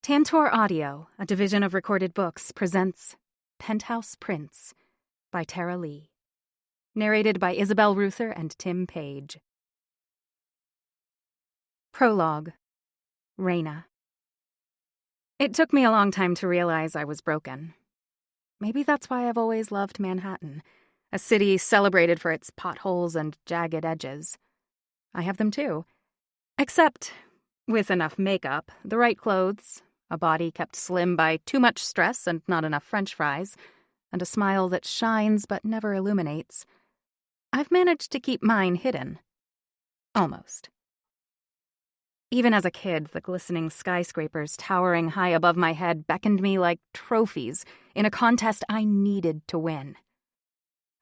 Tantor Audio, a division of Recorded Books, presents Penthouse Prince by Tara Leigh. Narrated by Isabel Ruther and Tim Page. Prologue. Raina. It took me a long time to realize I was broken. Maybe that's why I've always loved Manhattan, a city celebrated for its potholes and jagged edges. I have them too. Except, with enough makeup, the right clothes, a body kept slim by too much stress and not enough French fries, and a smile that shines but never illuminates, I've managed to keep mine hidden. Almost. Even as a kid, the glistening skyscrapers towering high above my head beckoned me like trophies in a contest I needed to win.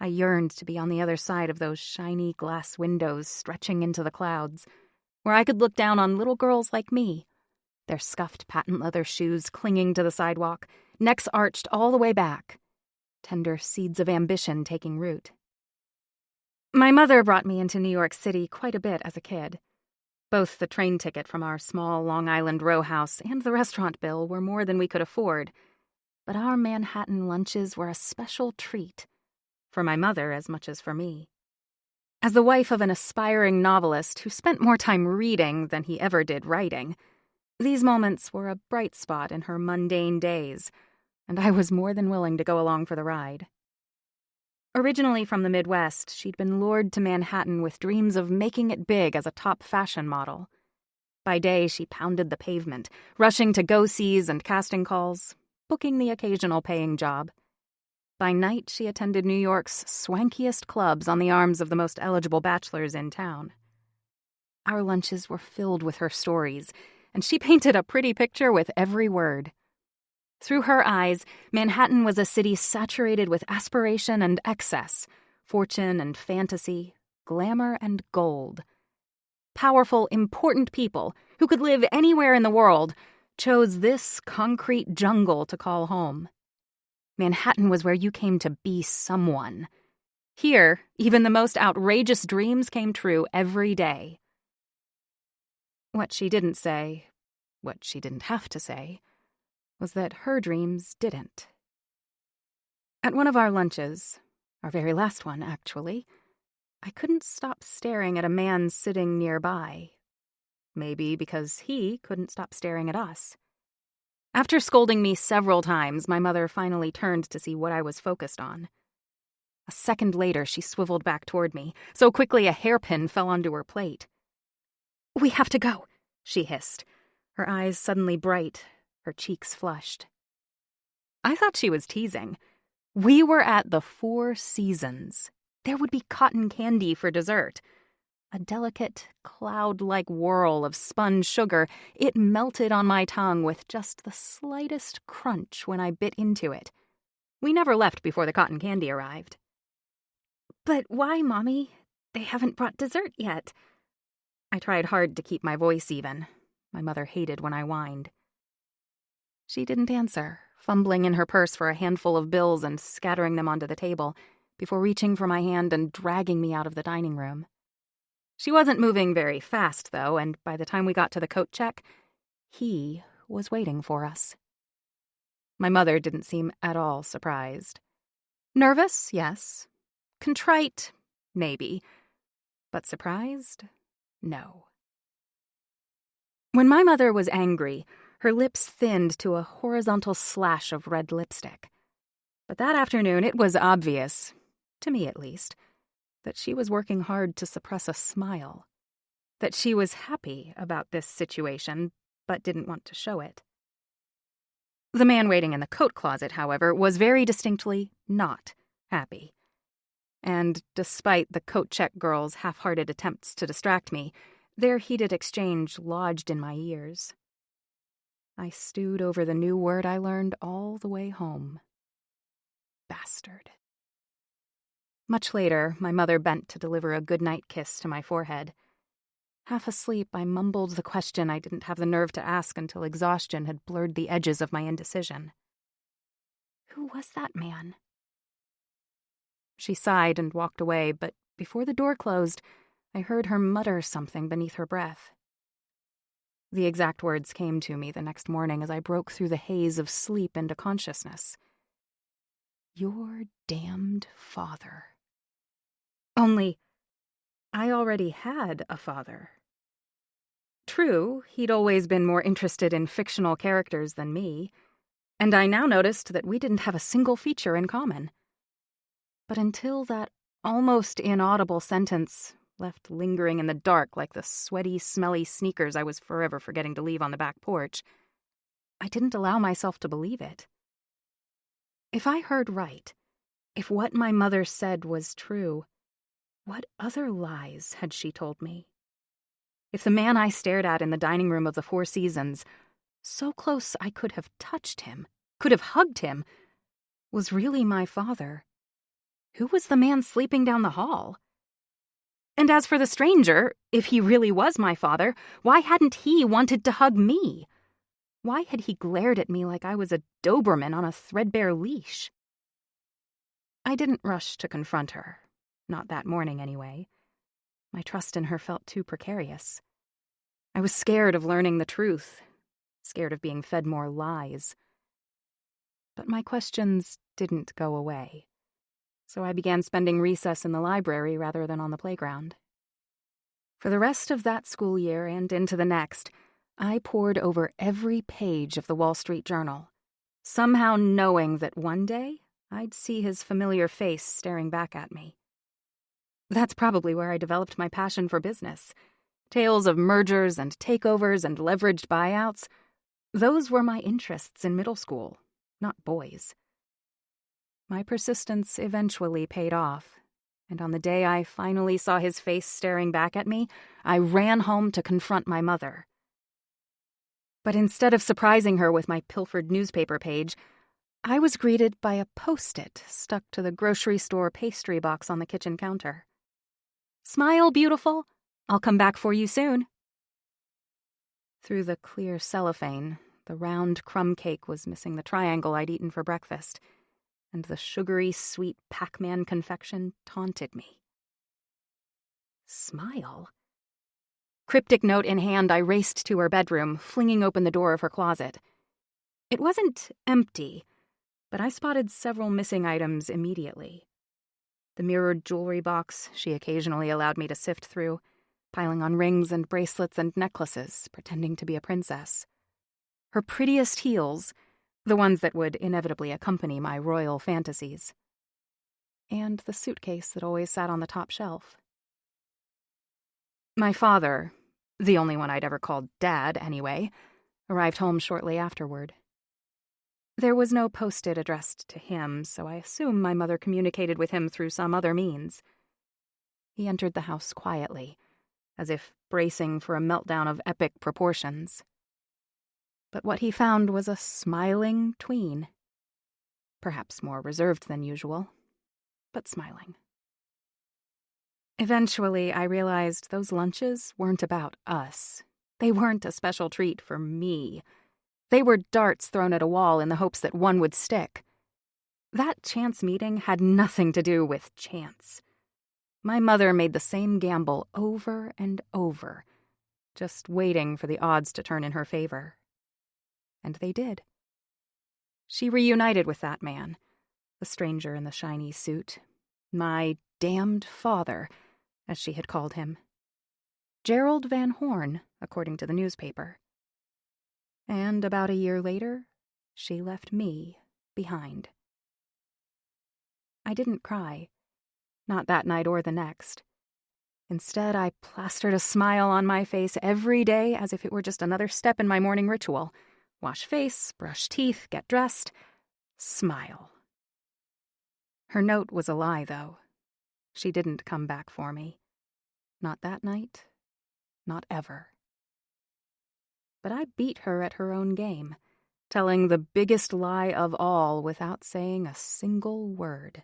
I yearned to be on the other side of those shiny glass windows stretching into the clouds, where I could look down on little girls like me, their scuffed patent leather shoes clinging to the sidewalk, necks arched all the way back, tender seeds of ambition taking root. My mother brought me into New York City quite a bit as a kid. Both the train ticket from our small Long Island row house and the restaurant bill were more than we could afford, but our Manhattan lunches were a special treat, for my mother as much as for me. As the wife of an aspiring novelist who spent more time reading than he ever did writing, these moments were a bright spot in her mundane days, and I was more than willing to go along for the ride. Originally from the Midwest, she'd been lured to Manhattan with dreams of making it big as a top fashion model. By day, she pounded the pavement, rushing to go-sees and casting calls, booking the occasional paying job. By night, she attended New York's swankiest clubs on the arms of the most eligible bachelors in town. Our lunches were filled with her stories, and she painted a pretty picture with every word. Through her eyes, Manhattan was a city saturated with aspiration and excess, fortune and fantasy, glamour and gold. Powerful, important people who could live anywhere in the world chose this concrete jungle to call home. Manhattan was where you came to be someone. Here, even the most outrageous dreams came true every day. What she didn't say, what she didn't have to say, was that her dreams didn't. At one of our lunches, our very last one, actually, I couldn't stop staring at a man sitting nearby. Maybe because he couldn't stop staring at us. After scolding me several times, my mother finally turned to see what I was focused on. A second later, she swiveled back toward me, so quickly a hairpin fell onto her plate. "We have to go," she hissed, her eyes suddenly bright, her cheeks flushed. I thought she was teasing. We were at the Four Seasons. There would be cotton candy for dessert. A delicate, cloud-like whirl of spun sugar, it melted on my tongue with just the slightest crunch when I bit into it. We never left before the cotton candy arrived. "But why, Mommy? They haven't brought dessert yet." I tried hard to keep my voice even. My mother hated when I whined. She didn't answer, fumbling in her purse for a handful of bills and scattering them onto the table, before reaching for my hand and dragging me out of the dining room. She wasn't moving very fast, though, and by the time we got to the coat check, he was waiting for us. My mother didn't seem at all surprised. Nervous, yes. Contrite, maybe. But surprised? No. When my mother was angry, her lips thinned to a horizontal slash of red lipstick. But that afternoon it was obvious, to me at least, that she was working hard to suppress a smile. That she was happy about this situation, but didn't want to show it. The man waiting in the coat closet, however, was very distinctly not happy. And despite the coat check girl's half-hearted attempts to distract me, their heated exchange lodged in my ears. I stewed over the new word I learned all the way home. Bastard. Much later, my mother bent to deliver a goodnight kiss to my forehead. Half asleep, I mumbled the question I didn't have the nerve to ask until exhaustion had blurred the edges of my indecision. Who was that man? She sighed and walked away, but before the door closed, I heard her mutter something beneath her breath. The exact words came to me the next morning as I broke through the haze of sleep into consciousness. Your damned father. Only, I already had a father. True, he'd always been more interested in fictional characters than me, and I now noticed that we didn't have a single feature in common. But until that almost inaudible sentence left lingering in the dark like the sweaty, smelly sneakers I was forever forgetting to leave on the back porch, I didn't allow myself to believe it. If I heard right, if what my mother said was true, what other lies had she told me? If the man I stared at in the dining room of the Four Seasons, so close I could have touched him, could have hugged him, was really my father, who was the man sleeping down the hall? And as for the stranger, if he really was my father, why hadn't he wanted to hug me? Why had he glared at me like I was a Doberman on a threadbare leash? I didn't rush to confront her, not that morning anyway. My trust in her felt too precarious. I was scared of learning the truth, scared of being fed more lies. But my questions didn't go away, so I began spending recess in the library rather than on the playground. For the rest of that school year and into the next, I pored over every page of the Wall Street Journal, somehow knowing that one day I'd see his familiar face staring back at me. That's probably where I developed my passion for business. Tales of mergers and takeovers and leveraged buyouts, those were my interests in middle school, not boys. My persistence eventually paid off, and on the day I finally saw his face staring back at me, I ran home to confront my mother. But instead of surprising her with my pilfered newspaper page, I was greeted by a Post-it stuck to the grocery store pastry box on the kitchen counter. "Smile, beautiful. I'll come back for you soon." Through the clear cellophane, the round crumb cake was missing the triangle I'd eaten for breakfast, and the sugary, sweet Pac-Man confection taunted me. Smile? Cryptic note in hand, I raced to her bedroom, flinging open the door of her closet. It wasn't empty, but I spotted several missing items immediately. The mirrored jewelry box she occasionally allowed me to sift through, piling on rings and bracelets and necklaces, pretending to be a princess. Her prettiest heels, the ones that would inevitably accompany my royal fantasies. And the suitcase that always sat on the top shelf. My father, the only one I'd ever called Dad anyway, arrived home shortly afterward. There was no Post-it addressed to him, so I assume my mother communicated with him through some other means. He entered the house quietly, as if bracing for a meltdown of epic proportions. But what he found was a smiling tween. Perhaps more reserved than usual, but smiling. Eventually, I realized those lunches weren't about us. They weren't a special treat for me. They were darts thrown at a wall in the hopes that one would stick. That chance meeting had nothing to do with chance. My mother made the same gamble over and over, just waiting for the odds to turn in her favor. And they did. She reunited with that man, the stranger in the shiny suit, my damned father, as she had called him. Gerald Van Horn, according to the newspaper. And about a year later, she left me behind. I didn't cry, not that night or the next. Instead, I plastered a smile on my face every day as if it were just another step in my morning ritual. Wash face, brush teeth, get dressed, smile. Her note was a lie, though. She didn't come back for me. Not that night, not ever. But I beat her at her own game, telling the biggest lie of all without saying a single word.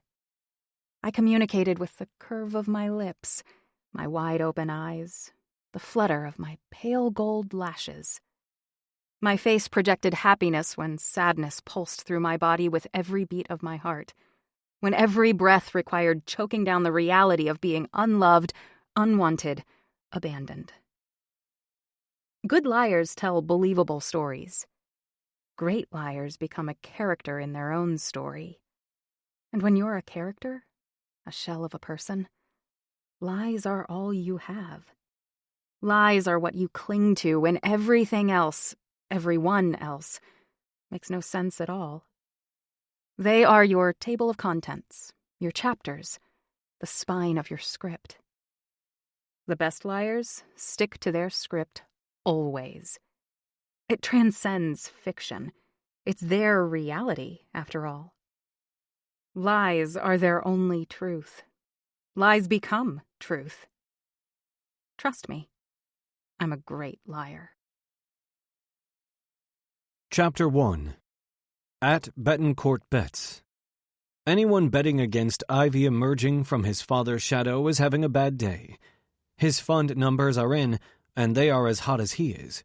I communicated with the curve of my lips, my wide-open eyes, the flutter of my pale gold lashes. My face projected happiness when sadness pulsed through my body with every beat of my heart, when every breath required choking down the reality of being unloved, unwanted, abandoned. Good liars tell believable stories. Great liars become a character in their own story. And when you're a character, a shell of a person, lies are all you have. Lies are what you cling to when everything else, everyone else, makes no sense at all. They are your table of contents, your chapters, the spine of your script. The best liars stick to their script always. It transcends fiction. It's their reality, after all. Lies are their only truth. Lies become truth. Trust me, I'm a great liar. Chapter 1. At Betancourt Bets. Anyone betting against Ivy emerging from his father's shadow is having a bad day. His fund numbers are in, and they are as hot as he is.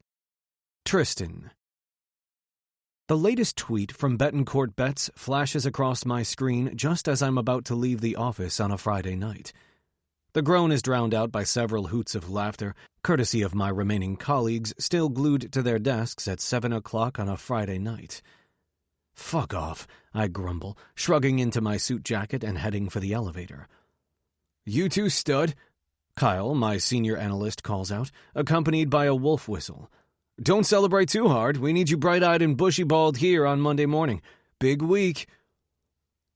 Tristan. The latest tweet from Betancourt Bets flashes across my screen just as I'm about to leave the office on a Friday night. The groan is drowned out by several hoots of laughter, courtesy of my remaining colleagues still glued to their desks at 7 o'clock on a Friday night. Fuck off, I grumble, shrugging into my suit jacket and heading for the elevator. You two stud, Kyle, my senior analyst, calls out, accompanied by a wolf whistle. Don't celebrate too hard. We need you bright-eyed and bushy-balled here on Monday morning. Big week.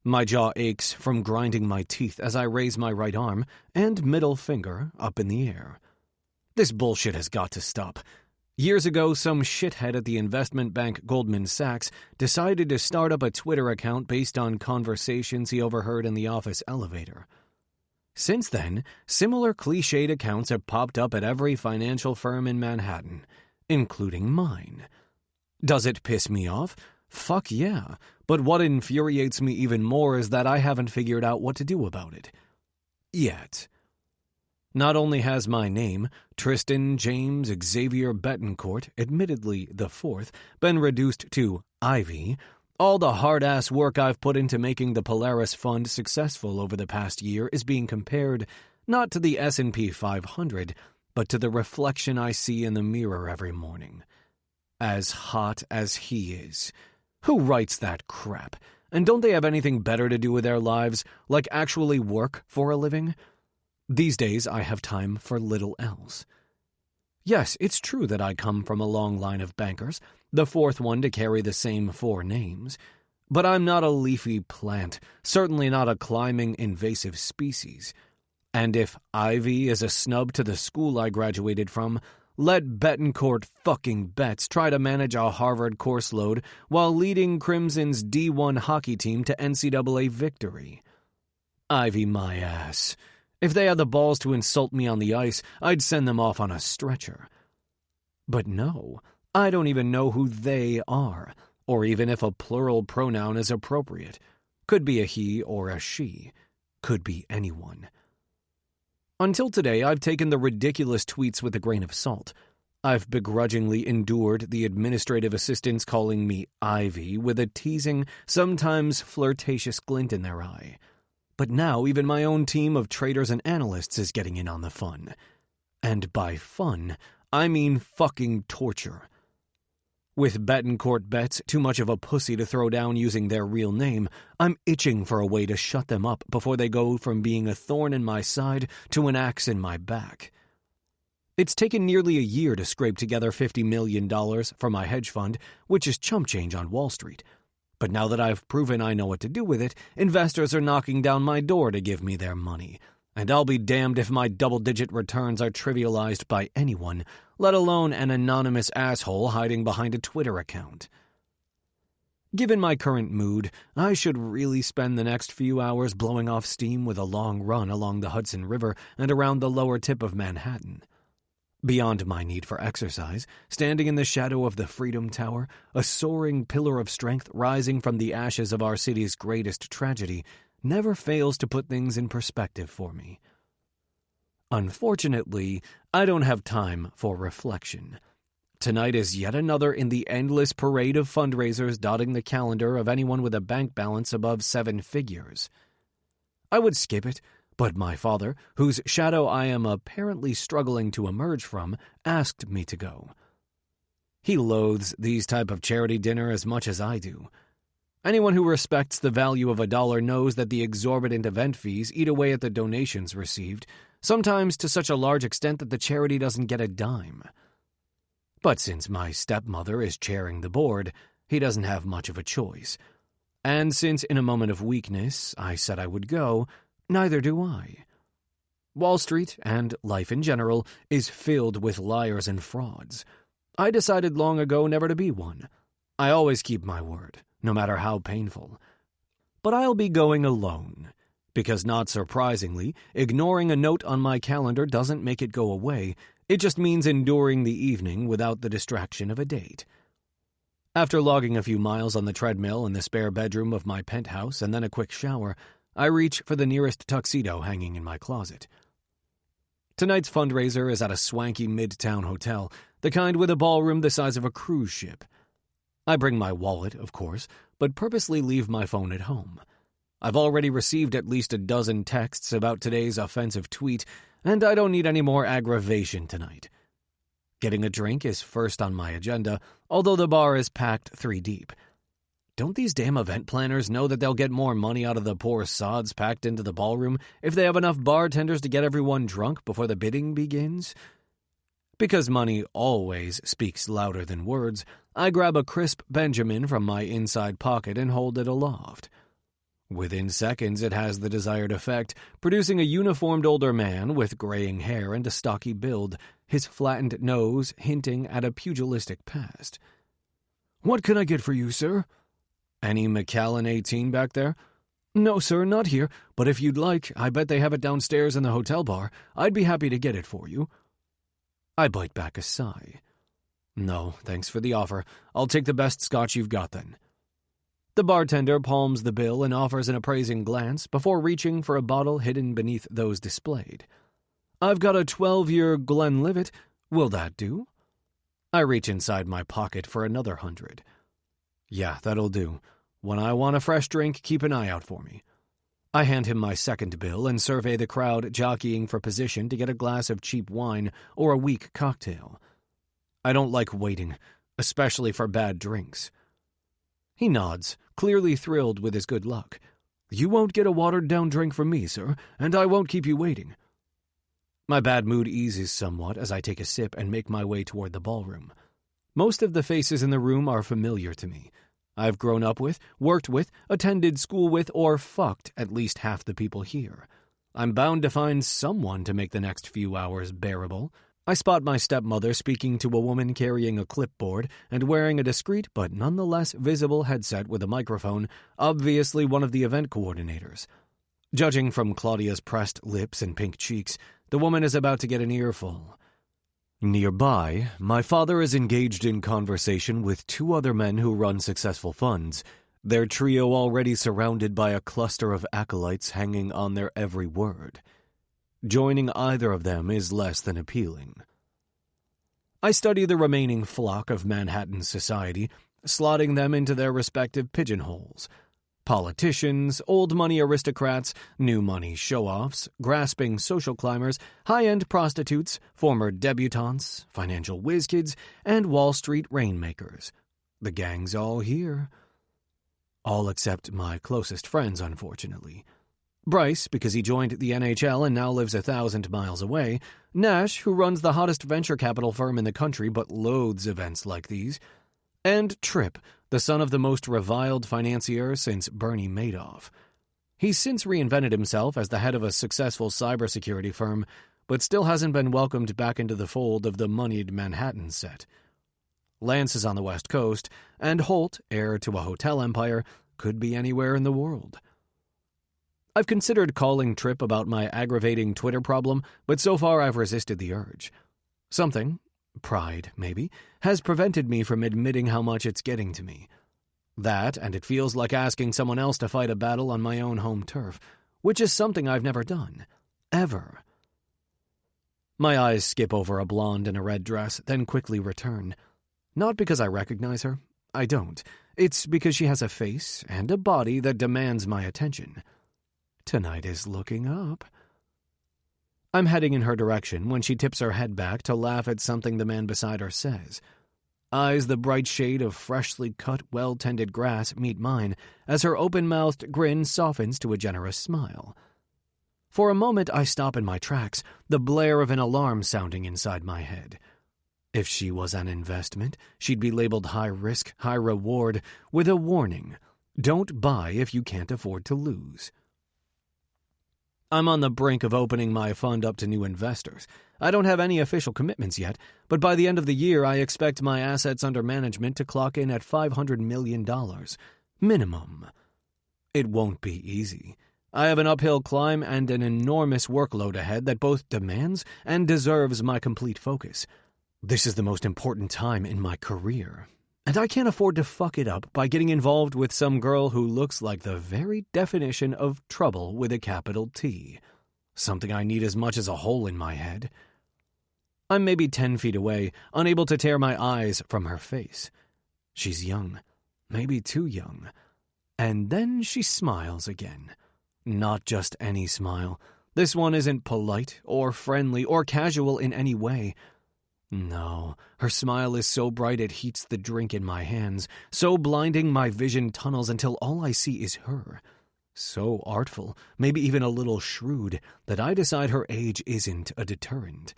My jaw aches from grinding my teeth as I raise my right arm and middle finger up in the air. This bullshit has got to stop. Years ago, some shithead at the investment bank Goldman Sachs decided to start up a Twitter account based on conversations he overheard in the office elevator. Since then, similar cliched accounts have popped up at every financial firm in Manhattan, including mine. Does it piss me off? Fuck yeah. But what infuriates me even more is that I haven't figured out what to do about it. Yet. Not only has my name, Tristan James Xavier Betancourt, admittedly the fourth, been reduced to Ivy, all the hard-ass work I've put into making the Polaris Fund successful over the past year is being compared not to the S&P 500, but to the reflection I see in the mirror every morning. As hot as he is. Who writes that crap? And don't they have anything better to do with their lives, like actually work for a living? These days I have time for little else. Yes, it's true that I come from a long line of bankers, the fourth one to carry the same four names. But I'm not a leafy plant, certainly not a climbing invasive species. And if Ivy is a snub to the school I graduated from, let Betancourt fucking Bets try to manage a Harvard course load while leading Crimson's D1 hockey team to NCAA victory. Ivy my ass. If they had the balls to insult me on the ice, I'd send them off on a stretcher. But no, I don't even know who they are, or even if a plural pronoun is appropriate. Could be a he or a she. Could be anyone. Until today, I've taken the ridiculous tweets with a grain of salt. I've begrudgingly endured the administrative assistants calling me Ivy with a teasing, sometimes flirtatious glint in their eye. But now even my own team of traders and analysts is getting in on the fun. And by fun, I mean fucking torture. With Betancourt Bets too much of a pussy to throw down using their real name, I'm itching for a way to shut them up before they go from being a thorn in my side to an axe in my back. It's taken nearly a year to scrape together $50 million for my hedge fund, which is chump change on Wall Street. But now that I've proven I know what to do with it, investors are knocking down my door to give me their money. And I'll be damned if my double-digit returns are trivialized by anyone, let alone an anonymous asshole hiding behind a Twitter account. Given my current mood, I should really spend the next few hours blowing off steam with a long run along the Hudson River and around the lower tip of Manhattan. Beyond my need for exercise, standing in the shadow of the Freedom Tower, a soaring pillar of strength rising from the ashes of our city's greatest tragedy, never fails to put things in perspective for me. Unfortunately, I don't have time for reflection. Tonight is yet another in the endless parade of fundraisers dotting the calendar of anyone with a bank balance above 7 figures. I would skip it, but my father, whose shadow I am apparently struggling to emerge from, asked me to go. He loathes these type of charity dinner as much as I do. Anyone who respects the value of $1 knows that the exorbitant event fees eat away at the donations received, sometimes to such a large extent that the charity doesn't get a dime. But since my stepmother is chairing the board, he doesn't have much of a choice. And since in a moment of weakness I said I would go, neither do I. Wall Street, and life in general, is filled with liars and frauds. I decided long ago never to be one. I always keep my word, no matter how painful. But I'll be going alone, because not surprisingly, ignoring a note on my calendar doesn't make it go away. It just means enduring the evening without the distraction of a date. After logging a few miles on the treadmill in the spare bedroom of my penthouse and then a quick shower, I reach for the nearest tuxedo hanging in my closet. Tonight's fundraiser is at a swanky midtown hotel, the kind with a ballroom the size of a cruise ship. I bring my wallet, of course, but purposely leave my phone at home. I've already received at least a dozen texts about today's offensive tweet, and I don't need any more aggravation tonight. Getting a drink is first on my agenda, although the bar is packed 3 deep. Don't these damn event planners know that they'll get more money out of the poor sods packed into the ballroom if they have enough bartenders to get everyone drunk before the bidding begins? Because money always speaks louder than words, I grab a crisp Benjamin from my inside pocket and hold it aloft. Within seconds, it has the desired effect, producing a uniformed older man with graying hair and a stocky build, his flattened nose hinting at a pugilistic past. "What can I get for you, sir?" "Any Macallan 18 back there?" "No, sir, not here, but if you'd like, I bet they have it downstairs in the hotel bar. I'd be happy to get it for you." I bite back a sigh. "No, thanks for the offer. I'll take the best scotch you've got then." The bartender palms the bill and offers an appraising glance before reaching for a bottle hidden beneath those displayed. "I've got a 12-year Glenlivet. Will that do?" I reach inside my pocket for another 100. "Yeah, that'll do. When I want a fresh drink, keep an eye out for me." I hand him my second bill and survey the crowd jockeying for position to get a glass of cheap wine or a weak cocktail. I don't like waiting, especially for bad drinks. He nods, clearly thrilled with his good luck. "You won't get a watered-down drink from me, sir, and I won't keep you waiting." My bad mood eases somewhat as I take a sip and make my way toward the ballroom. Most of the faces in the room are familiar to me. I've grown up with, worked with, attended school with, or fucked at least half the people here. I'm bound to find someone to make the next few hours bearable. I spot my stepmother speaking to a woman carrying a clipboard and wearing a discreet but nonetheless visible headset with a microphone, obviously one of the event coordinators. Judging from Claudia's pressed lips and pink cheeks, the woman is about to get an earful. Nearby, my father is engaged in conversation with 2 other men who run successful funds, their trio already surrounded by a cluster of acolytes hanging on their every word. Joining either of them is less than appealing. I study the remaining flock of Manhattan society, slotting them into their respective pigeonholes. Politicians, old money aristocrats, new money show-offs, grasping social climbers, high-end prostitutes, former debutantes, financial whiz-kids, and Wall Street rainmakers. The gang's all here. All except my closest friends, unfortunately. Bryce, because he joined the NHL and now lives 1,000 miles away. Nash, who runs the hottest venture capital firm in the country but loathes events like these. And Tripp, the son of the most reviled financier since Bernie Madoff. He's since reinvented himself as the head of a successful cybersecurity firm, but still hasn't been welcomed back into the fold of the moneyed Manhattan set. Lance is on the West Coast, and Holt, heir to a hotel empire, could be anywhere in the world. I've considered calling Tripp about my aggravating Twitter problem, but so far I've resisted the urge. Something, pride maybe, has prevented me from admitting how much it's getting to me. That, and it feels like asking someone else to fight a battle on my own home turf, which is something I've never done. Ever. My eyes skip over a blonde in a red dress, then quickly return. Not because I recognize her. I don't. It's because she has a face and a body that demands my attention. Tonight is looking up. I'm heading in her direction when she tips her head back to laugh at something the man beside her says. eyes the bright shade of freshly cut, well-tended grass meet mine as her open-mouthed grin softens to a generous smile. For a moment I stop in my tracks, the blare of an alarm sounding inside my head. If she was an investment, she'd be labeled high risk, high reward, with a warning: don't buy if you can't afford to lose. I'm on the brink of opening my fund up to new investors. I don't have any official commitments yet, but by the end of the year I expect my assets under management to clock in at $500 million. Minimum. It won't be easy. I have an uphill climb and an enormous workload ahead that both demands and deserves my complete focus. This is the most important time in my career, and I can't afford to fuck it up by getting involved with some girl who looks like the very definition of trouble with a capital T. Something I need as much as a hole in my head. I'm maybe 10 feet away, unable to tear my eyes from her face. She's young, maybe too young. And then she smiles again. Not just any smile. This one isn't polite or friendly or casual in any way. No, her smile is so bright it heats the drink in my hands, so blinding my vision tunnels until all I see is her. So artful, maybe even a little shrewd, that I decide her age isn't a deterrent.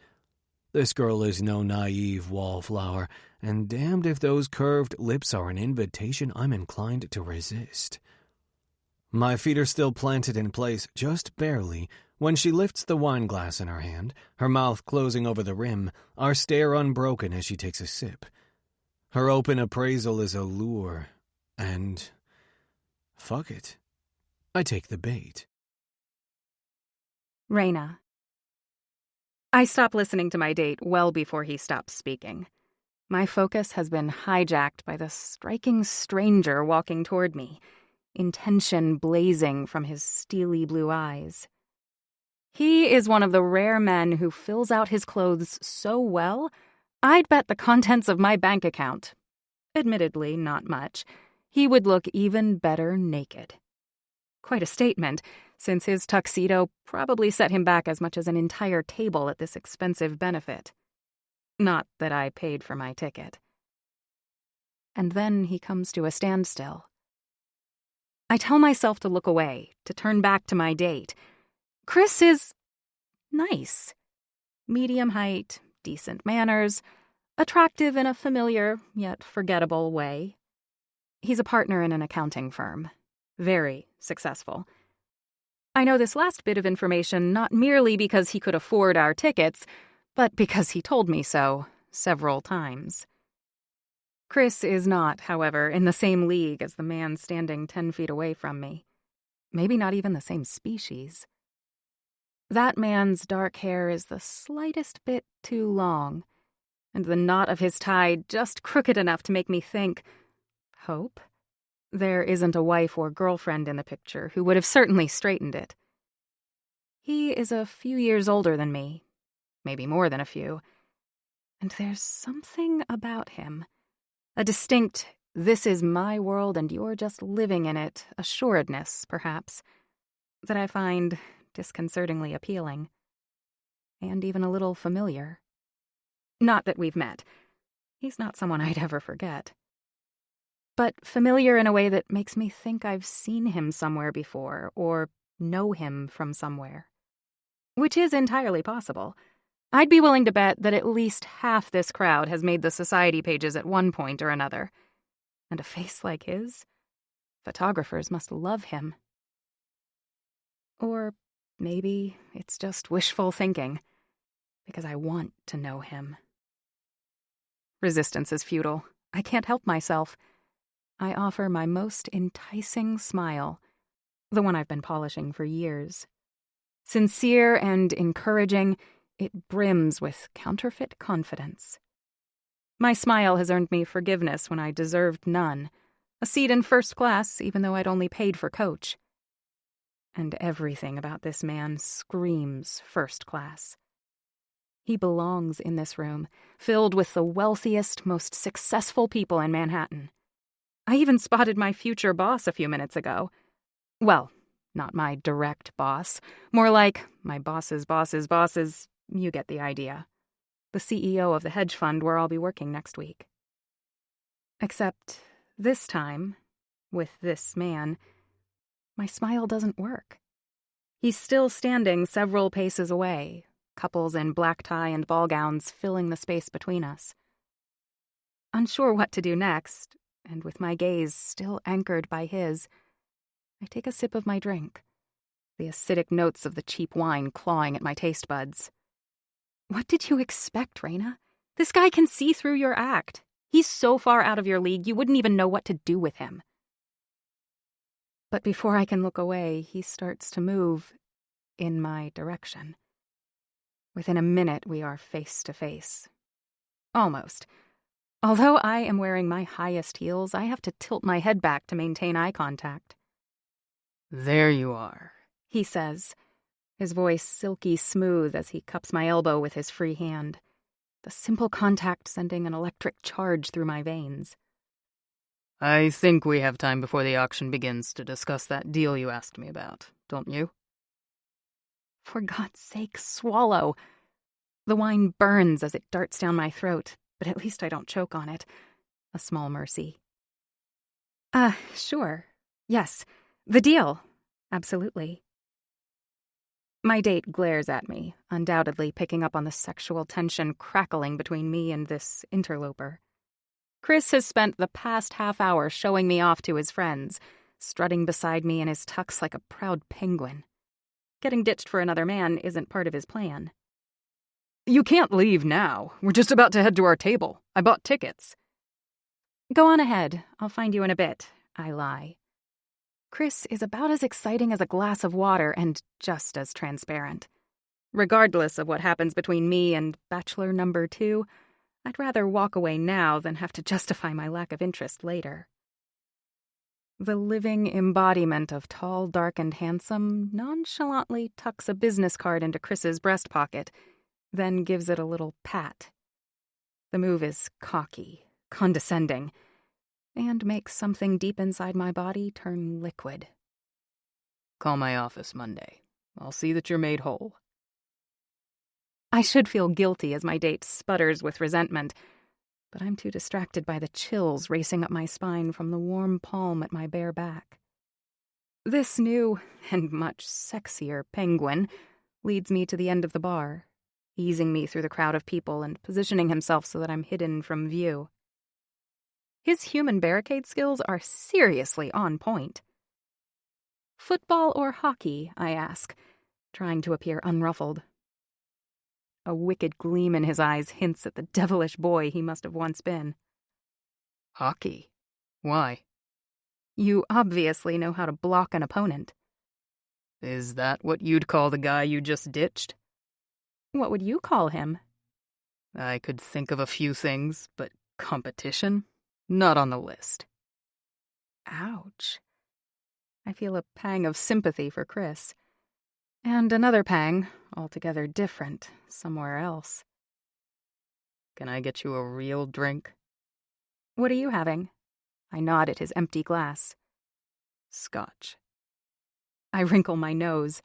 This girl is no naive wallflower, and damned if those curved lips are an invitation I'm inclined to resist. My feet are still planted in place, just barely, when she lifts the wine glass in her hand, her mouth closing over the rim, our stare unbroken as she takes a sip. Her open appraisal is a lure, and fuck it. I take the bait. Raina. I stop listening to my date well before he stops speaking. My focus has been hijacked by the striking stranger walking toward me, intention blazing from his steely blue eyes. He is one of the rare men who fills out his clothes so well, I'd bet the contents of my bank account, admittedly not much, he would look even better naked. Quite a statement, since his tuxedo probably set him back as much as an entire table at this expensive benefit. Not that I paid for my ticket. And then he comes to a standstill. I tell myself to look away, to turn back to my date. Chris is nice. Medium height, decent manners, attractive in a familiar yet forgettable way. He's a partner in an accounting firm. Very successful. I know this last bit of information not merely because he could afford our tickets, but because he told me so several times. Chris is not, however, in the same league as the man standing 10 feet away from me. Maybe not even the same species. That man's dark hair is the slightest bit too long, and the knot of his tie just crooked enough to make me think, hope? There isn't a wife or girlfriend in the picture who would have certainly straightened it. He is a few years older than me, maybe more than a few, and there's something about him, a distinct, this is my world and you're just living in it, assuredness, perhaps, that I find disconcertingly appealing, and even a little familiar. Not that we've met. He's not someone I'd ever forget. But familiar in a way that makes me think I've seen him somewhere before, or know him from somewhere. Which is entirely possible. I'd be willing to bet that at least half this crowd has made the society pages at one point or another. And a face like his? Photographers must love him. Or maybe it's just wishful thinking, because I want to know him. Resistance is futile. I can't help myself. I offer my most enticing smile, the one I've been polishing for years. Sincere and encouraging, it brims with counterfeit confidence. My smile has earned me forgiveness when I deserved none, a seat in first class even though I'd only paid for coach. And everything about this man screams first class. He belongs in this room, filled with the wealthiest, most successful people in Manhattan. I even spotted my future boss a few minutes ago. Well, not my direct boss. More like my boss's boss's boss's, you get the idea. The CEO of the hedge fund where I'll be working next week. Except this time, with this man, my smile doesn't work. He's still standing several paces away, couples in black tie and ball gowns filling the space between us. Unsure what to do next, and with my gaze still anchored by his, I take a sip of my drink, the acidic notes of the cheap wine clawing at my taste buds. What did you expect, Raina? This guy can see through your act. He's so far out of your league, you wouldn't even know what to do with him. But before I can look away, he starts to move in my direction. Within a minute, we are face to face. Almost. Although I am wearing my highest heels, I have to tilt my head back to maintain eye contact. "There you are," he says, his voice silky smooth as he cups my elbow with his free hand, the simple contact sending an electric charge through my veins. "I think we have time before the auction begins to discuss that deal you asked me about, don't you?" For God's sake, swallow. The wine burns as it darts down my throat, but at least I don't choke on it. A small mercy. Sure. Yes. The deal. Absolutely. My date glares at me, undoubtedly picking up on the sexual tension crackling between me and this interloper. Chris has spent the past half hour showing me off to his friends, strutting beside me in his tux like a proud penguin. Getting ditched for another man isn't part of his plan. "You can't leave now. We're just about to head to our table. I bought tickets." Go on ahead. I'll find you in a bit, I lie. Chris is about as exciting as a glass of water and just as transparent. Regardless of what happens between me and Bachelor number 2, I'd rather walk away now than have to justify my lack of interest later. The living embodiment of tall, dark, and handsome nonchalantly tucks a business card into Chris's breast pocket, then gives it a little pat. The move is cocky, condescending, and makes something deep inside my body turn liquid. "Call my office Monday. I'll see that you're made whole." I should feel guilty as my date sputters with resentment, but I'm too distracted by the chills racing up my spine from the warm palm at my bare back. This new, and much sexier, penguin leads me to the end of the bar, easing me through the crowd of people and positioning himself so that I'm hidden from view. His human barricade skills are seriously on point. Football or hockey, I ask, trying to appear unruffled. A wicked gleam in his eyes hints at the devilish boy he must have once been. "Hockey? Why?" You obviously know how to block an opponent. "Is that what you'd call the guy you just ditched?" What would you call him? "I could think of a few things, but competition? Not on the list." Ouch. I feel a pang of sympathy for Chris. And another pang, altogether different, somewhere else. "Can I get you a real drink?" What are you having? I nod at his empty glass. "Scotch." I wrinkle my nose.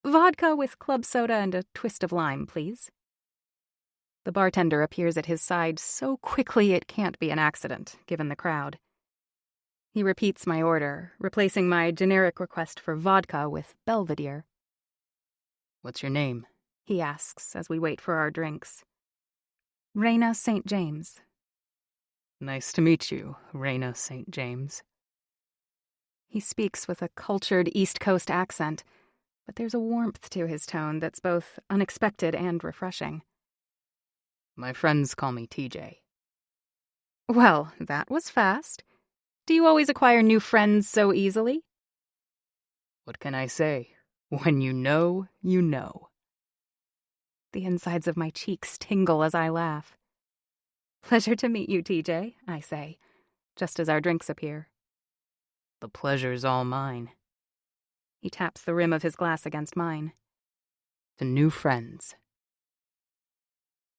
Vodka with club soda and a twist of lime, please. The bartender appears at his side so quickly it can't be an accident, given the crowd. He repeats my order, replacing my generic request for vodka with Belvedere. "What's your name?" he asks as we wait for our drinks. Raina St. James. "Nice to meet you, Raina St. James." He speaks with a cultured East Coast accent, but there's a warmth to his tone that's both unexpected and refreshing. "My friends call me TJ." Well, that was fast. Do you always acquire new friends so easily? "What can I say? When you know, you know." The insides of my cheeks tingle as I laugh. Pleasure to meet you, TJ, I say, just as our drinks appear. "The pleasure's all mine." He taps the rim of his glass against mine. "To new friends."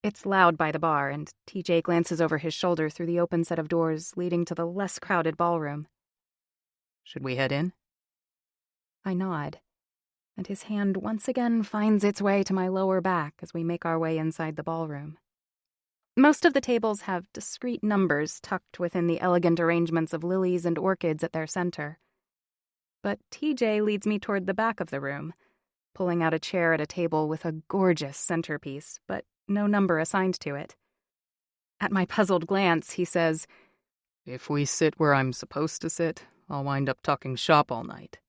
It's loud by the bar, and TJ glances over his shoulder through the open set of doors leading to the less crowded ballroom. "Should we head in?" I nod, and his hand once again finds its way to my lower back as we make our way inside the ballroom. Most of the tables have discrete numbers tucked within the elegant arrangements of lilies and orchids at their center. But TJ leads me toward the back of the room, pulling out a chair at a table with a gorgeous centerpiece, but no number assigned to it. At my puzzled glance, he says, "If we sit where I'm supposed to sit, I'll wind up talking shop all night."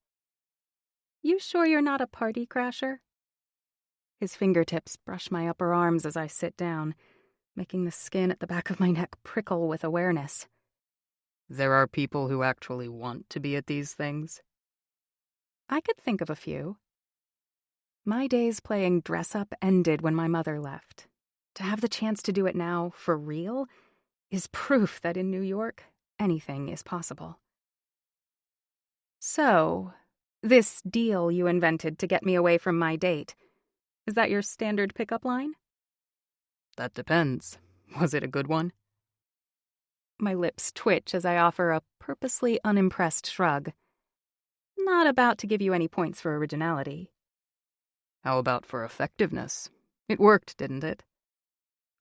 "You sure you're not a party crasher?" His fingertips brush my upper arms as I sit down, making the skin at the back of my neck prickle with awareness. "There are people who actually want to be at these things?" I could think of a few. My days playing dress-up ended when my mother left. To have the chance to do it now, for real, is proof that in New York, anything is possible. So, this deal you invented to get me away from my date, is that your standard pickup line? "That depends. Was it a good one?" My lips twitch as I offer a purposely unimpressed shrug. Not about to give you any points for originality. "How about for effectiveness? It worked, didn't it?"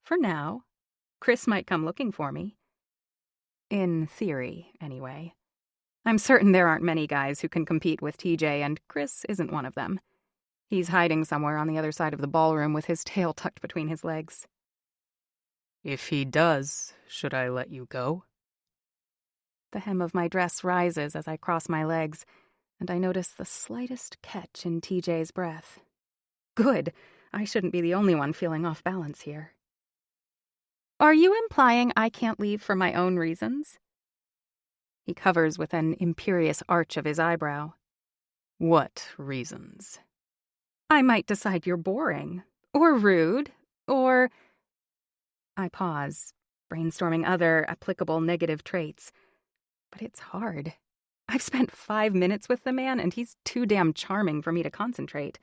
For now. Chris might come looking for me. In theory, anyway. I'm certain there aren't many guys who can compete with TJ, and Chris isn't one of them. He's hiding somewhere on the other side of the ballroom with his tail tucked between his legs. "If he does, should I let you go?" The hem of my dress rises as I cross my legs, and I notice the slightest catch in TJ's breath. Good. I shouldn't be the only one feeling off balance here. Are you implying I can't leave for my own reasons? He covers with an imperious arch of his eyebrow. "What reasons?" I might decide you're boring, or rude, or... I pause, brainstorming other applicable negative traits. But it's hard. I've spent 5 minutes with the man, and he's too damn charming for me to concentrate.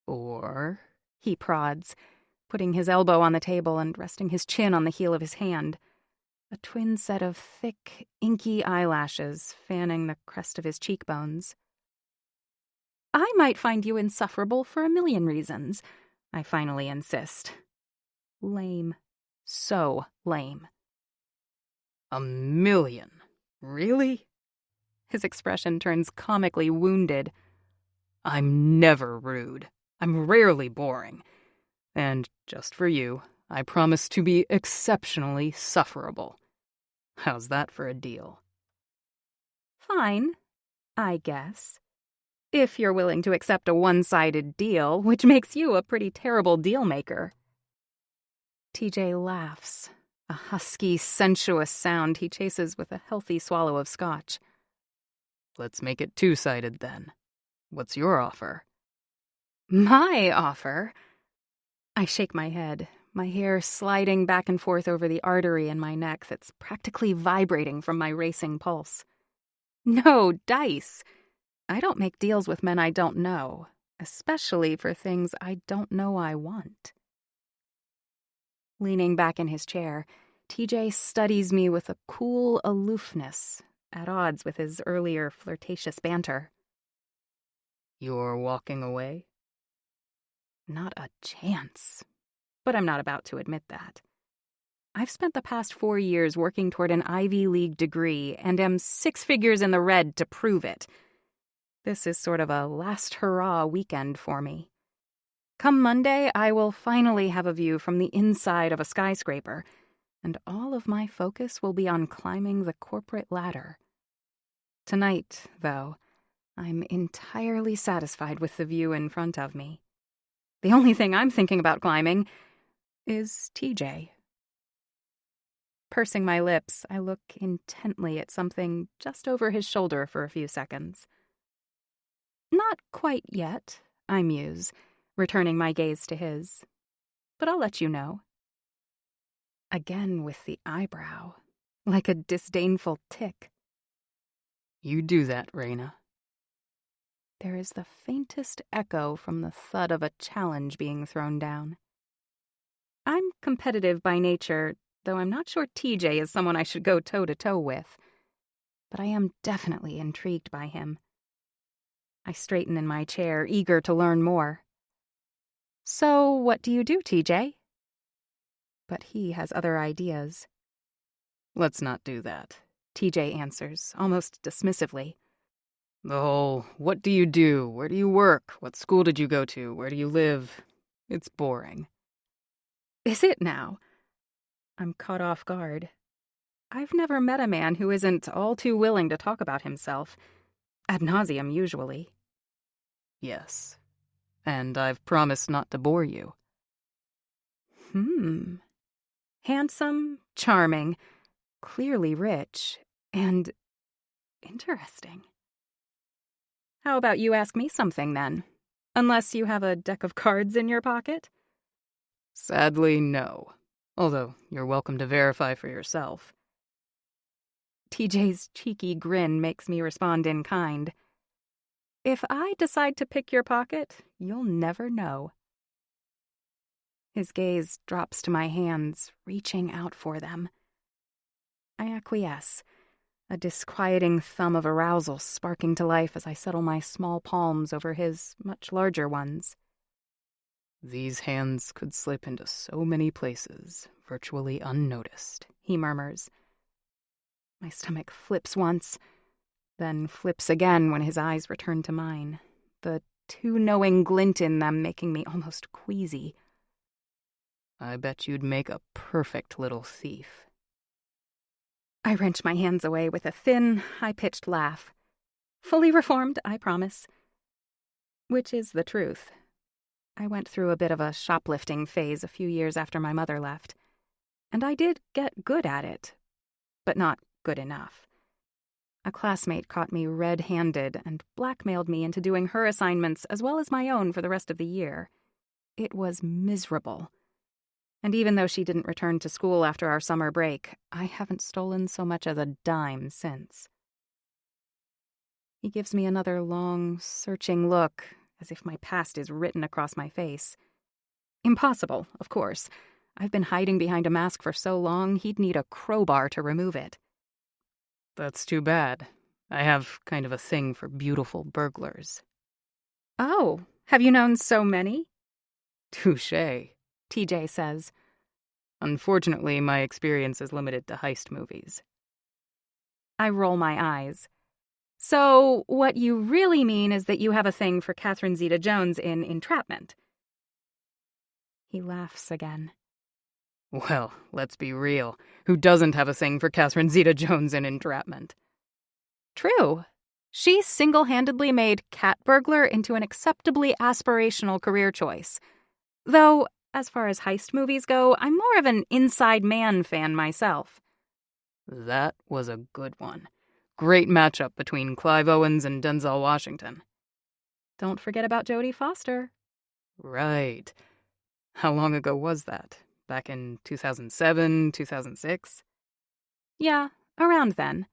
"Or?" He prods, putting his elbow on the table and resting his chin on the heel of his hand. A twin set of thick, inky eyelashes fanning the crest of his cheekbones. I might find you insufferable for a million reasons, I finally insist. Lame. So lame. "A million? Really?" His expression turns comically wounded. "I'm never rude. I'm rarely boring. And, just for you, I promise to be exceptionally sufferable. How's that for a deal?" Fine, I guess. If you're willing to accept a one-sided deal, which makes you a pretty terrible deal-maker. TJ laughs, a husky, sensuous sound he chases with a healthy swallow of scotch. "Let's make it two-sided, then. What's your offer?" My offer? I shake my head, my hair sliding back and forth over the artery in my neck that's practically vibrating from my racing pulse. No dice. I don't make deals with men I don't know, especially for things I don't know I want. Leaning back in his chair, TJ studies me with a cool aloofness, at odds with his earlier flirtatious banter. "You're walking away?" Not a chance. But I'm not about to admit that. I've spent the past 4 years working toward an Ivy League degree and am 6 figures in the red to prove it. This is sort of a last hurrah weekend for me. Come Monday, I will finally have a view from the inside of a skyscraper, and all of my focus will be on climbing the corporate ladder. Tonight, though, I'm entirely satisfied with the view in front of me. The only thing I'm thinking about climbing is TJ. Pursing my lips, I look intently at something just over his shoulder for a few seconds. Not quite yet, I muse, returning my gaze to his. But I'll let you know. Again with the eyebrow, like a disdainful tick. "You do that, Raina." There is the faintest echo from the thud of a challenge being thrown down. I'm competitive by nature, though I'm not sure TJ is someone I should go toe-to-toe with. But I am definitely intrigued by him. I straighten in my chair, eager to learn more. So what do you do, TJ? but he has other ideas. Let's not do that, TJ answers, almost dismissively. The whole, what do you do? Where do you work? What school did you go to? Where do you live? It's boring. Is it now? I'm caught off guard. I've never met a man who isn't all too willing to talk about himself. Ad nauseum, usually. Yes. And I've promised not to bore you. Handsome, charming, clearly rich, and interesting. How about you ask me something, then? Unless you have a deck of cards in your pocket? Sadly, no. Although, you're welcome to verify for yourself. TJ's cheeky grin makes me respond in kind. If I decide to pick your pocket, you'll never know. His gaze drops to my hands, reaching out for them. I acquiesce, a disquieting thumb of arousal sparking to life as I settle my small palms over his much larger ones. These hands could slip into so many places, virtually unnoticed, he murmurs. My stomach flips once, then flips again when his eyes return to mine, the too knowing glint in them making me almost queasy. I bet you'd make a perfect little thief. I wrench my hands away with a thin, high-pitched laugh. Fully reformed, I promise. Which is the truth. I went through a bit of a shoplifting phase a few years after my mother left, and I did get good at it, but not good enough. A classmate caught me red-handed and blackmailed me into doing her assignments as well as my own for the rest of the year. It was miserable. And even though she didn't return to school after our summer break, I haven't stolen so much as a dime since. He gives me another long, searching look, as if my past is written across my face. Impossible, of course. I've been hiding behind a mask for so long, he'd need a crowbar to remove it. That's too bad. I have kind of a thing for beautiful burglars. Oh, have you known so many? Touché, TJ says. Unfortunately, my experience is limited to heist movies. I roll my eyes. So, what you really mean is that you have a thing for Catherine Zeta-Jones in Entrapment. He laughs again. Well, let's be real. Who doesn't have a thing for Catherine Zeta-Jones in Entrapment? True. She single-handedly made cat burglar into an acceptably aspirational career choice. Though, as far as heist movies go, I'm more of an Inside Man fan myself. That was a good one. Great matchup between Clive Owens and Denzel Washington. Don't forget about Jodie Foster. Right. How long ago was that? Back in 2007, 2006? Yeah, around then.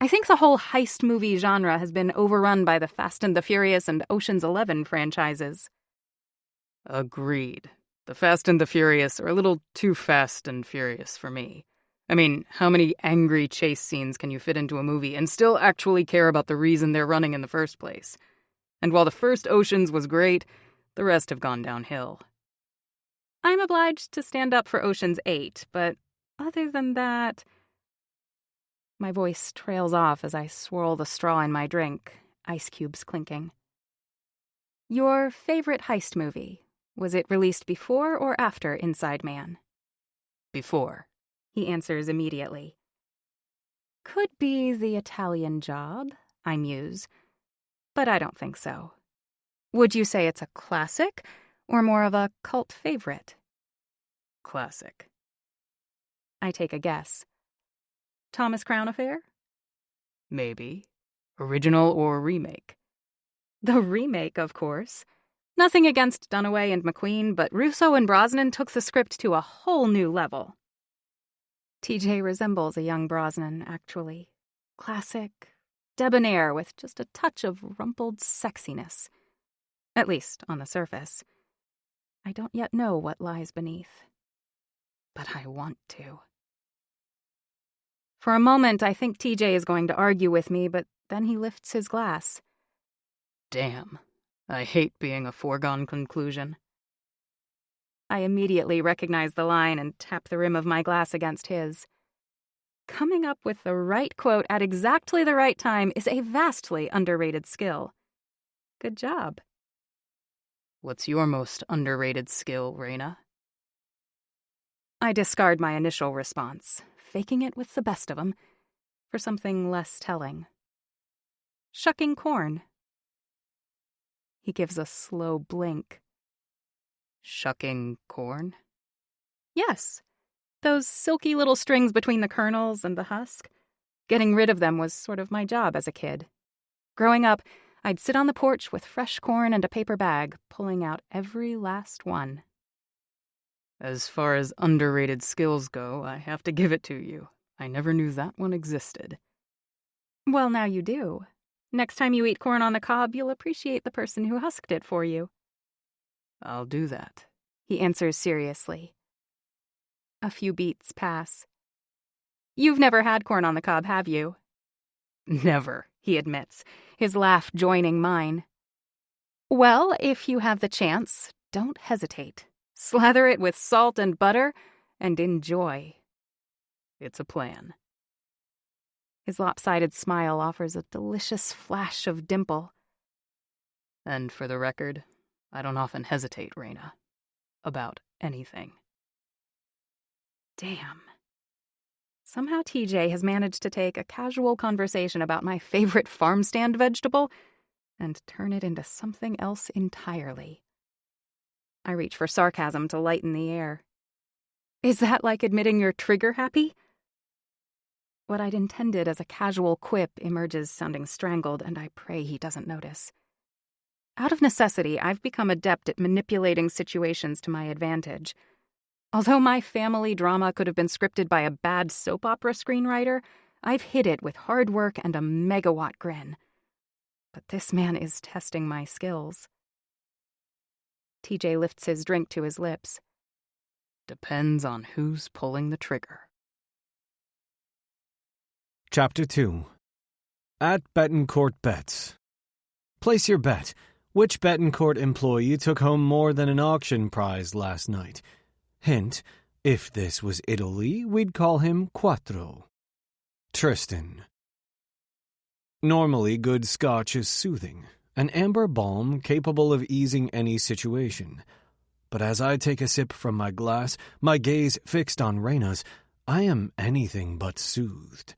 I think the whole heist movie genre has been overrun by the Fast and the Furious and Ocean's 11 franchises. Agreed. The Fast and the Furious are a little too fast and furious for me. I mean, how many angry chase scenes can you fit into a movie and still actually care about the reason they're running in the first place? And while the first Oceans was great, the rest have gone downhill. I'm obliged to stand up for Ocean's 8, but other than that... My voice trails off as I swirl the straw in my drink, ice cubes clinking. Your favorite heist movie, was it released before or after Inside Man? Before. He answers immediately. Could be The Italian Job, I muse, but I don't think so. Would you say it's a classic or more of a cult favorite? Classic. I take a guess. Thomas Crown Affair? Maybe. Original or remake? The remake, of course. Nothing against Dunaway and McQueen, but Russo and Brosnan took the script to a whole new level. TJ resembles a young Brosnan, actually. Classic, debonair with just a touch of rumpled sexiness. At least on the surface. I don't yet know what lies beneath. But I want to. For a moment, I think TJ is going to argue with me, but then he lifts his glass. Damn. I hate being a foregone conclusion. I immediately recognize the line and tap the rim of my glass against his. Coming up with the right quote at exactly the right time is a vastly underrated skill. Good job. What's your most underrated skill, Raina? I discard my initial response, faking it with the best of them, for something less telling. Shucking corn. He gives a slow blink. Shucking corn? Yes, those silky little strings between the kernels and the husk. Getting rid of them was sort of my job as a kid. Growing up, I'd sit on the porch with fresh corn and a paper bag, pulling out every last one. As far as underrated skills go, I have to give it to you. I never knew that one existed. Well, now you do. Next time you eat corn on the cob, you'll appreciate the person who husked it for you. I'll do that, he answers seriously. A few beats pass. You've never had corn on the cob, have you? Never, he admits, his laugh joining mine. Well, if you have the chance, don't hesitate. Slather it with salt and butter and enjoy. It's a plan. His lopsided smile offers a delicious flash of dimple. And for the record, I don't often hesitate, Raina. About anything. Damn. Somehow TJ has managed to take a casual conversation about my favorite farm stand vegetable and turn it into something else entirely. I reach for sarcasm to lighten the air. Is that like admitting you're trigger happy? What I'd intended as a casual quip emerges sounding strangled, and I pray he doesn't notice. Out of necessity, I've become adept at manipulating situations to my advantage. Although my family drama could have been scripted by a bad soap opera screenwriter, I've hid it with hard work and a megawatt grin. But this man is testing my skills. TJ lifts his drink to his lips. Depends on who's pulling the trigger. Chapter 2. At Betancourt Bets. Place your bet. Which Betancourt employee took home more than an auction prize last night? Hint, if this was Italy, we'd call him Quattro. Tristan. Normally, good scotch is soothing, an amber balm capable of easing any situation. But as I take a sip from my glass, my gaze fixed on Raina's, I am anything but soothed.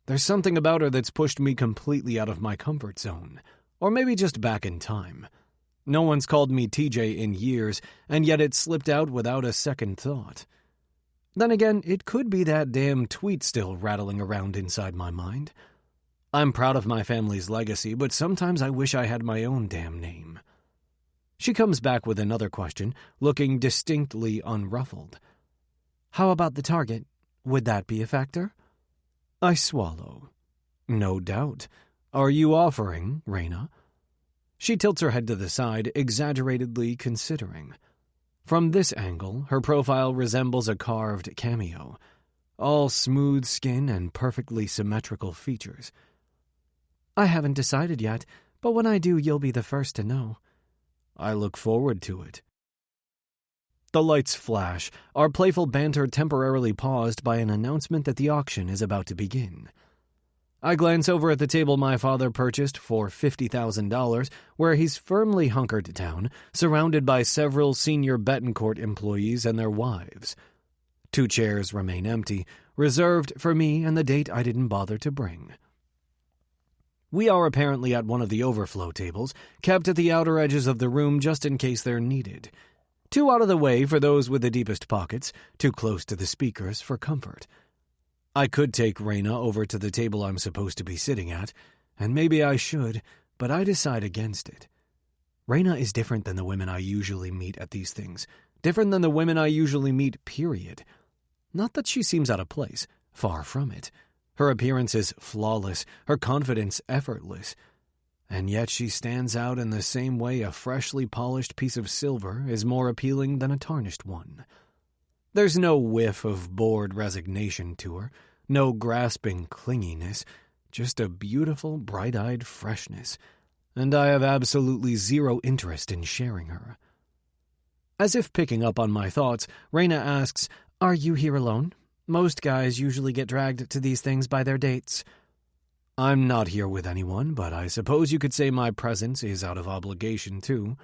There's something about her that's pushed me completely out of my comfort zone, or maybe just back in time. No one's called me TJ in years, and yet it slipped out without a second thought. Then again, it could be that damn tweet still rattling around inside my mind. I'm proud of my family's legacy, but sometimes I wish I had my own damn name. She comes back with another question, looking distinctly unruffled. How about the target? Would that be a factor? I swallow. No doubt. Are you offering, Raina? She tilts her head to the side, exaggeratedly considering. From this angle, her profile resembles a carved cameo. All smooth skin and perfectly symmetrical features. I haven't decided yet, but when I do, you'll be the first to know. I look forward to it. The lights flash, our playful banter temporarily paused by an announcement that the auction is about to begin. I glance over at the table my father purchased for $50,000, where he's firmly hunkered down, surrounded by several senior Betancourt employees and their wives. 2 chairs remain empty, reserved for me and the date I didn't bother to bring. We are apparently at one of the overflow tables, kept at the outer edges of the room just in case they're needed. 2 out of the way for those with the deepest pockets, 2 close to the speakers for comfort. I could take Raina over to the table I'm supposed to be sitting at, and maybe I should, but I decide against it. Raina is different than the women I usually meet at these things, different than the women I usually meet, period. Not that she seems out of place, far from it. Her appearance is flawless, her confidence effortless. And yet she stands out in the same way a freshly polished piece of silver is more appealing than a tarnished one. There's no whiff of bored resignation to her, no grasping clinginess, just a beautiful, bright-eyed freshness, and I have absolutely zero interest in sharing her. As if picking up on my thoughts, Raina asks, "Are you here alone? Most guys usually get dragged to these things by their dates." "I'm not here with anyone, but I suppose you could say my presence is out of obligation, too."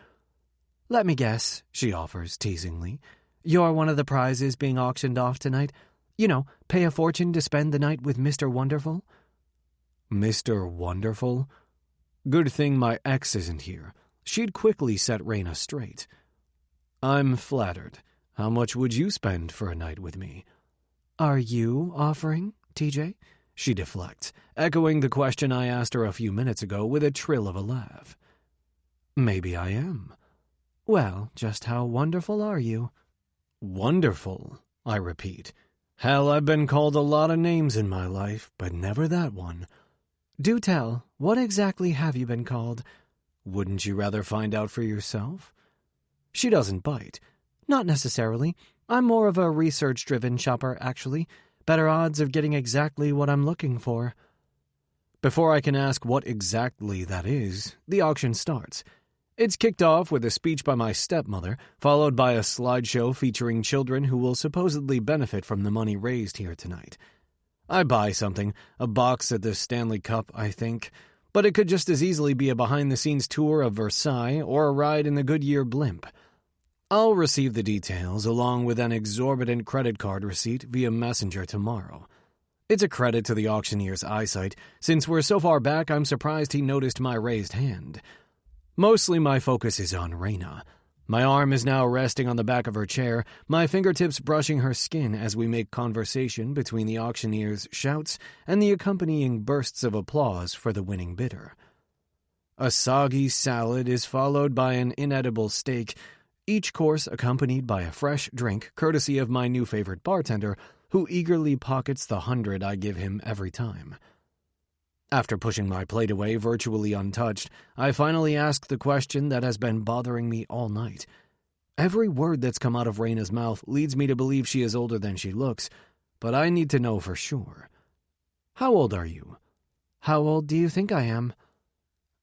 "Let me guess," she offers teasingly. "You're one of the prizes being auctioned off tonight? You know, pay a fortune to spend the night with Mr. Wonderful?" Mr. Wonderful? Good thing my ex isn't here. She'd quickly set Raina straight. "I'm flattered. How much would you spend for a night with me?" "Are you offering, TJ?" She deflects, echoing the question I asked her a few minutes ago with a trill of a laugh. "Maybe I am." "Well, just how wonderful are you?" "Wonderful," I repeat. Hell, I've been called a lot of names in my life, but never that one. "Do tell, what exactly have you been called?" "Wouldn't you rather find out for yourself?" She doesn't bite. "Not necessarily. I'm more of a research-driven shopper, actually. Better odds of getting exactly what I'm looking for." Before I can ask what exactly that is, the auction starts. It's kicked off with a speech by my stepmother, followed by a slideshow featuring children who will supposedly benefit from the money raised here tonight. I buy something, a box at the Stanley Cup, I think, but it could just as easily be a behind-the-scenes tour of Versailles or a ride in the Goodyear blimp. I'll receive the details along with an exorbitant credit card receipt via messenger tomorrow. It's a credit to the auctioneer's eyesight. Since we're so far back, I'm surprised he noticed my raised hand. Mostly my focus is on Raina. My arm is now resting on the back of her chair, my fingertips brushing her skin as we make conversation between the auctioneer's shouts and the accompanying bursts of applause for the winning bidder. A soggy salad is followed by an inedible steak, each course accompanied by a fresh drink courtesy of my new favorite bartender, who eagerly pockets the 100 I give him every time. After pushing my plate away virtually untouched, I finally ask the question that has been bothering me all night. Every word that's come out of Raina's mouth leads me to believe she is older than she looks, but I need to know for sure. "How old are you?" "How old do you think I am?"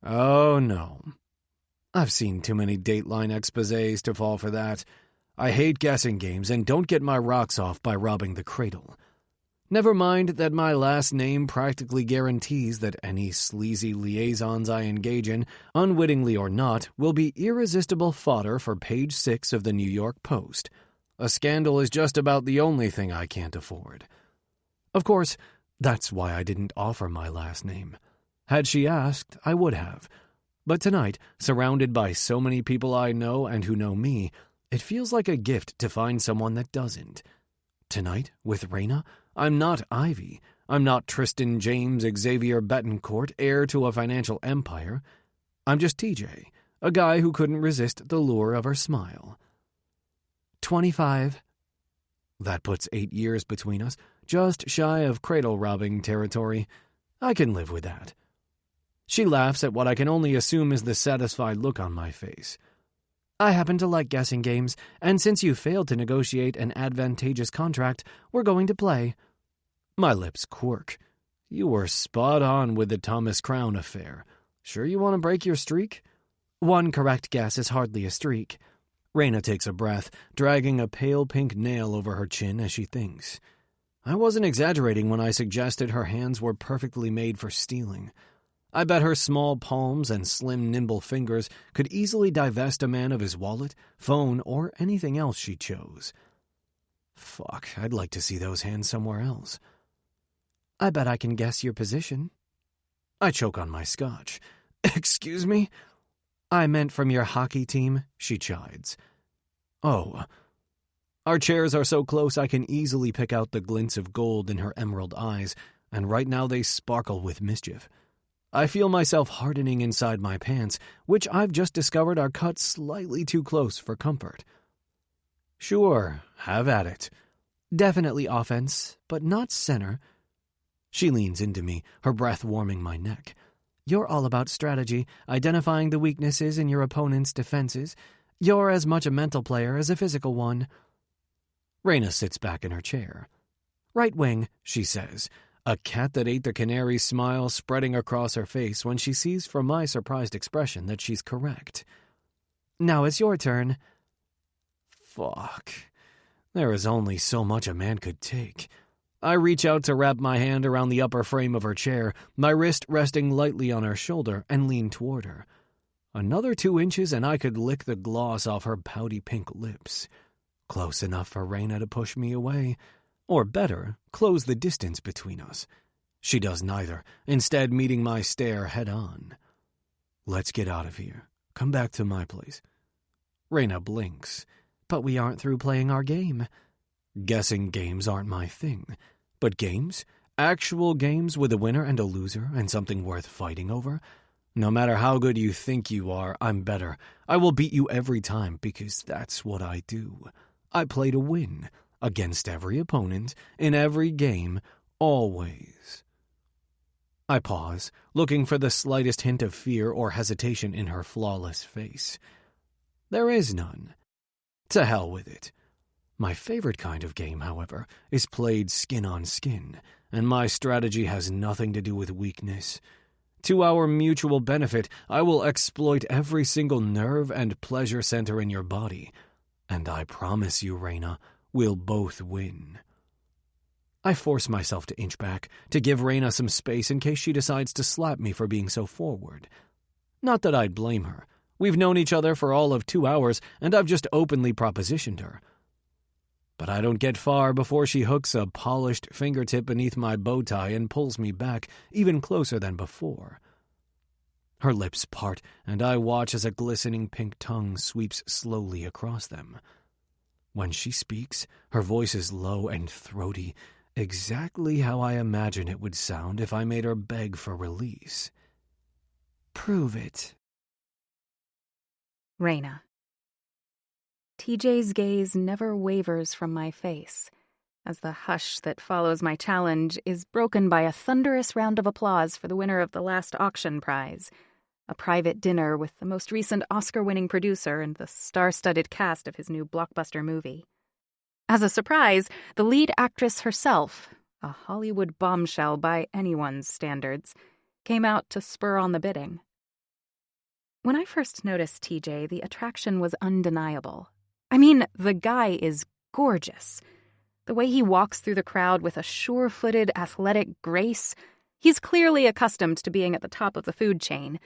"Oh, no. I've seen too many Dateline exposés to fall for that. I hate guessing games and don't get my rocks off by robbing the cradle. Never mind that my last name practically guarantees that any sleazy liaisons I engage in, unwittingly or not, will be irresistible fodder for page 6 of the New York Post. A scandal is just about the only thing I can't afford. Of course, that's why I didn't offer my last name. Had she asked, I would have. But tonight, surrounded by so many people I know and who know me, it feels like a gift to find someone that doesn't. Tonight, with Raina, I'm not Ivy. I'm not Tristan James Xavier Betancourt, heir to a financial empire. I'm just TJ, a guy who couldn't resist the lure of her smile. 25. That puts 8 years between us, just shy of cradle-robbing territory. I can live with that. She laughs at what I can only assume is the satisfied look on my face. "I happen to like guessing games, and since you failed to negotiate an advantageous contract, we're going to play." My lips quirk. You were spot on with the Thomas Crown affair. Sure you want to break your streak? "One correct guess is hardly a streak." Raina takes a breath, dragging a pale pink nail over her chin as she thinks. I wasn't exaggerating when I suggested her hands were perfectly made for stealing. I bet her small palms and slim, nimble fingers could easily divest a man of his wallet, phone, or anything else she chose. Fuck, I'd like to see those hands somewhere else. "I bet I can guess your position." I choke on my scotch. "Excuse me?" "I meant from your hockey team," she chides. "Oh." Our chairs are so close I can easily pick out the glints of gold in her emerald eyes, and right now they sparkle with mischief. I feel myself hardening inside my pants, which I've just discovered are cut slightly too close for comfort. "Sure, have at it." "Definitely offense, but not center." She leans into me, her breath warming my neck. "You're all about strategy, identifying the weaknesses in your opponent's defenses. You're as much a mental player as a physical one." Raina sits back in her chair. "Right wing," she says, a cat that ate the canary smile spreading across her face when she sees from my surprised expression that she's correct. "Now it's your turn." Fuck. There is only so much a man could take. I reach out to wrap my hand around the upper frame of her chair, my wrist resting lightly on her shoulder, and lean toward her. Another 2 inches and I could lick the gloss off her pouty pink lips. Close enough for Raina to push me away. Or better, close the distance between us. She does neither, instead meeting my stare head-on. Let's get out of here. Come back to my place. Raina blinks. But we aren't through playing our game. Guessing games aren't my thing. But games? Actual games with a winner and a loser and something worth fighting over? No matter how good you think you are, I'm better. I will beat you every time because that's what I do. I play to win, against every opponent, in every game, always. I pause, looking for the slightest hint of fear or hesitation in her flawless face. There is none. To hell with it. My favorite kind of game, however, is played skin on skin, and my strategy has nothing to do with weakness. To our mutual benefit, I will exploit every single nerve and pleasure center in your body, and I promise you, Raina, we'll both win. I force myself to inch back, to give Raina some space in case she decides to slap me for being so forward. Not that I'd blame her. We've known each other for all of 2 hours, and I've just openly propositioned her. But I don't get far before she hooks a polished fingertip beneath my bow tie and pulls me back, even closer than before. Her lips part, and I watch as a glistening pink tongue sweeps slowly across them. When she speaks, her voice is low and throaty, exactly how I imagine it would sound if I made her beg for release. Prove it. Raina. TJ's gaze never wavers from my face, as the hush that follows my challenge is broken by a thunderous round of applause for the winner of the last auction prize, a private dinner with the most recent Oscar-winning producer and the star-studded cast of his new blockbuster movie. As a surprise, the lead actress herself, a Hollywood bombshell by anyone's standards, came out to spur on the bidding. When I first noticed TJ, the attraction was undeniable. I mean, the guy is gorgeous. The way he walks through the crowd with a sure-footed, athletic grace, he's clearly accustomed to being at the top of the food chain,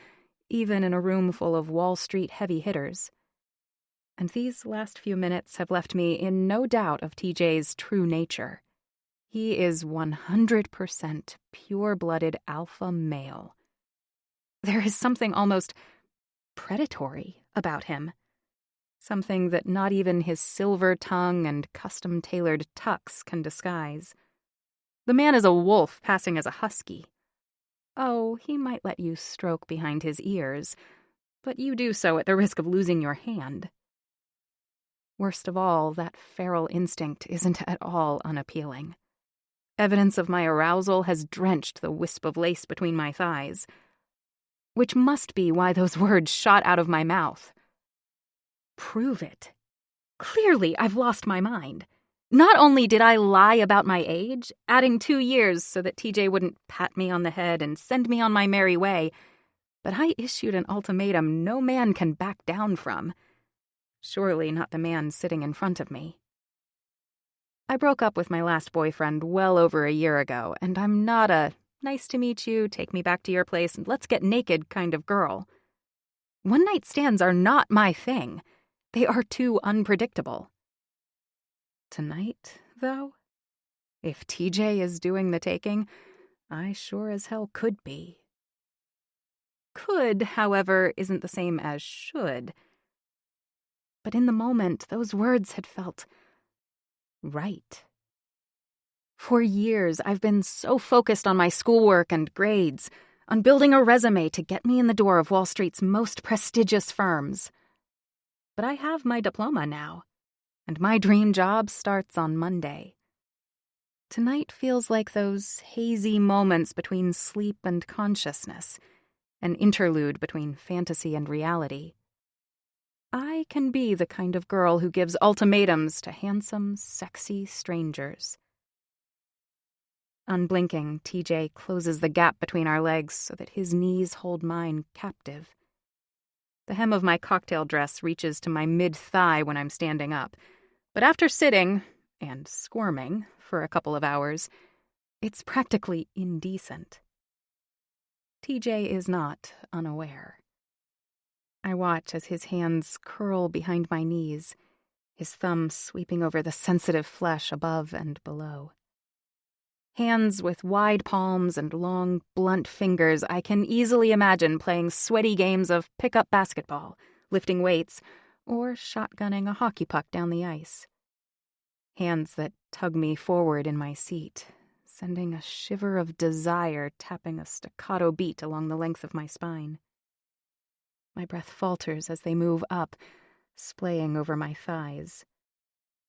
even in a room full of Wall Street heavy hitters. And these last few minutes have left me in no doubt of TJ's true nature. He is 100% pure-blooded alpha male. There is something almost predatory about him. Something that not even his silver tongue and custom-tailored tux can disguise. The man is a wolf passing as a husky. Oh, he might let you stroke behind his ears, but you do so at the risk of losing your hand. Worst of all, that feral instinct isn't at all unappealing. Evidence of my arousal has drenched the wisp of lace between my thighs, which must be why those words shot out of my mouth. Prove it. Clearly, I've lost my mind. Not only did I lie about my age, adding 2 years so that TJ wouldn't pat me on the head and send me on my merry way, but I issued an ultimatum no man can back down from. Surely not the man sitting in front of me. I broke up with my last boyfriend well over a year ago, and I'm not a nice to meet you, take me back to your place, and let's get naked kind of girl. One-night stands are not my thing. They are too unpredictable. Tonight, though, if TJ is doing the taking, I sure as hell could be. Could, however, isn't the same as should. But in the moment, those words had felt right. For years, I've been so focused on my schoolwork and grades, on building a resume to get me in the door of Wall Street's most prestigious firms. But I have my diploma now, and my dream job starts on Monday. Tonight feels like those hazy moments between sleep and consciousness, an interlude between fantasy and reality. I can be the kind of girl who gives ultimatums to handsome, sexy strangers. Unblinking, TJ closes the gap between our legs so that his knees hold mine captive. The hem of my cocktail dress reaches to my mid-thigh when I'm standing up, But after sitting, and squirming, for a couple of hours, it's practically indecent. TJ is not unaware. I watch as his hands curl behind my knees, his thumb sweeping over the sensitive flesh above and below. Hands with wide palms and long, blunt fingers, I can easily imagine playing sweaty games of pick-up basketball, lifting weights, or shotgunning a hockey puck down the ice. Hands that tug me forward in my seat, sending a shiver of desire tapping a staccato beat along the length of my spine. My breath falters as they move up, splaying over my thighs,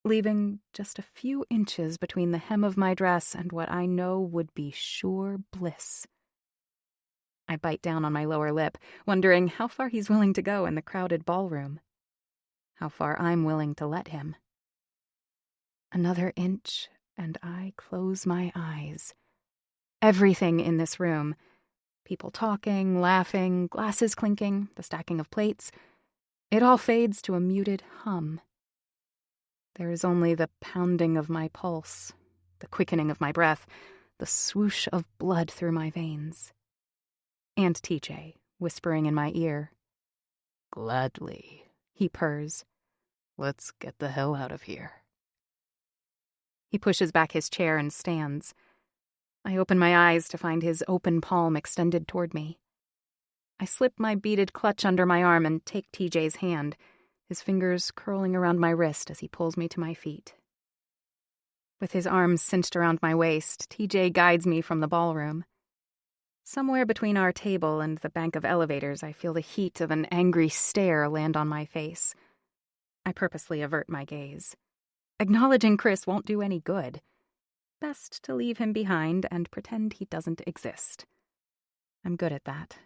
leaving just a few inches between the hem of my dress and what I know would be sure bliss. I bite down on my lower lip, wondering how far he's willing to go in the crowded ballroom. How far I'm willing to let him. Another inch, and I close my eyes. Everything in this room, people talking, laughing, glasses clinking, the stacking of plates, it all fades to a muted hum. There is only the pounding of my pulse, the quickening of my breath, the swoosh of blood through my veins. And TJ, whispering in my ear. "Gladly," He purrs. "Let's get the hell out of here." He pushes back his chair and stands. I open my eyes to find his open palm extended toward me. I slip my beaded clutch under my arm and take TJ's hand, his fingers curling around my wrist as he pulls me to my feet. With his arms cinched around my waist, TJ guides me from the ballroom. Somewhere between our table and the bank of elevators, I feel the heat of an angry stare land on my face. I purposely avert my gaze. Acknowledging Chris won't do any good. Best to leave him behind and pretend he doesn't exist. I'm good at that.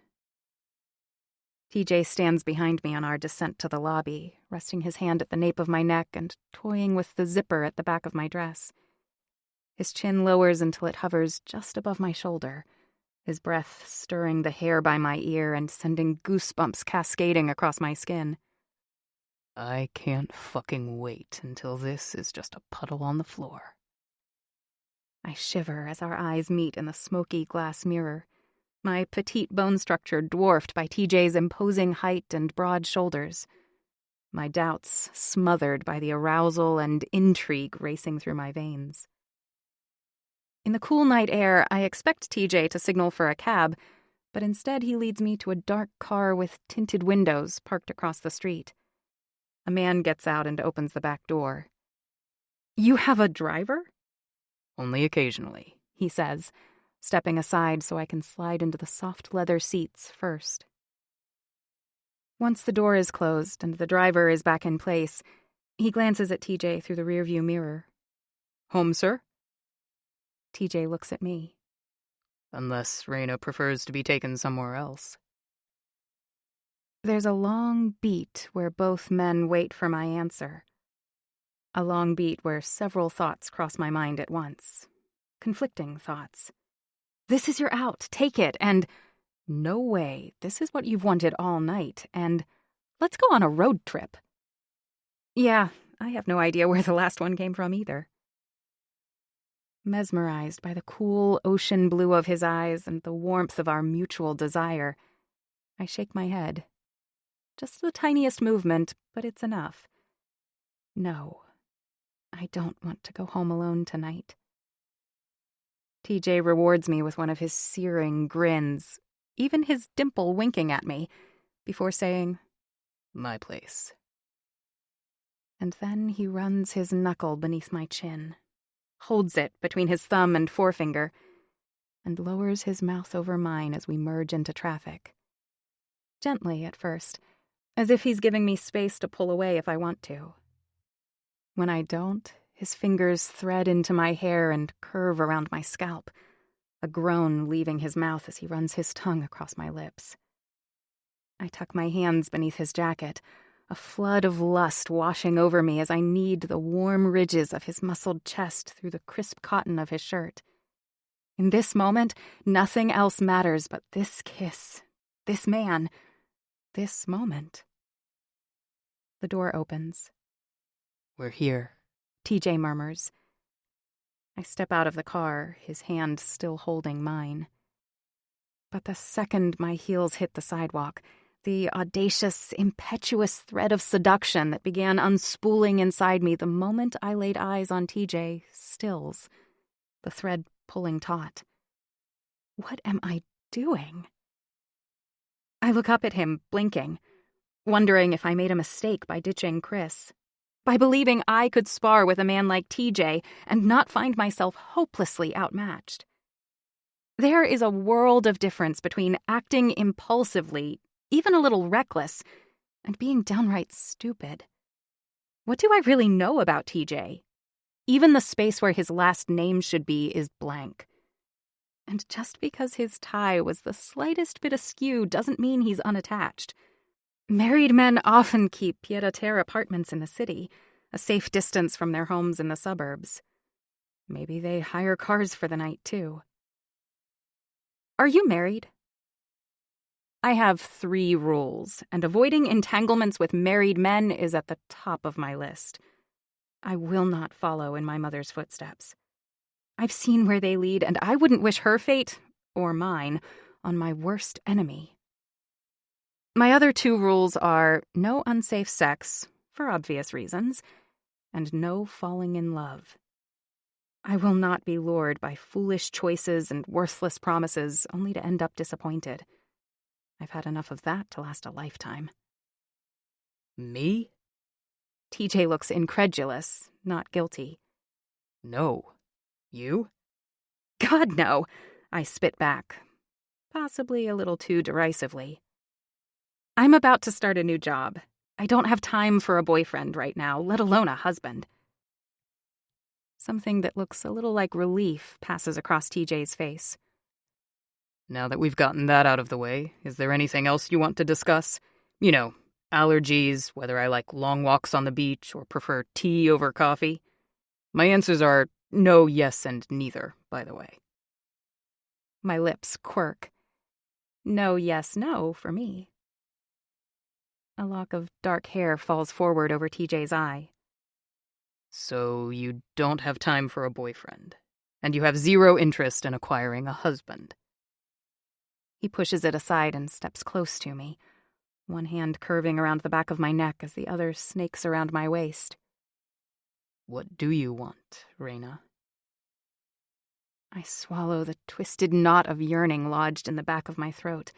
TJ stands behind me on our descent to the lobby, resting his hand at the nape of my neck and toying with the zipper at the back of my dress. His chin lowers until it hovers just above my shoulder, his breath stirring the hair by my ear and sending goosebumps cascading across my skin. I can't fucking wait until this is just a puddle on the floor. I shiver as our eyes meet in the smoky glass mirror, my petite bone structure dwarfed by TJ's imposing height and broad shoulders, my doubts smothered by the arousal and intrigue racing through my veins. In the cool night air, I expect TJ to signal for a cab, but instead he leads me to a dark car with tinted windows parked across the street. A man gets out and opens the back door. "You have a driver?" Only occasionally, he says, stepping aside so I can slide into the soft leather seats first. Once the door is closed and the driver is back in place, he glances at TJ through the rearview mirror. "Home, sir?" TJ looks at me. Unless Raina prefers to be taken somewhere else. There's a long beat where both men wait for my answer. A long beat where several thoughts cross my mind at once. Conflicting thoughts. This is your out, take it, and no way, this is what you've wanted all night, and let's go on a road trip. Yeah, I have no idea where the last one came from either. Mesmerized by the cool ocean blue of his eyes and the warmth of our mutual desire, I shake my head. Just the tiniest movement, but it's enough. No, I don't want to go home alone tonight. TJ rewards me with one of his searing grins, even his dimple winking at me, before saying, "My place." And then he runs his knuckle beneath my chin, holds it between his thumb and forefinger, and lowers his mouth over mine as we merge into traffic. Gently at first, as if he's giving me space to pull away if I want to. When I don't, his fingers thread into my hair and curve around my scalp, a groan leaving his mouth as he runs his tongue across my lips. I tuck my hands beneath his jacket, a flood of lust washing over me as I knead the warm ridges of his muscled chest through the crisp cotton of his shirt. In this moment, nothing else matters but this kiss, this man, this moment. The door opens. "We're here," TJ murmurs. I step out of the car, his hand still holding mine. But the second my heels hit the sidewalk, the audacious, impetuous thread of seduction that began unspooling inside me the moment I laid eyes on TJ stills, the thread pulling taut. What am I doing? I look up at him, blinking, wondering if I made a mistake by ditching Chris, by believing I could spar with a man like TJ and not find myself hopelessly outmatched. There is a world of difference between acting impulsively, even a little reckless, and being downright stupid. What do I really know about TJ? Even the space where his last name should be is blank. And just because his tie was the slightest bit askew doesn't mean he's unattached. Married men often keep pied-à-terre apartments in the city, a safe distance from their homes in the suburbs. Maybe they hire cars for the night, too. Are you married? I have 3 rules, and avoiding entanglements with married men is at the top of my list. I will not follow in my mother's footsteps. I've seen where they lead, and I wouldn't wish her fate, or mine, on my worst enemy. My other 2 rules are no unsafe sex, for obvious reasons, and no falling in love. I will not be lured by foolish choices and worthless promises only to end up disappointed. I've had enough of that to last a lifetime. Me? TJ looks incredulous, not guilty. No. You? God, no, I spit back, possibly a little too derisively. I'm about to start a new job. I don't have time for a boyfriend right now, let alone a husband. Something that looks a little like relief passes across TJ's face. Now that we've gotten that out of the way, is there anything else you want to discuss? You know, allergies, whether I like long walks on the beach or prefer tea over coffee. My answers are no, yes, and neither, by the way. My lips quirk. No, yes, no for me. A lock of dark hair falls forward over TJ's eye. So you don't have time for a boyfriend, and you have 0 interest in acquiring a husband. He pushes it aside and steps close to me, one hand curving around the back of my neck as the other snakes around my waist. What do you want, Raina? I swallow the twisted knot of yearning lodged in the back of my throat,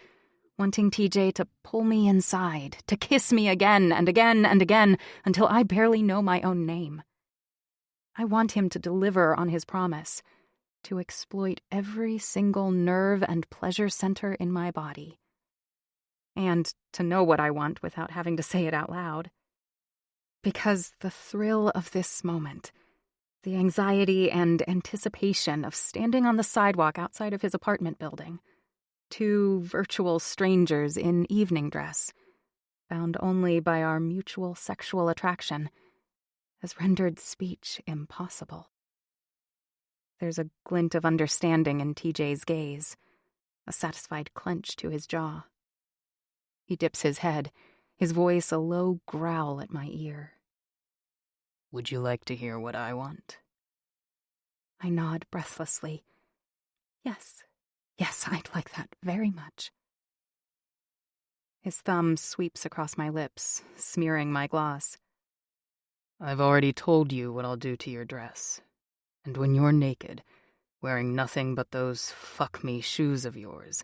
wanting TJ to pull me inside, to kiss me again and again and again until I barely know my own name. I want him to deliver on his promise, to exploit every single nerve and pleasure center in my body. And to know what I want without having to say it out loud. Because the thrill of this moment, the anxiety and anticipation of standing on the sidewalk outside of his apartment building, 2 virtual strangers in evening dress, bound only by our mutual sexual attraction, has rendered speech impossible. There's a glint of understanding in TJ's gaze, a satisfied clench to his jaw. He dips his head, his voice a low growl at my ear. Would you like to hear what I want? I nod breathlessly. Yes, I'd like that very much. His thumb sweeps across my lips, smearing my gloss. I've already told you what I'll do to your dress. And when you're naked, wearing nothing but those fuck-me shoes of yours,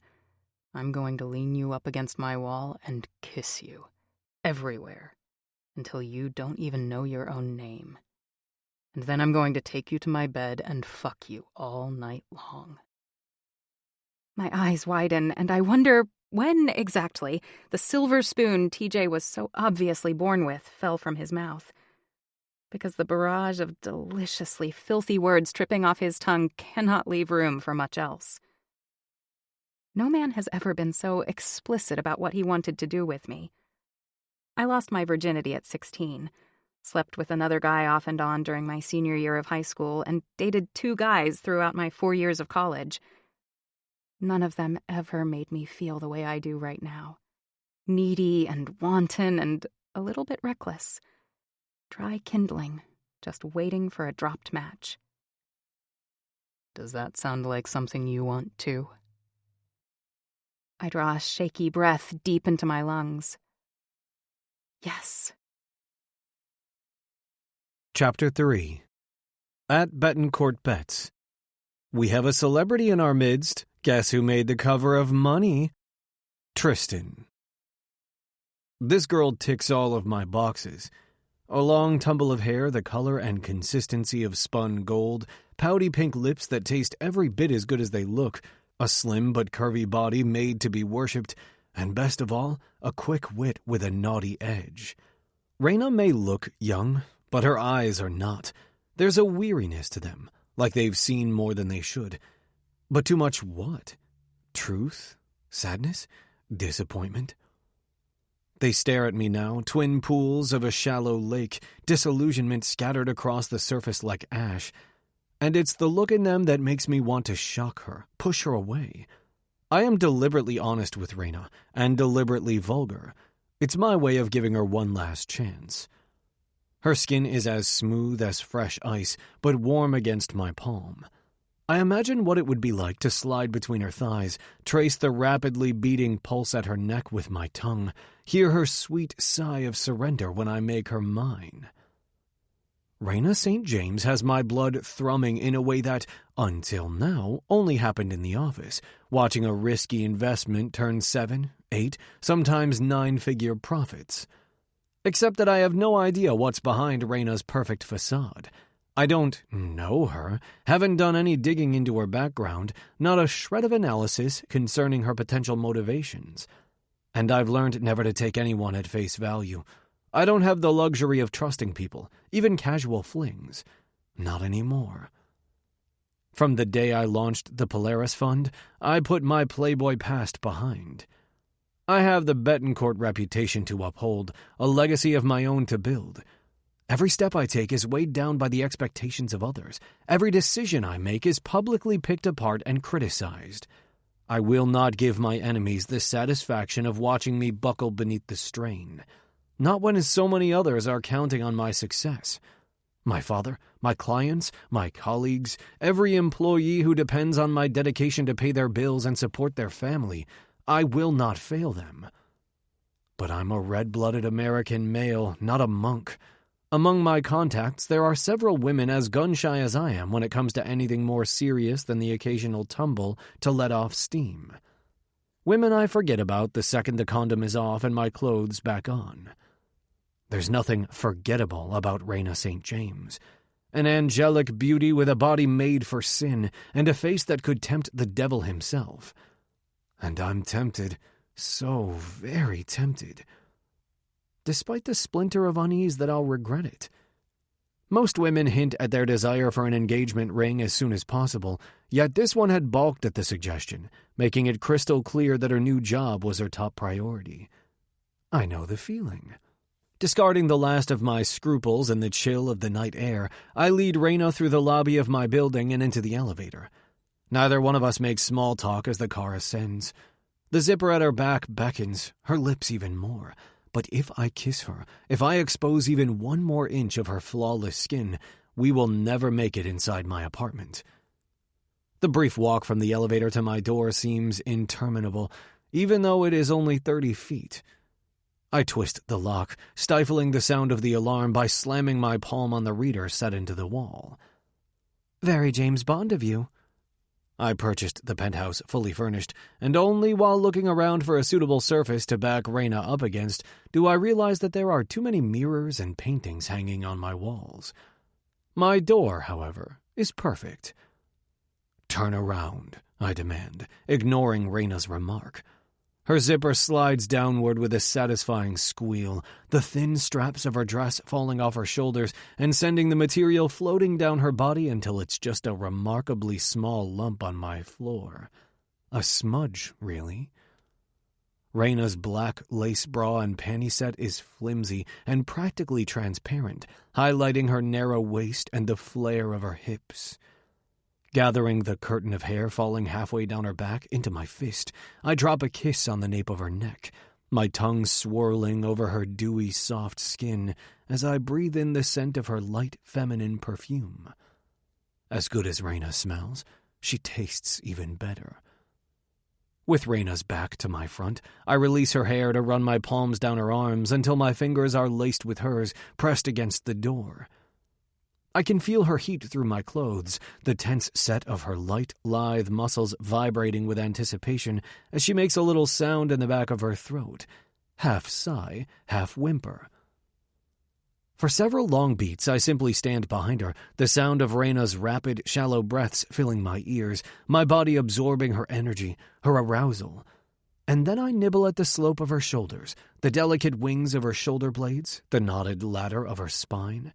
I'm going to lean you up against my wall and kiss you, everywhere, until you don't even know your own name. And then I'm going to take you to my bed and fuck you all night long. My eyes widen, and I wonder when exactly the silver spoon TJ was so obviously born with fell from his mouth. Because the barrage of deliciously filthy words tripping off his tongue cannot leave room for much else. No man has ever been so explicit about what he wanted to do with me. I lost my virginity at 16, slept with another guy off and on during my senior year of high school, and dated 2 guys throughout my 4 years of college. None of them ever made me feel the way I do right now. Needy and wanton and a little bit reckless. Dry kindling, just waiting for a dropped match. Does that sound like something you want too? I draw a shaky breath deep into my lungs. Yes. Chapter 3. At Betancourt Bets. We have a celebrity in our midst. Guess who made the cover of Money? Tristan. This girl ticks all of my boxes. A long tumble of hair, the color and consistency of spun gold, pouty pink lips that taste every bit as good as they look, a slim but curvy body made to be worshipped, and best of all, a quick wit with a naughty edge. Raina may look young, but her eyes are not. There's a weariness to them, like they've seen more than they should. But too much what? Truth? Sadness? Disappointment? They stare at me now, twin pools of a shallow lake, disillusionment scattered across the surface like ash. And it's the look in them that makes me want to shock her, push her away. I am deliberately honest with Raina, and deliberately vulgar. It's my way of giving her one last chance. Her skin is as smooth as fresh ice, but warm against my palm. I imagine what it would be like to slide between her thighs, trace the rapidly beating pulse at her neck with my tongue, hear her sweet sigh of surrender when I make her mine. Raina St. James has my blood thrumming in a way that, until now, only happened in the office, watching a risky investment turn 7, 8, sometimes 9-figure profits. Except that I have no idea what's behind Raina's perfect facade. I don't know her, haven't done any digging into her background, not a shred of analysis concerning her potential motivations. And I've learned never to take anyone at face value. I don't have the luxury of trusting people, even casual flings. Not anymore. From the day I launched the Polaris Fund, I put my Playboy past behind. I have the Betancourt reputation to uphold, a legacy of my own to build. Every step I take is weighed down by the expectations of others. Every decision I make is publicly picked apart and criticized. I will not give my enemies the satisfaction of watching me buckle beneath the strain. Not when so many others are counting on my success. My father, my clients, my colleagues, every employee who depends on my dedication to pay their bills and support their family, I will not fail them. But I'm a red-blooded American male, not a monk. Among my contacts, there are several women as gun-shy as I am when it comes to anything more serious than the occasional tumble to let off steam. Women I forget about the second the condom is off and my clothes back on. There's nothing forgettable about Raina St. James. An angelic beauty with a body made for sin and a face that could tempt the devil himself. And I'm tempted, so very tempted. Despite the splinter of unease that I'll regret it. Most women hint at their desire for an engagement ring as soon as possible, yet this one had balked at the suggestion, making it crystal clear that her new job was her top priority. I know the feeling. Discarding the last of my scruples in the chill of the night air, I lead Raina through the lobby of my building and into the elevator. Neither one of us makes small talk as the car ascends. The zipper at her back beckons, her lips even more. But if I kiss her, if I expose even one more inch of her flawless skin, we will never make it inside my apartment. The brief walk from the elevator to my door seems interminable, even though it is only 30 feet. I twist the lock, stifling the sound of the alarm by slamming my palm on the reader set into the wall. Very James Bond of you. I purchased the penthouse fully furnished, and only while looking around for a suitable surface to back Raina up against do I realize that there are too many mirrors and paintings hanging on my walls. My door, however, is perfect. Turn around, I demand, ignoring Raina's remark. Her zipper slides downward with a satisfying squeal, the thin straps of her dress falling off her shoulders and sending the material floating down her body until it's just a remarkably small lump on my floor. A smudge, really. Raina's black lace bra and panty set is flimsy and practically transparent, highlighting her narrow waist and the flare of her hips. Gathering the curtain of hair falling halfway down her back into my fist, I drop a kiss on the nape of her neck. my tongue swirling over her dewy, soft skin as I breathe in the scent of her light, feminine perfume. As good as Raina smells, she tastes even better. With Raina's back to my front, I release her hair to run my palms down her arms until my fingers are laced with hers, pressed against the door. I can feel her heat through my clothes, the tense set of her light, lithe muscles vibrating with anticipation as she makes a little sound in the back of her throat, half sigh, half whimper. For several long beats, I simply stand behind her, the sound of Raina's rapid, shallow breaths filling my ears, my body absorbing her energy, her arousal. And then I nibble at the slope of her shoulders, the delicate wings of her shoulder blades, the knotted ladder of her spine.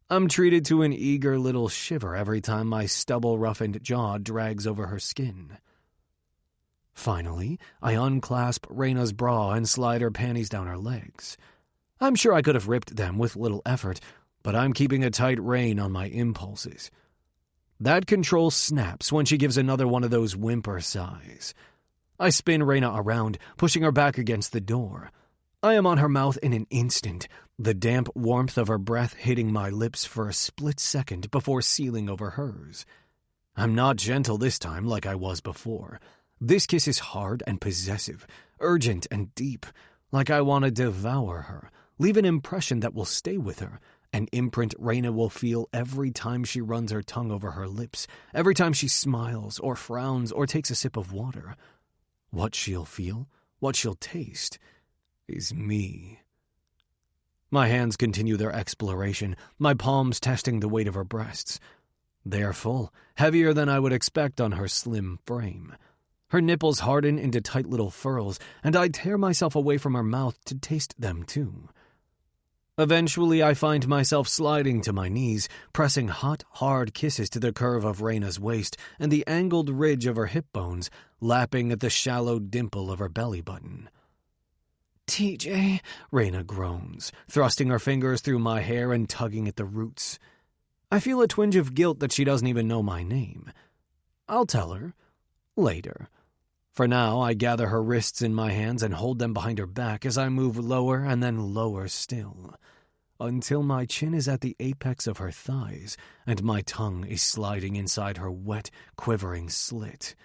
I'm treated to an eager little shiver every time my stubble-roughened jaw drags over her skin. Finally, I unclasp Raina's bra and slide her panties down her legs. I'm sure I could have ripped them with little effort, but I'm keeping a tight rein on my impulses. That control snaps when she gives another one of those whimper sighs. I spin Raina around, pushing her back against the door. I am on her mouth in an instant, the damp warmth of her breath hitting my lips for a split second before sealing over hers. I'm not gentle this time like I was before. This kiss is hard and possessive, urgent and deep, like I want to devour her, leave an impression that will stay with her, an imprint Raina will feel every time she runs her tongue over her lips, every time she smiles or frowns or takes a sip of water. What she'll feel, what she'll taste, is me. My hands continue their exploration, my palms testing the weight of her breasts. They are full, heavier than I would expect on her slim frame. Her nipples harden into tight little furrows, and I tear myself away from her mouth to taste them too. Eventually, I find myself sliding to my knees, pressing hot, hard kisses to the curve of Raina's waist and the angled ridge of her hip bones, lapping at the shallow dimple of her belly button. TJ, Raina groans, thrusting her fingers through my hair and tugging at the roots. I feel a twinge of guilt that she doesn't even know my name. I'll tell her. Later. For now, I gather her wrists in my hands and hold them behind her back as I move lower and then lower still, until my chin is at the apex of her thighs and my tongue is sliding inside her wet, quivering slit.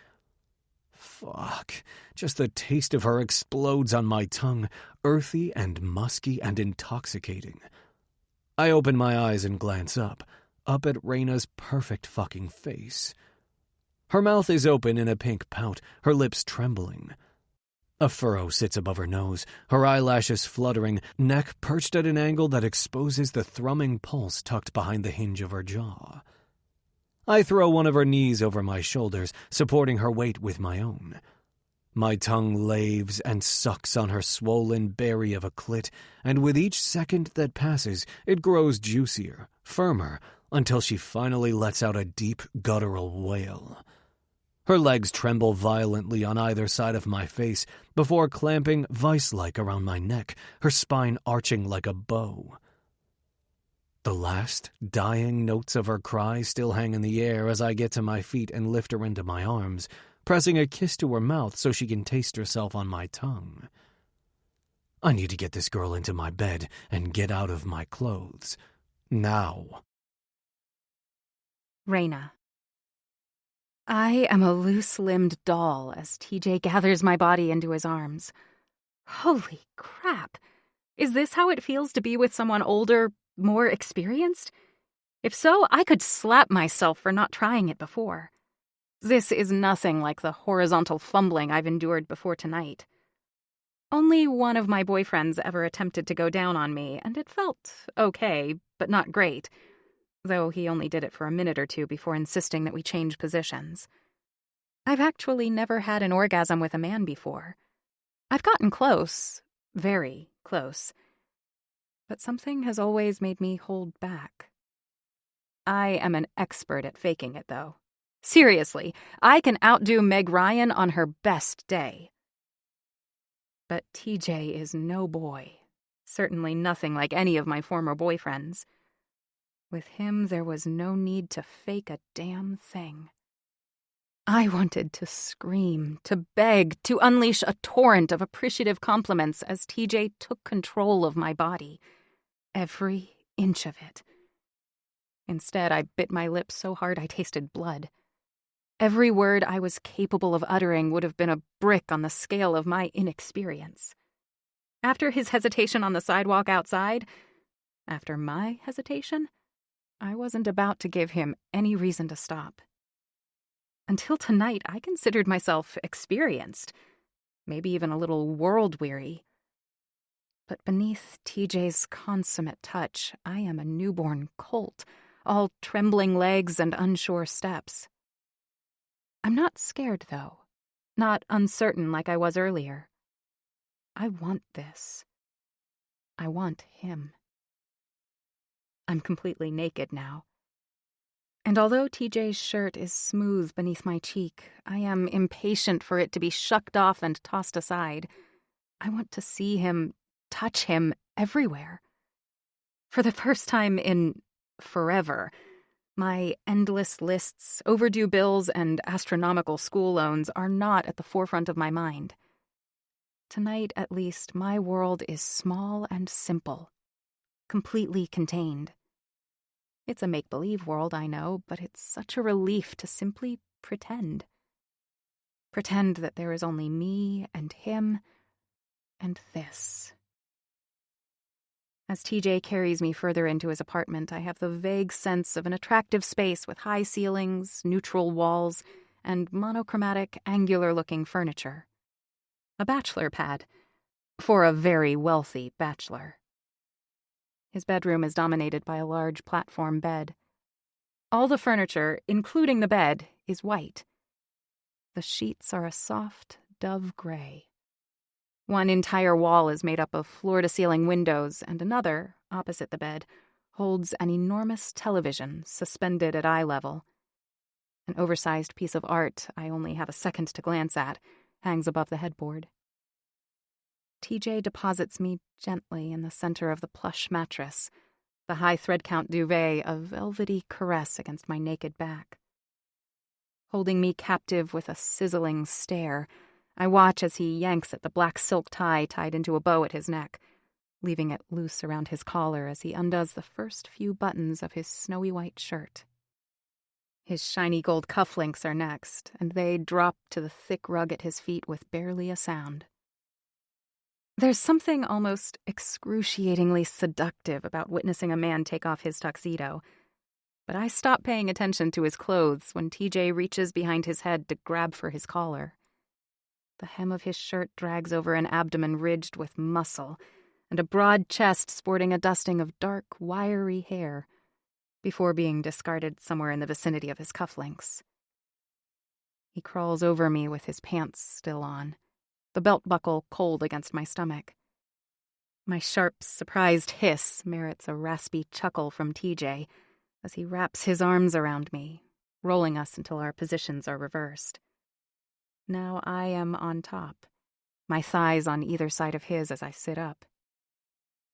Fuck. Just the taste of her explodes on my tongue, earthy and musky and intoxicating. I open my eyes and glance up at Raina's perfect fucking face. Her mouth is open in a pink pout, her lips trembling. A furrow sits above her nose, her eyelashes fluttering, neck perched at an angle that exposes the thrumming pulse tucked behind the hinge of her jaw. I throw one of her knees over my shoulders, supporting her weight with my own. My tongue laves and sucks on her swollen berry of a clit, and with each second that passes, it grows juicier, firmer, until she finally lets out a deep, guttural wail. Her legs tremble violently on either side of my face before clamping vice-like around my neck, her spine arching like a bow. The last, dying notes of her cry still hang in the air as I get to my feet and lift her into my arms, pressing a kiss to her mouth so she can taste herself on my tongue. I need to get this girl into my bed and get out of my clothes. Now. Raina. I am a loose-limbed doll as TJ gathers my body into his arms. Holy crap! Is this how it feels to be with someone older, more experienced? If so, I could slap myself for not trying it before. This is nothing like the horizontal fumbling I've endured before tonight. Only one of my boyfriends ever attempted to go down on me, and it felt okay, but not great, though he only did it for a minute or two before insisting that we change positions. I've actually never had an orgasm with a man before. I've gotten close, very close, but something has always made me hold back. I am an expert at faking it, though. Seriously, I can outdo Meg Ryan on her best day. But TJ is no boy. Certainly nothing like any of my former boyfriends. With him, there was no need to fake a damn thing. I wanted to scream, to beg, to unleash a torrent of appreciative compliments as TJ took control of my body. Every inch of it. Instead, I bit my lips so hard I tasted blood. Every word I was capable of uttering would have been a brick on the scale of my inexperience. After his hesitation on the sidewalk outside, after my hesitation, I wasn't about to give him any reason to stop. Until tonight, I considered myself experienced, maybe even a little world-weary. But beneath TJ's consummate touch, I am a newborn colt, all trembling legs and unsure steps. I'm not scared, though, not uncertain like I was earlier. I want this. I want him. I'm completely naked now. And although TJ's shirt is smooth beneath my cheek, I am impatient for it to be shucked off and tossed aside. I want to see him, touch him everywhere. For the first time in forever, my endless lists, overdue bills, and astronomical school loans are not at the forefront of my mind. Tonight, at least, my world is small and simple, completely contained. It's a make-believe world, I know, but it's such a relief to simply pretend. Pretend that there is only me and him and this. As TJ carries me further into his apartment, I have the vague sense of an attractive space with high ceilings, neutral walls, and monochromatic, angular-looking furniture. A bachelor pad, for a very wealthy bachelor. His bedroom is dominated by a large platform bed. All the furniture, including the bed, is white. The sheets are a soft dove gray. One entire wall is made up of floor-to-ceiling windows, and another, opposite the bed, holds an enormous television suspended at eye level. An oversized piece of art I only have a second to glance at hangs above the headboard. TJ deposits me gently in the center of the plush mattress, the high thread-count duvet a velvety caress against my naked back. Holding me captive with a sizzling stare, I watch as he yanks at the black silk tie tied into a bow at his neck, leaving it loose around his collar as he undoes the first few buttons of his snowy white shirt. His shiny gold cufflinks are next, and they drop to the thick rug at his feet with barely a sound. There's something almost excruciatingly seductive about witnessing a man take off his tuxedo, but I stop paying attention to his clothes when TJ reaches behind his head to grab for his collar. The hem of his shirt drags over an abdomen ridged with muscle, and a broad chest sporting a dusting of dark, wiry hair, before being discarded somewhere in the vicinity of his cufflinks. He crawls over me with his pants still on, the belt buckle cold against my stomach. My sharp, surprised hiss merits a raspy chuckle from TJ as he wraps his arms around me, rolling us until our positions are reversed. Now I am on top, my thighs on either side of his as I sit up.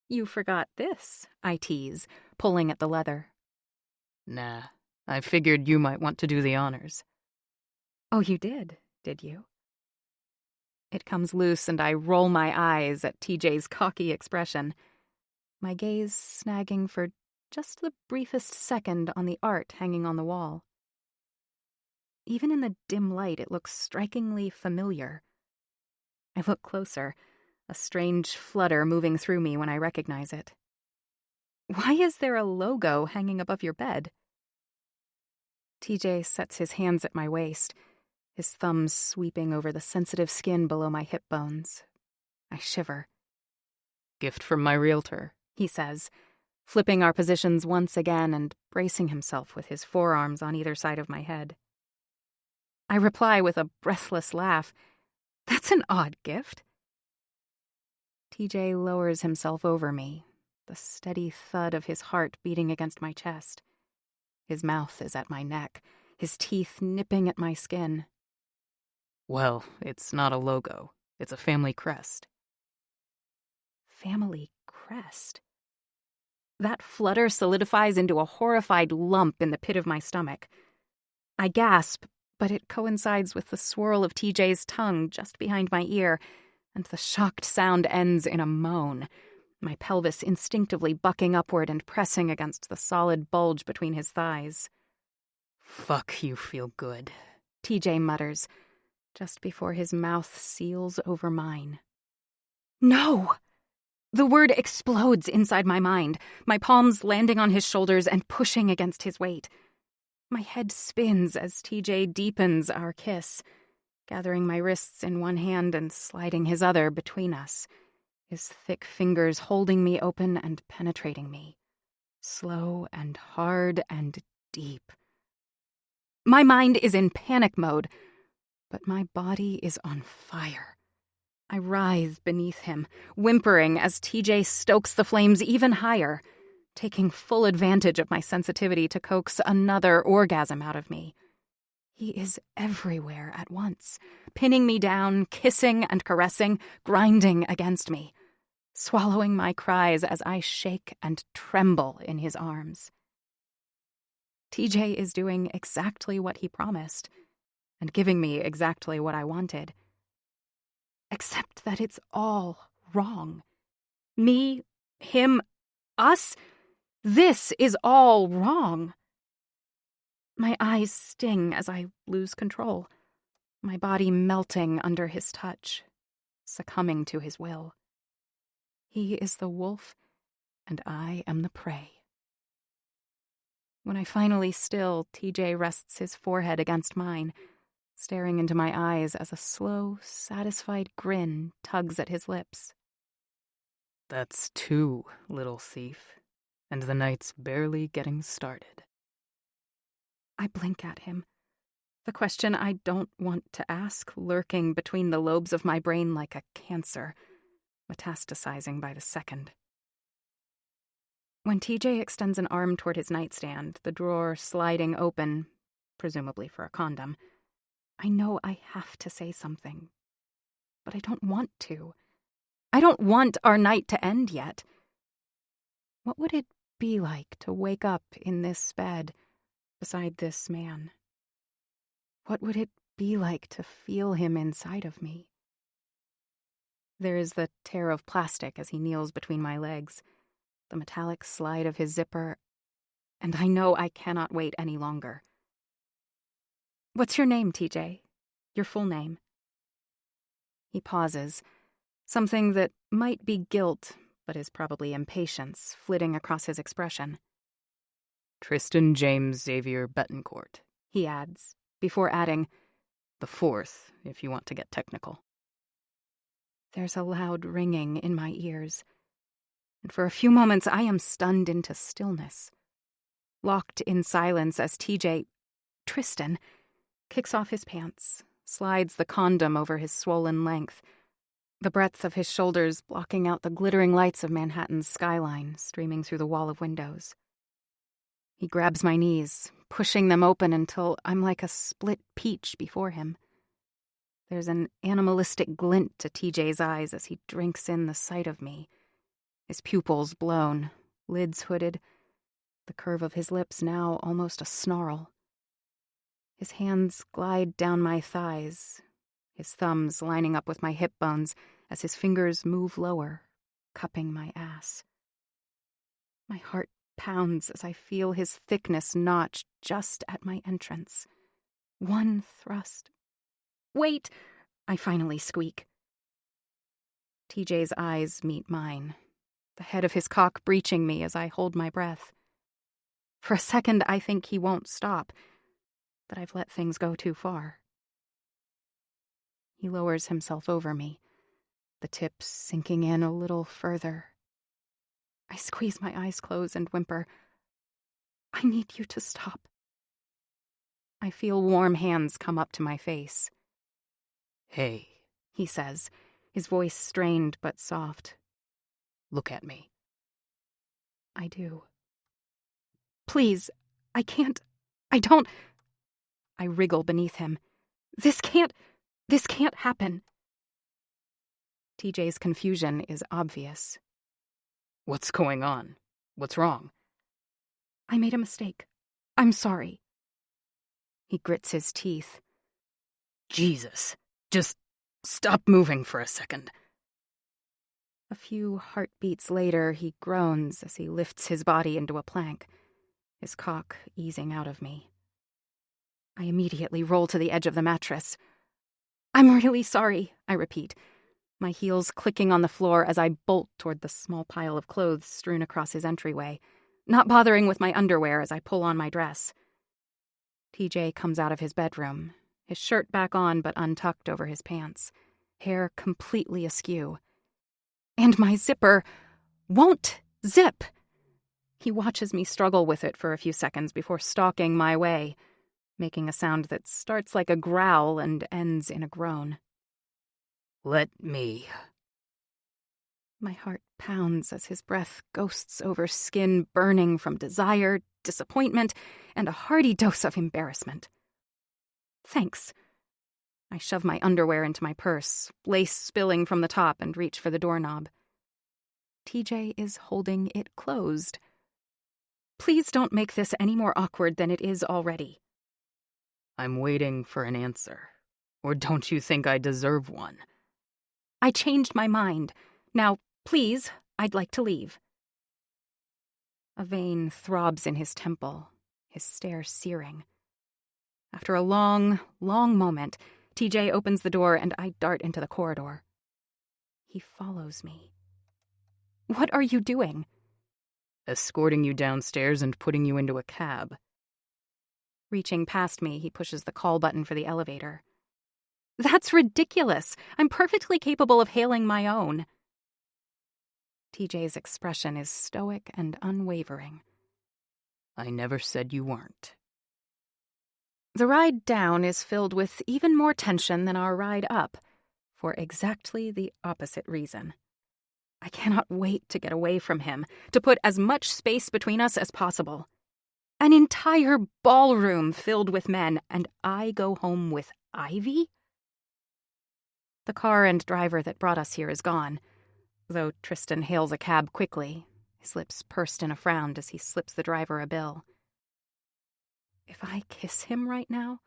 "You forgot this," I tease, pulling at the leather. Nah, I figured you might want to do the honors. "Oh, you did you?" It comes loose and I roll my eyes at TJ's cocky expression, my gaze snagging for just the briefest second on the art hanging on the wall. Even in the dim light, it looks strikingly familiar. I look closer, a strange flutter moving through me when I recognize it. "Why is there a logo hanging above your bed?" TJ sets his hands at my waist, his thumbs sweeping over the sensitive skin below my hip bones. I shiver. "Gift from my realtor," he says, flipping our positions once again and bracing himself with his forearms on either side of my head. I reply with a breathless laugh. "That's an odd gift." TJ lowers himself over me, the steady thud of his heart beating against my chest. His mouth is at my neck, his teeth nipping at my skin. "Well, it's not a logo. It's a family crest." Family crest? That flutter solidifies into a horrified lump in the pit of my stomach. I gasp, but it coincides with the swirl of TJ's tongue just behind my ear, and the shocked sound ends in a moan, my pelvis instinctively bucking upward and pressing against the solid bulge between his thighs. "Fuck, you feel good," TJ mutters, just before his mouth seals over mine. No! The word explodes inside my mind, my palms landing on his shoulders and pushing against his weight. My head spins as TJ deepens our kiss, gathering my wrists in one hand and sliding his other between us, his thick fingers holding me open and penetrating me, slow and hard and deep. My mind is in panic mode, but my body is on fire. I writhe beneath him, whimpering as TJ stokes the flames even higher, taking full advantage of my sensitivity to coax another orgasm out of me. He is everywhere at once, pinning me down, kissing and caressing, grinding against me, swallowing my cries as I shake and tremble in his arms. TJ is doing exactly what he promised, and giving me exactly what I wanted. Except that it's all wrong. Me, him, us. This is all wrong. My eyes sting as I lose control, my body melting under his touch, succumbing to his will. He is the wolf, and I am the prey. When I finally still, TJ rests his forehead against mine, staring into my eyes as a slow, satisfied grin tugs at his lips. "That's 2, little thief, and the night's barely getting started." I blink at him, the question I don't want to ask lurking between the lobes of my brain like a cancer, metastasizing by the second. When TJ extends an arm toward his nightstand, the drawer sliding open, presumably for a condom, I know I have to say something, but I don't want to. I don't want our night to end yet. What would it be like to wake up in this bed beside this man? What would it be like to feel him inside of me? There is the tear of plastic as he kneels between my legs, the metallic slide of his zipper, and I know I cannot wait any longer. What's your name, TJ? Your full name? He pauses, something that might be guilt, but is probably impatience, flitting across his expression. "Tristan James Xavier Betancourt," he adds, before adding, "the 4th, if you want to get technical." There's a loud ringing in my ears, and for a few moments I am stunned into stillness, locked in silence as Tristan, kicks off his pants, slides the condom over his swollen length, the breadth of his shoulders blocking out the glittering lights of Manhattan's skyline streaming through the wall of windows. He grabs my knees, pushing them open until I'm like a split peach before him. There's an animalistic glint to TJ's eyes as he drinks in the sight of me, his pupils blown, lids hooded, the curve of his lips now almost a snarl. His hands glide down my thighs, his thumbs lining up with my hip bones as his fingers move lower, cupping my ass. My heart pounds as I feel his thickness notch just at my entrance. One thrust. Wait! I finally squeak. TJ's eyes meet mine, the head of his cock breaching me as I hold my breath. For a second, I think he won't stop, that I've let things go too far. He lowers himself over me, the tips sinking in a little further. I squeeze my eyes closed and whimper, "I need you to stop." I feel warm hands come up to my face. "Hey," he says, his voice strained but soft. "Look at me." I do. Please, I can't. I don't. I wriggle beneath him. This can't happen. TJ's confusion is obvious. "What's going on? What's wrong?" I made a mistake. I'm sorry. He grits his teeth, Jesus, just stop moving for a second. A few heartbeats later, he groans as he lifts his body into a plank, his cock easing out of me. I immediately roll to the edge of the mattress. "I'm really sorry," I repeat, my heels clicking on the floor as I bolt toward the small pile of clothes strewn across his entryway, not bothering with my underwear as I pull on my dress. TJ comes out of his bedroom, his shirt back on but untucked over his pants, hair completely askew. And my zipper won't zip. He watches me struggle with it for a few seconds before stalking my way, making a sound that starts like a growl and ends in a groan. Let me. My heart pounds as his breath ghosts over skin burning from desire, disappointment, and a hearty dose of embarrassment. Thanks. I shove my underwear into my purse, lace spilling from the top, and reach for the doorknob. TJ is holding it closed. Please don't make this any more awkward than it is already. I'm waiting for an answer. Or don't you think I deserve one? I changed my mind. Now, please, I'd like to leave. A vein throbs in his temple, his stare searing. After a long, long moment, TJ opens the door and I dart into the corridor. He follows me. What are you doing? Escorting you downstairs and putting you into a cab. Reaching past me, he pushes the call button for the elevator. That's ridiculous. I'm perfectly capable of hailing my own. TJ's expression is stoic and unwavering. I never said you weren't. The ride down is filled with even more tension than our ride up, for exactly the opposite reason. I cannot wait to get away from him, to put as much space between us as possible. An entire ballroom filled with men, and I go home with Ivy? The car and driver that brought us here is gone, though Tristan hails a cab quickly, his lips pursed in a frown as he slips the driver a bill. If I kiss him right now,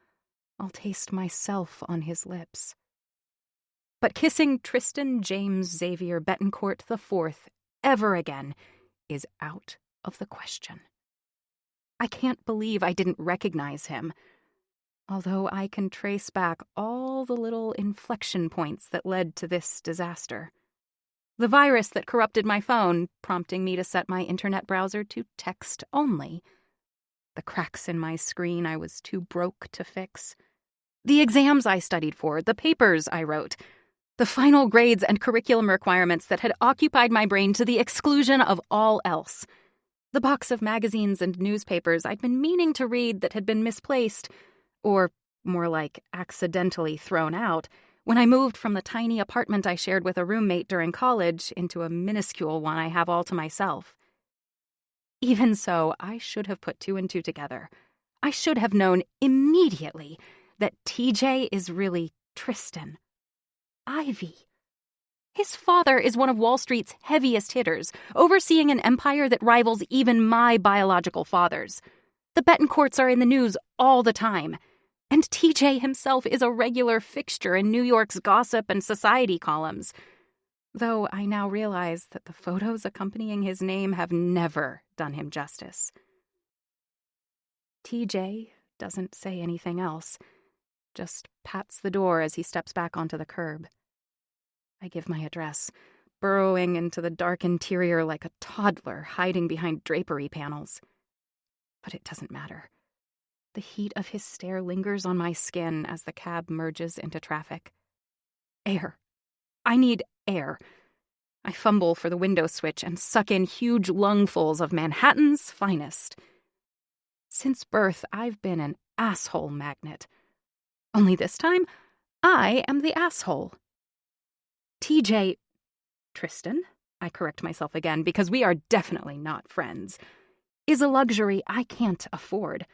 I'll taste myself on his lips. But kissing Tristan James Xavier Betancourt IV ever again is out of the question. I can't believe I didn't recognize him, although I can trace back all the little inflection points that led to this disaster. The virus that corrupted my phone, prompting me to set my internet browser to text only. The cracks in my screen I was too broke to fix. The exams I studied for, the papers I wrote, the final grades and curriculum requirements that had occupied my brain to the exclusion of all else. The box of magazines and newspapers I'd been meaning to read that had been misplaced, or more like accidentally thrown out, when I moved from the tiny apartment I shared with a roommate during college into a minuscule one I have all to myself. Even so, I should have put two and two together. I should have known immediately that TJ is really Tristan. Ivy. His father is one of Wall Street's heaviest hitters, overseeing an empire that rivals even my biological father's. The Betancourts are in the news all the time, and TJ himself is a regular fixture in New York's gossip and society columns, though I now realize that the photos accompanying his name have never done him justice. TJ doesn't say anything else, just pats the door as he steps back onto the curb. I give my address, burrowing into the dark interior like a toddler hiding behind drapery panels. But it doesn't matter. The heat of his stare lingers on my skin as the cab merges into traffic. Air. I need air. I fumble for the window switch and suck in huge lungfuls of Manhattan's finest. Since birth, I've been an asshole magnet. Only this time, I am the asshole. TJ... Tristan? I correct myself again, because we are definitely not friends. Is a luxury I can't afford.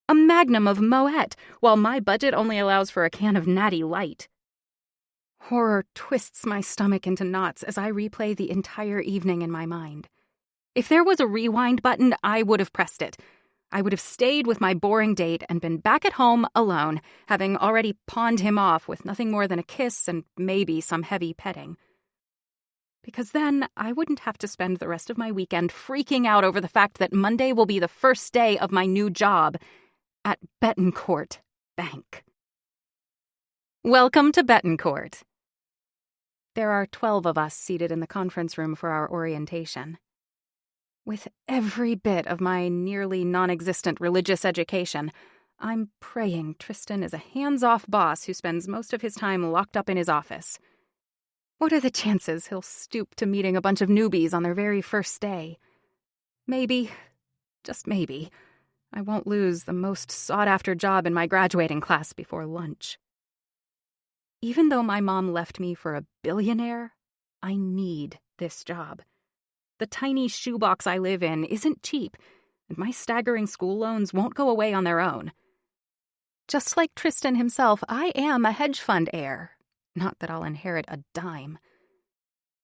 A magnum of Moet, while my budget only allows for a can of Natty Light. Horror twists my stomach into knots as I replay the entire evening in my mind. If there was a rewind button, I would have pressed it. I would have stayed with my boring date and been back at home alone, having already pawned him off with nothing more than a kiss and maybe some heavy petting. Because then I wouldn't have to spend the rest of my weekend freaking out over the fact that Monday will be the first day of my new job at Bettencourt Bank. Welcome to Bettencourt. There are 12 of us seated in the conference room for our orientation. With every bit of my nearly non-existent religious education, I'm praying Tristan is a hands-off boss who spends most of his time locked up in his office. What are the chances he'll stoop to meeting a bunch of newbies on their very first day? Maybe, just maybe, I won't lose the most sought-after job in my graduating class before lunch. Even though my mom left me for a billionaire, I need this job. The tiny shoebox I live in isn't cheap, and my staggering school loans won't go away on their own. Just like Tristan himself, I am a hedge fund heir. Not that I'll inherit a dime.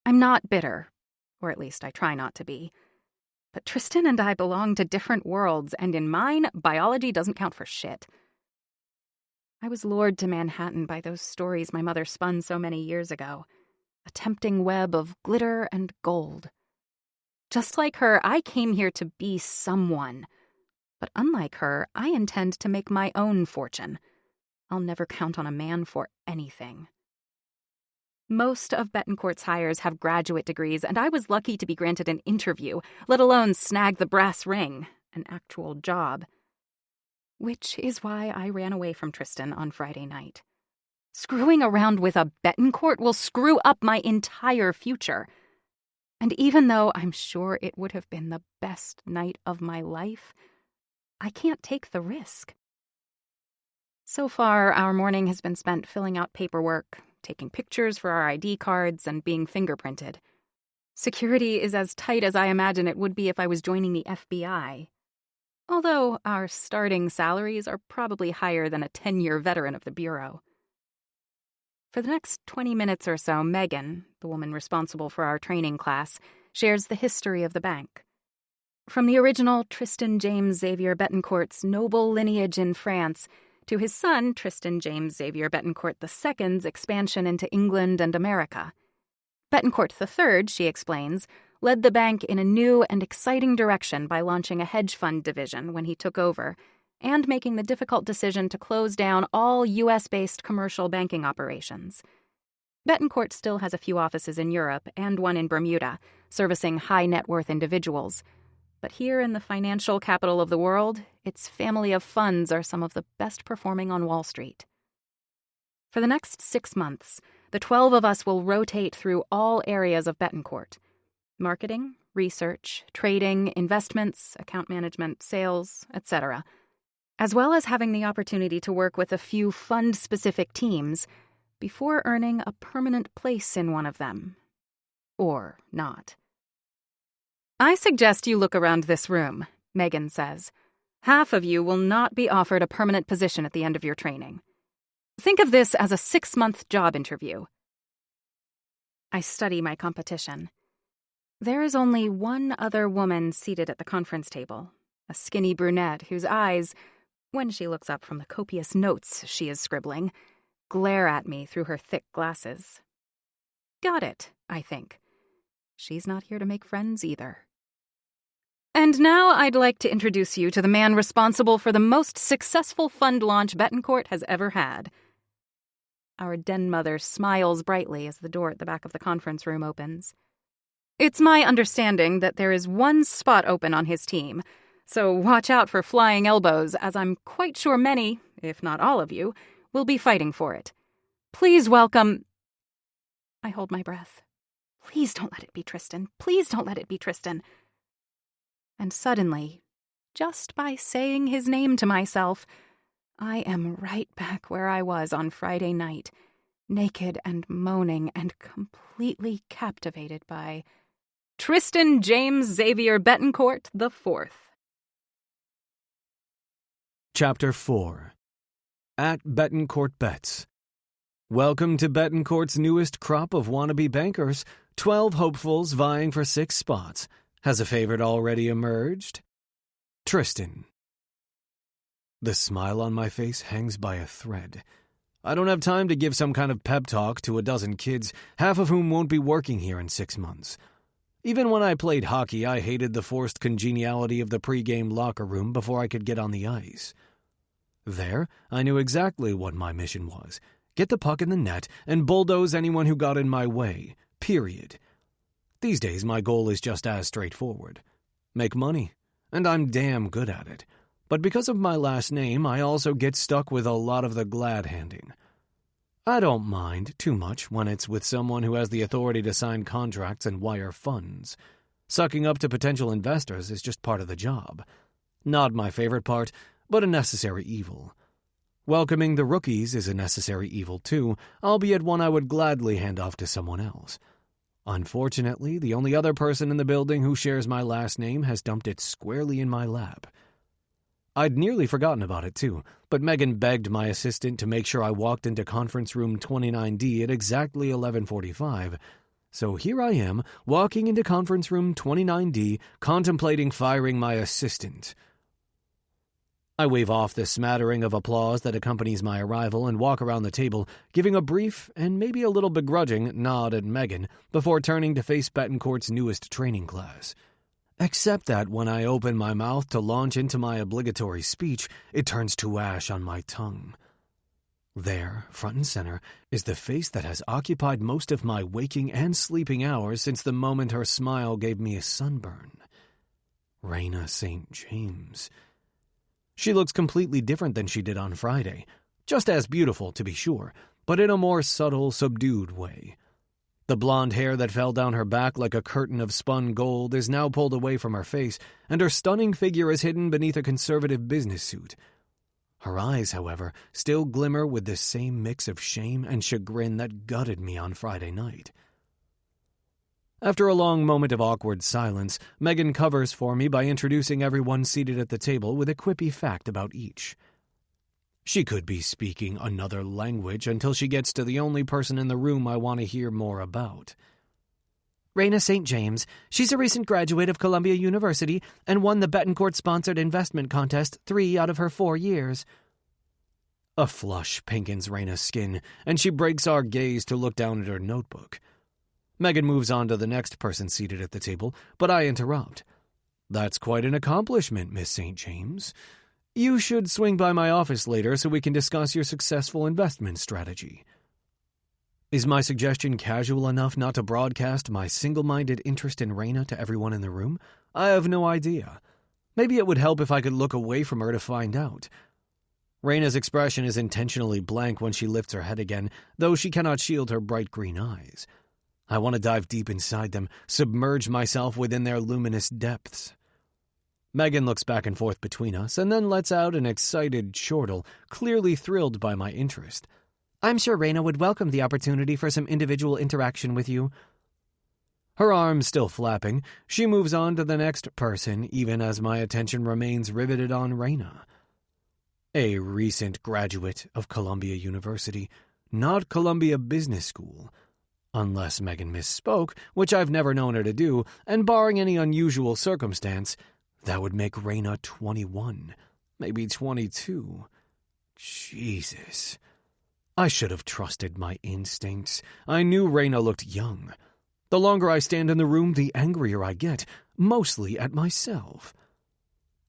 I'm not bitter, or at least I try not to be. But Tristan and I belong to different worlds, and in mine, biology doesn't count for shit. I was lured to Manhattan by those stories my mother spun so many years ago. A tempting web of glitter and gold. Just like her, I came here to be someone. But unlike her, I intend to make my own fortune. I'll never count on a man for anything. Most of Bettencourt's hires have graduate degrees, and I was lucky to be granted an interview, let alone snag the brass ring, an actual job. Which is why I ran away from Tristan on Friday night. Screwing around with a Bettencourt will screw up my entire future. And even though I'm sure it would have been the best night of my life, I can't take the risk. So far, our morning has been spent filling out paperwork, taking pictures for our ID cards, and being fingerprinted. Security is as tight as I imagine it would be if I was joining the FBI. Although our starting salaries are probably higher than a 10-year veteran of the Bureau. For the next 20 minutes or so, Megan, the woman responsible for our training class, shares the history of the bank. From the original Tristan James Xavier Bettencourt's noble lineage in France to his son, Tristan James Xavier Bettencourt II's expansion into England and America. Bettencourt III, she explains, led the bank in a new and exciting direction by launching a hedge fund division when he took over, and making the difficult decision to close down all U.S.-based commercial banking operations. Bettencourt still has a few offices in Europe and one in Bermuda, servicing high-net-worth individuals. But here in the financial capital of the world, its family of funds are some of the best performing on Wall Street. For the next 6 months, the 12 of us will rotate through all areas of Bettencourt. Marketing, research, trading, investments, account management, sales, etc., as well as having the opportunity to work with a few fund-specific teams before earning a permanent place in one of them. Or not. I suggest you look around this room, Megan says. Half of you will not be offered a permanent position at the end of your training. Think of this as a 6-month job interview. I study my competition. There is only one other woman seated at the conference table, a skinny brunette whose eyes, when she looks up from the copious notes she is scribbling, glare at me through her thick glasses. Got it, I think. She's not here to make friends either. And now I'd like to introduce you to the man responsible for the most successful fund launch Bettencourt has ever had. Our den mother smiles brightly as the door at the back of the conference room opens. It's my understanding that there is one spot open on his team, so watch out for flying elbows, as I'm quite sure many, if not all of you, will be fighting for it. Please welcome... I hold my breath. Please don't let it be Tristan. Please don't let it be Tristan. And suddenly, just by saying his name to myself, I am right back where I was on Friday night, naked and moaning and completely captivated by Tristan James Xavier Bettencourt IV. Chapter 4. At Bettencourt Bets. Welcome to Bettencourt's newest crop of wannabe bankers, 12 hopefuls vying for 6 spots. Has a favorite already emerged? Tristan. The smile on my face hangs by a thread. I don't have time to give some kind of pep talk to a dozen kids, half of whom won't be working here in 6 months. Even when I played hockey, I hated the forced congeniality of the pregame locker room before I could get on the ice. There, I knew exactly what my mission was. Get the puck in the net and bulldoze anyone who got in my way, period. These days, my goal is just as straightforward. Make money, and I'm damn good at it. But because of my last name, I also get stuck with a lot of the glad-handing. I don't mind too much when it's with someone who has the authority to sign contracts and wire funds. Sucking up to potential investors is just part of the job. Not my favorite part, but a necessary evil. Welcoming the rookies is a necessary evil too, albeit one I would gladly hand off to someone else. Unfortunately, the only other person in the building who shares my last name has dumped it squarely in my lap. I'd nearly forgotten about it too, but Megan begged my assistant to make sure I walked into conference room 29D at exactly 11:45. So here I am, walking into conference room 29D, contemplating firing my assistant. I wave off the smattering of applause that accompanies my arrival and walk around the table, giving a brief and maybe a little begrudging nod at Megan before turning to face Betancourt's newest training class. Except that when I open my mouth to launch into my obligatory speech, it turns to ash on my tongue. There, front and center, is the face that has occupied most of my waking and sleeping hours since the moment her smile gave me a sunburn. Raina St. James. She looks completely different than she did on Friday. Just as beautiful, to be sure, but in a more subtle, subdued way. The blonde hair that fell down her back like a curtain of spun gold is now pulled away from her face, and her stunning figure is hidden beneath a conservative business suit. Her eyes, however, still glimmer with the same mix of shame and chagrin that gutted me on Friday night. After a long moment of awkward silence, Megan covers for me by introducing everyone seated at the table with a quippy fact about each. She could be speaking another language until she gets to the only person in the room I want to hear more about. Raina St. James. She's a recent graduate of Columbia University and won the Betancourt-sponsored investment contest 3 out of her 4 years. A flush pinkens Raina's skin, and she breaks our gaze to look down at her notebook. Megan moves on to the next person seated at the table, but I interrupt. That's quite an accomplishment, Miss St. James. You should swing by my office later so we can discuss your successful investment strategy. Is my suggestion casual enough not to broadcast my single-minded interest in Raina to everyone in the room? I have no idea. Maybe it would help if I could look away from her to find out. Raina's expression is intentionally blank when she lifts her head again, though she cannot shield her bright green eyes. I want to dive deep inside them, submerge myself within their luminous depths. Megan looks back and forth between us and then lets out an excited chortle, clearly thrilled by my interest. I'm sure Raina would welcome the opportunity for some individual interaction with you. Her arms still flapping, she moves on to the next person, even as my attention remains riveted on Raina. A recent graduate of Columbia University, not Columbia Business School. Unless Megan misspoke, which I've never known her to do, and barring any unusual circumstance, that would make Raina 21, maybe 22. Jesus. I should have trusted my instincts. I knew Raina looked young. The longer I stand in the room, the angrier I get, mostly at myself.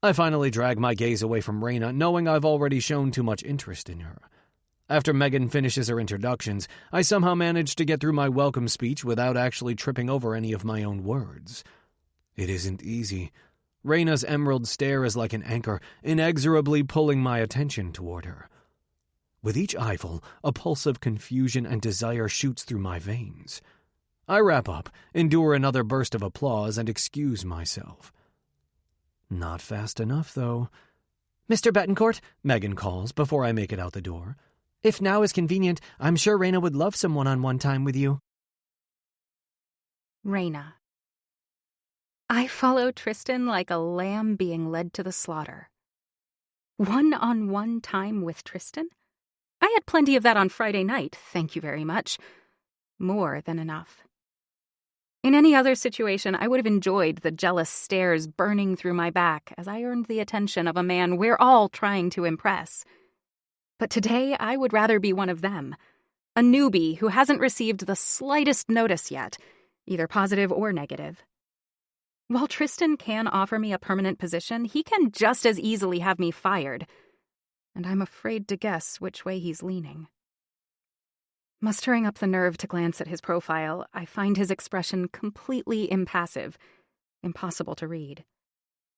I finally drag my gaze away from Raina, knowing I've already shown too much interest in her. After Megan finishes her introductions, I somehow manage to get through my welcome speech without actually tripping over any of my own words. It isn't easy. Raina's emerald stare is like an anchor, inexorably pulling my attention toward her. With each eyeful, a pulse of confusion and desire shoots through my veins. I wrap up, endure another burst of applause, and excuse myself. Not fast enough, though. Mr. Betancourt, Megan calls before I make it out the door. If now is convenient, I'm sure Raina would love some one-on-one time with you. Raina. I follow Tristan like a lamb being led to the slaughter. One-on-one time with Tristan? I had plenty of that on Friday night, thank you very much. More than enough. In any other situation, I would have enjoyed the jealous stares burning through my back as I earned the attention of a man we're all trying to impress. But today, I would rather be one of them, a newbie who hasn't received the slightest notice yet, either positive or negative. While Tristan can offer me a permanent position, he can just as easily have me fired, and I'm afraid to guess which way he's leaning. Mustering up the nerve to glance at his profile, I find his expression completely impassive, impossible to read.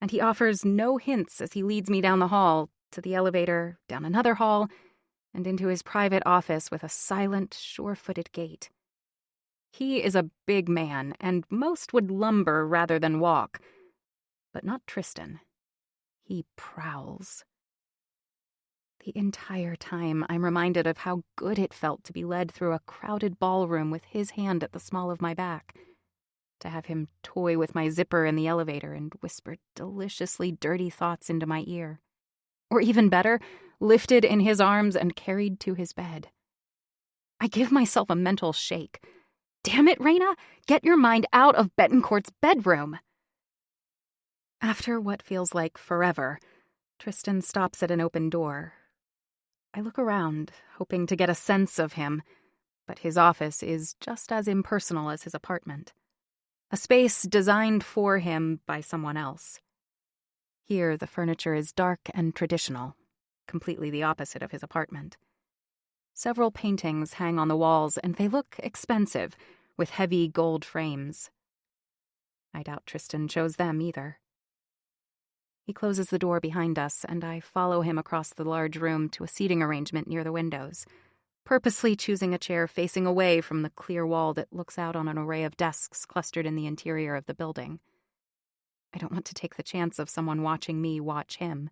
And he offers no hints as he leads me down the hall, to the elevator, down another hall, and into his private office with a silent, sure-footed gait. He is a big man, and most would lumber rather than walk. But not Tristan. He prowls. The entire time, I'm reminded of how good it felt to be led through a crowded ballroom with his hand at the small of my back, to have him toy with my zipper in the elevator and whisper deliciously dirty thoughts into my ear. Or even better, lifted in his arms and carried to his bed. I give myself a mental shake. Damn it, Raina, get your mind out of Betancourt's bedroom. After what feels like forever, Tristan stops at an open door. I look around, hoping to get a sense of him, but his office is just as impersonal as his apartment. A space designed for him by someone else. Here, the furniture is dark and traditional, completely the opposite of his apartment. Several paintings hang on the walls, and they look expensive, with heavy gold frames. I doubt Tristan chose them either. He closes the door behind us, and I follow him across the large room to a seating arrangement near the windows, purposely choosing a chair facing away from the clear wall that looks out on an array of desks clustered in the interior of the building. I don't want to take the chance of someone watching me watch him.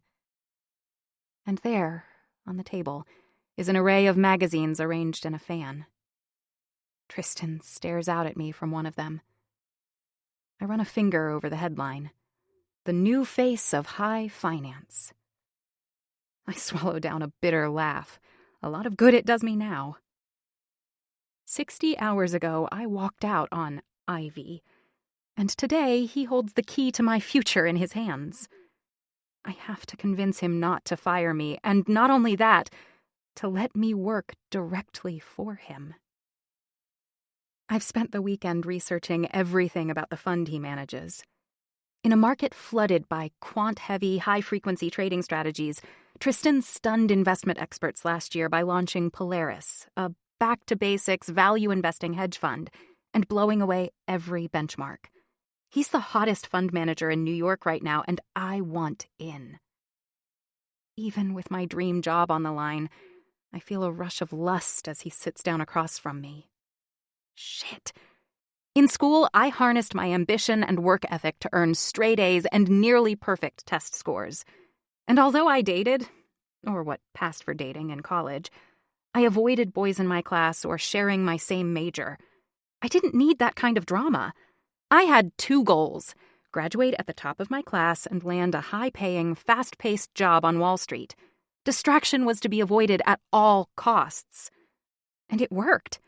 And there, on the table, is an array of magazines arranged in a fan. Tristan stares out at me from one of them. I run a finger over the headline. The new face of high finance. I swallow down a bitter laugh. A lot of good it does me now. 60 hours ago, I walked out on Ivy, and today he holds the key to my future in his hands. I have to convince him not to fire me, and not only that, to let me work directly for him. I've spent the weekend researching everything about the fund he manages. In a market flooded by quant-heavy, high-frequency trading strategies, Tristan stunned investment experts last year by launching Polaris, a back-to-basics value investing hedge fund, and blowing away every benchmark. He's the hottest fund manager in New York right now, and I want in. Even with my dream job on the line, I feel a rush of lust as he sits down across from me. Shit. In school, I harnessed my ambition and work ethic to earn straight A's and nearly perfect test scores. And although I dated, or what passed for dating in college, I avoided boys in my class or sharing my same major. I didn't need that kind of drama. I had 2 goals: graduate at the top of my class and land a high-paying, fast-paced job on Wall Street. Distraction was to be avoided at all costs. And it worked.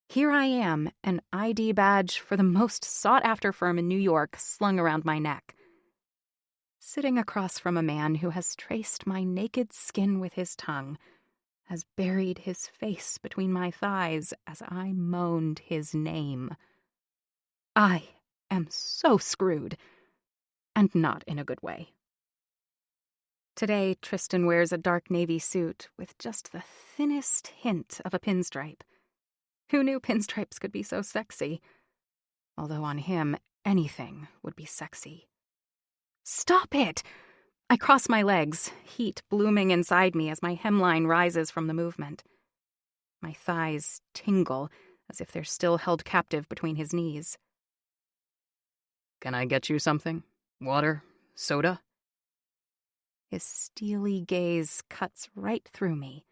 Here I am, an ID badge for the most sought-after firm in New York slung around my neck. Sitting across from a man who has traced my naked skin with his tongue, has buried his face between my thighs as I moaned his name. I am so screwed, and not in a good way. Today, Tristan wears a dark navy suit with just the thinnest hint of a pinstripe. Who knew pinstripes could be so sexy? Although on him, anything would be sexy. Stop it! I cross my legs, heat blooming inside me as my hemline rises from the movement. My thighs tingle as if they're still held captive between his knees. Can I get you something? Water? Soda? His steely gaze cuts right through me,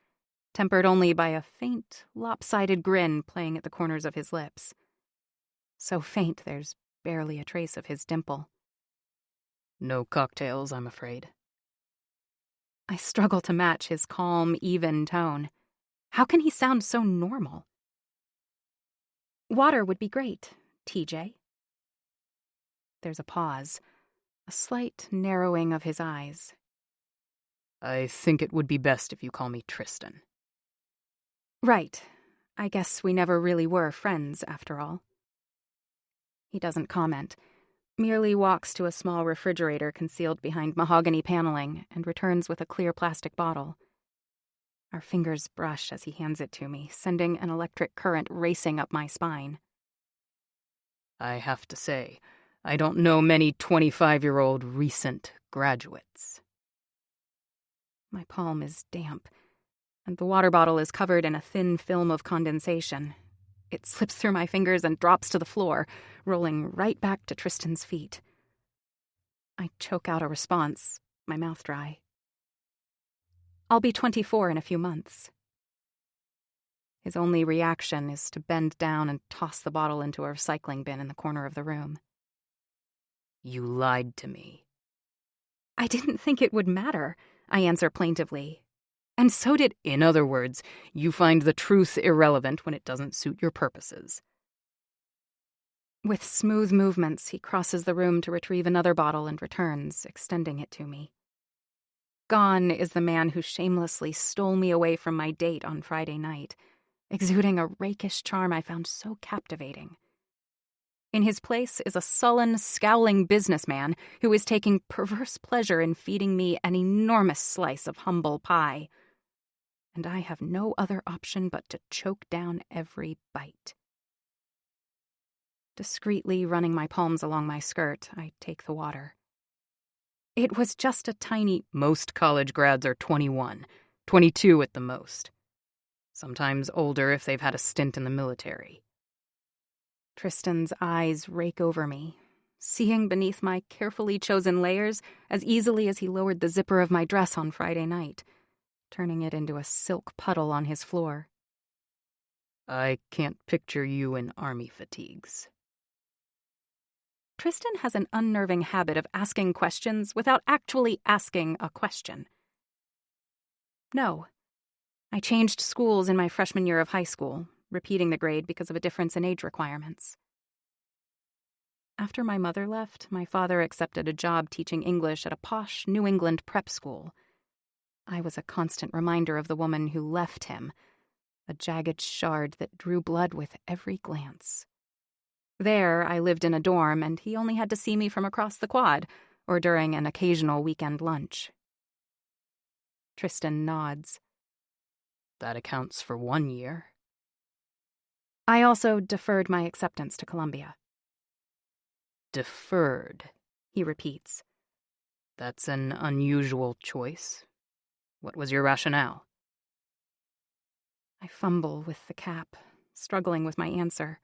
tempered only by a faint, lopsided grin playing at the corners of his lips. So faint there's barely a trace of his dimple. No cocktails, I'm afraid. I struggle to match his calm, even tone. How can he sound so normal? Water would be great, TJ. There's a pause, a slight narrowing of his eyes. I think it would be best if you call me Tristan. Right. I guess we never really were friends, after all. He doesn't comment, merely walks to a small refrigerator concealed behind mahogany paneling and returns with a clear plastic bottle. Our fingers brush as he hands it to me, sending an electric current racing up my spine. I have to say, I don't know many 25-year-old recent graduates. My palm is damp, and the water bottle is covered in a thin film of condensation. It slips through my fingers and drops to the floor, rolling right back to Tristan's feet. I choke out a response, my mouth dry. I'll be 24 in a few months. His only reaction is to bend down and toss the bottle into a recycling bin in the corner of the room. You lied to me. I didn't think it would matter, I answer plaintively. And so did... In other words, you find the truth irrelevant when it doesn't suit your purposes. With smooth movements, he crosses the room to retrieve another bottle and returns, extending it to me. Gone is the man who shamelessly stole me away from my date on Friday night, exuding a rakish charm I found so captivating. In his place is a sullen, scowling businessman who is taking perverse pleasure in feeding me an enormous slice of humble pie. And I have no other option but to choke down every bite. Discreetly running my palms along my skirt, I take the water. It was just a tiny... Most college grads are 21, 22 at the most. Sometimes older if they've had a stint in the military. Tristan's eyes rake over me, seeing beneath my carefully chosen layers as easily as he lowered the zipper of my dress on Friday night, turning it into a silk puddle on his floor. I can't picture you in army fatigues. Tristan has an unnerving habit of asking questions without actually asking a question. No. I changed schools in my freshman year of high school, repeating the grade because of a difference in age requirements. After my mother left, my father accepted a job teaching English at a posh New England prep school. I was a constant reminder of the woman who left him, a jagged shard that drew blood with every glance. There, I lived in a dorm, and he only had to see me from across the quad, or during an occasional weekend lunch. Tristan nods. That accounts for 1 year. I also deferred my acceptance to Columbia. Deferred, he repeats. That's an unusual choice. What was your rationale? I fumble with the cap, struggling with my answer.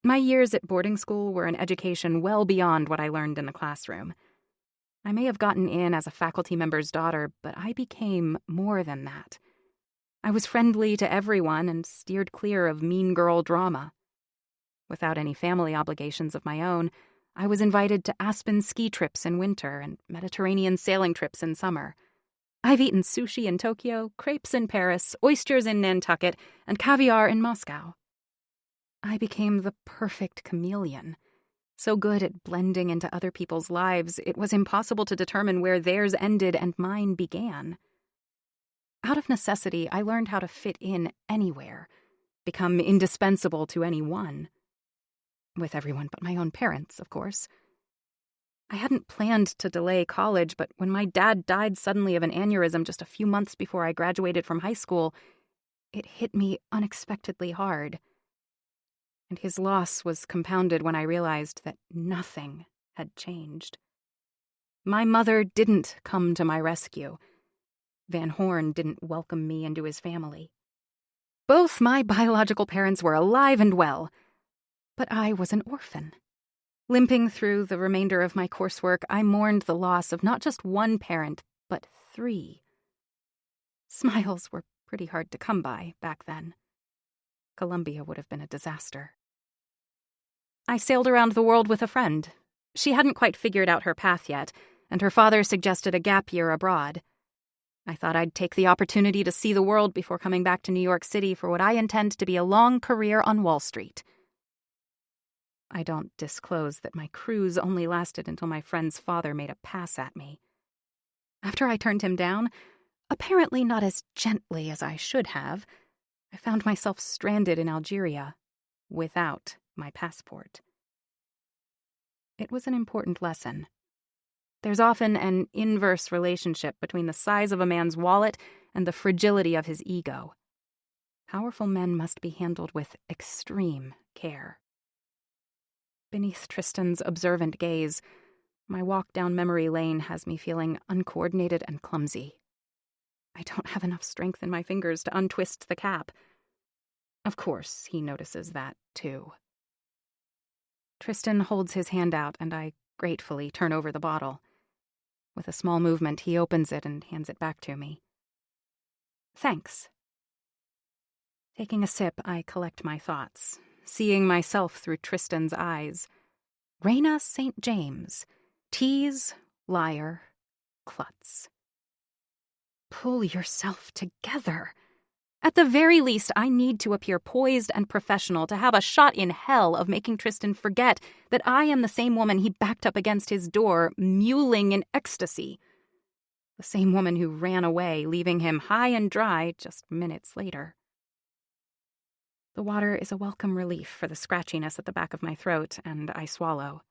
My years at boarding school were an education well beyond what I learned in the classroom. I may have gotten in as a faculty member's daughter, but I became more than that. I was friendly to everyone and steered clear of mean girl drama. Without any family obligations of my own, I was invited to Aspen ski trips in winter and Mediterranean sailing trips in summer. I've eaten sushi in Tokyo, crepes in Paris, oysters in Nantucket, and caviar in Moscow. I became the perfect chameleon, so good at blending into other people's lives it was impossible to determine where theirs ended and mine began. Out of necessity, I learned how to fit in anywhere, become indispensable to anyone. With everyone but my own parents, of course. I hadn't planned to delay college, but when my dad died suddenly of an aneurysm just a few months before I graduated from high school, it hit me unexpectedly hard. And his loss was compounded when I realized that nothing had changed. My mother didn't come to my rescue. Van Horn didn't welcome me into his family. Both my biological parents were alive and well, but I was an orphan. Limping through the remainder of my coursework, I mourned the loss of not just one parent, but 3. Smiles were pretty hard to come by back then. Columbia would have been a disaster. I sailed around the world with a friend. She hadn't quite figured out her path yet, and her father suggested a gap year abroad. I thought I'd take the opportunity to see the world before coming back to New York City for what I intend to be a long career on Wall Street. I don't disclose that my cruise only lasted until my friend's father made a pass at me. After I turned him down, apparently not as gently as I should have, I found myself stranded in Algeria, without my passport. It was an important lesson. There's often an inverse relationship between the size of a man's wallet and the fragility of his ego. Powerful men must be handled with extreme care. Beneath Tristan's observant gaze, my walk down memory lane has me feeling uncoordinated and clumsy. I don't have enough strength in my fingers to untwist the cap. Of course, he notices that, too. Tristan holds his hand out, and I gratefully turn over the bottle. With a small movement, he opens it and hands it back to me. Thanks. Taking a sip, I collect my thoughts, seeing myself through Tristan's eyes. Raina St. James. Tease, liar, klutz. Pull yourself together. At the very least, I need to appear poised and professional to have a shot in hell of making Tristan forget that I am the same woman he backed up against his door, mewling in ecstasy. The same woman who ran away, leaving him high and dry just minutes later. The water is a welcome relief for the scratchiness at the back of my throat, and I swallow.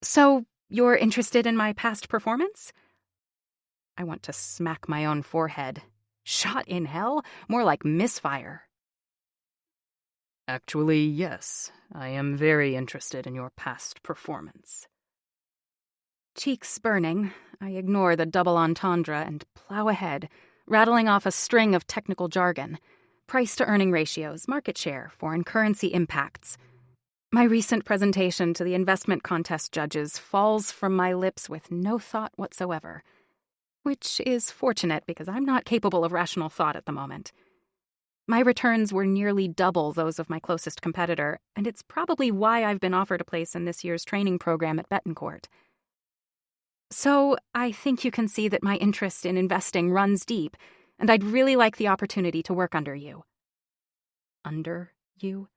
So, you're interested in my past performance? I want to smack my own forehead. Shot in hell? More like misfire. Actually, yes. I am very interested in your past performance. Cheeks burning, I ignore the double entendre and plow ahead, rattling off a string of technical jargon. Price-to-earning ratios, market share, foreign currency impacts. My recent presentation to the investment contest judges falls from my lips with no thought whatsoever. Which is fortunate because I'm not capable of rational thought at the moment. My returns were nearly double those of my closest competitor, and it's probably why I've been offered a place in this year's training program at Bettencourt. So I think you can see that my interest in investing runs deep, and I'd really like the opportunity to work under you. Under you?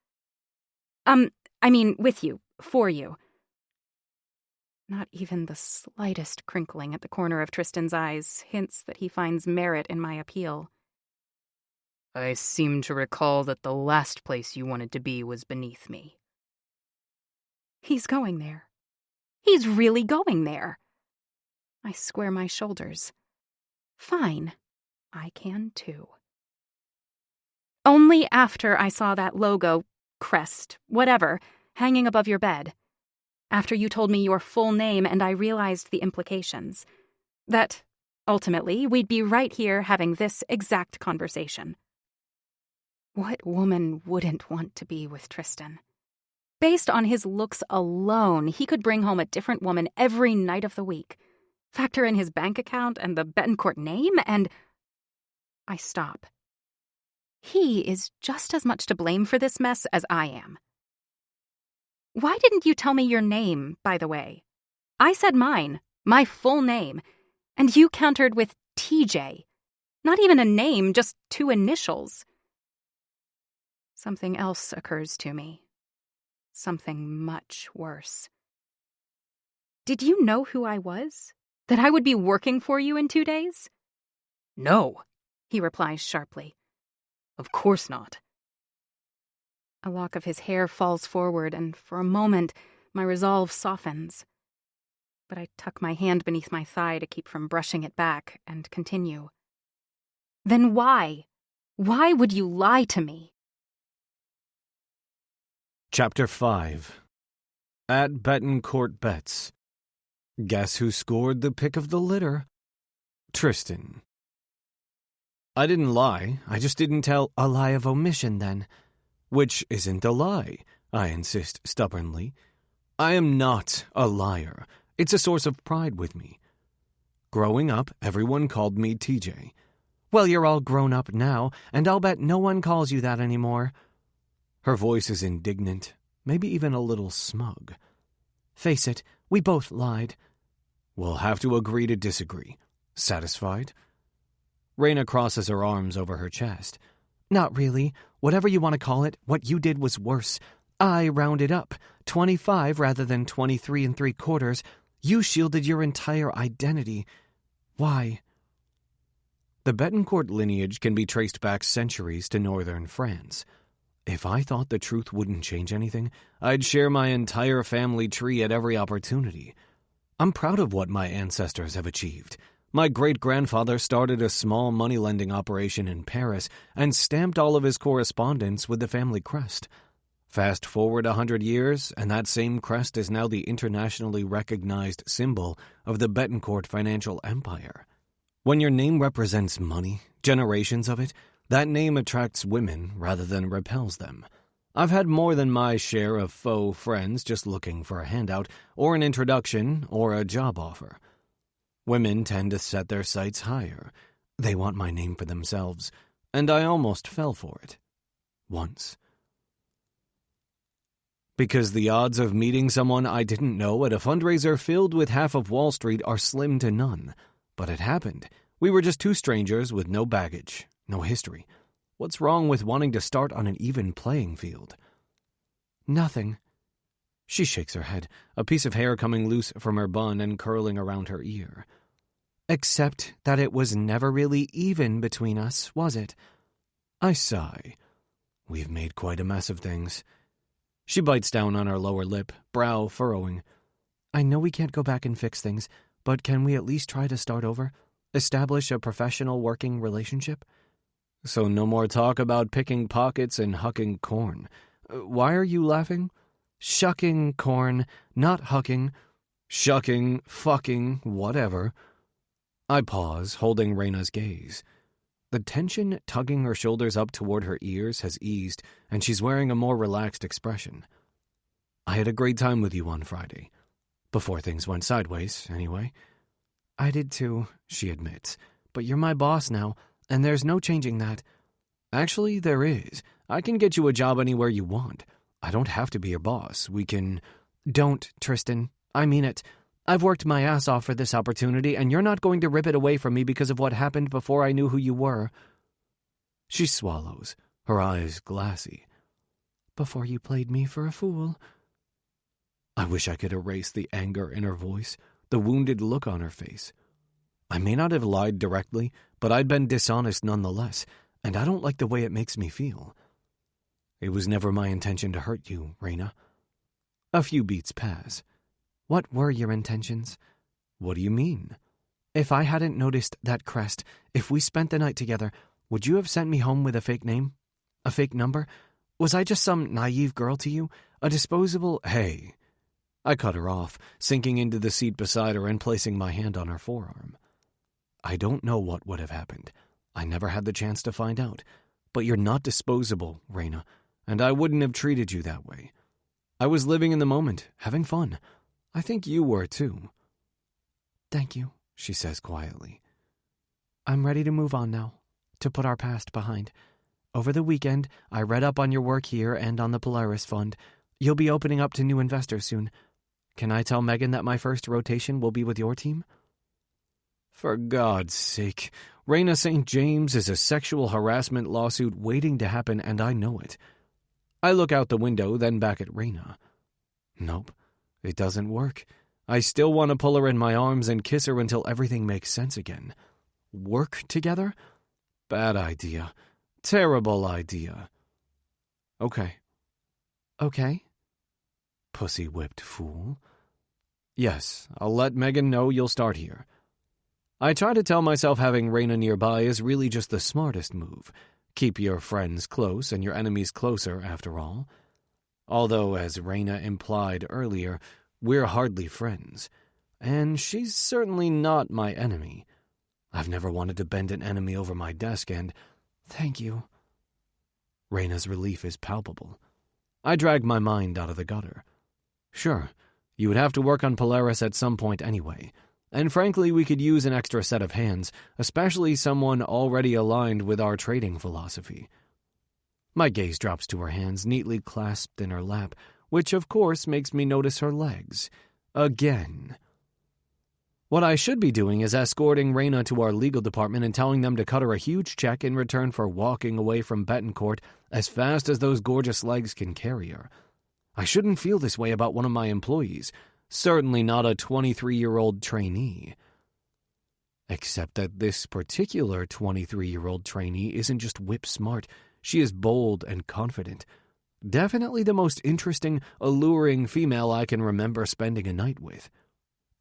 With you, for you. Not even the slightest crinkling at the corner of Tristan's eyes hints that he finds merit in my appeal. I seem to recall that the last place you wanted to be was beneath me. He's going there. He's really going there. I square my shoulders. Fine. I can too. Only after I saw that logo, crest, whatever, hanging above your bed. After you told me your full name and I realized the implications. That, ultimately, we'd be right here having this exact conversation. What woman wouldn't want to be with Tristan? Based on his looks alone, he could bring home a different woman every night of the week. Factor in his bank account and the Bettencourt name, and I stop. He is just as much to blame for this mess as I am. Why didn't you tell me your name, by the way? I said mine, my full name, and you countered with TJ. Not even a name, just 2 initials. Something else occurs to me. Something much worse. Did you know who I was? That I would be working for you in 2 days? No, he replies sharply. Of course not. A lock of his hair falls forward, and for a moment, my resolve softens. But I tuck my hand beneath my thigh to keep from brushing it back, and continue. Then why? Why would you lie to me? Chapter 5. At Bettencourt Bets. Guess who scored the pick of the litter? Tristan. I didn't lie, I just didn't tell a lie of omission then. Which isn't a lie, I insist stubbornly. I am not a liar. It's a source of pride with me. Growing up, everyone called me TJ. Well, you're all grown up now, and I'll bet no one calls you that anymore. Her voice is indignant, maybe even a little smug. Face it, we both lied. We'll have to agree to disagree. Satisfied? Raina crosses her arms over her chest. Not really. Whatever you want to call it, what you did was worse. I rounded up, 25 rather than 23 3/4. You shielded your entire identity. Why? The Bettencourt lineage can be traced back centuries to northern France. If I thought the truth wouldn't change anything, I'd share my entire family tree at every opportunity. I'm proud of what my ancestors have achieved. My great-grandfather started a small money-lending operation in Paris and stamped all of his correspondence with the family crest. Fast forward 100 years, and that same crest is now the internationally recognized symbol of the Bettencourt financial empire. When your name represents money, generations of it, that name attracts women rather than repels them. I've had more than my share of faux friends just looking for a handout or an introduction or a job offer. Women tend to set their sights higher. They want my name for themselves, and I almost fell for it. Once. Because the odds of meeting someone I didn't know at a fundraiser filled with half of Wall Street are slim to none. But it happened. We were just two strangers with no baggage, no history. What's wrong with wanting to start on an even playing field? Nothing. She shakes her head, a piece of hair coming loose from her bun and curling around her ear. Except that it was never really even between us, was it? I sigh. We've made quite a mess of things. She bites down on her lower lip, brow furrowing. I know we can't go back and fix things, but can we at least try to start over? Establish a professional working relationship? So no more talk about picking pockets and hucking corn. Why are you laughing? Shucking corn, not hucking. Shucking, fucking, whatever. I pause, holding Raina's gaze. The tension tugging her shoulders up toward her ears has eased, and she's wearing a more relaxed expression. I had a great time with you on Friday. Before things went sideways, anyway. I did too, she admits. But you're my boss now, and there's no changing that. Actually, there is. I can get you a job anywhere you want. I don't have to be your boss. We can... Don't, Tristan. I mean it. I've worked my ass off for this opportunity, and you're not going to rip it away from me because of what happened before I knew who you were. She swallows, her eyes glassy. Before you played me for a fool. I wish I could erase the anger in her voice, the wounded look on her face. I may not have lied directly, but I'd been dishonest nonetheless, and I don't like the way it makes me feel. It was never my intention to hurt you, Raina. A few beats pass. What were your intentions? What do you mean? If I hadn't noticed that crest, if we spent the night together, would you have sent me home with a fake name? A fake number? Was I just some naive girl to you? A disposable... Hey. I cut her off, sinking into the seat beside her and placing my hand on her forearm. I don't know what would have happened. I never had the chance to find out. But you're not disposable, Raina, and I wouldn't have treated you that way. I was living in the moment, having fun. I think you were, too. Thank you, she says quietly. I'm ready to move on now, to put our past behind. Over the weekend, I read up on your work here and on the Polaris Fund. You'll be opening up to new investors soon. Can I tell Megan that my first rotation will be with your team? For God's sake, Raina St. James is a sexual harassment lawsuit waiting to happen, and I know it. I look out the window, then back at Raina. Nope, it doesn't work. I still want to pull her in my arms and kiss her until everything makes sense again. Work together? Bad idea. Terrible idea. Okay. Okay? Pussy-whipped fool. Yes, I'll let Megan know you'll start here. I try to tell myself having Raina nearby is really just the smartest move. Keep your friends close and your enemies closer, after all. Although, as Raina implied earlier, we're hardly friends. And she's certainly not my enemy. I've never wanted to bend an enemy over my desk and... Thank you. Raina's relief is palpable. I drag my mind out of the gutter. Sure, you would have to work on Polaris at some point anyway. And frankly, we could use an extra set of hands, especially someone already aligned with our trading philosophy. My gaze drops to her hands neatly clasped in her lap, which of course makes me notice her legs. Again. What I should be doing is escorting Raina to our legal department and telling them to cut her a huge check in return for walking away from Bettencourt as fast as those gorgeous legs can carry her. I shouldn't feel this way about one of my employees, certainly not a 23-year-old trainee. Except that this particular 23-year-old trainee isn't just whip-smart, she is bold and confident. Definitely the most interesting, alluring female I can remember spending a night with.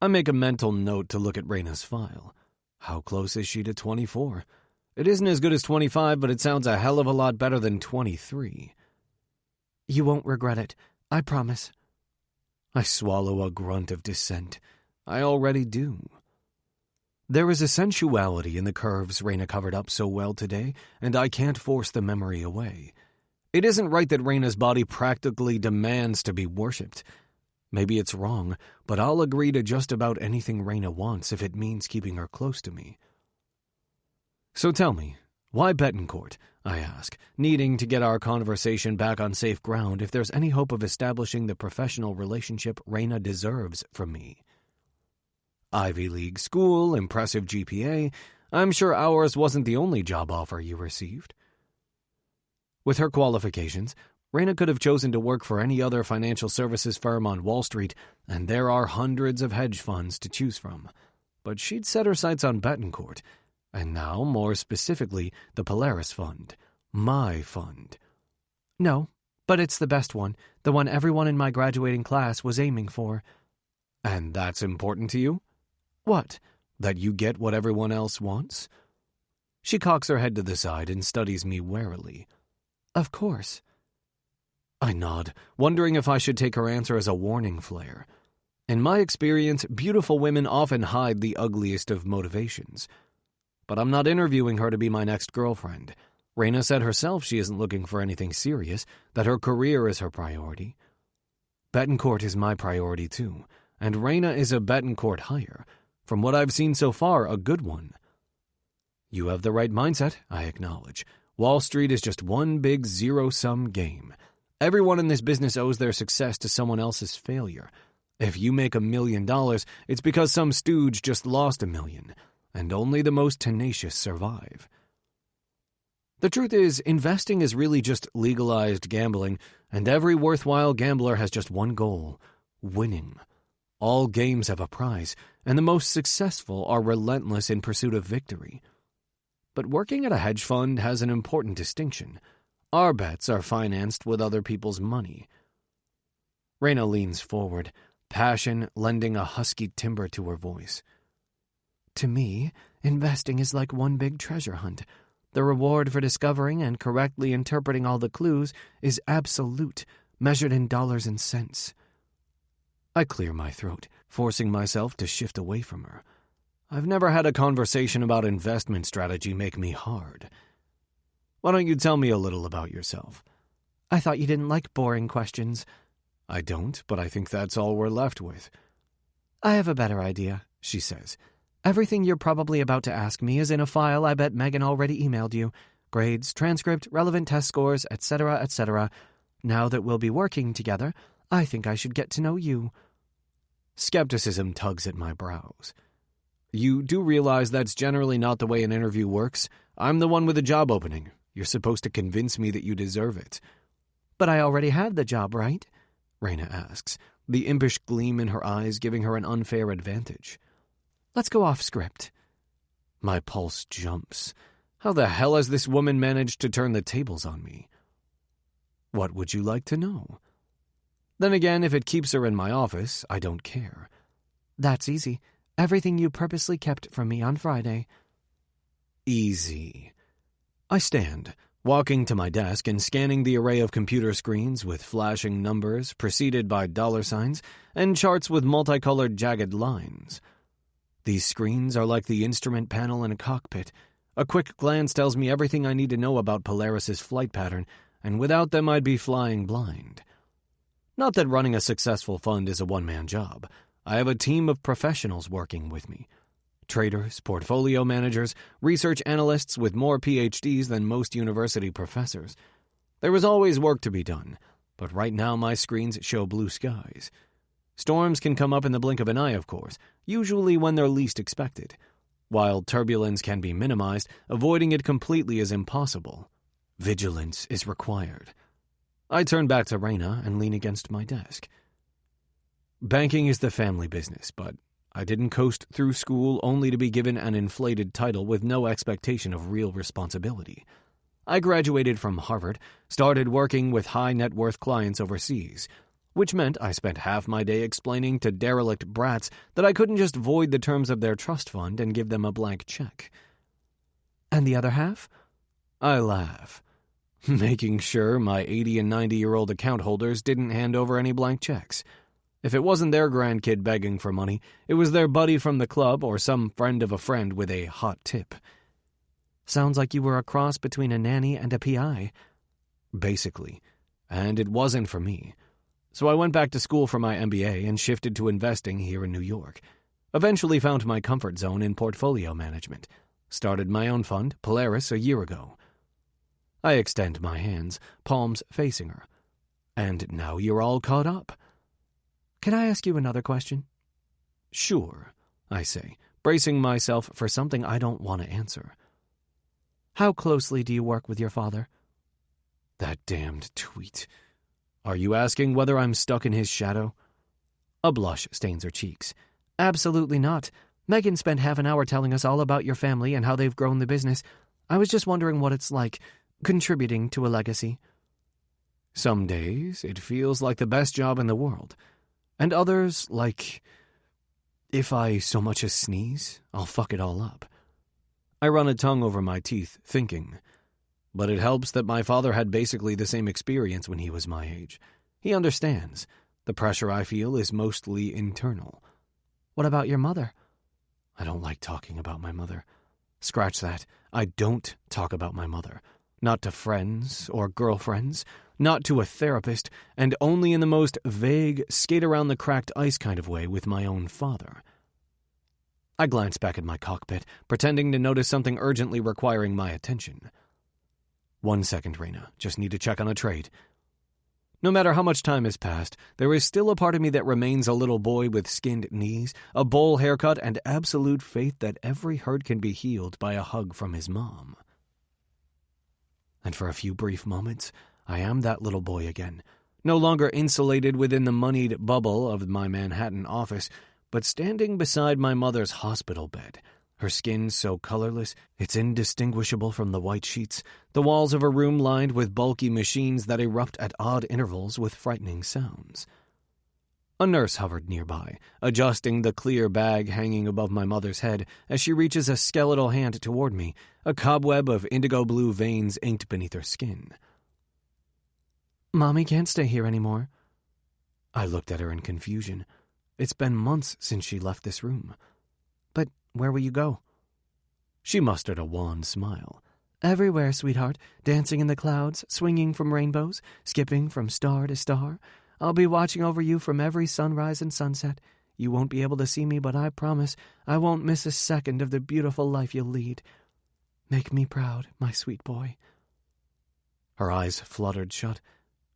I make a mental note to look at Raina's file. How close is she to 24? It isn't as good as 25, but it sounds a hell of a lot better than 23. You won't regret it, I promise. I swallow a grunt of dissent. I already do. There is a sensuality in the curves Raina covered up so well today, and I can't force the memory away. It isn't right that Raina's body practically demands to be worshipped. Maybe it's wrong, but I'll agree to just about anything Raina wants if it means keeping her close to me. So tell me, why Betancourt? I ask, needing to get our conversation back on safe ground if there's any hope of establishing the professional relationship Raina deserves from me. Ivy League school, impressive GPA. I'm sure ours wasn't the only job offer you received. With her qualifications, Raina could have chosen to work for any other financial services firm on Wall Street, and there are hundreds of hedge funds to choose from. But she'd set her sights on Betancourt, and now, more specifically, the Polaris Fund. My fund. No, but it's the best one, the one everyone in my graduating class was aiming for. And that's important to you? What? That you get what everyone else wants? She cocks her head to the side and studies me warily. Of course. I nod, wondering if I should take her answer as a warning flare. In my experience, beautiful women often hide the ugliest of motivations. But I'm not interviewing her to be my next girlfriend. Raina said herself she isn't looking for anything serious, that her career is her priority. Betancourt is my priority too, and Raina is a Betancourt hire. From what I've seen so far, a good one. You have the right mindset, I acknowledge. Wall Street is just one big zero-sum game. Everyone in this business owes their success to someone else's failure. If you make $1 million, it's because some stooge just lost $1 million, and only the most tenacious survive. The truth is, investing is really just legalized gambling, and every worthwhile gambler has just one goal: winning. All games have a prize, and the most successful are relentless in pursuit of victory. But working at a hedge fund has an important distinction. Our bets are financed with other people's money. Raina leans forward, passion lending a husky timbre to her voice. To me, investing is like one big treasure hunt. The reward for discovering and correctly interpreting all the clues is absolute, measured in dollars and cents. I clear my throat, forcing myself to shift away from her. I've never had a conversation about investment strategy make me hard. Why don't you tell me a little about yourself? I thought you didn't like boring questions. I don't, but I think that's all we're left with. I have a better idea, she says. Everything you're probably about to ask me is in a file I bet Megan already emailed you. Grades, transcript, relevant test scores, etc., etc. Now that we'll be working together, I think I should get to know you. Skepticism tugs at my brows. You do realize that's generally not the way an interview works? I'm the one with the job opening. You're supposed to convince me that you deserve it. But I already had the job, right? Raina asks, the impish gleam in her eyes giving her an unfair advantage. Let's go off script. My pulse jumps. How the hell has this woman managed to turn the tables on me? What would you like to know? Then again, if it keeps her in my office, I don't care. That's easy. Everything you purposely kept from me on Friday. Easy. I stand, walking to my desk and scanning the array of computer screens with flashing numbers preceded by dollar signs and charts with multicolored jagged lines. These screens are like the instrument panel in a cockpit. A quick glance tells me everything I need to know about Polaris's flight pattern, and without them I'd be flying blind. Not that running a successful fund is a one-man job. I have a team of professionals working with me. Traders, portfolio managers, research analysts with more PhDs than most university professors. There is always work to be done, but right now my screens show blue skies. Storms can come up in the blink of an eye, of course, usually when they're least expected. While turbulence can be minimized, avoiding it completely is impossible. Vigilance is required. I turn back to Raina and lean against my desk. Banking is the family business, but I didn't coast through school only to be given an inflated title with no expectation of real responsibility. I graduated from Harvard, started working with high-net-worth clients overseas, which meant I spent half my day explaining to derelict brats that I couldn't just void the terms of their trust fund and give them a blank check. And the other half? I laugh, making sure my 80 and 90-year-old account holders didn't hand over any blank checks. If it wasn't their grandkid begging for money, it was their buddy from the club or some friend of a friend with a hot tip. Sounds like you were a cross between a nanny and a PI. Basically. And it wasn't for me. So I went back to school for my MBA and shifted to investing here in New York. Eventually found my comfort zone in portfolio management. Started my own fund, Polaris, a year ago. I extend my hands, palms facing her. And now you're all caught up. Can I ask you another question? Sure, I say, bracing myself for something I don't want to answer. How closely do you work with your father? That damned tweet. Are you asking whether I'm stuck in his shadow? A blush stains her cheeks. Absolutely not. Megan spent half an hour telling us all about your family and how they've grown the business. I was just wondering what it's like, contributing to a legacy. Some days it feels like the best job in the world. And others, like, if I so much as sneeze, I'll fuck it all up. I run a tongue over my teeth, thinking. But it helps that my father had basically the same experience when he was my age. He understands. The pressure I feel is mostly internal. What about your mother? I don't like talking about my mother. Scratch that. I don't talk about my mother. Not to friends or girlfriends. Not to a therapist. And only in the most vague, skate-around-the-cracked-ice kind of way with my own father. I glance back at my cockpit, pretending to notice something urgently requiring my attention. 1 second, Raina. Just need to check on a trade. No matter how much time has passed, there is still a part of me that remains a little boy with skinned knees, a bowl haircut, and absolute faith that every hurt can be healed by a hug from his mom. And for a few brief moments, I am that little boy again, no longer insulated within the moneyed bubble of my Manhattan office, but standing beside my mother's hospital bed, her skin so colorless it's indistinguishable from the white sheets, the walls of her room lined with bulky machines that erupt at odd intervals with frightening sounds. A nurse hovered nearby, adjusting the clear bag hanging above my mother's head as she reaches a skeletal hand toward me, a cobweb of indigo-blue veins inked beneath her skin. Mommy can't stay here anymore. I looked at her in confusion. It's been months since she left this room. But where will you go? She mustered a wan smile. Everywhere, sweetheart. Dancing in the clouds, swinging from rainbows, skipping from star to star. I'll be watching over you from every sunrise and sunset. You won't be able to see me, but I promise I won't miss a second of the beautiful life you'll lead. Make me proud, my sweet boy. Her eyes fluttered shut,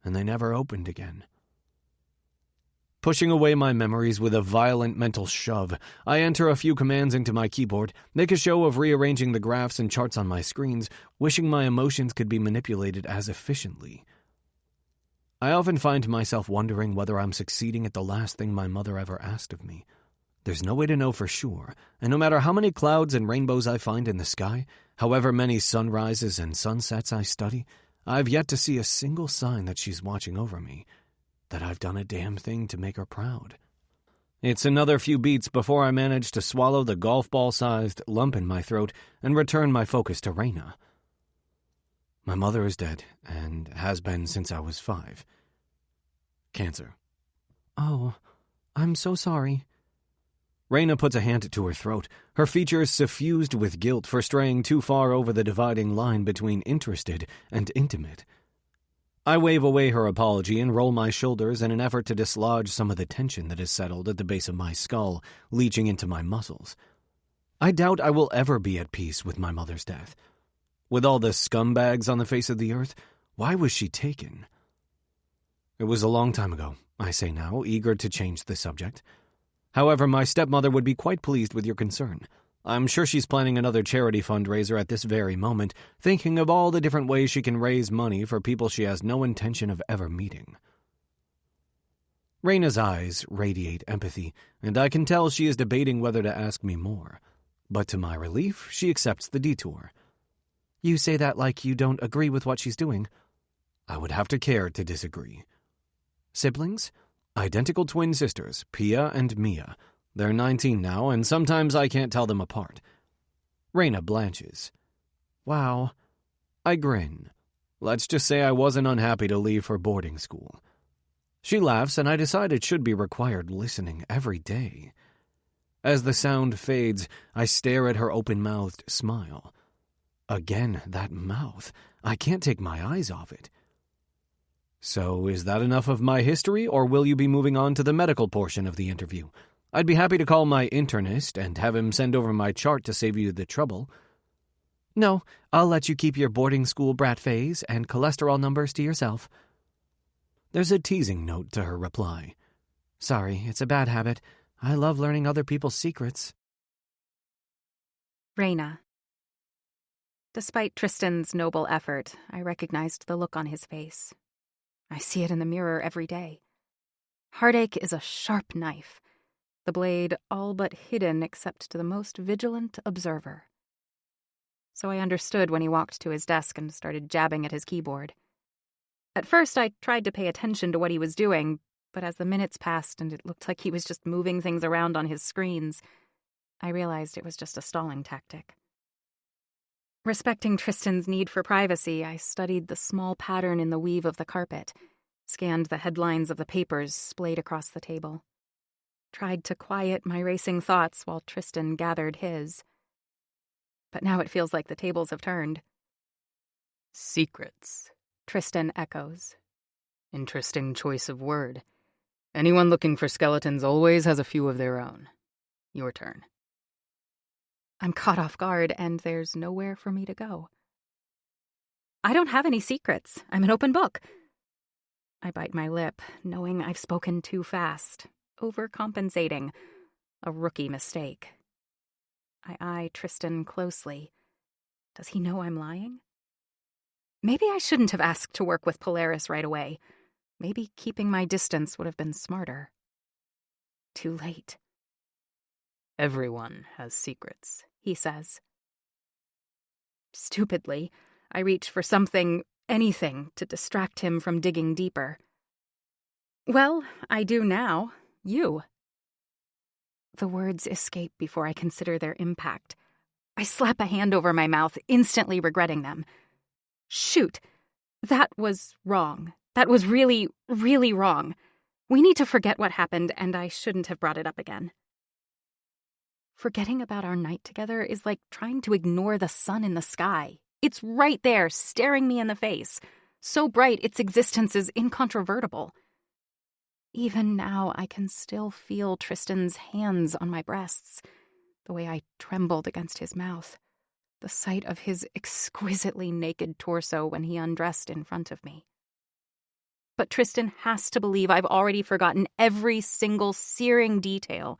and they never opened again. Pushing away my memories with a violent mental shove, I enter a few commands into my keyboard, make a show of rearranging the graphs and charts on my screens, wishing my emotions could be manipulated as efficiently. I often find myself wondering whether I'm succeeding at the last thing my mother ever asked of me. There's no way to know for sure, and no matter how many clouds and rainbows I find in the sky, however many sunrises and sunsets I study, I've yet to see a single sign that she's watching over me, that I've done a damn thing to make her proud. It's another few beats before I manage to swallow the golf ball-sized lump in my throat and return my focus to Raina. My mother is dead, and has been since I was 5. Cancer. Oh, I'm so sorry. Raina puts a hand to her throat, her features suffused with guilt for straying too far over the dividing line between interested and intimate. I wave away her apology and roll my shoulders in an effort to dislodge some of the tension that has settled at the base of my skull, leaching into my muscles. I doubt I will ever be at peace with my mother's death. With all the scumbags on the face of the earth, why was she taken? It was a long time ago, I say now, eager to change the subject. However, my stepmother would be quite pleased with your concern. I'm sure she's planning another charity fundraiser at this very moment, thinking of all the different ways she can raise money for people she has no intention of ever meeting. Raina's eyes radiate empathy, and I can tell she is debating whether to ask me more. But to my relief, she accepts the detour. You say that like you don't agree with what she's doing. I would have to care to disagree. Siblings? Identical twin sisters, Pia and Mia. They're 19 now, and sometimes I can't tell them apart. Raina blanches. Wow. I grin. Let's just say I wasn't unhappy to leave for boarding school. She laughs, and I decide it should be required listening every day. As the sound fades, I stare at her open-mouthed smile. Again, that mouth. I can't take my eyes off it. So, is that enough of my history, or will you be moving on to the medical portion of the interview? I'd be happy to call my internist and have him send over my chart to save you the trouble. No, I'll let you keep your boarding school brat phase and cholesterol numbers to yourself. There's a teasing note to her reply. Sorry, it's a bad habit. I love learning other people's secrets. Raina. Despite Tristan's noble effort, I recognized the look on his face. I see it in the mirror every day. Heartache is a sharp knife, the blade all but hidden except to the most vigilant observer. So I understood when he walked to his desk and started jabbing at his keyboard. At first, I tried to pay attention to what he was doing, but as the minutes passed and it looked like he was just moving things around on his screens, I realized it was just a stalling tactic. Respecting Tristan's need for privacy, I studied the small pattern in the weave of the carpet, scanned the headlines of the papers splayed across the table, tried to quiet my racing thoughts while Tristan gathered his. But now it feels like the tables have turned. Secrets, Tristan echoes. Interesting choice of word. Anyone looking for skeletons always has a few of their own. Your turn. I'm caught off guard, and there's nowhere for me to go. I don't have any secrets. I'm an open book. I bite my lip, knowing I've spoken too fast, overcompensating, a rookie mistake. I eye Tristan closely. Does he know I'm lying? Maybe I shouldn't have asked to work with Polaris right away. Maybe keeping my distance would have been smarter. Too late. Everyone has secrets, he says. Stupidly, I reach for something, anything, to distract him from digging deeper. Well, I do now. You. The words escape before I consider their impact. I slap a hand over my mouth, instantly regretting them. Shoot, that was wrong. That was really, really wrong. We need to forget what happened, and I shouldn't have brought it up again. Forgetting about our night together is like trying to ignore the sun in the sky. It's right there, staring me in the face. So bright its existence is incontrovertible. Even now, I can still feel Tristan's hands on my breasts, the way I trembled against his mouth, the sight of his exquisitely naked torso when he undressed in front of me. But Tristan has to believe I've already forgotten every single searing detail.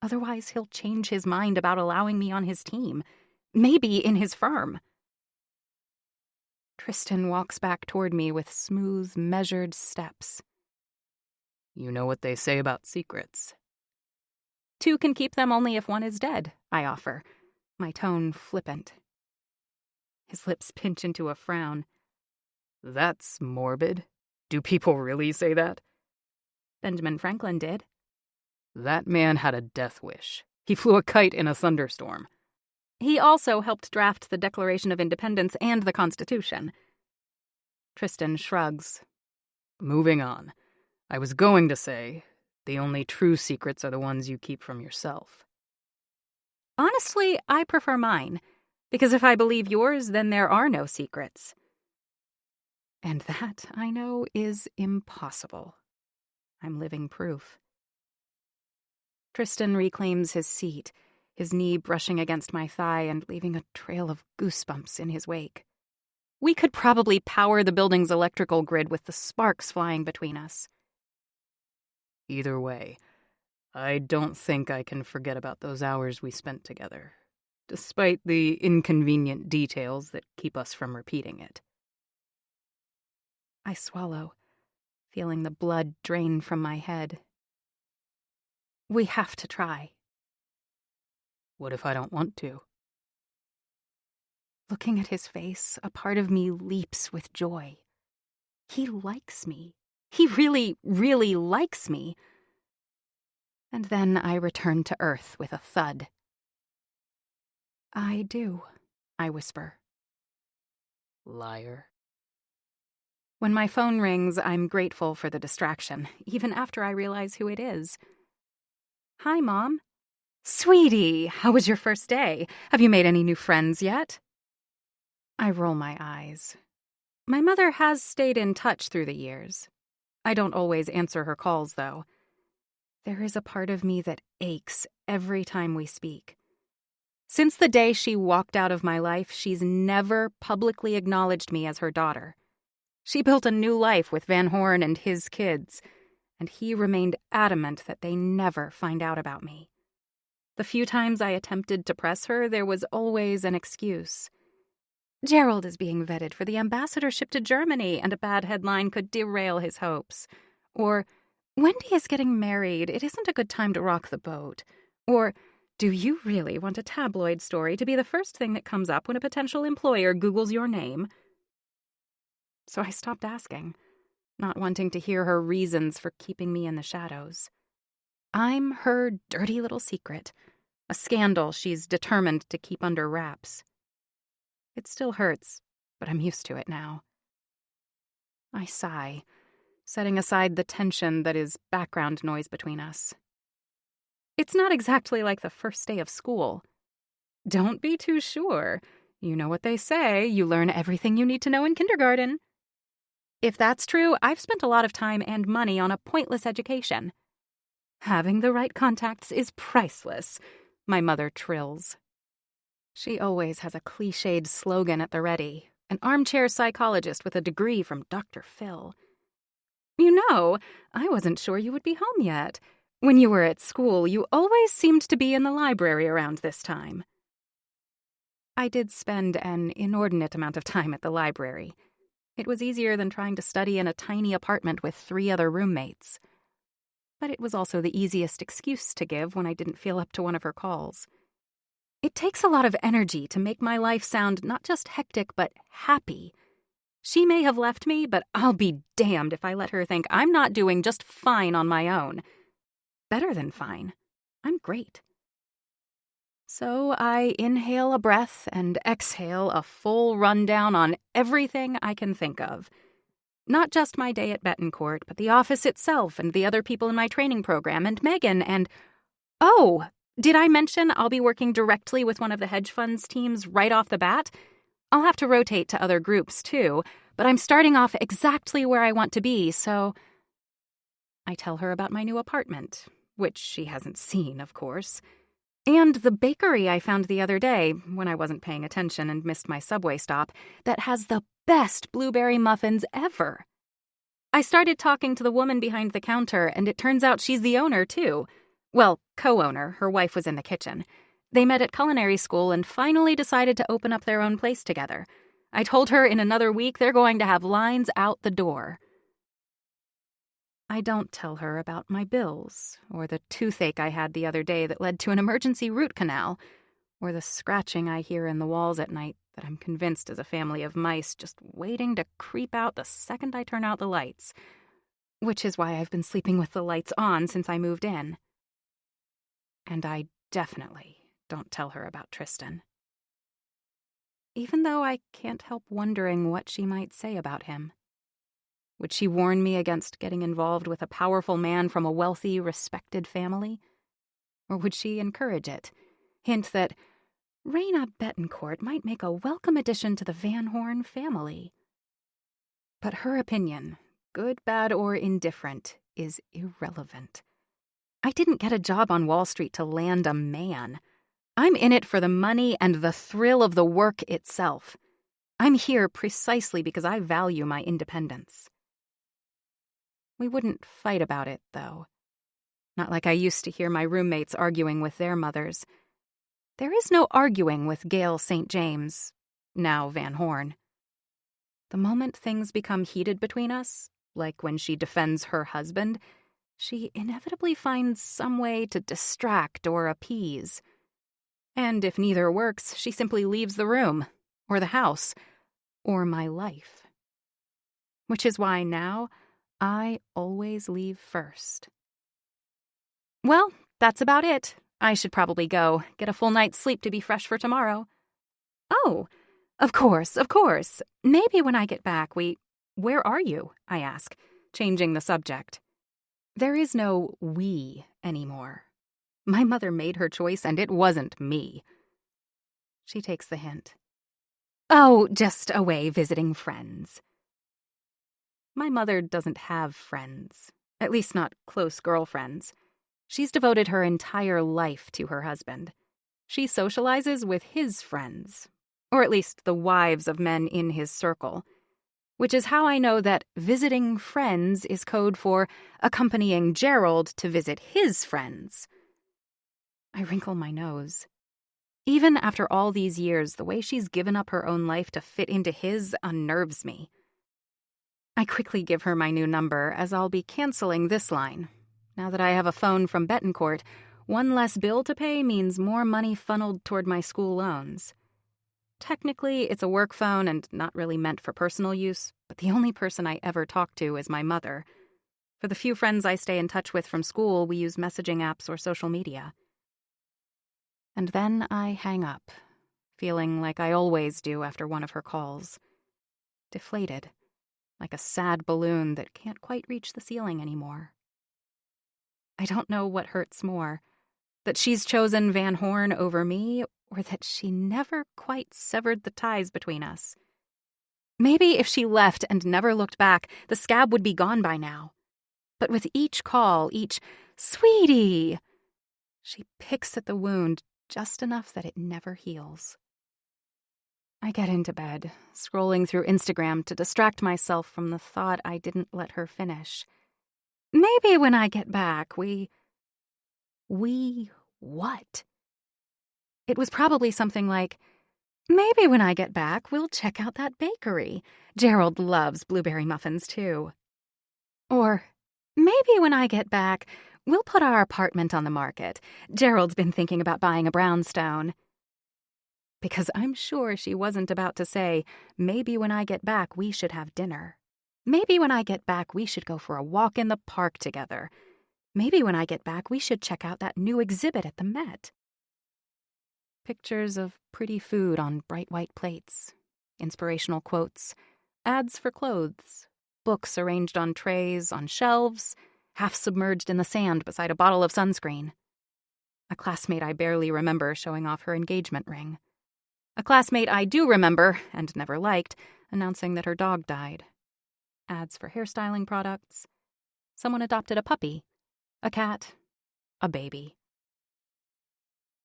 Otherwise, he'll change his mind about allowing me on his team, maybe in his firm. Tristan walks back toward me with smooth, measured steps. You know what they say about secrets. Two can keep them only if one is dead, I offer, my tone flippant. His lips pinch into a frown. That's morbid. Do people really say that? Benjamin Franklin did. That man had a death wish. He flew a kite in a thunderstorm. He also helped draft the Declaration of Independence and the Constitution. Tristan shrugs. Moving on. I was going to say, the only true secrets are the ones you keep from yourself. Honestly, I prefer mine, because if I believe yours, then there are no secrets. And that, I know, is impossible. I'm living proof. Tristan reclaims his seat, his knee brushing against my thigh and leaving a trail of goosebumps in his wake. We could probably power the building's electrical grid with the sparks flying between us. Either way, I don't think I can forget about those hours we spent together, despite the inconvenient details that keep us from repeating it. I swallow, feeling the blood drain from my head. We have to try. What if I don't want to? Looking at his face, a part of me leaps with joy. He likes me. He really, really likes me. And then I return to Earth with a thud. I do, I whisper. Liar. When my phone rings, I'm grateful for the distraction, even after I realize who it is. Hi, Mom. Sweetie, how was your first day? Have you made any new friends yet? I roll my eyes. My mother has stayed in touch through the years. I don't always answer her calls, though. There is a part of me that aches every time we speak. Since the day she walked out of my life, she's never publicly acknowledged me as her daughter. She built a new life with Van Horn and his kids, and he remained adamant that they never find out about me. The few times I attempted to press her, there was always an excuse. Gerald is being vetted for the ambassadorship to Germany, and a bad headline could derail his hopes. Or, Wendy is getting married. It isn't a good time to rock the boat. Or, do you really want a tabloid story to be the first thing that comes up when a potential employer Googles your name? So I stopped asking, not wanting to hear her reasons for keeping me in the shadows. I'm her dirty little secret, a scandal she's determined to keep under wraps. It still hurts, but I'm used to it now. I sigh, setting aside the tension that is background noise between us. It's not exactly like the first day of school. Don't be too sure. You know what they say, you learn everything you need to know in kindergarten. If that's true, I've spent a lot of time and money on a pointless education. Having the right contacts is priceless, my mother trills. She always has a cliched slogan at the ready, an armchair psychologist with a degree from Dr. Phil. You know, I wasn't sure you would be home yet. When you were at school, you always seemed to be in the library around this time. I did spend an inordinate amount of time at the library. It was easier than trying to study in a tiny apartment with 3 other roommates. But it was also the easiest excuse to give when I didn't feel up to one of her calls. It takes a lot of energy to make my life sound not just hectic, but happy. She may have left me, but I'll be damned if I let her think I'm not doing just fine on my own. Better than fine. I'm great. So I inhale a breath and exhale a full rundown on everything I can think of. Not just my day at Betancourt, but the office itself and the other people in my training program and Megan and... Oh, did I mention I'll be working directly with one of the hedge funds teams right off the bat? I'll have to rotate to other groups too, but I'm starting off exactly where I want to be, so... I tell her about my new apartment, which she hasn't seen, of course. And the bakery I found the other day, when I wasn't paying attention and missed my subway stop, that has the best blueberry muffins ever. I started talking to the woman behind the counter, and it turns out she's the owner, too. Well, co-owner. Her wife was in the kitchen. They met at culinary school and finally decided to open up their own place together. I told her in another week they're going to have lines out the door. I don't tell her about my bills, or the toothache I had the other day that led to an emergency root canal, or the scratching I hear in the walls at night that I'm convinced is a family of mice just waiting to creep out the second I turn out the lights, which is why I've been sleeping with the lights on since I moved in. And I definitely don't tell her about Tristan. Even though I can't help wondering what she might say about him. Would she warn me against getting involved with a powerful man from a wealthy, respected family? Or would she encourage it? Hint that Raina Betancourt might make a welcome addition to the Van Horn family. But her opinion, good, bad, or indifferent, is irrelevant. I didn't get a job on Wall Street to land a man. I'm in it for the money and the thrill of the work itself. I'm here precisely because I value my independence. We wouldn't fight about it, though. Not like I used to hear my roommates arguing with their mothers. There is no arguing with Gail St. James, now Van Horn. The moment things become heated between us, like when she defends her husband, she inevitably finds some way to distract or appease. And if neither works, she simply leaves the room, or the house, or my life. Which is why now I always leave first. Well, that's about it. I should probably go, get a full night's sleep to be fresh for tomorrow. Oh, of course. Maybe when I get back, Where are you? I ask, changing the subject. There is no we anymore. My mother made her choice, and it wasn't me. She takes the hint. Oh, just away visiting friends. My mother doesn't have friends, at least not close girlfriends. She's devoted her entire life to her husband. She socializes with his friends, or at least the wives of men in his circle, which is how I know that visiting friends is code for accompanying Gerald to visit his friends. I wrinkle my nose. Even after all these years, the way she's given up her own life to fit into his unnerves me. I quickly give her my new number, as I'll be canceling this line. Now that I have a phone from Bettencourt, one less bill to pay means more money funneled toward my school loans. Technically, it's a work phone and not really meant for personal use, but the only person I ever talk to is my mother. For the few friends I stay in touch with from school, we use messaging apps or social media. And then I hang up, feeling like I always do after one of her calls. Deflated, like a sad balloon that can't quite reach the ceiling anymore. I don't know what hurts more, that she's chosen Van Horn over me, or that she never quite severed the ties between us. Maybe if she left and never looked back, the scab would be gone by now. But with each call, each "sweetie," she picks at the wound just enough that it never heals. I get into bed, scrolling through Instagram to distract myself from the thought I didn't let her finish. Maybe when I get back, we what? It was probably something like, maybe when I get back, we'll check out that bakery. Gerald loves blueberry muffins, too. Or, maybe when I get back, we'll put our apartment on the market. Gerald's been thinking about buying a brownstone. Because I'm sure she wasn't about to say, maybe when I get back, we should have dinner. Maybe when I get back, we should go for a walk in the park together. Maybe when I get back, we should check out that new exhibit at the Met. Pictures of pretty food on bright white plates, inspirational quotes, ads for clothes, books arranged on trays, on shelves, half submerged in the sand beside a bottle of sunscreen. A classmate I barely remember showing off her engagement ring. A classmate I do remember, and never liked, announcing that her dog died. Ads for hairstyling products. Someone adopted a puppy, a cat, a baby.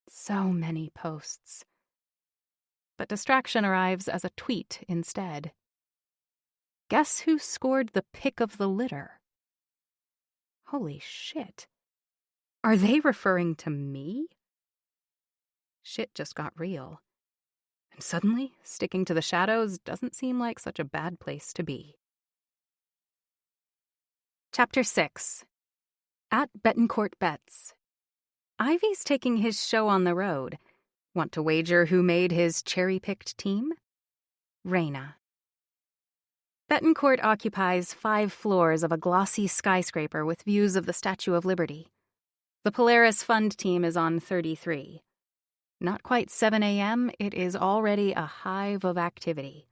So many posts. But distraction arrives as a tweet instead. Guess who scored the pick of the litter? Holy shit. Are they referring to me? Shit just got real. And suddenly, sticking to the shadows doesn't seem like such a bad place to be. Chapter 6. At Bettencourt Bets. Ivy's taking his show on the road. Want to wager who made his cherry-picked team? Raina. Bettencourt occupies 5 floors of a glossy skyscraper with views of the Statue of Liberty. The Polaris Fund team is on 33. Not quite 7 a.m., it is already a hive of activity.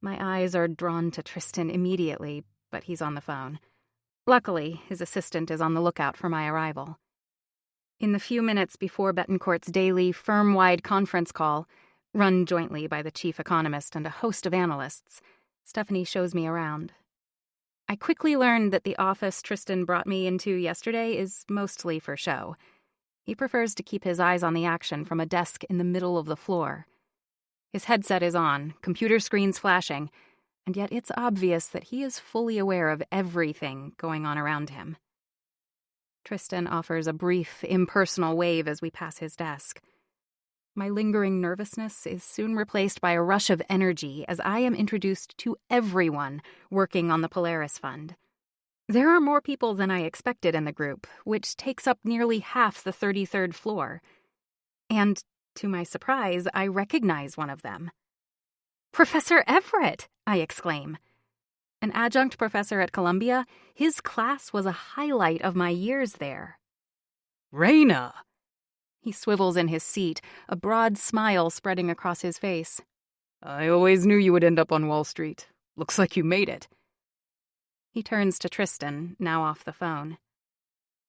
My eyes are drawn to Tristan immediately, but he's on the phone. Luckily, his assistant is on the lookout for my arrival. In the few minutes before Bettencourt's daily firm-wide conference call, run jointly by the chief economist and a host of analysts, Stephanie shows me around. I quickly learned that the office Tristan brought me into yesterday is mostly for show. He prefers to keep his eyes on the action from a desk in the middle of the floor. His headset is on, computer screens flashing, and yet it's obvious that he is fully aware of everything going on around him. Tristan offers a brief, impersonal wave as we pass his desk. My lingering nervousness is soon replaced by a rush of energy as I am introduced to everyone working on the Polaris Fund. There are more people than I expected in the group, which takes up nearly half the 33rd floor. And, to my surprise, I recognize one of them. "Professor Everett!" I exclaim. An adjunct professor at Columbia, his class was a highlight of my years there. Raina! He swivels in his seat, a broad smile spreading across his face. I always knew you would end up on Wall Street. Looks like you made it. He turns to Tristan, now off the phone.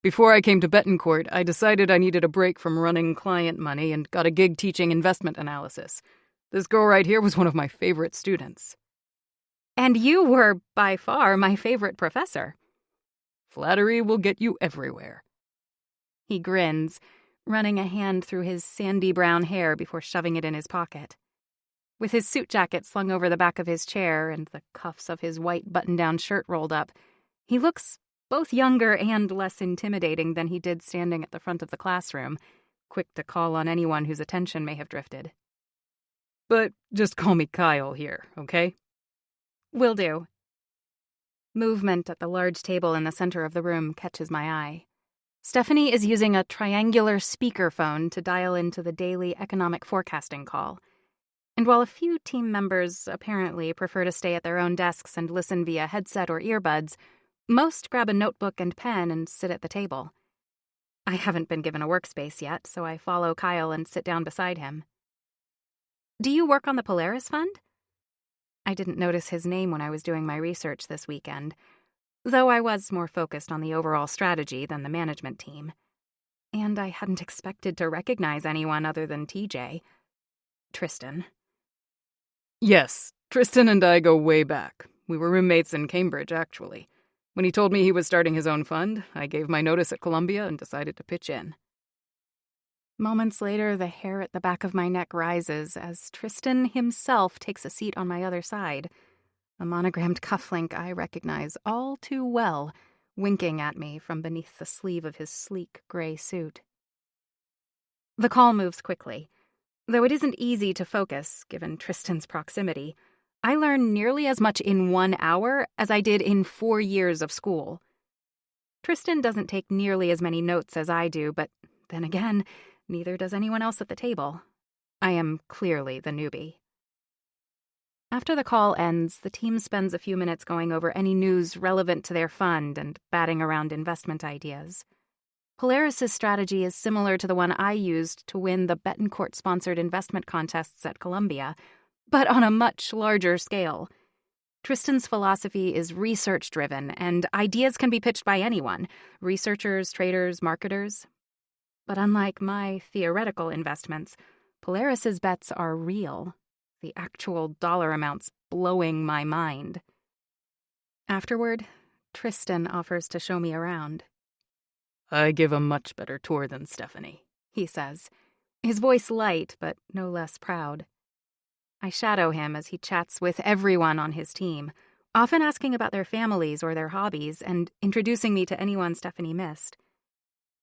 Before I came to Betancourt, I decided I needed a break from running client money and got a gig teaching investment analysis. This girl right here was one of my favorite students. And you were, by far, my favorite professor. Flattery will get you everywhere. He grins, running a hand through his sandy brown hair before shoving it in his pocket. With his suit jacket slung over the back of his chair and the cuffs of his white button-down shirt rolled up, he looks both younger and less intimidating than he did standing at the front of the classroom, quick to call on anyone whose attention may have drifted. But just call me Kyle here, okay? Will do. Movement at the large table in the center of the room catches my eye. Stephanie is using a triangular speakerphone to dial into the daily economic forecasting call. And while a few team members apparently prefer to stay at their own desks and listen via headset or earbuds, most grab a notebook and pen and sit at the table. I haven't been given a workspace yet, so I follow Kyle and sit down beside him. "Do you work on the Polaris Fund?" I didn't notice his name when I was doing my research this weekend, though I was more focused on the overall strategy than the management team. And I hadn't expected to recognize anyone other than TJ. Tristan. Yes, Tristan and I go way back. We were roommates in Cambridge, actually. When he told me he was starting his own fund, I gave my notice at Columbia and decided to pitch in. Moments later, the hair at the back of my neck rises as Tristan himself takes a seat on my other side, a monogrammed cufflink I recognize all too well, winking at me from beneath the sleeve of his sleek gray suit. The call moves quickly. Though it isn't easy to focus, given Tristan's proximity, I learn nearly as much in 1 hour as I did in 4 years of school. Tristan doesn't take nearly as many notes as I do, but then again, neither does anyone else at the table. I am clearly the newbie. After the call ends, the team spends a few minutes going over any news relevant to their fund and batting around investment ideas. Polaris's strategy is similar to the one I used to win the Betancourt-sponsored investment contests at Columbia, but on a much larger scale. Tristan's philosophy is research-driven, and ideas can be pitched by anyone, researchers, traders, marketers. But unlike my theoretical investments, Polaris's bets are real, the actual dollar amounts blowing my mind. Afterward, Tristan offers to show me around. I give a much better tour than Stephanie, he says, his voice light but no less proud. I shadow him as he chats with everyone on his team, often asking about their families or their hobbies and introducing me to anyone Stephanie missed.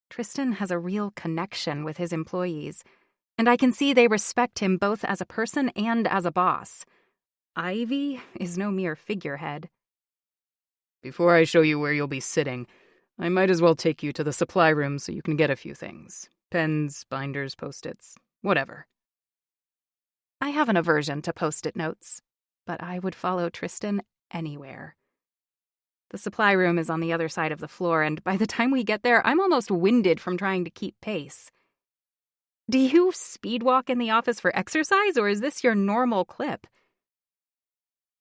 Tristan has a real connection with his employees, and I can see they respect him both as a person and as a boss. Ivy is no mere figurehead. Before I show you where you'll be sitting, I might as well take you to the supply room so you can get a few things. Pens, binders, Post-its, whatever. I have an aversion to Post-it notes, but I would follow Tristan anywhere. The supply room is on the other side of the floor, and by the time we get there, I'm almost winded from trying to keep pace. Do you speed walk in the office for exercise, or is this your normal clip?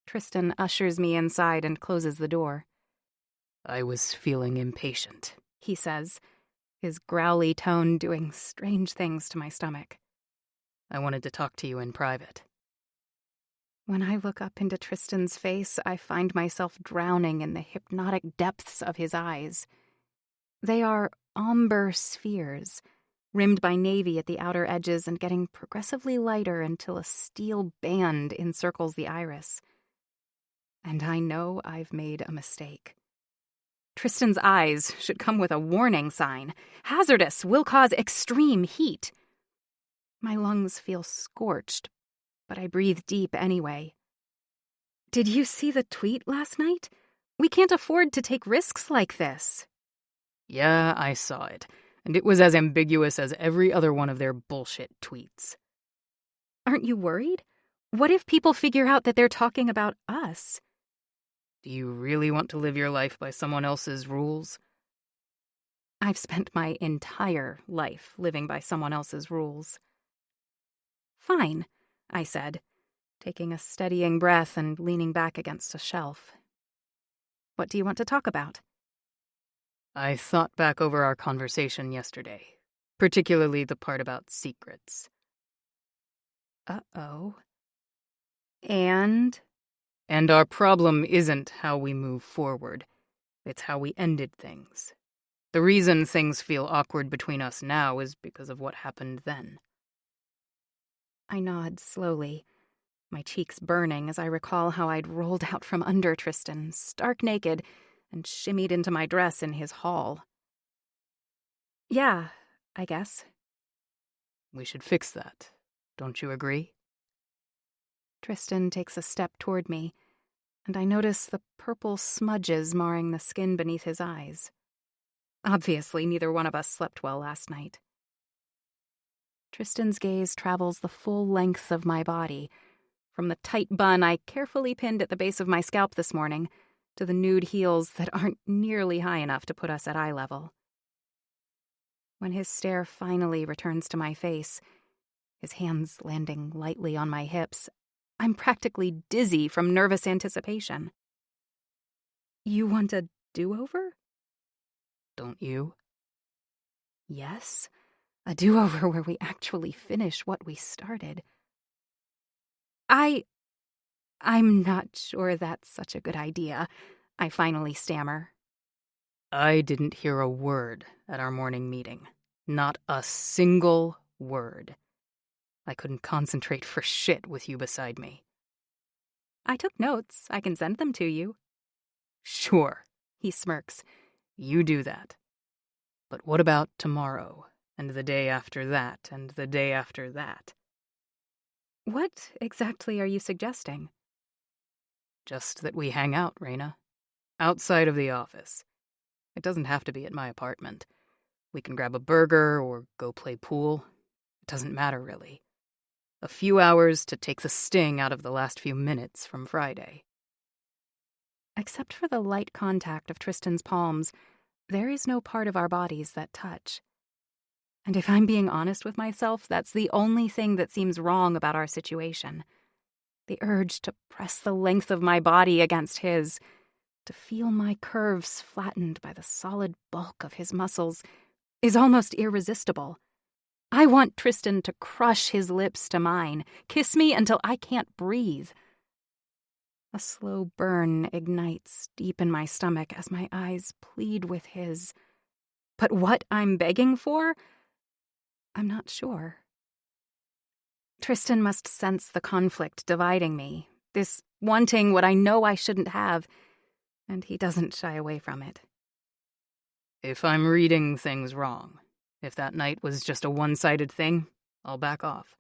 Tristan ushers me inside and closes the door. I was feeling impatient, he says, his growly tone doing strange things to my stomach. I wanted to talk to you in private. When I look up into Tristan's face, I find myself drowning in the hypnotic depths of his eyes. They are amber spheres, rimmed by navy at the outer edges and getting progressively lighter until a steel band encircles the iris. And I know I've made a mistake. Tristan's eyes should come with a warning sign. Hazardous, will cause extreme heat. My lungs feel scorched, but I breathe deep anyway. Did you see the tweet last night? We can't afford to take risks like this. Yeah, I saw it, and it was as ambiguous as every other one of their bullshit tweets. Aren't you worried? What if people figure out that they're talking about us? Do you really want to live your life by someone else's rules? I've spent my entire life living by someone else's rules. Fine, I said, taking a steadying breath and leaning back against a shelf. What do you want to talk about? I thought back over our conversation yesterday, particularly the part about secrets. Uh-oh. And our problem isn't how we move forward. It's how we ended things. The reason things feel awkward between us now is because of what happened then. I nod slowly, my cheeks burning as I recall how I'd rolled out from under Tristan, stark naked, and shimmied into my dress in his hall. Yeah, I guess. We should fix that. Don't you agree? Tristan takes a step toward me, and I notice the purple smudges marring the skin beneath his eyes. Obviously, neither one of us slept well last night. Tristan's gaze travels the full length of my body, from the tight bun I carefully pinned at the base of my scalp this morning to the nude heels that aren't nearly high enough to put us at eye level. When his stare finally returns to my face, his hands landing lightly on my hips, I'm practically dizzy from nervous anticipation. You want a do-over? Don't you? Yes, a do-over where we actually finish what we started. I'm not sure that's such a good idea, I finally stammer. I didn't hear a word at our morning meeting. Not a single word. I couldn't concentrate for shit with you beside me. I took notes. I can send them to you. Sure, he smirks. You do that. But what about tomorrow, and the day after that, and the day after that? What exactly are you suggesting? Just that we hang out, Raina. Outside of the office. It doesn't have to be at my apartment. We can grab a burger or go play pool. It doesn't matter, really. A few hours to take the sting out of the last few minutes from Friday. Except for the light contact of Tristan's palms, there is no part of our bodies that touch. And if I'm being honest with myself, that's the only thing that seems wrong about our situation. The urge to press the length of my body against his, to feel my curves flattened by the solid bulk of his muscles, is almost irresistible. I want Tristan to crush his lips to mine, kiss me until I can't breathe. A slow burn ignites deep in my stomach as my eyes plead with his. But what I'm begging for? I'm not sure. Tristan must sense the conflict dividing me, this wanting what I know I shouldn't have, and he doesn't shy away from it. If I'm reading things wrong, if that night was just a one-sided thing, I'll back off.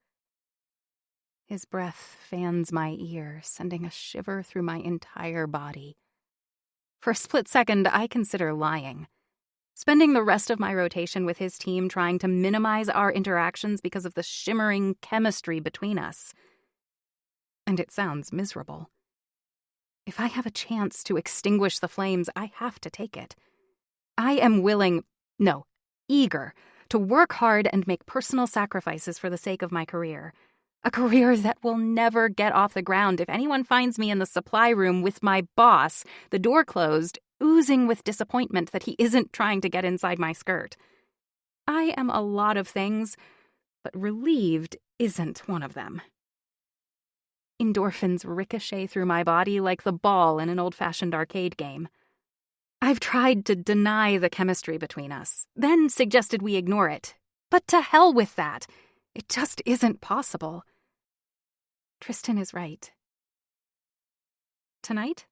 His breath fans my ear, sending a shiver through my entire body. For a split second, I consider lying. Spending the rest of my rotation with his team trying to minimize our interactions because of the shimmering chemistry between us. And it sounds miserable. If I have a chance to extinguish the flames, I have to take it. I am eager to work hard and make personal sacrifices for the sake of my career. A career that will never get off the ground if anyone finds me in the supply room with my boss, the door closed, oozing with disappointment that he isn't trying to get inside my skirt. I am a lot of things, but relieved isn't one of them. Endorphins ricochet through my body like the ball in an old-fashioned arcade game. I've tried to deny the chemistry between us, then suggested we ignore it. But to hell with that. It just isn't possible. Tristan is right. Tonight?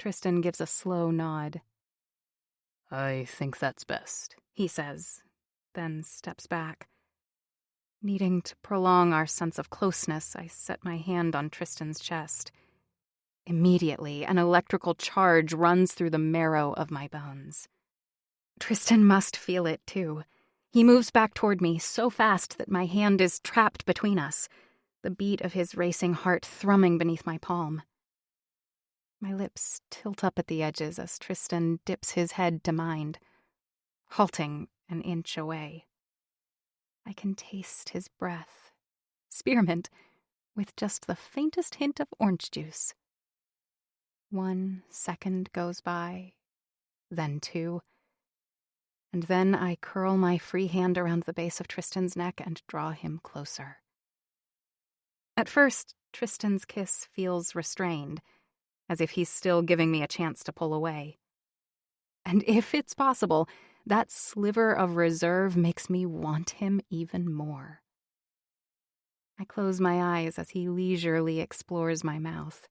Tristan gives a slow nod. I think that's best, he says, then steps back. Needing to prolong our sense of closeness, I set my hand on Tristan's chest. Immediately, an electrical charge runs through the marrow of my bones. Tristan must feel it, too. He moves back toward me so fast that my hand is trapped between us, the beat of his racing heart thrumming beneath my palm. My lips tilt up at the edges as Tristan dips his head to mine, halting an inch away. I can taste his breath, spearmint, with just the faintest hint of orange juice. 1 second goes by, then 2, and then I curl my free hand around the base of Tristan's neck and draw him closer. At first, Tristan's kiss feels restrained, as if he's still giving me a chance to pull away. And if it's possible, that sliver of reserve makes me want him even more. I close my eyes as he leisurely explores my mouth.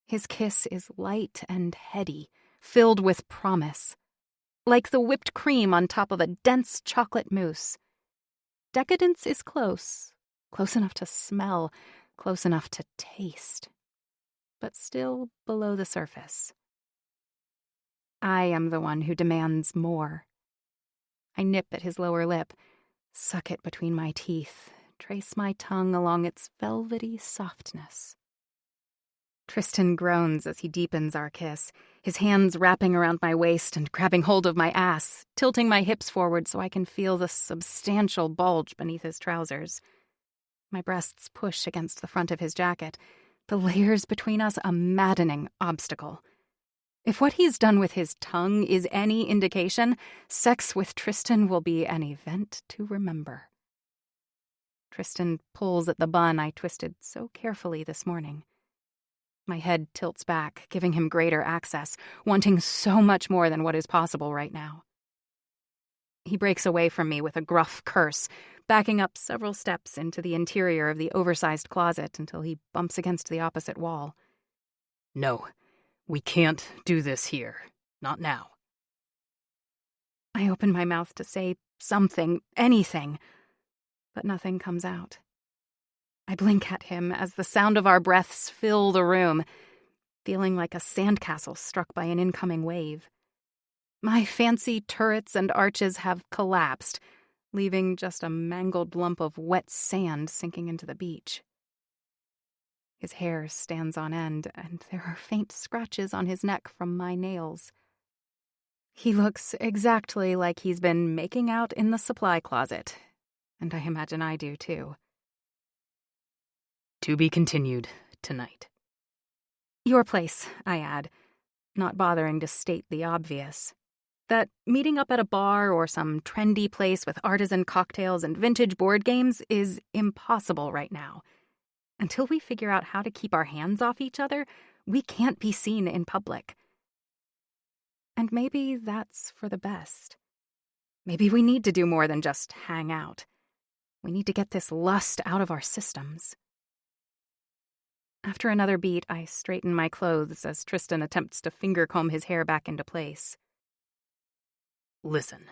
His kiss is light and heady, filled with promise, like the whipped cream on top of a dense chocolate mousse. Decadence is close enough to smell, close enough to taste, but still below the surface. I am the one who demands more. I nip at his lower lip, suck it between my teeth, trace my tongue along its velvety softness. Tristan groans as he deepens our kiss, his hands wrapping around my waist and grabbing hold of my ass, tilting my hips forward so I can feel the substantial bulge beneath his trousers. My breasts push against the front of his jacket, the layers between us a maddening obstacle. If what he's done with his tongue is any indication, sex with Tristan will be an event to remember. Tristan pulls at the bun I twisted so carefully this morning. My head tilts back, giving him greater access, wanting so much more than what is possible right now. He breaks away from me with a gruff curse, backing up several steps into the interior of the oversized closet until he bumps against the opposite wall. No, we can't do this here. Not now. I open my mouth to say something, anything, but nothing comes out. I blink at him as the sound of our breaths fill the room, feeling like a sandcastle struck by an incoming wave. My fancy turrets and arches have collapsed, leaving just a mangled lump of wet sand sinking into the beach. His hair stands on end, and there are faint scratches on his neck from my nails. He looks exactly like he's been making out in the supply closet, and I imagine I do too. To be continued tonight. Your place, I add, not bothering to state the obvious. That meeting up at a bar or some trendy place with artisan cocktails and vintage board games is impossible right now. Until we figure out how to keep our hands off each other, we can't be seen in public. And maybe that's for the best. Maybe we need to do more than just hang out. We need to get this lust out of our systems. After another beat, I straighten my clothes as Tristan attempts to finger-comb his hair back into place. Listen,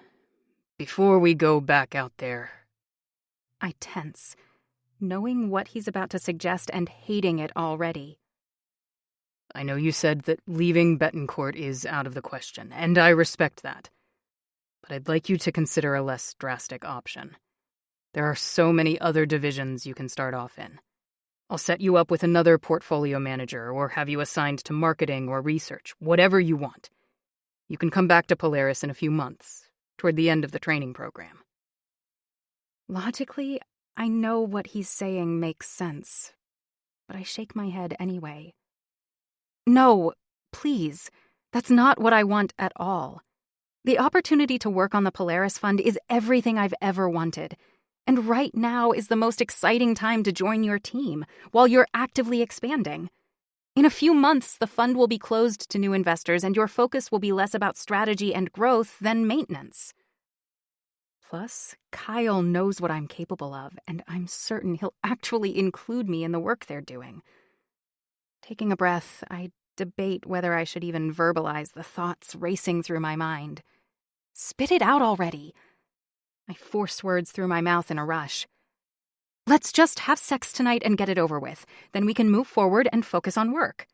before we go back out there... I tense, knowing what he's about to suggest and hating it already. I know you said that leaving Bettencourt is out of the question, and I respect that. But I'd like you to consider a less drastic option. There are so many other divisions you can start off in. I'll set you up with another portfolio manager or have you assigned to marketing or research, whatever you want. You can come back to Polaris in a few months, toward the end of the training program. Logically, I know what he's saying makes sense, but I shake my head anyway. No, please, that's not what I want at all. The opportunity to work on the Polaris Fund is everything I've ever wanted. And right now is the most exciting time to join your team, while you're actively expanding. In a few months, the fund will be closed to new investors, and your focus will be less about strategy and growth than maintenance. Plus, Kyle knows what I'm capable of, and I'm certain he'll actually include me in the work they're doing. Taking a breath, I debate whether I should even verbalize the thoughts racing through my mind. Spit it out already. I force words through my mouth in a rush. Let's just have sex tonight and get it over with. Then we can move forward and focus on work.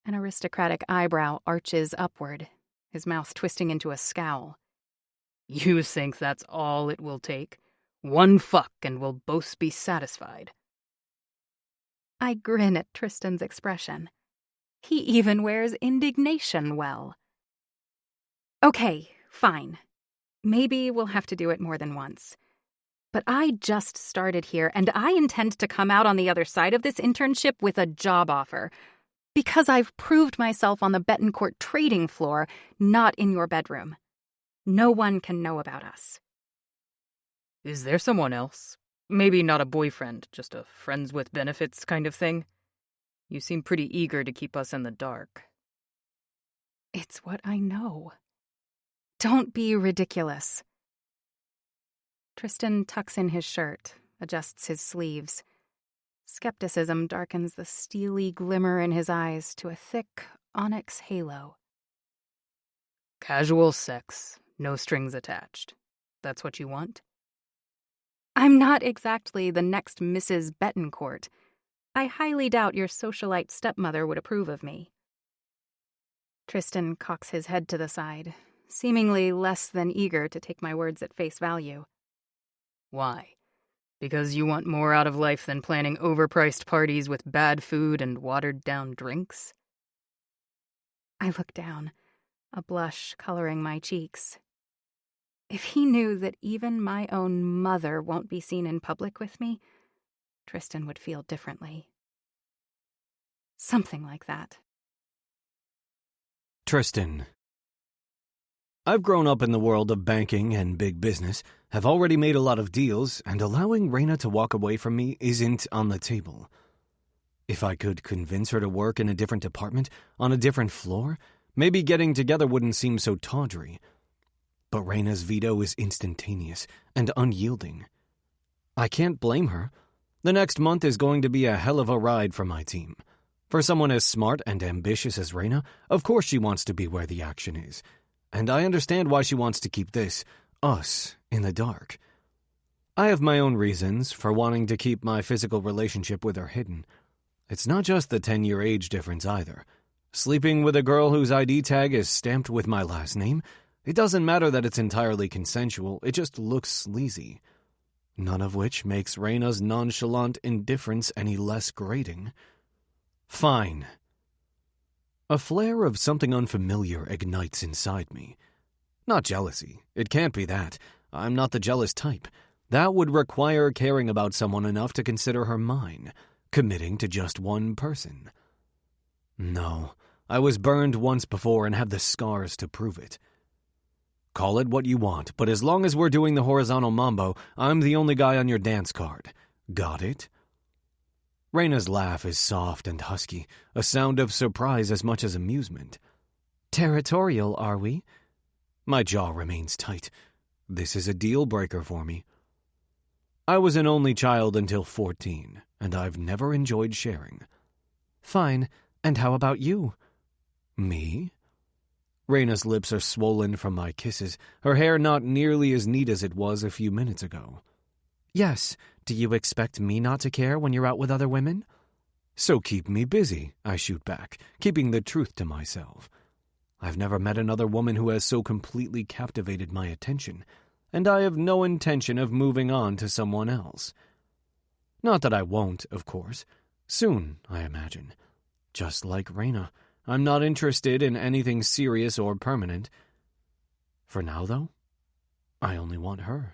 An aristocratic eyebrow arches upward, his mouth twisting into a scowl. You think that's all it will take? One fuck and we'll both be satisfied. I grin at Tristan's expression. He even wears indignation well. Okay, fine. Maybe we'll have to do it more than once. But I just started here, and I intend to come out on the other side of this internship with a job offer. Because I've proved myself on the Betancourt trading floor, not in your bedroom. No one can know about us. Is there someone else? Maybe not a boyfriend, just a friends with benefits kind of thing? You seem pretty eager to keep us in the dark. It's what I know. Don't be ridiculous. Tristan tucks in his shirt, adjusts his sleeves. Skepticism darkens the steely glimmer in his eyes to a thick onyx halo. Casual sex, no strings attached. That's what you want? I'm not exactly the next Mrs. Betancourt. I highly doubt your socialite stepmother would approve of me. Tristan cocks his head to the side, seemingly less than eager to take my words at face value. Why? Because you want more out of life than planning overpriced parties with bad food and watered-down drinks? I look down, a blush coloring my cheeks. If he knew that even my own mother won't be seen in public with me, Tristan would feel differently. Something like that. Tristan. I've grown up in the world of banking and big business, have already made a lot of deals, and allowing Raina to walk away from me isn't on the table. If I could convince her to work in a different department, on a different floor, maybe getting together wouldn't seem so tawdry. But Raina's veto is instantaneous and unyielding. I can't blame her. The next month is going to be a hell of a ride for my team. For someone as smart and ambitious as Raina, of course she wants to be where the action is. And I understand why she wants to keep us, in the dark. I have my own reasons for wanting to keep my physical relationship with her hidden. It's not just the 10-year age difference either. Sleeping with a girl whose ID tag is stamped with my last name, it doesn't matter that it's entirely consensual, it just looks sleazy. None of which makes Raina's nonchalant indifference any less grating. Fine. A flare of something unfamiliar ignites inside me. Not jealousy. It can't be that. I'm not the jealous type. That would require caring about someone enough to consider her mine, committing to just one person. No, I was burned once before and have the scars to prove it. Call it what you want, but as long as we're doing the horizontal mambo, I'm the only guy on your dance card. Got it? Raina's laugh is soft and husky, a sound of surprise as much as amusement. Territorial, are we? My jaw remains tight. This is a deal-breaker for me. I was an only child until 14, and I've never enjoyed sharing. Fine, and how about you? Me? Raina's lips are swollen from my kisses, her hair not nearly as neat as it was a few minutes ago. Yes, do you expect me not to care when you're out with other women? So keep me busy, I shoot back, keeping the truth to myself. I've never met another woman who has so completely captivated my attention, and I have no intention of moving on to someone else. Not that I won't, of course. Soon, I imagine. Just like Raina, I'm not interested in anything serious or permanent. For now, though, I only want her.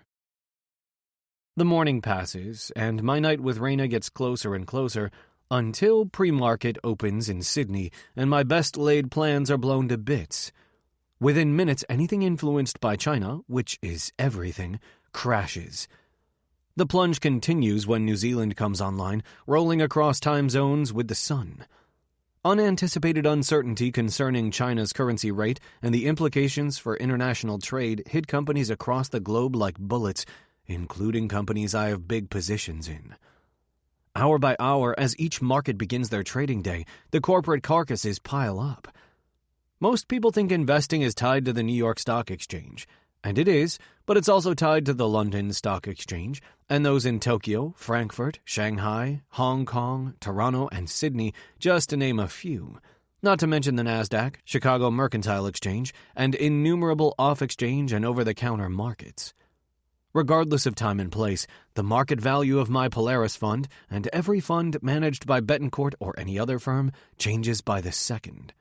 The morning passes, and my night with Raina gets closer and closer, until pre-market opens in Sydney and my best-laid plans are blown to bits. Within minutes, anything influenced by China, which is everything, crashes. The plunge continues when New Zealand comes online, rolling across time zones with the sun. Unanticipated uncertainty concerning China's currency rate and the implications for international trade hit companies across the globe like bullets, including companies I have big positions in. Hour by hour, as each market begins their trading day, the corporate carcasses pile up. Most people think investing is tied to the New York Stock Exchange, and it is, but it's also tied to the London Stock Exchange, and those in Tokyo, Frankfurt, Shanghai, Hong Kong, Toronto, and Sydney, just to name a few. Not to mention the NASDAQ, Chicago Mercantile Exchange, and innumerable off-exchange and over-the-counter markets. Regardless of time and place, the market value of my Polaris fund, and every fund managed by Bettencourt or any other firm, changes by the second.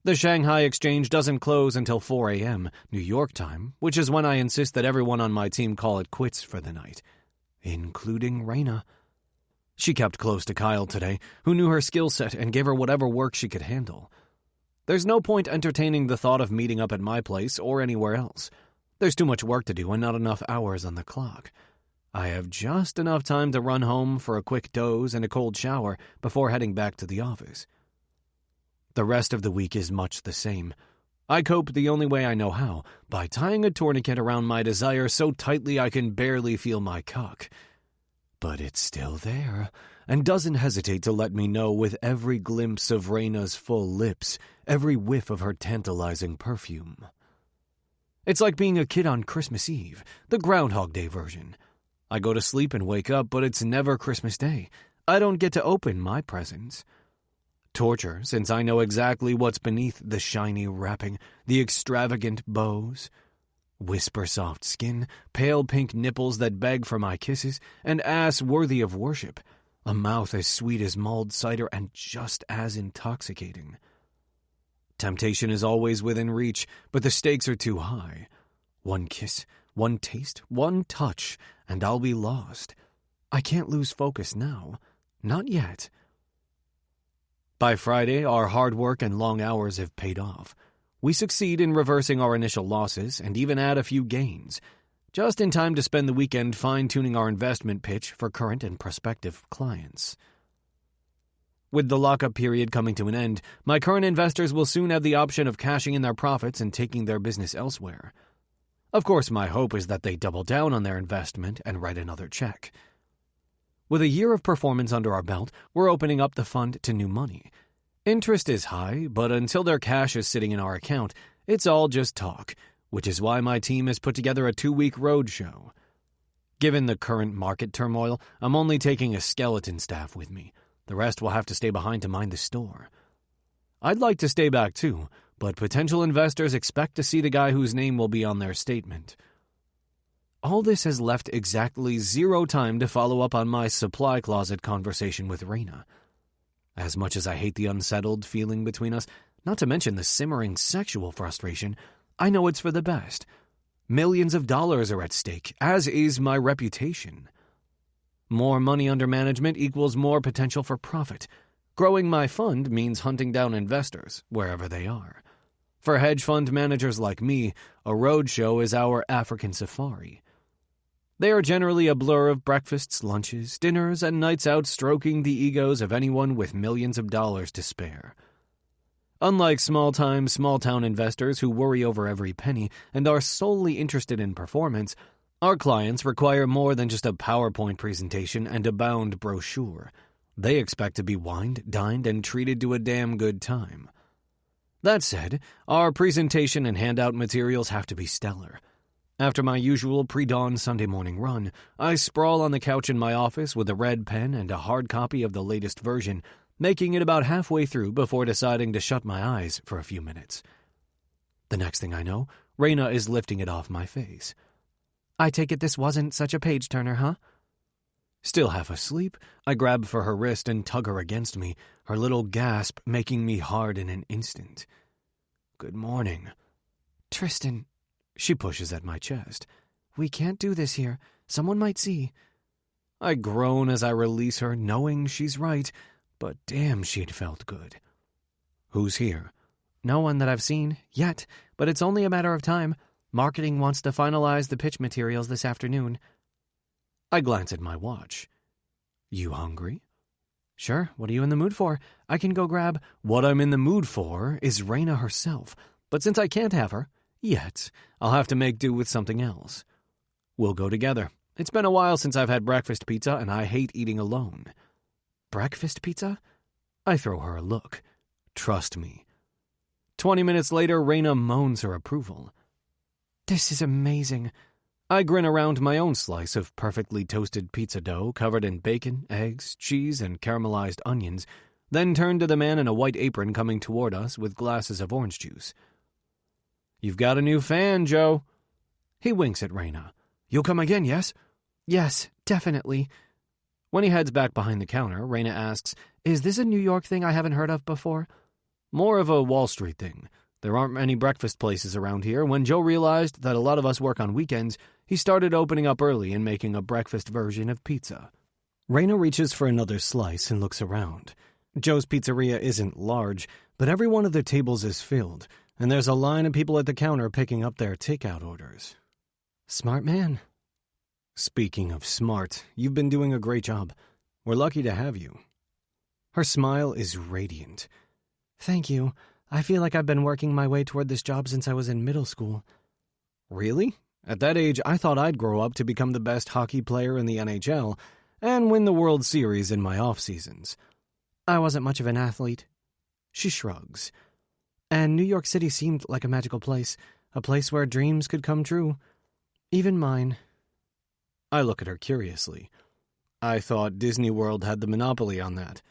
The Shanghai Exchange doesn't close until 4 a.m. New York time, which is when I insist that everyone on my team call it quits for the night, including Raina. She kept close to Kyle today, who knew her skill set and gave her whatever work she could handle. There's no point entertaining the thought of meeting up at my place or anywhere else. There's too much work to do and not enough hours on the clock. I have just enough time to run home for a quick doze and a cold shower before heading back to the office. The rest of the week is much the same. I cope the only way I know how, by tying a tourniquet around my desire so tightly I can barely feel my cock. But it's still there, and doesn't hesitate to let me know with every glimpse of Raina's full lips, every whiff of her tantalizing perfume. It's like being a kid on Christmas Eve, the Groundhog Day version. I go to sleep and wake up, but it's never Christmas Day. I don't get to open my presents. Torture, since I know exactly what's beneath the shiny wrapping, the extravagant bows. Whisper-soft skin, pale pink nipples that beg for my kisses, and ass worthy of worship, a mouth as sweet as mulled cider and just as intoxicating. Temptation is always within reach, but the stakes are too high. One kiss, one taste, one touch, and I'll be lost. I can't lose focus now. Not yet. By Friday, our hard work and long hours have paid off. We succeed in reversing our initial losses and even add a few gains, just in time to spend the weekend fine-tuning our investment pitch for current and prospective clients. With the lockup period coming to an end, my current investors will soon have the option of cashing in their profits and taking their business elsewhere. Of course, my hope is that they double down on their investment and write another check. With a year of performance under our belt, we're opening up the fund to new money. Interest is high, but until their cash is sitting in our account, it's all just talk, which is why my team has put together a 2-week roadshow. Given the current market turmoil, I'm only taking a skeleton staff with me. The rest will have to stay behind to mind the store. I'd like to stay back too, but potential investors expect to see the guy whose name will be on their statement. All this has left exactly 0 time to follow up on my supply closet conversation with Raina. As much as I hate the unsettled feeling between us, not to mention the simmering sexual frustration, I know it's for the best. Millions of dollars are at stake, as is my reputation. More money under management equals more potential for profit. Growing my fund means hunting down investors, wherever they are. For hedge fund managers like me, a roadshow is our African safari. They are generally a blur of breakfasts, lunches, dinners, and nights out stroking the egos of anyone with millions of dollars to spare. Unlike small-town investors who worry over every penny and are solely interested in performance, our clients require more than just a PowerPoint presentation and a bound brochure. They expect to be wined, dined, and treated to a damn good time. That said, our presentation and handout materials have to be stellar. After my usual pre-dawn Sunday morning run, I sprawl on the couch in my office with a red pen and a hard copy of the latest version, making it about halfway through before deciding to shut my eyes for a few minutes. The next thing I know, Raina is lifting it off my face. I take it this wasn't such a page-turner, huh? Still half asleep, I grab for her wrist and tug her against me, her little gasp making me hard in an instant. Good morning. Tristan. She pushes at my chest. We can't do this here. Someone might see. I groan as I release her, knowing she's right, but damn, she'd felt good. Who's here? No one that I've seen, yet, but it's only a matter of time. Marketing wants to finalize the pitch materials this afternoon. I glance at my watch. You hungry? Sure, what are you in the mood for? I can go grab... What I'm in the mood for is Raina herself, but since I can't have her, yet, I'll have to make do with something else. We'll go together. It's been a while since I've had breakfast pizza, and I hate eating alone. Breakfast pizza? I throw her a look. Trust me. 20 minutes later, Raina moans her approval. This is amazing. I grin around my own slice of perfectly toasted pizza dough covered in bacon, eggs, cheese, and caramelized onions, then turn to the man in a white apron coming toward us with glasses of orange juice. You've got a new fan, Joe. He winks at Raina. You'll come again, yes? Yes, definitely. When he heads back behind the counter, Raina asks, Is this a New York thing I haven't heard of before? More of a Wall Street thing. There aren't many breakfast places around here. When Joe realized that a lot of us work on weekends, he started opening up early and making a breakfast version of pizza. Raina reaches for another slice and looks around. Joe's pizzeria isn't large, but every one of the tables is filled, and there's a line of people at the counter picking up their takeout orders. Smart man. Speaking of smart, you've been doing a great job. We're lucky to have you. Her smile is radiant. Thank you. I feel like I've been working my way toward this job since I was in middle school. Really? At that age, I thought I'd grow up to become the best hockey player in the NHL and win the World Series in my off-seasons. I wasn't much of an athlete. She shrugs. And New York City seemed like a magical place, a place where dreams could come true. Even mine. I look at her curiously. I thought Disney World had the monopoly on that.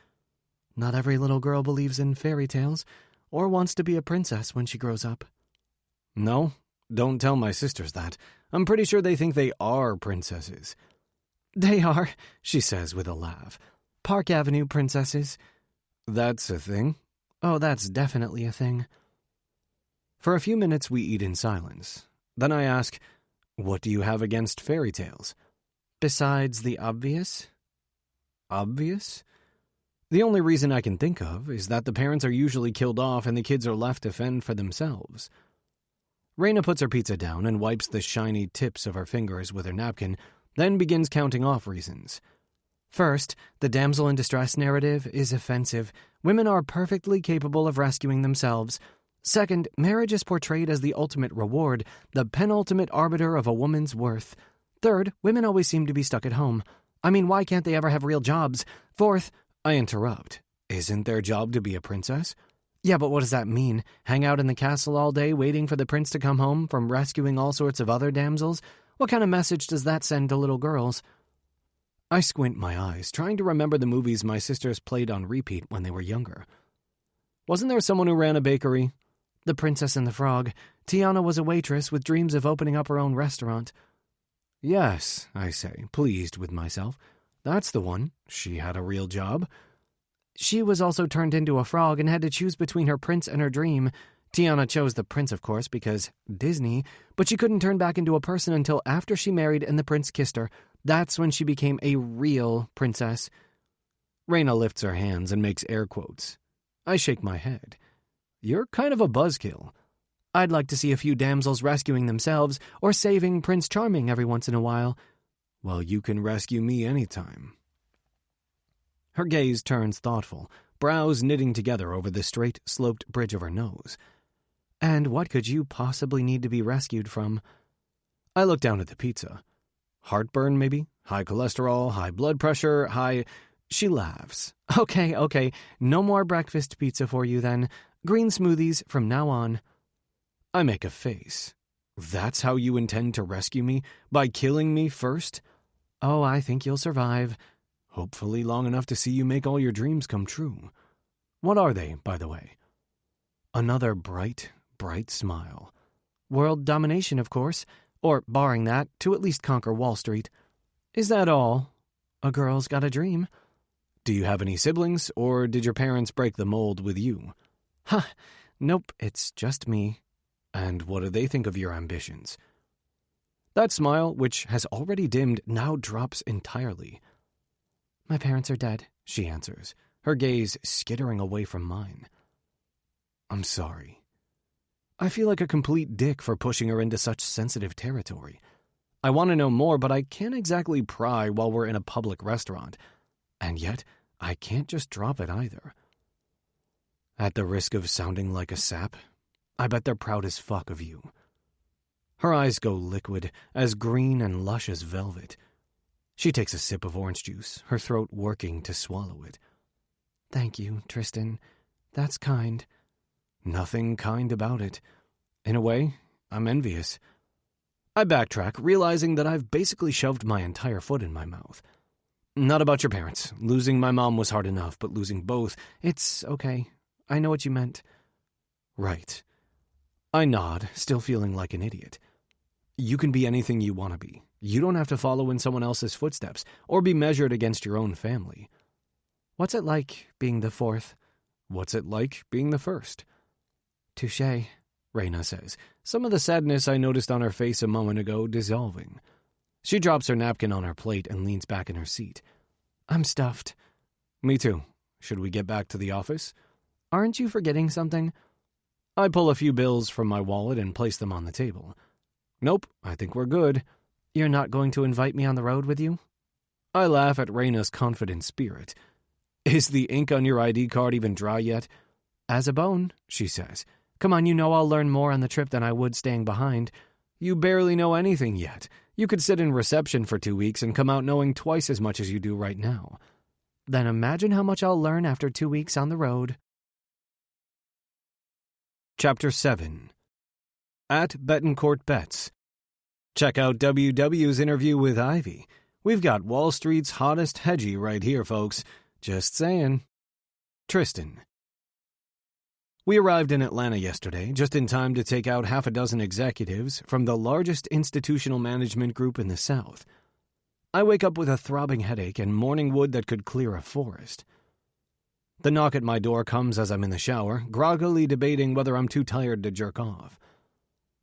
Not every little girl believes in fairy tales or wants to be a princess when she grows up. No, don't tell my sisters that. I'm pretty sure they think they are princesses. They are, she says with a laugh. Park Avenue princesses. That's a thing? Oh, that's definitely a thing. For a few minutes we eat in silence. Then I ask, what do you have against fairy tales? Besides the obvious? Obvious? The only reason I can think of is that the parents are usually killed off and the kids are left to fend for themselves. Raina puts her pizza down and wipes the shiny tips of her fingers with her napkin, then begins counting off reasons. First, the damsel in distress narrative is offensive. Women are perfectly capable of rescuing themselves. Second, marriage is portrayed as the ultimate reward, the penultimate arbiter of a woman's worth. Third, women always seem to be stuck at home. I mean, why can't they ever have real jobs? Fourth, I interrupt. Isn't their job to be a princess? Yeah, but what does that mean? Hang out in the castle all day waiting for the prince to come home from rescuing all sorts of other damsels? What kind of message does that send to little girls? I squint my eyes, trying to remember the movies my sisters played on repeat when they were younger. Wasn't there someone who ran a bakery? The Princess and the Frog. Tiana was a waitress with dreams of opening up her own restaurant. Yes, I say, pleased with myself. That's the one. She had a real job. She was also turned into a frog and had to choose between her prince and her dream. Tiana chose the prince, of course, because Disney, but she couldn't turn back into a person until after she married and the prince kissed her. That's when she became a real princess. Raina lifts her hands and makes air quotes. I shake my head. You're kind of a buzzkill. I'd like to see a few damsels rescuing themselves or saving Prince Charming every once in a while. Well, you can rescue me anytime. Her gaze turns thoughtful, brows knitting together over the straight, sloped bridge of her nose. And what could you possibly need to be rescued from? I look down at the pizza. Heartburn, maybe? High cholesterol, high blood pressure, high... She laughs. Okay. No more breakfast pizza for you then. Green smoothies from now on. I make a face. That's how you intend to rescue me? By killing me first? Oh, I think you'll survive. Hopefully long enough to see you make all your dreams come true. What are they, by the way? Another bright smile. World domination, of course. Or, barring that, to at least conquer Wall Street. Is that all? A girl's got a dream. Do you have any siblings, or did your parents break the mold with you? Nope, it's just me. And what do they think of your ambitions? That smile, which has already dimmed, now drops entirely. My parents are dead, she answers, her gaze skittering away from mine. I'm sorry. I feel like a complete dick for pushing her into such sensitive territory. I want to know more, but I can't exactly pry while we're in a public restaurant. And yet, I can't just drop it either. At the risk of sounding like a sap, I bet they're proud as fuck of you. Her eyes go liquid, as green and lush as velvet. She takes a sip of orange juice, her throat working to swallow it. Thank you, Tristan. That's kind. Nothing kind about it. In a way, I'm envious. I backtrack, realizing that I've basically shoved my entire foot in my mouth. Not about your parents. Losing my mom was hard enough, but losing both... It's okay. I know what you meant. Right. I nod, still feeling like an idiot. You can be anything you want to be. You don't have to follow in someone else's footsteps, or be measured against your own family. What's it like being the fourth? What's it like being the first? Touché, Raina says, some of the sadness I noticed on her face a moment ago dissolving. She drops her napkin on her plate and leans back in her seat. I'm stuffed. Me too. Should we get back to the office? Aren't you forgetting something? I pull a few bills from my wallet and place them on the table. Nope, I think we're good. You're not going to invite me on the road with you? I laugh at Raina's confident spirit. Is the ink on your ID card even dry yet? As a bone, she says. Come on, you know I'll learn more on the trip than I would staying behind. You barely know anything yet. You could sit in reception for 2 weeks and come out knowing twice as much as you do right now. Then imagine how much I'll learn after 2 weeks on the road. Chapter 7. At Betancourt Bets. Check out WW's interview with Ivy. We've got Wall Street's hottest hedgie right here, folks. Just saying. Tristan. We arrived in Atlanta yesterday, just in time to take out half a dozen executives from the largest institutional management group in the South. I wake up with a throbbing headache and morning wood that could clear a forest. The knock at my door comes as I'm in the shower, groggily debating whether I'm too tired to jerk off.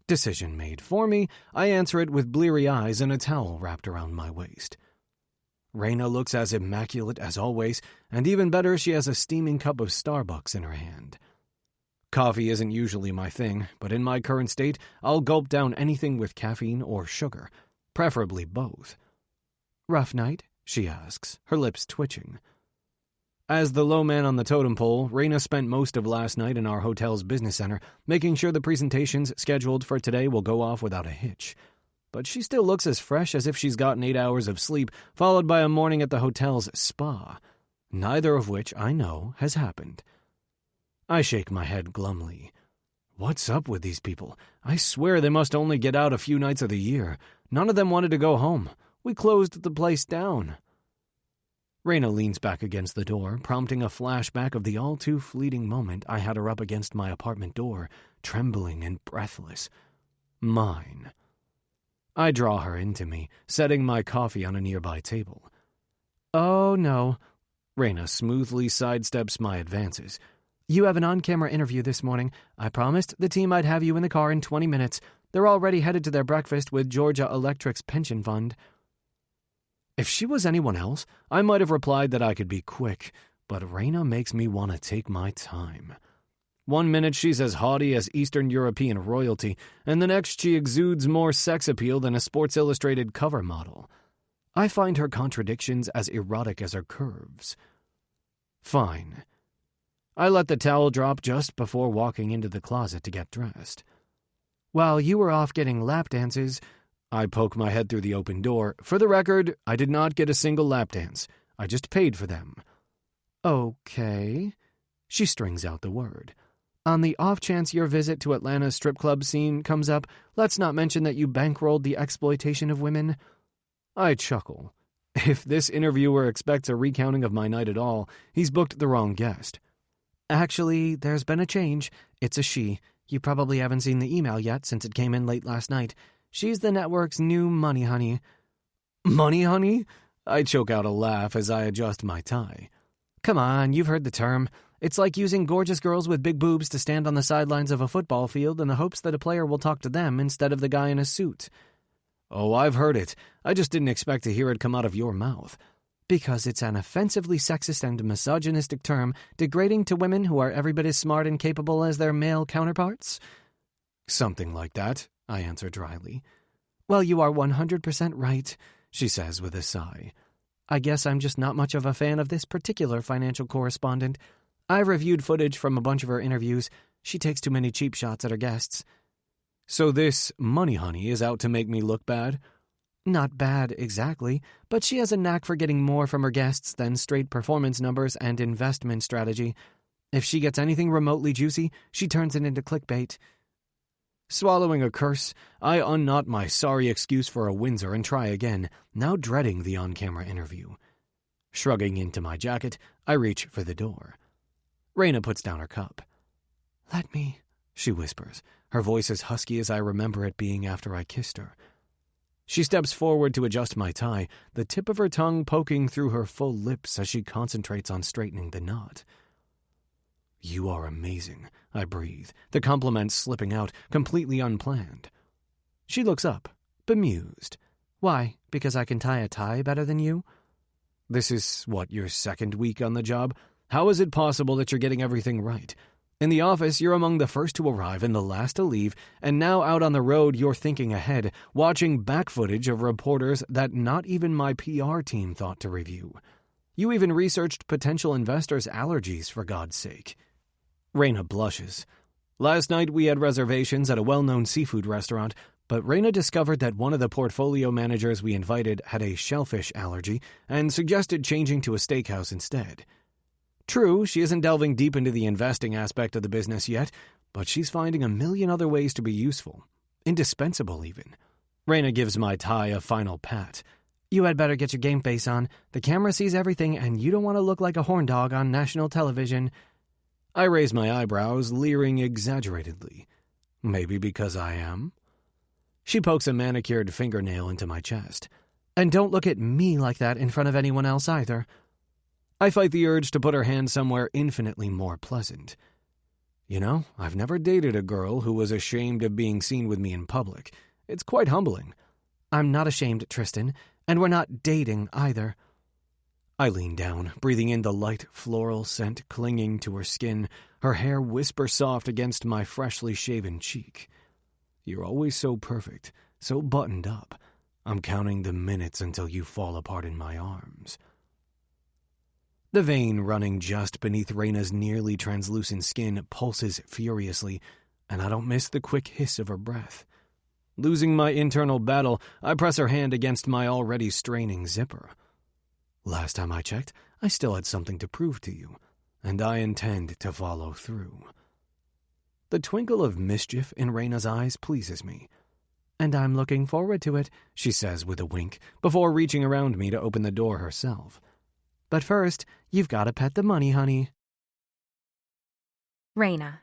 Decision made for me, I answer it with bleary eyes and a towel wrapped around my waist. Raina looks as immaculate as always, and even better, she has a steaming cup of Starbucks in her hand. Coffee isn't usually my thing, but in my current state, I'll gulp down anything with caffeine or sugar, preferably both. Rough night? She asks, her lips twitching. As the low man on the totem pole, Raina spent most of last night in our hotel's business center, making sure the presentations scheduled for today will go off without a hitch. But she still looks as fresh as if she's gotten 8 hours of sleep, followed by a morning at the hotel's spa, neither of which I know has happened. I shake my head glumly. What's up with these people? I swear they must only get out a few nights of the year. None of them wanted to go home. We closed the place down. Raina leans back against the door, prompting a flashback of the all-too-fleeting moment I had her up against my apartment door, trembling and breathless. Mine. I draw her into me, setting my coffee on a nearby table. Oh, no. Raina smoothly sidesteps my advances. You have an on-camera interview this morning. I promised the team I'd have you in the car in 20 minutes. They're already headed to their breakfast with Georgia Electric's pension fund. If she was anyone else, I might have replied that I could be quick, but Raina makes me want to take my time. 1 minute she's as haughty as Eastern European royalty, and the next she exudes more sex appeal than a Sports Illustrated cover model. I find her contradictions as erotic as her curves. Fine. I let the towel drop just before walking into the closet to get dressed. While you were off getting lap dances, I poke my head through the open door. For the record, I did not get a single lap dance. I just paid for them. Okay. She strings out the word. On the off chance your visit to Atlanta's strip club scene comes up, let's not mention that you bankrolled the exploitation of women. I chuckle. If this interviewer expects a recounting of my night at all, he's booked the wrong guest. Actually, there's been a change. It's a she. You probably haven't seen the email yet since it came in late last night. She's the network's new money honey. Money honey? I choke out a laugh as I adjust my tie. Come on, you've heard the term. It's like using gorgeous girls with big boobs to stand on the sidelines of a football field in the hopes that a player will talk to them instead of the guy in a suit. Oh, I've heard it. I just didn't expect to hear it come out of your mouth. Because it's an offensively sexist and misogynistic term degrading to women who are every bit as smart and capable as their male counterparts? Something like that, I answer dryly. Well, you are 100% right, she says with a sigh. I guess I'm just not much of a fan of this particular financial correspondent. I've reviewed footage from a bunch of her interviews. She takes too many cheap shots at her guests. So this money honey is out to make me look bad? Not bad, exactly, but she has a knack for getting more from her guests than straight performance numbers and investment strategy. If she gets anything remotely juicy, she turns it into clickbait. Swallowing a curse, I unknot my sorry excuse for a Windsor and try again, now dreading the on-camera interview. Shrugging into my jacket, I reach for the door. Raina puts down her cup. "Let me," she whispers, her voice as husky as I remember it being after I kissed her. She steps forward to adjust my tie, the tip of her tongue poking through her full lips as she concentrates on straightening the knot. "You are amazing," I breathe, the compliment slipping out, completely unplanned. She looks up, bemused. "Why, because I can tie a tie better than you?" "This is, your second week on the job? How is it possible that you're getting everything right? In the office, you're among the first to arrive and the last to leave, and now out on the road, you're thinking ahead, watching back footage of reporters that not even my PR team thought to review. You even researched potential investors' allergies, for God's sake." Raina blushes. "Last night we had reservations at a well-known seafood restaurant, but Raina discovered that one of the portfolio managers we invited had a shellfish allergy and suggested changing to a steakhouse instead. True, she isn't delving deep into the investing aspect of the business yet, but she's finding a million other ways to be useful. Indispensable, even." Raina gives my tie a final pat. "You had better get your game face on. The camera sees everything, and you don't want to look like a horn dog on national television." I raise my eyebrows, leering exaggeratedly. Maybe because I am? She pokes a manicured fingernail into my chest. "And don't look at me like that in front of anyone else either." I fight the urge to put her hand somewhere infinitely more pleasant. I've never dated a girl who was ashamed of being seen with me in public. It's quite humbling. "I'm not ashamed, Tristan, and we're not dating either." I lean down, breathing in the light floral scent clinging to her skin, her hair whisper soft against my freshly shaven cheek. "You're always so perfect, so buttoned up. I'm counting the minutes until you fall apart in my arms." The vein running just beneath Raina's nearly translucent skin pulses furiously, and I don't miss the quick hiss of her breath. Losing my internal battle, I press her hand against my already straining zipper. "Last time I checked, I still had something to prove to you, and I intend to follow through." The twinkle of mischief in Raina's eyes pleases me. "And I'm looking forward to it," she says with a wink, before reaching around me to open the door herself. "But first, you've got to pet the money, honey." Raina.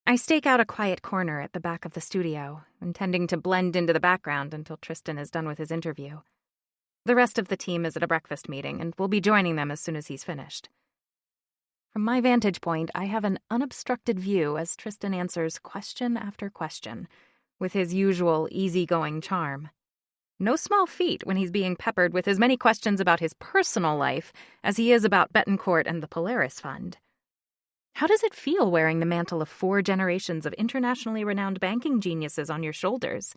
I stake out a quiet corner at the back of the studio, intending to blend into the background until Tristan is done with his interview. The rest of the team is at a breakfast meeting, and we'll be joining them as soon as he's finished. From my vantage point, I have an unobstructed view as Tristan answers question after question, with his usual easygoing charm. No small feat when he's being peppered with as many questions about his personal life as he is about Bettencourt and the Polaris Fund. How does it feel wearing the mantle of 4 generations of internationally renowned banking geniuses on your shoulders?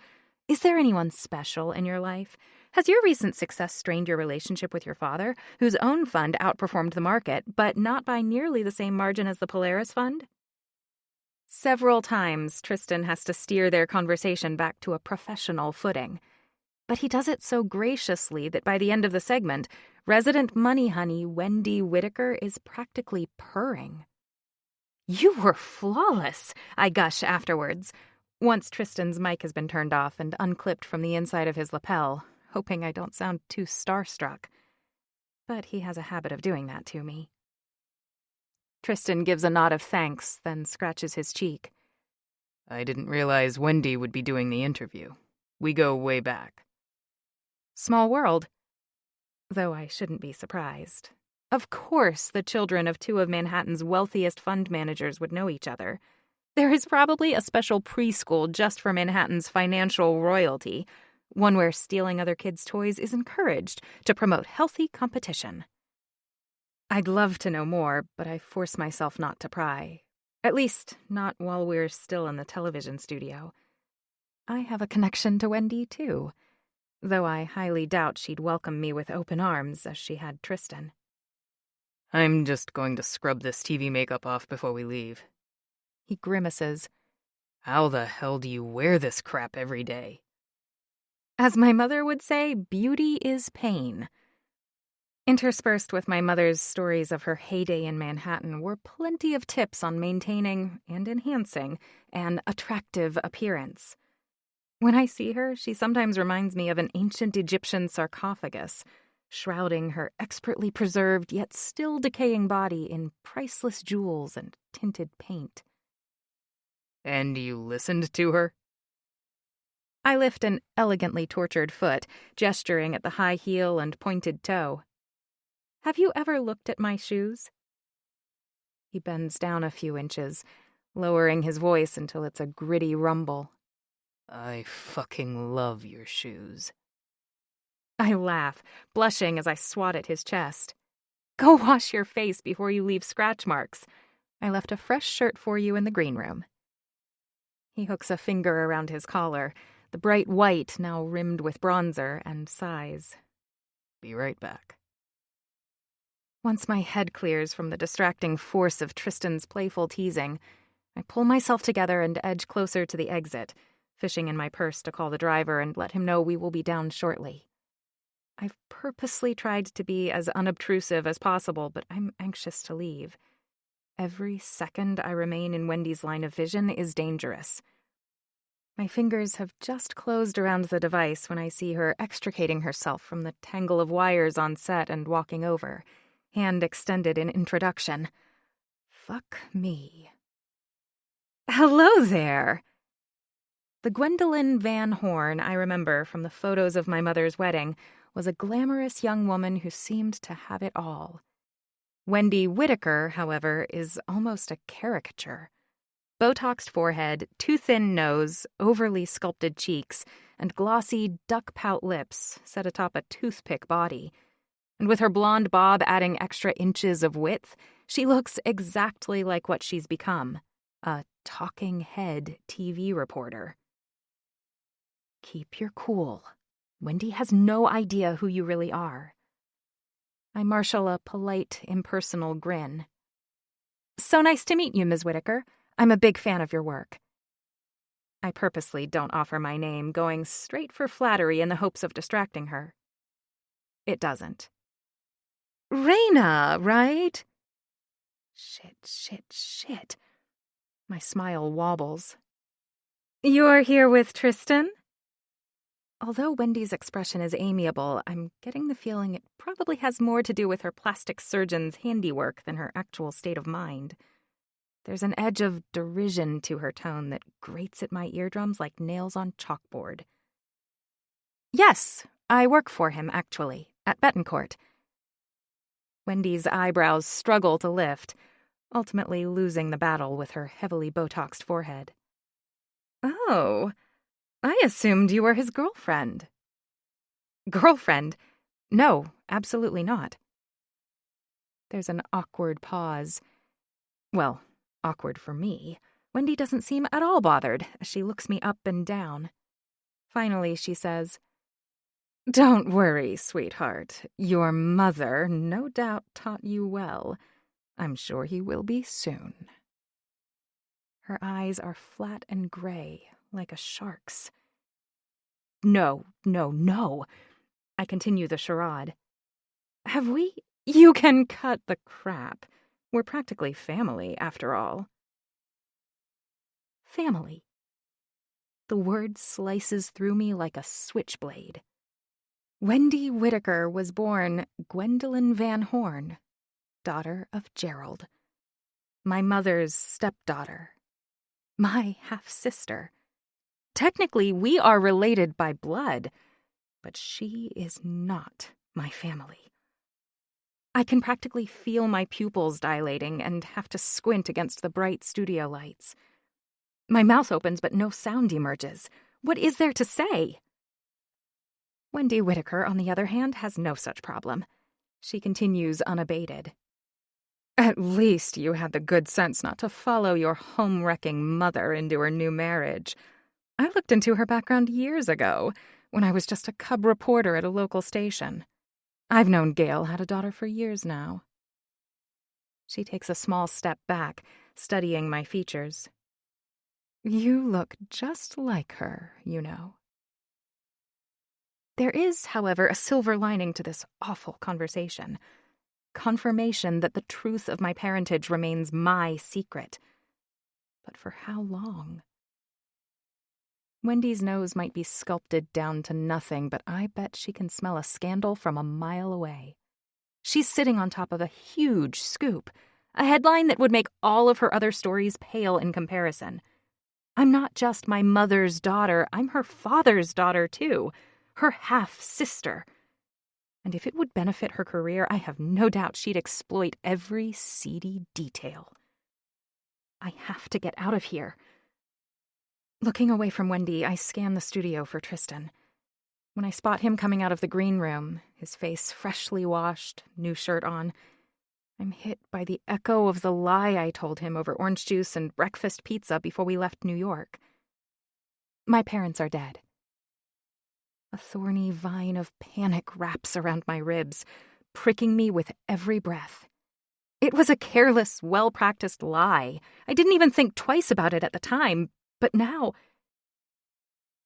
Is there anyone special in your life? Has your recent success strained your relationship with your father, whose own fund outperformed the market, but not by nearly the same margin as the Polaris Fund? Several times, Tristan has to steer their conversation back to a professional footing. But he does it so graciously that by the end of the segment, resident money honey Wendy Whitaker is practically purring. "You were flawless," I gush afterwards, once Tristan's mic has been turned off and unclipped from the inside of his lapel, hoping I don't sound too starstruck. But he has a habit of doing that to me. Tristan gives a nod of thanks, then scratches his cheek. "I didn't realize Wendy would be doing the interview. We go way back." Small world. Though I shouldn't be surprised. Of course the children of 2 of Manhattan's wealthiest fund managers would know each other. There is probably a special preschool just for Manhattan's financial royalty, one where stealing other kids' toys is encouraged to promote healthy competition. I'd love to know more, but I force myself not to pry. At least, not while we're still in the television studio. I have a connection to Wendy, too, though I highly doubt she'd welcome me with open arms as she had Tristan. "I'm just going to scrub this TV makeup off before we leave." He grimaces. "How the hell do you wear this crap every day?" As my mother would say, beauty is pain. Interspersed with my mother's stories of her heyday in Manhattan were plenty of tips on maintaining and enhancing an attractive appearance. When I see her, she sometimes reminds me of an ancient Egyptian sarcophagus, shrouding her expertly preserved yet still decaying body in priceless jewels and tinted paint. And you listened to her? I lift an elegantly tortured foot, gesturing at the high heel and pointed toe. Have you ever looked at my shoes? He bends down a few inches, lowering his voice until it's a gritty rumble. I fucking love your shoes. I laugh, blushing as I swat at his chest. Go wash your face before you leave scratch marks. I left a fresh shirt for you in the green room. He hooks a finger around his collar, the bright white now rimmed with bronzer, and sighs. Be right back. Once my head clears from the distracting force of Tristan's playful teasing, I pull myself together and edge closer to the exit, fishing in my purse to call the driver and let him know we will be down shortly. I've purposely tried to be as unobtrusive as possible, but I'm anxious to leave. Every second I remain in Wendy's line of vision is dangerous. My fingers have just closed around the device when I see her extricating herself from the tangle of wires on set and walking over, hand extended in introduction. Fuck me. Hello there! The Gwendolyn Van Horn I remember from the photos of my mother's wedding was a glamorous young woman who seemed to have it all. Wendy Whitaker, however, is almost a caricature. Botoxed forehead, too thin nose, overly sculpted cheeks, and glossy duck-pout lips set atop a toothpick body. And with her blonde bob adding extra inches of width, she looks exactly like what she's become, a talking head TV reporter. Keep your cool. Wendy has no idea who you really are. I marshal a polite, impersonal grin. So nice to meet you, Ms. Whitaker. I'm a big fan of your work. I purposely don't offer my name, going straight for flattery in the hopes of distracting her. It doesn't. Raina, right? Shit. My smile wobbles. You're here with Tristan? Although Wendy's expression is amiable, I'm getting the feeling it probably has more to do with her plastic surgeon's handiwork than her actual state of mind. There's an edge of derision to her tone that grates at my eardrums like nails on chalkboard. Yes, I work for him, actually, at Betancourt. Wendy's eyebrows struggle to lift, ultimately losing the battle with her heavily Botoxed forehead. Oh, I assumed you were his girlfriend. Girlfriend? No, absolutely not. There's an awkward pause. Well, awkward for me. Wendy doesn't seem at all bothered as she looks me up and down. Finally, she says, Don't worry, sweetheart. Your mother no doubt taught you well. I'm sure he will be soon. Her eyes are flat and gray, like a shark's. No. I continue the charade. Have we? You can cut the crap. We're practically family, after all. Family. The word slices through me like a switchblade. Wendy Whitaker was born Gwendolyn Van Horn, daughter of Gerald. My mother's stepdaughter. My half-sister. Technically, we are related by blood, but she is not my family. I can practically feel my pupils dilating and have to squint against the bright studio lights. My mouth opens, but no sound emerges. What is there to say? Wendy Whitaker, on the other hand, has no such problem. She continues unabated. At least you had the good sense not to follow your home-wrecking mother into her new marriage. I looked into her background years ago, when I was just a cub reporter at a local station. I've known Gail had a daughter for years now. She takes a small step back, studying my features. You look just like her, you know. There is, however, a silver lining to this awful conversation. Confirmation that the truth of my parentage remains my secret. But for how long? Wendy's nose might be sculpted down to nothing, but I bet she can smell a scandal from a mile away. She's sitting on top of a huge scoop, a headline that would make all of her other stories pale in comparison. I'm not just my mother's daughter, I'm her father's daughter, too. Her half-sister. And if it would benefit her career, I have no doubt she'd exploit every seedy detail. I have to get out of here. Looking away from Wendy, I scan the studio for Tristan. When I spot him coming out of the green room, his face freshly washed, new shirt on, I'm hit by the echo of the lie I told him over orange juice and breakfast pizza before we left New York. My parents are dead. A thorny vine of panic wraps around my ribs, pricking me with every breath. It was a careless, well-practiced lie. I didn't even think twice about it at the time, but now...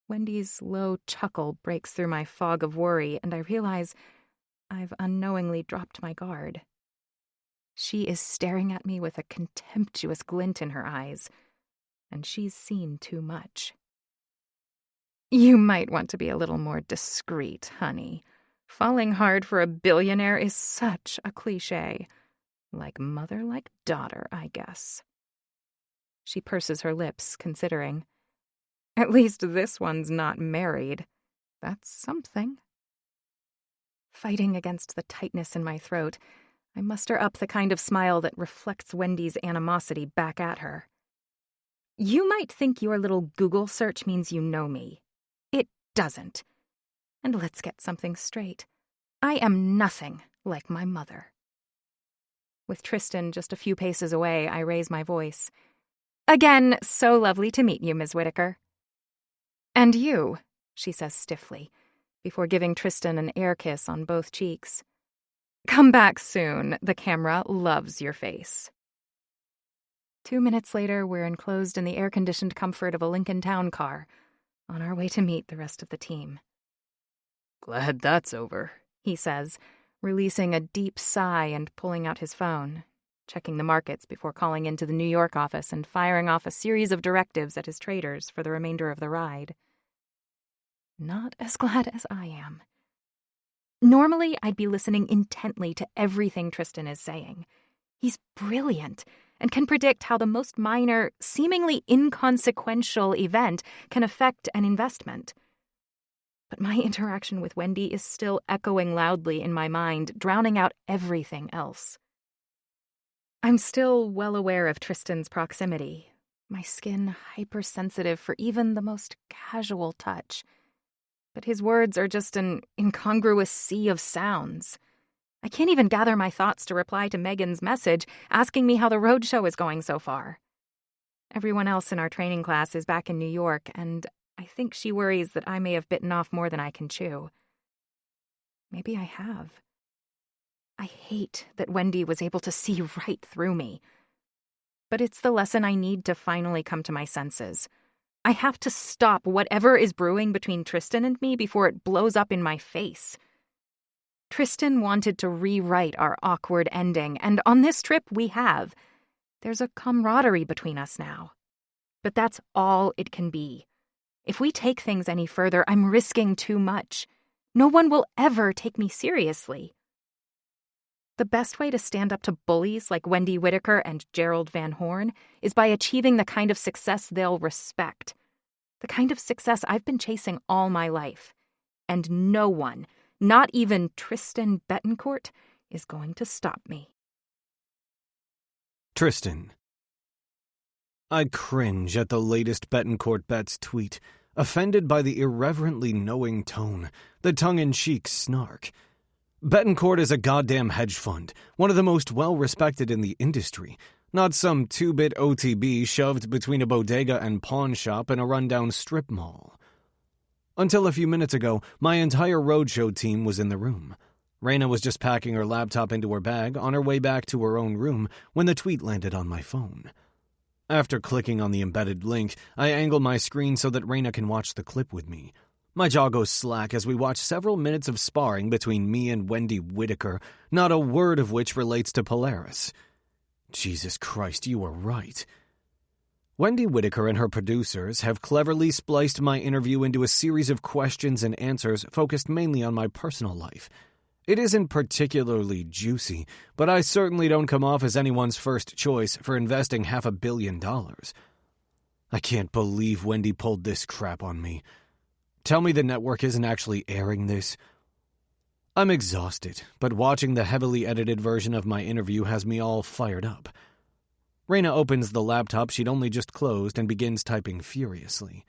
Wendy's low chuckle breaks through my fog of worry, and I realize I've unknowingly dropped my guard. She is staring at me with a contemptuous glint in her eyes, and she's seen too much. You might want to be a little more discreet, honey. Falling hard for a billionaire is such a cliché. Like mother, like daughter, I guess. She purses her lips, considering. At least this one's not married. That's something. Fighting against the tightness in my throat, I muster up the kind of smile that reflects Wendy's animosity back at her. You might think your little Google search means you know me. It doesn't. And let's get something straight. I am nothing like my mother. With Tristan just a few paces away, I raise my voice. Again, so lovely to meet you, Ms. Whittaker. And you, she says stiffly, before giving Tristan an air kiss on both cheeks. Come back soon. The camera loves your face. 2 minutes later, we're enclosed in the air-conditioned comfort of a Lincoln Town car, on our way to meet the rest of the team. Glad that's over, he says, releasing a deep sigh and pulling out his phone, checking the markets before calling into the New York office and firing off a series of directives at his traders for the remainder of the ride. Not as glad as I am. Normally, I'd be listening intently to everything Tristan is saying. He's brilliant and can predict how the most minor, seemingly inconsequential event can affect an investment. But my interaction with Wendy is still echoing loudly in my mind, drowning out everything else. I'm still well aware of Tristan's proximity, my skin hypersensitive for even the most casual touch. But his words are just an incongruous sea of sounds. I can't even gather my thoughts to reply to Megan's message asking me how the roadshow is going so far. Everyone else in our training class is back in New York, and I think she worries that I may have bitten off more than I can chew. Maybe I have. I hate that Wendy was able to see right through me. But it's the lesson I need to finally come to my senses. I have to stop whatever is brewing between Tristan and me before it blows up in my face. Tristan wanted to rewrite our awkward ending, and on this trip we have. There's a camaraderie between us now. But that's all it can be. If we take things any further, I'm risking too much. No one will ever take me seriously. The best way to stand up to bullies like Wendy Whittaker and Gerald Van Horn is by achieving the kind of success they'll respect. The kind of success I've been chasing all my life. And no one, not even Tristan Betancourt, is going to stop me. Tristan. I cringe at the latest Betancourt Betts tweet, offended by the irreverently knowing tone, the tongue-in-cheek snark. Betancourt is a goddamn hedge fund, one of the most well-respected in the industry, not some 2-bit OTB shoved between a bodega and pawn shop in a rundown strip mall. Until a few minutes ago, my entire roadshow team was in the room. Raina was just packing her laptop into her bag on her way back to her own room when the tweet landed on my phone. After clicking on the embedded link, I angle my screen so that Raina can watch the clip with me. My jaw goes slack as we watch several minutes of sparring between me and Wendy Whitaker, not a word of which relates to Polaris. Jesus Christ, you were right. Wendy Whitaker and her producers have cleverly spliced my interview into a series of questions and answers focused mainly on my personal life. It isn't particularly juicy, but I certainly don't come off as anyone's first choice for investing $500 million. I can't believe Wendy pulled this crap on me. Tell me the network isn't actually airing this. I'm exhausted, but watching the heavily edited version of my interview has me all fired up. Raina opens the laptop she'd only just closed and begins typing furiously.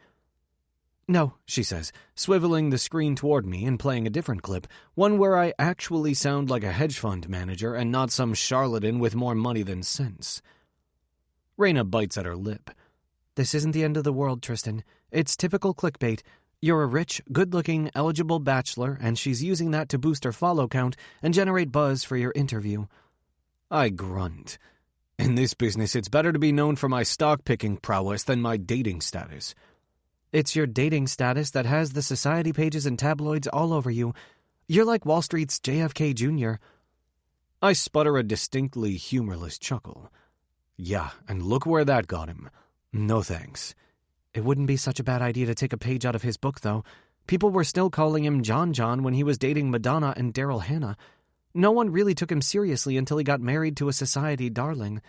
No, she says, swiveling the screen toward me and playing a different clip, one where I actually sound like a hedge fund manager and not some charlatan with more money than sense. Raina bites at her lip. This isn't the end of the world, Tristan. It's typical clickbait. You're a rich, good-looking, eligible bachelor, and she's using that to boost her follow count and generate buzz for your interview. I grunt. In this business, it's better to be known for my stock-picking prowess than my dating status. It's your dating status that has the society pages and tabloids all over you. You're like Wall Street's JFK Jr. I sputter a distinctly humorless chuckle. Yeah, and look where that got him. No thanks. It wouldn't be such a bad idea to take a page out of his book, though. People were still calling him John when he was dating Madonna and Daryl Hannah. No one really took him seriously until he got married to a society darling.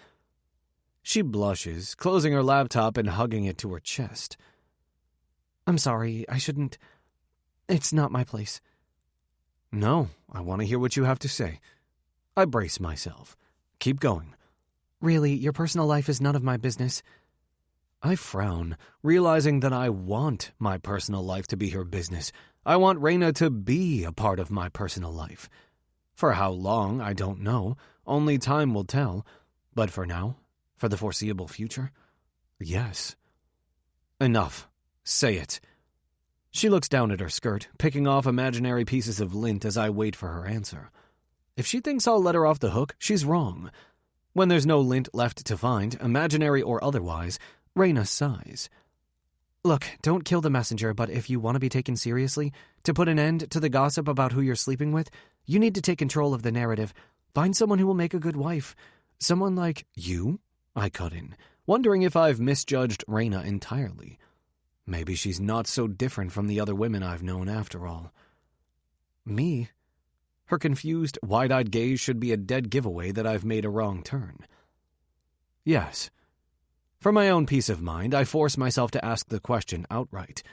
She blushes, closing her laptop and hugging it to her chest. I'm sorry, I shouldn't. It's not my place. No, I want to hear what you have to say. I brace myself. Keep going. Really, your personal life is none of my business. I frown, realizing that I want my personal life to be her business. I want Raina to be a part of my personal life. For how long, I don't know. Only time will tell. But for now, for the foreseeable future, yes. Enough. Say it. She looks down at her skirt, picking off imaginary pieces of lint as I wait for her answer. If she thinks I'll let her off the hook, she's wrong. When there's no lint left to find, imaginary or otherwise, Raina sighs. Look, don't kill the messenger, but if you want to be taken seriously, to put an end to the gossip about who you're sleeping with, you need to take control of the narrative. Find someone who will make a good wife. Someone like you? I cut in, wondering if I've misjudged Raina entirely. Maybe she's not so different from the other women I've known after all. Me? Her confused, wide-eyed gaze should be a dead giveaway that I've made a wrong turn. Yes. For my own peace of mind, I force myself to ask the question outright.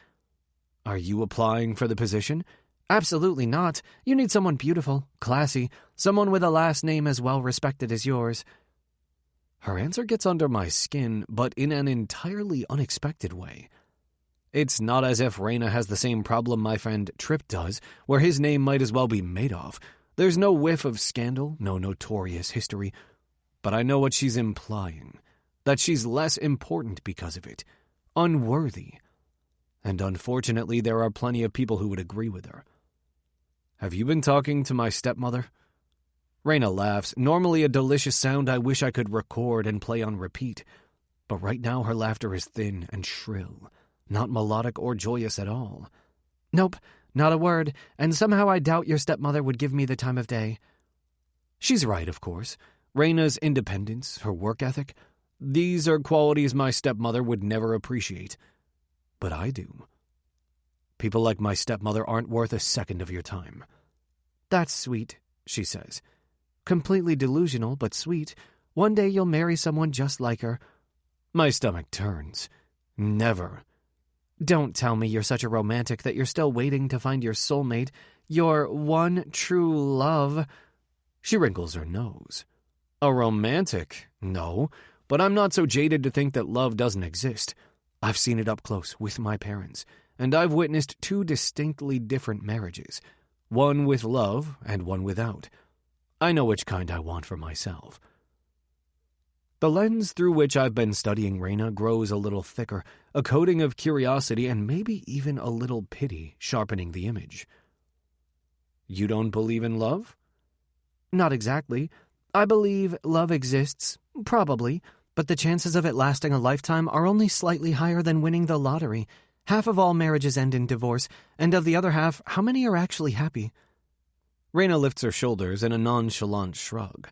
Are you applying for the position? Absolutely not. You need someone beautiful, classy, someone with a last name as well respected as yours. Her answer gets under my skin, but in an entirely unexpected way. It's not as if Raina has the same problem my friend Tripp does, where his name might as well be Madoff. There's no whiff of scandal, no notorious history. But I know what she's implying. That she's less important because of it. Unworthy. And unfortunately, there are plenty of people who would agree with her. Have you been talking to my stepmother? Raina laughs, normally a delicious sound I wish I could record and play on repeat. But right now her laughter is thin and shrill, not melodic or joyous at all. Nope, not a word, and somehow I doubt your stepmother would give me the time of day. She's right, of course. Raina's independence, her work ethic, these are qualities my stepmother would never appreciate. But I do. People like my stepmother aren't worth a second of your time. That's sweet, she says. Completely delusional, but sweet. One day you'll marry someone just like her. My stomach turns. Never. Don't tell me you're such a romantic that you're still waiting to find your soulmate, your one true love. She wrinkles her nose. A romantic? No, but I'm not so jaded to think that love doesn't exist. I've seen it up close with my parents, and I've witnessed 2 distinctly different marriages, one with love and one without. I know which kind I want for myself. The lens through which I've been studying Raina grows a little thicker, a coating of curiosity and maybe even a little pity sharpening the image. You don't believe in love? Not exactly. I believe love exists, probably, but the chances of it lasting a lifetime are only slightly higher than winning the lottery. Half of all marriages end in divorce, and of the other half, how many are actually happy? Raina lifts her shoulders in a nonchalant shrug.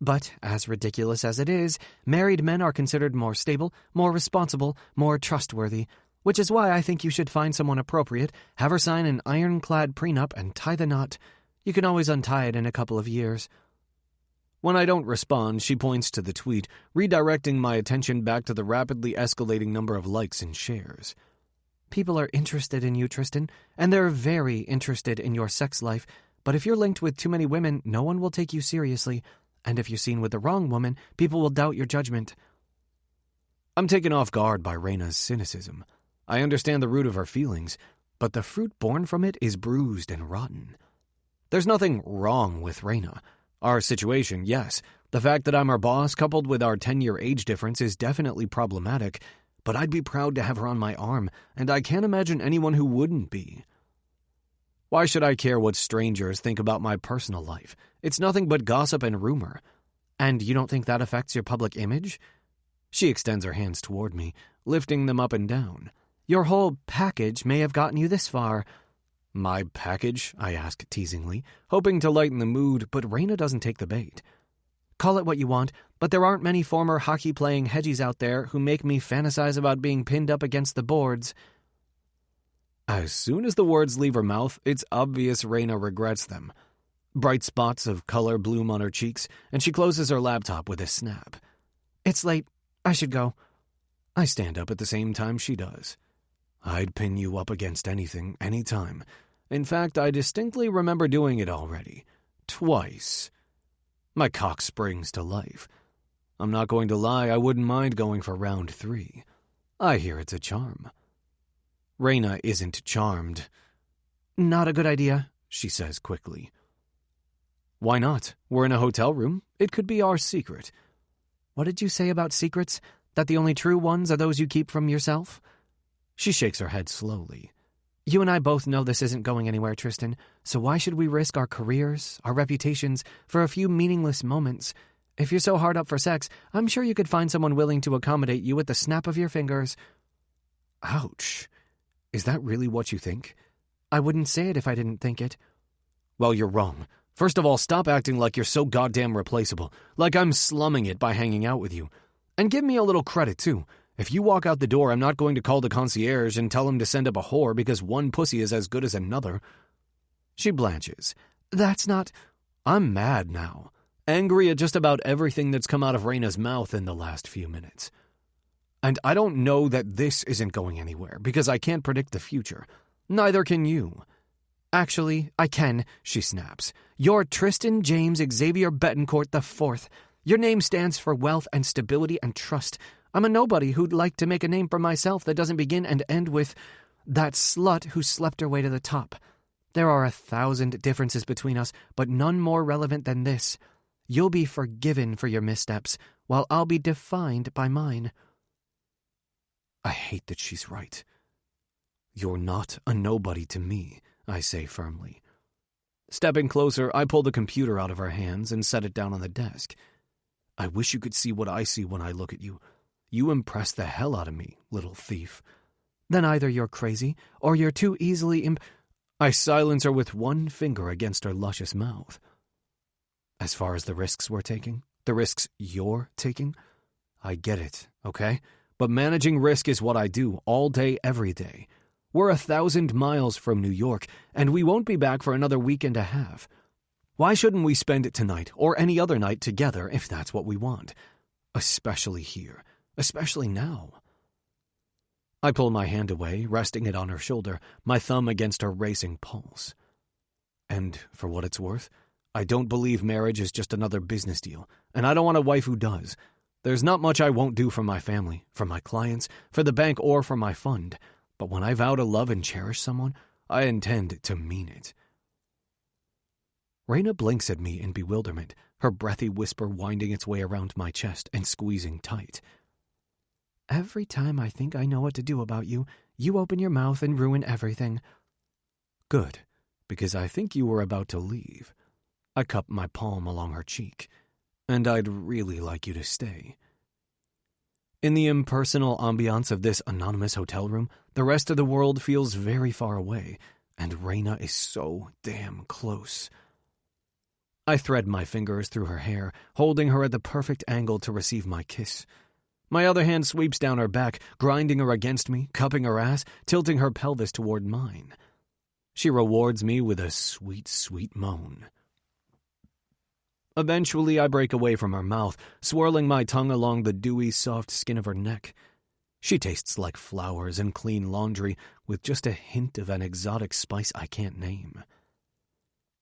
But, as ridiculous as it is, married men are considered more stable, more responsible, more trustworthy, which is why I think you should find someone appropriate, have her sign an ironclad prenup, and tie the knot. You can always untie it in a couple of years. When I don't respond, she points to the tweet, redirecting my attention back to the rapidly escalating number of likes and shares. People are interested in you, Tristan, and they're very interested in your sex life, but if you're linked with too many women, no one will take you seriously, and if you're seen with the wrong woman, people will doubt your judgment. I'm taken off guard by Raina's cynicism. I understand the root of her feelings, but the fruit born from it is bruised and rotten. There's nothing wrong with Raina. Our situation, yes. The fact that I'm her boss, coupled with our 10-year age difference, is definitely problematic, but I'd be proud to have her on my arm, and I can't imagine anyone who wouldn't be. Why should I care what strangers think about my personal life? It's nothing but gossip and rumor. And you don't think that affects your public image? She extends her hands toward me, lifting them up and down. Your whole package may have gotten you this far. My package? I ask teasingly, hoping to lighten the mood, but Raina doesn't take the bait. Call it what you want, but there aren't many former hockey-playing hedgies out there who make me fantasize about being pinned up against the boards. As soon as the words leave her mouth, it's obvious Raina regrets them. Bright spots of color bloom on her cheeks, and she closes her laptop with a snap. It's late. I should go. I stand up at the same time she does. I'd pin you up against anything, anytime. In fact, I distinctly remember doing it already. Twice. My cock springs to life. I'm not going to lie, I wouldn't mind going for round 3. I hear it's a charm. Raina isn't charmed. Not a good idea, she says quickly. Why not? We're in a hotel room. It could be our secret. What did you say about secrets? That the only true ones are those you keep from yourself? She shakes her head slowly. You and I both know this isn't going anywhere, Tristan, so why should we risk our careers, our reputations, for a few meaningless moments? If you're so hard up for sex, I'm sure you could find someone willing to accommodate you with the snap of your fingers. Ouch. Is that really what you think? I wouldn't say it if I didn't think it. Well, you're wrong. First of all, stop acting like you're so goddamn replaceable, like I'm slumming it by hanging out with you. And give me a little credit, too. If you walk out the door, I'm not going to call the concierge and tell him to send up a whore because one pussy is as good as another. She blanches. That's not... I'm mad now. Angry at just about everything that's come out of Raina's mouth in the last few minutes. And I don't know that this isn't going anywhere because I can't predict the future. Neither can you. Actually, I can, she snaps. You're Tristan James Xavier Betancourt IV. Your name stands for wealth and stability and trust. I'm a nobody who'd like to make a name for myself that doesn't begin and end with that slut who slept her way to the top. There are 1,000 differences between us, but none more relevant than this. You'll be forgiven for your missteps, while I'll be defined by mine. I hate that she's right. You're not a nobody to me, I say firmly. Stepping closer, I pull the computer out of her hands and set it down on the desk. I wish you could see what I see when I look at you. You impress the hell out of me, little thief. Then either you're crazy, or you're too easily I silence her with one finger against her luscious mouth. As far as the risks we're taking, the risks you're taking, I get it, okay? But managing risk is what I do all day, every day. We're 1,000 miles from New York, and we won't be back for another week and a half. Why shouldn't we spend it tonight or any other night together if that's what we want? Especially here. Especially now. I pull my hand away, resting it on her shoulder, my thumb against her racing pulse. And for what it's worth, I don't believe marriage is just another business deal, and I don't want a wife who does. There's not much I won't do for my family, for my clients, for the bank, or for my fund. But when I vow to love and cherish someone, I intend to mean it. Raina blinks at me in bewilderment, her breathy whisper winding its way around my chest and squeezing tight. Every time I think I know what to do about you, you open your mouth and ruin everything. Good, because I think you were about to leave. I cup my palm along her cheek. And I'd really like you to stay. In the impersonal ambiance of this anonymous hotel room, The rest of the world feels very far away, and Reyna is so damn close. I thread my fingers through her hair, holding her at the perfect angle to receive my kiss. My other hand sweeps down her back, grinding her against me, cupping her ass, tilting her pelvis toward mine. She rewards me with a sweet, sweet moan. Eventually, I break away from her mouth, swirling my tongue along the dewy, soft skin of her neck. She tastes like flowers and clean laundry, with just a hint of an exotic spice I can't name.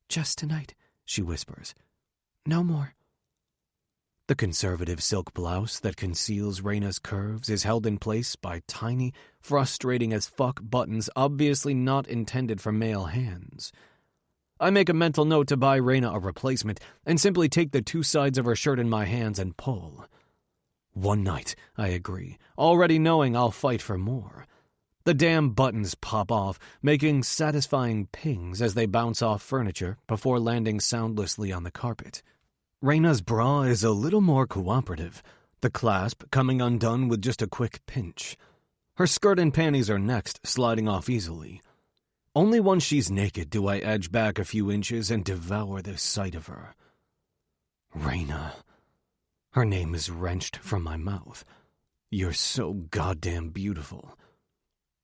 "Just tonight," she whispers. "No more." The conservative silk blouse that conceals Reyna's curves is held in place by tiny, frustrating as fuck buttons obviously not intended for male hands. I make a mental note to buy Reyna a replacement and simply take the two sides of her shirt in my hands and pull. One night, I agree, already knowing I'll fight for more. The damn buttons pop off, making satisfying pings as they bounce off furniture before landing soundlessly on the carpet. Reyna's bra is a little more cooperative, the clasp coming undone with just a quick pinch. Her skirt and panties are next, sliding off easily. Only once she's naked do I edge back a few inches and devour the sight of her. Reyna. Her name is wrenched from my mouth. You're so goddamn beautiful.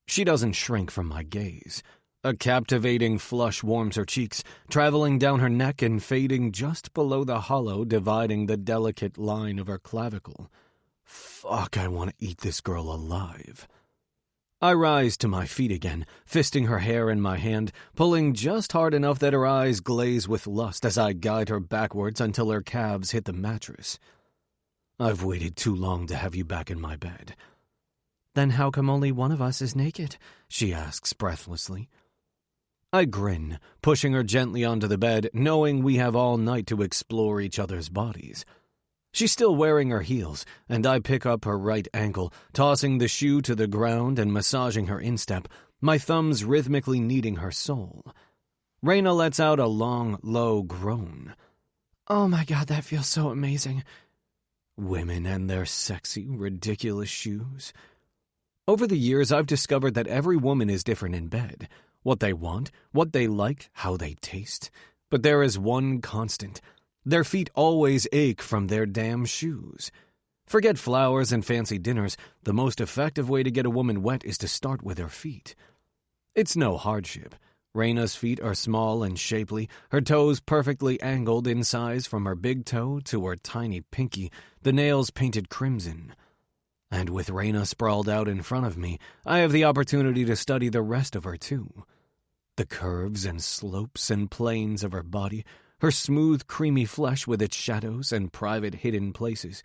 She doesn't shrink from my gaze. A captivating flush warms her cheeks, traveling down her neck and fading just below the hollow dividing the delicate line of her clavicle. Fuck, I want to eat this girl alive. I rise to my feet again, fisting her hair in my hand, pulling just hard enough that her eyes glaze with lust as I guide her backwards until her calves hit the mattress. I've waited too long to have you back in my bed. "Then how come only one of us is naked?" she asks breathlessly. I grin, pushing her gently onto the bed, knowing we have all night to explore each other's bodies. She's still wearing her heels, and I pick up her right ankle, tossing the shoe to the ground and massaging her instep, my thumbs rhythmically kneading her sole. Reyna lets out a long, low groan. "Oh my God, that feels so amazing." Women and their sexy, ridiculous shoes. Over the years, I've discovered that every woman is different in bed. What they want, what they like, how they taste. But there is one constant. Their feet always ache from their damn shoes. Forget flowers and fancy dinners. The most effective way to get a woman wet is to start with her feet. It's no hardship. Reyna's feet are small and shapely, her toes perfectly angled in size from her big toe to her tiny pinky, the nails painted crimson. And with Reyna sprawled out in front of me, I have the opportunity to study the rest of her too. The curves and slopes and planes of her body, her smooth, creamy flesh with its shadows and private hidden places,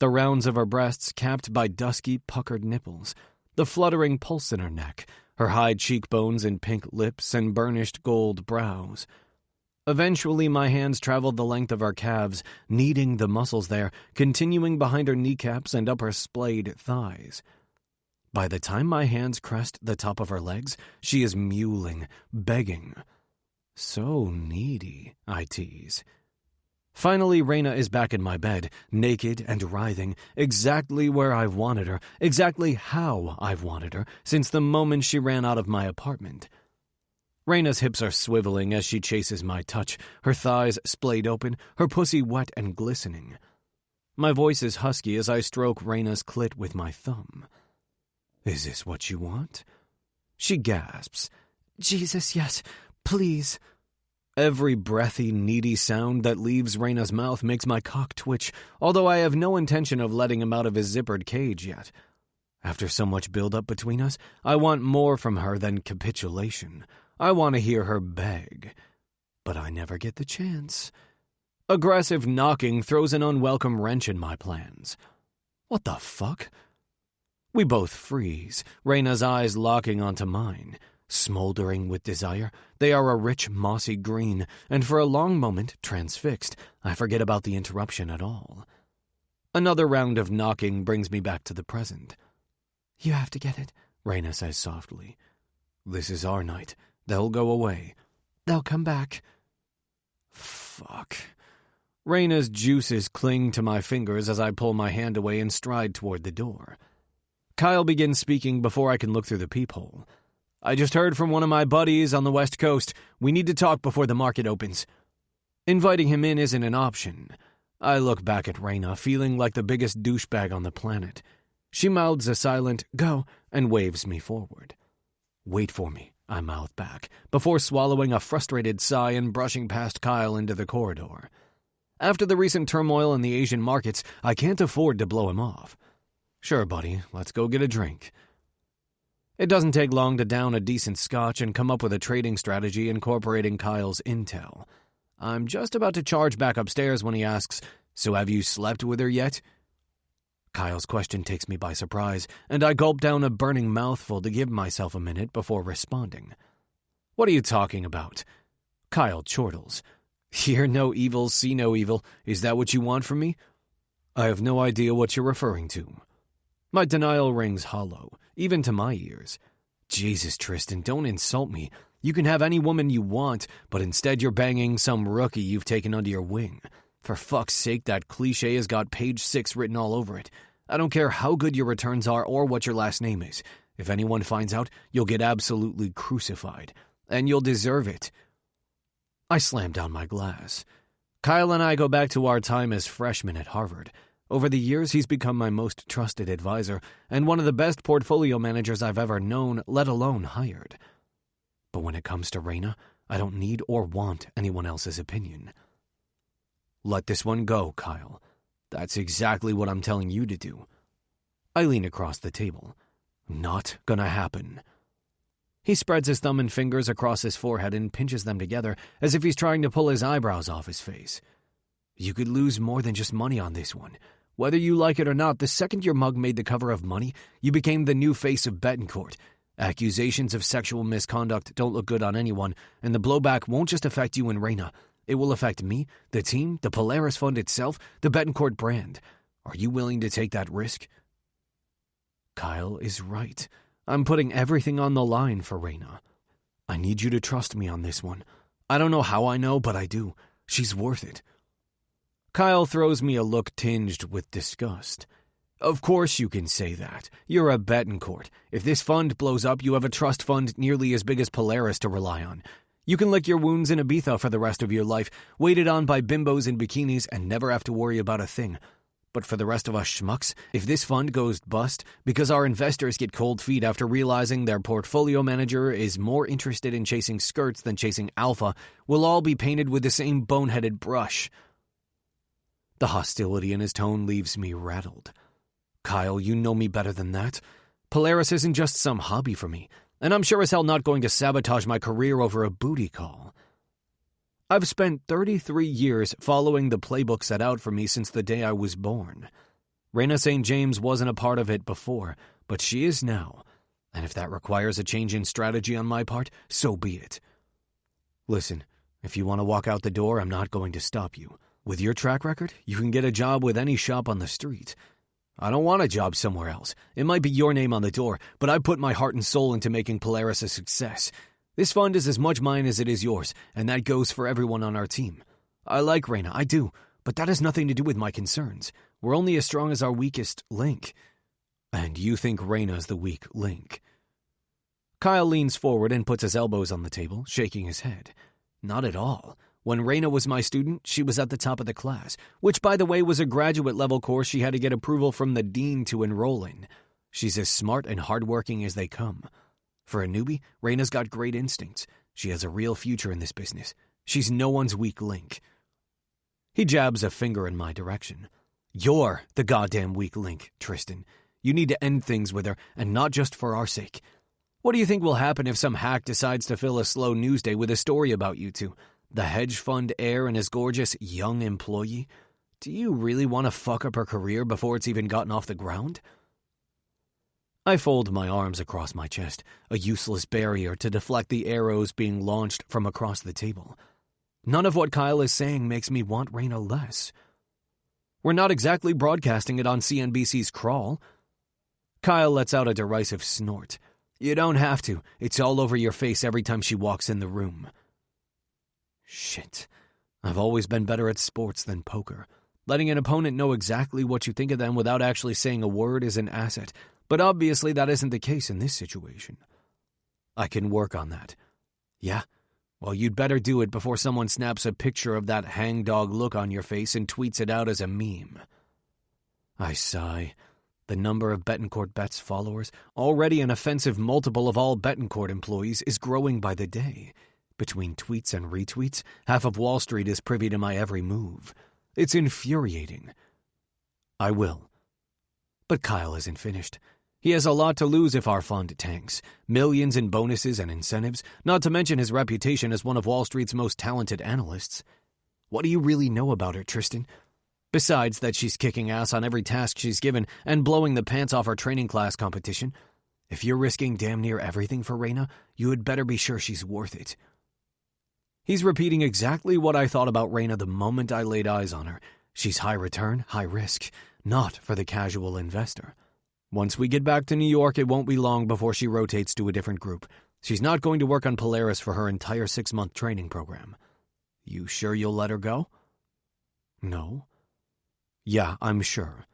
the rounds of her breasts capped by dusky, puckered nipples, the fluttering pulse in her neck, her high cheekbones and pink lips and burnished gold brows. Eventually, my hands traveled the length of her calves, kneading the muscles there, continuing behind her kneecaps and up her splayed thighs. By the time my hands crest the top of her legs, she is mewling, begging. So needy, I tease. Finally, Reyna is back in my bed, naked and writhing, exactly where I've wanted her, exactly how I've wanted her, since the moment she ran out of my apartment. Reyna's hips are swiveling as she chases my touch, her thighs splayed open, her pussy wet and glistening. My voice is husky as I stroke Reyna's clit with my thumb. Is this what you want? She gasps. "Jesus, yes, please." Every breathy, needy sound that leaves Reyna's mouth makes my cock twitch, although I have no intention of letting him out of his zippered cage yet. After so much build-up between us, I want more from her than capitulation. I want to hear her beg. But I never get the chance. Aggressive knocking throws an unwelcome wrench in my plans. What the fuck? We both freeze, Reyna's eyes locking onto mine. Smoldering with desire, they are a rich, mossy green, and for a long moment, transfixed, I forget about the interruption at all. Another round of knocking brings me back to the present. "You have to get it," Reyna says softly. "This is our night. They'll go away. "They'll come back." Fuck. Reyna's juices cling to my fingers as I pull my hand away and stride toward the door. Kyle begins speaking before I can look through the peephole. I just heard from one of my buddies on the West Coast. We need to talk before the market opens. Inviting him in isn't an option. I look back at Raina, feeling like the biggest douchebag on the planet. She mouths a silent, "Go," and waves me forward. "Wait for me," I mouth back, before swallowing a frustrated sigh and brushing past Kyle into the corridor. After the recent turmoil in the Asian markets, I can't afford to blow him off. "Sure, buddy, let's go get a drink." It doesn't take long to down a decent scotch and come up with a trading strategy incorporating Kyle's intel. I'm just about to charge back upstairs when he asks, "So have you slept with her yet?" Kyle's question takes me by surprise, and I gulp down a burning mouthful to give myself a minute before responding. "What are you talking about?" Kyle chortles. "Hear no evil, see no evil. Is that what you want from me?" I have no idea what you're referring to. My denial rings hollow, even to my ears. Jesus, Tristan, don't insult me. You can have any woman you want, but instead you're banging some rookie you've taken under your wing. For fuck's sake, that cliche has got page 6 written all over it. I don't care how good your returns are or what your last name is. If anyone finds out, you'll get absolutely crucified. And you'll deserve it. I slam down my glass. Kyle and I go back to our time as freshmen at Harvard. Over the years, he's become my most trusted advisor and one of the best portfolio managers I've ever known, let alone hired. But when it comes to Raina, I don't need or want anyone else's opinion. Let this one go, Kyle. That's exactly what I'm telling you to do. I lean across the table. Not gonna happen. He spreads his thumb and fingers across his forehead and pinches them together as if he's trying to pull his eyebrows off his face. You could lose more than just money on this one. Whether you like it or not, the second your mug made the cover of Money, you became the new face of Betancourt. Accusations of sexual misconduct don't look good on anyone, and the blowback won't just affect you and Raina. It will affect me, the team, the Polaris Fund itself, the Betancourt brand. Are you willing to take that risk? Kyle is right. I'm putting everything on the line for Raina. I need you to trust me on this one. I don't know how I know, but I do. She's worth it. Kyle throws me a look tinged with disgust. Of course you can say that. You're a Betancourt. If this fund blows up, you have a trust fund nearly as big as Polaris to rely on. You can lick your wounds in Ibiza for the rest of your life, waited on by bimbos in bikinis, and never have to worry about a thing. But for the rest of us schmucks, if this fund goes bust because our investors get cold feet after realizing their portfolio manager is more interested in chasing skirts than chasing alpha, we'll all be painted with the same boneheaded brush. The hostility in his tone leaves me rattled. Kyle, you know me better than that. Polaris isn't just some hobby for me, and I'm sure as hell not going to sabotage my career over a booty call. I've spent 33 years following the playbook set out for me since the day I was born. Raina St. James wasn't a part of it before, but she is now, and if that requires a change in strategy on my part, so be it. Listen, if you want to walk out the door, I'm not going to stop you. With your track record, you can get a job with any shop on the street. I don't want a job somewhere else. It might be your name on the door, but I put my heart and soul into making Polaris a success. This fund is as much mine as it is yours, and that goes for everyone on our team. I like Raina, I do, but that has nothing to do with my concerns. We're only as strong as our weakest link. And you think Raina's the weak link. Kyle leans forward and puts his elbows on the table, shaking his head. Not at all. When Raina was my student, she was at the top of the class, which, by the way, was a graduate-level course she had to get approval from the dean to enroll in. She's as smart and hardworking as they come. For a newbie, Raina's got great instincts. She has a real future in this business. She's no one's weak link. He jabs a finger in my direction. You're the goddamn weak link, Tristan. You need to end things with her, and not just for our sake. What do you think will happen if some hack decides to fill a slow news day with a story about you two? The hedge fund heir and his gorgeous young employee? Do you really want to fuck up her career before it's even gotten off the ground? I fold my arms across my chest, a useless barrier to deflect the arrows being launched from across the table. None of what Kyle is saying makes me want Raina less. We're not exactly broadcasting it on CNBC's Crawl. Kyle lets out a derisive snort. You don't have to. It's all over your face every time she walks in the room. Shit. I've always been better at sports than poker. Letting an opponent know exactly what you think of them without actually saying a word is an asset, but obviously that isn't the case in this situation. I can work on that. Yeah? Well, you'd better do it before someone snaps a picture of that hangdog look on your face and tweets it out as a meme. I sigh. The number of Betancourt Bets followers, already an offensive multiple of all Betancourt employees, is growing by the day. Between tweets and retweets, half of Wall Street is privy to my every move. It's infuriating. I will. But Kyle isn't finished. He has a lot to lose if our fund tanks. Millions in bonuses and incentives, not to mention his reputation as one of Wall Street's most talented analysts. What do you really know about her, Tristan? Besides that she's kicking ass on every task she's given and blowing the pants off her training class competition. If you're risking damn near everything for Raina, you had better be sure she's worth it. He's repeating exactly what I thought about Raina the moment I laid eyes on her. She's high return, high risk, not for the casual investor. Once we get back to New York, it won't be long before she rotates to a different group. She's not going to work on Polaris for her entire 6-month training program. You sure you'll let her go? No. Yeah, I'm sure.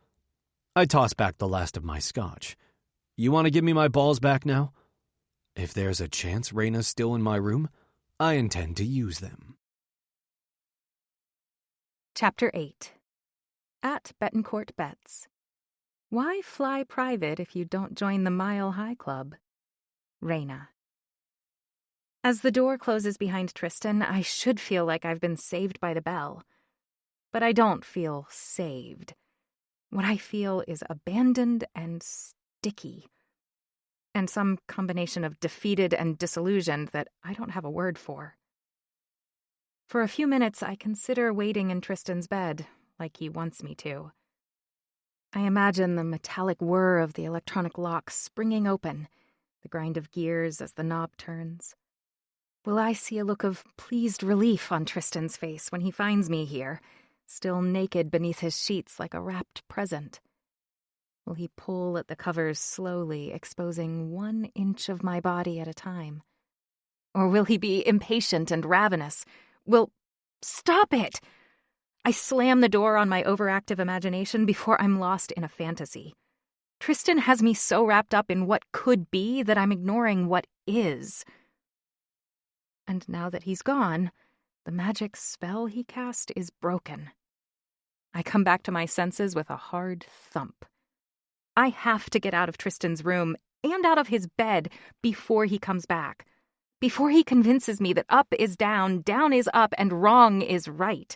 I toss back the last of my scotch. You want to give me my balls back now? If there's a chance Raina's still in my room, I intend to use them. Chapter 8. At Betancourt Bets. Why fly private if you don't join the Mile High Club? Raina. As the door closes behind Tristan, I should feel like I've been saved by the bell. But I don't feel saved. What I feel is abandoned and sticky. And some combination of defeated and disillusioned that I don't have a word for. For a few minutes, I consider waiting in Tristan's bed, like he wants me to. I imagine the metallic whir of the electronic lock springing open, the grind of gears as the knob turns. Will I see a look of pleased relief on Tristan's face when he finds me here, still naked beneath his sheets like a wrapped present? Will he pull at the covers slowly, exposing 1 inch of my body at a time? Or will he be impatient and ravenous? Stop it! I slam the door on my overactive imagination before I'm lost in a fantasy. Tristan has me so wrapped up in what could be that I'm ignoring what is. And now that he's gone, the magic spell he cast is broken. I come back to my senses with a hard thump. I have to get out of Tristan's room and out of his bed before he comes back. Before he convinces me that up is down, down is up, and wrong is right.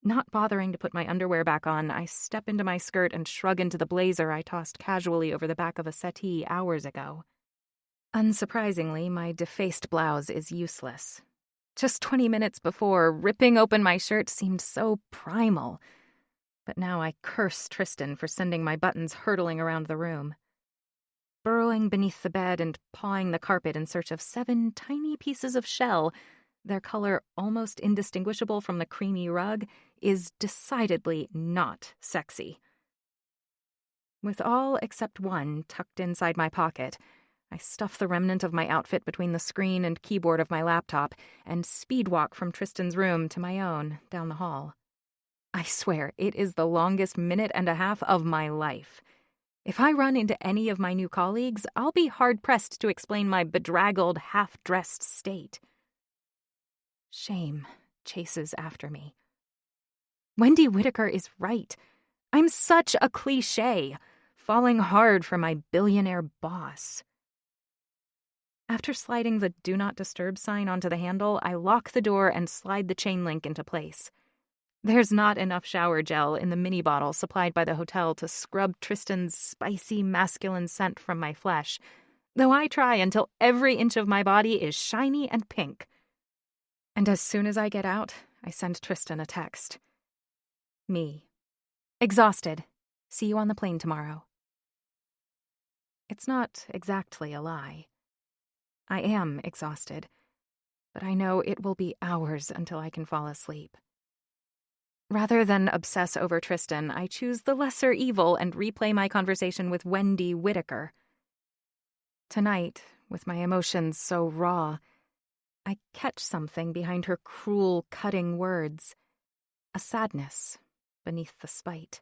Not bothering to put my underwear back on, I step into my skirt and shrug into the blazer I tossed casually over the back of a settee hours ago. Unsurprisingly, my defaced blouse is useless. Just 20 minutes before, ripping open my shirt seemed so primal. But now I curse Tristan for sending my buttons hurtling around the room. Burrowing beneath the bed and pawing the carpet in search of 7 tiny pieces of shell, their color almost indistinguishable from the creamy rug, is decidedly not sexy. With all except one tucked inside my pocket, I stuff the remnant of my outfit between the screen and keyboard of my laptop and speedwalk from Tristan's room to my own down the hall. I swear, it is the longest minute and a half of my life. If I run into any of my new colleagues, I'll be hard-pressed to explain my bedraggled, half-dressed state. Shame chases after me. Wendy Whitaker is right. I'm such a cliché, falling hard for my billionaire boss. After sliding the Do Not Disturb sign onto the handle, I lock the door and slide the chain link into place. There's not enough shower gel in the mini bottle supplied by the hotel to scrub Tristan's spicy masculine scent from my flesh, though I try until every inch of my body is shiny and pink. And as soon as I get out, I send Tristan a text. Me. Exhausted. See you on the plane tomorrow. It's not exactly a lie. I am exhausted, but I know it will be hours until I can fall asleep. Rather than obsess over Tristan, I choose the lesser evil and replay my conversation with Wendy Whitaker. Tonight, with my emotions so raw, I catch something behind her cruel, cutting words. A sadness beneath the spite.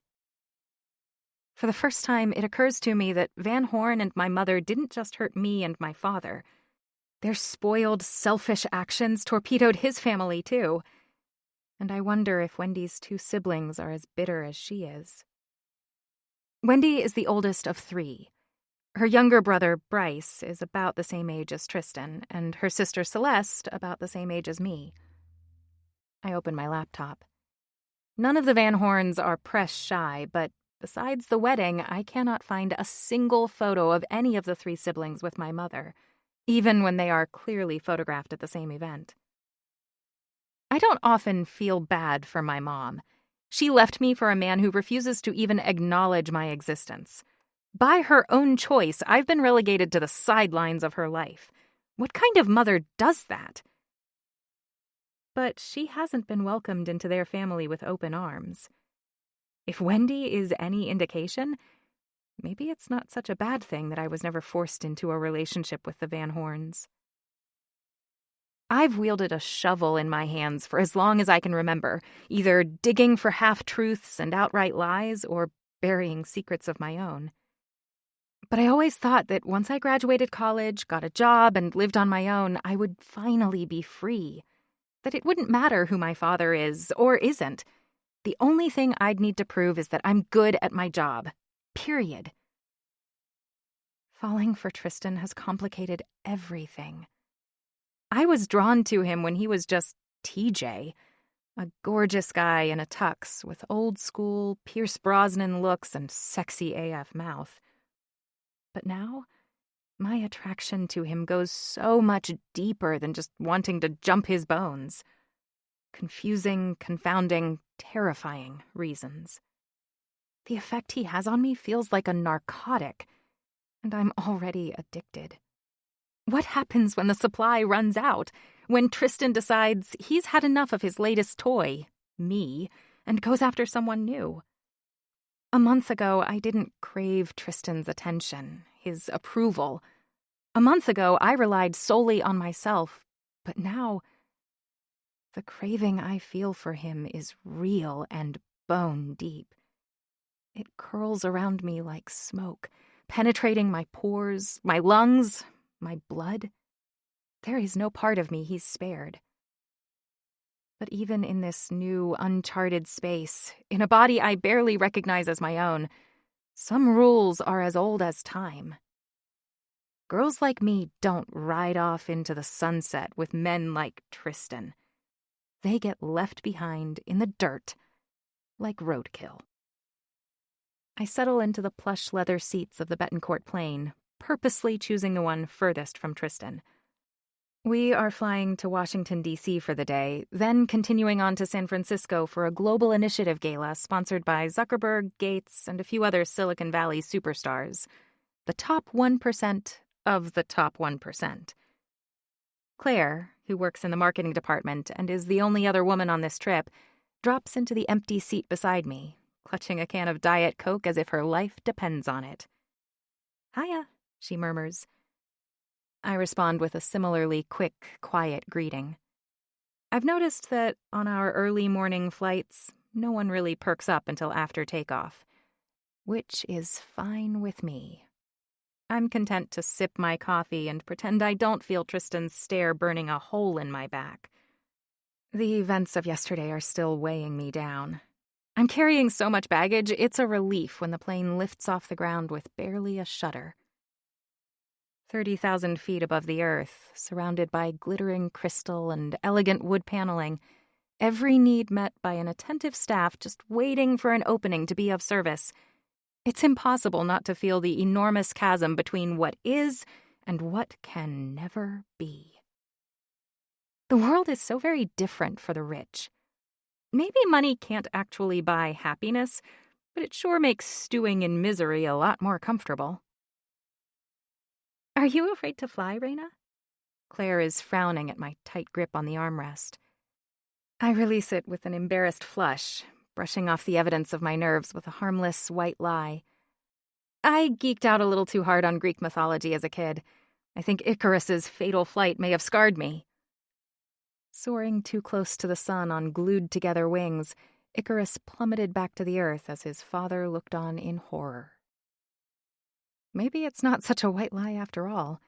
For the first time, it occurs to me that Van Horn and my mother didn't just hurt me and my father. Their spoiled, selfish actions torpedoed his family, too. And I wonder if Wendy's 2 siblings are as bitter as she is. Wendy is the oldest of 3. Her younger brother, Bryce, is about the same age as Tristan, and her sister Celeste about the same age as me. I open my laptop. None of the Van Horns are press shy, but besides the wedding, I cannot find a single photo of any of the 3 siblings with my mother, even when they are clearly photographed at the same event. I don't often feel bad for my mom. She left me for a man who refuses to even acknowledge my existence. By her own choice, I've been relegated to the sidelines of her life. What kind of mother does that? But she hasn't been welcomed into their family with open arms. If Wendy is any indication, maybe it's not such a bad thing that I was never forced into a relationship with the Van Horns. I've wielded a shovel in my hands for as long as I can remember, either digging for half-truths and outright lies or burying secrets of my own. But I always thought that once I graduated college, got a job, and lived on my own, I would finally be free. That it wouldn't matter who my father is or isn't. The only thing I'd need to prove is that I'm good at my job. Period. Falling for Tristan has complicated everything. I was drawn to him when he was just TJ, a gorgeous guy in a tux with old-school Pierce Brosnan looks and sexy AF mouth. But now, my attraction to him goes so much deeper than just wanting to jump his bones. Confusing, confounding, terrifying reasons. The effect he has on me feels like a narcotic, and I'm already addicted. What happens when the supply runs out? When Tristan decides he's had enough of his latest toy, me, and goes after someone new? A month ago, I didn't crave Tristan's attention, his approval. A month ago, I relied solely on myself, but now, the craving I feel for him is real and bone deep. It curls around me like smoke, penetrating my pores, my lungs, my blood. There is no part of me he's spared. But even in this new, uncharted space, in a body I barely recognize as my own, some rules are as old as time. Girls like me don't ride off into the sunset with men like Tristan. They get left behind in the dirt, like roadkill. I settle into the plush leather seats of the Betancourt plane, purposely choosing the one furthest from Tristan. We are flying to Washington, D.C. for the day, then continuing on to San Francisco for a global initiative gala sponsored by Zuckerberg, Gates, and a few other Silicon Valley superstars. The top 1% of the top 1%. Claire, who works in the marketing department and is the only other woman on this trip, drops into the empty seat beside me, clutching a can of Diet Coke as if her life depends on it. "Hiya," she murmurs. I respond with a similarly quick, quiet greeting. I've noticed that on our early morning flights, no one really perks up until after takeoff, which is fine with me. I'm content to sip my coffee and pretend I don't feel Tristan's stare burning a hole in my back. The events of yesterday are still weighing me down. I'm carrying so much baggage, it's a relief when the plane lifts off the ground with barely a shudder. 30,000 feet above the earth, surrounded by glittering crystal and elegant wood paneling, every need met by an attentive staff just waiting for an opening to be of service. It's impossible not to feel the enormous chasm between what is and what can never be. The world is so very different for the rich. Maybe money can't actually buy happiness, but it sure makes stewing in misery a lot more comfortable. "Are you afraid to fly, Raina?" Claire is frowning at my tight grip on the armrest. I release it with an embarrassed flush, brushing off the evidence of my nerves with a harmless white lie. I geeked out a little too hard on Greek mythology as a kid. I think Icarus's fatal flight may have scarred me. Soaring too close to the sun on glued-together wings, Icarus plummeted back to the earth as his father looked on in horror. Maybe it's not such a white lie after all.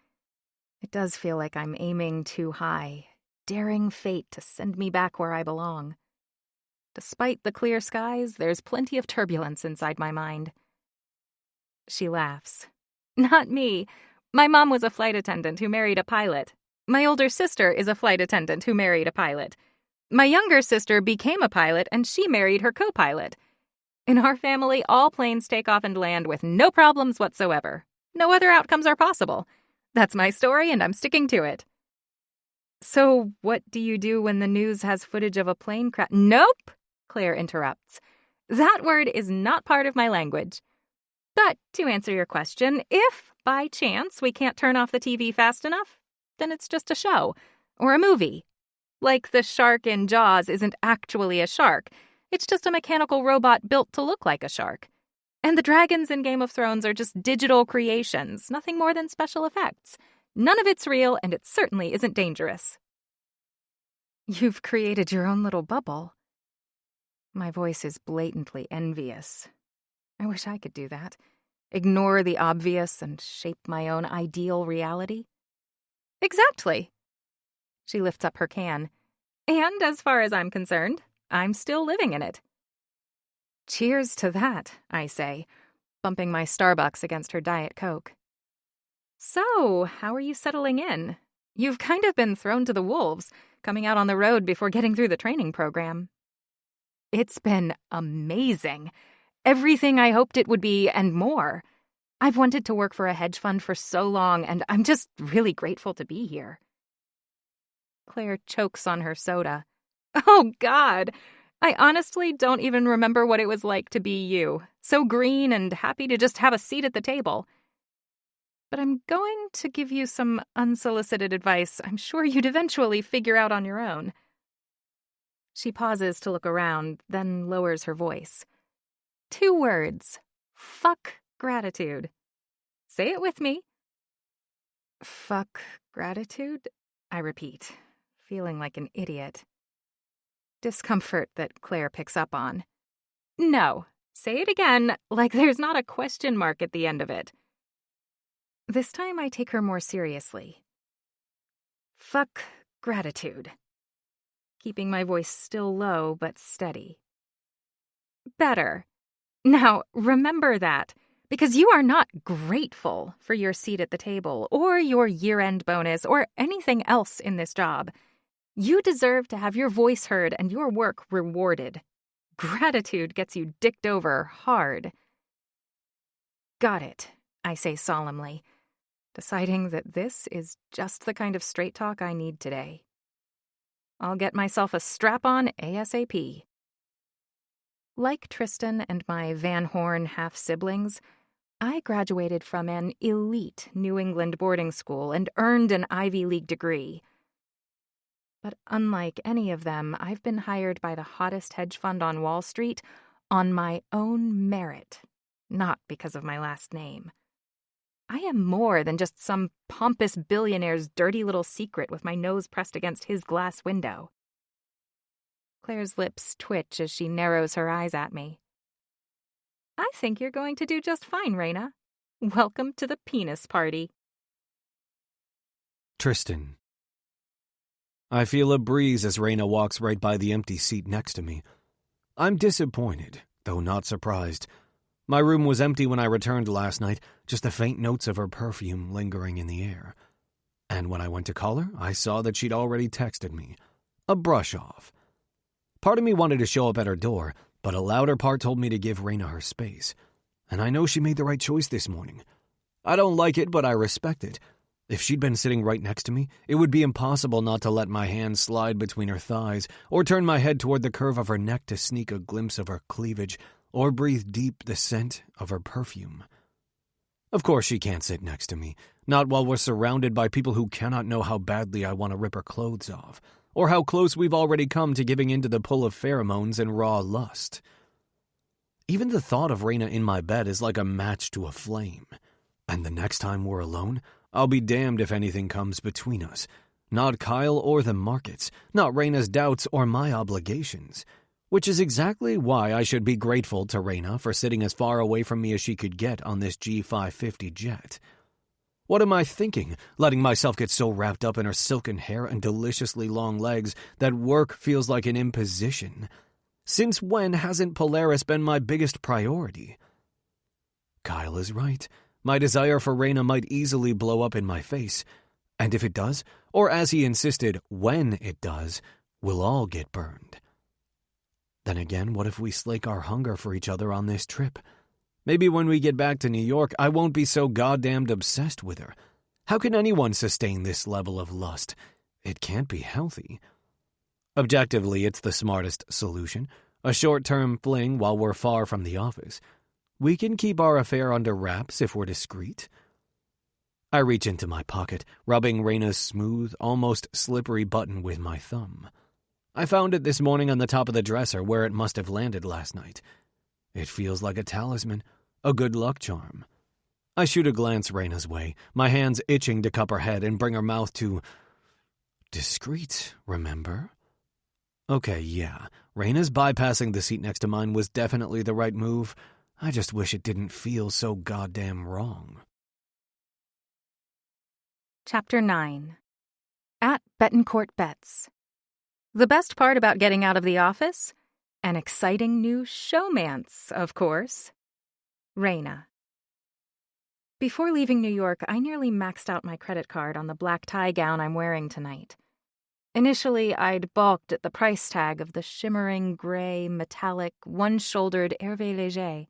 It does feel like I'm aiming too high, daring fate to send me back where I belong. Despite the clear skies, there's plenty of turbulence inside my mind. She laughs. Not me. My mom was a flight attendant who married a pilot. My older sister is a flight attendant who married a pilot. My younger sister became a pilot, and she married her co-pilot. In our family, all planes take off and land with no problems whatsoever. No other outcomes are possible. That's my story, and I'm sticking to it. So what do you do when the news has footage of a plane crash? Nope, Claire interrupts. That word is not part of my language. But to answer your question, if by chance we can't turn off the TV fast enough, then it's just a show or a movie. Like the shark in Jaws isn't actually a shark. It's just a mechanical robot built to look like a shark. And the dragons in Game of Thrones are just digital creations, nothing more than special effects. None of it's real, and it certainly isn't dangerous. You've created your own little bubble. My voice is blatantly envious. I wish I could do that. Ignore the obvious and shape my own ideal reality. Exactly. She lifts up her can. And as far as I'm concerned, I'm still living in it. Cheers to that, I say, bumping my Starbucks against her Diet Coke. So, how are you settling in? You've kind of been thrown to the wolves, coming out on the road before getting through the training program. It's been amazing. Everything I hoped it would be and more. I've wanted to work for a hedge fund for so long, and I'm just really grateful to be here. Claire chokes on her soda. Oh, God. I honestly don't even remember what it was like to be you. So green and happy to just have a seat at the table. But I'm going to give you some unsolicited advice I'm sure you'd eventually figure out on your own. She pauses to look around, then lowers her voice. 2 words. Fuck gratitude. Say it with me. Fuck gratitude? I repeat, feeling like an idiot. Discomfort that Claire picks up on. No, say it again, like there's not a question mark at the end of it. This time I take her more seriously. Fuck gratitude. Keeping my voice still low but steady. Better. Now, remember that, because you are not grateful for your seat at the table or your year-end bonus or anything else in this job. You deserve to have your voice heard and your work rewarded. Gratitude gets you dicked over hard. Got it, I say solemnly, deciding that this is just the kind of straight talk I need today. I'll get myself a strap-on ASAP. Like Tristan and my Van Horn half-siblings, I graduated from an elite New England boarding school and earned an Ivy League degree. But unlike any of them, I've been hired by the hottest hedge fund on Wall Street on my own merit, not because of my last name. I am more than just some pompous billionaire's dirty little secret with my nose pressed against his glass window. Claire's lips twitch as she narrows her eyes at me. I think you're going to do just fine, Raina. Welcome to the penis party. Tristan. I feel a breeze as Raina walks right by the empty seat next to me. I'm disappointed, though not surprised. My room was empty when I returned last night, just the faint notes of her perfume lingering in the air. And when I went to call her, I saw that she'd already texted me. A brush off. Part of me wanted to show up at her door, but a louder part told me to give Raina her space. And I know she made the right choice this morning. I don't like it, but I respect it. If she'd been sitting right next to me, it would be impossible not to let my hand slide between her thighs, or turn my head toward the curve of her neck to sneak a glimpse of her cleavage, or breathe deep the scent of her perfume. Of course she can't sit next to me, not while we're surrounded by people who cannot know how badly I want to rip her clothes off, or how close we've already come to giving in to the pull of pheromones and raw lust. Even the thought of Raina in my bed is like a match to a flame. And the next time we're alone, I'll be damned if anything comes between us. Not Kyle or the markets, not Raina's doubts or my obligations. Which is exactly why I should be grateful to Raina for sitting as far away from me as she could get on this G550 jet. What am I thinking, letting myself get so wrapped up in her silken hair and deliciously long legs that work feels like an imposition? Since when hasn't Polaris been my biggest priority? Kyle is right. My desire for Raina might easily blow up in my face. And if it does, or as he insisted, when it does, we'll all get burned. Then again, what if we slake our hunger for each other on this trip? Maybe when we get back to New York, I won't be so goddamned obsessed with her. How can anyone sustain this level of lust? It can't be healthy. Objectively, it's the smartest solution. A short-term fling while we're far from the office. We can keep our affair under wraps if we're discreet. I reach into my pocket, rubbing Raina's smooth, almost slippery button with my thumb. I found it this morning on the top of the dresser where it must have landed last night. It feels like a talisman, a good luck charm. I shoot a glance Raina's way, my hands itching to cup her head and bring her mouth to... discreet, remember? Okay, yeah, Raina's bypassing the seat next to mine was definitely the right move. I just wish it didn't feel so goddamn wrong. Chapter 9. At Betancourt Betts. The best part about getting out of the office? An exciting new showmance, of course. Raina. Before leaving New York, I nearly maxed out my credit card on the black tie gown I'm wearing tonight. Initially, I'd balked at the price tag of the shimmering, gray, metallic, one-shouldered Hervé Léger.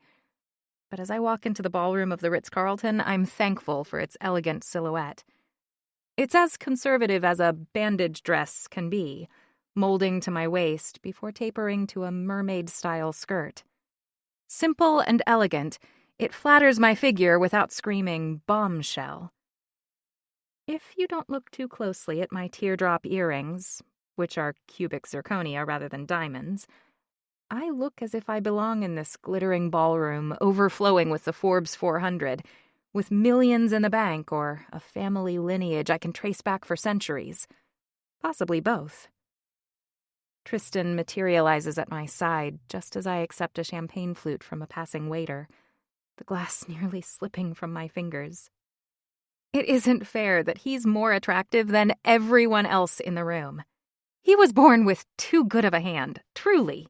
But as I walk into the ballroom of the Ritz-Carlton, I'm thankful for its elegant silhouette. It's as conservative as a bandage dress can be, molding to my waist before tapering to a mermaid-style skirt. Simple and elegant, it flatters my figure without screaming bombshell. If you don't look too closely at my teardrop earrings, which are cubic zirconia rather than diamonds, I look as if I belong in this glittering ballroom overflowing with the Forbes 400, with millions in the bank or a family lineage I can trace back for centuries. Possibly both. Tristan materializes at my side just as I accept a champagne flute from a passing waiter, the glass nearly slipping from my fingers. It isn't fair that he's more attractive than everyone else in the room. He was born with too good of a hand, truly.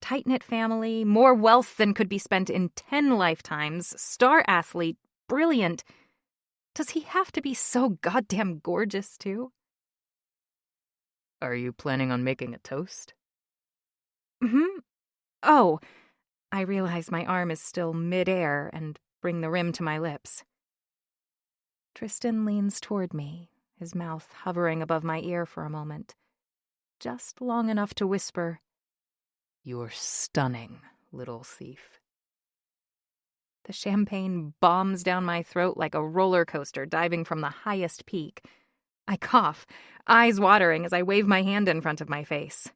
Tight-knit family, more wealth than could be spent in 10 lifetimes, star athlete, brilliant. Does he have to be so goddamn gorgeous, too? Are you planning on making a toast? Oh, I realize my arm is still mid-air and bring the rim to my lips. Tristan leans toward me, his mouth hovering above my ear for a moment, just long enough to whisper, You're stunning, little thief. The champagne bombs down my throat like a roller coaster diving from the highest peak. I cough, eyes watering as I wave my hand in front of my face.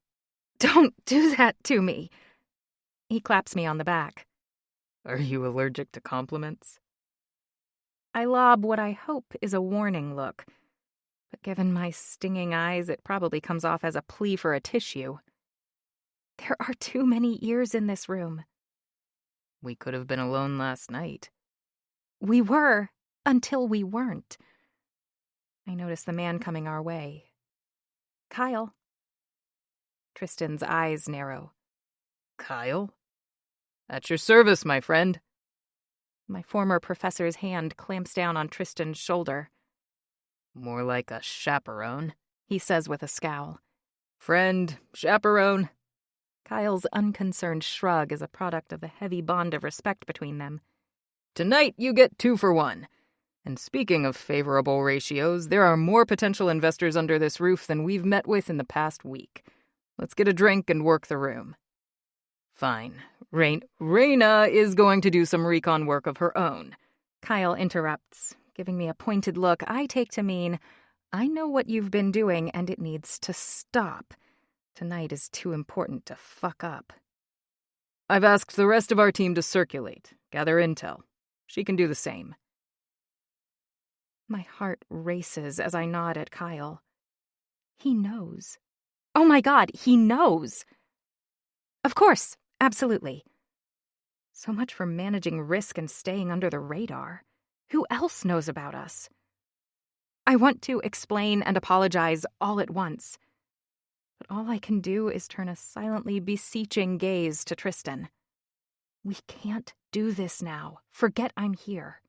Don't do that to me. He claps me on the back. Are you allergic to compliments? I lob what I hope is a warning look, but given my stinging eyes, it probably comes off as a plea for a tissue. There are too many ears in this room. We could have been alone last night. We were, until we weren't. I notice the man coming our way. Kyle. Tristan's eyes narrow. Kyle? At your service, my friend. My former professor's hand clamps down on Tristan's shoulder. More like a chaperone, he says with a scowl. Friend, chaperone. Kyle's unconcerned shrug is a product of the heavy bond of respect between them. Tonight you get 2 for 1. And speaking of favorable ratios, there are more potential investors under this roof than we've met with in the past week. Let's get a drink and work the room. Fine. Raina is going to do some recon work of her own. Kyle interrupts, giving me a pointed look I take to mean, I know what you've been doing and it needs to stop. Tonight is too important to fuck up. I've asked the rest of our team to circulate, gather intel. She can do the same. My heart races as I nod at Kyle. He knows. Oh my God, he knows! Of course, absolutely. So much for managing risk and staying under the radar. Who else knows about us? I want to explain and apologize all at once, but all I can do is turn a silently beseeching gaze to Tristan. We can't do this now. Forget I'm here.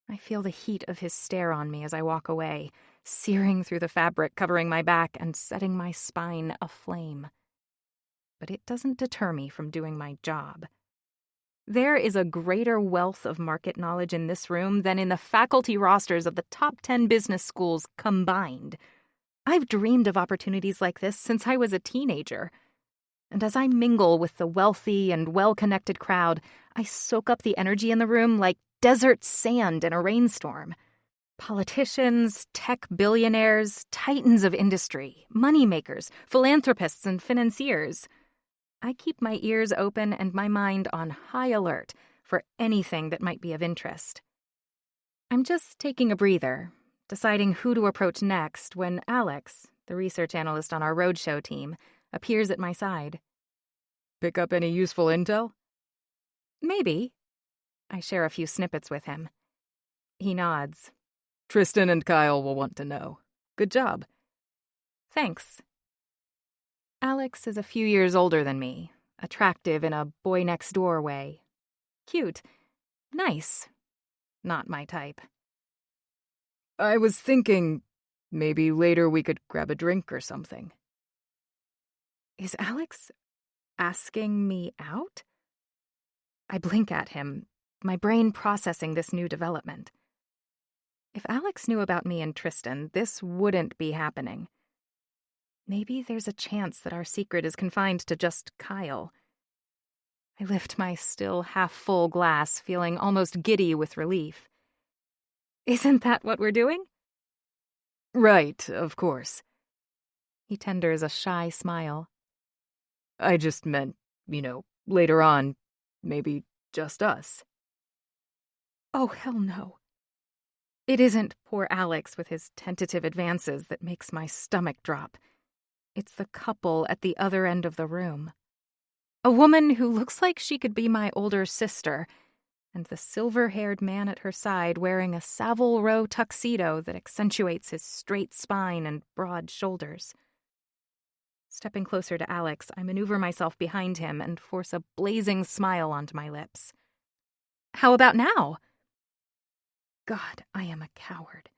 I feel the heat of his stare on me as I walk away, searing through the fabric covering my back and setting my spine aflame. But it doesn't deter me from doing my job. There is a greater wealth of market knowledge in this room than in the faculty rosters of the top 10 business schools combined. I've dreamed of opportunities like this since I was a teenager. And as I mingle with the wealthy and well-connected crowd, I soak up the energy in the room like desert sand in a rainstorm. Politicians, tech billionaires, titans of industry, moneymakers, philanthropists, and financiers. I keep my ears open and my mind on high alert for anything that might be of interest. I'm just taking a breather, deciding who to approach next when Alex, the research analyst on our roadshow team, appears at my side. Pick up any useful intel? Maybe. I share a few snippets with him. He nods. Tristan and Kyle will want to know. Good job. Thanks. Alex is a few years older than me, attractive in a boy-next-door way. Cute. Nice. Not my type. I was thinking maybe later we could grab a drink or something. Is Alex asking me out? I blink at him, my brain processing this new development. If Alex knew about me and Tristan, this wouldn't be happening. Maybe there's a chance that our secret is confined to just Kyle. I lift my still half-full glass, feeling almost giddy with relief. Isn't that what we're doing? Right, of course. He tenders a shy smile. I just meant, later on, maybe just us. Oh, hell no. It isn't poor Alex with his tentative advances that makes my stomach drop. It's the couple at the other end of the room. A woman who looks like she could be my older sister, and the silver-haired man at her side wearing a Savile Row tuxedo that accentuates his straight spine and broad shoulders. Stepping closer to Alex, I maneuver myself behind him and force a blazing smile onto my lips. How about now? God, I am a coward.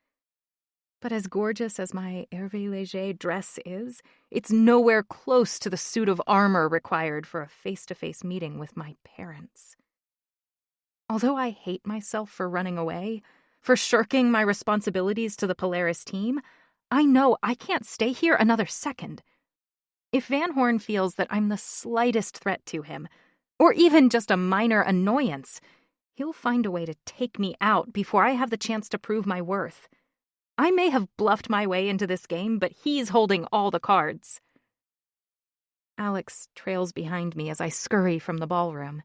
But as gorgeous as my Hervé Léger dress is, it's nowhere close to the suit of armor required for a face-to-face meeting with my parents. Although I hate myself for running away, for shirking my responsibilities to the Polaris team, I know I can't stay here another second. If Van Horn feels that I'm the slightest threat to him, or even just a minor annoyance, he'll find a way to take me out before I have the chance to prove my worth. I may have bluffed my way into this game, but he's holding all the cards. Alex trails behind me as I scurry from the ballroom.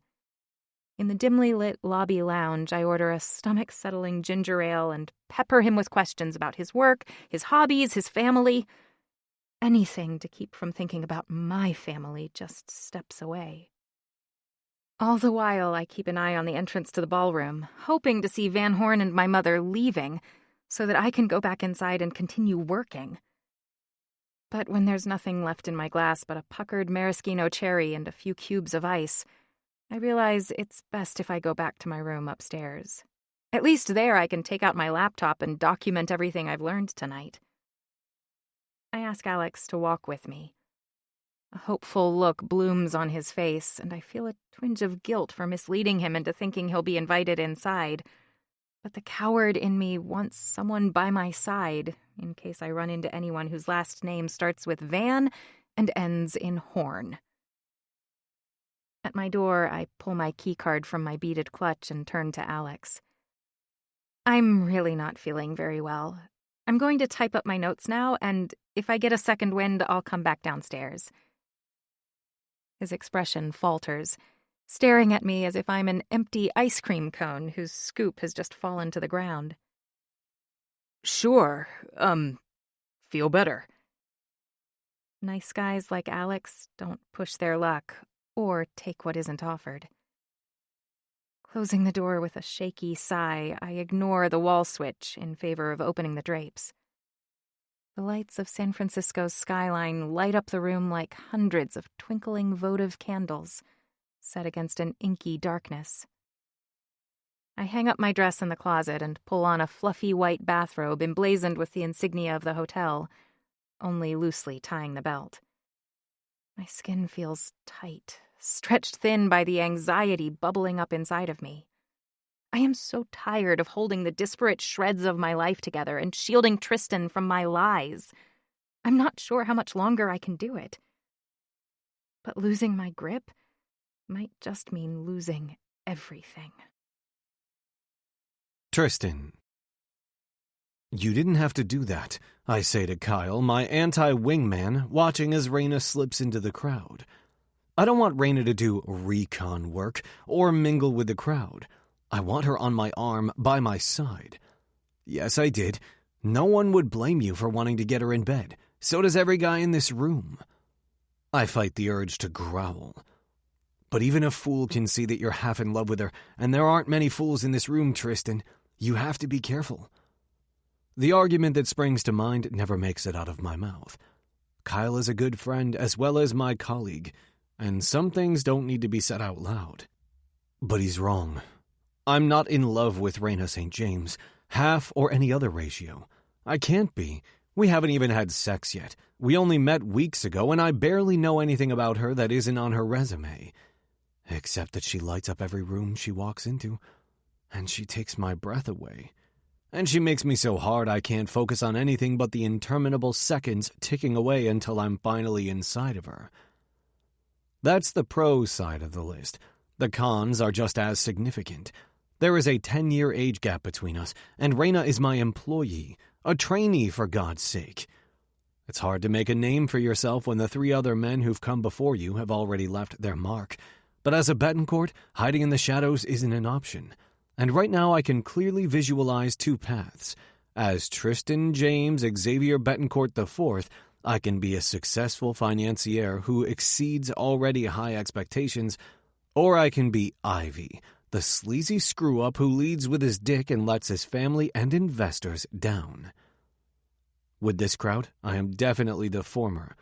In the dimly lit lobby lounge, I order a stomach-settling ginger ale and pepper him with questions about his work, his hobbies, his family. Anything to keep from thinking about my family just steps away. All the while, I keep an eye on the entrance to the ballroom, hoping to see Van Horn and my mother leaving, so that I can go back inside and continue working. But when there's nothing left in my glass but a puckered maraschino cherry and a few cubes of ice, I realize it's best if I go back to my room upstairs. At least there I can take out my laptop and document everything I've learned tonight. I ask Alex to walk with me. A hopeful look blooms on his face, and I feel a twinge of guilt for misleading him into thinking he'll be invited inside. But the coward in me wants someone by my side, in case I run into anyone whose last name starts with Van and ends in Horn. At my door, I pull my keycard from my beaded clutch and turn to Alex. I'm really not feeling very well. I'm going to type up my notes now, and if I get a second wind, I'll come back downstairs. His expression falters, staring at me as if I'm an empty ice cream cone whose scoop has just fallen to the ground. Sure, feel better. Nice guys like Alex don't push their luck or take what isn't offered. Closing the door with a shaky sigh, I ignore the wall switch in favor of opening the drapes. The lights of San Francisco's skyline light up the room like hundreds of twinkling votive candles set against an inky darkness. I hang up my dress in the closet and pull on a fluffy white bathrobe emblazoned with the insignia of the hotel, only loosely tying the belt. My skin feels tight, stretched thin by the anxiety bubbling up inside of me. I am so tired of holding the disparate shreds of my life together and shielding Tristan from my lies. I'm not sure how much longer I can do it. But losing my grip might just mean losing everything. Tristan. You didn't have to do that, I say to Kyle, my anti-wingman, watching as Raina slips into the crowd. I don't want Raina to do recon work or mingle with the crowd. I want her on my arm, by my side. Yes, I did. No one would blame you for wanting to get her in bed. So does every guy in this room. I fight the urge to growl. But even a fool can see that you're half in love with her, and there aren't many fools in this room, Tristan. You have to be careful. The argument that springs to mind never makes it out of my mouth. Kyle is a good friend as well as my colleague, and some things don't need to be said out loud. But he's wrong. I'm not in love with Raina St. James, half or any other ratio. I can't be. We haven't even had sex yet. We only met weeks ago, and I barely know anything about her that isn't on her resume. Except that she lights up every room she walks into, and she takes my breath away. And she makes me so hard I can't focus on anything but the interminable seconds ticking away until I'm finally inside of her. That's the pro side of the list. The cons are just as significant. There is a 10-year age gap between us, and Raina is my employee, a trainee for God's sake. It's hard to make a name for yourself when the 3 other men who've come before you have already left their mark. But as a Betancourt, hiding in the shadows isn't an option. And right now I can clearly visualize 2 paths. As Tristan James Xavier Betancourt IV, I can be a successful financier who exceeds already high expectations, or I can be Ivy, the sleazy screw-up who leads with his dick and lets his family and investors down. With this crowd, I am definitely the former.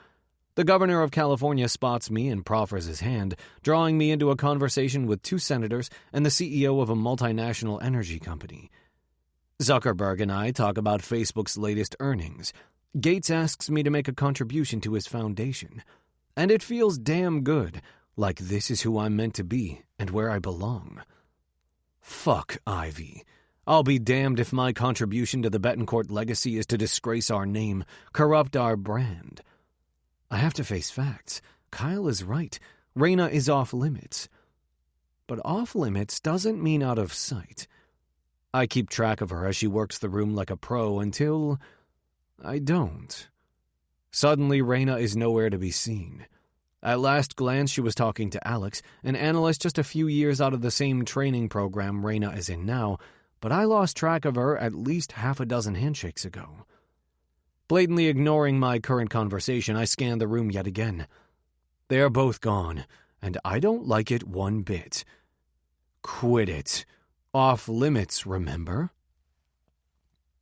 The governor of California spots me and proffers his hand, drawing me into a conversation with 2 senators and the CEO of a multinational energy company. Zuckerberg and I talk about Facebook's latest earnings. Gates asks me to make a contribution to his foundation. And it feels damn good, like this is who I'm meant to be and where I belong. Fuck Ivy. I'll be damned if my contribution to the Betancourt legacy is to disgrace our name, corrupt our brand. I have to face facts. Kyle is right. Raina is off limits. But off limits doesn't mean out of sight. I keep track of her as she works the room like a pro until I don't. Suddenly, Raina is nowhere to be seen. At last glance, she was talking to Alex, an analyst just a few years out of the same training program Raina is in now, but I lost track of her at least half a dozen handshakes ago. Blatantly ignoring my current conversation, I scan the room yet again. They are both gone, and I don't like it one bit. Quit it. Off limits, remember?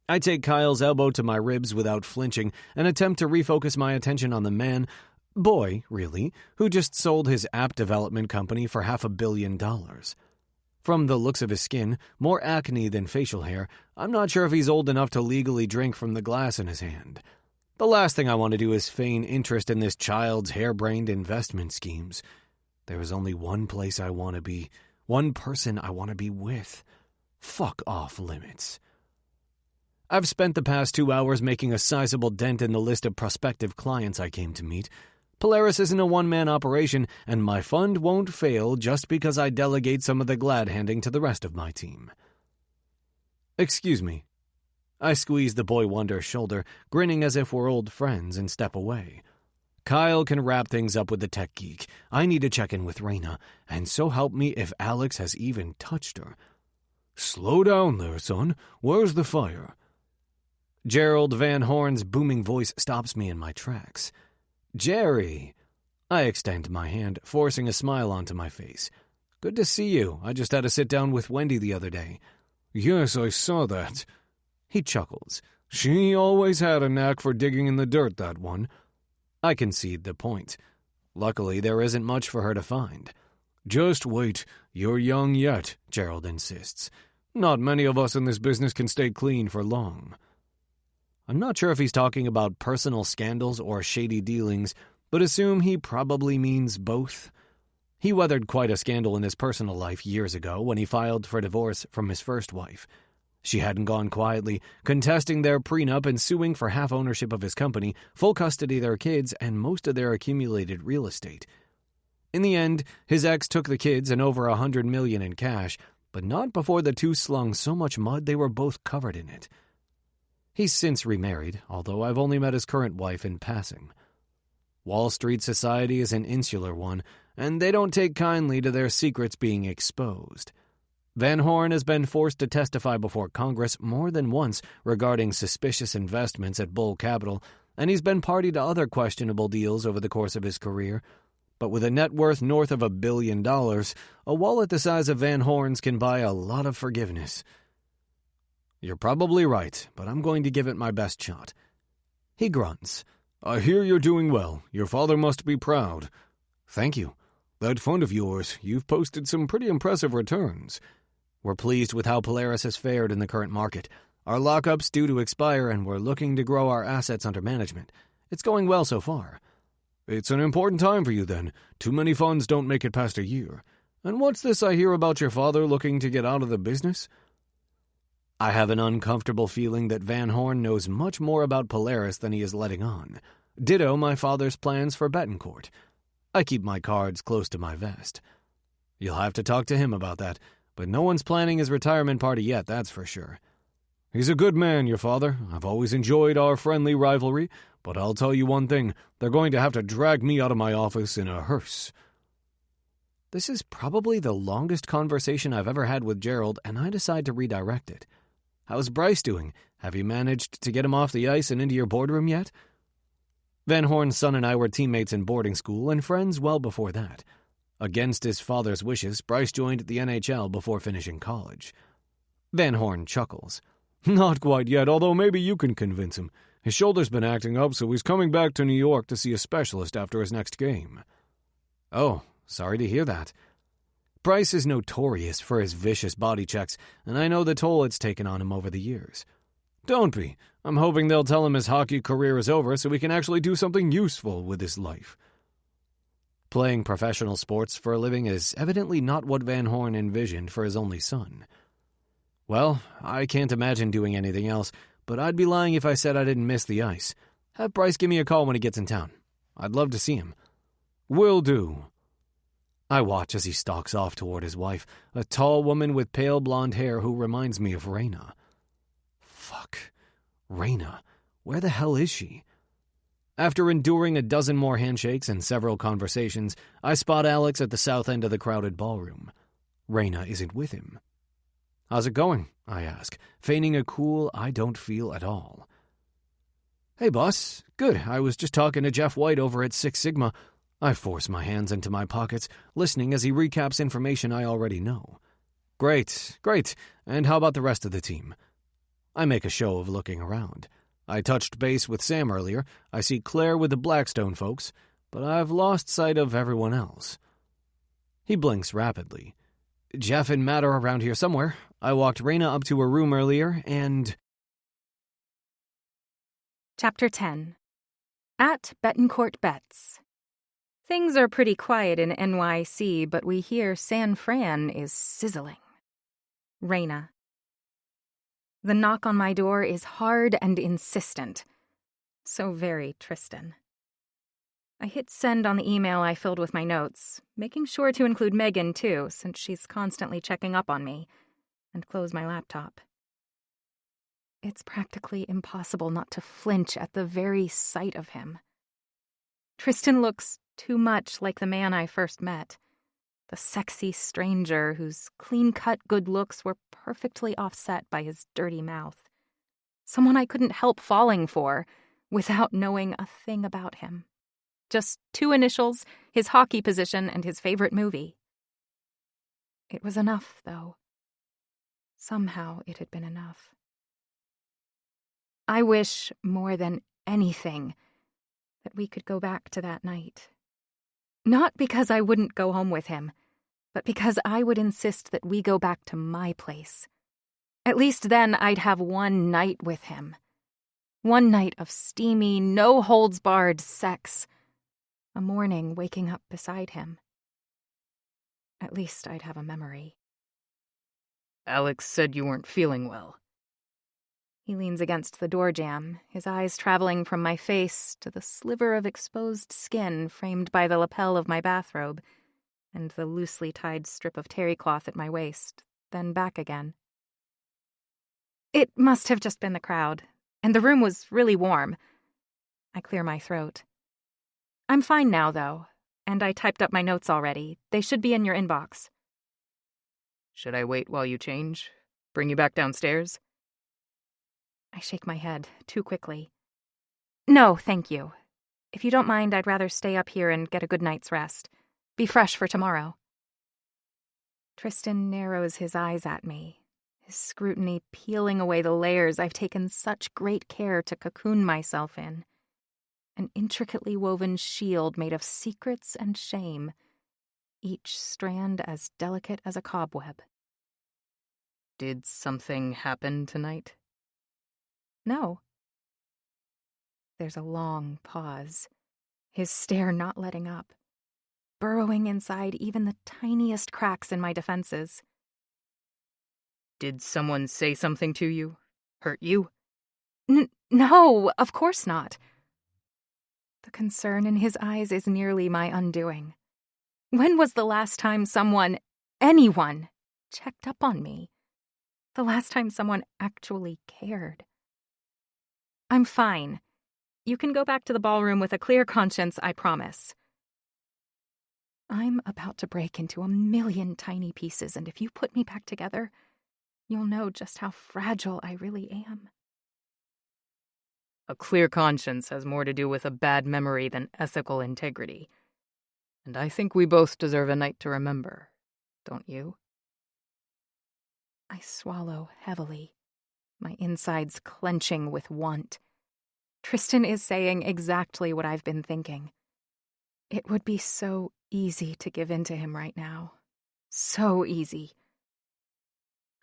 I take Kyle's elbow to my ribs without flinching and attempt to refocus my attention on the boy, really, who just sold his app development company for $500 million. From the looks of his skin, more acne than facial hair, I'm not sure if he's old enough to legally drink from the glass in his hand. The last thing I want to do is feign interest in this child's harebrained investment schemes. There is only one place I want to be, one person I want to be with. Fuck off limits. I've spent the past 2 hours making a sizable dent in the list of prospective clients I came to meet. Polaris isn't a one-man operation, and my fund won't fail just because I delegate some of the glad-handing to the rest of my team. Excuse me. I squeeze the boy wonder's shoulder, grinning as if we're old friends, and step away. Kyle can wrap things up with the tech geek. I need to check in with Raina, and so help me if Alex has even touched her. Slow down there, son. Where's the fire? Gerald Van Horn's booming voice stops me in my tracks. Jerry! I extend my hand, forcing a smile onto my face. Good to see you. I just had to sit down with Wendy the other day. Yes, I saw that. He chuckles. She always had a knack for digging in the dirt, that one. I concede the point. Luckily, there isn't much for her to find. Just wait. You're young yet, Gerald insists. Not many of us in this business can stay clean for long. I'm not sure if he's talking about personal scandals or shady dealings, but assume he probably means both. He weathered quite a scandal in his personal life years ago when he filed for divorce from his first wife. She hadn't gone quietly, contesting their prenup and suing for half ownership of his company, full custody of their kids, and most of their accumulated real estate. In the end, his ex took the kids and over $100 million in cash, but not before the two slung so much mud they were both covered in it. He's since remarried, although I've only met his current wife in passing. Wall Street society is an insular one, and they don't take kindly to their secrets being exposed. Van Horn has been forced to testify before Congress more than once regarding suspicious investments at Bull Capital, and he's been party to other questionable deals over the course of his career. But with a net worth north of $1 billion, a wallet the size of Van Horn's can buy a lot of forgiveness. You're probably right, but I'm going to give it my best shot. He grunts. I hear you're doing well. Your father must be proud. Thank you. That fund of yours, you've posted some pretty impressive returns. We're pleased with how Polaris has fared in the current market. Our lockup's due to expire, and we're looking to grow our assets under management. It's going well so far. It's an important time for you, then. Too many funds don't make it past a year. And what's this I hear about your father looking to get out of the business? I have an uncomfortable feeling that Van Horn knows much more about Polaris than he is letting on. Ditto my father's plans for Betancourt. I keep my cards close to my vest. You'll have to talk to him about that, but no one's planning his retirement party yet, that's for sure. He's a good man, your father. I've always enjoyed our friendly rivalry, but I'll tell you one thing, they're going to have to drag me out of my office in a hearse. This is probably the longest conversation I've ever had with Gerald, and I decide to redirect it. How's Bryce doing? Have you managed to get him off the ice and into your boardroom yet? Van Horn's son and I were teammates in boarding school and friends well before that. Against his father's wishes, Bryce joined the NHL before finishing college. Van Horn chuckles. Not quite yet, although maybe you can convince him. His shoulder's been acting up, so he's coming back to New York to see a specialist after his next game. Oh, sorry to hear that. Bryce is notorious for his vicious body checks, and I know the toll it's taken on him over the years. Don't be. I'm hoping they'll tell him his hockey career is over so he can actually do something useful with his life. Playing professional sports for a living is evidently not what Van Horn envisioned for his only son. Well, I can't imagine doing anything else, but I'd be lying if I said I didn't miss the ice. Have Bryce give me a call when he gets in town. I'd love to see him. Will do. I watch as he stalks off toward his wife, a tall woman with pale blonde hair who reminds me of Raina. Fuck. Raina. Where the hell is she? After enduring a dozen more handshakes and several conversations, I spot Alex at the south end of the crowded ballroom. Raina isn't with him. How's it going? I ask, feigning a cool I don't feel at all. Hey, boss. Good. I was just talking to Jeff White over at Six Sigma. I force my hands into my pockets, listening as he recaps information I already know. Great. And how about the rest of the team? I make a show of looking around. I touched base with Sam earlier. I see Claire with the Blackstone folks, but I've lost sight of everyone else. He blinks rapidly. Jeff and Matt are around here somewhere. I walked Raina up to her room earlier, and... Chapter 10. At Betancourt Bets. Things are pretty quiet in NYC, but we hear San Fran is sizzling. Raina. The knock on my door is hard and insistent. So very Tristan. I hit send on the email I filled with my notes, making sure to include Megan too, since she's constantly checking up on me, and close my laptop. It's practically impossible not to flinch at the very sight of him. Tristan looks too much like the man I first met, the sexy stranger whose clean-cut good looks were perfectly offset by his dirty mouth. Someone I couldn't help falling for without knowing a thing about him. Just 2 initials, his hockey position, and his favorite movie. It was enough, though. Somehow it had been enough. I wish, more than anything, that we could go back to that night. Not because I wouldn't go home with him, but because I would insist that we go back to my place. At least then I'd have one night with him. One night of steamy, no-holds-barred sex. A morning waking up beside him. At least I'd have a memory. Alex said you weren't feeling well. He leans against the door jamb, his eyes traveling from my face to the sliver of exposed skin framed by the lapel of my bathrobe and the loosely tied strip of terry cloth at my waist, then back again. It must have just been the crowd, and the room was really warm. I clear my throat. I'm fine now, though, and I typed up my notes already. They should be in your inbox. Should I wait while you change? Bring you back downstairs? I shake my head too quickly. No, thank you. If you don't mind, I'd rather stay up here and get a good night's rest. Be fresh for tomorrow. Tristan narrows his eyes at me, his scrutiny peeling away the layers I've taken such great care to cocoon myself in. An intricately woven shield made of secrets and shame, each strand as delicate as a cobweb. Did something happen tonight? No. There's a long pause, his stare not letting up, burrowing inside even the tiniest cracks in my defenses. Did someone say something to you? Hurt you? No, of course not. The concern in his eyes is nearly my undoing. When was the last time anyone, checked up on me? The last time someone actually cared? I'm fine. You can go back to the ballroom with a clear conscience, I promise. I'm about to break into a million tiny pieces, and if you put me back together, you'll know just how fragile I really am. A clear conscience has more to do with a bad memory than ethical integrity. And I think we both deserve a night to remember, don't you? I swallow heavily, my insides clenching with want. Tristan is saying exactly what I've been thinking. It would be so easy to give in to him right now. So easy.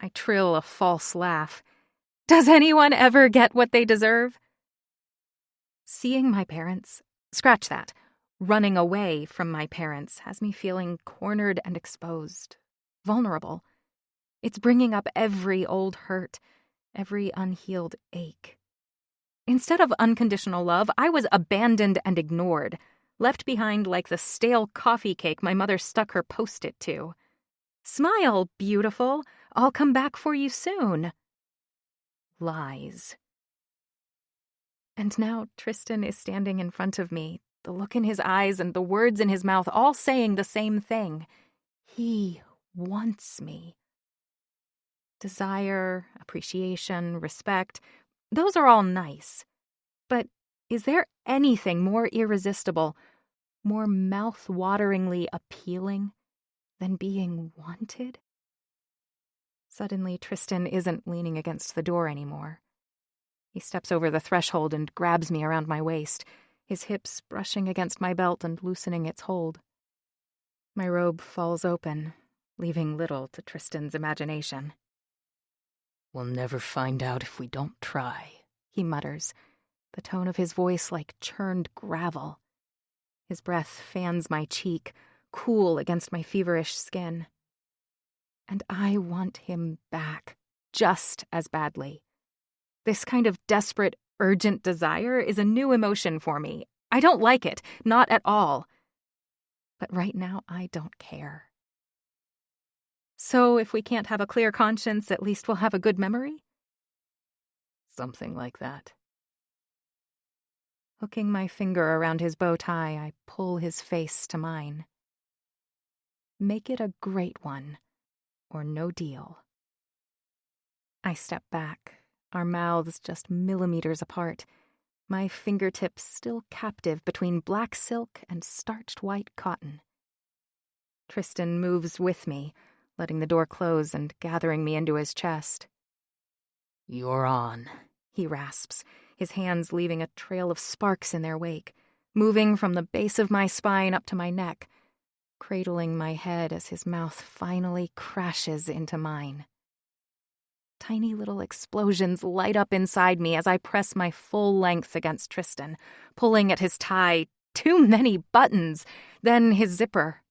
I trill a false laugh. Does anyone ever get what they deserve? Seeing my parents, scratch that, running away from my parents has me feeling cornered and exposed, vulnerable. It's bringing up every old hurt, every unhealed ache. Instead of unconditional love, I was abandoned and ignored, left behind like the stale coffee cake my mother stuck her Post-it to. Smile, beautiful. I'll come back for you soon. Lies. And now Tristan is standing in front of me, the look in his eyes and the words in his mouth all saying the same thing. He wants me. Desire, appreciation, respect, those are all nice. But is there anything more irresistible, more mouth-wateringly appealing than being wanted? Suddenly, Tristan isn't leaning against the door anymore. He steps over the threshold and grabs me around my waist, his hips brushing against my belt and loosening its hold. My robe falls open, leaving little to Tristan's imagination. We'll never find out if we don't try, he mutters, the tone of his voice like churned gravel. His breath fans my cheek, cool against my feverish skin. And I want him back, just as badly. This kind of desperate, urgent desire is a new emotion for me. I don't like it, not at all. But right now, I don't care. So if we can't have a clear conscience, at least we'll have a good memory? Something like that. Hooking my finger around his bow tie, I pull his face to mine. Make it a great one, or no deal. I step back, our mouths just millimeters apart, my fingertips still captive between black silk and starched white cotton. Tristan moves with me, letting the door close and gathering me into his chest. "You're on," he rasps, his hands leaving a trail of sparks in their wake, moving from the base of my spine up to my neck, cradling my head as his mouth finally crashes into mine. Tiny little explosions light up inside me as I press my full length against Tristan, pulling at his tie. Too many buttons. Then his zipper.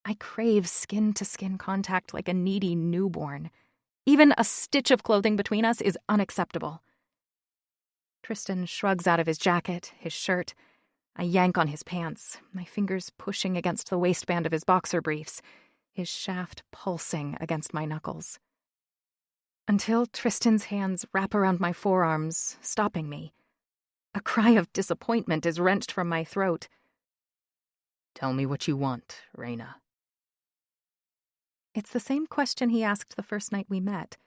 I crave skin-to-skin contact like a needy newborn. Even a stitch of clothing between us is unacceptable. Tristan shrugs out of his jacket, his shirt. I yank on his pants, my fingers pushing against the waistband of his boxer briefs, his shaft pulsing against my knuckles. Until Tristan's hands wrap around my forearms, stopping me. A cry of disappointment is wrenched from my throat. "Tell me what you want, Raina." It's the same question he asked the first night we met,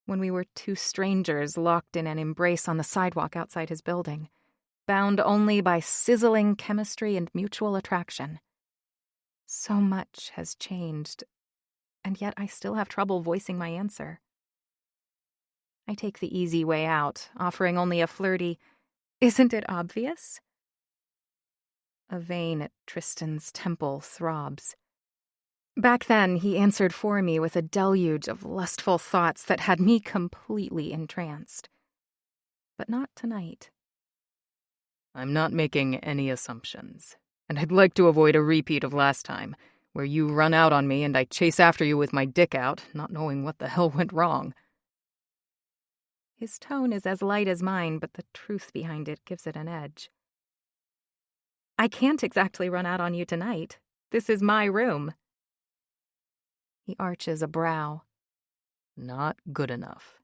when we were two strangers locked in an embrace on the sidewalk outside his building, bound only by sizzling chemistry and mutual attraction. So much has changed, and yet I still have trouble voicing my answer. I take the easy way out, offering only a flirty, "Isn't it obvious?" A vein at Tristan's temple throbs. Back then, he answered for me with a deluge of lustful thoughts that had me completely entranced. But not tonight. "I'm not making any assumptions, and I'd like to avoid a repeat of last time, where you run out on me and I chase after you with my dick out, not knowing what the hell went wrong." His tone is as light as mine, but the truth behind it gives it an edge. "I can't exactly run out on you tonight. This is my room." He arches a brow. "Not good enough."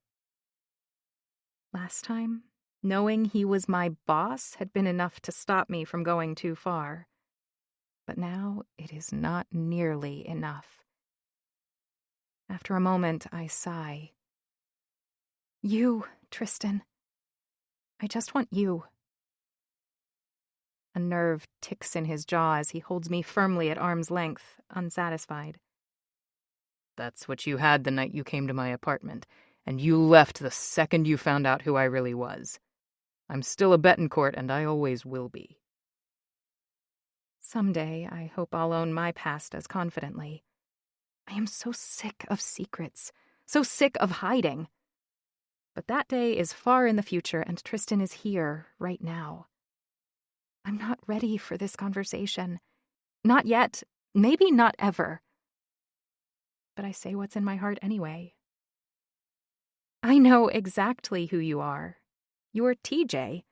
Last time, knowing he was my boss had been enough to stop me from going too far. But now it is not nearly enough. After a moment, I sigh. "You, Tristan. I just want you." A nerve ticks in his jaw as he holds me firmly at arm's length, unsatisfied. "That's what you had the night you came to my apartment, and you left the second you found out who I really was. I'm still a Betancourt, and I always will be." Someday, I hope I'll own my past as confidently. I am so sick of secrets, so sick of hiding. But that day is far in the future, and Tristan is here, right now. I'm not ready for this conversation. Not yet, maybe not ever. But I say what's in my heart anyway. I know exactly who you are. You're TJ,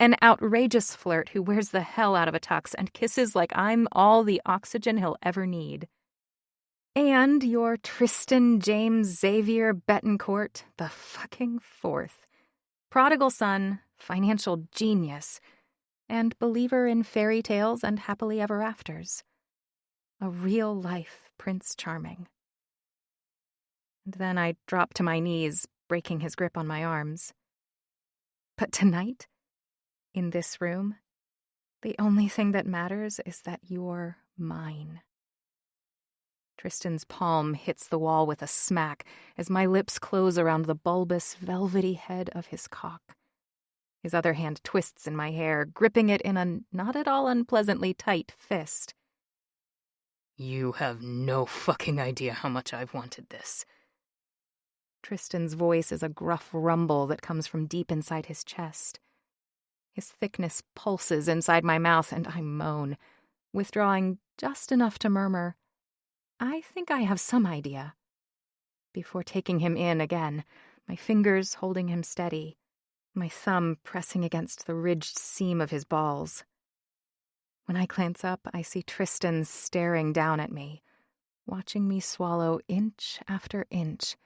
an outrageous flirt who wears the hell out of a tux and kisses like I'm all the oxygen he'll ever need. And you're Tristan James Xavier Betancourt, the fucking fourth. Prodigal son, financial genius, and believer in fairy tales and happily ever afters. A real-life Prince Charming. And then I drop to my knees, breaking his grip on my arms. But tonight, in this room, the only thing that matters is that you're mine. Tristan's palm hits the wall with a smack as my lips close around the bulbous, velvety head of his cock. His other hand twists in my hair, gripping it in a not at all unpleasantly tight fist. "You have no fucking idea how much I've wanted this." Tristan's voice is a gruff rumble that comes from deep inside his chest. His thickness pulses inside my mouth, and I moan, withdrawing just enough to murmur, "I think I have some idea," before taking him in again, my fingers holding him steady, my thumb pressing against the ridged seam of his balls. When I glance up, I see Tristan staring down at me, watching me swallow inch after inch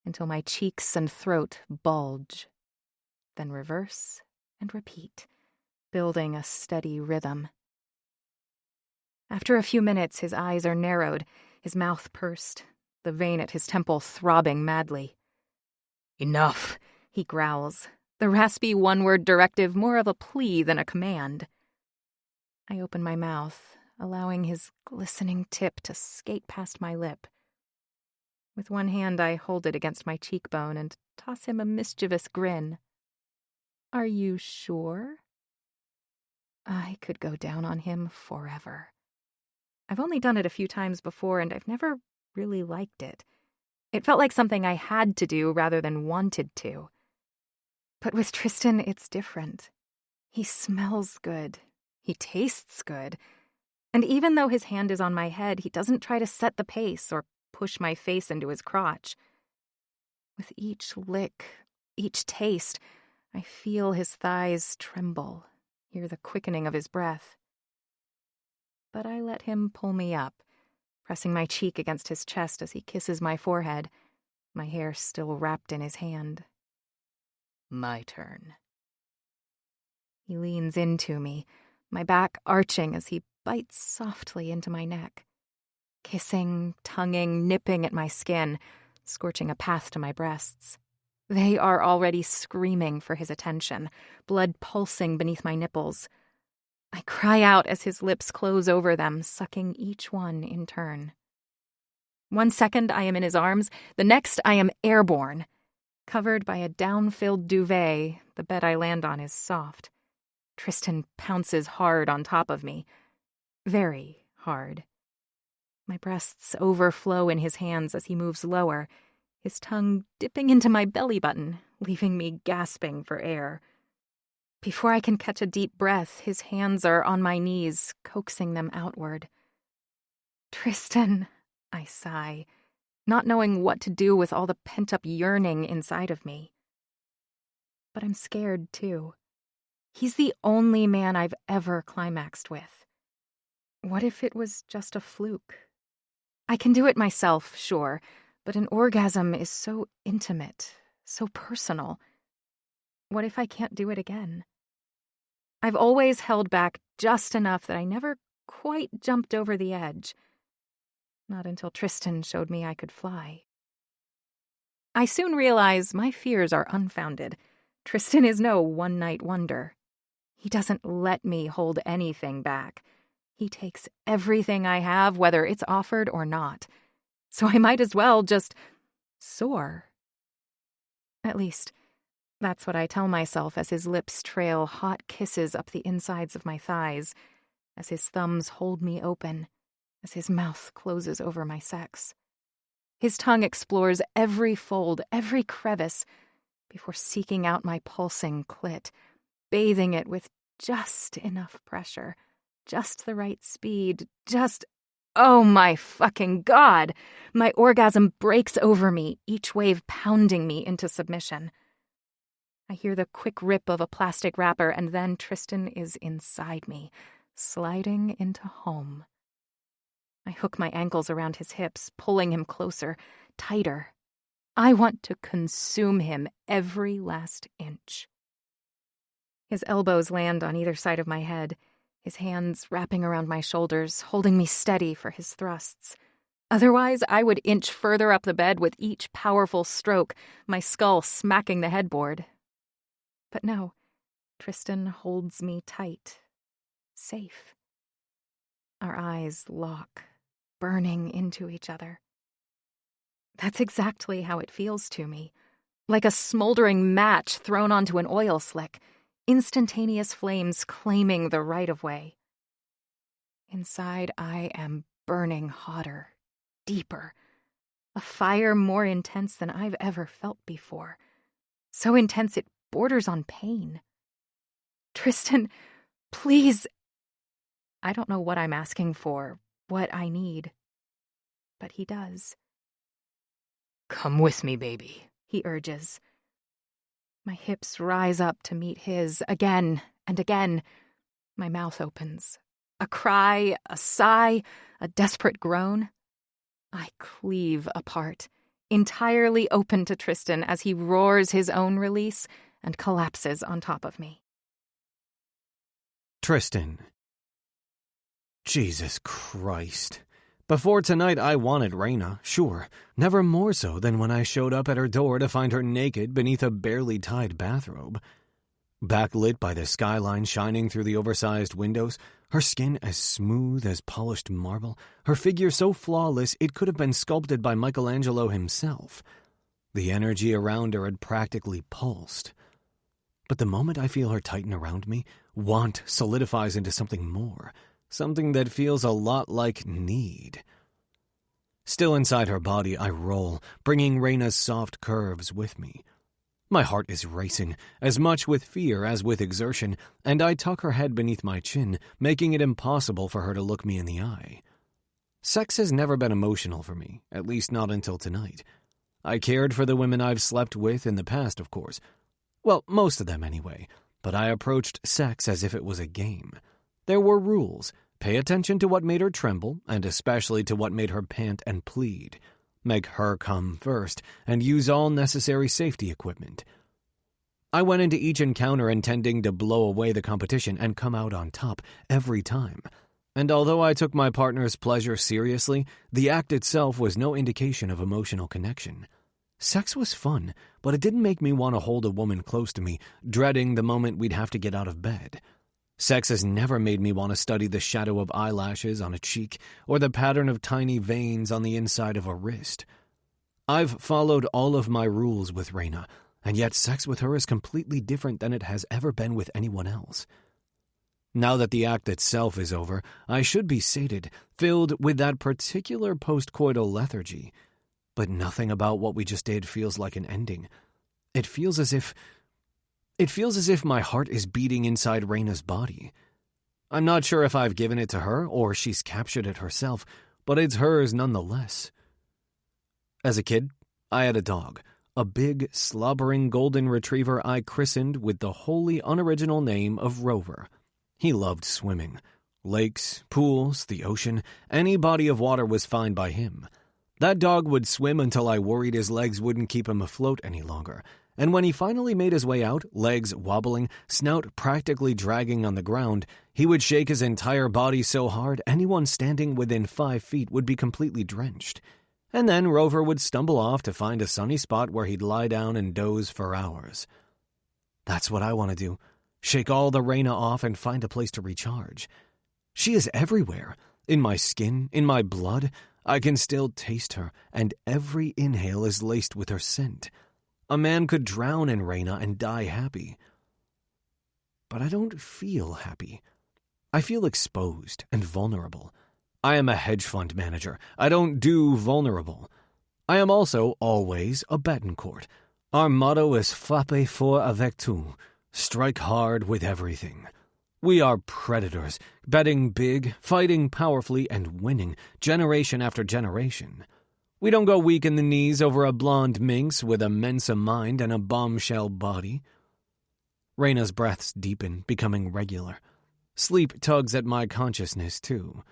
until my cheeks and throat bulge, then reverse and repeat, building a steady rhythm. After a few minutes, his eyes are narrowed, his mouth pursed, the vein at his temple throbbing madly. "Enough," he growls, the raspy one-word directive more of a plea than a command. I open my mouth, allowing his glistening tip to skate past my lip. With one hand, I hold it against my cheekbone and toss him a mischievous grin. Are you sure? I could go down on him forever. I've only done it a few times before, and I've never really liked it. It felt like something I had to do rather than wanted to. But with Tristan, it's different. He smells good. He tastes good. And even though his hand is on my head, he doesn't try to set the pace or push my face into his crotch. With each lick, each taste, I feel his thighs tremble, hear the quickening of his breath. But I let him pull me up, pressing my cheek against his chest as he kisses my forehead, my hair still wrapped in his hand. My turn. He leans into me, my back arching as he bites softly into my neck, kissing, tonguing, nipping at my skin, scorching a path to my breasts. They are already screaming for his attention, blood pulsing beneath my nipples. I cry out as his lips close over them, sucking each one in turn. 1 second I am in his arms, the next I am airborne. Covered by a down-filled duvet, the bed I land on is soft. Tristan pounces hard on top of me. Very hard. My breasts overflow in his hands as he moves lower, his tongue dipping into my belly button, leaving me gasping for air. Before I can catch a deep breath, his hands are on my knees, coaxing them outward. Tristan, I sigh, not knowing what to do with all the pent-up yearning inside of me. But I'm scared, too. He's the only man I've ever climaxed with. What if it was just a fluke? I can do it myself, sure, but an orgasm is so intimate, so personal. What if I can't do it again? I've always held back just enough that I never quite jumped over the edge. Not until Tristan showed me I could fly. I soon realize my fears are unfounded. Tristan is no one-night wonder. He doesn't let me hold anything back. He takes everything I have, whether it's offered or not. So I might as well just soar. At least, that's what I tell myself as his lips trail hot kisses up the insides of my thighs, as his thumbs hold me open, as his mouth closes over my sex. His tongue explores every fold, every crevice, before seeking out my pulsing clit, bathing it with just enough pressure, just the right speed, oh my fucking God! My orgasm breaks over me, each wave pounding me into submission. I hear the quick rip of a plastic wrapper, and then Tristan is inside me, sliding into home. I hook my ankles around his hips, pulling him closer, tighter. I want to consume him every last inch. His elbows land on either side of my head, his hands wrapping around my shoulders, holding me steady for his thrusts. Otherwise, I would inch further up the bed with each powerful stroke, my skull smacking the headboard. But no, Tristan holds me tight, safe. Our eyes lock, burning into each other. That's exactly how it feels to me, like a smoldering match thrown onto an oil slick, instantaneous flames claiming the right-of-way. Inside, I am burning hotter, deeper, a fire more intense than I've ever felt before, so intense it borders on pain. Tristan, please. I don't know what I'm asking for, what I need, but he does. Come with me, baby, he urges. My hips rise up to meet his again and again. My mouth opens. A cry, a sigh, a desperate groan. I cleave apart, entirely open to Tristan as he roars his own release and collapses on top of me. Tristan. Jesus Christ. Before tonight, I wanted Reyna, sure, never more so than when I showed up at her door to find her naked beneath a barely tied bathrobe. Backlit by the skyline shining through the oversized windows, her skin as smooth as polished marble, her figure so flawless it could have been sculpted by Michelangelo himself. The energy around her had practically pulsed. But the moment I feel her tighten around me, want solidifies into something more, something that feels a lot like need. Still inside her body, I roll, bringing Reyna's soft curves with me. My heart is racing, as much with fear as with exertion, and I tuck her head beneath my chin, making it impossible for her to look me in the eye. Sex has never been emotional for me, at least not until tonight. I cared for the women I've slept with in the past, of course. Well, most of them anyway, but I approached sex as if it was a game. There were rules. Pay attention to what made her tremble, and especially to what made her pant and plead. Make her come first, and use all necessary safety equipment. I went into each encounter intending to blow away the competition and come out on top every time. And although I took my partner's pleasure seriously, the act itself was no indication of emotional connection. Sex was fun, but it didn't make me want to hold a woman close to me, dreading the moment we'd have to get out of bed. Sex has never made me want to study the shadow of eyelashes on a cheek or the pattern of tiny veins on the inside of a wrist. I've followed all of my rules with Reyna, and yet sex with her is completely different than it has ever been with anyone else. Now that the act itself is over, I should be sated, filled with that particular postcoital lethargy. But nothing about what we just did feels like an ending. It feels as if my heart is beating inside Reyna's body. I'm not sure if I've given it to her or she's captured it herself, but it's hers nonetheless. As a kid, I had a dog, a big, slobbering golden retriever I christened with the wholly unoriginal name of Rover. He loved swimming. Lakes, pools, the ocean, any body of water was fine by him. That dog would swim until I worried his legs wouldn't keep him afloat any longer. And when he finally made his way out, legs wobbling, snout practically dragging on the ground, he would shake his entire body so hard anyone standing within 5 feet would be completely drenched. And then Rover would stumble off to find a sunny spot where he'd lie down and doze for hours. That's what I want to do. Shake all the Reyna off and find a place to recharge. She is everywhere. In my skin, in my blood. I can still taste her, and every inhale is laced with her scent. A man could drown in Reyna and die happy. But I don't feel happy. I feel exposed and vulnerable. I am a hedge fund manager. I don't do vulnerable. I am also always a Betancourt. Our motto is frappe fort avec tout. Strike hard with everything. We are predators, betting big, fighting powerfully, and winning, generation after generation. We don't go weak in the knees over a blonde minx with a Mensa mind and a bombshell body. Reyna's breaths deepen, becoming regular. Sleep tugs at my consciousness, too.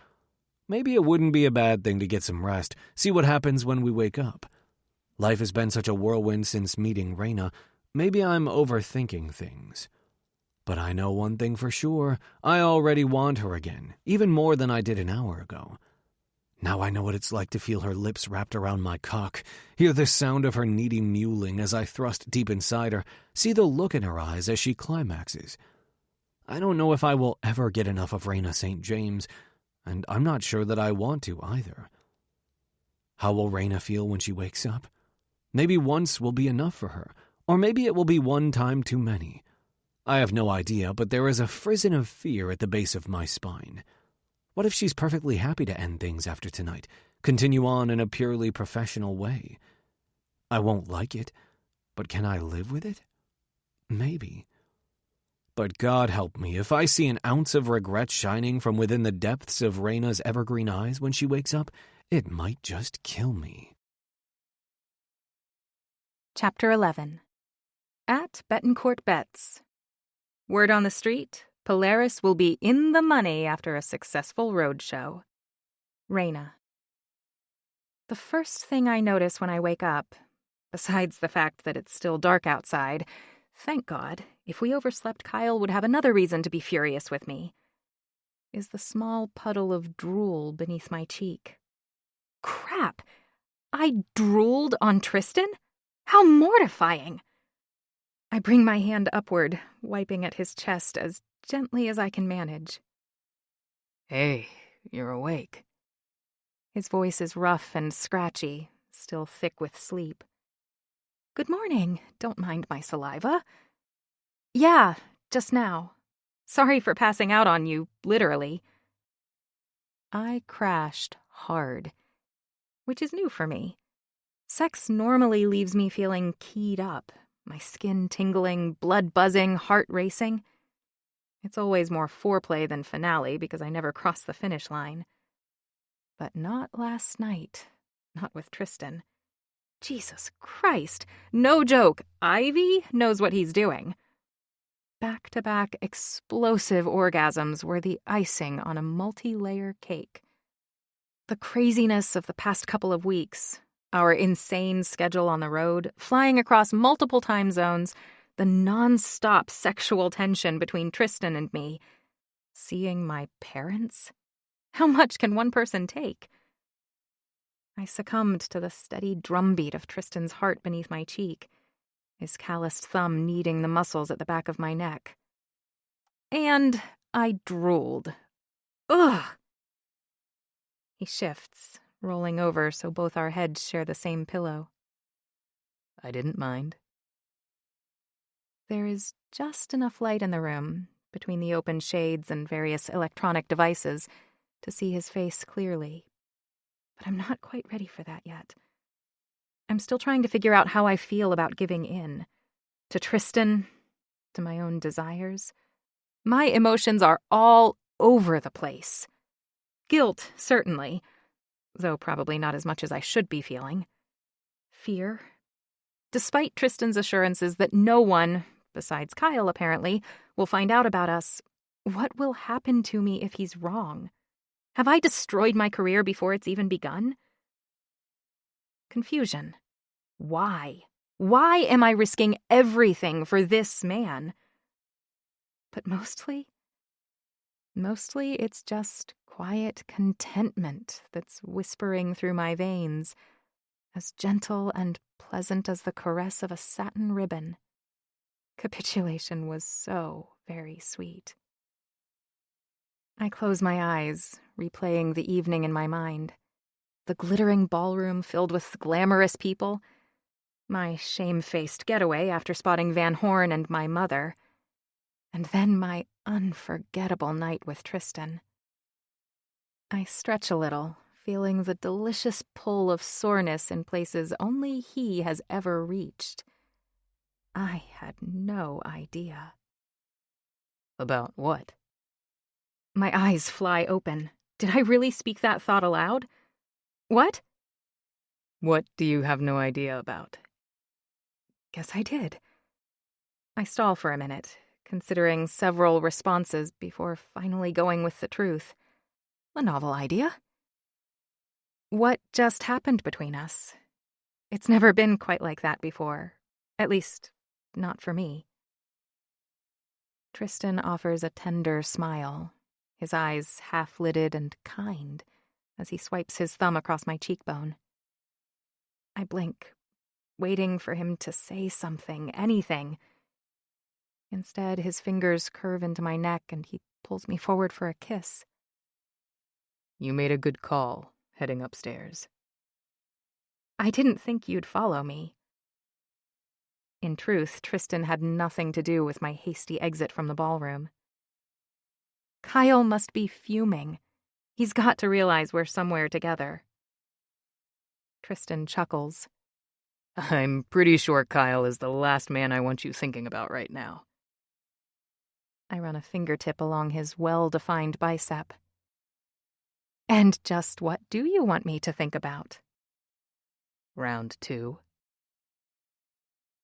Maybe it wouldn't be a bad thing to get some rest, see what happens when we wake up. Life has been such a whirlwind since meeting Reyna. Maybe I'm overthinking things. But I know one thing for sure. I already want her again, even more than I did an hour ago. Now I know what it's like to feel her lips wrapped around my cock, hear the sound of her needy mewling as I thrust deep inside her, see the look in her eyes as she climaxes. I don't know if I will ever get enough of Reyna St. James, and I'm not sure that I want to either. How will Reyna feel when she wakes up? Maybe once will be enough for her, or maybe it will be one time too many. I have no idea, but there is a frisson of fear at the base of my spine. What if she's perfectly happy to end things after tonight, continue on in a purely professional way? I won't like it, but can I live with it? Maybe. But God help me if I see an ounce of regret shining from within the depths of Reyna's evergreen eyes when she wakes up, it might just kill me. Chapter 11. At Betancourt Bets. Word on the street, Polaris will be in the money after a successful roadshow. Reyna. The first thing I notice when I wake up, besides the fact that it's still dark outside, thank God, if we overslept Kyle would have another reason to be furious with me, is the small puddle of drool beneath my cheek. crap. I drooled on Tristan? How mortifying! I bring my hand upward, wiping at his chest as gently as I can manage. Hey, you're awake. His voice is rough and scratchy, still thick with sleep. Good morning. Don't mind my saliva. Yeah, just now. Sorry for passing out on you, literally. I crashed hard, which is new for me. Sex normally leaves me feeling keyed up, my skin tingling, blood buzzing, heart racing. It's always more foreplay than finale because I never cross the finish line. But not last night. Not with Tristan. Jesus Christ. No joke. Ivy knows what he's doing. Back-to-back explosive orgasms were the icing on a multi-layer cake. The craziness of the past couple of weeks, our insane schedule on the road, flying across multiple time zones, the non-stop sexual tension between Tristan and me, seeing my parents. How much can one person take? I succumbed to the steady drumbeat of Tristan's heart beneath my cheek, his calloused thumb kneading the muscles at the back of my neck. And I drooled. Ugh! He shifts, rolling over so both our heads share the same pillow. I didn't mind. There is just enough light in the room, between the open shades and various electronic devices, to see his face clearly. But I'm not quite ready for that yet. I'm still trying to figure out how I feel about giving in. To Tristan, to my own desires. My emotions are all over the place. Guilt, certainly, though probably not as much as I should be feeling. Fear. Despite Tristan's assurances that no one, besides Kyle apparently, will find out about us, what will happen to me if he's wrong? Have I destroyed my career before it's even begun? Confusion. Why? Why am I risking everything for this man? But mostly it's just quiet contentment that's whispering through my veins, as gentle and pleasant as the caress of a satin ribbon. Capitulation was so very sweet. I close my eyes, replaying the evening in my mind. The glittering ballroom filled with glamorous people, my shame-faced getaway after spotting Van Horn and my mother, and then my unforgettable night with Tristan. I stretch a little, feeling the delicious pull of soreness in places only he has ever reached. I had no idea. About what? My eyes fly open. Did I really speak that thought aloud? What? What do you have no idea about? Guess I did. I stall for a minute, considering several responses before finally going with the truth. A novel idea. What just happened between us? It's never been quite like that before. At least, not for me. Tristan offers a tender smile, his eyes half-lidded and kind, as he swipes his thumb across my cheekbone. I blink, waiting for him to say something, anything. Instead, his fingers curve into my neck and he pulls me forward for a kiss. You made a good call, heading upstairs. I didn't think you'd follow me. In truth, Tristan had nothing to do with my hasty exit from the ballroom. Kyle must be fuming. He's got to realize we're somewhere together. Tristan chuckles. I'm pretty sure Kyle is the last man I want you thinking about right now. I run a fingertip along his well-defined bicep. And just what do you want me to think about? Round 2.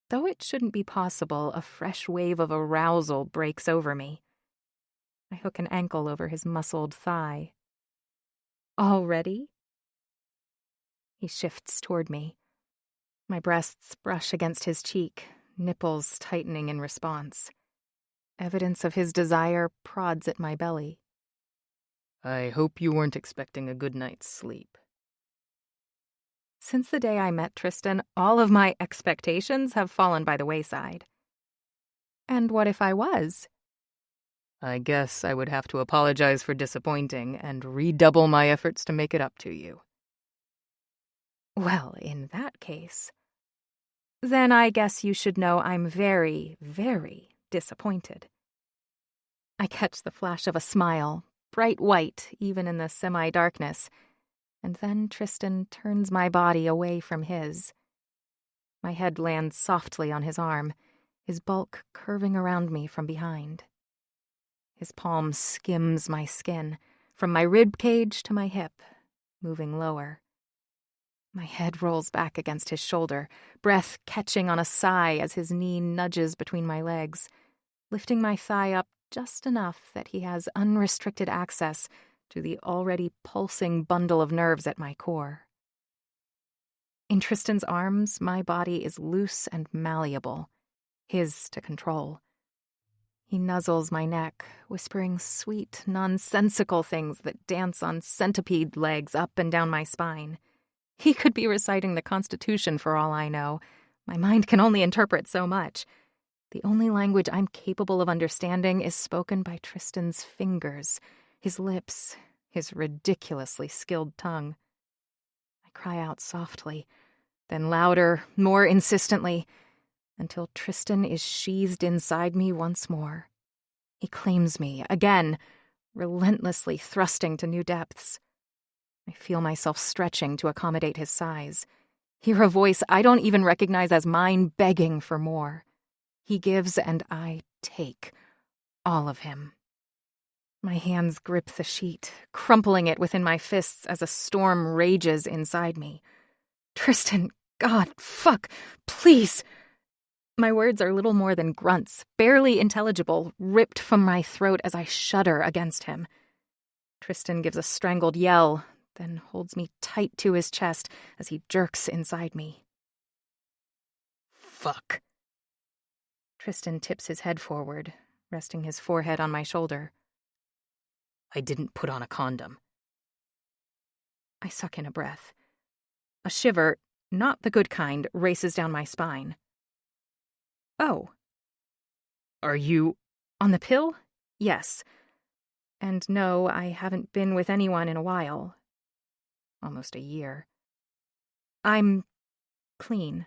Though it shouldn't be possible, a fresh wave of arousal breaks over me. I hook an ankle over his muscled thigh. Already? He shifts toward me. My breasts brush against his cheek, nipples tightening in response. Evidence of his desire prods at my belly. I hope you weren't expecting a good night's sleep. Since the day I met Tristan, all of my expectations have fallen by the wayside. And what if I was? I guess I would have to apologize for disappointing and redouble my efforts to make it up to you. Well, in that case, then I guess you should know I'm very, very disappointed. I catch the flash of a smile, bright white even in the semi-darkness, and then Tristan turns my body away from his. My head lands softly on his arm, his bulk curving around me from behind. His palm skims my skin, from my rib cage to my hip, moving lower. My head rolls back against his shoulder, breath catching on a sigh as his knee nudges between my legs, lifting my thigh up just enough that he has unrestricted access to the already pulsing bundle of nerves at my core. In Tristan's arms, my body is loose and malleable, his to control. He nuzzles my neck, whispering sweet, nonsensical things that dance on centipede legs up and down my spine. He could be reciting the Constitution for all I know. My mind can only interpret so much. The only language I'm capable of understanding is spoken by Tristan's fingers, his lips, his ridiculously skilled tongue. I cry out softly, then louder, more insistently, until Tristan is sheathed inside me once more. He claims me, again, relentlessly thrusting to new depths. I feel myself stretching to accommodate his size. Hear a voice I don't even recognize as mine begging for more. He gives and I take, all of him. My hands grip the sheet, crumpling it within my fists as a storm rages inside me. Tristan, God, fuck, please. My words are little more than grunts, barely intelligible, ripped from my throat as I shudder against him. Tristan gives a strangled yell, then holds me tight to his chest as he jerks inside me. Fuck. Tristan tips his head forward, resting his forehead on my shoulder. I didn't put on a condom. I suck in a breath. A shiver, not the good kind, races down my spine. Oh. Are you on the pill? Yes. And no, I haven't been with anyone in a while. Almost a year. I'm clean.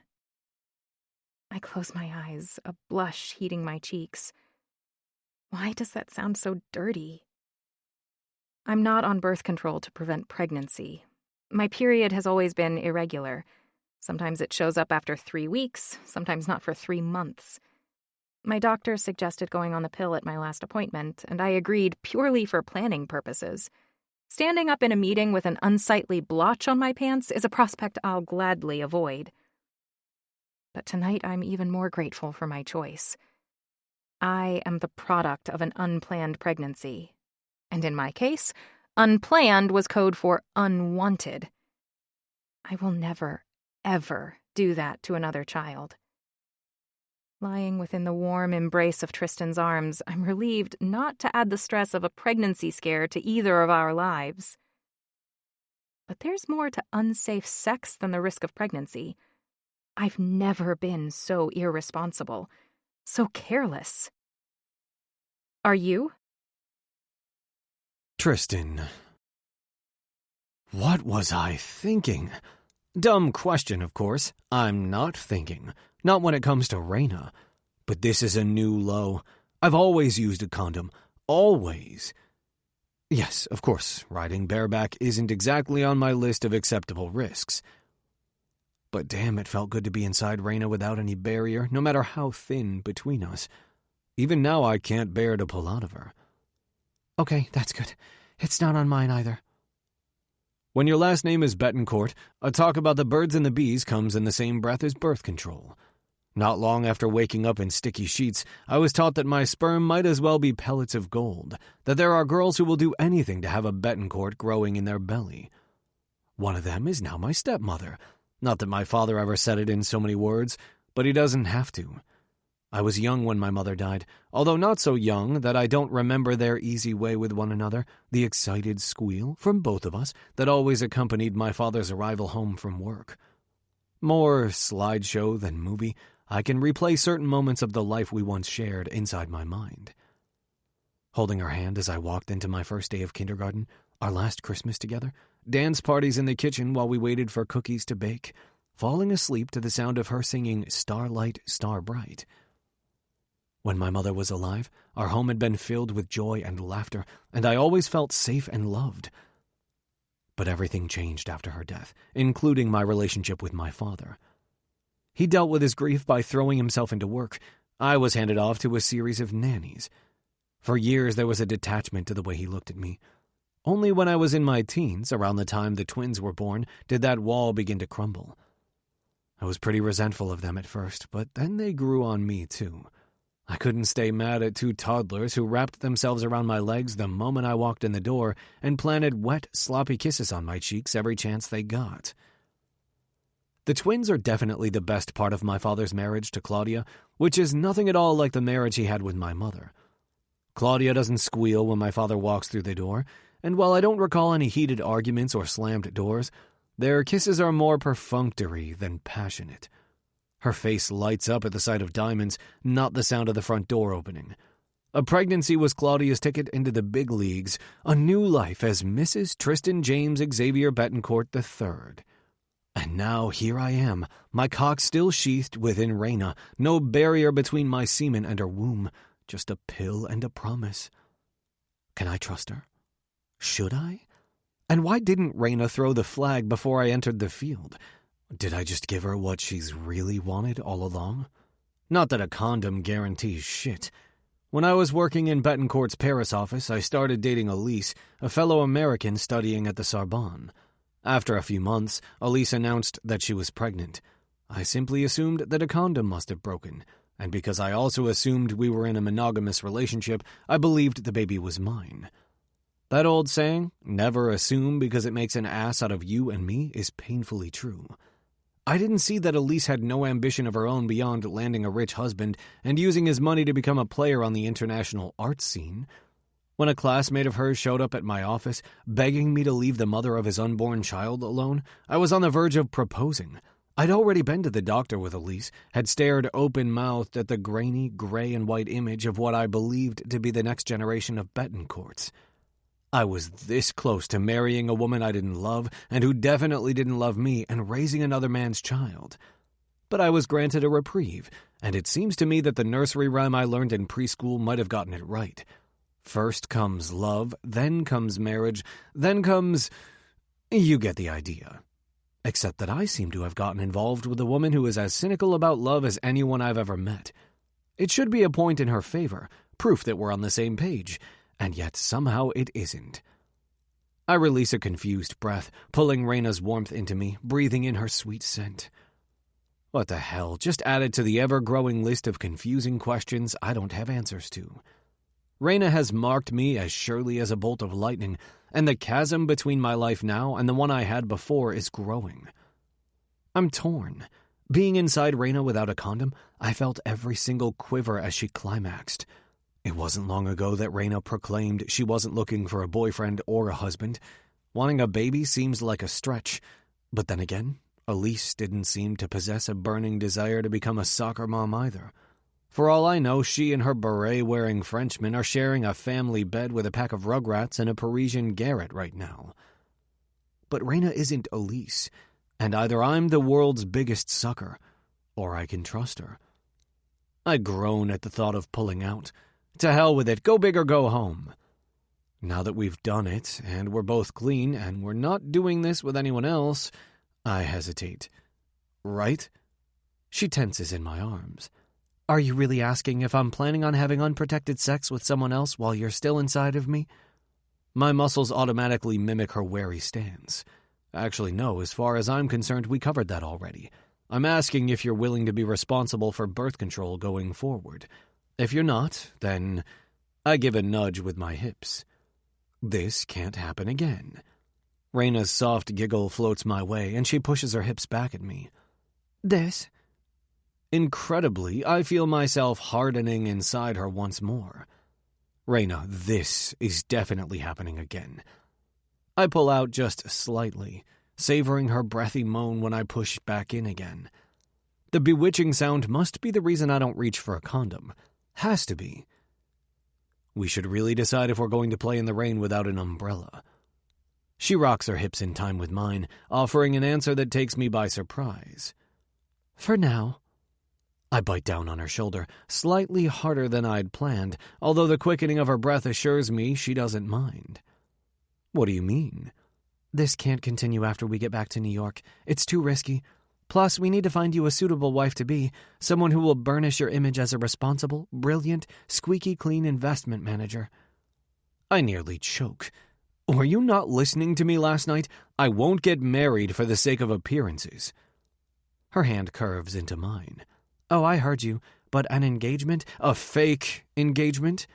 I close my eyes, a blush heating my cheeks. Why does that sound so dirty? I'm not on birth control to prevent pregnancy. My period has always been irregular. Sometimes it shows up after 3 weeks, sometimes not for 3 months. My doctor suggested going on the pill at my last appointment, and I agreed purely for planning purposes. Standing up in a meeting with an unsightly blotch on my pants is a prospect I'll gladly avoid. But tonight I'm even more grateful for my choice. I am the product of an unplanned pregnancy. And in my case, unplanned was code for unwanted. I will never, ever do that to another child. Lying within the warm embrace of Tristan's arms, I'm relieved not to add the stress of a pregnancy scare to either of our lives. But there's more to unsafe sex than the risk of pregnancy. I've never been so irresponsible, so careless. Are you? Tristan. What was I thinking? Dumb question, of course. I'm not thinking. Not when it comes to Raina. But this is a new low. I've always used a condom. Always. Yes, of course, riding bareback isn't exactly on my list of acceptable risks. But damn, it felt good to be inside Raina without any barrier, no matter how thin between us. Even now I can't bear to pull out of her. Okay, that's good. It's not on mine either. When your last name is Betancourt, a talk about the birds and the bees comes in the same breath as birth control. Not long after waking up in sticky sheets, I was taught that my sperm might as well be pellets of gold, that there are girls who will do anything to have a Betancourt growing in their belly. One of them is now my stepmother. Not that my father ever said it in so many words, but he doesn't have to. I was young when my mother died, although not so young that I don't remember their easy way with one another, the excited squeal from both of us that always accompanied my father's arrival home from work. More slideshow than movie, I can replay certain moments of the life we once shared inside my mind. Holding her hand as I walked into my first day of kindergarten, our last Christmas together, dance parties in the kitchen while we waited for cookies to bake, falling asleep to the sound of her singing Starlight, Star Bright. When my mother was alive, our home had been filled with joy and laughter, and I always felt safe and loved. But everything changed after her death, including my relationship with my father. He dealt with his grief by throwing himself into work. I was handed off to a series of nannies. For years, there was a detachment to the way he looked at me. Only when I was in my teens, around the time the twins were born, did that wall begin to crumble. I was pretty resentful of them at first, but then they grew on me too. I couldn't stay mad at two toddlers who wrapped themselves around my legs the moment I walked in the door and planted wet, sloppy kisses on my cheeks every chance they got. The twins are definitely the best part of my father's marriage to Claudia, which is nothing at all like the marriage he had with my mother. Claudia doesn't squeal when my father walks through the door, and while I don't recall any heated arguments or slammed doors, their kisses are more perfunctory than passionate. Her face lights up at the sight of diamonds, not the sound of the front door opening. A pregnancy was Claudia's ticket into the big leagues, a new life as Mrs. Tristan James Xavier Betancourt III. And now here I am, my cock still sheathed within Raina, no barrier between my semen and her womb, just a pill and a promise. Can I trust her? Should I? And why didn't Raina throw the flag before I entered the field? Did I just give her what she's really wanted all along? Not that a condom guarantees shit. When I was working in Betancourt's Paris office, I started dating Elise, a fellow American studying at the Sorbonne. After a few months, Elise announced that she was pregnant. I simply assumed that a condom must have broken, and because I also assumed we were in a monogamous relationship, I believed the baby was mine. That old saying, never assume because it makes an ass out of you and me, is painfully true. I didn't see that Elise had no ambition of her own beyond landing a rich husband and using his money to become a player on the international art scene. When a classmate of hers showed up at my office, begging me to leave the mother of his unborn child alone, I was on the verge of proposing. I'd already been to the doctor with Elise, had stared open-mouthed at the grainy, gray and white image of what I believed to be the next generation of Betancourts. I was this close to marrying a woman I didn't love and who definitely didn't love me and raising another man's child. But I was granted a reprieve, and it seems to me that the nursery rhyme I learned in preschool might have gotten it right. First comes love, then comes marriage, then comes... You get the idea. Except that I seem to have gotten involved with a woman who is as cynical about love as anyone I've ever met. It should be a point in her favor, proof that we're on the same page, and yet somehow it isn't. I release a confused breath, pulling Raina's warmth into me, breathing in her sweet scent. What the hell, just added to the ever-growing list of confusing questions I don't have answers to. Raina has marked me as surely as a bolt of lightning, and the chasm between my life now and the one I had before is growing. I'm torn. Being inside Raina without a condom, I felt every single quiver as she climaxed. It wasn't long ago that Raina proclaimed she wasn't looking for a boyfriend or a husband. Wanting a baby seems like a stretch. But then again, Elise didn't seem to possess a burning desire to become a soccer mom either. For all I know, she and her beret-wearing Frenchman are sharing a family bed with a pack of rugrats in a Parisian garret right now. But Raina isn't Elise, and either I'm the world's biggest sucker, or I can trust her. I groan at the thought of pulling out. To hell with it, go big or go home. Now that we've done it, and we're both clean, and we're not doing this with anyone else, I hesitate. Right? She tenses in my arms. Are you really asking if I'm planning on having unprotected sex with someone else while you're still inside of me? My muscles automatically mimic her wary stance. Actually, no, as far as I'm concerned, we covered that already. I'm asking if you're willing to be responsible for birth control going forward. If you're not, then I give a nudge with my hips. This can't happen again. Raina's soft giggle floats my way, and she pushes her hips back at me. This? Incredibly, I feel myself hardening inside her once more. Raina, this is definitely happening again. I pull out just slightly. savoring her breathy moan when I push back in again. The bewitching sound must be the reason I don't reach for a condom. Has to be. We should really decide if we're going to play in the rain without an umbrella. She rocks her hips in time with mine, offering an answer that takes me by surprise. For now. I bite down on her shoulder, slightly harder than I'd planned, although the quickening of her breath assures me she doesn't mind. What do you mean? This can't continue after we get back to New York. It's too risky. Plus, we need to find you a suitable wife-to-be, someone who will burnish your image as a responsible, brilliant, squeaky clean investment manager. I nearly choke. Were you not listening to me last night? I won't get married for the sake of appearances. Her hand curves into mine. Oh, I heard you, but an engagement? A fake engagement?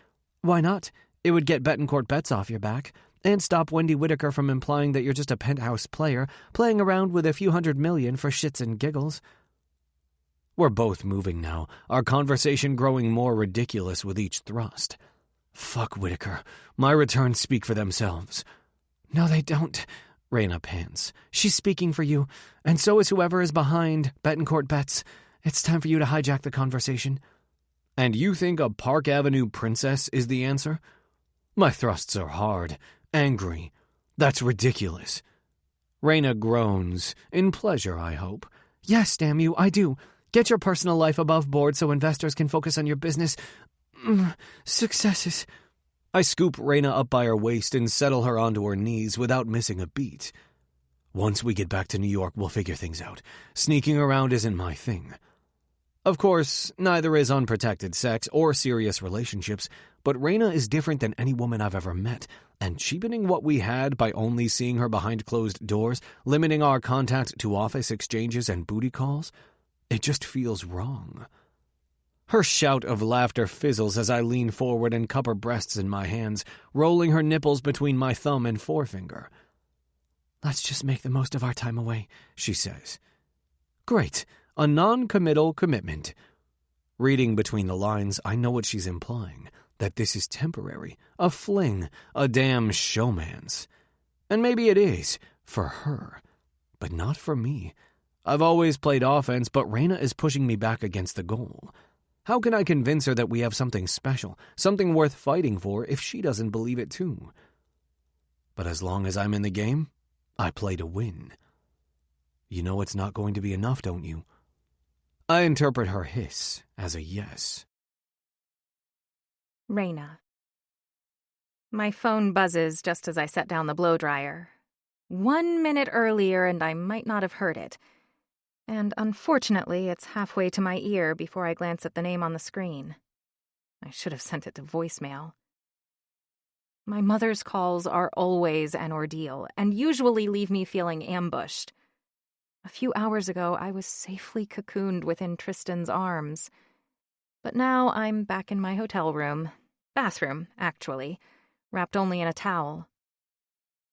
Why not? It would get Betancourt bets off your back, and stop Wendy Whitaker from implying that you're just a Penthouse player, playing around with a few $100 million for shits and giggles. We're both moving now, our conversation growing more ridiculous with each thrust. Fuck Whitaker. My returns speak for themselves. No, they don't, Raina pants. She's speaking for you, and so is whoever is behind Betancourt bets. It's time for you to hijack the conversation. And you think a Park Avenue princess is the answer? My thrusts are hard, angry. That's ridiculous. Raina groans, in pleasure, I hope. Yes, damn you, I do. Get your personal life above board so investors can focus on your business successes. I scoop Raina up by her waist and settle her onto her knees without missing a beat. Once we get back to New York, we'll figure things out. Sneaking around isn't my thing. Of course, neither is unprotected sex or serious relationships, but Raina is different than any woman I've ever met, and cheapening what we had by only seeing her behind closed doors, limiting our contact to office exchanges and booty calls, it just feels wrong. Her shout of laughter fizzles as I lean forward and cup her breasts in my hands, rolling her nipples between my thumb and forefinger. Let's just make the most of our time away, she says. Great. A non-committal commitment. Reading between the lines, I know what she's implying, that this is temporary, a fling, a damn showman's. And maybe it is, for her, but not for me. I've always played offense, but Raina is pushing me back against the goal. How can I convince her that we have something special, something worth fighting for, if she doesn't believe it too? But as long as I'm in the game, I play to win. You know it's not going to be enough, don't you? I interpret her hiss as a yes. Raina. My phone buzzes just as I set down the blow-dryer. 1 minute earlier and I might not have heard it. And unfortunately, it's halfway to my ear before I glance at the name on the screen. I should have sent it to voicemail. My mother's calls are always an ordeal and usually leave me feeling ambushed. A few hours ago, I was safely cocooned within Tristan's arms. But now I'm back in my hotel room. Bathroom, actually. Wrapped only in a towel.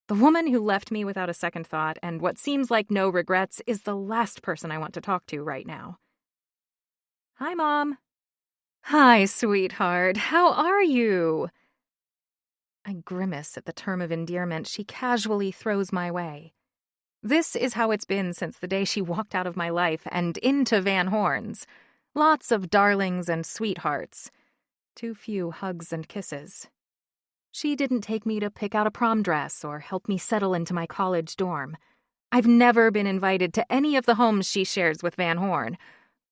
The woman who left me without a second thought and what seems like no regrets is the last person I want to talk to right now. Hi, Mom. Hi, sweetheart. How are you? I grimace at the term of endearment she casually throws my way. This is how it's been since the day she walked out of my life and into Van Horn's. Lots of darlings and sweethearts. Too few hugs and kisses. She didn't take me to pick out a prom dress or help me settle into my college dorm. I've never been invited to any of the homes she shares with Van Horn,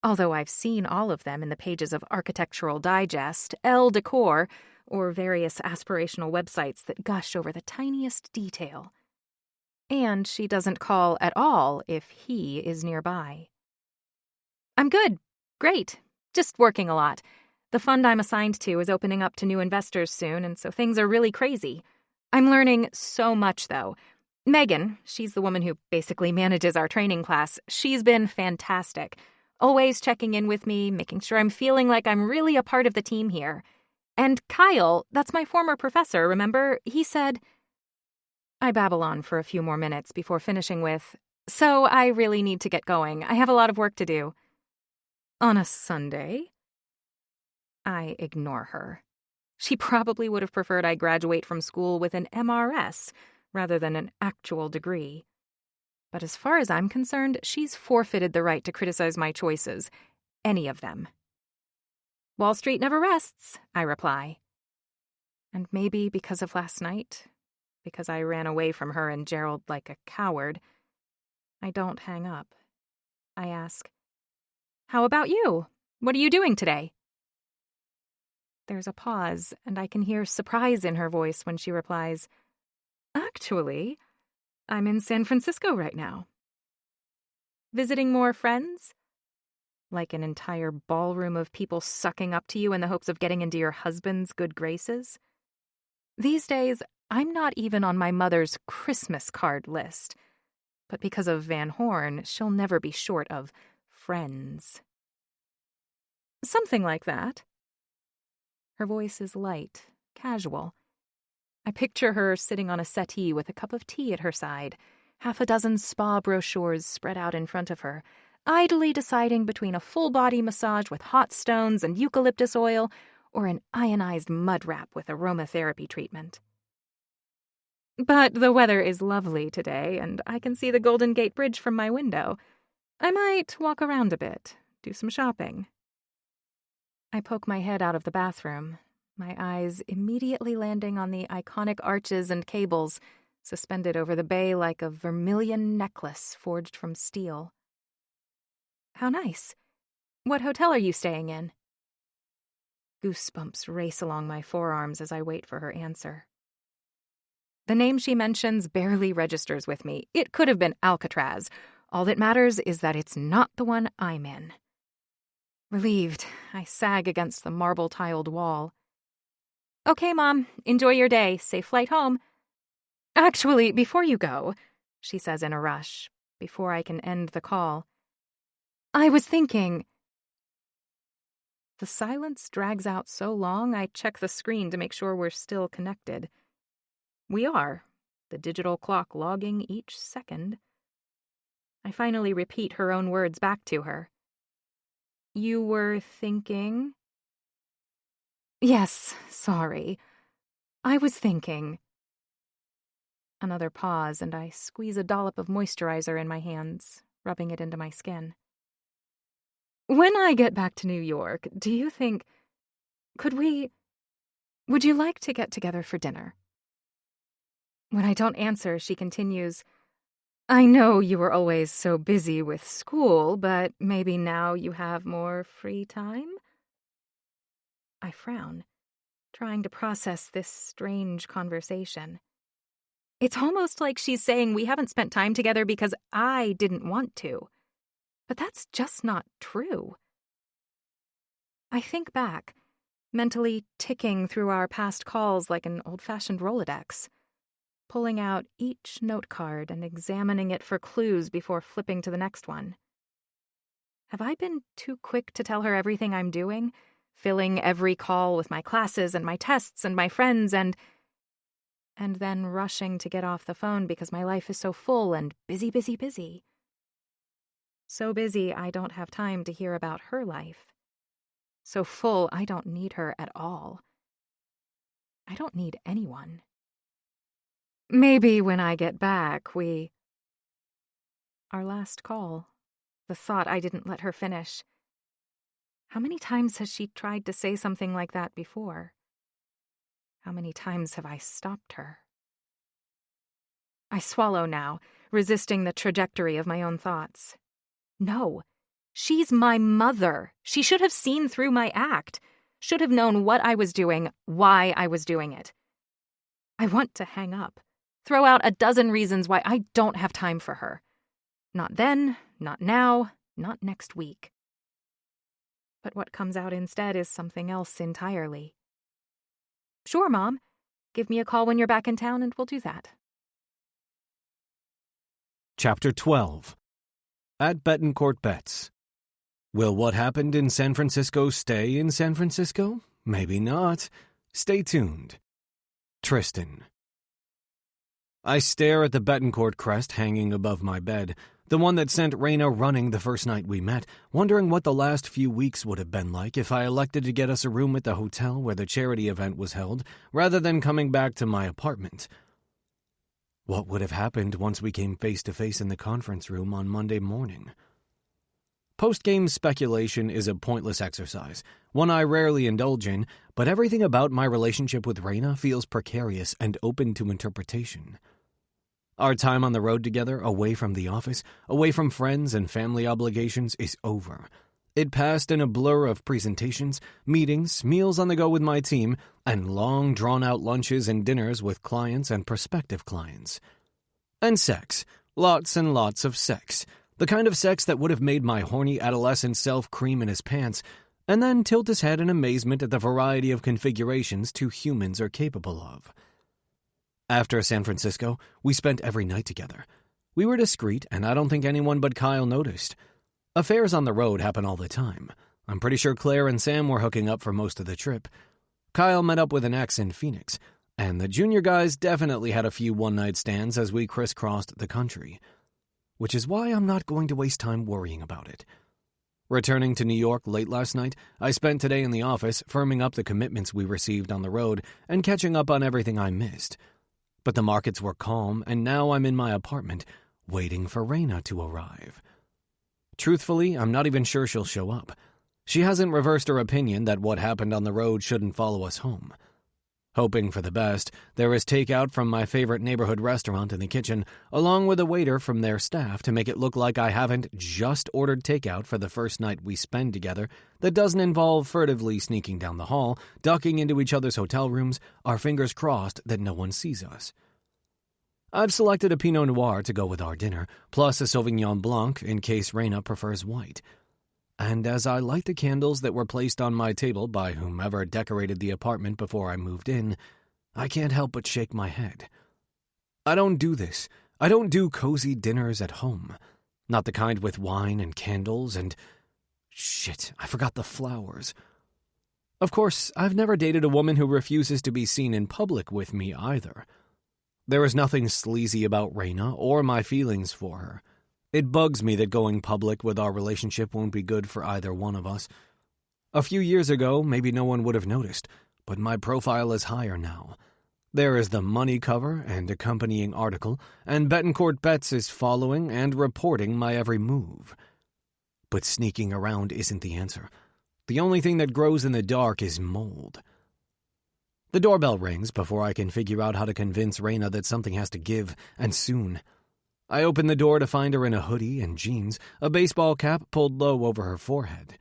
although I've seen all of them in the pages of Architectural Digest, Elle Decor, or various aspirational websites that gush over the tiniest detail. And she doesn't call at all if he is nearby. I'm good. Great. Just working a lot. The fund I'm assigned to is opening up to new investors soon, and so things are really crazy. I'm learning so much, though. Megan, she's the woman who basically manages our training class, she's been fantastic. Always checking in with me, making sure I'm feeling like I'm really a part of the team here. And Kyle, that's my former professor, remember? He said... I babble on for a few more minutes before finishing with, so I really need to get going. I have a lot of work to do. On a Sunday? I ignore her. She probably would have preferred I graduate from school with an MRS rather than an actual degree. But as far as I'm concerned, she's forfeited the right to criticize my choices. Any of them. Wall Street never rests, I reply. And maybe because of last night, because I ran away from her and Gerald like a coward, I don't hang up. I ask, "How about you? What are you doing today?" There's a pause, and I can hear surprise in her voice when she replies, "Actually, I'm in San Francisco right now." Visiting more friends? Like an entire ballroom of people sucking up to you in the hopes of getting into your husband's good graces? These days, I'm not even on my mother's Christmas card list. But because of Van Horn, she'll never be short of friends. Something like that. Her voice is light, casual. I picture her sitting on a settee with a cup of tea at her side, half a dozen spa brochures spread out in front of her, idly deciding between a full-body massage with hot stones and eucalyptus oil or an ionized mud wrap with aromatherapy treatment. But the weather is lovely today, and I can see the Golden Gate Bridge from my window. I might walk around a bit, do some shopping. I poke my head out of the bathroom, my eyes immediately landing on the iconic arches and cables suspended over the bay like a vermilion necklace forged from steel. How nice. What hotel are you staying in? Goosebumps race along my forearms as I wait for her answer. The name she mentions barely registers with me. It could have been Alcatraz. All that matters is that it's not the one I'm in. Relieved, I sag against the marble-tiled wall. "Okay, Mom, enjoy your day. Safe flight home." "Actually, before you go," she says in a rush, before I can end the call, "I was thinking..." The silence drags out so long, I check the screen to make sure we're still connected. We are, the digital clock logging each second. I finally repeat her own words back to her. "You were thinking?" "Yes, sorry. I was thinking..." Another pause, and I squeeze a dollop of moisturizer in my hands, rubbing it into my skin. "When I get back to New York, do you think... would you like to get together for dinner?" When I don't answer, she continues, "I know you were always so busy with school, but maybe now you have more free time?" I frown, trying to process this strange conversation. It's almost like she's saying we haven't spent time together because I didn't want to. But that's just not true. I think back, mentally ticking through our past calls like an old-fashioned Rolodex, pulling out each note card and examining it for clues before flipping to the next one. Have I been too quick to tell her everything I'm doing, filling every call with my classes and my tests and my friends and then rushing to get off the phone because my life is so full and busy, busy, busy? So busy I don't have time to hear about her life. So full I don't need her at all. I don't need anyone. Maybe when I get back, Our last call. The thought I didn't let her finish. How many times has she tried to say something like that before? How many times have I stopped her? I swallow now, resisting the trajectory of my own thoughts. No, she's my mother. She should have seen through my act, should have known what I was doing, why I was doing it. I want to hang up, throw out a dozen reasons why I don't have time for her. Not then, not now, not next week. But what comes out instead is something else entirely. Sure, Mom. Give me a call when you're back in town and we'll do that. Chapter 12. At Betancourt Bets. Will what happened in San Francisco stay in San Francisco? Maybe not. Stay tuned. Tristan. I stare at the Betancourt crest hanging above my bed, the one that sent Raina running the first night we met, wondering what the last few weeks would have been like if I elected to get us a room at the hotel where the charity event was held, rather than coming back to my apartment. What would have happened once we came face to face in the conference room on Monday morning? Post-game speculation is a pointless exercise, one I rarely indulge in, but everything about my relationship with Raina feels precarious and open to interpretation. Our time on the road together, away from the office, away from friends and family obligations, is over. It passed in a blur of presentations, meetings, meals on the go with my team, and long, drawn-out lunches and dinners with clients and prospective clients. And sex. Lots and lots of sex. The kind of sex that would have made my horny adolescent self cream in his pants, and then tilt his head in amazement at the variety of configurations two humans are capable of. After San Francisco, we spent every night together. We were discreet, and I don't think anyone but Kyle noticed. Affairs on the road happen all the time. I'm pretty sure Claire and Sam were hooking up for most of the trip. Kyle met up with an ex in Phoenix, and the junior guys definitely had a few one-night stands as we crisscrossed the country. Which is why I'm not going to waste time worrying about it. Returning to New York late last night, I spent today in the office firming up the commitments we received on the road and catching up on everything I missed. But the markets were calm, and now I'm in my apartment, waiting for Raina to arrive. Truthfully, I'm not even sure she'll show up. She hasn't reversed her opinion that what happened on the road shouldn't follow us home. Hoping for the best, there is takeout from my favorite neighborhood restaurant in the kitchen, along with a waiter from their staff to make it look like I haven't just ordered takeout for the first night we spend together that doesn't involve furtively sneaking down the hall, ducking into each other's hotel rooms, our fingers crossed that no one sees us. I've selected a Pinot Noir to go with our dinner, plus a Sauvignon Blanc in case Raina prefers white. And as I light the candles that were placed on my table by whomever decorated the apartment before I moved in, I can't help but shake my head. I don't do this. I don't do cozy dinners at home. Not the kind with wine and candles and... Shit, I forgot the flowers. Of course, I've never dated a woman who refuses to be seen in public with me either. There is nothing sleazy about Raina or my feelings for her. It bugs me that going public with our relationship won't be good for either one of us. A few years ago, maybe no one would have noticed, but my profile is higher now. There is the money cover and accompanying article, and Betancourt Betts is following and reporting my every move. But sneaking around isn't the answer. The only thing that grows in the dark is mold. The doorbell rings before I can figure out how to convince Raina that something has to give, and soon. I open the door to find her in a hoodie and jeans, a baseball cap pulled low over her forehead.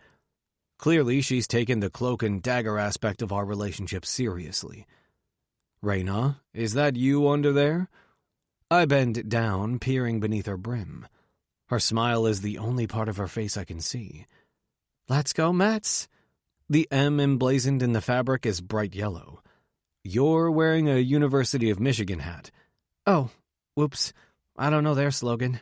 Clearly, she's taken the cloak and dagger aspect of our relationship seriously. Raina, is that you under there? I bend down, peering beneath her brim. Her smile is the only part of her face I can see. Let's go, Mets. The M emblazoned in the fabric is bright yellow. You're wearing a University of Michigan hat. Oh, whoops. I don't know their slogan.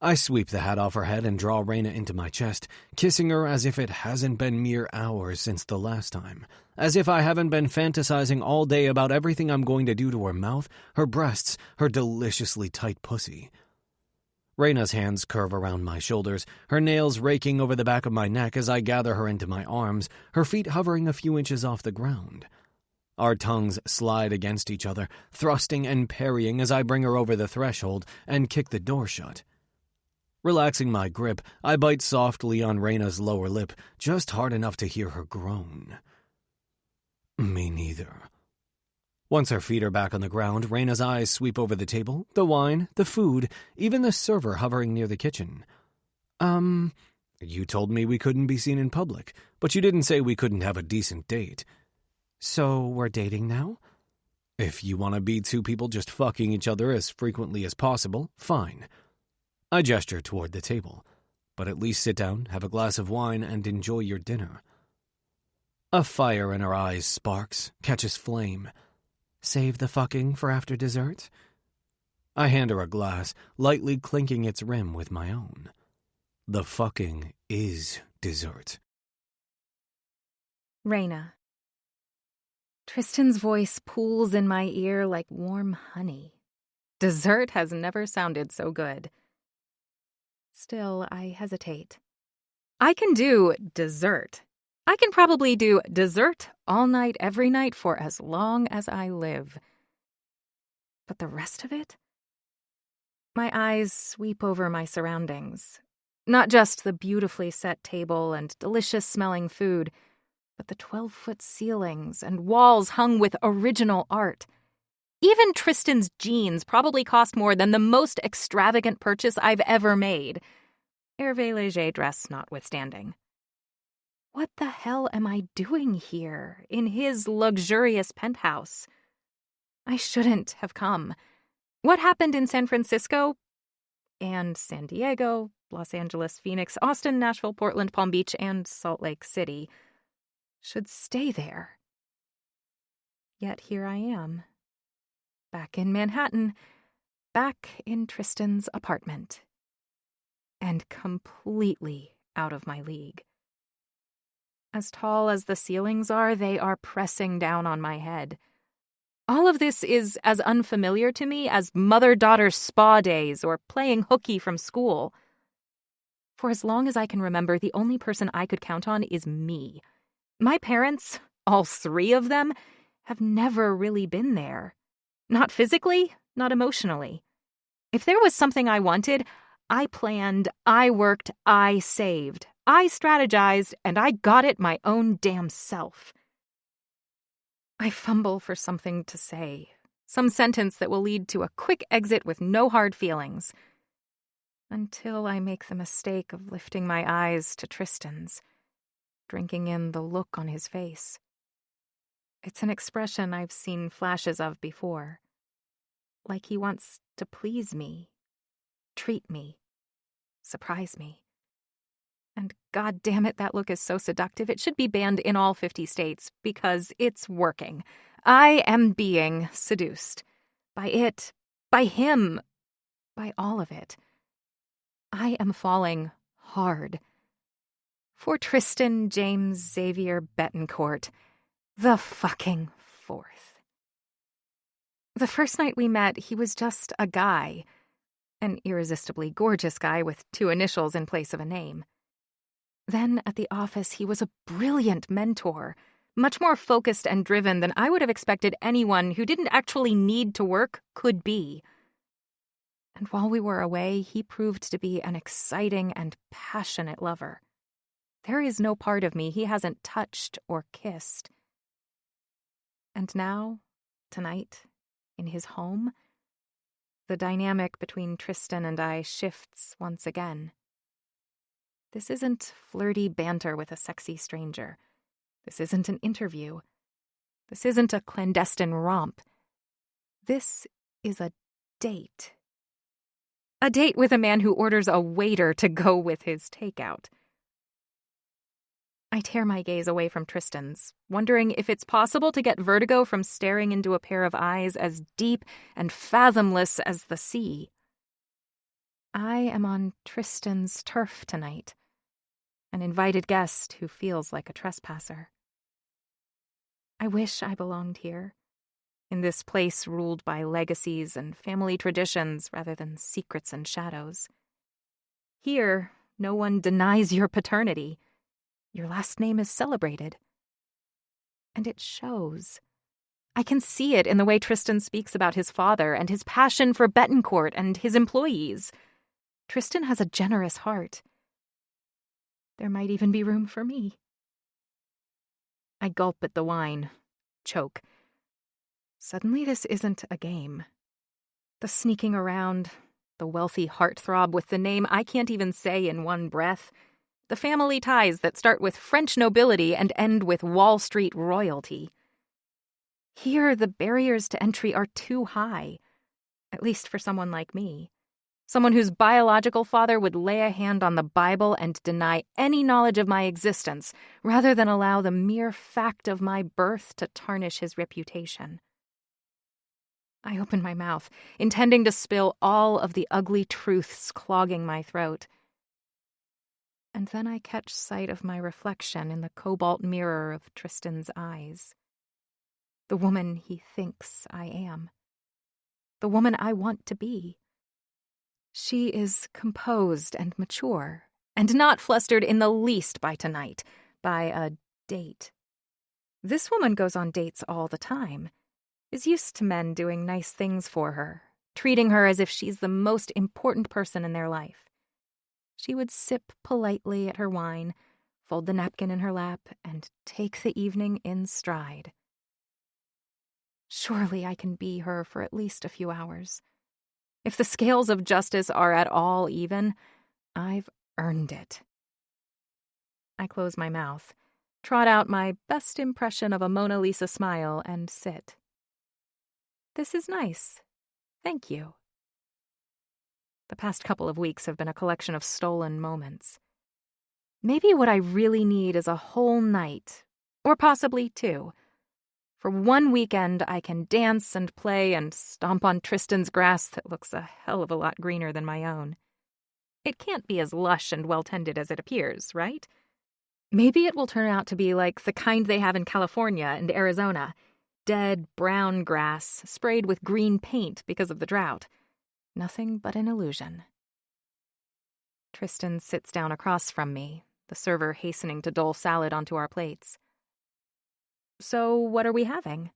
I sweep the hat off her head and draw Raina into my chest, kissing her as if it hasn't been mere hours since the last time, as if I haven't been fantasizing all day about everything I'm going to do to her mouth, her breasts, her deliciously tight pussy. Raina's hands curve around my shoulders, her nails raking over the back of my neck as I gather her into my arms, her feet hovering a few inches off the ground. Our tongues slide against each other, thrusting and parrying as I bring her over the threshold and kick the door shut. Relaxing my grip, I bite softly on Raina's lower lip, just hard enough to hear her groan. Me neither. Once her feet are back on the ground, Raina's eyes sweep over the table, the wine, the food, even the server hovering near the kitchen. You told me we couldn't be seen in public, but you didn't say we couldn't have a decent date. So we're dating now? If you want to be two people just fucking each other as frequently as possible, fine. I gesture toward the table, but at least sit down, have a glass of wine, and enjoy your dinner. A fire in her eyes sparks, catches flame. Save the fucking for after dessert? I hand her a glass, lightly clinking its rim with my own. The fucking is dessert. Raina. Tristan's voice pools in my ear like warm honey. Dessert has never sounded so good. Still, I hesitate. I can do dessert. I can probably do dessert all night, every night for as long as I live. But the rest of it? My eyes sweep over my surroundings. Not just the beautifully set table and delicious-smelling food, but the 12-foot ceilings and walls hung with original art. Even Tristan's jeans probably cost more than the most extravagant purchase I've ever made, Hervé Léger dress notwithstanding. What the hell am I doing here, in his luxurious penthouse? I shouldn't have come. What happened in San Francisco and San Diego, Los Angeles, Phoenix, Austin, Nashville, Portland, Palm Beach, and Salt Lake City should stay there. Yet here I am, back in Manhattan, back in Tristan's apartment, and completely out of my league. As tall as the ceilings are, they are pressing down on my head. All of this is as unfamiliar to me as mother-daughter spa days or playing hooky from school. For as long as I can remember, the only person I could count on is me. My parents, all three of them, have never really been there. Not physically, not emotionally. If there was something I wanted, I planned, I worked, I saved, I strategized, and I got it my own damn self. I fumble for something to say, some sentence that will lead to a quick exit with no hard feelings, until I make the mistake of lifting my eyes to Tristan's, drinking in the look on his face. It's an expression I've seen flashes of before, like he wants to please me, treat me, surprise me. And God damn it, that look is so seductive. It should be banned in all 50 states because it's working. I am being seduced. By it, by him, by all of it. I am falling hard. For Tristan James Xavier Betancourt, the fucking fourth. The first night we met, he was just a guy. An irresistibly gorgeous guy with 2 initials in place of a name. Then, at the office, he was a brilliant mentor, much more focused and driven than I would have expected anyone who didn't actually need to work could be. And while we were away, he proved to be an exciting and passionate lover. There is no part of me he hasn't touched or kissed. And now, tonight, in his home, the dynamic between Tristan and I shifts once again. This isn't flirty banter with a sexy stranger. This isn't an interview. This isn't a clandestine romp. This is a date. A date with a man who orders a waiter to go with his takeout. I tear my gaze away from Tristan's, wondering if it's possible to get vertigo from staring into a pair of eyes as deep and fathomless as the sea. I am on Tristan's turf tonight. An invited guest who feels like a trespasser. I wish I belonged here, in this place ruled by legacies and family traditions rather than secrets and shadows. Here, no one denies your paternity. Your last name is celebrated. And it shows. I can see it in the way Tristan speaks about his father and his passion for Betancourt and his employees. Tristan has a generous heart. There might even be room for me. I gulp at the wine, choke. Suddenly this isn't a game. The sneaking around, the wealthy heartthrob with the name I can't even say in one breath, the family ties that start with French nobility and end with Wall Street royalty. Here, the barriers to entry are too high, at least for someone like me. Someone whose biological father would lay a hand on the Bible and deny any knowledge of my existence, rather than allow the mere fact of my birth to tarnish his reputation. I open my mouth, intending to spill all of the ugly truths clogging my throat. And then I catch sight of my reflection in the cobalt mirror of Tristan's eyes. The woman he thinks I am. The woman I want to be. She is composed and mature, and not flustered in the least by tonight, by a date. This woman goes on dates all the time, is used to men doing nice things for her, treating her as if she's the most important person in their life. She would sip politely at her wine, fold the napkin in her lap, and take the evening in stride. Surely I can be her for at least a few hours. If the scales of justice are at all even, I've earned it. I close my mouth, trot out my best impression of a Mona Lisa smile, and sit. This is nice. Thank you. The past couple of weeks have been a collection of stolen moments. Maybe what I really need is a whole night, or possibly two. For one weekend, I can dance and play and stomp on Tristan's grass that looks a hell of a lot greener than my own. It can't be as lush and well-tended as it appears, right? Maybe it will turn out to be like the kind they have in California and Arizona. Dead, brown grass, sprayed with green paint because of the drought. Nothing but an illusion. Tristan sits down across from me, the server hastening to dole salad onto our plates. So, what are we having?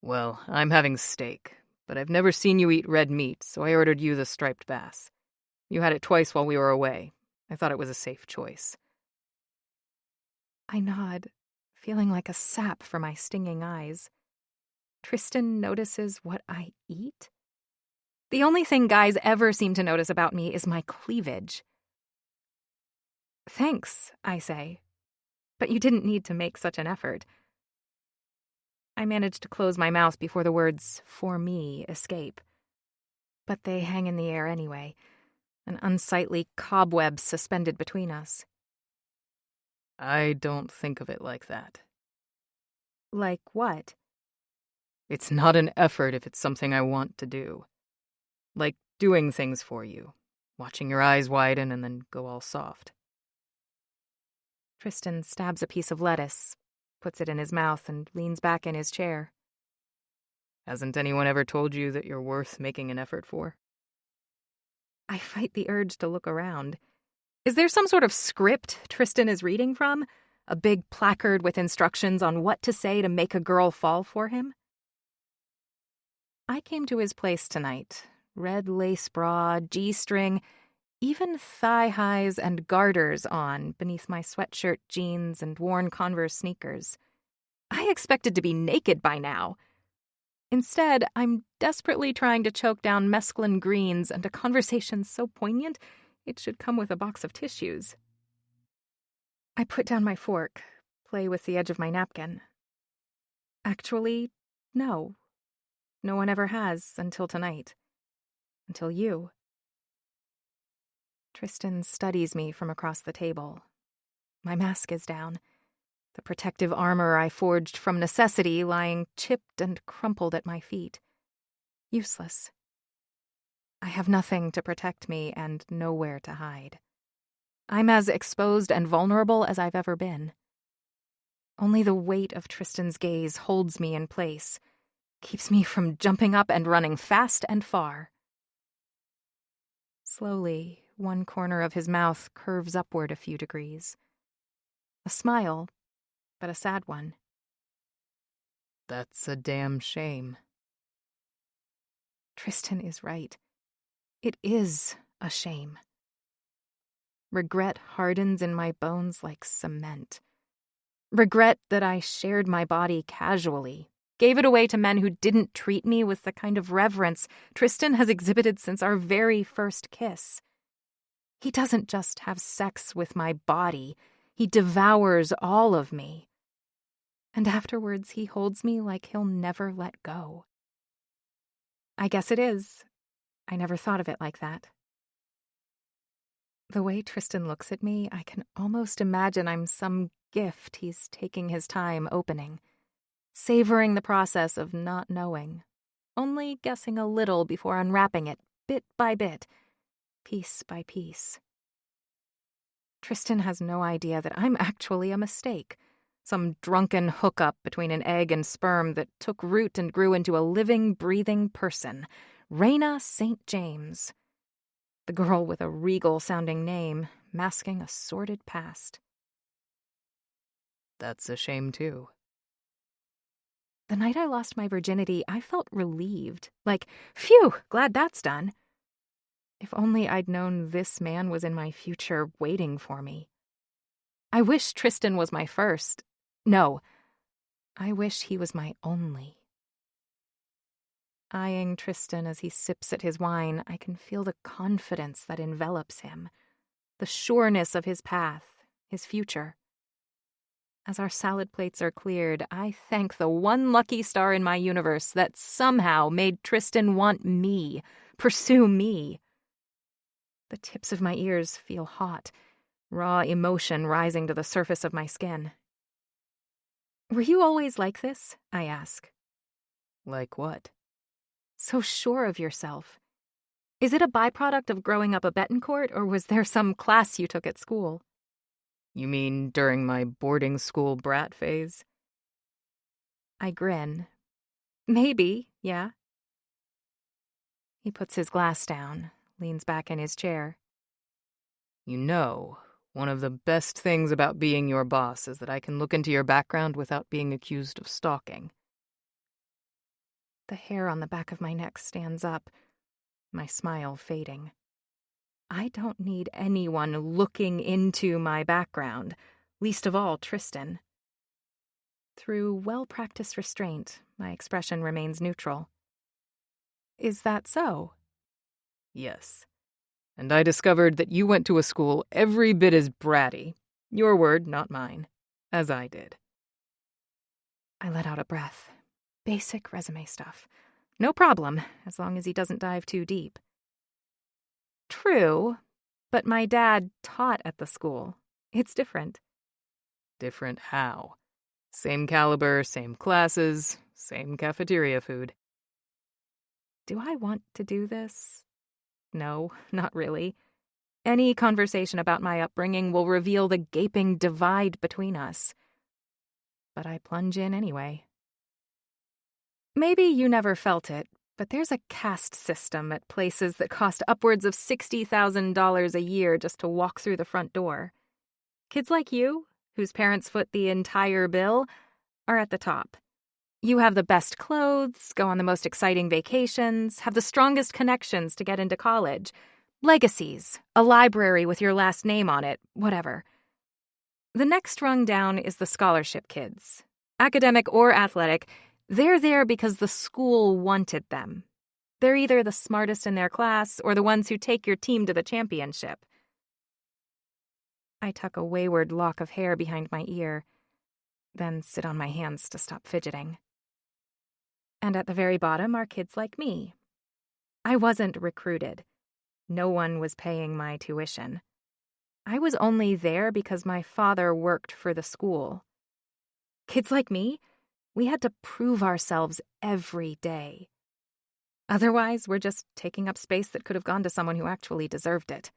Well, I'm having steak, but I've never seen you eat red meat, so I ordered you the striped bass. You had it twice while we were away. I thought it was a safe choice. I nod, feeling like a sap for my stinging eyes. Tristan notices what I eat? The only thing guys ever seem to notice about me is my cleavage. Thanks, I say. But you didn't need to make such an effort. I manage to close my mouth before the words, "for me," escape. But they hang in the air anyway, an unsightly cobweb suspended between us. I don't think of it like that. Like what? It's not an effort if it's something I want to do. Like doing things for you, watching your eyes widen and then go all soft. Tristan stabs a piece of lettuce, puts it in his mouth, and leans back in his chair. Hasn't anyone ever told you that you're worth making an effort for? I fight the urge to look around. Is there some sort of script Tristan is reading from? A big placard with instructions on what to say to make a girl fall for him? I came to his place tonight. Red lace bra, G-string, even thigh-highs and garters on beneath my sweatshirt jeans and worn Converse sneakers. I expected to be naked by now. Instead, I'm desperately trying to choke down mescaline greens and a conversation so poignant it should come with a box of tissues. I put down my fork, play with the edge of my napkin. Actually, no. No one ever has until tonight. Until you. Tristan studies me from across the table. My mask is down, the protective armor I forged from necessity lying chipped and crumpled at my feet. Useless. I have nothing to protect me and nowhere to hide. I'm as exposed and vulnerable as I've ever been. Only the weight of Tristan's gaze holds me in place, keeps me from jumping up and running fast and far. Slowly, one corner of his mouth curves upward a few degrees. A smile, but a sad one. That's a damn shame. Tristan is right. It is a shame. Regret hardens in my bones like cement. Regret that I shared my body casually, gave it away to men who didn't treat me with the kind of reverence Tristan has exhibited since our very first kiss. He doesn't just have sex with my body, he devours all of me. And afterwards he holds me like he'll never let go. I guess it is. I never thought of it like that. The way Tristan looks at me, I can almost imagine I'm some gift he's taking his time opening, savoring the process of not knowing, only guessing a little before unwrapping it, bit by bit, piece by piece. Tristan has no idea that I'm actually a mistake, some drunken hookup between an egg and sperm that took root and grew into a living, breathing person, Raina St. James. The girl with a regal-sounding name, masking a sordid past. That's a shame, too. The night I lost my virginity, I felt relieved. Like, phew, glad that's done. If only I'd known this man was in my future waiting for me. I wish Tristan was my first. No, I wish he was my only. Eyeing Tristan as he sips at his wine, I can feel the confidence that envelops him, the sureness of his path, his future. As our salad plates are cleared, I thank the one lucky star in my universe that somehow made Tristan want me, pursue me. The tips of my ears feel hot, raw emotion rising to the surface of my skin. Were you always like this? I ask. Like what? So sure of yourself. Is it a byproduct of growing up a Bettencourt, or was there some class you took at school? You mean during my boarding school brat phase? I grin. Maybe, yeah. He puts his glass down, leans back in his chair. You know, one of the best things about being your boss is that I can look into your background without being accused of stalking. The hair on the back of my neck stands up, my smile fading. I don't need anyone looking into my background, least of all Tristan. Through well-practiced restraint, my expression remains neutral. Is that so? Yes. And I discovered that you went to a school every bit as bratty, your word, not mine, as I did. I let out a breath. Basic resume stuff. No problem, as long as he doesn't dive too deep. True, but my dad taught at the school. It's different. Different how? Same caliber, same classes, same cafeteria food. Do I want to do this? No, not really. Any conversation about my upbringing will reveal the gaping divide between us. But I plunge in anyway. Maybe you never felt it, but there's a caste system at places that cost upwards of $60,000 a year just to walk through the front door. Kids like you, whose parents foot the entire bill, are at the top. You have the best clothes, go on the most exciting vacations, have the strongest connections to get into college, legacies, a library with your last name on it, whatever. The next rung down is the scholarship kids. Academic or athletic, they're there because the school wanted them. They're either the smartest in their class or the ones who take your team to the championship. I tuck a wayward lock of hair behind my ear, then sit on my hands to stop fidgeting. And at the very bottom are kids like me. I wasn't recruited. No one was paying my tuition. I was only there because my father worked for the school. Kids like me, we had to prove ourselves every day. Otherwise, we're just taking up space that could have gone to someone who actually deserved it.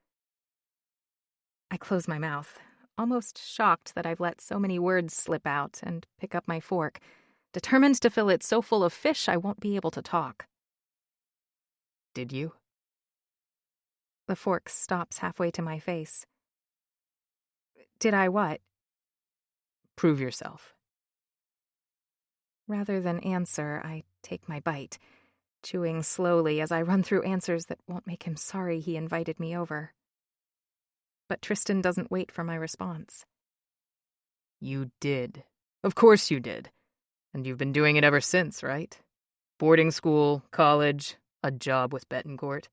I close my mouth, almost shocked that I've let so many words slip out, and pick up my fork, determined to fill it so full of fish I won't be able to talk. Did you? The fork stops halfway to my face. Did I what? Prove yourself. Rather than answer, I take my bite, chewing slowly as I run through answers that won't make him sorry he invited me over. But Tristan doesn't wait for my response. You did. Of course you did. And you've been doing it ever since, right? Boarding school, college, a job with Bettencourt.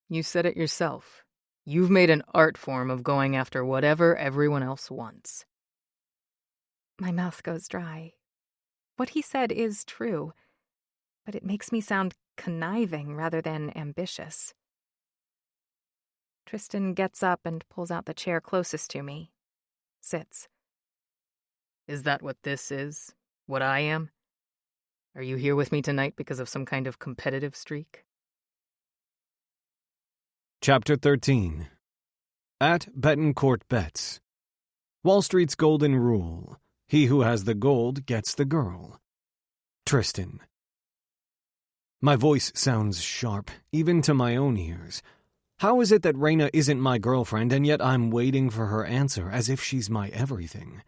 You said it yourself. You've made an art form of going after whatever everyone else wants. My mouth goes dry. What he said is true, but it makes me sound conniving rather than ambitious. Tristan gets up and pulls out the chair closest to me. Sits. Is that what this is? What I am? Are you here with me tonight because of some kind of competitive streak? Chapter 13. At Bettencourt Bets. Wall Street's golden rule. He who has the gold gets the girl. Tristan. My voice sounds sharp, even to my own ears. How is it that Raina isn't my girlfriend, and yet I'm waiting for her answer as if she's my everything?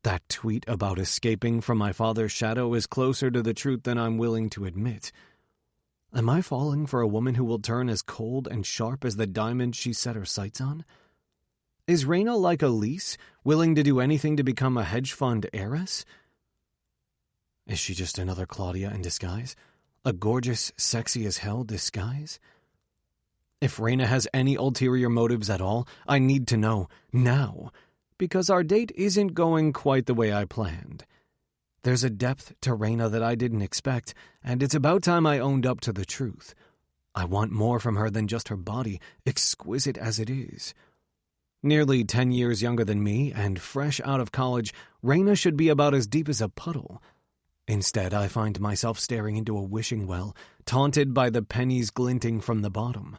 That tweet about escaping from my father's shadow is closer to the truth than I'm willing to admit. Am I falling for a woman who will turn as cold and sharp as the diamond she set her sights on? Is Raina like Elise, willing to do anything to become a hedge fund heiress? Is she just another Claudia in disguise? A gorgeous, sexy as hell disguise? If Raina has any ulterior motives at all, I need to know, now, because our date isn't going quite the way I planned. There's a depth to Raina that I didn't expect, and it's about time I owned up to the truth. I want more from her than just her body, exquisite as it is. Nearly 10 years younger than me, and fresh out of college, Raina should be about as deep as a puddle. Instead, I find myself staring into a wishing well, taunted by the pennies glinting from the bottom.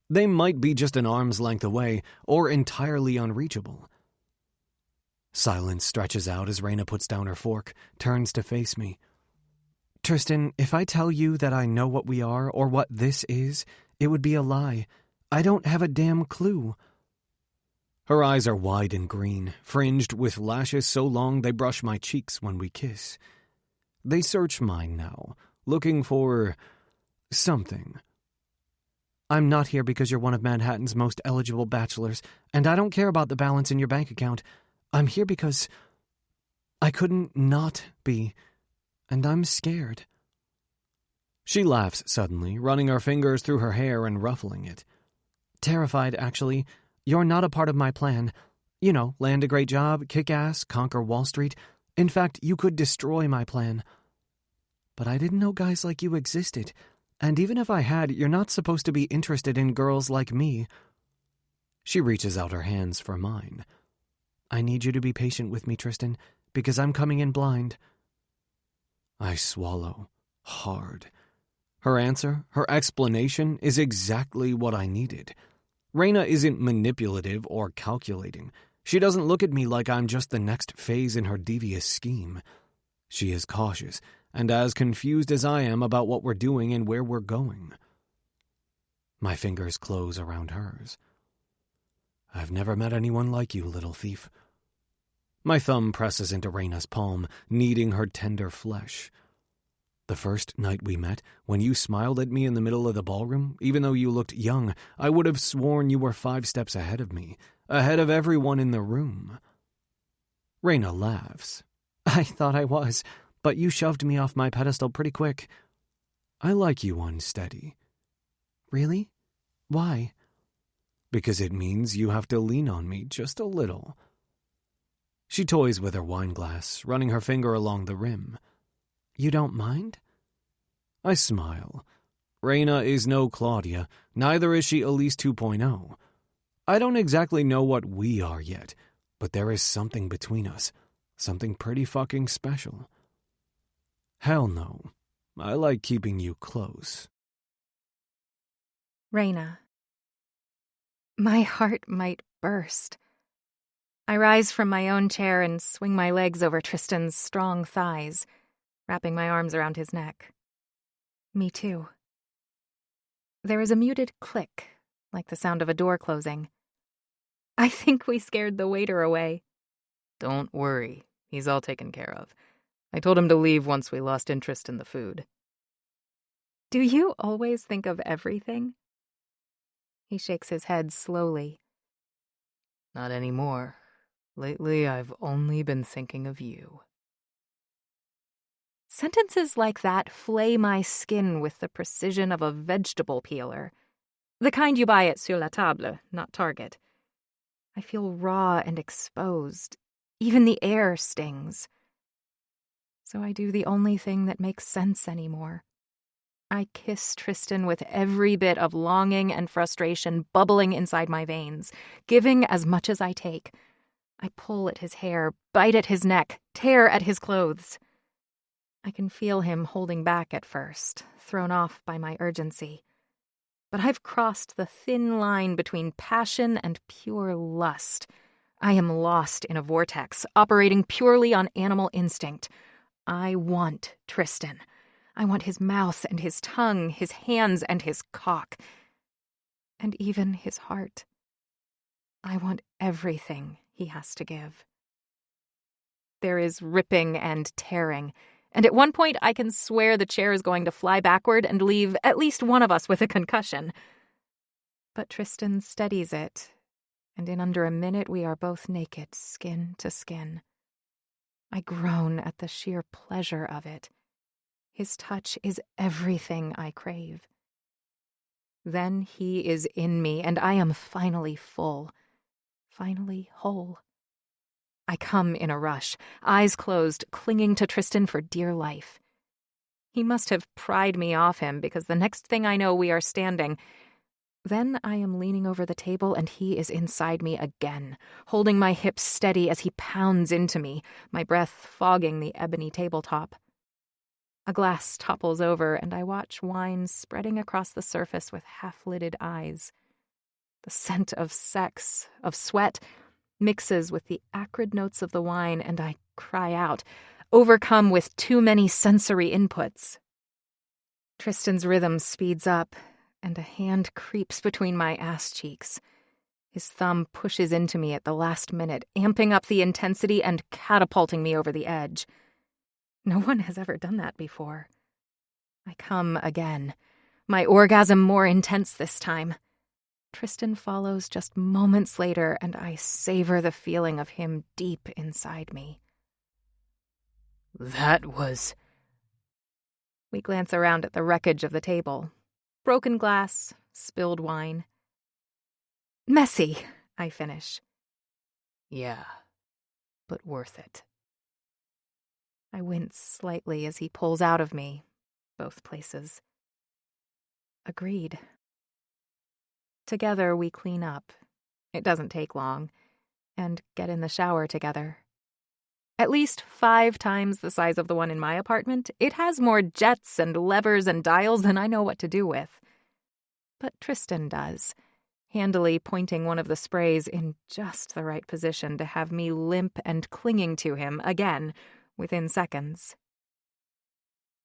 They might be just an arm's length away, or entirely unreachable. Silence stretches out as Raina puts down her fork, turns to face me. Tristan, if I tell you that I know what we are, or what this is, it would be a lie. I don't have a damn clue. Her eyes are wide and green, fringed with lashes so long they brush my cheeks when we kiss. They search mine now, looking for something. I'm not here because you're one of Manhattan's most eligible bachelors, and I don't care about the balance in your bank account. I'm here because I couldn't not be, and I'm scared. She laughs suddenly, running her fingers through her hair and ruffling it. Terrified, actually. You're not a part of my plan. You know, land a great job, kick ass, conquer Wall Street. In fact, you could destroy my plan. But I didn't know guys like you existed, and even if I had, you're not supposed to be interested in girls like me. She reaches out her hands for mine. I need you to be patient with me, Tristan, because I'm coming in blind. I swallow, hard. Her answer, her explanation, is exactly what I needed. Raina isn't manipulative or calculating. She doesn't look at me like I'm just the next phase in her devious scheme. She is cautious, and as confused as I am about what we're doing and where we're going. My fingers close around hers. I've never met anyone like you, little thief. My thumb presses into Raina's palm, kneading her tender flesh. The first night we met, when you smiled at me in the middle of the ballroom, even though you looked young, I would have sworn you were 5 steps ahead of me, ahead of everyone in the room. Raina laughs. I thought I was, but you shoved me off my pedestal pretty quick. I like you unsteady. Really? Why? Because it means you have to lean on me just a little. She toys with her wine glass, running her finger along the rim. You don't mind? I smile. Raina is no Claudia, neither is she Elise 2.0. I don't exactly know what we are yet, but there is something between us, something pretty fucking special. Hell no. I like keeping you close. Raina. My heart might burst. I rise from my own chair and swing my legs over Tristan's strong thighs, wrapping my arms around his neck. Me too. There is a muted click, like the sound of a door closing. I think we scared the waiter away. Don't worry, he's all taken care of. I told him to leave once we lost interest in the food. Do you always think of everything? He shakes his head slowly. Not anymore. Lately, I've only been thinking of you. Sentences like that flay my skin with the precision of a vegetable peeler. The kind you buy at Sur la Table, not Target. I feel raw and exposed. Even the air stings. So I do the only thing that makes sense anymore. I kiss Tristan with every bit of longing and frustration bubbling inside my veins, giving as much as I take. I pull at his hair, bite at his neck, tear at his clothes. I can feel him holding back at first, thrown off by my urgency. But I've crossed the thin line between passion and pure lust. I am lost in a vortex, operating purely on animal instinct. I want Tristan. I want his mouth and his tongue, his hands and his cock. And even his heart. I want everything he has to give. There is ripping and tearing, and at one point I can swear the chair is going to fly backward and leave at least one of us with a concussion. But Tristan steadies it, and in under a minute we are both naked, skin to skin. I groan at the sheer pleasure of it. His touch is everything I crave. Then he is in me, and I am finally full, finally whole. I come in a rush, eyes closed, clinging to Tristan for dear life. He must have pried me off him, because the next thing I know we are standing. Then I am leaning over the table, and he is inside me again, holding my hips steady as he pounds into me, my breath fogging the ebony tabletop. A glass topples over, and I watch wine spreading across the surface with half-lidded eyes. The scent of sex, of sweat, mixes with the acrid notes of the wine, and I cry out, overcome with too many sensory inputs. Tristan's rhythm speeds up, and a hand creeps between my ass cheeks. His thumb pushes into me at the last minute, amping up the intensity and catapulting me over the edge. No one has ever done that before. I come again, my orgasm more intense this time. Tristan follows just moments later, and I savor the feeling of him deep inside me. That was... We glance around at the wreckage of the table. Broken glass, spilled wine. Messy, I finish. Yeah, but worth it. I wince slightly as he pulls out of me, both places. Agreed. Together we clean up. It doesn't take long. And get in the shower together. At least 5 times the size of the one in my apartment, it has more jets and levers and dials than I know what to do with. But Tristan does, handily pointing one of the sprays in just the right position to have me limp and clinging to him again within seconds.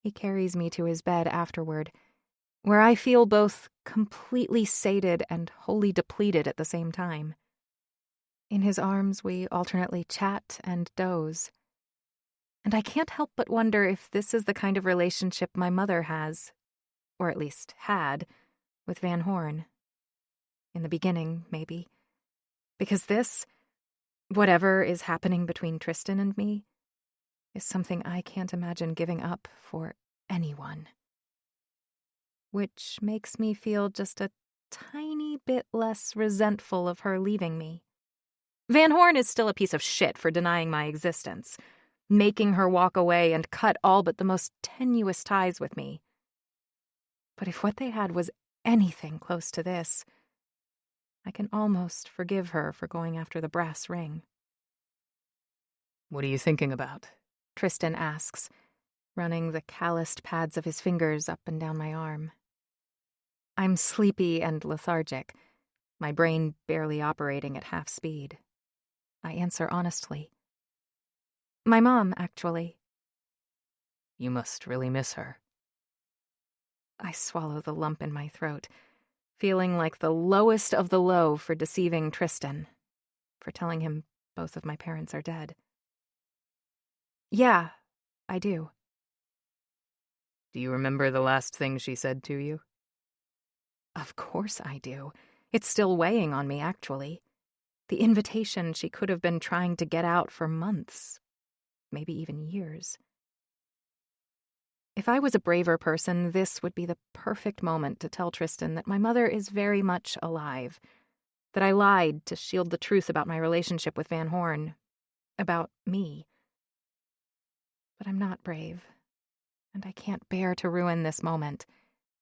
He carries me to his bed afterward, where I feel both completely sated and wholly depleted at the same time. In his arms, we alternately chat and doze. And I can't help but wonder if this is the kind of relationship my mother has, or at least had, with Van Horn. In the beginning, maybe. Because this, whatever is happening between Tristan and me, is something I can't imagine giving up for anyone. Which makes me feel just a tiny bit less resentful of her leaving me. Van Horn is still a piece of shit for denying my existence, making her walk away and cut all but the most tenuous ties with me. But if what they had was anything close to this, I can almost forgive her for going after the brass ring. What are you thinking about? Tristan asks, running the calloused pads of his fingers up and down my arm. I'm sleepy and lethargic, my brain barely operating at half speed. I answer honestly. My mom, actually. You must really miss her. I swallow the lump in my throat, feeling like the lowest of the low for deceiving Tristan, for telling him both of my parents are dead. Yeah, I do. Do you remember the last thing she said to you? Of course I do. It's still weighing on me, actually. The invitation she could have been trying to get out for months, maybe even years. If I was a braver person, this would be the perfect moment to tell Tristan that my mother is very much alive, that I lied to shield the truth about my relationship with Van Horn, about me. But I'm not brave, and I can't bear to ruin this moment.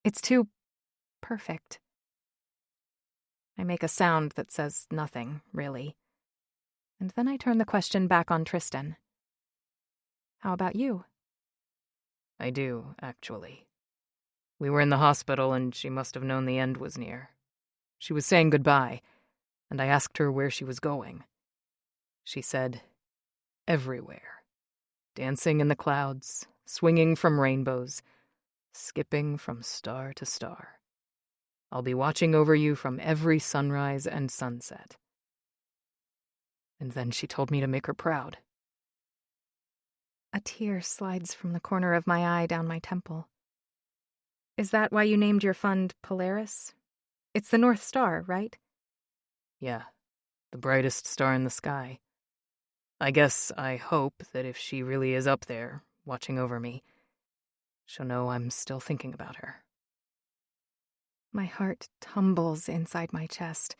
It's too perfect. I make a sound that says nothing, really. And then I turn the question back on Tristan. How about you? I do, actually. We were in the hospital, and she must have known the end was near. She was saying goodbye, and I asked her where she was going. She said, everywhere. Dancing in the clouds, swinging from rainbows, skipping from star to star. I'll be watching over you from every sunrise and sunset. And then she told me to make her proud. A tear slides from the corner of my eye down my temple. Is that why you named your fund Polaris? It's the North Star, right? Yeah, the brightest star in the sky. I guess I hope that if she really is up there, watching over me, she'll know I'm still thinking about her. My heart tumbles inside my chest,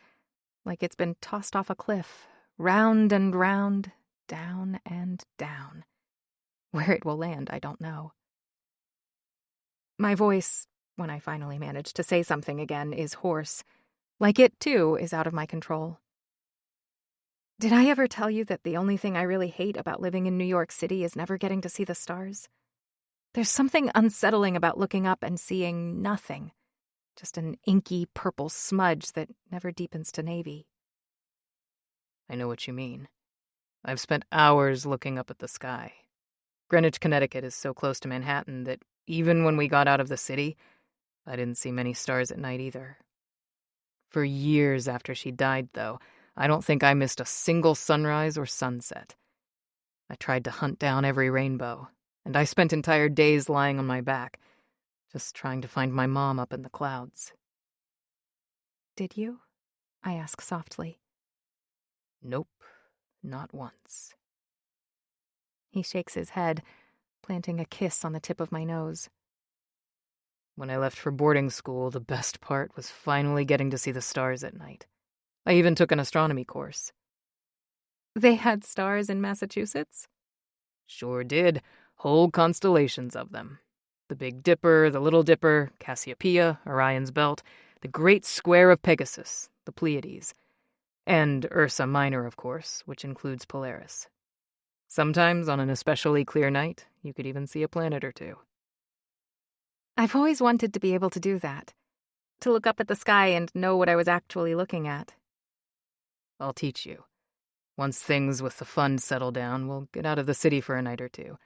like it's been tossed off a cliff, round and round, down and down. Where it will land, I don't know. My voice, when I finally manage to say something again, is hoarse, like it, too, is out of my control. Did I ever tell you that the only thing I really hate about living in New York City is never getting to see the stars? There's something unsettling about looking up and seeing nothing, just an inky purple smudge that never deepens to navy. I know what you mean. I've spent hours looking up at the sky. Greenwich, Connecticut is so close to Manhattan that even when we got out of the city, I didn't see many stars at night either. For years after she died, though, I don't think I missed a single sunrise or sunset. I tried to hunt down every rainbow, and I spent entire days lying on my back, just trying to find my mom up in the clouds. Did you? I ask softly. Nope, not once. He shakes his head, planting a kiss on the tip of my nose. When I left for boarding school, the best part was finally getting to see the stars at night. I even took an astronomy course. They had stars in Massachusetts? Sure did. Whole constellations of them. The Big Dipper, the Little Dipper, Cassiopeia, Orion's Belt, the Great Square of Pegasus, the Pleiades, and Ursa Minor, of course, which includes Polaris. Sometimes, on an especially clear night, you could even see a planet or two. I've always wanted to be able to do that, to look up at the sky and know what I was actually looking at. I'll teach you. Once things with the fund settle down, we'll get out of the city for a night or two.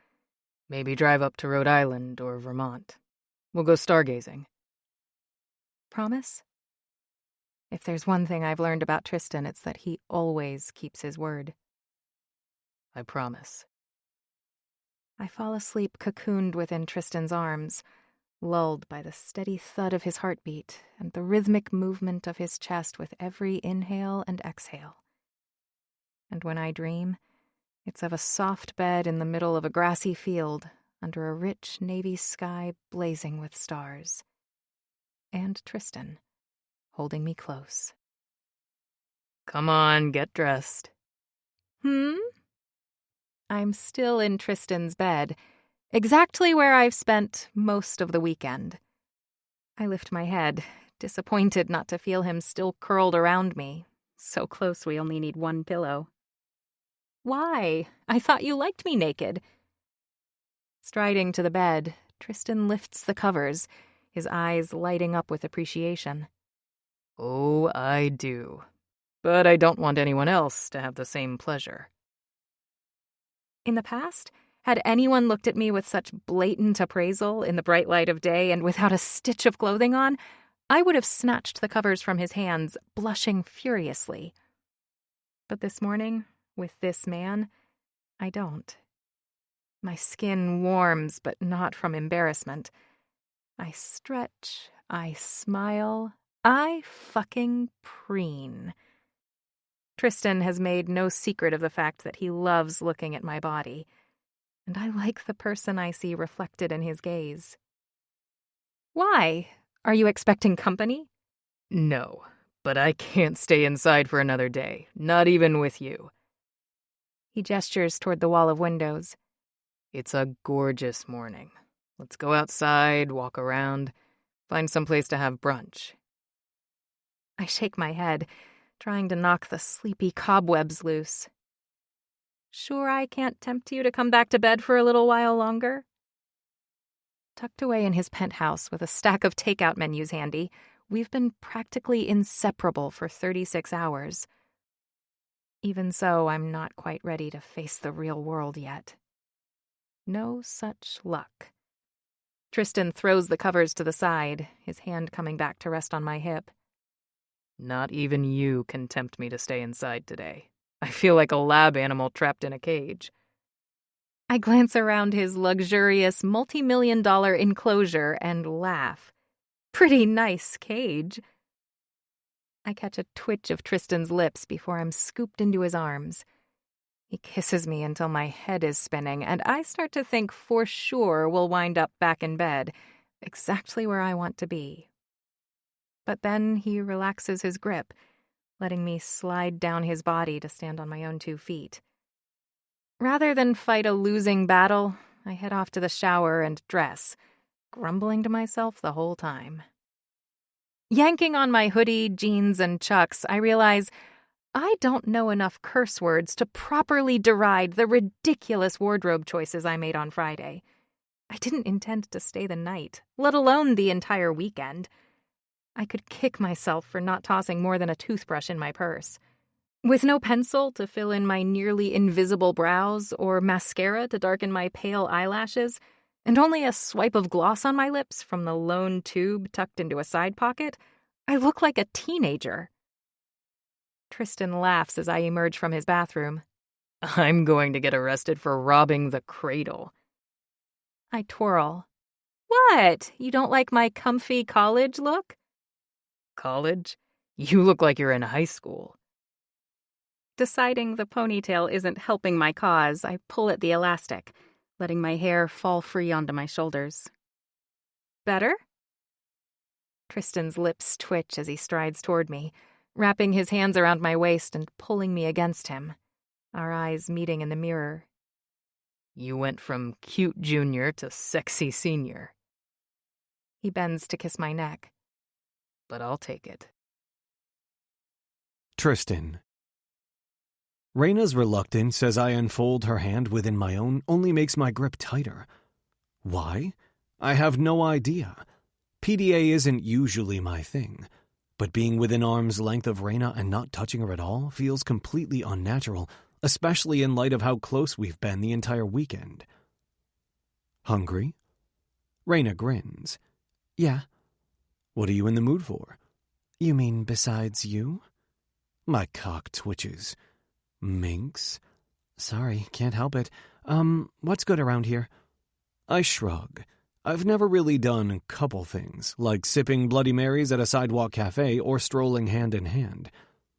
Maybe drive up to Rhode Island or Vermont. We'll go stargazing. Promise? If there's one thing I've learned about Tristan, it's that he always keeps his word. I promise. I fall asleep cocooned within Tristan's arms, lulled by the steady thud of his heartbeat and the rhythmic movement of his chest with every inhale and exhale. And when I dream, it's of a soft bed in the middle of a grassy field under a rich navy sky blazing with stars. And Tristan, holding me close. Come on, get dressed. I'm still in Tristan's bed, exactly where I've spent most of the weekend. I lift my head, disappointed not to feel him still curled around me. So close we only need one pillow. Why? I thought you liked me naked. Striding to the bed, Tristan lifts the covers, his eyes lighting up with appreciation. Oh, I do. But I don't want anyone else to have the same pleasure. In the past, had anyone looked at me with such blatant appraisal in the bright light of day and without a stitch of clothing on, I would have snatched the covers from his hands, blushing furiously. But this morning, with this man, I don't. My skin warms, but not from embarrassment. I stretch, I smile, I fucking preen. Tristan has made no secret of the fact that he loves looking at my body, and I like the person I see reflected in his gaze. Why? Are you expecting company? No, but I can't stay inside for another day, not even with you. He gestures toward the wall of windows. It's a gorgeous morning. Let's go outside, walk around, find someplace to have brunch. I shake my head, trying to knock the sleepy cobwebs loose. Sure I can't tempt you to come back to bed for a little while longer? Tucked away in his penthouse with a stack of takeout menus handy, we've been practically inseparable for 36 hours. Even so, I'm not quite ready to face the real world yet. No such luck. Tristan throws the covers to the side, his hand coming back to rest on my hip. Not even you can tempt me to stay inside today. I feel like a lab animal trapped in a cage. I glance around his luxurious multi-million-dollar enclosure and laugh. Pretty nice cage. I catch a twitch of Tristan's lips before I'm scooped into his arms. He kisses me until my head is spinning, and I start to think for sure we'll wind up back in bed, exactly where I want to be. But then he relaxes his grip, letting me slide down his body to stand on my own 2 feet. Rather than fight a losing battle, I head off to the shower and dress, grumbling to myself the whole time. Yanking on my hoodie, jeans, and chucks, I realize I don't know enough curse words to properly deride the ridiculous wardrobe choices I made on Friday. I didn't intend to stay the night, let alone the entire weekend. I could kick myself for not tossing more than a toothbrush in my purse. With no pencil to fill in my nearly invisible brows or mascara to darken my pale eyelashes, and only a swipe of gloss on my lips from the lone tube tucked into a side pocket, I look like a teenager. Tristan laughs as I emerge from his bathroom. I'm going to get arrested for robbing the cradle. I twirl. What? You don't like my comfy college look? College? You look like you're in high school. Deciding the ponytail isn't helping my cause, I pull at the elastic, letting my hair fall free onto my shoulders. Better? Tristan's lips twitch as he strides toward me, wrapping his hands around my waist and pulling me against him, our eyes meeting in the mirror. You went from cute junior to sexy senior. He bends to kiss my neck. But I'll take it. Tristan. Raina's reluctance as I unfold her hand within my own only makes my grip tighter. Why? I have no idea. PDA isn't usually my thing, but being within arm's length of Raina and not touching her at all feels completely unnatural, especially in light of how close we've been the entire weekend. Hungry? Raina grins. Yeah. What are you in the mood for? You mean besides you? My cock twitches. Minx? Sorry, can't help it. What's good around here? I shrug. I've never really done couple things, like sipping Bloody Marys at a sidewalk cafe or strolling hand in hand.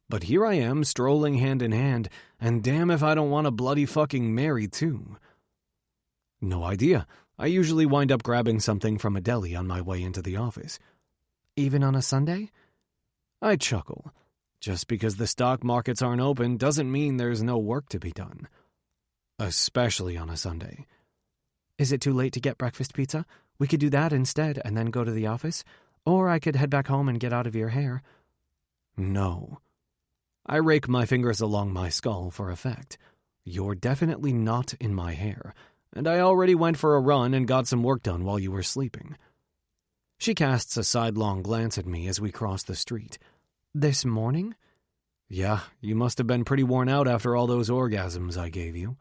But here I am, strolling hand in hand, and damn if I don't want a bloody fucking Mary, too. No idea. I usually wind up grabbing something from a deli on my way into the office. Even on a Sunday? I chuckle. Just because the stock markets aren't open doesn't mean there's no work to be done. Especially on a Sunday. Is it too late to get breakfast pizza? We could do that instead and then go to the office. Or I could head back home and get out of your hair. No. I rake my fingers along my skull for effect. You're definitely not in my hair, and I already went for a run and got some work done while you were sleeping. She casts a sidelong glance at me as we cross the street. This morning? Yeah, you must have been pretty worn out after all those orgasms I gave you.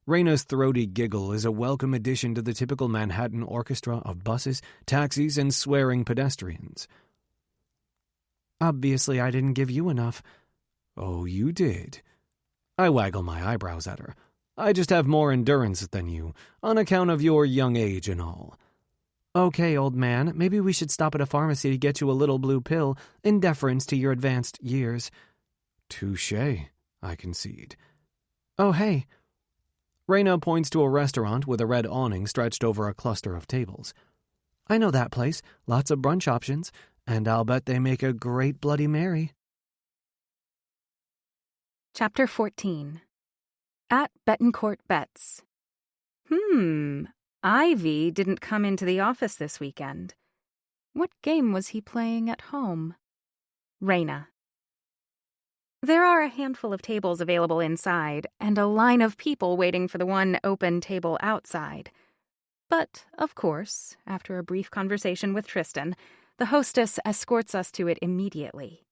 Raina's throaty giggle is a welcome addition to the typical Manhattan orchestra of buses, taxis, and swearing pedestrians. Obviously, I didn't give you enough. Oh, you did. I waggle my eyebrows at her. I just have more endurance than you, on account of your young age and all. Okay, old man, maybe we should stop at a pharmacy to get you a little blue pill, in deference to your advanced years. Touché, I concede. Oh, hey. Raina points to a restaurant with a red awning stretched over a cluster of tables. I know that place, lots of brunch options, and I'll bet they make a great Bloody Mary. Chapter 14. At Betancourt Bets. Ivy didn't come into the office this weekend. What game was he playing at home? Raina. There are a handful of tables available inside, and a line of people waiting for the one open table outside. But, of course, after a brief conversation with Tristan, the hostess escorts us to it immediately.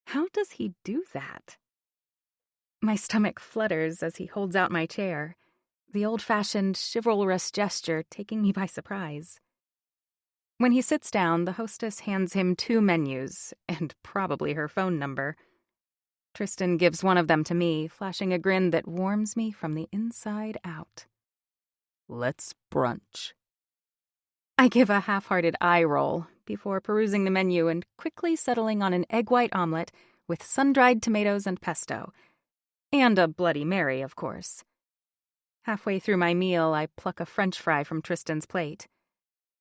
How does he do that? My stomach flutters as he holds out my chair, the old-fashioned chivalrous gesture taking me by surprise. When he sits down, the hostess hands him 2 menus, and probably her phone number. Tristan gives one of them to me, flashing a grin that warms me from the inside out. Let's brunch. I give a half-hearted eye roll before perusing the menu and quickly settling on an egg white omelet with sun-dried tomatoes and pesto. And a Bloody Mary, of course. Halfway through my meal, I pluck a French fry from Tristan's plate.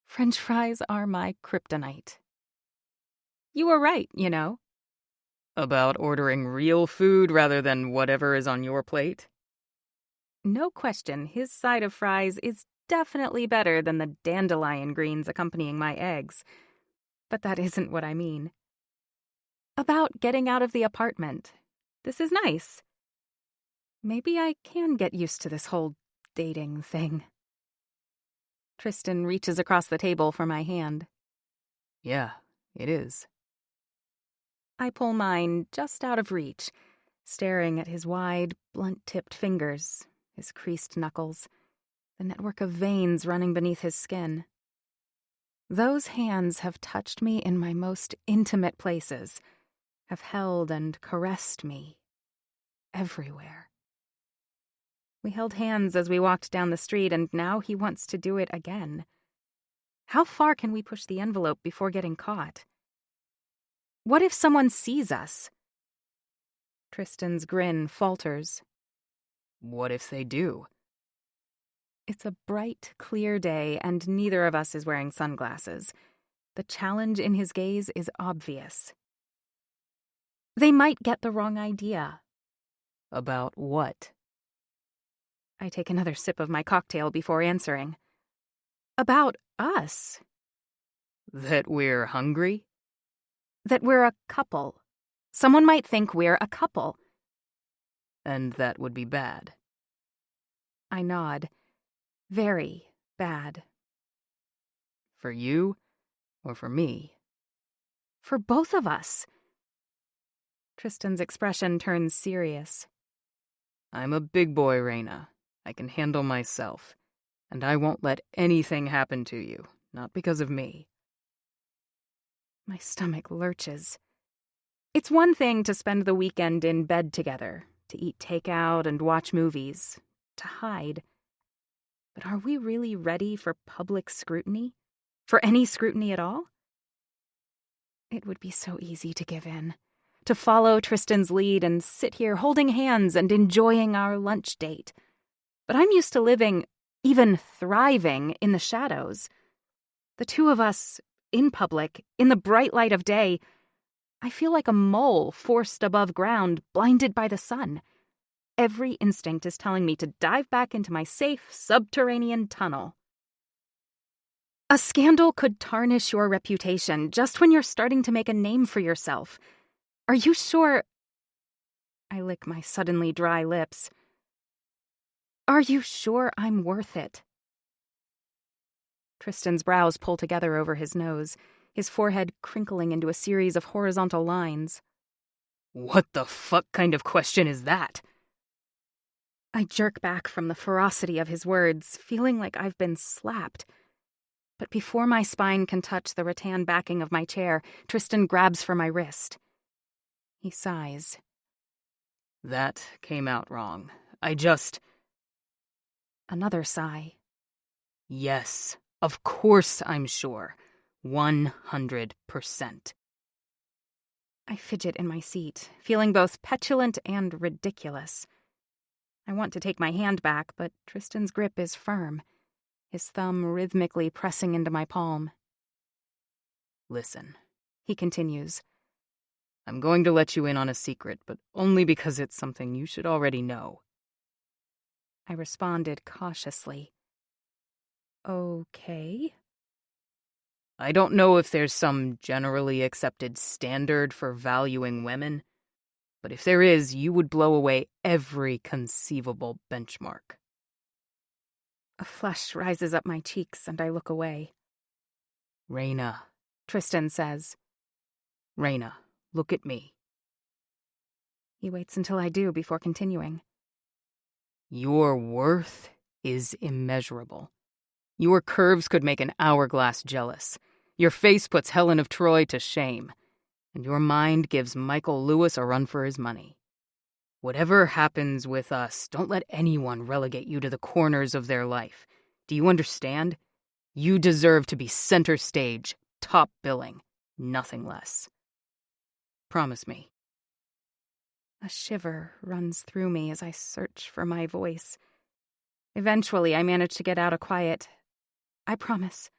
French fries are my kryptonite. You were right, you know. About ordering real food rather than whatever is on your plate? No question, his side of fries is definitely better than the dandelion greens accompanying my eggs. But that isn't what I mean. About getting out of the apartment. This is nice. Maybe I can get used to this whole dating thing. Tristan reaches across the table for my hand. Yeah, it is. I pull mine just out of reach, staring at his wide, blunt-tipped fingers, his creased knuckles, the network of veins running beneath his skin. Those hands have touched me in my most intimate places, have held and caressed me everywhere. We held hands as we walked down the street, and now he wants to do it again. How far can we push the envelope before getting caught? What if someone sees us? Tristan's grin falters. What if they do? It's a bright, clear day, and neither of us is wearing sunglasses. The challenge in his gaze is obvious. They might get the wrong idea. About what? I take another sip of my cocktail before answering. About us. That we're hungry? That we're a couple. Someone might think we're a couple. And that would be bad. I nod. Very bad. For you or for me? For both of us. Tristan's expression turns serious. I'm a big boy, Raina. I can handle myself. And I won't let anything happen to you. Not because of me. My stomach lurches. It's one thing to spend the weekend in bed together, to eat takeout and watch movies, to hide. But are we really ready for public scrutiny? For any scrutiny at all? It would be so easy to give in, to follow Tristan's lead and sit here holding hands and enjoying our lunch date. But I'm used to living, even thriving, in the shadows. The two of us, in public, in the bright light of day, I feel like a mole forced above ground, blinded by the sun. Every instinct is telling me to dive back into my safe, subterranean tunnel. A scandal could tarnish your reputation just when you're starting to make a name for yourself. Are you sure? I lick my suddenly dry lips. Are you sure I'm worth it? Tristan's brows pull together over his nose, his forehead crinkling into a series of horizontal lines. What the fuck kind of question is that? I jerk back from the ferocity of his words, feeling like I've been slapped. But before my spine can touch the rattan backing of my chair, Tristan grabs for my wrist. He sighs. That came out wrong. Another sigh. Yes, of course I'm sure. 100%. I fidget in my seat, feeling both petulant and ridiculous. I want to take my hand back, but Tristan's grip is firm, his thumb rhythmically pressing into my palm. Listen, he continues. I'm going to let you in on a secret, but only because it's something you should already know. I responded cautiously. Okay. I don't know if there's some generally accepted standard for valuing women, but if there is, you would blow away every conceivable benchmark. A flush rises up my cheeks and I look away. Raina, Tristan says. Raina, look at me. He waits until I do before continuing. Your worth is immeasurable. Your curves could make an hourglass jealous. Your face puts Helen of Troy to shame. And your mind gives Michael Lewis a run for his money. Whatever happens with us, don't let anyone relegate you to the corners of their life. Do you understand? You deserve to be center stage, top billing, nothing less. Promise me. A shiver runs through me as I search for my voice. Eventually, I manage to get out a quiet, "I promise."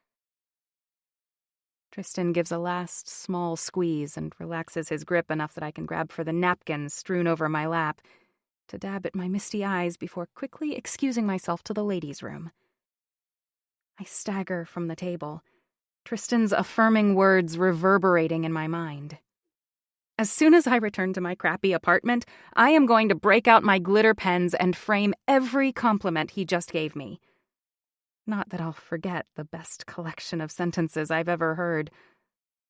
Tristan gives a last small squeeze and relaxes his grip enough that I can grab for the napkin strewn over my lap to dab at my misty eyes before quickly excusing myself to the ladies' room. I stagger from the table, Tristan's affirming words reverberating in my mind. As soon as I return to my crappy apartment, I am going to break out my glitter pens and frame every compliment he just gave me. Not that I'll forget the best collection of sentences I've ever heard,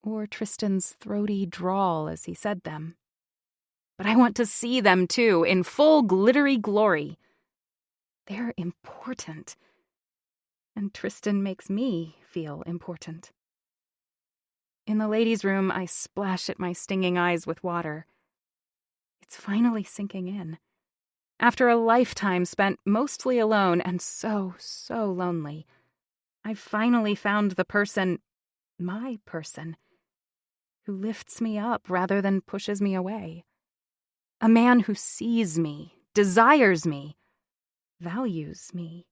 or Tristan's throaty drawl as he said them. But I want to see them, too, in full glittery glory. They're important. And Tristan makes me feel important. In the ladies' room, I splash at my stinging eyes with water. It's finally sinking in. After a lifetime spent mostly alone and so lonely, I've finally found the person, my person, who lifts me up rather than pushes me away. A man who sees me, desires me, values me.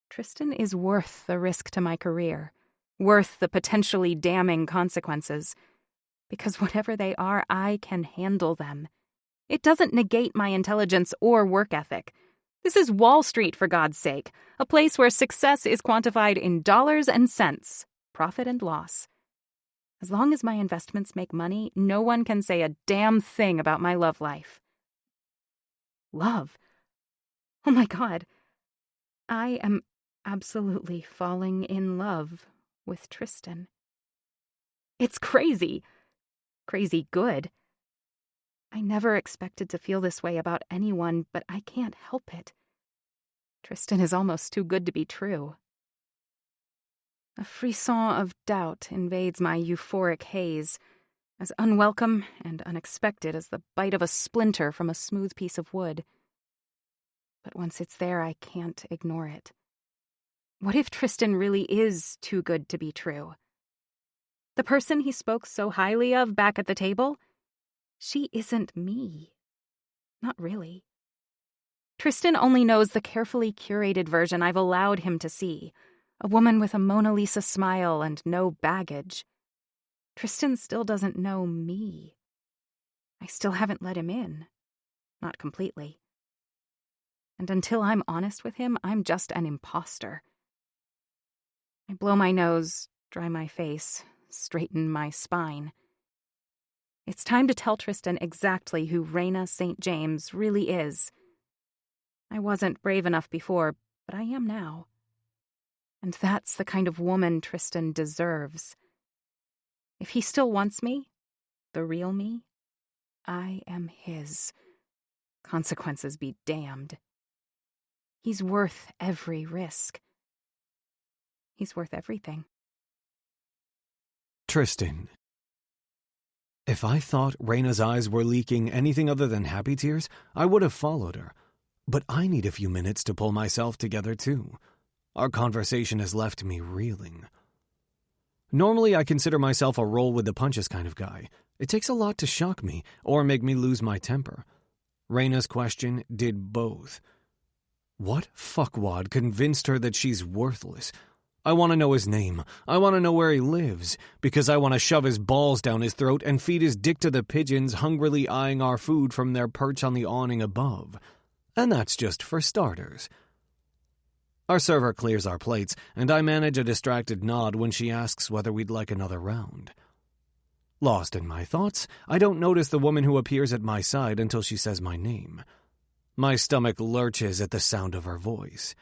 Tristan is worth the risk to my career, worth the potentially damning consequences. Because whatever they are, I can handle them. It doesn't negate my intelligence or work ethic. This is Wall Street, for God's sake, a place where success is quantified in dollars and cents, profit and loss. As long as my investments make money, no one can say a damn thing about my love life. Love? Oh my God. I am absolutely falling in love with Tristan. It's crazy. Crazy good. I never expected to feel this way about anyone, but I can't help it. Tristan is almost too good to be true. A frisson of doubt invades my euphoric haze, as unwelcome and unexpected as the bite of a splinter from a smooth piece of wood. But once it's there, I can't ignore it. What if Tristan really is too good to be true? The person he spoke so highly of back at the table? She isn't me. Not really. Tristan only knows the carefully curated version I've allowed him to see, a woman with a Mona Lisa smile and no baggage. Tristan still doesn't know me. I still haven't let him in. Not completely. And until I'm honest with him, I'm just an imposter. I blow my nose, dry my face, straighten my spine. It's time to tell Tristan exactly who Raina St. James really is. I wasn't brave enough before, but I am now. And that's the kind of woman Tristan deserves. If he still wants me, the real me, I am his. Consequences be damned. He's worth every risk. He's worth everything. Tristan. If I thought Raina's eyes were leaking anything other than happy tears, I would have followed her. But I need a few minutes to pull myself together, too. Our conversation has left me reeling. Normally, I consider myself a roll-with-the-punches kind of guy. It takes a lot to shock me or make me lose my temper. Raina's question did both. What fuckwad convinced her that she's worthless? I want to know his name. I want to know where he lives, because I want to shove his balls down his throat and feed his dick to the pigeons hungrily eyeing our food from their perch on the awning above. And that's just for starters. Our server clears our plates, and I manage a distracted nod when she asks whether we'd like another round. Lost in my thoughts, I don't notice the woman who appears at my side until she says my name. My stomach lurches at the sound of her voice.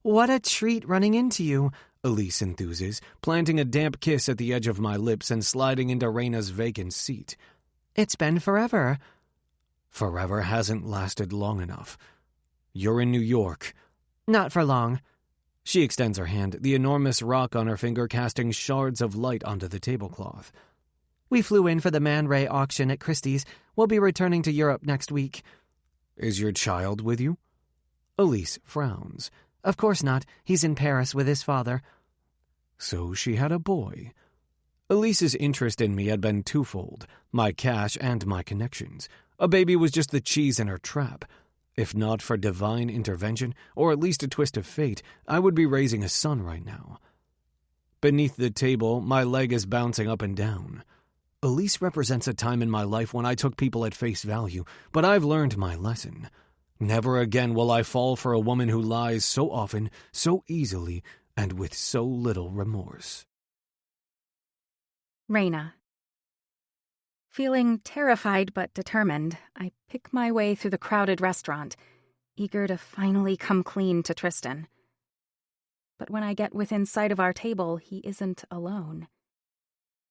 "What a treat running into you," Elise enthuses, planting a damp kiss at the edge of my lips and sliding into Raina's vacant seat. "It's been forever." Forever hasn't lasted long enough. You're in New York. "Not for long." She extends her hand, the enormous rock on her finger casting shards of light onto the tablecloth. We flew in for the Man Ray auction at Christie's. We'll be returning to Europe next week. Is your child with you? Elise frowns. Of course not. He's in Paris with his father. So she had a boy. Elise's interest in me had been twofold, my cash and my connections. A baby was just the cheese in her trap. If not for divine intervention, or at least a twist of fate, I would be raising a son right now. Beneath the table, my leg is bouncing up and down. Elise represents a time in my life when I took people at face value, but I've learned my lesson. Never again will I fall for a woman who lies so often, so easily, and with so little remorse. Raina. Feeling terrified but determined, I pick my way through the crowded restaurant, eager to finally come clean to Tristan. But when I get within sight of our table, he isn't alone.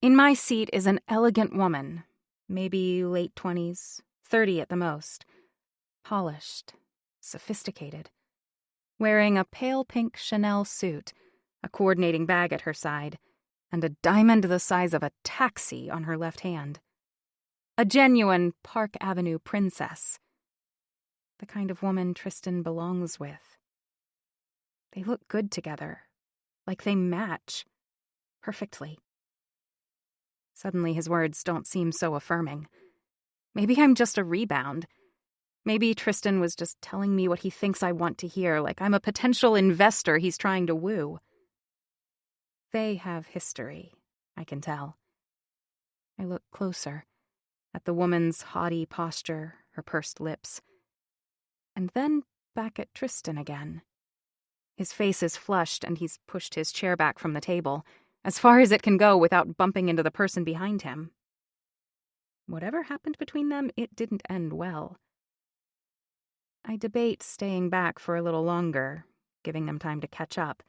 In my seat is an elegant woman, maybe late 20s, 30 at the most, polished, sophisticated, wearing a pale pink Chanel suit, a coordinating bag at her side, and a diamond the size of a taxi on her left hand. A genuine Park Avenue princess. The kind of woman Tristan belongs with. They look good together, like they match perfectly. Suddenly his words don't seem so affirming. Maybe I'm just a rebound. Maybe Tristan was just telling me what he thinks I want to hear, like I'm a potential investor he's trying to woo. They have history, I can tell. I look closer, at the woman's haughty posture, her pursed lips, and then back at Tristan again. His face is flushed and he's pushed his chair back from the table, as far as it can go without bumping into the person behind him. Whatever happened between them, it didn't end well. I debate staying back for a little longer, giving them time to catch up.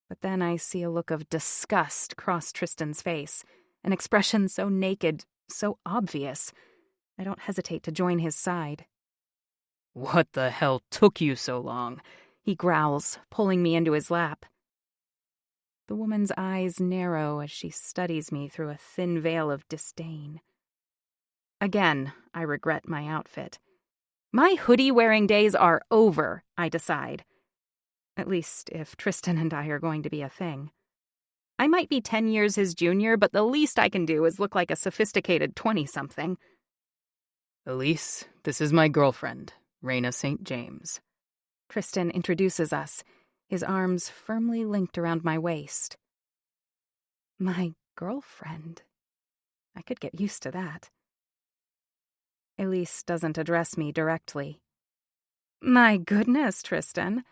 But then I see a look of disgust cross Tristan's face, an expression so naked, so obvious, I don't hesitate to join his side. What the hell took you so long? He growls, pulling me into his lap. The woman's eyes narrow as she studies me through a thin veil of disdain. Again, I regret my outfit. My hoodie-wearing days are over, I decide. At least if Tristan and I are going to be a thing. I might be 10 years his junior, but the least I can do is look like a sophisticated 20-something. Elise, this is my girlfriend, Raina St. James. Tristan introduces us, his arms firmly linked around my waist. My girlfriend. I could get used to that. Elise doesn't address me directly. My goodness, Tristan.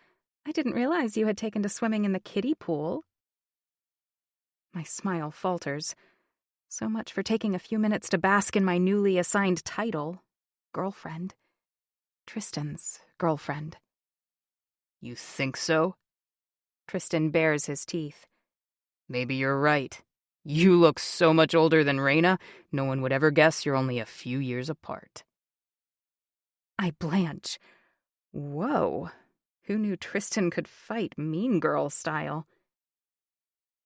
I didn't realize you had taken to swimming in the kiddie pool. My smile falters. So much for taking a few minutes to bask in my newly assigned title, girlfriend. Tristan's girlfriend. You think so? Tristan bares his teeth. Maybe you're right. You look so much older than Raina, no one would ever guess you're only a few years apart. I blanch. Whoa. Who knew Tristan could fight mean girl style?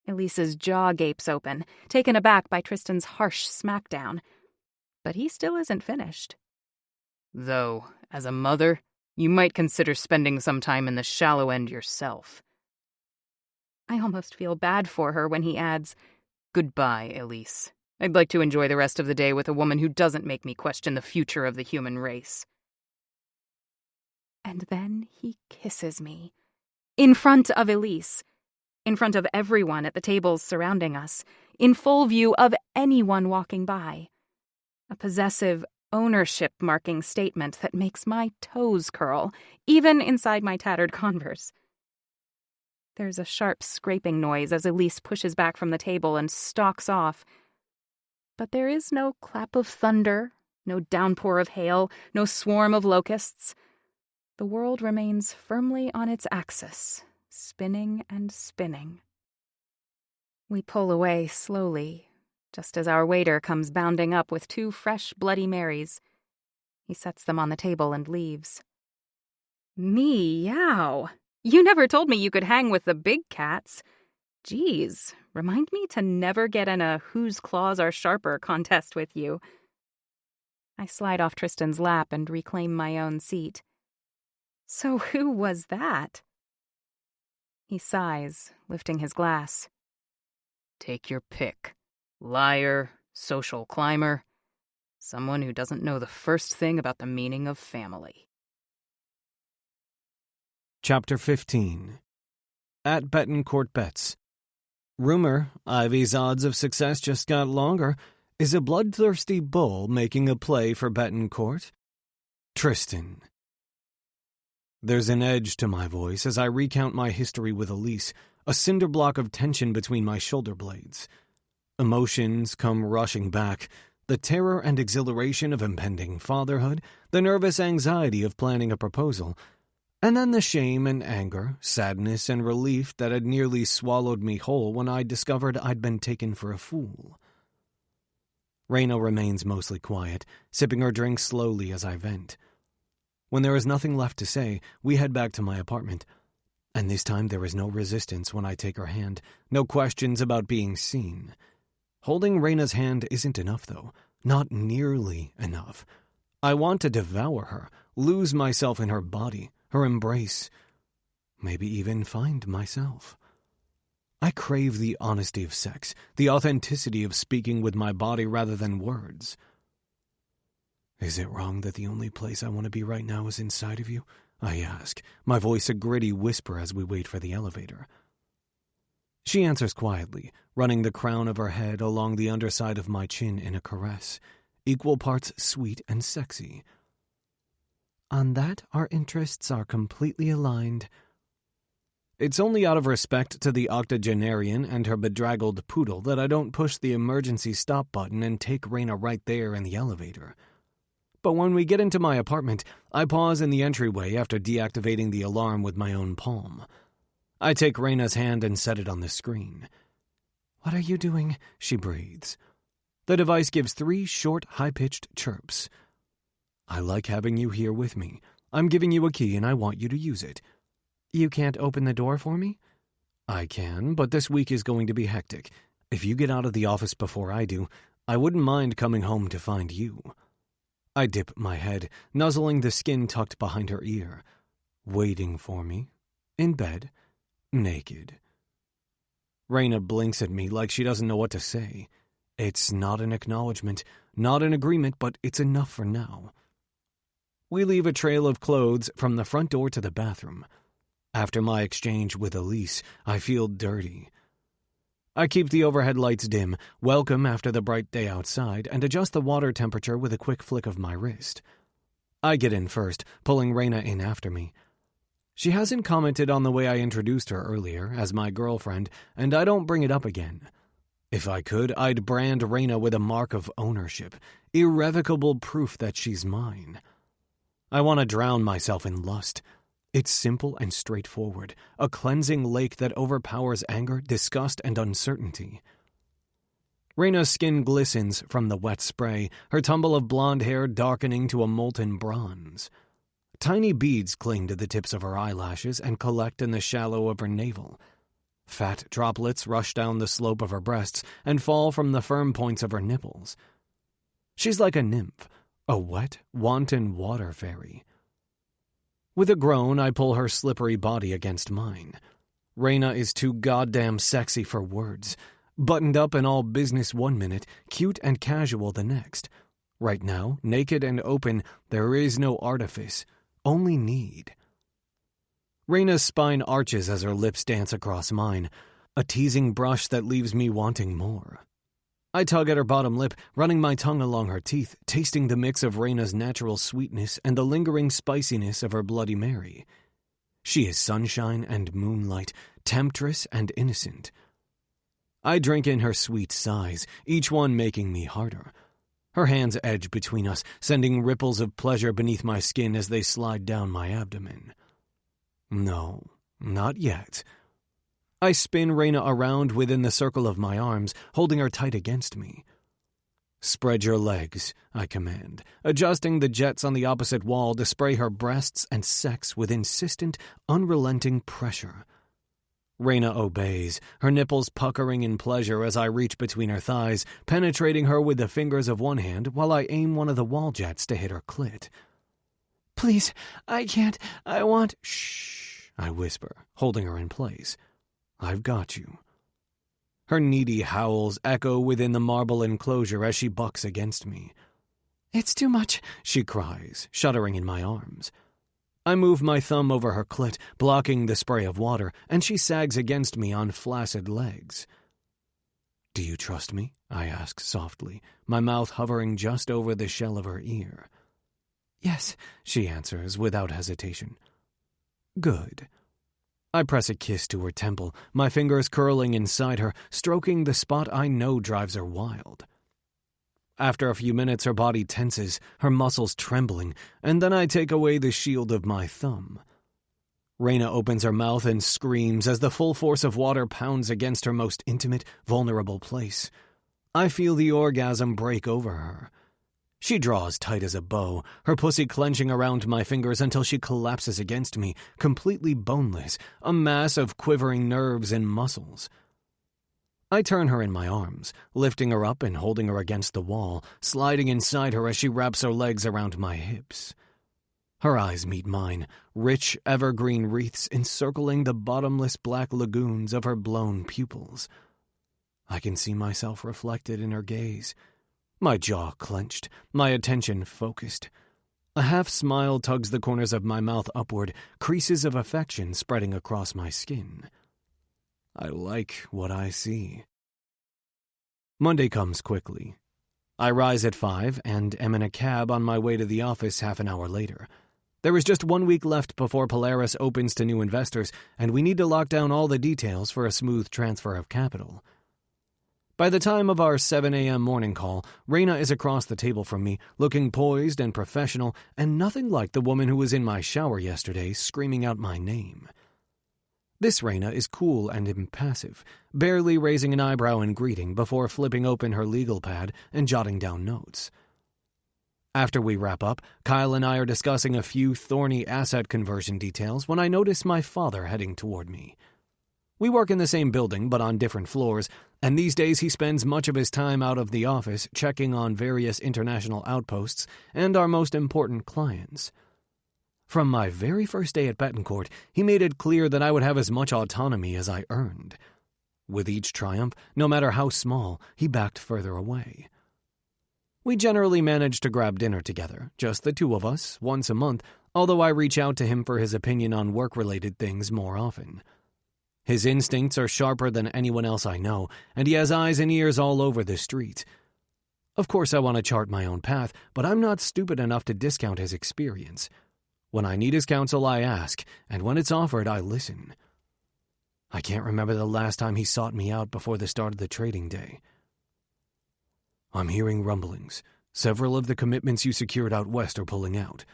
Elise's jaw gapes open, taken aback by Tristan's harsh smackdown. But he still isn't finished. Though, as a mother, you might consider spending some time in the shallow end yourself. I almost feel bad for her when he adds, Goodbye, Elise. I'd like to enjoy the rest of the day with a woman who doesn't make me question the future of the human race. And then he kisses me. In front of Elise. In front of everyone at the tables surrounding us. In full view of anyone walking by. A possessive, ownership-marking statement that makes my toes curl, even inside my tattered Converse. There's a sharp scraping noise as Elise pushes back from the table and stalks off. But there is no clap of thunder, no downpour of hail, no swarm of locusts. The world remains firmly on its axis, spinning and spinning. We pull away slowly, just as our waiter comes bounding up with 2 fresh Bloody Marys. He sets them on the table and leaves. Meow! You never told me you could hang with the big cats. Geez, Remind me to never get in a whose claws are sharper contest with you. I slide off Tristan's lap and reclaim my own seat. So who was that? He sighs, lifting his glass. Take your pick. Liar, social climber, someone who doesn't know the first thing about the meaning of family. Chapter 15. At Betancourt Bets. Rumor, Ivy's odds of success just got longer. Is a bloodthirsty bull making a play for Betancourt? Tristan. There's an edge to my voice as I recount my history with Elise, a cinder block of tension between my shoulder blades. Emotions come rushing back, the terror and exhilaration of impending fatherhood, the nervous anxiety of planning a proposal, and then the shame and anger, sadness and relief that had nearly swallowed me whole when I discovered I'd been taken for a fool. Raina remains mostly quiet, sipping her drink slowly as I vent. When there is nothing left to say, we head back to my apartment. And this time there is no resistance when I take her hand, no questions about being seen. Holding Raina's hand isn't enough, though. Not nearly enough. I want to devour her, lose myself in her body, her embrace, maybe even find myself. I crave the honesty of sex, the authenticity of speaking with my body rather than words. Is it wrong that the only place I want to be right now is inside of you? I ask, my voice a gritty whisper as we wait for the elevator. She answers quietly, running the crown of her head along the underside of my chin in a caress, equal parts sweet and sexy. On that, our interests are completely aligned. It's only out of respect to the octogenarian and her bedraggled poodle that I don't push the emergency stop button and take Raina right there in the elevator. But when we get into my apartment, I pause in the entryway after deactivating the alarm with my own palm. I take Raina's hand and set it on the screen. "What are you doing?" she breathes. The device gives 3 short, high-pitched chirps. "I like having you here with me. I'm giving you a key and I want you to use it." "You can't open the door for me?" "I can, but this week is going to be hectic. If you get out of the office before I do, I wouldn't mind coming home to find you." I dip my head, nuzzling the skin tucked behind her ear. Waiting for me. In bed. Naked. Raina blinks at me like she doesn't know what to say. It's not an acknowledgement, not an agreement, but it's enough for now. We leave a trail of clothes from the front door to the bathroom. After my exchange with Elise, I feel dirty. I keep the overhead lights dim, welcome after the bright day outside, and adjust the water temperature with a quick flick of my wrist. I get in first, pulling Raina in after me. She hasn't commented on the way I introduced her earlier, as my girlfriend, and I don't bring it up again. If I could, I'd brand Raina with a mark of ownership, irrevocable proof that she's mine. I want to drown myself in lust. It's simple and straightforward, a cleansing lake that overpowers anger, disgust, and uncertainty. Raina's skin glistens from the wet spray, her tumble of blonde hair darkening to a molten bronze. Tiny beads cling to the tips of her eyelashes and collect in the shallow of her navel. Fat droplets rush down the slope of her breasts and fall from the firm points of her nipples. She's like a nymph, a wet, wanton water fairy. With a groan, I pull her slippery body against mine. Raina is too goddamn sexy for words. Buttoned up and all business one minute, cute and casual the next. Right now, naked and open, there is no artifice, only need. Raina's spine arches as her lips dance across mine, a teasing brush that leaves me wanting more. I tug at her bottom lip, running my tongue along her teeth, tasting the mix of Raina's natural sweetness and the lingering spiciness of her Bloody Mary. She is sunshine and moonlight, temptress and innocent. I drink in her sweet sighs, each one making me harder. Her hands edge between us, sending ripples of pleasure beneath my skin as they slide down my abdomen. No, not yet. I spin Raina around within the circle of my arms, holding her tight against me. "Spread your legs," I command, adjusting the jets on the opposite wall to spray her breasts and sex with insistent, unrelenting pressure. Raina obeys, her nipples puckering in pleasure as I reach between her thighs, penetrating her with the fingers of one hand while I aim one of the wall jets to hit her clit. Please, I can't. I want. Shh, I whisper, holding her in place. I've got you. Her needy howls echo within the marble enclosure as she bucks against me. It's too much, she cries, shuddering in my arms. I move my thumb over her clit, blocking the spray of water, and she sags against me on flaccid legs. Do you trust me? I ask softly, my mouth hovering just over the shell of her ear. Yes, she answers without hesitation. Good. I press a kiss to her temple, my fingers curling inside her, stroking the spot I know drives her wild. After a few minutes, her body tenses, her muscles trembling, and then I take away the shield of my thumb. Raina opens her mouth and screams as the full force of water pounds against her most intimate, vulnerable place. I feel the orgasm break over her. She draws tight as a bow, her pussy clenching around my fingers until she collapses against me, completely boneless, a mass of quivering nerves and muscles. I turn her in my arms, lifting her up and holding her against the wall, sliding inside her as she wraps her legs around my hips. Her eyes meet mine, rich evergreen wreaths encircling the bottomless black lagoons of her blown pupils. I can see myself reflected in her gaze, my jaw clenched, my attention focused. A half-smile tugs the corners of my mouth upward, creases of affection spreading across my skin. I like what I see. Monday comes quickly. I rise at 5 and am in a cab on my way to the office half an hour later. There is just 1 week left before Polaris opens to new investors, and we need to lock down all the details for a smooth transfer of capital. By the time of our 7 a.m. morning call, Raina is across the table from me, looking poised and professional, and nothing like the woman who was in my shower yesterday screaming out my name. This Raina is cool and impassive, barely raising an eyebrow in greeting before flipping open her legal pad and jotting down notes. After we wrap up, Kyle and I are discussing a few thorny asset conversion details when I notice my father heading toward me. We work in the same building but on different floors, and these days he spends much of his time out of the office checking on various international outposts and our most important clients. From my very first day at Betancourt, he made it clear that I would have as much autonomy as I earned. With each triumph, no matter how small, he backed further away. We generally manage to grab dinner together, just the two of us, once a month, although I reach out to him for his opinion on work-related things more often. His instincts are sharper than anyone else I know, and he has eyes and ears all over the street. Of course I want to chart my own path, but I'm not stupid enough to discount his experience. When I need his counsel, I ask, and when it's offered, I listen. I can't remember the last time he sought me out before the start of the trading day. I'm hearing rumblings. Several of the commitments you secured out west are pulling out.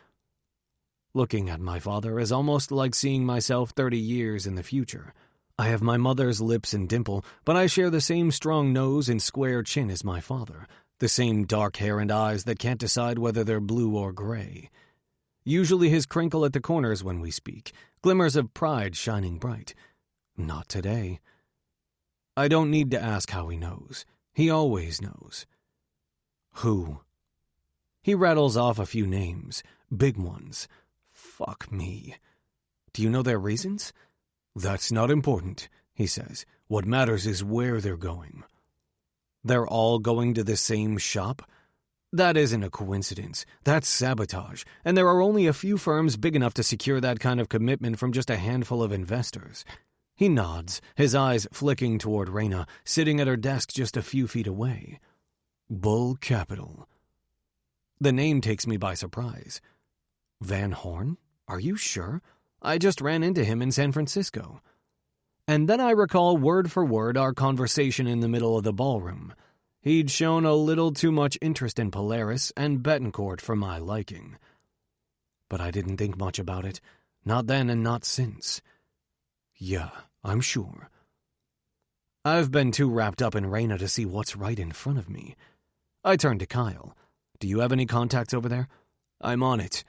Looking at my father is almost like seeing myself 30 years in the future. I have my mother's lips and dimple, but I share the same strong nose and square chin as my father, the same dark hair and eyes that can't decide whether they're blue or gray. Usually his crinkle at the corners when we speak, glimmers of pride shining bright. Not today. I don't need to ask how he knows. He always knows. Who? He rattles off a few names, big ones. Fuck me. Do you know their reasons? That's not important, he says. What matters is where they're going. They're all going to the same shop? That isn't a coincidence. That's sabotage, and there are only a few firms big enough to secure that kind of commitment from just a handful of investors. He nods, his eyes flicking toward Raina, sitting at her desk just a few feet away. Bull Capital. The name takes me by surprise. Van Horn? Are you sure? I just ran into him in San Francisco. And then I recall word for word our conversation in the middle of the ballroom. He'd shown a little too much interest in Polaris and Betancourt for my liking. But I didn't think much about it. Not then and not since. Yeah, I'm sure. I've been too wrapped up in Raina to see what's right in front of me. I turn to Kyle. Do you have any contacts over there? I'm on it.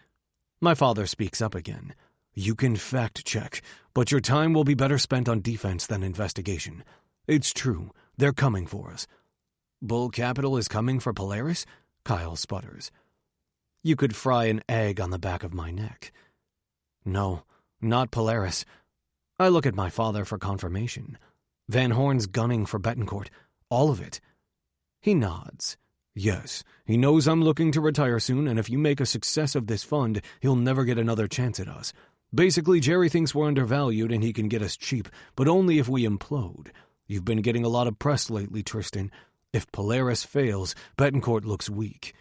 My father speaks up again. You can fact-check, but your time will be better spent on defense than investigation. It's true, they're coming for us. Bull Capital is coming for Polaris? Kyle sputters. You could fry an egg on the back of my neck. No, not Polaris. I look at my father for confirmation. Van Horn's gunning for Betancourt. All of it. He nods. Yes, he knows I'm looking to retire soon, and if you make a success of this fund, he'll never get another chance at us. Basically, Jerry thinks we're undervalued and he can get us cheap, but only if we implode. You've been getting a lot of press lately, Tristan. If Polaris fails, Betancourt looks weak.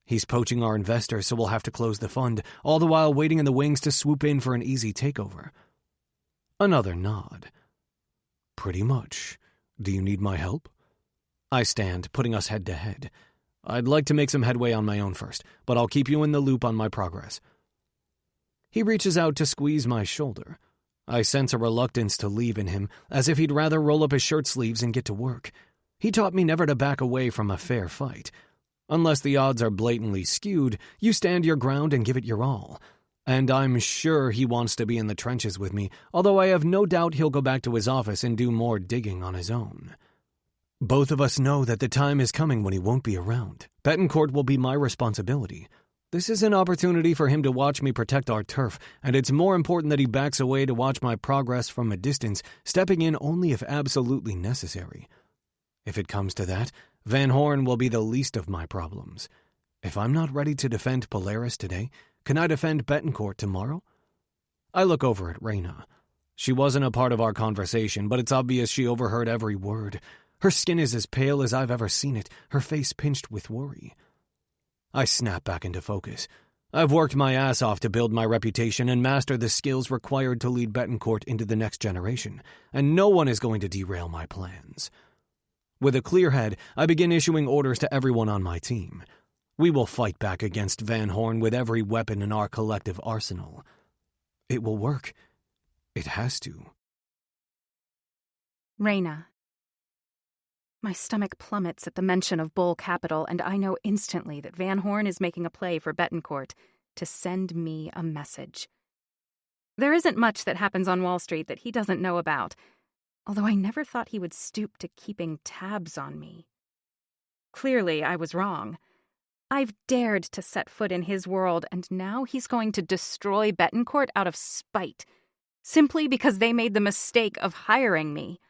He's poaching our investors, so we'll have to close the fund, all the while waiting in the wings to swoop in for an easy takeover. Another nod. Pretty much. Do you need my help? I stand, putting us head to head. I'd like to make some headway on my own first, but I'll keep you in the loop on my progress. He reaches out to squeeze my shoulder. I sense a reluctance to leave in him, as if he'd rather roll up his shirt sleeves and get to work. He taught me never to back away from a fair fight. Unless the odds are blatantly skewed, you stand your ground and give it your all. And I'm sure he wants to be in the trenches with me, although I have no doubt he'll go back to his office and do more digging on his own. Both of us know that the time is coming when he won't be around. Betancourt will be my responsibility. This is an opportunity for him to watch me protect our turf, and it's more important that he backs away to watch my progress from a distance, stepping in only if absolutely necessary. If it comes to that, Van Horn will be the least of my problems. If I'm not ready to defend Polaris today, can I defend Betancourt tomorrow? I look over at Reyna. She wasn't a part of our conversation, but it's obvious she overheard every word. Her skin is as pale as I've ever seen it, her face pinched with worry. I snap back into focus. I've worked my ass off to build my reputation and master the skills required to lead Betancourt into the next generation, and no one is going to derail my plans. With a clear head, I begin issuing orders to everyone on my team. We will fight back against Van Horn with every weapon in our collective arsenal. It will work. It has to. Reyna. My stomach plummets at the mention of Bull Capital, and I know instantly that Van Horn is making a play for Betancourt to send me a message. There isn't much that happens on Wall Street that he doesn't know about, although I never thought he would stoop to keeping tabs on me. Clearly, I was wrong. I've dared to set foot in his world, and now he's going to destroy Betancourt out of spite, simply because they made the mistake of hiring me.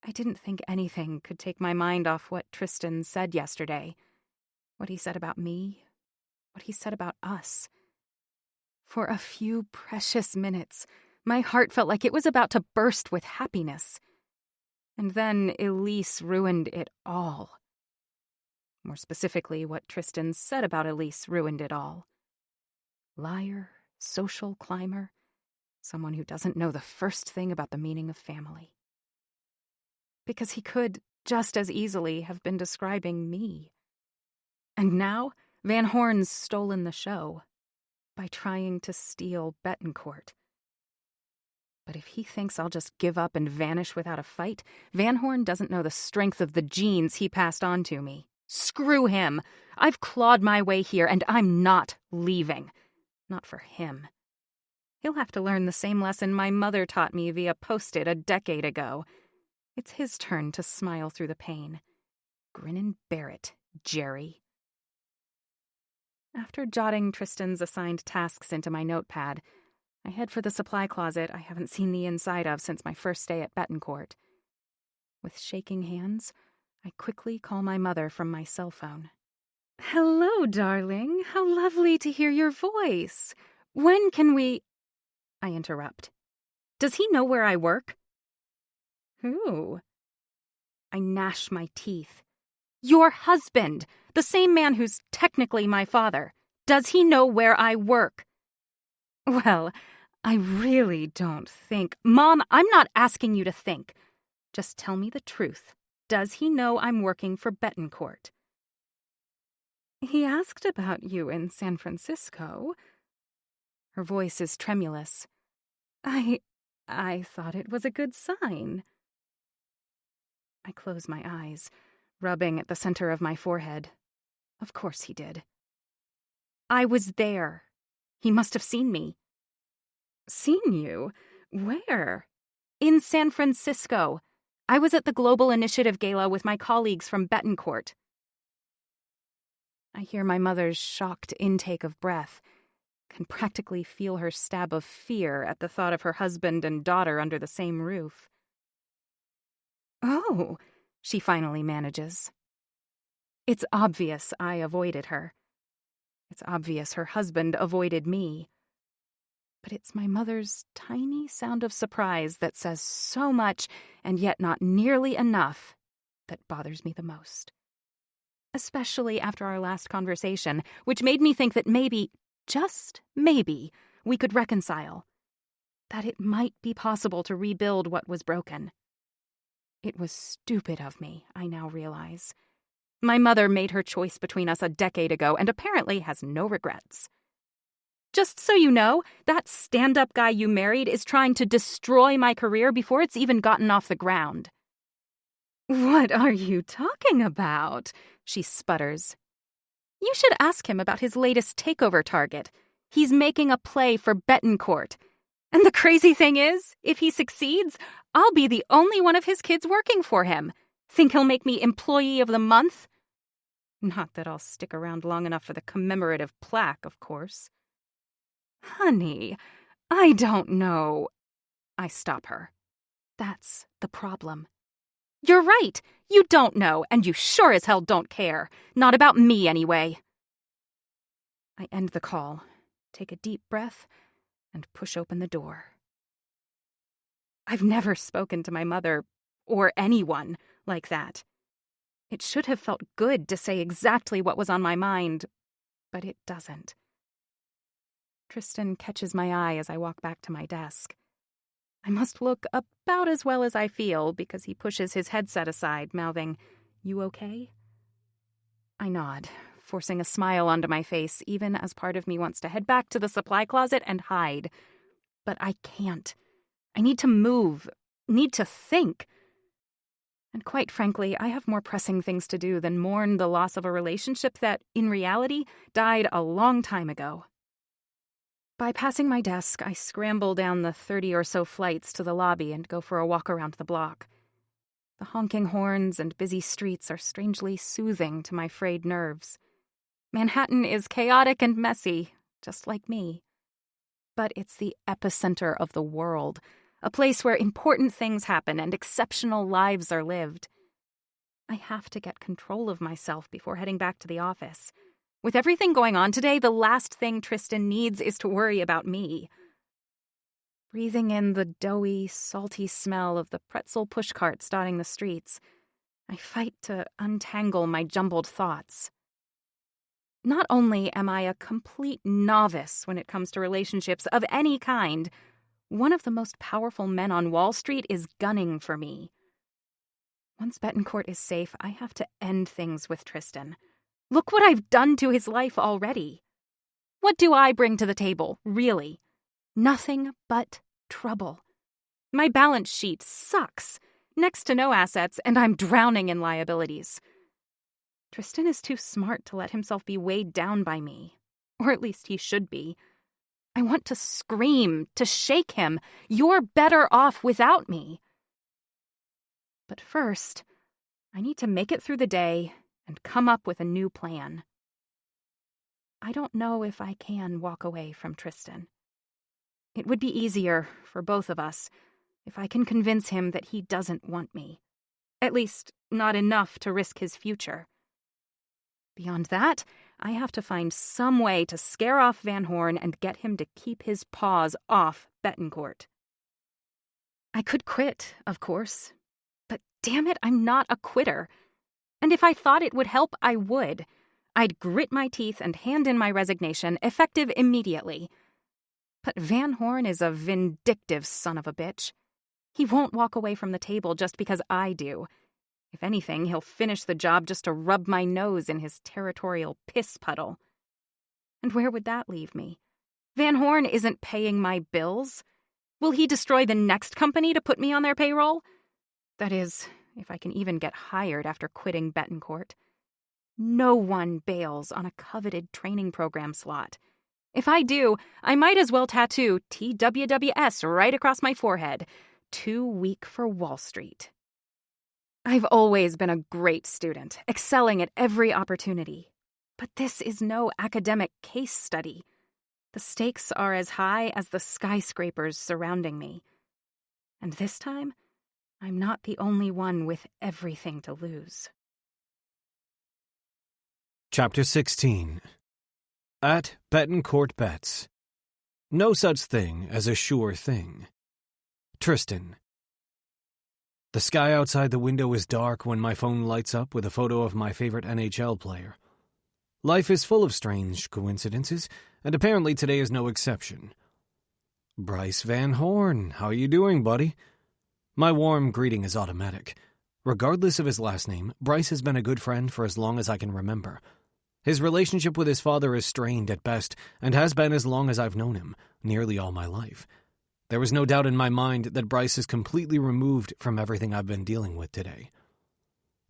I didn't think anything could take my mind off what Tristan said yesterday, what he said about me, what he said about us. For a few precious minutes, my heart felt like it was about to burst with happiness. And then Elise ruined it all. More specifically, what Tristan said about Elise ruined it all. Liar, social climber, someone who doesn't know the first thing about the meaning of family. Because he could just as easily have been describing me. And now, Van Horn's stolen the show by trying to steal Betancourt. But if he thinks I'll just give up and vanish without a fight, Van Horn doesn't know the strength of the genes he passed on to me. Screw him. I've clawed my way here, and I'm not leaving. Not for him. He'll have to learn the same lesson my mother taught me via Post-it a decade ago. It's his turn to smile through the pain. Grin and bear it, Jerry. After jotting Tristan's assigned tasks into my notepad, I head for the supply closet I haven't seen the inside of since my first day at Betancourt. With shaking hands, I quickly call my mother from my cell phone. "Hello, darling. How lovely to hear your voice. When can we—" I interrupt. "Does he know where I work?" "Who?" I gnash my teeth. "Your husband, the same man who's technically my father. Does he know where I work?" "Well, I really don't think—" "Mom, I'm not asking you to think. Just tell me the truth. Does he know I'm working for Betancourt?" "He asked about you in San Francisco." Her voice is tremulous. I thought it was a good sign." I close my eyes, rubbing at the center of my forehead. Of course he did. "I was there. He must have seen me. Seen you? Where? In San Francisco. I was at the Global Initiative Gala with my colleagues from Betancourt. I hear my mother's shocked intake of breath, can practically feel her stab of fear at the thought of her husband and daughter under the same roof. Oh, she finally manages. It's obvious I avoided her. It's obvious her husband avoided me. But it's my mother's tiny sound of surprise that says so much and yet not nearly enough that bothers me the most. Especially after our last conversation, which made me think that maybe, just maybe, we could reconcile. That it might be possible to rebuild what was broken. It was stupid of me, I now realize. My mother made her choice between us a decade ago and apparently has no regrets. Just so you know, that stand-up guy you married is trying to destroy my career before it's even gotten off the ground. What are you talking about? She sputters. You should ask him about his latest takeover target. He's making a play for Betancourt. And the crazy thing is, if he succeeds, I'll be the only one of his kids working for him. Think he'll make me Employee of the Month? Not that I'll stick around long enough for the commemorative plaque, of course. Honey, I don't know. I stop her. That's the problem. You're right. You don't know, and you sure as hell don't care. Not about me, anyway. I end the call, take a deep breath, and push open the door. I've never spoken to my mother, or anyone, like that. It should have felt good to say exactly what was on my mind, but it doesn't. Tristan catches my eye as I walk back to my desk. I must look about as well as I feel because he pushes his headset aside, mouthing, "You okay?" I nod, forcing a smile onto my face, even as part of me wants to head back to the supply closet and hide. But I can't. I need to move, need to think. And quite frankly, I have more pressing things to do than mourn the loss of a relationship that, in reality, died a long time ago. By passing my desk, I scramble down the 30 or so flights to the lobby and go for a walk around the block. The honking horns and busy streets are strangely soothing to my frayed nerves. Manhattan is chaotic and messy, just like me. But it's the epicenter of the world, a place where important things happen and exceptional lives are lived. I have to get control of myself before heading back to the office. With everything going on today, the last thing Tristan needs is to worry about me. Breathing in the doughy, salty smell of the pretzel pushcarts dotting the streets, I fight to untangle my jumbled thoughts. Not only am I a complete novice when it comes to relationships of any kind, one of the most powerful men on Wall Street is gunning for me. Once Betancourt is safe, I have to end things with Tristan. Look what I've done to his life already. What do I bring to the table, really? Nothing but trouble. My balance sheet sucks, next to no assets, and I'm drowning in liabilities. Tristan is too smart to let himself be weighed down by me. Or at least he should be. I want to scream, to shake him. You're better off without me. But first, I need to make it through the day and come up with a new plan. I don't know if I can walk away from Tristan. It would be easier for both of us if I can convince him that he doesn't want me. At least, not enough to risk his future. Beyond that, I have to find some way to scare off Van Horn and get him to keep his paws off Betancourt. I could quit, of course. But damn it, I'm not a quitter. And if I thought it would help, I would. I'd grit my teeth and hand in my resignation, effective immediately. But Van Horn is a vindictive son of a bitch. He won't walk away from the table just because I do. If anything, he'll finish the job just to rub my nose in his territorial piss puddle. And where would that leave me? Van Horn isn't paying my bills. Will he destroy the next company to put me on their payroll? That is, if I can even get hired after quitting Betancourt. No one bails on a coveted training program slot. If I do, I might as well tattoo TWWS right across my forehead. Too weak for Wall Street. I've always been a great student, excelling at every opportunity. But this is no academic case study. The stakes are as high as the skyscrapers surrounding me. And this time, I'm not the only one with everything to lose. Chapter 16. At Betancourt Bets. No such thing as a sure thing. Tristan. The sky outside the window is dark when my phone lights up with a photo of my favorite NHL player. Life is full of strange coincidences, and apparently today is no exception. Bryce Van Horn, how are you doing, buddy? My warm greeting is automatic. Regardless of his last name, Bryce has been a good friend for as long as I can remember. His relationship with his father is strained at best, and has been as long as I've known him, nearly all my life. There was no doubt in my mind that Bryce is completely removed from everything I've been dealing with today.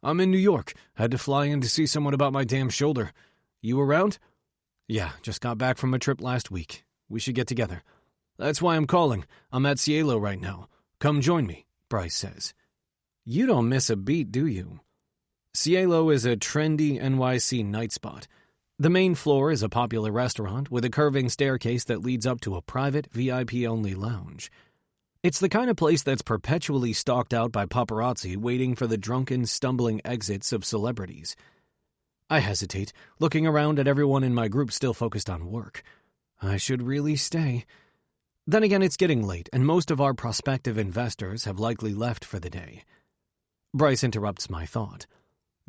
I'm in New York. Had to fly in to see someone about my damn shoulder. You around? Yeah, just got back from a trip last week. We should get together. That's why I'm calling. I'm at Cielo right now. Come join me, Bryce says. You don't miss a beat, do you? Cielo is a trendy NYC night spot. The main floor is a popular restaurant with a curving staircase that leads up to a private, VIP-only lounge. It's the kind of place that's perpetually stalked out by paparazzi waiting for the drunken, stumbling exits of celebrities. I hesitate, looking around at everyone in my group still focused on work. I should really stay. Then again, it's getting late, and most of our prospective investors have likely left for the day. Bryce interrupts my thought.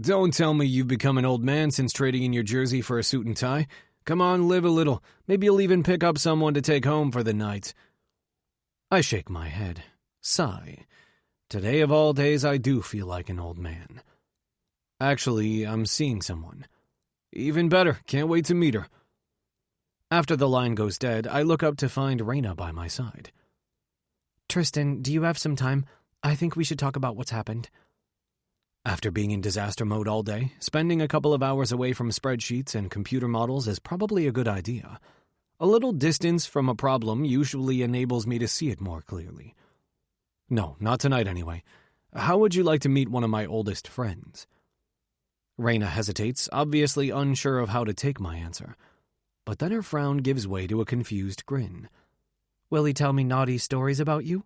Don't tell me you've become an old man since trading in your jersey for a suit and tie. Come on, live a little. Maybe you'll even pick up someone to take home for the night. I shake my head. Sigh. Today of all days, I do feel like an old man. Actually, I'm seeing someone. Even better, can't wait to meet her. After the line goes dead, I look up to find Raina by my side. Tristan, do you have some time? I think we should talk about what's happened. After being in disaster mode all day, spending a couple of hours away from spreadsheets and computer models is probably a good idea. A little distance from a problem usually enables me to see it more clearly. No, not tonight anyway. How would you like to meet one of my oldest friends? Raina hesitates, obviously unsure of how to take my answer. But then her frown gives way to a confused grin. Will he tell me naughty stories about you?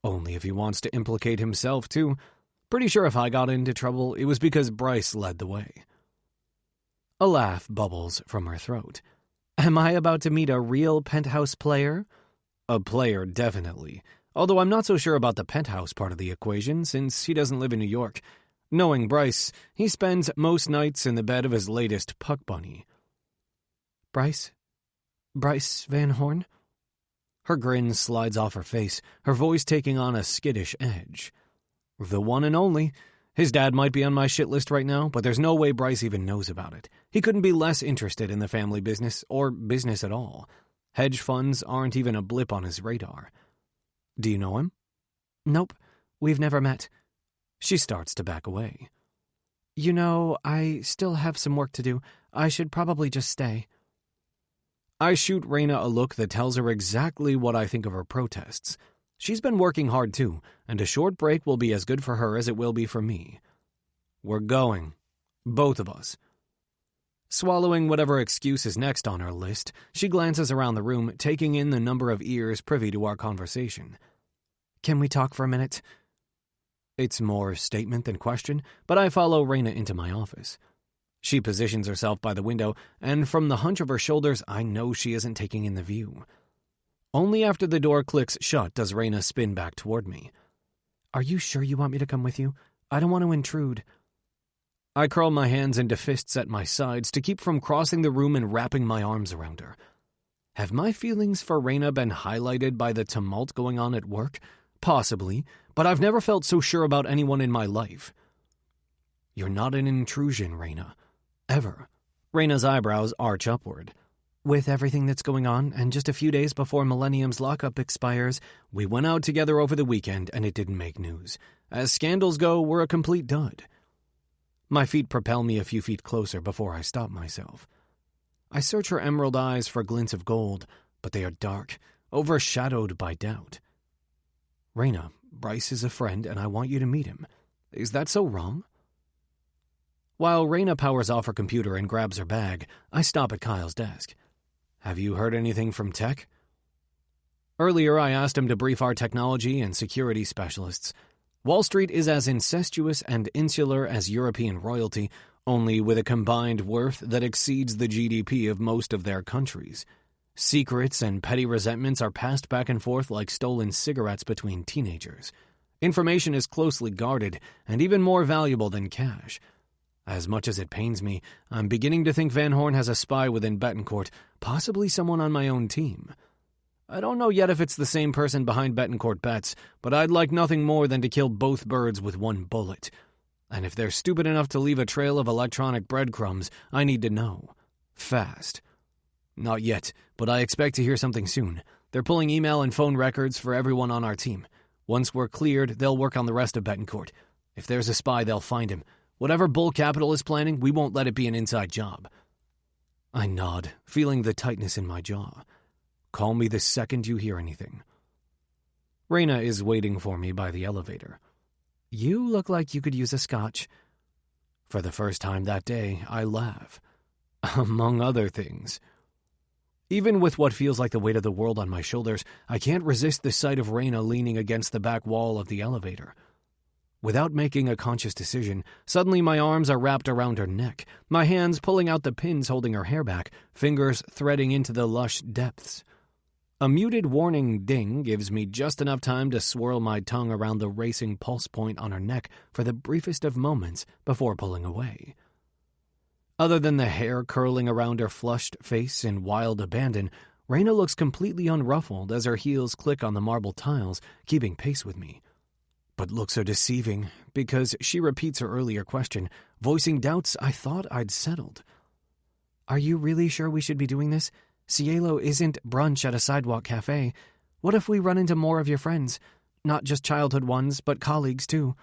Only if he wants to implicate himself, too. Pretty sure if I got into trouble, it was because Bryce led the way. A laugh bubbles from her throat. Am I about to meet a real Penthouse player? A player, definitely. Although I'm not so sure about the Penthouse part of the equation, since he doesn't live in New York. Knowing Bryce, he spends most nights in the bed of his latest puck bunny. Bryce Van Horn? Her grin slides off her face, her voice taking on a skittish edge. The one and only. His dad might be on my shit list right now, but there's no way Bryce even knows about it. He couldn't be less interested in the family business, or business at all. Hedge funds aren't even a blip on his radar. Do you know him? Nope, we've never met. She starts to back away. You know, I still have some work to do. I should probably just stay. I shoot Raina a look that tells her exactly what I think of her protests. She's been working hard too, and a short break will be as good for her as it will be for me. We're going. Both of us. Swallowing whatever excuse is next on her list, she glances around the room, taking in the number of ears privy to our conversation. Can we talk for a minute? It's more statement than question, but I follow Raina into my office. She positions herself by the window, and from the hunch of her shoulders, I know she isn't taking in the view. Only after the door clicks shut does Raina spin back toward me. Are you sure you want me to come with you? I don't want to intrude. I curl my hands into fists at my sides to keep from crossing the room and wrapping my arms around her. Have my feelings for Raina been highlighted by the tumult going on at work? Possibly, but I've never felt so sure about anyone in my life. You're not an intrusion, Raina. Ever. Raina's eyebrows arch upward. With everything that's going on, and just a few days before Millennium's lockup expires, we went out together over the weekend and it didn't make news. As scandals go, we're a complete dud. My feet propel me a few feet closer before I stop myself. I search her emerald eyes for glints of gold, but they are dark, overshadowed by doubt. Raina, Bryce is a friend, and I want you to meet him. Is that so wrong? While Raina powers off her computer and grabs her bag, I stop at Kyle's desk. Have you heard anything from tech? Earlier, I asked him to brief our technology and security specialists. Wall Street is as incestuous and insular as European royalty, only with a combined worth that exceeds the GDP of most of their countries. Secrets and petty resentments are passed back and forth like stolen cigarettes between teenagers. Information is closely guarded and even more valuable than cash. As much as it pains me, I'm beginning to think Van Horn has a spy within Betancourt, possibly someone on my own team. I don't know yet if it's the same person behind Betancourt Bets, but I'd like nothing more than to kill both birds with one bullet. And if they're stupid enough to leave a trail of electronic breadcrumbs, I need to know. Fast. Not yet, but I expect to hear something soon. They're pulling email and phone records for everyone on our team. Once we're cleared, they'll work on the rest of Betancourt. If there's a spy, they'll find him. Whatever Bull Capital is planning, we won't let it be an inside job. I nod, feeling the tightness in my jaw. Call me the second you hear anything. Raina is waiting for me by the elevator. You look like you could use a scotch. For the first time that day, I laugh. Among other things. Even with what feels like the weight of the world on my shoulders, I can't resist the sight of Raina leaning against the back wall of the elevator. Without making a conscious decision, suddenly my arms are wrapped around her neck, my hands pulling out the pins holding her hair back, fingers threading into the lush depths. A muted warning ding gives me just enough time to swirl my tongue around the racing pulse point on her neck for the briefest of moments before pulling away. Other than the hair curling around her flushed face in wild abandon, Raina looks completely unruffled as her heels click on the marble tiles, keeping pace with me. But looks are deceiving, because she repeats her earlier question, voicing doubts I thought I'd settled. Are you really sure we should be doing this? Cielo isn't brunch at a sidewalk cafe. What if we run into more of your friends? Not just childhood ones, but colleagues too.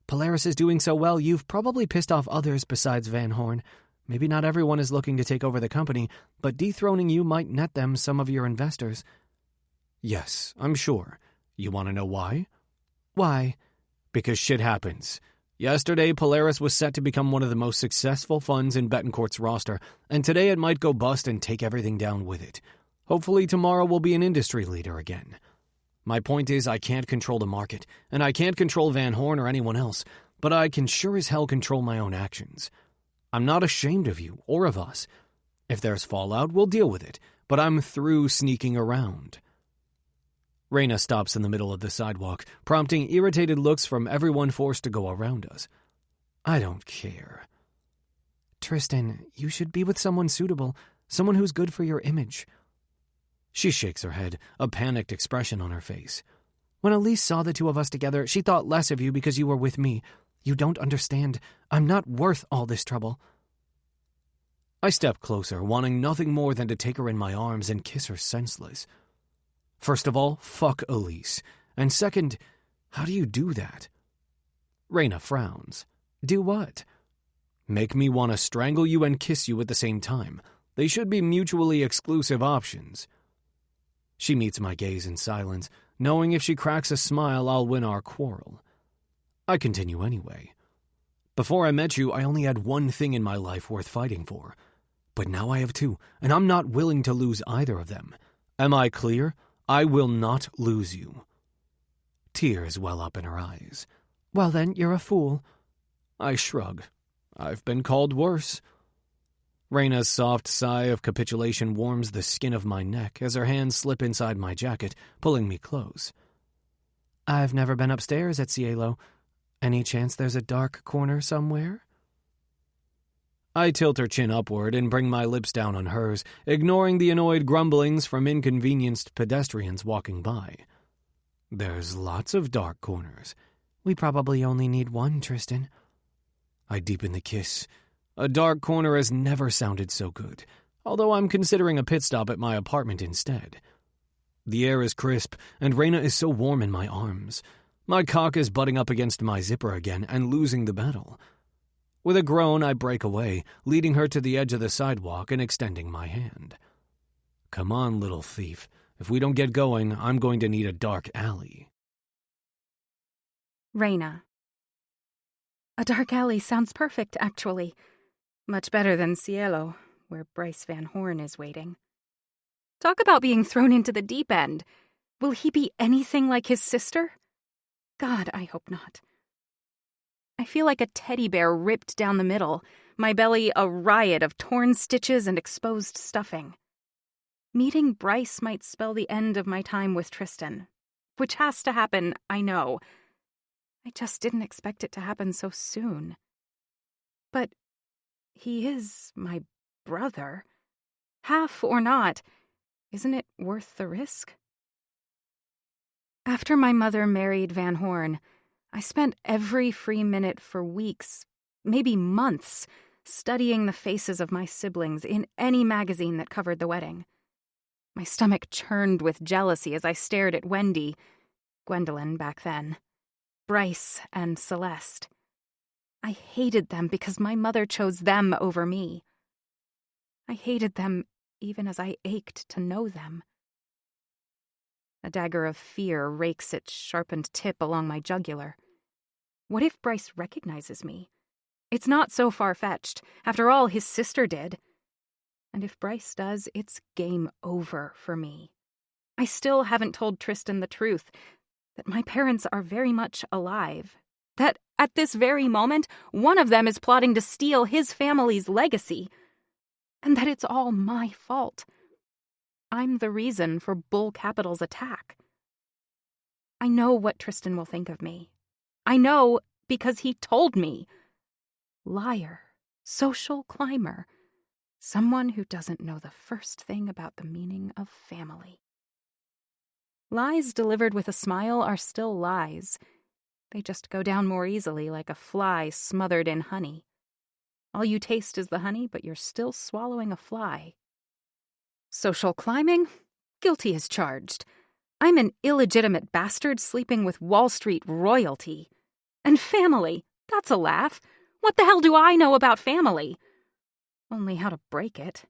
Polaris is doing so well, you've probably pissed off others besides Van Horn. Maybe not everyone is looking to take over the company, but dethroning you might net them some of your investors. Yes, I'm sure. You want to know why? Why? Because shit happens. Yesterday, Polaris was set to become one of the most successful funds in Betancourt's roster, and today it might go bust and take everything down with it. Hopefully tomorrow we'll be an industry leader again. My point is I can't control the market, and I can't control Van Horn or anyone else, but I can sure as hell control my own actions. I'm not ashamed of you or of us. If there's fallout, we'll deal with it, but I'm through sneaking around. Raina stops in the middle of the sidewalk, prompting irritated looks from everyone forced to go around us. I don't care. Tristan, you should be with someone suitable, someone who's good for your image. She shakes her head, a panicked expression on her face. When Elise saw the two of us together, she thought less of you because you were with me. You don't understand. I'm not worth all this trouble. I step closer, wanting nothing more than to take her in my arms and kiss her senseless. First of all, fuck Elise. And second, how do you do that? Raina frowns. Do what? Make me want to strangle you and kiss you at the same time. They should be mutually exclusive options. She meets my gaze in silence, knowing if she cracks a smile, I'll win our quarrel. I continue anyway. Before I met you, I only had one thing in my life worth fighting for. But now I have two, and I'm not willing to lose either of them. Am I clear? I will not lose you. Tears well up in her eyes. Well then, you're a fool. I shrug. I've been called worse. Raina's soft sigh of capitulation warms the skin of my neck as her hands slip inside my jacket, pulling me close. I've never been upstairs at Cielo. Any chance there's a dark corner somewhere? I tilt her chin upward and bring my lips down on hers, ignoring the annoyed grumblings from inconvenienced pedestrians walking by. There's lots of dark corners. We probably only need one, Tristan. I deepen the kiss. A dark corner has never sounded so good, although I'm considering a pit stop at my apartment instead. The air is crisp, and Raina is so warm in my arms. My cock is butting up against my zipper again and losing the battle. With a groan, I break away, leading her to the edge of the sidewalk and extending my hand. Come on, little thief. If we don't get going, I'm going to need a dark alley. Raina. A dark alley sounds perfect, actually. Much better than Cielo, where Bryce Van Horn is waiting. Talk about being thrown into the deep end. Will he be anything like his sister? God, I hope not. I feel like a teddy bear ripped down the middle, my belly a riot of torn stitches and exposed stuffing. Meeting Bryce might spell the end of my time with Tristan, which has to happen, I know. I just didn't expect it to happen so soon. But he is my brother. Half or not, isn't it worth the risk? After my mother married Van Horn, I spent every free minute for weeks, maybe months, studying the faces of my siblings in any magazine that covered the wedding. My stomach churned with jealousy as I stared at Wendy, Gwendolyn back then, Bryce, and Celeste. I hated them because my mother chose them over me. I hated them even as I ached to know them. A dagger of fear rakes its sharpened tip along my jugular. What if Bryce recognizes me? It's not so far-fetched. After all, his sister did. And if Bryce does, it's game over for me. I still haven't told Tristan the truth, that my parents are very much alive. That at this very moment, one of them is plotting to steal his family's legacy. And that it's all my fault. I'm the reason for Bull Capital's attack. I know what Tristan will think of me. I know because he told me. Liar, social climber, someone who doesn't know the first thing about the meaning of family. Lies delivered with a smile are still lies. They just go down more easily like a fly smothered in honey. All you taste is the honey, but you're still swallowing a fly. Social climbing? Guilty as charged. I'm an illegitimate bastard sleeping with Wall Street royalty. And family, that's a laugh. What the hell do I know about family? Only how to break it.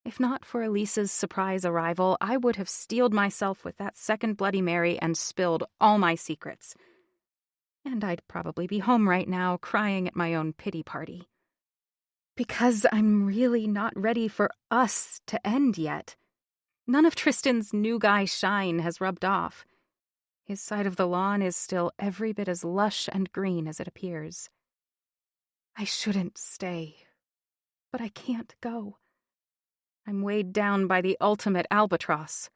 If not for Elisa's surprise arrival, I would have steeled myself with that second Bloody Mary and spilled all my secrets. And I'd probably be home right now crying at my own pity party. Because I'm really not ready for us to end yet. None of Tristan's new guy shine has rubbed off. His side of the lawn is still every bit as lush and green as it appears. I shouldn't stay, but I can't go. I'm weighed down by the ultimate albatross.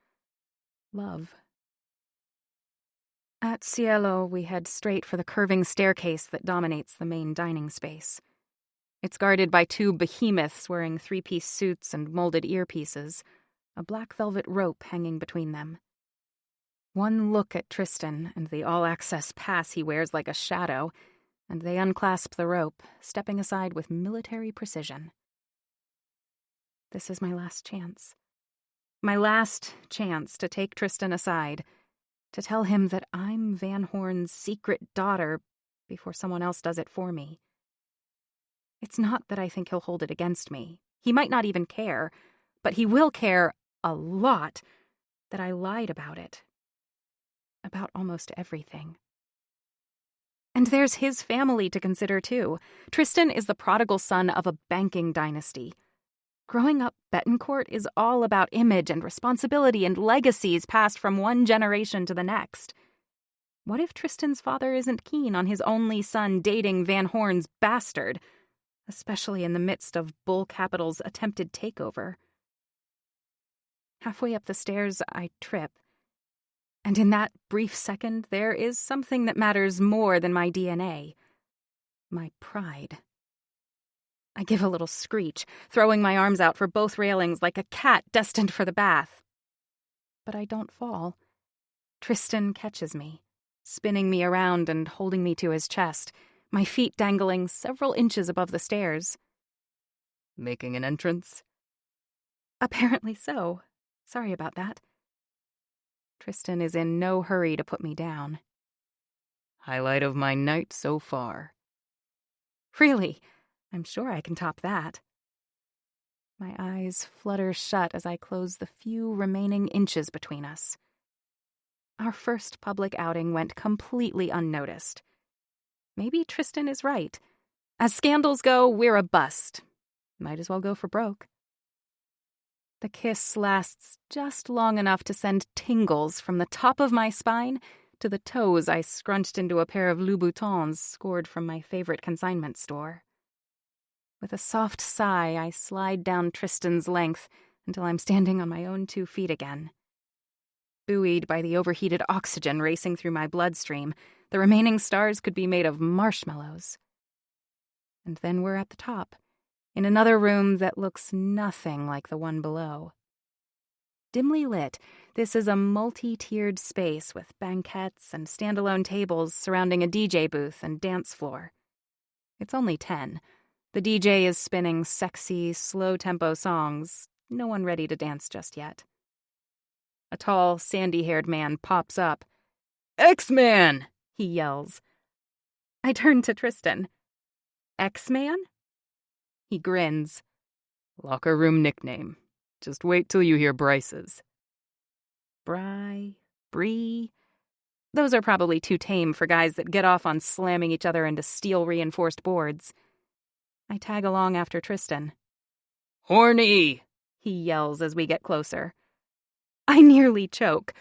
Love. At Cielo, we head straight for the curving staircase that dominates the main dining space. It's guarded by two behemoths wearing three-piece suits and molded earpieces, a black velvet rope hanging between them. One look at Tristan and the all-access pass he wears like a shadow, and they unclasp the rope, stepping aside with military precision. This is my last chance. My last chance to take Tristan aside, to tell him that I'm Van Horn's secret daughter before someone else does it for me. It's not that I think he'll hold it against me. He might not even care, but he will care a lot that I lied about it. About almost everything. And there's his family to consider, too. Tristan is the prodigal son of a banking dynasty. Growing up Betancourt is all about image and responsibility and legacies passed from one generation to the next. What if Tristan's father isn't keen on his only son dating Van Horn's bastard, especially in the midst of Bull Capital's attempted takeover? Halfway up the stairs, I trip. And in that brief second, there is something that matters more than my DNA. My pride. I give a little screech, throwing my arms out for both railings like a cat destined for the bath. But I don't fall. Tristan catches me, spinning me around and holding me to his chest, my feet dangling several inches above the stairs. Making an entrance? Apparently so. Sorry about that. Tristan is in no hurry to put me down. Highlight of my night so far. Really, I'm sure I can top that. My eyes flutter shut as I close the few remaining inches between us. Our first public outing went completely unnoticed. Maybe Tristan is right. As scandals go, we're a bust. Might as well go for broke. The kiss lasts just long enough to send tingles from the top of my spine to the toes I scrunched into a pair of Louboutins scored from my favorite consignment store. With a soft sigh, I slide down Tristan's length until I'm standing on my own 2 feet again. Buoyed by the overheated oxygen racing through my bloodstream, the remaining stars could be made of marshmallows. And then we're at the top, in another room that looks nothing like the one below. Dimly lit, this is a multi-tiered space with banquettes and standalone tables surrounding a DJ booth and dance floor. It's only 10. The DJ is spinning sexy, slow-tempo songs, no one ready to dance just yet. A tall, sandy-haired man pops up. X-Man! He yells. I turn to Tristan. X-Man? He grins. Locker room nickname. Just wait till you hear Bryce's. Bree. Those are probably too tame for guys that get off on slamming each other into steel-reinforced boards. I tag along after Tristan. Horny! He yells as we get closer. I nearly choke.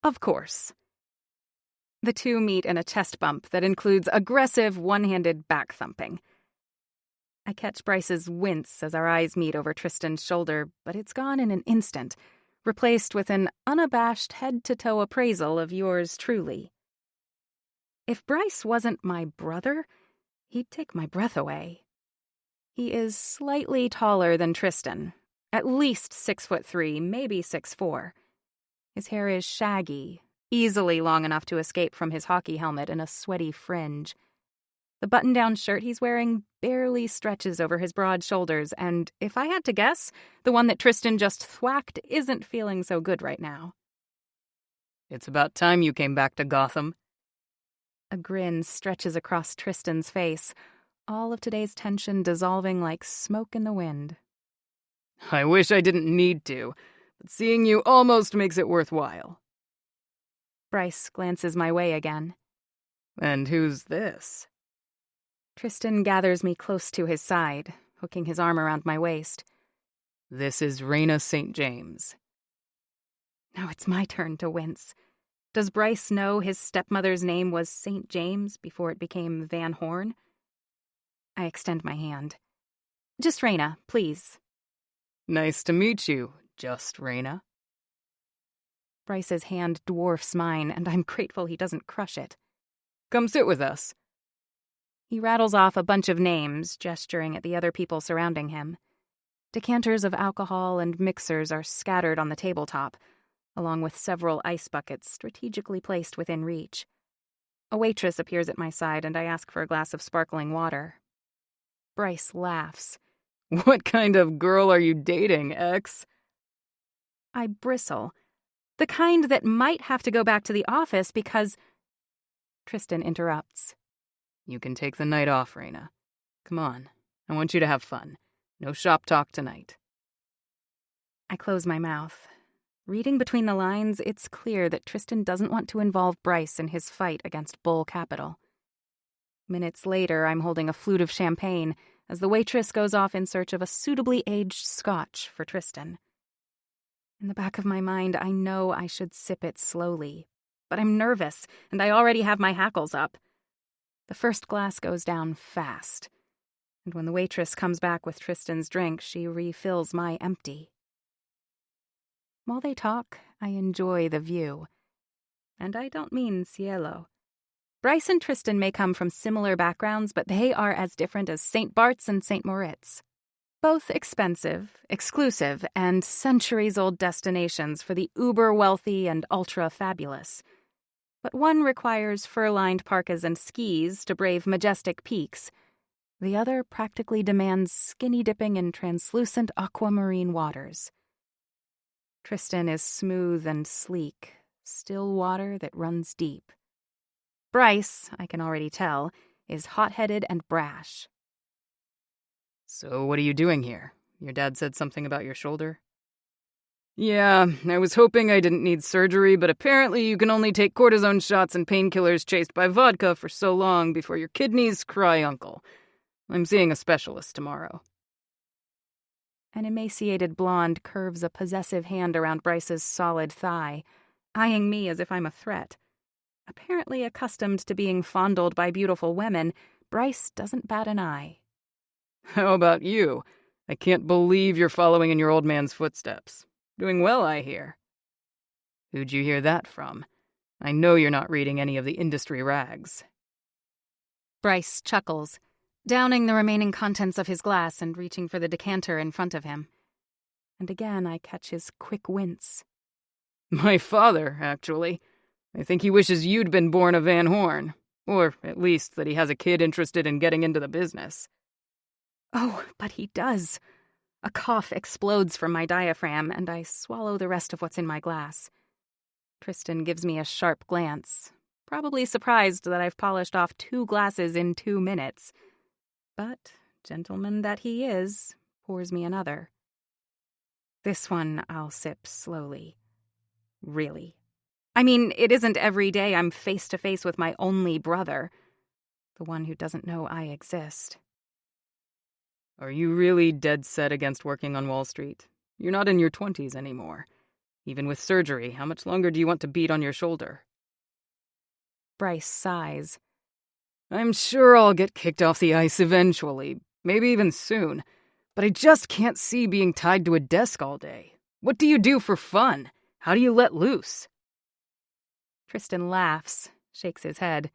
Of course. The two meet in a chest bump that includes aggressive one-handed back thumping. I catch Bryce's wince as our eyes meet over Tristan's shoulder, but it's gone in an instant, replaced with an unabashed head-to-toe appraisal of yours truly. If Bryce wasn't my brother, he'd take my breath away. He is slightly taller than Tristan, at least 6'3", maybe 6'4". His hair is shaggy, easily long enough to escape from his hockey helmet in a sweaty fringe. The button-down shirt he's wearing barely stretches over his broad shoulders, and if I had to guess, the one that Tristan just thwacked isn't feeling so good right now. It's about time you came back to Gotham. A grin stretches across Tristan's face, all of today's tension dissolving like smoke in the wind. I wish I didn't need to, but seeing you almost makes it worthwhile. Bryce glances my way again. And who's this? Tristan gathers me close to his side, hooking his arm around my waist. This is Raina St. James. Now it's my turn to wince. Does Bryce know his stepmother's name was St. James before it became Van Horn? I extend my hand. Just Raina, please. Nice to meet you, just Raina. Bryce's hand dwarfs mine, and I'm grateful he doesn't crush it. Come sit with us. He rattles off a bunch of names, gesturing at the other people surrounding him. Decanters of alcohol and mixers are scattered on the tabletop, along with several ice buckets strategically placed within reach. A waitress appears at my side, and I ask for a glass of sparkling water. Bryce laughs. What kind of girl are you dating, X? I bristle. The kind that might have to go back to the office because... Tristan interrupts. You can take the night off, Raina. Come on, I want you to have fun. No shop talk tonight. I close my mouth. Reading between the lines, it's clear that Tristan doesn't want to involve Bryce in his fight against Bull Capital. Minutes later, I'm holding a flute of champagne as the waitress goes off in search of a suitably aged scotch for Tristan. In the back of my mind, I know I should sip it slowly, but I'm nervous, and I already have my hackles up. The first glass goes down fast, and when the waitress comes back with Tristan's drink, she refills my empty. While they talk, I enjoy the view. And I don't mean cielo. Bryce and Tristan may come from similar backgrounds, but they are as different as St. Bart's and St. Moritz. Both expensive, exclusive, and centuries-old destinations for the uber-wealthy and ultra-fabulous. But one requires fur-lined parkas and skis to brave majestic peaks. The other practically demands skinny dipping in translucent aquamarine waters. Tristan is smooth and sleek, still water that runs deep. Bryce, I can already tell, is hot-headed and brash, So what are you doing here? Your dad said something about your shoulder? Yeah, I was hoping I didn't need surgery, but apparently you can only take cortisone shots and painkillers chased by vodka for so long before your kidneys cry uncle. I'm seeing a specialist tomorrow. An emaciated blonde curves a possessive hand around Bryce's solid thigh, eyeing me as if I'm a threat. Apparently accustomed to being fondled by beautiful women, Bryce doesn't bat an eye. How about you? I can't believe you're following in your old man's footsteps. Doing well, I hear. Who'd you hear that from? I know you're not reading any of the industry rags. Bryce chuckles, downing the remaining contents of his glass and reaching for the decanter in front of him. And again I catch his quick wince. My father, actually. I think he wishes you'd been born a Van Horn. Or, at least, that he has a kid interested in getting into the business. Oh, but he does. A cough explodes from my diaphragm, and I swallow the rest of what's in my glass. Tristan gives me a sharp glance, probably surprised that I've polished off 2 glasses in 2 minutes. But, gentleman that he is, pours me another. This one I'll sip slowly. Really. I mean, it isn't every day I'm face to face with my only brother, the one who doesn't know I exist. Are you really dead set against working on Wall Street? You're not in your 20s anymore. Even with surgery, how much longer do you want to beat on your shoulder? Bryce sighs. I'm sure I'll get kicked off the ice eventually, maybe even soon, but I just can't see being tied to a desk all day. What do you do for fun? How do you let loose? Tristan laughs, shakes his head.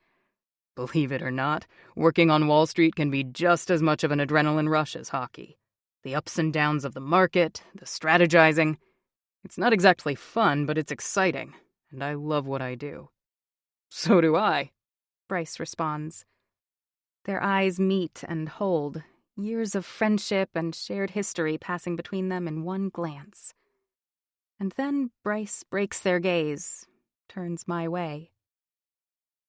Believe it or not, working on Wall Street can be just as much of an adrenaline rush as hockey. The ups and downs of the market, the strategizing. It's not exactly fun, but it's exciting, and I love what I do. So do I, Bryce responds. Their eyes meet and hold, years of friendship and shared history passing between them in one glance. And then Bryce breaks their gaze, turns my way.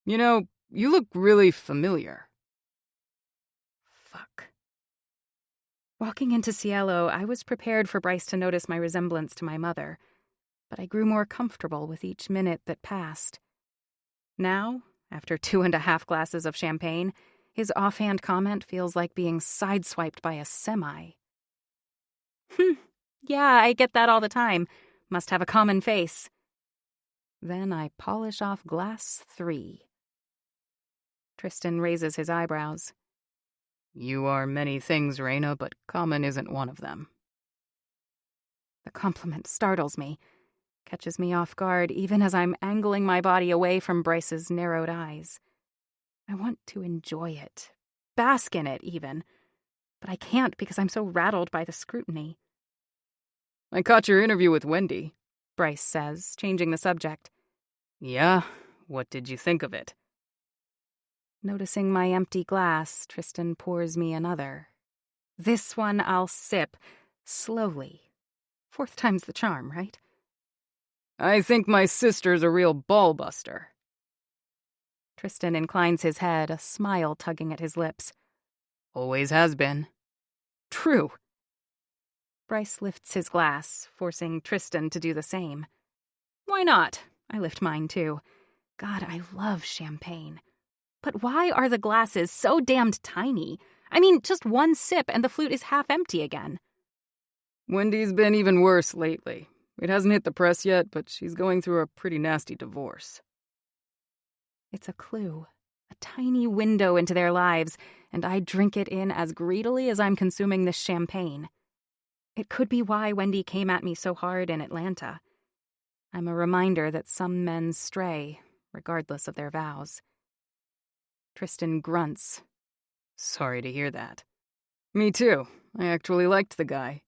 You know, you look really familiar. Fuck. Walking into Cielo, I was prepared for Bryce to notice my resemblance to my mother, but I grew more comfortable with each minute that passed. Now, after 2.5 glasses of champagne, his offhand comment feels like being sideswiped by a semi. Yeah, I get that all the time. Must have a common face. Then I polish off glass 3. Tristan raises his eyebrows. You are many things, Raina, but common isn't one of them. The compliment startles me, catches me off guard even as I'm angling my body away from Bryce's narrowed eyes. I want to enjoy it, bask in it even, but I can't because I'm so rattled by the scrutiny. I caught your interview with Wendy, Bryce says, changing the subject. Yeah? What did you think of it? Noticing my empty glass, Tristan pours me another. This one I'll sip, slowly. 4th time's the charm, right? I think my sister's a real ball-buster. Tristan inclines his head, a smile tugging at his lips. Always has been. True. Bryce lifts his glass, forcing Tristan to do the same. Why not? I lift mine too. God, I love champagne. But why are the glasses so damned tiny? I mean, just one sip and the flute is half empty again. Wendy's been even worse lately. It hasn't hit the press yet, but she's going through a pretty nasty divorce. It's a clue, a tiny window into their lives, and I drink it in as greedily as I'm consuming this champagne. It could be why Wendy came at me so hard in Atlanta. I'm a reminder that some men stray, regardless of their vows. Tristan grunts. Sorry to hear that. Me too. I actually liked the guy.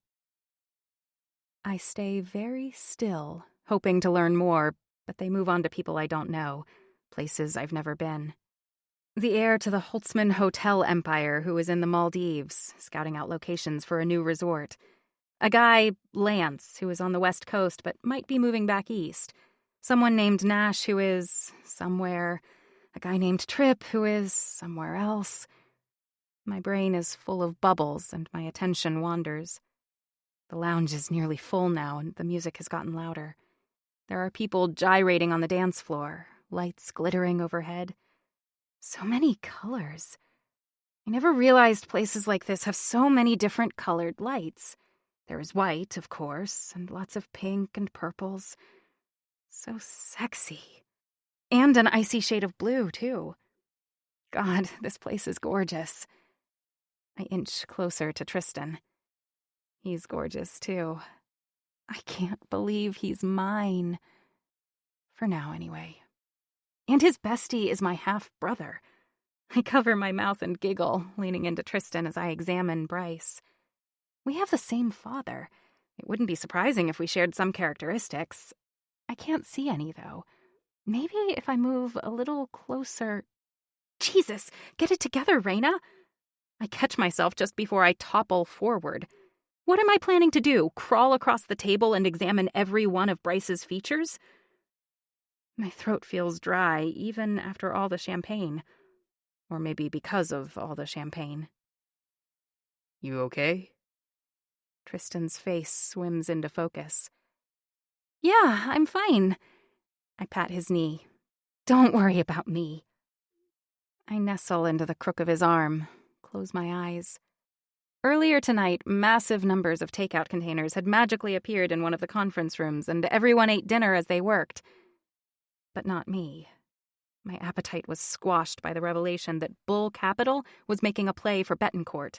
I stay very still, hoping to learn more, but they move on to people I don't know, places I've never been. The heir to the Holtzman Hotel empire who is in the Maldives, scouting out locations for a new resort. A guy, Lance, who is on the West Coast but might be moving back east. Someone named Nash who is somewhere. A guy named Tripp who is somewhere else. My brain is full of bubbles and my attention wanders. The lounge is nearly full now and the music has gotten louder. There are people gyrating on the dance floor, lights glittering overhead. So many colors. I never realized places like this have so many different colored lights. There is white, of course, and lots of pink and purples. So sexy. And an icy shade of blue, too. God, this place is gorgeous. I inch closer to Tristan. He's gorgeous, too. I can't believe he's mine. For now, anyway. And his bestie is my half-brother. I cover my mouth and giggle, leaning into Tristan as I examine Bryce. We have the same father. It wouldn't be surprising if we shared some characteristics. I can't see any, though. Maybe if I move a little closer... Jesus, get it together, Raina! I catch myself just before I topple forward. What am I planning to do? Crawl across the table and examine every one of Bryce's features? My throat feels dry, even after all the champagne. Or maybe because of all the champagne. You okay? Tristan's face swims into focus. Yeah, I'm fine. I pat his knee. Don't worry about me. I nestle into the crook of his arm, close my eyes. Earlier tonight, massive numbers of takeout containers had magically appeared in one of the conference rooms, and everyone ate dinner as they worked. But not me. My appetite was squashed by the revelation that Bull Capital was making a play for Bettencourt.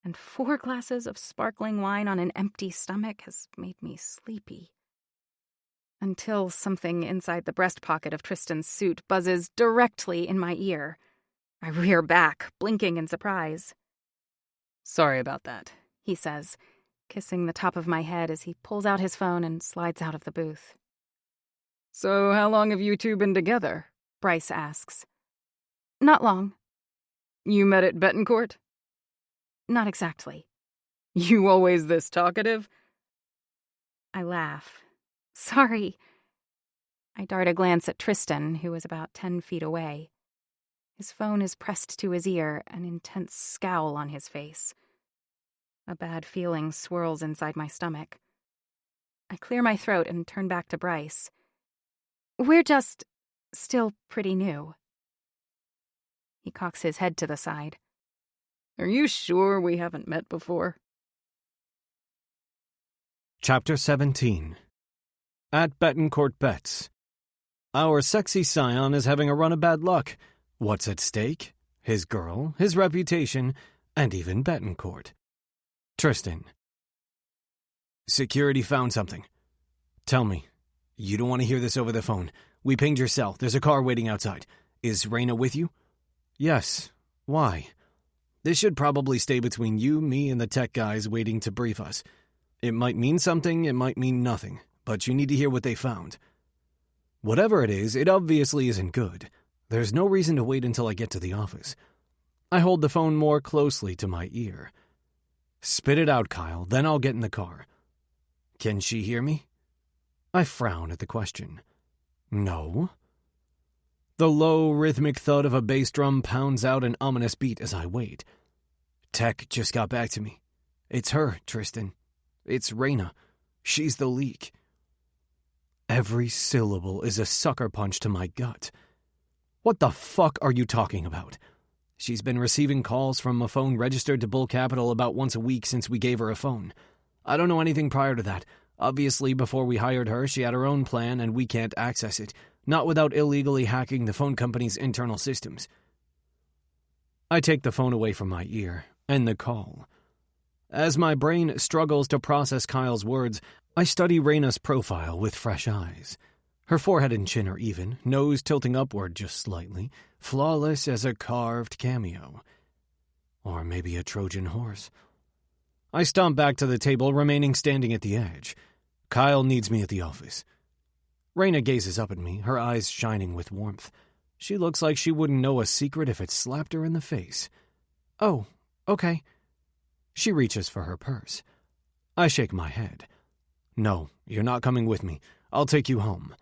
And 4 glasses of sparkling wine on an empty stomach has made me sleepy. Until something inside the breast pocket of Tristan's suit buzzes directly in my ear. I rear back, blinking in surprise. Sorry about that, he says, kissing the top of my head as he pulls out his phone and slides out of the booth. So how long have you two been together? Bryce asks. Not long. You met at Bettencourt? Not exactly. You always this talkative? I laugh. Sorry. I dart a glance at Tristan, who is about 10 feet away. His phone is pressed to his ear, an intense scowl on his face. A bad feeling swirls inside my stomach. I clear my throat and turn back to Bryce. We're just still pretty new. He cocks his head to the side. Are you sure we haven't met before? Chapter 17. At Bettencourt Bets. Our sexy scion is having a run of bad luck. What's at stake? His girl, his reputation, and even Bettencourt. Tristan. Security found something. Tell me. You don't want to hear this over the phone. We pinged your cell. There's a car waiting outside. Is Raina with you? Yes. Why? This should probably stay between you, me, and the tech guys waiting to brief us. It might mean something, it might mean nothing, but you need to hear what they found. Whatever it is, it obviously isn't good. There's no reason to wait until I get to the office. I hold the phone more closely to my ear. Spit it out, Kyle, then I'll get in the car. Can she hear me? I frown at the question. No. The low, rhythmic thud of a bass drum pounds out an ominous beat as I wait. Tech just got back to me. It's her, Tristan. It's Raina. She's the leak. Every syllable is a sucker punch to my gut. What the fuck are you talking about? She's been receiving calls from a phone registered to Bull Capital about once a week since we gave her a phone. I don't know anything prior to that. Obviously, before we hired her, she had her own plan and we can't access it, not without illegally hacking the phone company's internal systems. I take the phone away from my ear, end the call. As my brain struggles to process Kyle's words, I study Raina's profile with fresh eyes. Her forehead and chin are even, nose tilting upward just slightly, flawless as a carved cameo. Or maybe a Trojan horse. I stomp back to the table, remaining standing at the edge. Kyle needs me at the office. Raina gazes up at me, her eyes shining with warmth. She looks like she wouldn't know a secret if it slapped her in the face. Oh, okay. She reaches for her purse. I shake my head. No, you're not coming with me. I'll take you home.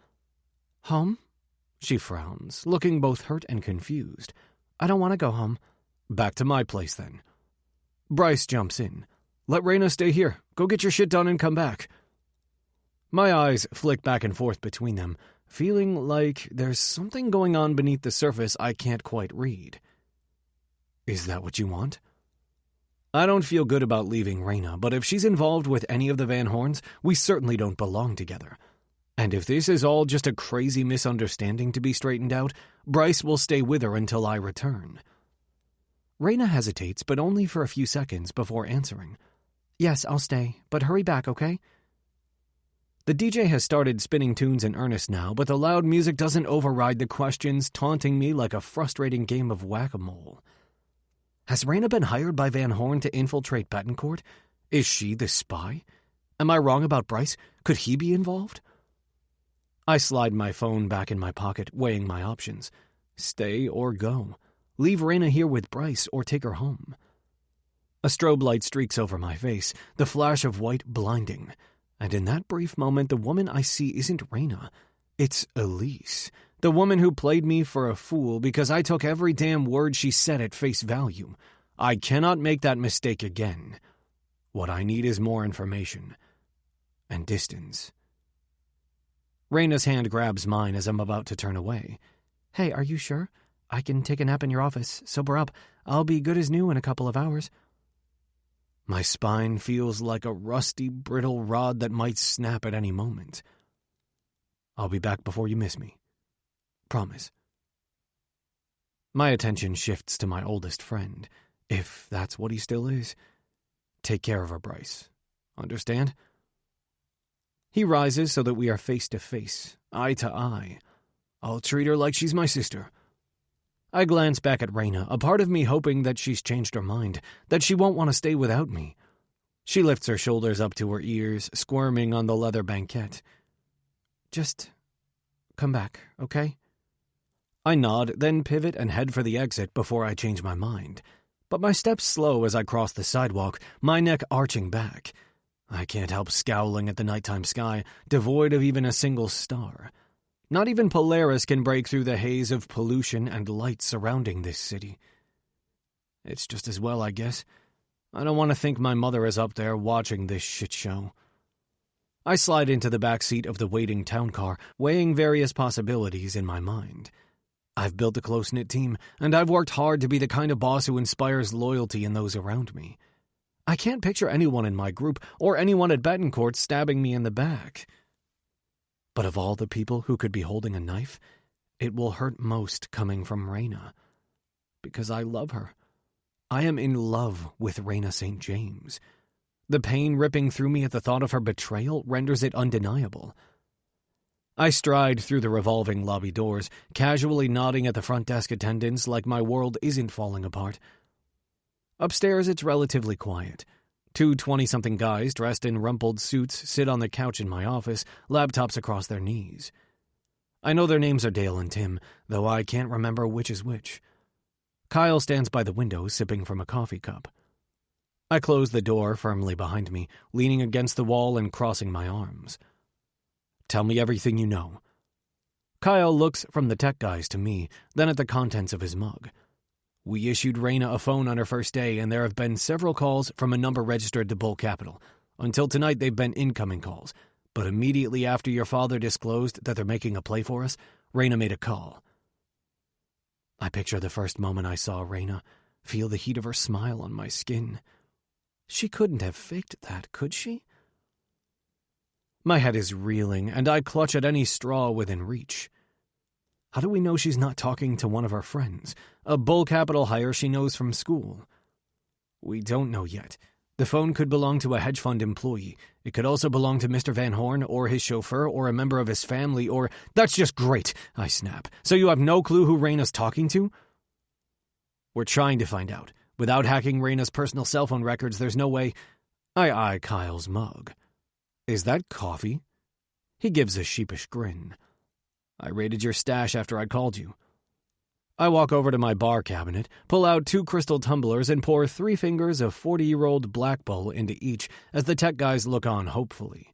Home? She frowns, looking both hurt and confused. I don't want to go home. Back to my place, then. Bryce jumps in. Let Raina stay here. Go get your shit done and come back. My eyes flick back and forth between them, feeling like there's something going on beneath the surface I can't quite read. Is that what you want? I don't feel good about leaving Raina, but if she's involved with any of the Van Horns, we certainly don't belong together. And if this is all just a crazy misunderstanding to be straightened out, Bryce will stay with her until I return. Raina hesitates, but only for a few seconds before answering. Yes, I'll stay, but hurry back, okay? The DJ has started spinning tunes in earnest now, but the loud music doesn't override the questions, taunting me like a frustrating game of whack-a-mole. Has Raina been hired by Van Horn to infiltrate Betancourt? Is she the spy? Am I wrong about Bryce? Could he be involved? I slide my phone back in my pocket, weighing my options. Stay or go. Leave Raina here with Bryce or take her home. A strobe light streaks over my face, the flash of white blinding. And in that brief moment, the woman I see isn't Raina. It's Elise, the woman who played me for a fool because I took every damn word she said at face value. I cannot make that mistake again. What I need is more information. And distance. Raina's hand grabs mine as I'm about to turn away. Hey, are you sure? I can take a nap in your office. Sober up. I'll be good as new in a couple of hours. My spine feels like a rusty, brittle rod that might snap at any moment. I'll be back before you miss me. Promise. My attention shifts to my oldest friend, if that's what he still is. Take care of her, Bryce. Understand? He rises so that we are face to face, eye to eye. I'll treat her like she's my sister. I glance back at Raina, a part of me hoping that she's changed her mind, that she won't want to stay without me. She lifts her shoulders up to her ears, squirming on the leather banquette. Just come back, okay? I nod, then pivot and head for the exit before I change my mind. But my steps slow as I cross the sidewalk, my neck arching back. I can't help scowling at the nighttime sky, devoid of even a single star. Not even Polaris can break through the haze of pollution and light surrounding this city. It's just as well, I guess. I don't want to think my mother is up there watching this shit show. I slide into the back seat of the waiting town car, weighing various possibilities in my mind. I've built a close-knit team, and I've worked hard to be the kind of boss who inspires loyalty in those around me. I can't picture anyone in my group or anyone at Betancourt stabbing me in the back. But of all the people who could be holding a knife, it will hurt most coming from Raina. Because I love her. I am in love with Raina St. James. The pain ripping through me at the thought of her betrayal renders it undeniable. I stride through the revolving lobby doors, casually nodding at the front desk attendants like my world isn't falling apart. Upstairs, it's relatively quiet. 2 20-something guys dressed in rumpled suits sit on the couch in my office, laptops across their knees. I know their names are Dale and Tim, though I can't remember which is which. Kyle stands by the window, sipping from a coffee cup. I close the door firmly behind me, leaning against the wall and crossing my arms. Tell me everything you know. Kyle looks from the tech guys to me, then at the contents of his mug. We issued Raina a phone on her first day, and there have been several calls from a number registered to Bull Capital. Until tonight, they've been incoming calls. But immediately after your father disclosed that they're making a play for us, Raina made a call. I picture the first moment I saw Raina, feel the heat of her smile on my skin. She couldn't have faked that, could she? My head is reeling, and I clutch at any straw within reach. How do we know she's not talking to one of her friends, a Bull Capital hire she knows from school? We don't know yet. The phone could belong to a hedge fund employee. It could also belong to Mr. Van Horn or his chauffeur or a member of his family or... That's just great, I snap. So you have no clue who Raina's talking to? We're trying to find out. Without hacking Raina's personal cell phone records, there's no way... I eye Kyle's mug. Is that coffee? He gives a sheepish grin. I raided your stash after I called you. I walk over to my bar cabinet, pull out 2 crystal tumblers, and pour 3 fingers of 40-year-old Black Bull into each as the tech guys look on hopefully.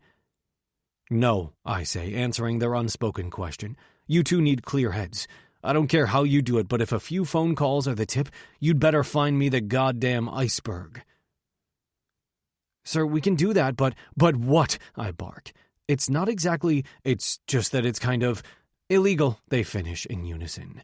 No, I say, answering their unspoken question. You two need clear heads. I don't care how you do it, but if a few phone calls are the tip, you'd better find me the goddamn iceberg. Sir, we can do that, but what? I bark. It's not exactly, it's just that it's kind of illegal, they finish in unison.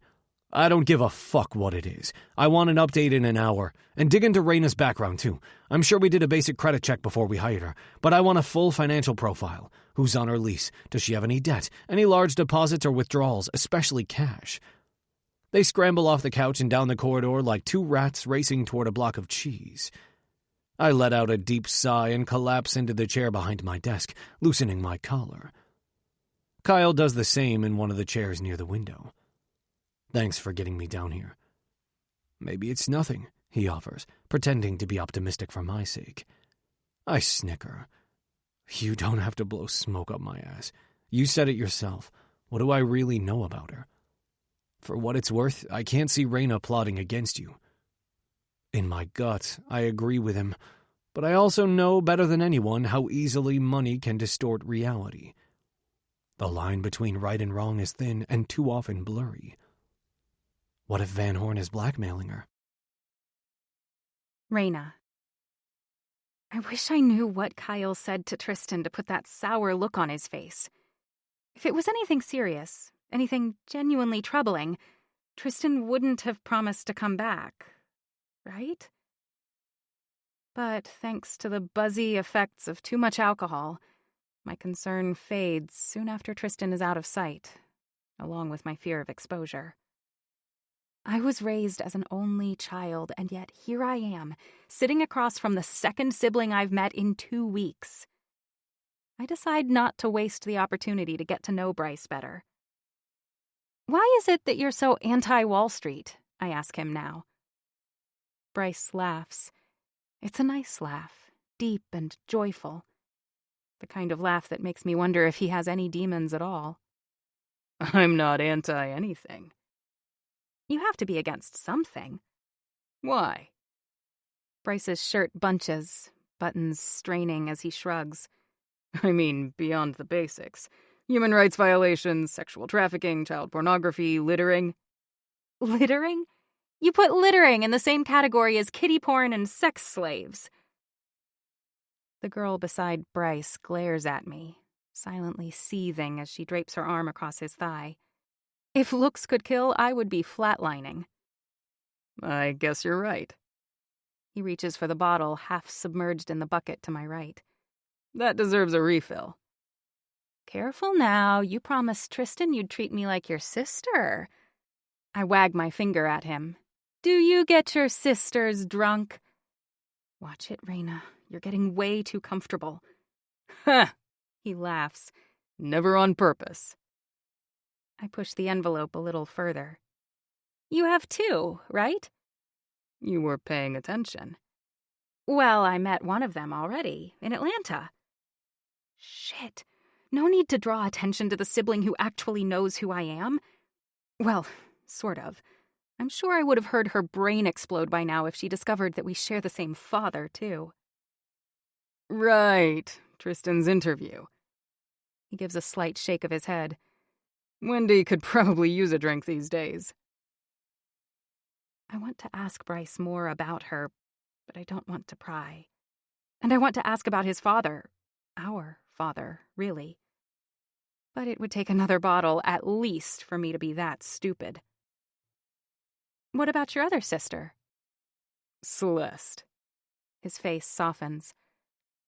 I don't give a fuck what it is. I want an update in an hour. And dig into Raina's background, too. I'm sure we did a basic credit check before we hired her, but I want a full financial profile. Who's on her lease? Does she have any debt? Any large deposits or withdrawals, especially cash? They scramble off the couch and down the corridor like two rats racing toward a block of cheese. I let out a deep sigh and collapse into the chair behind my desk, loosening my collar. Kyle does the same in one of the chairs near the window. Thanks for getting me down here. Maybe it's nothing, he offers, pretending to be optimistic for my sake. I snicker. You don't have to blow smoke up my ass. You said it yourself. What do I really know about her? For what it's worth, I can't see Raina plotting against you. In my gut, I agree with him, but I also know better than anyone how easily money can distort reality. The line between right and wrong is thin and too often blurry. What if Van Horn is blackmailing her? Raina. I wish I knew what Kyle said to Tristan to put that sour look on his face. If it was anything serious, anything genuinely troubling, Tristan wouldn't have promised to come back, right? But thanks to the buzzy effects of too much alcohol, my concern fades soon after Tristan is out of sight, along with my fear of exposure. I was raised as an only child, and yet here I am, sitting across from the second sibling I've met in 2 weeks. I decide not to waste the opportunity to get to know Bryce better. Why is it that you're so anti-Wall Street? I ask him now. Bryce laughs. It's a nice laugh, deep and joyful. The kind of laugh that makes me wonder if he has any demons at all. I'm not anti-anything. You have to be against something. Why? Bryce's shirt bunches, buttons straining as he shrugs. I mean, beyond the basics. Human rights violations, sexual trafficking, child pornography, littering. Littering? You put littering in the same category as kiddie porn and sex slaves. The girl beside Bryce glares at me, silently seething as she drapes her arm across his thigh. If looks could kill, I would be flatlining. I guess you're right. He reaches for the bottle, half submerged in the bucket to my right. That deserves a refill. Careful now, you promised Tristan you'd treat me like your sister. I wag my finger at him. Do you get your sisters drunk? Watch it, Raina. You're getting way too comfortable. Ha! He laughs. Never on purpose. I push the envelope a little further. You have 2, right? You were paying attention. Well, I met one of them already, in Atlanta. Shit. No need to draw attention to the sibling who actually knows who I am. Well, sort of. I'm sure I would have heard her brain explode by now if she discovered that we share the same father, too. Right. Tristan's interview. He gives a slight shake of his head. Wendy could probably use a drink these days. I want to ask Bryce more about her, but I don't want to pry. And I want to ask about his father. Our father, really. But it would take another bottle, at least, for me to be that stupid. What about your other sister? Celeste. His face softens.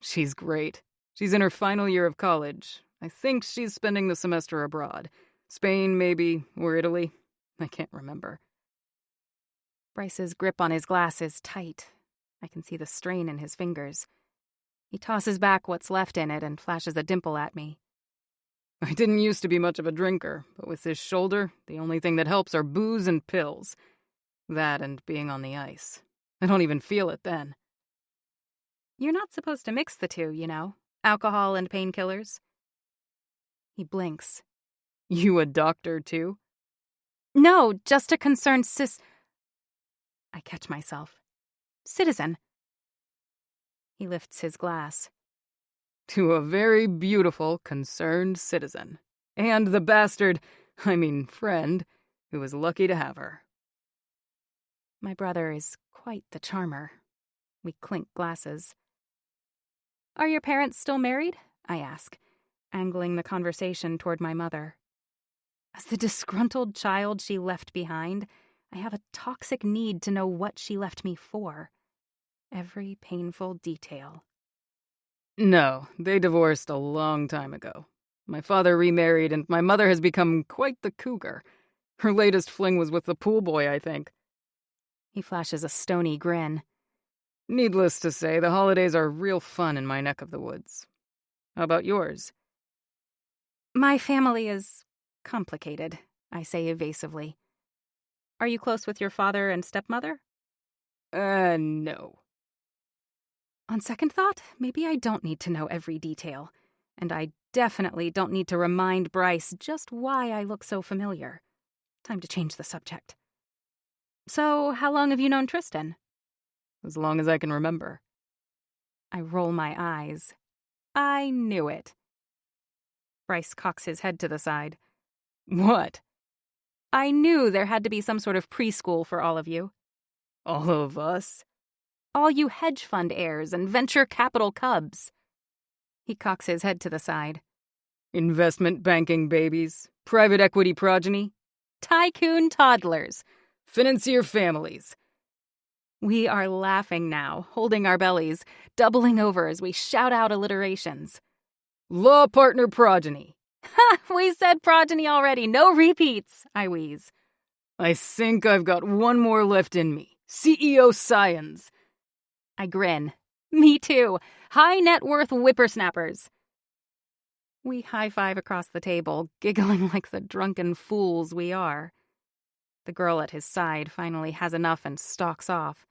She's great. She's in her final year of college. I think she's spending the semester abroad. Spain, maybe, or Italy. I can't remember. Bryce's grip on his glass is tight. I can see the strain in his fingers. He tosses back what's left in it and flashes a dimple at me. I didn't used to be much of a drinker, but with this shoulder, the only thing that helps are booze and pills. That and being on the ice. I don't even feel it then. You're not supposed to mix the two, you know. Alcohol and painkillers. He blinks. You a doctor, too? No, just a concerned I catch myself. Citizen. He lifts his glass. To a very beautiful, concerned citizen. And the bastard, friend, who was lucky to have her. My brother is quite the charmer. We clink glasses. Are your parents still married? I ask, angling the conversation toward my mother. As the disgruntled child she left behind, I have a toxic need to know what she left me for. Every painful detail. No, they divorced a long time ago. My father remarried, and my mother has become quite the cougar. Her latest fling was with the pool boy, I think. He flashes a stony grin. Needless to say, the holidays are real fun in my neck of the woods. How about yours? My family is complicated, I say evasively. Are you close with your father and stepmother? No. On second thought, maybe I don't need to know every detail. And I definitely don't need to remind Bryce just why I look so familiar. Time to change the subject. So, how long have you known Tristan? As long as I can remember. I roll my eyes. I knew it. Bryce cocks his head to the side. What? I knew there had to be some sort of preschool for all of you. All of us? All you hedge fund heirs and venture capital cubs. He cocks his head to the side. Investment banking babies, private equity progeny, Tycoon toddlers, financier families. We are laughing now, holding our bellies, doubling over as we shout out alliterations. Law partner progeny. Ha! We said progeny already, no repeats, I wheeze. I think I've got one more left in me. CEO scions. I grin. Me too. High net worth whippersnappers. We high-five across the table, giggling like the drunken fools we are. The girl at his side finally has enough and stalks off.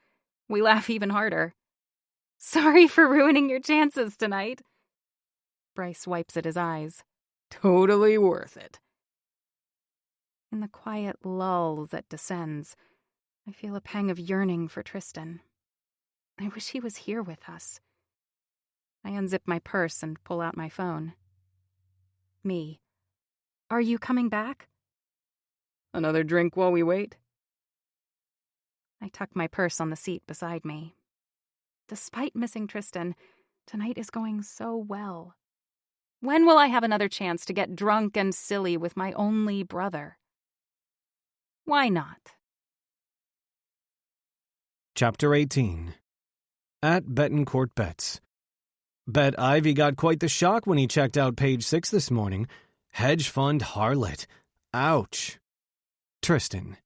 We laugh even harder. Sorry for ruining your chances tonight. Bryce wipes at his eyes. Totally worth it. In the quiet lull that descends, I feel a pang of yearning for Tristan. I wish he was here with us. I unzip my purse and pull out my phone. Me. Are you coming back? Another drink while we wait? I tuck my purse on the seat beside me. Despite missing Tristan, tonight is going so well. When will I have another chance to get drunk and silly with my only brother? Why not? Chapter 18. At Betancourt Bets. Bet Ivy got quite the shock when he checked out page 6 this morning. Hedge fund harlot. Ouch. Tristan.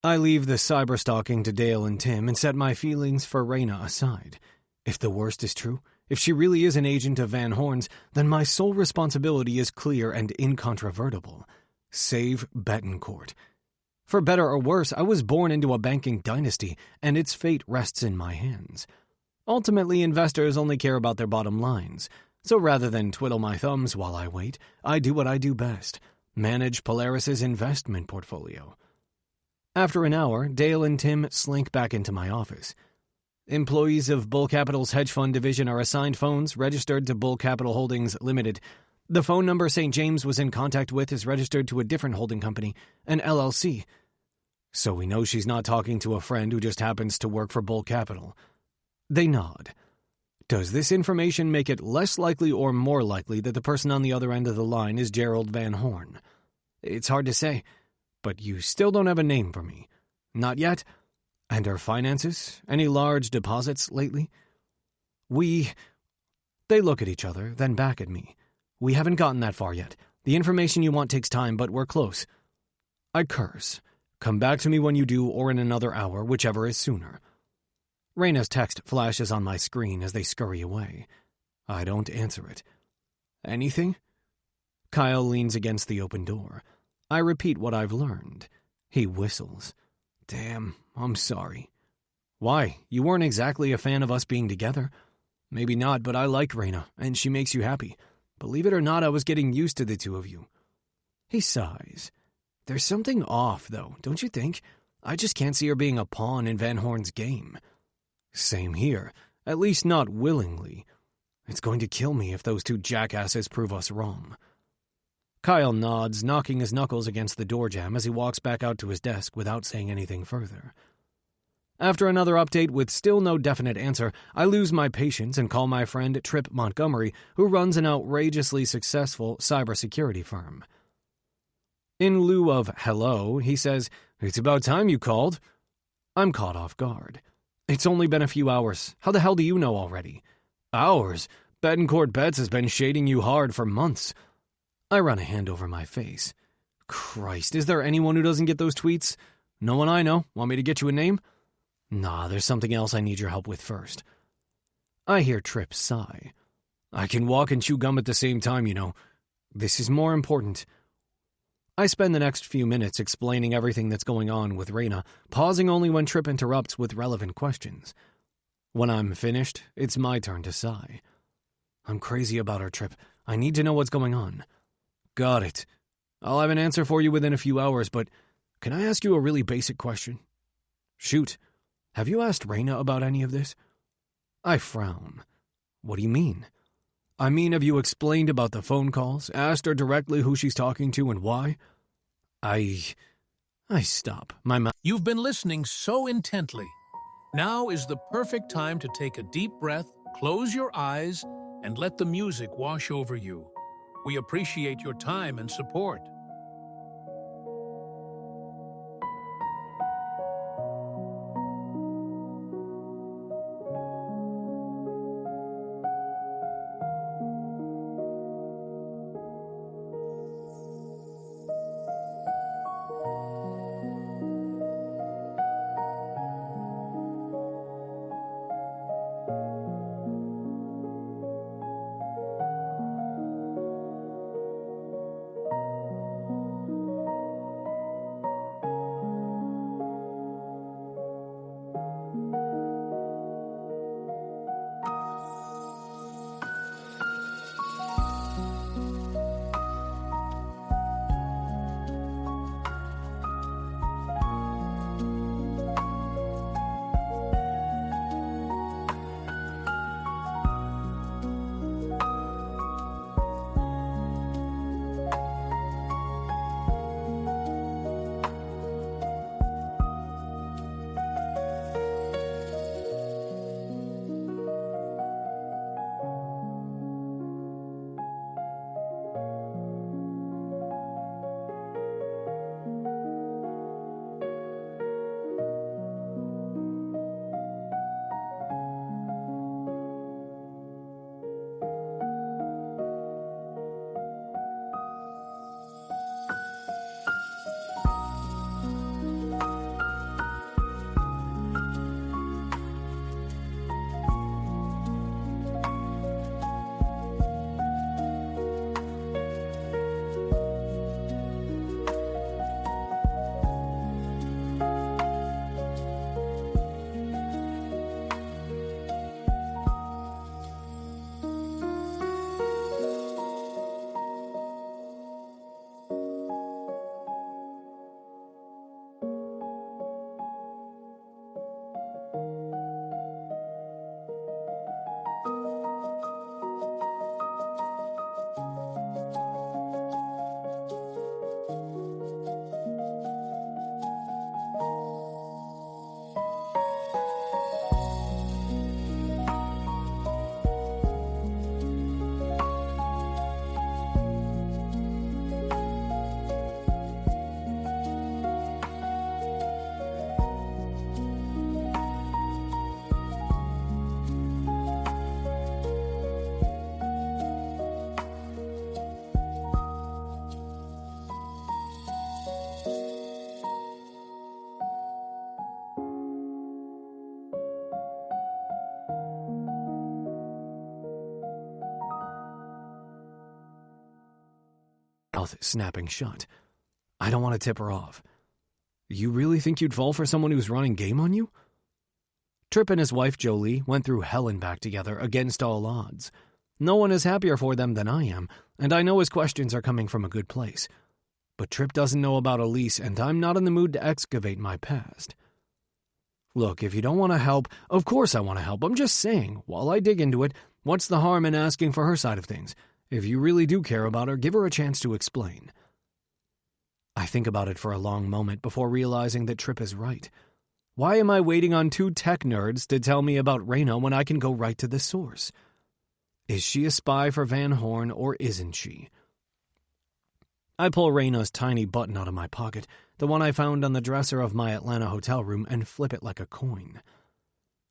I leave the cyberstalking to Dale and Tim and set my feelings for Raina aside. If the worst is true, if she really is an agent of Van Horn's, then my sole responsibility is clear and incontrovertible. Save Betancourt. For better or worse, I was born into a banking dynasty, and its fate rests in my hands. Ultimately, investors only care about their bottom lines, so rather than twiddle my thumbs while I wait, I do what I do best, manage Polaris's investment portfolio. After an hour, Dale and Tim slink back into my office. Employees of Bull Capital's hedge fund division are assigned phones registered to Bull Capital Holdings Limited. The phone number St. James was in contact with is registered to a different holding company, an LLC. So we know she's not talking to a friend who just happens to work for Bull Capital. They nod. Does this information make it less likely or more likely that the person on the other end of the line is Gerald Van Horn? It's hard to say, but you still don't have a name for me. Not yet. And her finances? Any large deposits lately? They look at each other, then back at me. We haven't gotten that far yet. The information you want takes time, but we're close. I curse. Come back to me when you do, or in another hour, whichever is sooner. Raina's text flashes on my screen as they scurry away. I don't answer it. Anything? Kyle leans against the open door. I repeat what I've learned. He whistles. Damn, I'm sorry. Why? You weren't exactly a fan of us being together. Maybe not, but I like Raina, and she makes you happy. Believe it or not, I was getting used to the two of you. He sighs. There's something off, though, don't you think? I just can't see her being a pawn in Van Horn's game. Same here, at least not willingly. It's going to kill me if those two jackasses prove us wrong. Kyle nods, knocking his knuckles against the door jamb as he walks back out to his desk without saying anything further. After another update with still no definite answer, I lose my patience and call my friend Trip Montgomery, who runs an outrageously successful cybersecurity firm. In lieu of hello, he says, "It's about time you called." I'm caught off guard. "It's only been a few hours. How the hell do you know already?" "Hours? Betancourt Betts has been shading you hard for months." I run a hand over my face. Christ, is there anyone who doesn't get those tweets? No one I know. Want me to get you a name? Nah, there's something else I need your help with first. I hear Tripp sigh. "I can walk and chew gum at the same time, you know. This is more important." I spend the next few minutes explaining everything that's going on with Raina, pausing only when Tripp interrupts with relevant questions. When I'm finished, it's my turn to sigh. "I'm crazy about her, Tripp. I need to know what's going on." "Got it. I'll have an answer for you within a few hours, but can I ask you a really basic question?" "Shoot. Have you asked Raina about any of this?" I frown. "What do you mean?" "I mean, have you explained about the phone calls, asked her directly who she's talking to and why?" I stop. My mouth. You've been listening so intently. Now is the perfect time to take a deep breath, close your eyes, and let the music wash over you. We appreciate your time and support. Mouth snapping shut. I don't want to tip her off. "You really think you'd fall for someone who's running game on you?" Tripp and his wife Jolie went through hell and back together against all odds. No one is happier for them than I am, and I know his questions are coming from a good place. But Tripp doesn't know about Elise, and I'm not in the mood to excavate my past. Look, if you don't want to help, of course I want to help. I'm just saying, while I dig into it, what's the harm in asking for her side of things? If you really do care about her, give her a chance to explain. I think about it for a long moment before realizing that Tripp is right. Why am I waiting on two tech nerds to tell me about Raina when I can go right to the source? Is she a spy for Van Horn, or isn't she? I pull Raina's tiny button out of my pocket, the one I found on the dresser of my Atlanta hotel room, and flip it like a coin.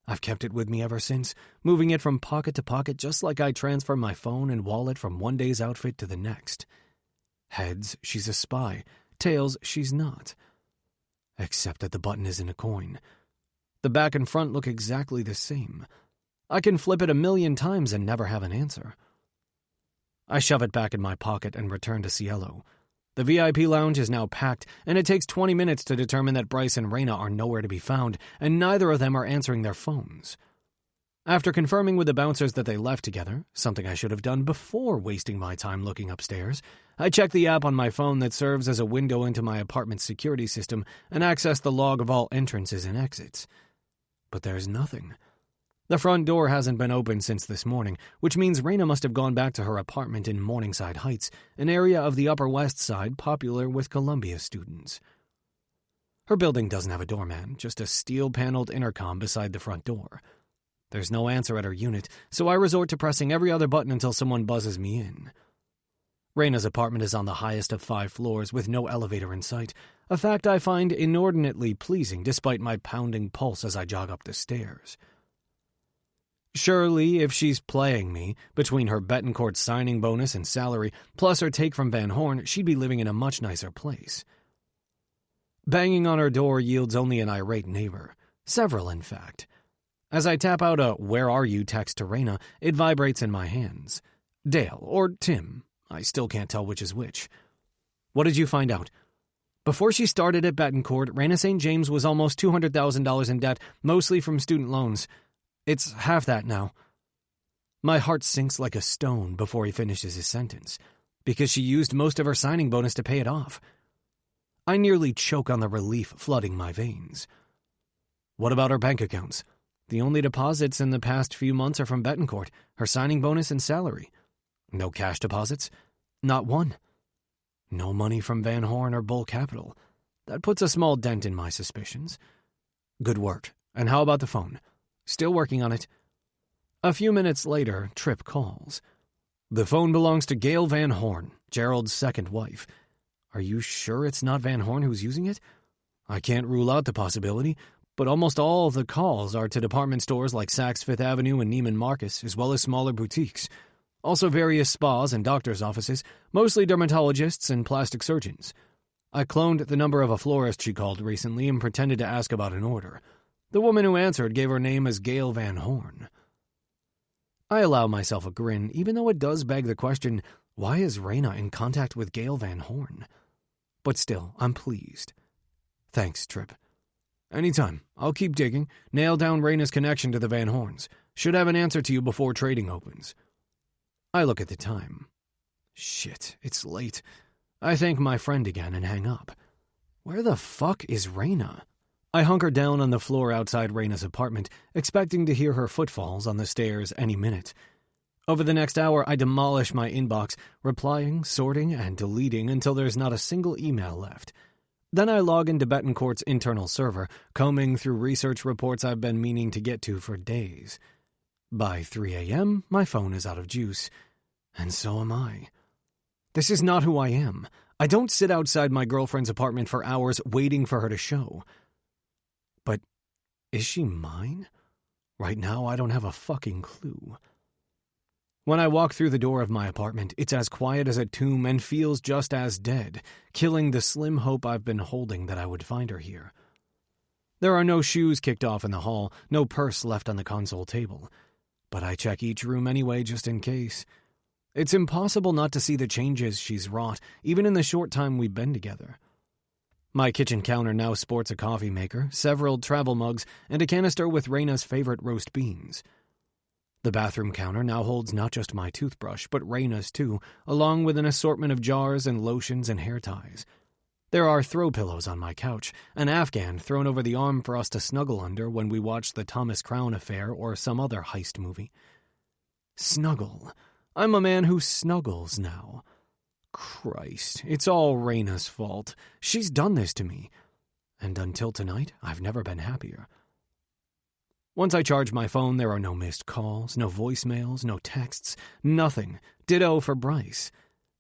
I've kept it with me ever since, moving it from pocket to pocket just like I transfer my phone and wallet from one day's outfit to the next. Heads, she's a spy. Tails, she's not. Except that the button isn't a coin. The back and front look exactly the same. I can flip it 1,000,000 times and never have an answer. I shove it back in my pocket and return to Cielo. The VIP lounge is now packed, and it takes 20 minutes to determine that Bryce and Raina are nowhere to be found, and neither of them are answering their phones. After confirming with the bouncers that they left together, something I should have done before wasting my time looking upstairs, I check the app on my phone that serves as a window into my apartment's security system and access the log of all entrances and exits. But there's nothing. The front door hasn't been opened since this morning, which means Raina must have gone back to her apartment in Morningside Heights, an area of the Upper West Side popular with Columbia students. Her building doesn't have a doorman, just a steel-paneled intercom beside the front door. There's no answer at her unit, so I resort to pressing every other button until someone buzzes me in. Raina's apartment is on the highest of 5 floors with no elevator in sight, a fact I find inordinately pleasing despite my pounding pulse as I jog up the stairs. Surely, if she's playing me, between her Betancourt signing bonus and salary, plus her take from Van Horn, she'd be living in a much nicer place. Banging on her door yields only an irate neighbor. Several, in fact. As I tap out a "Where are you?" text to Raina, it vibrates in my hands. Dale, or Tim. I still can't tell which is which. What did you find out? Before she started at Betancourt, Raina St. James was almost $200,000 in debt, mostly from student loans. It's half that now. My heart sinks like a stone before he finishes his sentence, because she used most of her signing bonus to pay it off. I nearly choke on the relief flooding my veins. What about her bank accounts? The only deposits in the past few months are from Betancourt, her signing bonus and salary. No cash deposits? Not one. No money from Van Horn or Bull Capital. That puts a small dent in my suspicions. Good work. And how about the phone? Still working on it. A few minutes later, Tripp calls. The phone belongs to Gail Van Horn, Gerald's second wife. Are you sure it's not Van Horn who's using it? I can't rule out the possibility, but almost all of the calls are to department stores like Saks Fifth Avenue and Neiman Marcus, as well as smaller boutiques. Also various spas and doctor's offices, mostly dermatologists and plastic surgeons. I cloned the number of a florist she called recently and pretended to ask about an order. The woman who answered gave her name as Gail Van Horn. I allow myself a grin, even though it does beg the question, why is Raina in contact with Gail Van Horn? But still, I'm pleased. Thanks, Tripp. Anytime. I'll keep digging. Nail down Raina's connection to the Van Horns. Should have an answer to you before trading opens. I look at the time. Shit, it's late. I thank my friend again and hang up. Where the fuck is Raina? I hunker down on the floor outside Raina's apartment, expecting to hear her footfalls on the stairs any minute. Over the next hour, I demolish my inbox, replying, sorting, and deleting until there's not a single email left. Then I log into Betancourt's internal server, combing through research reports I've been meaning to get to for days. By 3 a.m., my phone is out of juice. And so am I. This is not who I am. I don't sit outside my girlfriend's apartment for hours waiting for her to show. But is she mine? Right now, I don't have a fucking clue. When I walk through the door of my apartment, it's as quiet as a tomb and feels just as dead, killing the slim hope I've been holding that I would find her here. There are no shoes kicked off in the hall, no purse left on the console table. But I check each room anyway just in case. It's impossible not to see the changes she's wrought, even in the short time we've been together. My kitchen counter now sports a coffee maker, several travel mugs, and a canister with Raina's favorite roast beans. The bathroom counter now holds not just my toothbrush, but Raina's too, along with an assortment of jars and lotions and hair ties. There are throw pillows on my couch, an Afghan thrown over the arm for us to snuggle under when we watch the Thomas Crown Affair or some other heist movie. Snuggle. I'm a man who snuggles now. Christ, it's all Raina's fault. She's done this to me. And until tonight, I've never been happier. Once I charge my phone, there are no missed calls, no voicemails, no texts, nothing. Ditto for Bryce.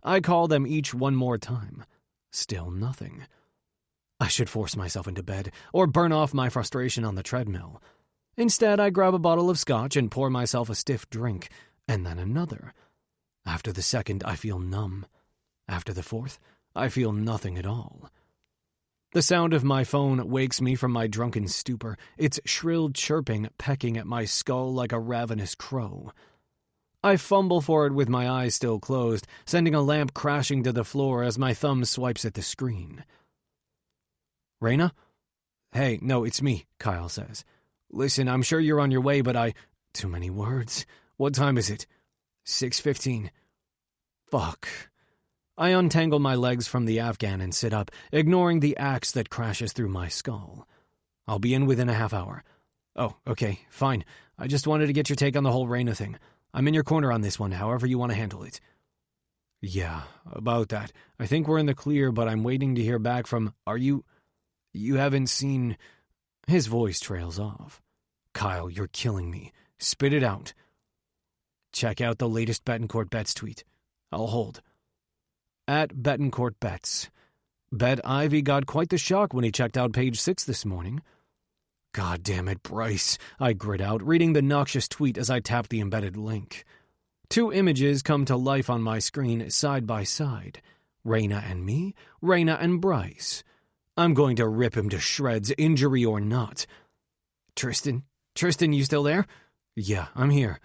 I call them each one more time. Still nothing. I should force myself into bed, or burn off my frustration on the treadmill. Instead, I grab a bottle of scotch and pour myself a stiff drink, and then another. After the second, I feel numb. After the fourth, I feel nothing at all. The sound of my phone wakes me from my drunken stupor, its shrill chirping pecking at my skull like a ravenous crow. I fumble for it with my eyes still closed, sending a lamp crashing to the floor as my thumb swipes at the screen. Raina? Hey, no, it's me, Kyle says. Listen, I'm sure you're on your way, but Too many words. What time is it? 6:15. Fuck. I untangle my legs from the Afghan and sit up, ignoring the axe that crashes through my skull. I'll be in within a half hour. Oh, okay, fine. I just wanted to get your take on the whole Raina thing. I'm in your corner on this one, however you want to handle it. Yeah, about that. I think we're in the clear, but I'm waiting to hear back from... You haven't seen... His voice trails off. Kyle, you're killing me. Spit it out. Check out the latest Betancourt Betts tweet. I'll hold. At Betancourt Betts. Bet Ivy got quite the shock when he checked out page 6 this morning. God damn it, Bryce, I grit out, reading the noxious tweet as I tap the embedded link. 2 images come to life on my screen side by side. Raina and me, Raina and Bryce. I'm going to rip him to shreds, injury or not. Tristan, you still there? Yeah, I'm here.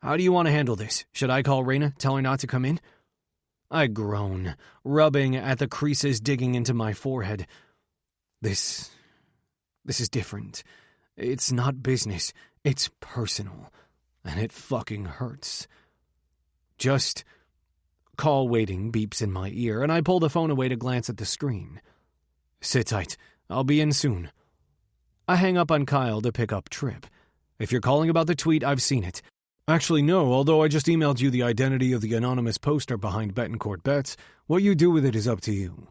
How do you want to handle this? Should I call Raina, tell her not to come in? I groan, rubbing at the creases digging into my forehead. This is different. It's not business. It's personal. And it fucking hurts. Just... Call waiting beeps in my ear, and I pull the phone away to glance at the screen. Sit tight. I'll be in soon. I hang up on Kyle to pick up Trip. If you're calling about the tweet, I've seen it. Actually, no, although I just emailed you the identity of the anonymous poster behind Betancourt Betts, what you do with it is up to you.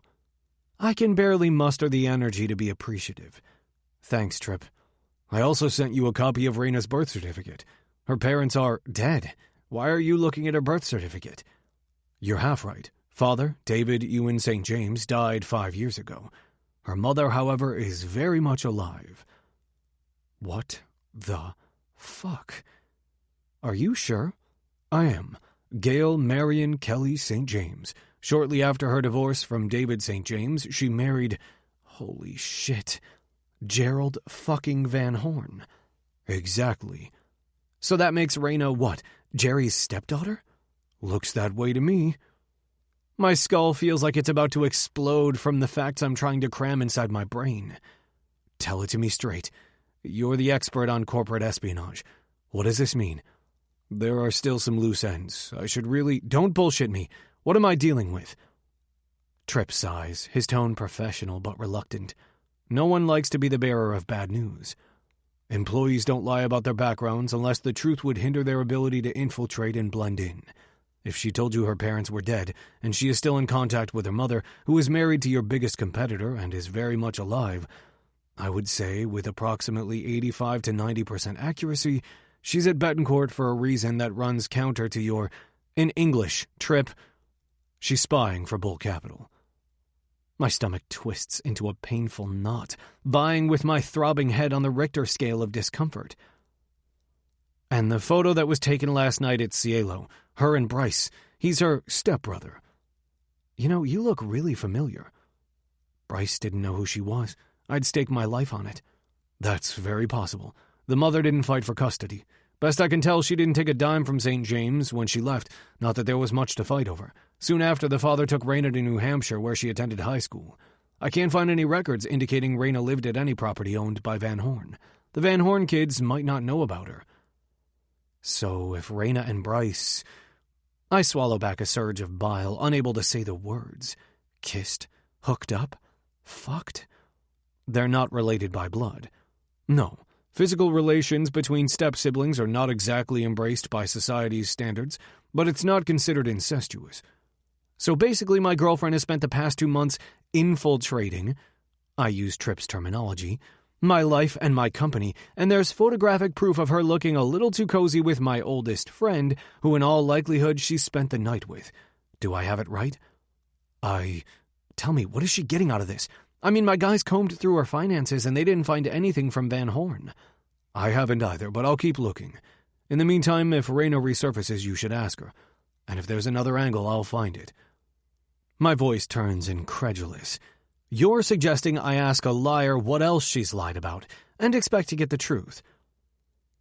I can barely muster the energy to be appreciative. Thanks, Trip. I also sent you a copy of Raina's birth certificate. Her parents are dead. Why are you looking at her birth certificate? You're half right. Father, David Ewan St. James, died 5 years ago. Her mother, however, is very much alive. What the fuck? Are you sure? I am. Gail Marion Kelly St. James. Shortly after her divorce from David St. James, she married... Holy shit. Gerald fucking Van Horn. Exactly. So that makes Raina what? Jerry's stepdaughter? Looks that way to me. My skull feels like it's about to explode from the facts I'm trying to cram inside my brain. Tell it to me straight. You're the expert on corporate espionage. What does this mean? There are still some loose ends. I should really... Don't bullshit me. What am I dealing with? Tripp sighs, his tone professional but reluctant. No one likes to be the bearer of bad news. Employees don't lie about their backgrounds unless the truth would hinder their ability to infiltrate and blend in. If she told you her parents were dead, and she is still in contact with her mother, who is married to your biggest competitor and is very much alive, I would say, with approximately 85 to 90% accuracy, she's at Betancourt for a reason that runs counter to your, in English, Trip. She's spying for Bull Capital. My stomach twists into a painful knot, vying with my throbbing head on the Richter scale of discomfort. And the photo that was taken last night at Cielo, her and Bryce, he's her stepbrother. You know, you look really familiar. Bryce didn't know who she was. I'd stake my life on it. That's very possible. The mother didn't fight for custody. Best I can tell, she didn't take a dime from St. James when she left, not that there was much to fight over. Soon after, the father took Raina to New Hampshire, where she attended high school. I can't find any records indicating Raina lived at any property owned by Van Horn. The Van Horn kids might not know about her. So if Raina and Bryce... I swallow back a surge of bile, unable to say the words. Kissed? Hooked up? Fucked? They're not related by blood. No. Physical relations between step-siblings are not exactly embraced by society's standards, but it's not considered incestuous. So basically, my girlfriend has spent the past 2 months infiltrating, I use Tripp's terminology, my life and my company, and there's photographic proof of her looking a little too cozy with my oldest friend, who in all likelihood she spent the night with. Do I have it right? Tell me, what is she getting out of this? I mean, my guys combed through her finances and they didn't find anything from Van Horn. I haven't either, but I'll keep looking. In the meantime, if Raina resurfaces, you should ask her. And if there's another angle, I'll find it. My voice turns incredulous. You're suggesting I ask a liar what else she's lied about, and expect to get the truth.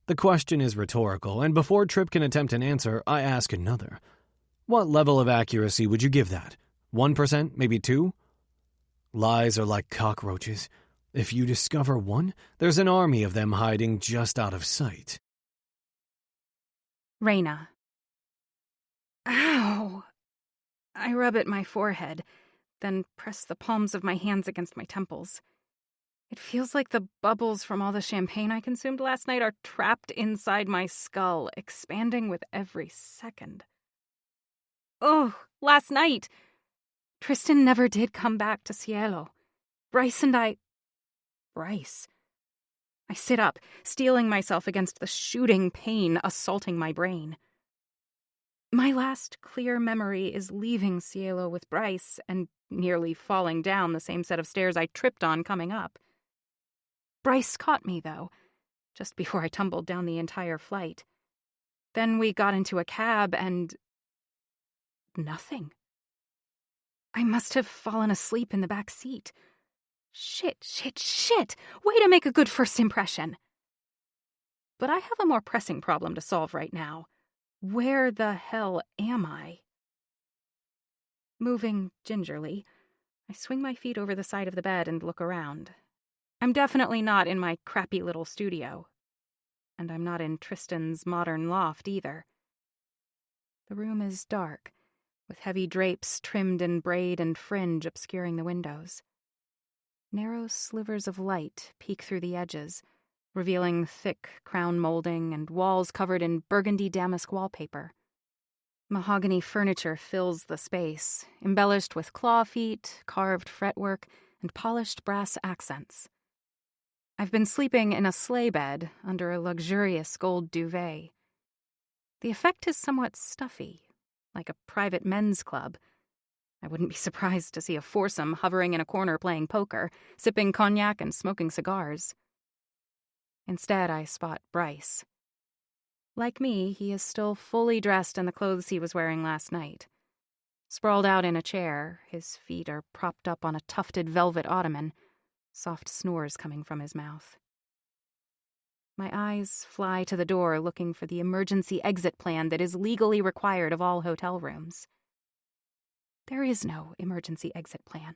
The question is rhetorical, and before Tripp can attempt an answer, I ask another. What level of accuracy would you give that? 1%, maybe 2%? Lies are like cockroaches. If you discover one, there's an army of them hiding just out of sight. Raina. Ow! I rub at my forehead, then press the palms of my hands against my temples. It feels like the bubbles from all the champagne I consumed last night are trapped inside my skull, expanding with every second. Oh, last night! Tristan never did come back to Cielo. Bryce. I sit up, steeling myself against the shooting pain assaulting my brain. My last clear memory is leaving Cielo with Bryce and nearly falling down the same set of stairs I tripped on coming up. Bryce caught me, though, just before I tumbled down the entire flight. Then we got into a cab and... nothing. I must have fallen asleep in the back seat. Shit. Way to make a good first impression. But I have a more pressing problem to solve right now. Where the hell am I? Moving gingerly, I swing my feet over the side of the bed and look around. I'm definitely not in my crappy little studio. And I'm not in Tristan's modern loft either. The room is dark, with heavy drapes trimmed in braid and fringe obscuring the windows. Narrow slivers of light peek through the edges, revealing thick crown molding and walls covered in burgundy damask wallpaper. Mahogany furniture fills the space, embellished with claw feet, carved fretwork, and polished brass accents. I've been sleeping in a sleigh bed under a luxurious gold duvet. The effect is somewhat stuffy, like a private men's club. I wouldn't be surprised to see a foursome hovering in a corner playing poker, sipping cognac and smoking cigars. Instead, I spot Bryce. Like me, he is still fully dressed in the clothes he was wearing last night. Sprawled out in a chair, his feet are propped up on a tufted velvet ottoman, soft snores coming from his mouth. My eyes fly to the door looking for the emergency exit plan that is legally required of all hotel rooms. There is no emergency exit plan.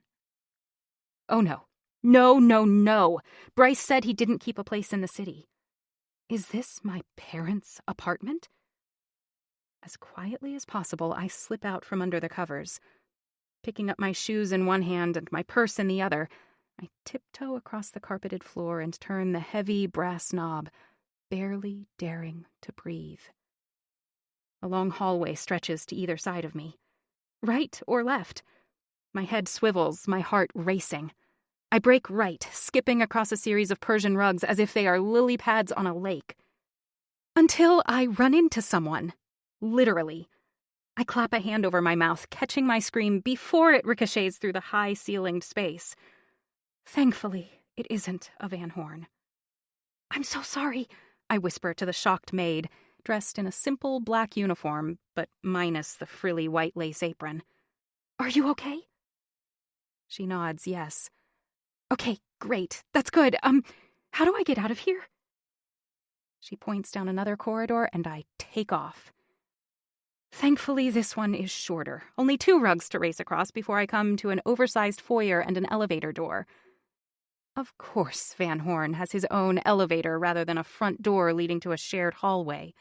Oh no. No. Bryce said he didn't keep a place in the city. Is this my parents' apartment? As quietly as possible, I slip out from under the covers. Picking up my shoes in one hand and my purse in the other, I tiptoe across the carpeted floor and turn the heavy brass knob, barely daring to breathe. A long hallway stretches to either side of me. Right or left? My head swivels, my heart racing. I break right, skipping across a series of Persian rugs as if they are lily pads on a lake. Until I run into someone. Literally. I clap a hand over my mouth, catching my scream before it ricochets through the high-ceilinged space. Thankfully, it isn't a Van Horn. "I'm so sorry," I whisper to the shocked maid, dressed in a simple black uniform, but minus the frilly white lace apron. "Are you okay?" She nods yes. "Okay, great. That's good. How do I get out of here?" She points down another corridor, and I take off. Thankfully, this one is shorter. Only 2 rugs to race across before I come to an oversized foyer and an elevator door. Of course Van Horn has his own elevator rather than a front door leading to a shared hallway.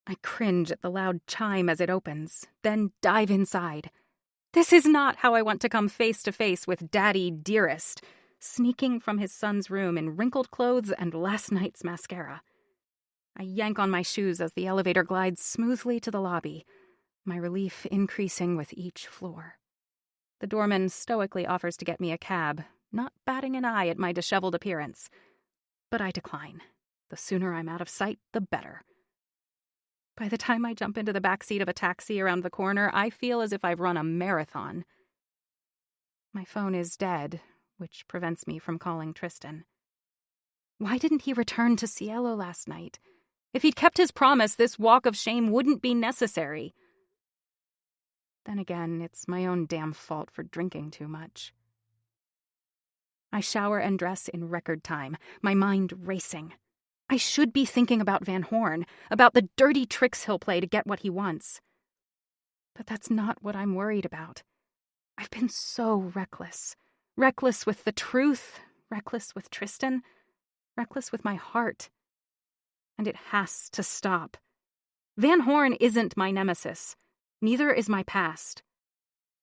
I cringe at the loud chime as it opens, then dive inside. This is not how I want to come face to face with Daddy Dearest, sneaking from his son's room in wrinkled clothes and last night's mascara. I yank on my shoes as the elevator glides smoothly to the lobby, my relief increasing with each floor. The doorman stoically offers to get me a cab, not batting an eye at my disheveled appearance. But I decline. The sooner I'm out of sight, the better. By the time I jump into the backseat of a taxi around the corner, I feel as if I've run a marathon. My phone is dead, which prevents me from calling Tristan. Why didn't he return to Cielo last night? If he'd kept his promise, this walk of shame wouldn't be necessary. Then again, it's my own damn fault for drinking too much. I shower and dress in record time, my mind racing. I should be thinking about Van Horn, about the dirty tricks he'll play to get what he wants. But that's not what I'm worried about. I've been so reckless. Reckless with the truth, reckless with Tristan, reckless with my heart. And it has to stop. Van Horn isn't my nemesis. Neither is my past.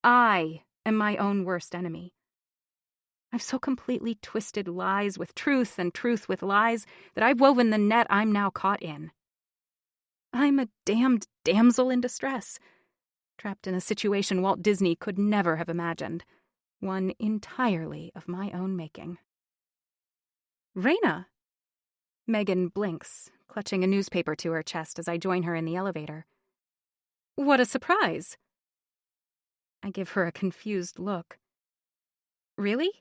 I am my own worst enemy. I've so completely twisted lies with truth and truth with lies that I've woven the net I'm now caught in. I'm a damned damsel in distress, trapped in a situation Walt Disney could never have imagined, one entirely of my own making. Raina! Megan blinks, clutching a newspaper to her chest as I join her in the elevator. What a surprise! I give her a confused look. Really?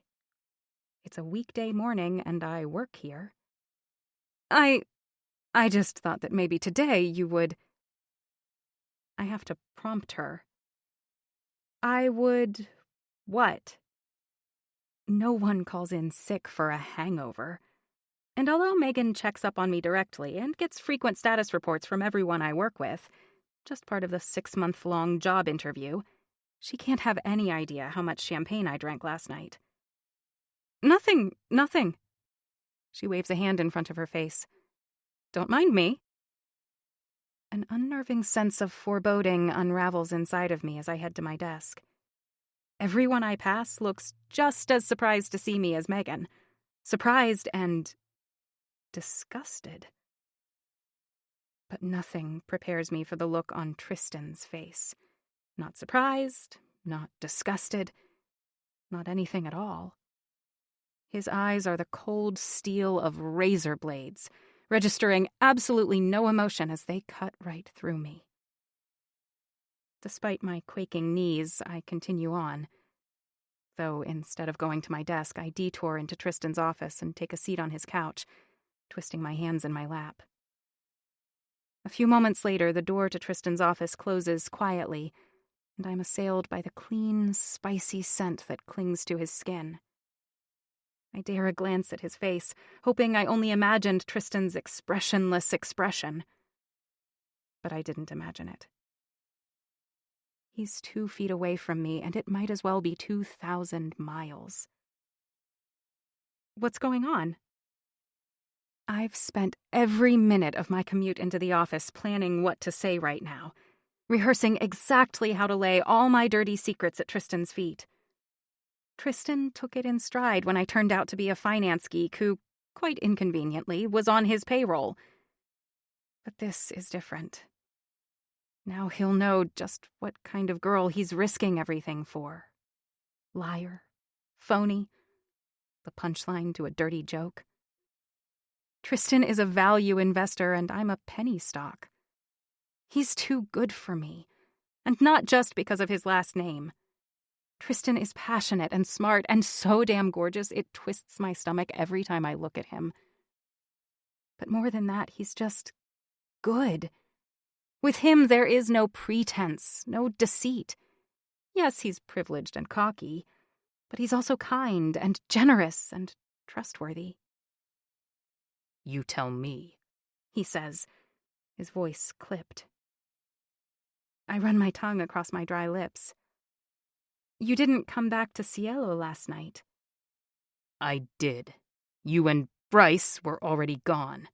It's a weekday morning and I work here. I just thought that maybe today you would... I have to prompt her. I would... what? No one calls in sick for a hangover. And although Megan checks up on me directly and gets frequent status reports from everyone I work with, just part of the 6-month-long job interview, she can't have any idea how much champagne I drank last night. Nothing. She waves a hand in front of her face. Don't mind me. An unnerving sense of foreboding unravels inside of me as I head to my desk. Everyone I pass looks just as surprised to see me as Megan. Surprised and disgusted. But nothing prepares me for the look on Tristan's face. Not surprised, not disgusted, not anything at all. His eyes are the cold steel of razor blades, registering absolutely no emotion as they cut right through me. Despite my quaking knees, I continue on. Though instead of going to my desk, I detour into Tristan's office and take a seat on his couch, twisting my hands in my lap. A few moments later, the door to Tristan's office closes quietly, and I'm assailed by the clean, spicy scent that clings to his skin. I dare a glance at his face, hoping I only imagined Tristan's expressionless expression. But I didn't imagine it. He's 2 feet away from me, and it might as well be 2,000 miles. What's going on? I've spent every minute of my commute into the office planning what to say right now, rehearsing exactly how to lay all my dirty secrets at Tristan's feet. Tristan took it in stride when I turned out to be a finance geek who, quite inconveniently, was on his payroll. But this is different. Now he'll know just what kind of girl he's risking everything for. Liar. Phony. The punchline to a dirty joke. Tristan is a value investor and I'm a penny stock. He's too good for me. And not just because of his last name. Tristan is passionate and smart and so damn gorgeous it twists my stomach every time I look at him. But more than that, he's just good. With him, there is no pretense, no deceit. Yes, he's privileged and cocky, but he's also kind and generous and trustworthy. You tell me, he says, his voice clipped. I run my tongue across my dry lips. You didn't come back to Cielo last night. I did. You and Bryce were already gone.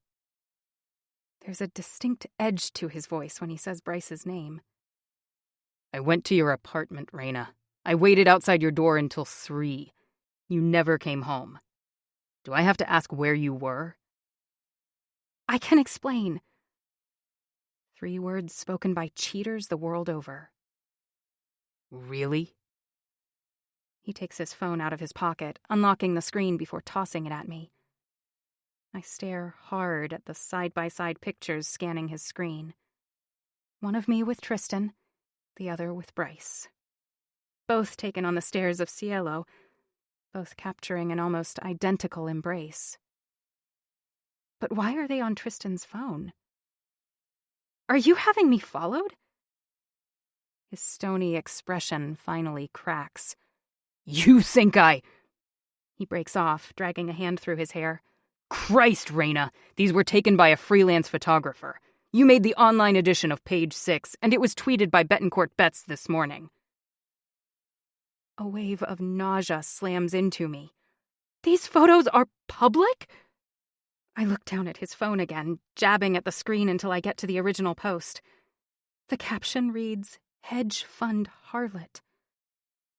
There's a distinct edge to his voice when he says Bryce's name. I went to your apartment, Raina. I waited outside your door until 3. You never came home. Do I have to ask where you were? I can explain. 3 words spoken by cheaters the world over. Really? He takes his phone out of his pocket, unlocking the screen before tossing it at me. I stare hard at the side-by-side pictures scanning his screen. One of me with Tristan, the other with Bryce. Both taken on the stairs of Cielo, both capturing an almost identical embrace. But why are they on Tristan's phone? Are you having me followed? His stony expression finally cracks. You think I... He breaks off, dragging a hand through his hair. Christ, Raina, these were taken by a freelance photographer. You made the online edition of Page 6, and it was tweeted by Betancourt Betts this morning. A wave of nausea slams into me. These photos are public? I look down at his phone again, jabbing at the screen until I get to the original post. The caption reads, "Hedge Fund Harlot."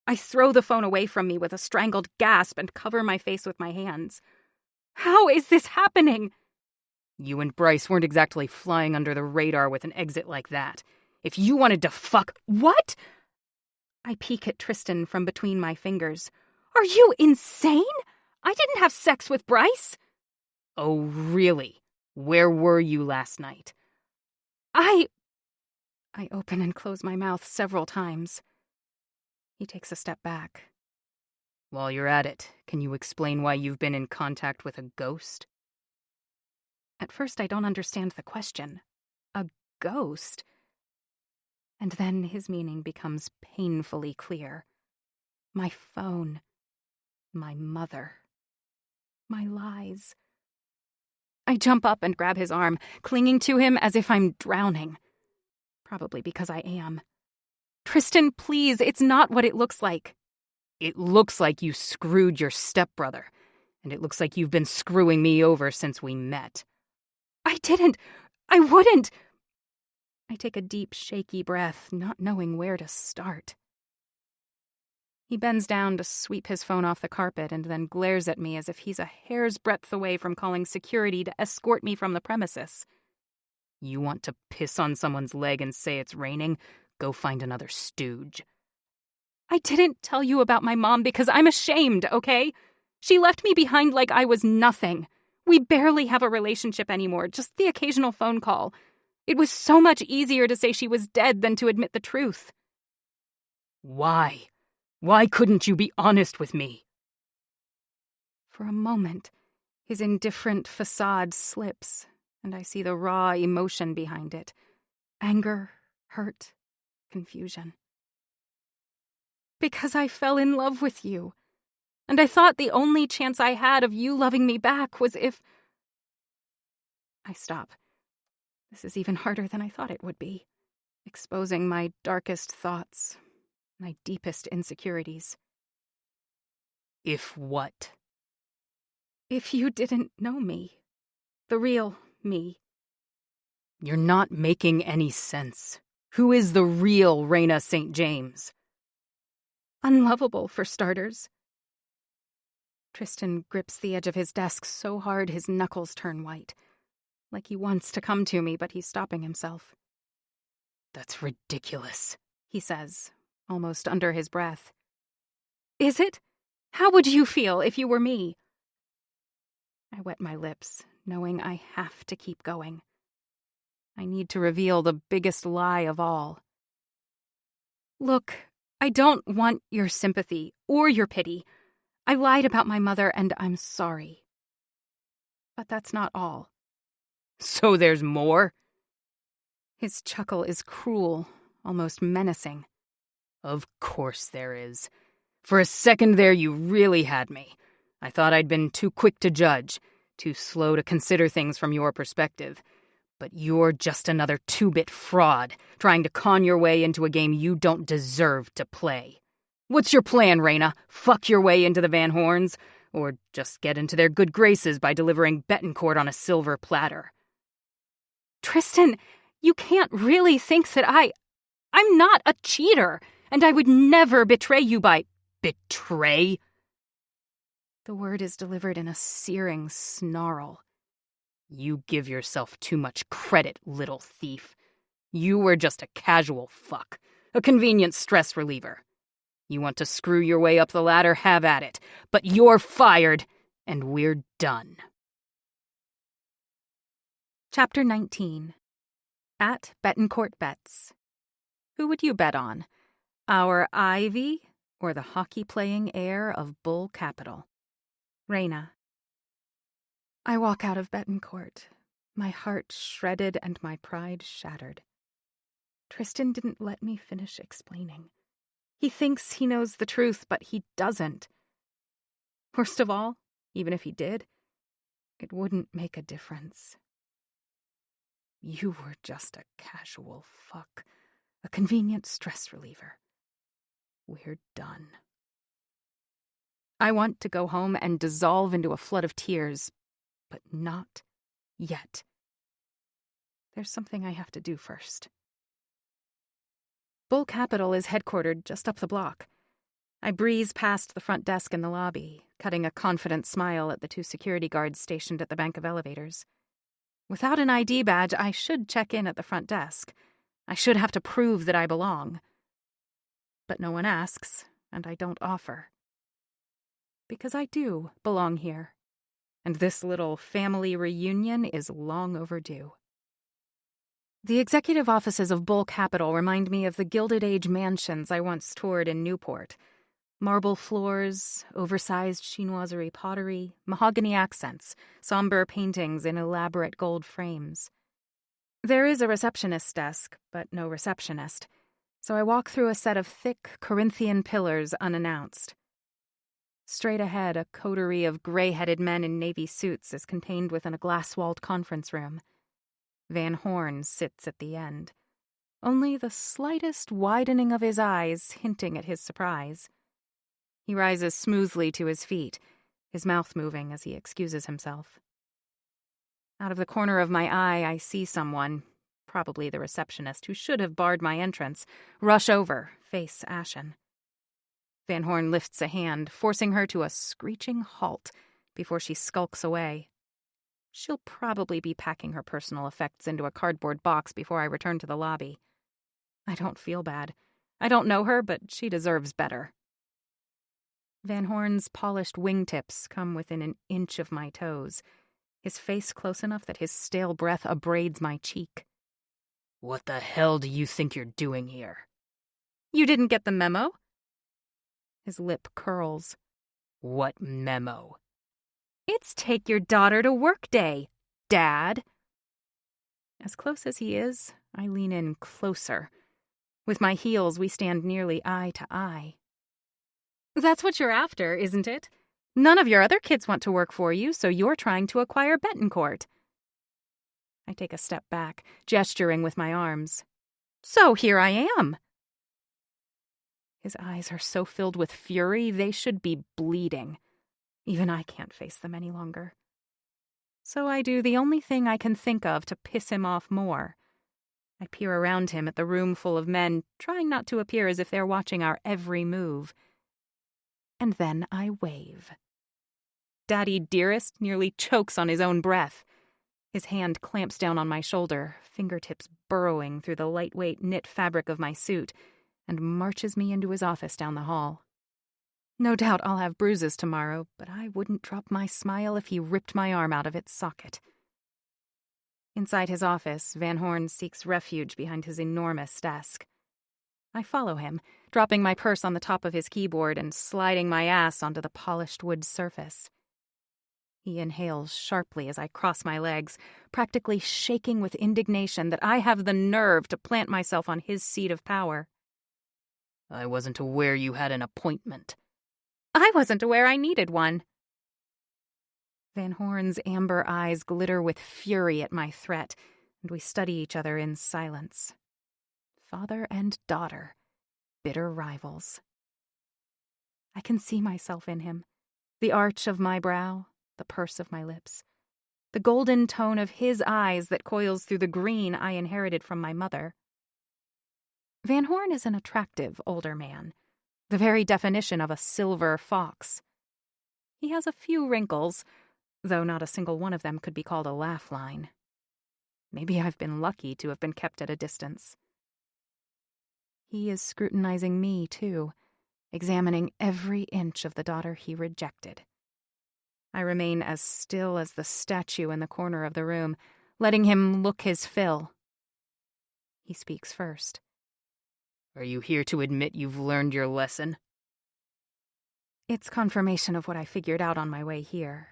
I throw the phone away from me with a strangled gasp and cover my face with my hands. How is this happening? You and Bryce weren't exactly flying under the radar with an exit like that. If you wanted to fuck... What? I peek at Tristan from between my fingers. Are you insane? I didn't have sex with Bryce. Oh, really? Where were you last night? I open and close my mouth several times. He takes a step back. While you're at it, can you explain why you've been in contact with a ghost? At first, I don't understand the question. A ghost? And then his meaning becomes painfully clear. My phone. My mother. My lies. I jump up and grab his arm, clinging to him as if I'm drowning. Probably because I am. Tristan, please, it's not what it looks like. It looks like you screwed your stepbrother, and it looks like you've been screwing me over since we met. I didn't. I wouldn't. I take a deep, shaky breath, not knowing where to start. He bends down to sweep his phone off the carpet and then glares at me as if he's a hair's breadth away from calling security to escort me from the premises. You want to piss on someone's leg and say it's raining? Go find another stooge. I didn't tell you about my mom because I'm ashamed, okay? She left me behind like I was nothing. We barely have a relationship anymore, just the occasional phone call. It was so much easier to say she was dead than to admit the truth. Why? Why couldn't you be honest with me? For a moment, his indifferent facade slips, and I see the raw emotion behind it. Anger, hurt, confusion. Because I fell in love with you, and I thought the only chance I had of you loving me back was if... I stop. This is even harder than I thought it would be, exposing my darkest thoughts, my deepest insecurities. If what? If you didn't know me. The real me. You're not making any sense. Who is the real Raina St. James? Unlovable, for starters. Tristan grips the edge of his desk so hard his knuckles turn white. Like he wants to come to me, but he's stopping himself. That's ridiculous, he says, almost under his breath. Is it? How would you feel if you were me? I wet my lips, knowing I have to keep going. I need to reveal the biggest lie of all. Look, I don't want your sympathy or your pity. I lied about my mother, and I'm sorry. But that's not all. So there's more? His chuckle is cruel, almost menacing. Of course there is. For a second there you really had me. I thought I'd been too quick to judge, too slow to consider things from your perspective. But you're just another two-bit fraud, trying to con your way into a game you don't deserve to play. What's your plan, Raina? Fuck your way into the Van Horns? Or just get into their good graces by delivering Betancourt on a silver platter? Tristan, you can't really think that I'm not a cheater, and I would never betray you by... Betray? The word is delivered in a searing snarl. You give yourself too much credit, little thief. You were just a casual fuck, a convenient stress reliever. You want to screw your way up the ladder, have at it. But you're fired, and we're done. Chapter 19. At Betancourt Bets. Who would you bet on? Our Ivy or the hockey-playing heir of Bull Capital? Raina. I walk out of Betancourt, my heart shredded and my pride shattered. Tristan didn't let me finish explaining. He thinks he knows the truth, but he doesn't. Worst of all, even if he did, it wouldn't make a difference. You were just a casual fuck, a convenient stress reliever. We're done. I want to go home and dissolve into a flood of tears, but not yet. There's something I have to do first. Bull Capital is headquartered just up the block. I breeze past the front desk in the lobby, cutting a confident smile at the 2 security guards stationed at the bank of elevators. Without an ID badge, I should check in at the front desk. I should have to prove that I belong. But no one asks, and I don't offer. Because I do belong here, and this little family reunion is long overdue. The executive offices of Bull Capital remind me of the Gilded Age mansions I once toured in Newport. Marble floors, oversized chinoiserie pottery, mahogany accents, somber paintings in elaborate gold frames. There is a receptionist's desk, but no receptionist, so I walk through a set of thick Corinthian pillars unannounced. Straight ahead, a coterie of gray-headed men in navy suits is contained within a glass-walled conference room. Van Horn sits at the end, only the slightest widening of his eyes hinting at his surprise. He rises smoothly to his feet, his mouth moving as he excuses himself. Out of the corner of my eye, I see someone, probably the receptionist who should have barred my entrance, rush over, face ashen. Van Horn lifts a hand, forcing her to a screeching halt before she skulks away. She'll probably be packing her personal effects into a cardboard box before I return to the lobby. I don't feel bad. I don't know her, but she deserves better. Van Horn's polished wingtips come within an inch of my toes, his face close enough that his stale breath abrades my cheek. What the hell do you think you're doing here? You didn't get the memo? His lip curls. What memo? It's take your daughter to work day, Dad. As close as he is, I lean in closer. With my heels, we stand nearly eye to eye. That's what you're after, isn't it? None of your other kids want to work for you, so you're trying to acquire Betancourt. I take a step back, gesturing with my arms. So here I am. His eyes are so filled with fury, they should be bleeding. Even I can't face them any longer. So I do the only thing I can think of to piss him off more. I peer around him at the room full of men, trying not to appear as if they're watching our every move. And then I wave. Daddy Dearest nearly chokes on his own breath. His hand clamps down on my shoulder, fingertips burrowing through the lightweight knit fabric of my suit, and marches me into his office down the hall. No doubt I'll have bruises tomorrow, but I wouldn't drop my smile if he ripped my arm out of its socket. Inside his office, Van Horn seeks refuge behind his enormous desk. I follow him, dropping my purse on the top of his keyboard and sliding my ass onto the polished wood surface. He inhales sharply as I cross my legs, practically shaking with indignation that I have the nerve to plant myself on his seat of power. I wasn't aware you had an appointment. I wasn't aware I needed one. Van Horn's amber eyes glitter with fury at my threat, and we study each other in silence. Father and daughter, bitter rivals. I can see myself in him, the arch of my brow, the purse of my lips, the golden tone of his eyes that coils through the green I inherited from my mother. Van Horn is an attractive older man, the very definition of a silver fox. He has a few wrinkles, though not a single one of them could be called a laugh line. Maybe I've been lucky to have been kept at a distance. He is scrutinizing me, too, examining every inch of the daughter he rejected. I remain as still as the statue in the corner of the room, letting him look his fill. He speaks first. Are you here to admit you've learned your lesson? It's confirmation of what I figured out on my way here.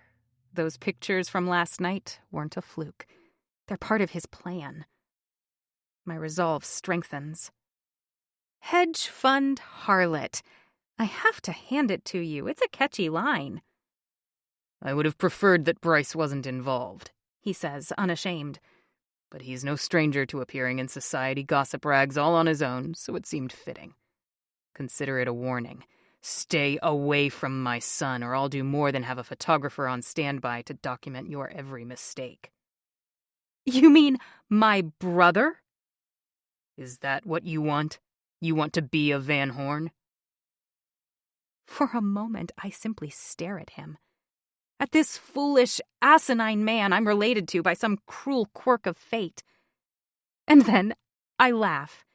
Those pictures from last night weren't a fluke. They're part of his plan. My resolve strengthens. Hedge fund harlot. I have to hand it to you. It's a catchy line. I would have preferred that Bryce wasn't involved, he says, unashamed. But he's no stranger to appearing in society gossip rags all on his own, so it seemed fitting. Consider it a warning. Stay away from my son, or I'll do more than have a photographer on standby to document your every mistake. You mean my brother? Is that what you want? You want to be a Van Horn? For a moment, I simply stare at him. At this foolish, asinine man I'm related to by some cruel quirk of fate. And then I laugh.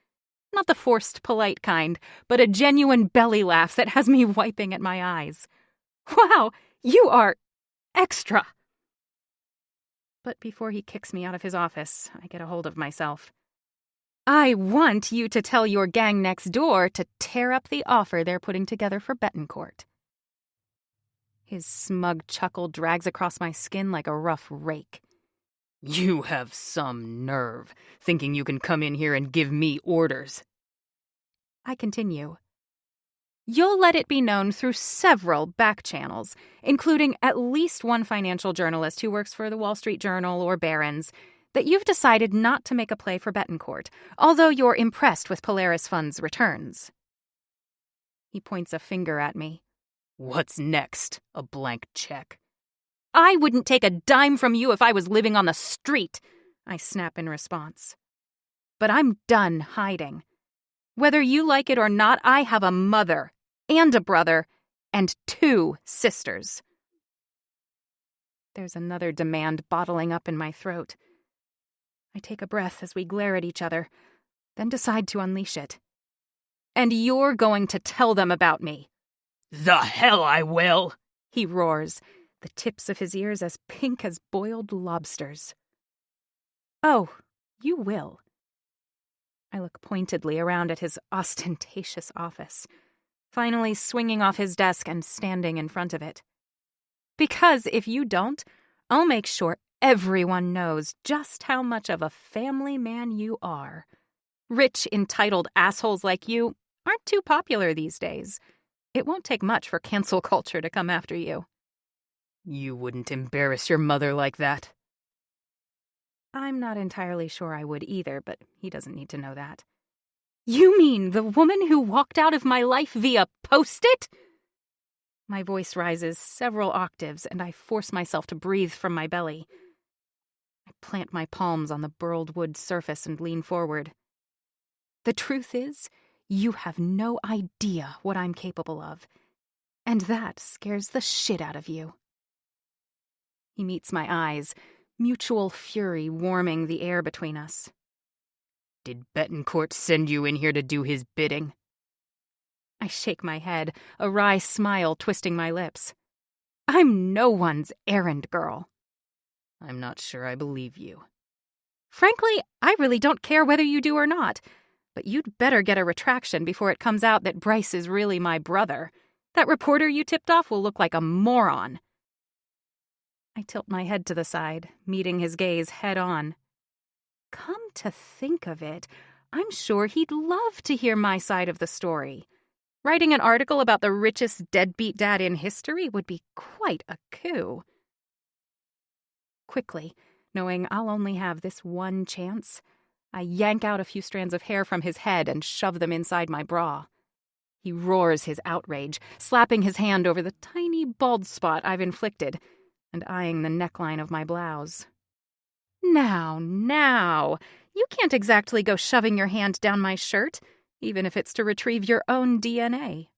Not the forced, polite kind, but a genuine belly laugh that has me wiping at my eyes. Wow, you are extra. But before he kicks me out of his office, I get a hold of myself. I want you to tell your gang next door to tear up the offer they're putting together for Bettencourt. His smug chuckle drags across my skin like a rough rake. You have some nerve, thinking you can come in here and give me orders. I continue. You'll let it be known through several back channels, including at least one financial journalist who works for the Wall Street Journal or Barron's, that you've decided not to make a play for Bettencourt, although you're impressed with Polaris Fund's returns. He points a finger at me. What's next? A blank check? I wouldn't take a dime from you if I was living on the street, I snap in response. But I'm done hiding. Whether you like it or not, I have a mother and a brother and 2 sisters. There's another demand bottling up in my throat. I take a breath as we glare at each other, then decide to unleash it. And you're going to tell them about me. The hell I will, he roars, the tips of his ears as pink as boiled lobsters. Oh, you will. I look pointedly around at his ostentatious office, finally swinging off his desk and standing in front of it. Because if you don't, I'll make sure everyone knows just how much of a family man you are. Rich, entitled assholes like you aren't too popular these days. It won't take much for cancel culture to come after you. You wouldn't embarrass your mother like that. I'm not entirely sure I would either, but he doesn't need to know that. You mean the woman who walked out of my life via Post-it? My voice rises several octaves, and I force myself to breathe from my belly. I plant my palms on the burled wood surface and lean forward. The truth is, you have no idea what I'm capable of, and that scares the shit out of you. He meets my eyes, mutual fury warming the air between us. Did Bettencourt send you in here to do his bidding? I shake my head, a wry smile twisting my lips. I'm no one's errand girl. I'm not sure I believe you. Frankly, I really don't care whether you do or not. But you'd better get a retraction before it comes out that Bryce is really my brother. That reporter you tipped off will look like a moron. I tilt my head to the side, meeting his gaze head on. Come to think of it, I'm sure he'd love to hear my side of the story. Writing an article about the richest deadbeat dad in history would be quite a coup. Quickly, knowing I'll only have this one chance, I yank out a few strands of hair from his head and shove them inside my bra. He roars his outrage, slapping his hand over the tiny bald spot I've inflicted, and eyeing the neckline of my blouse. Now, you can't exactly go shoving your hand down my shirt, even if it's to retrieve your own DNA.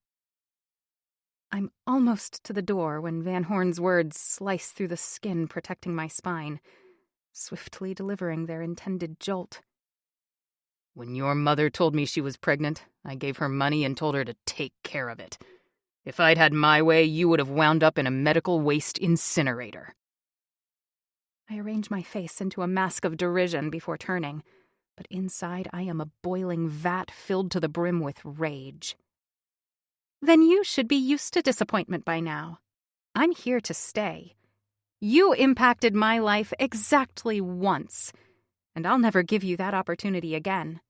I'm almost to the door when Van Horn's words slice through the skin protecting my spine. swiftly delivering their intended jolt. When your mother told me she was pregnant, I gave her money and told her to take care of it. If I'd had my way, you would have wound up in a medical waste incinerator. I arrange my face into a mask of derision before turning, but inside I am a boiling vat filled to the brim with rage. Then you should be used to disappointment by now. I'm here to stay. You impacted my life exactly once, and I'll never give you that opportunity again.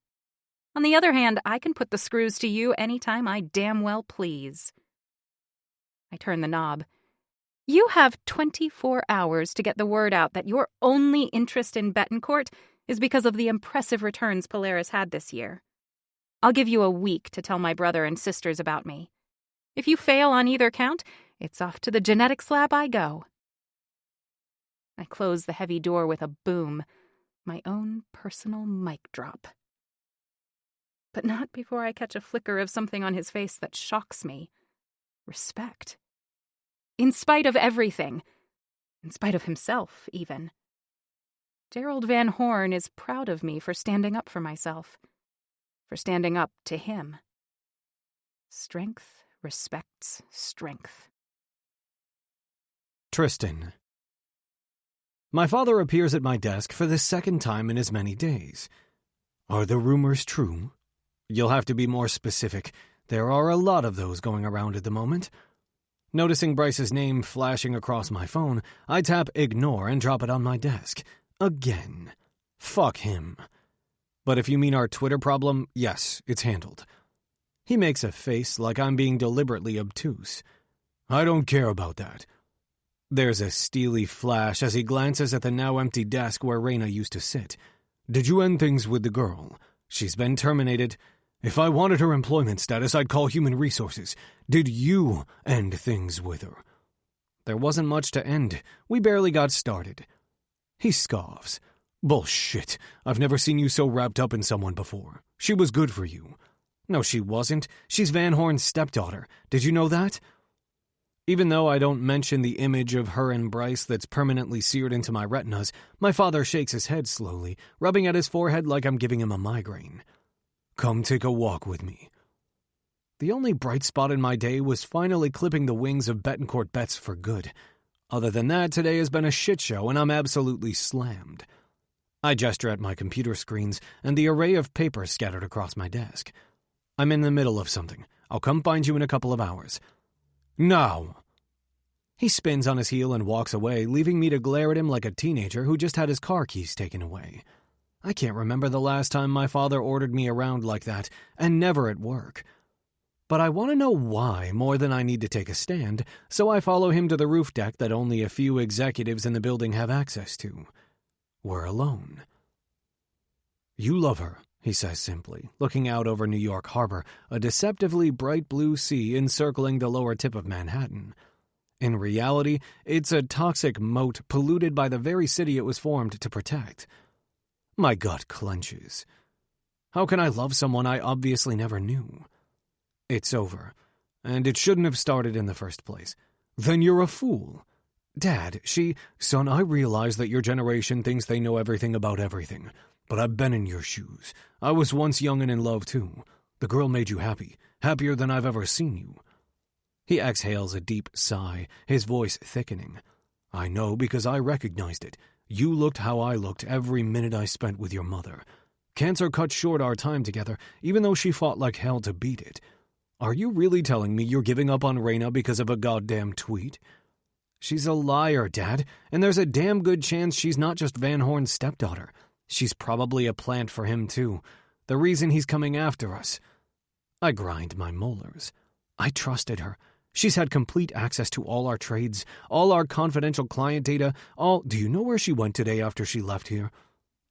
On the other hand, I can put the screws to you anytime I damn well please. I turn the knob. You have 24 hours to get the word out that your only interest in Betancourt is because of the impressive returns Polaris had this year. I'll give you a week to tell my brother and sisters about me. If you fail on either count, it's off to the genetics lab I go. I close the heavy door with a boom, my own personal mic drop. But not before I catch a flicker of something on his face that shocks me. Respect. In spite of everything. In spite of himself, even. Gerald Van Horn is proud of me for standing up for myself. For standing up to him. Strength respects strength. Tristan. My father appears at my desk for the second time in as many days. Are the rumors true? You'll have to be more specific. There are a lot of those going around at the moment. Noticing Bryce's name flashing across my phone, I tap ignore and drop it on my desk. Again. Fuck him. But if you mean our Twitter problem, yes, it's handled. He makes a face like I'm being deliberately obtuse. I don't care about that. There's a steely flash as he glances at the now empty desk where Raina used to sit. Did you end things with the girl? She's been terminated. If I wanted her employment status, I'd call human resources. Did you end things with her? There wasn't much to end. We barely got started. He scoffs. Bullshit. I've never seen you so wrapped up in someone before. She was good for you. No, she wasn't. She's Van Horn's stepdaughter. Did you know that? Even though I don't mention the image of her and Bryce that's permanently seared into my retinas, my father shakes his head slowly, rubbing at his forehead like I'm giving him a migraine. Come take a walk with me. The only bright spot in my day was finally clipping the wings of Betancourt bets for good. Other than that, today has been a shit show and I'm absolutely slammed. I gesture at my computer screens and the array of papers scattered across my desk. I'm in the middle of something. I'll come find you in a couple of hours. Now. He spins on his heel and walks away, leaving me to glare at him like a teenager who just had his car keys taken away. I can't remember the last time my father ordered me around like that, and never at work. But I want to know why more than I need to take a stand, so I follow him to the roof deck that only a few executives in the building have access to. We're alone. You love her, he says simply, looking out over New York Harbor, a deceptively bright blue sea encircling the lower tip of Manhattan. In reality, it's a toxic moat polluted by the very city it was formed to protect. My gut clenches. How can I love someone I obviously never knew? It's over, and it shouldn't have started in the first place. Then you're a fool. Dad, Son, I realize that your generation thinks they know everything about everything, but I've been in your shoes. I was once young and in love, too. The girl made you happy, happier than I've ever seen you. He exhales a deep sigh, his voice thickening. I know because I recognized it. You looked how I looked every minute I spent with your mother. Cancer cut short our time together, even though she fought like hell to beat it. Are you really telling me you're giving up on Raina because of a goddamn tweet? She's a liar, Dad, and there's a damn good chance she's not just Van Horn's stepdaughter. She's probably a plant for him, too. The reason he's coming after us. I grind my molars. I trusted her. She's had complete access to all our trades, all our confidential client data, all... Do you know where she went today after she left here?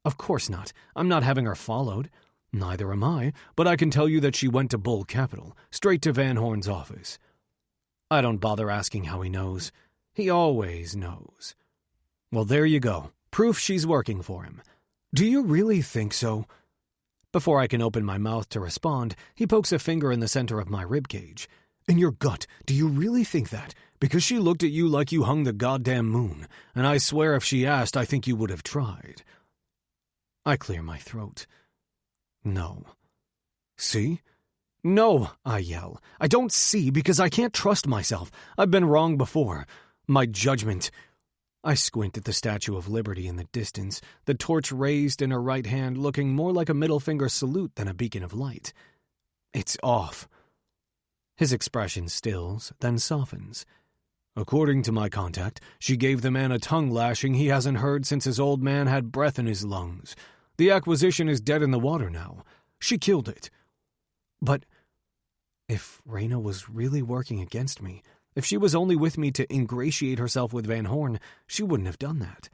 Of course not. I'm not having her followed. Neither am I, but I can tell you that she went to Bull Capital, straight to Van Horn's office. I don't bother asking how he knows. He always knows. Well, there you go. Proof she's working for him. Do you really think so? Before I can open my mouth to respond, he pokes a finger in the center of my ribcage. In your gut, do you really think that? Because she looked at you like you hung the goddamn moon, and I swear if she asked, I think you would have tried. I clear my throat. No. See? No, I yell. I don't see because I can't trust myself. I've been wrong before. My judgment. I squint at the Statue of Liberty in the distance, the torch raised in her right hand looking more like a middle finger salute than a beacon of light. It's off. His expression stills, then softens. According to my contact, she gave the man a tongue lashing he hasn't heard since his old man had breath in his lungs. The acquisition is dead in the water now. She killed it. But if Raina was really working against me, if she was only with me to ingratiate herself with Van Horn, she wouldn't have done that.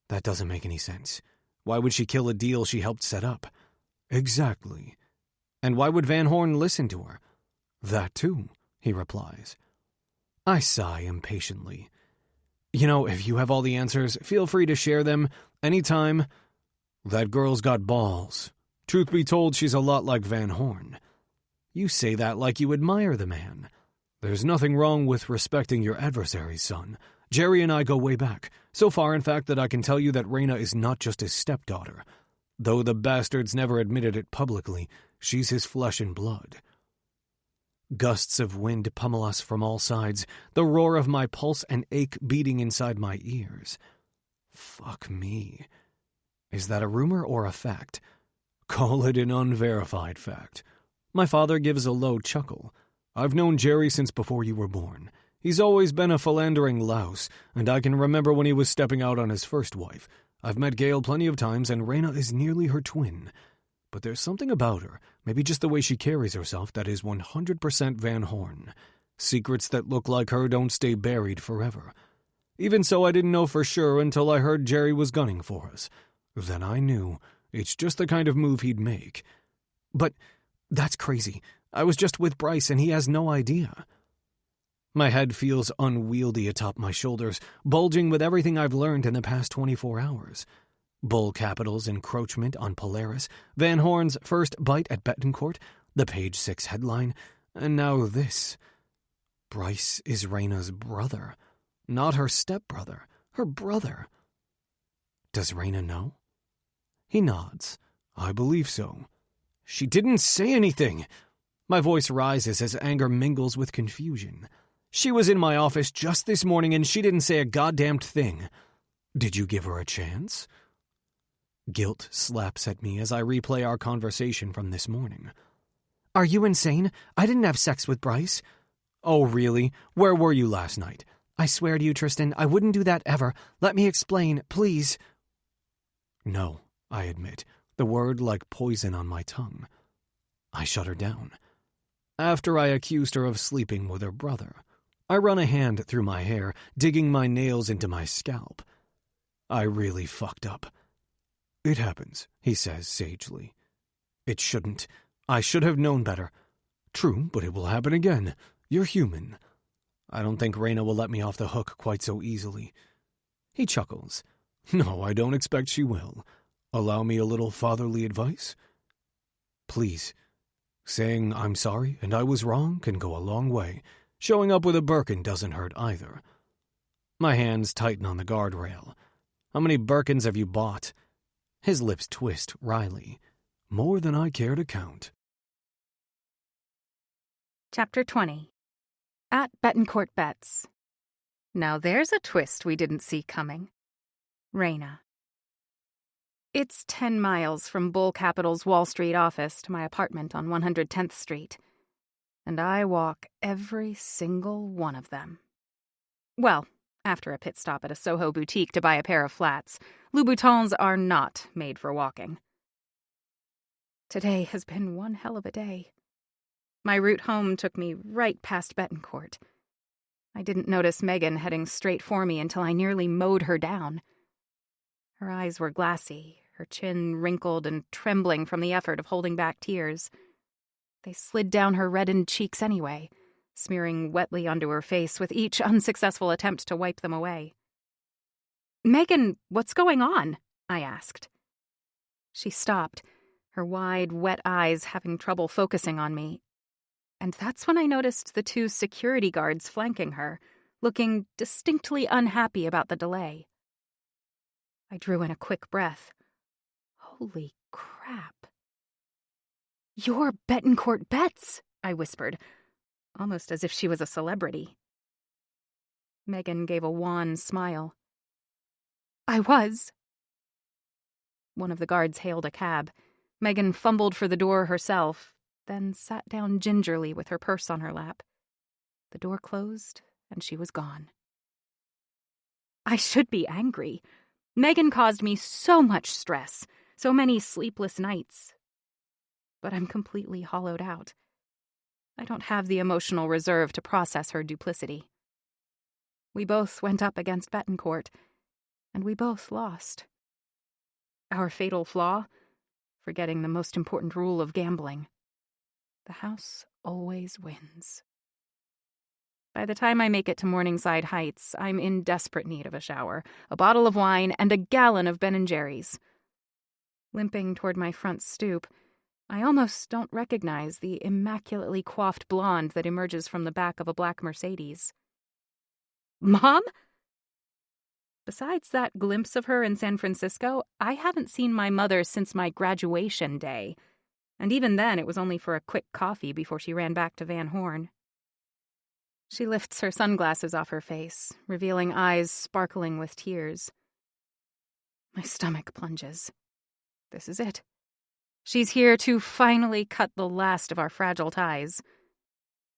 That doesn't make any sense. Why would she kill a deal she helped set up? Exactly. And why would Van Horn listen to her? That too, he replies. I sigh impatiently. If you have all the answers, feel free to share them anytime. That girl's got balls. Truth be told, she's a lot like Van Horn. You say that like you admire the man. There's nothing wrong with respecting your adversary's son. Jerry and I go way back, so far in fact that I can tell you that Raina is not just his stepdaughter. Though the bastard's never admitted it publicly, she's his flesh and blood. Gusts of wind pummel us from all sides, the roar of my pulse and ache beating inside my ears. Fuck me. Is that a rumor or a fact? Call it an unverified fact. My father gives a low chuckle. I've known Jerry since before you were born. He's always been a philandering louse, and I can remember when he was stepping out on his first wife. I've met Gail plenty of times, and Raina is nearly her twin. But there's something about her, maybe just the way she carries herself, that is 100% Van Horn. Secrets that look like her don't stay buried forever. Even so, I didn't know for sure until I heard Jerry was gunning for us. Then I knew it's just the kind of move he'd make. But that's crazy. I was just with Bryce, and he has no idea. My head feels unwieldy atop my shoulders, bulging with everything I've learned in the past 24 hours. Bull Capital's encroachment on Polaris, Van Horn's first bite at Betancourt, the Page 6 headline, and now this. Bryce is Raina's brother. Not her stepbrother, her brother. Does Raina know? He nods. I believe so. She didn't say anything. My voice rises as anger mingles with confusion. She was in my office just this morning and she didn't say a goddamned thing. Did you give her a chance? Guilt slaps at me as I replay our conversation from this morning. Are you insane? I didn't have sex with Bryce. Oh, really? Where were you last night? I swear to you, Tristan, I wouldn't do that ever. Let me explain, please. No, I admit, the word like poison on my tongue. I shut her down. After I accused her of sleeping with her brother, I run a hand through my hair, digging my nails into my scalp. I really fucked up. It happens, he says sagely. It shouldn't. I should have known better. True, but it will happen again. You're human. I don't think Raina will let me off the hook quite so easily. He chuckles. No, I don't expect she will. Allow me a little fatherly advice? Please. Saying I'm sorry and I was wrong can go a long way. Showing up with a Birkin doesn't hurt either. My hands tighten on the guardrail. How many Birkins have you bought? His lips twist wryly. More than I care to count. Chapter 20. At Betancourt Bets. Now there's a twist we didn't see coming. Raina. It's 10 miles from Bull Capital's Wall Street office to my apartment on 110th Street. And I walk every single one of them. Well, after a pit stop at a Soho boutique to buy a pair of flats, Louboutins are not made for walking. Today has been one hell of a day. My route home took me right past Betancourt. I didn't notice Megan heading straight for me until I nearly mowed her down. Her eyes were glassy, her chin wrinkled and trembling from the effort of holding back tears. They slid down her reddened cheeks anyway, smearing wetly onto her face with each unsuccessful attempt to wipe them away. "Megan, what's going on?" I asked. She stopped, her wide, wet eyes having trouble focusing on me. And that's when I noticed the 2 security guards flanking her, looking distinctly unhappy about the delay. I drew in a quick breath. Holy crap. "You're Bettencourt Betts," I whispered, almost as if she was a celebrity. Megan gave a wan smile. "I was." One of the guards hailed a cab. Megan fumbled for the door herself, then sat down gingerly with her purse on her lap. The door closed, and she was gone. I should be angry. Megan caused me so much stress, so many sleepless nights. But I'm completely hollowed out. I don't have the emotional reserve to process her duplicity. We both went up against Bettencourt, and we both lost. Our fatal flaw? Forgetting the most important rule of gambling. The house always wins. By the time I make it to Morningside Heights, I'm in desperate need of a shower, a bottle of wine, and a gallon of Ben & Jerry's. Limping toward my front stoop, I almost don't recognize the immaculately coiffed blonde that emerges from the back of a black Mercedes. "Mom?" Besides that glimpse of her in San Francisco, I haven't seen my mother since my graduation day, and even then it was only for a quick coffee before she ran back to Van Horn. She lifts her sunglasses off her face, revealing eyes sparkling with tears. My stomach plunges. This is it. She's here to finally cut the last of our fragile ties.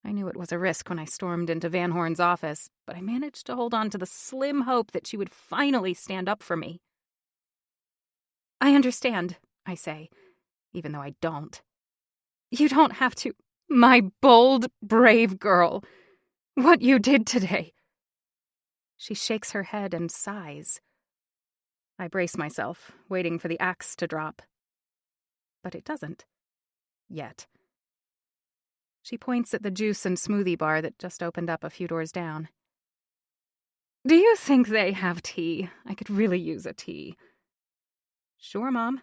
I knew it was a risk when I stormed into Van Horn's office, but I managed to hold on to the slim hope that she would finally stand up for me. "I understand," I say, even though I don't. "You don't have to. My bold, brave girl. What you did today." She shakes her head and sighs. I brace myself, waiting for the axe to drop. But it doesn't. Yet. She points at the juice and smoothie bar that just opened up a few doors down. "Do you think they have tea? I could really use a tea." "Sure, Mom."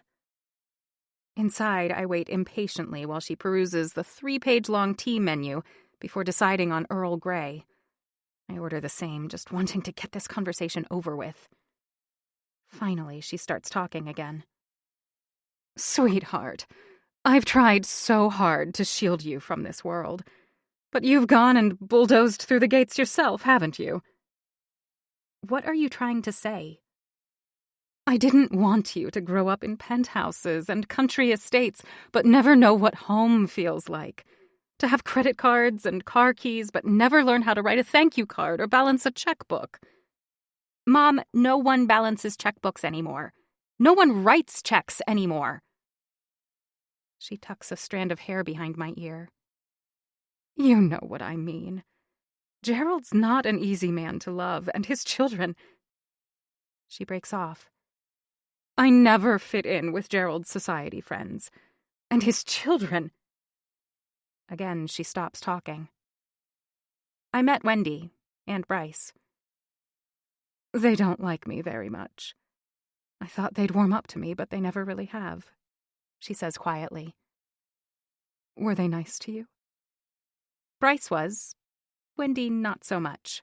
Inside, I wait impatiently while she peruses the 3-page-long tea menu before deciding on Earl Grey. I order the same, just wanting to get this conversation over with. Finally, she starts talking again. "Sweetheart, I've tried so hard to shield you from this world. But you've gone and bulldozed through the gates yourself, haven't you?" "What are you trying to say?" "I didn't want you to grow up in penthouses and country estates, but never know what home feels like. To have credit cards and car keys, but never learn how to write a thank you card or balance a checkbook." "Mom, no one balances checkbooks anymore. No one writes checks anymore." She tucks a strand of hair behind my ear. "You know what I mean. Gerald's not an easy man to love, and his children—" She breaks off. "I never fit in with Gerald's society friends. And his children—" Again, she stops talking. "I met Wendy and Bryce. They don't like me very much. I thought they'd warm up to me, but they never really have," she says quietly. "Were they nice to you?" "Bryce was. Wendy not so much."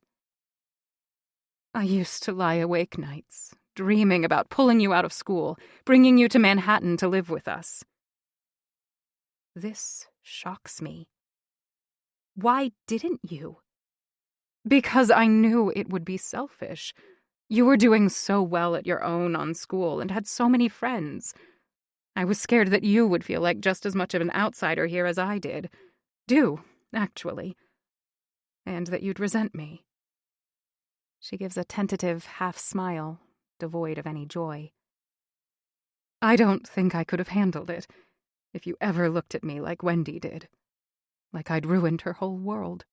"I used to lie awake nights, dreaming about pulling you out of school, bringing you to Manhattan to live with us." This shocks me. "Why didn't you?" "Because I knew it would be selfish. You were doing so well at your own on school and had so many friends. I was scared that you would feel like just as much of an outsider here as I did. Actually. And that you'd resent me." She gives a tentative half-smile, devoid of any joy. "I don't think I could have handled it if you ever looked at me like Wendy did. Like I'd ruined her whole world."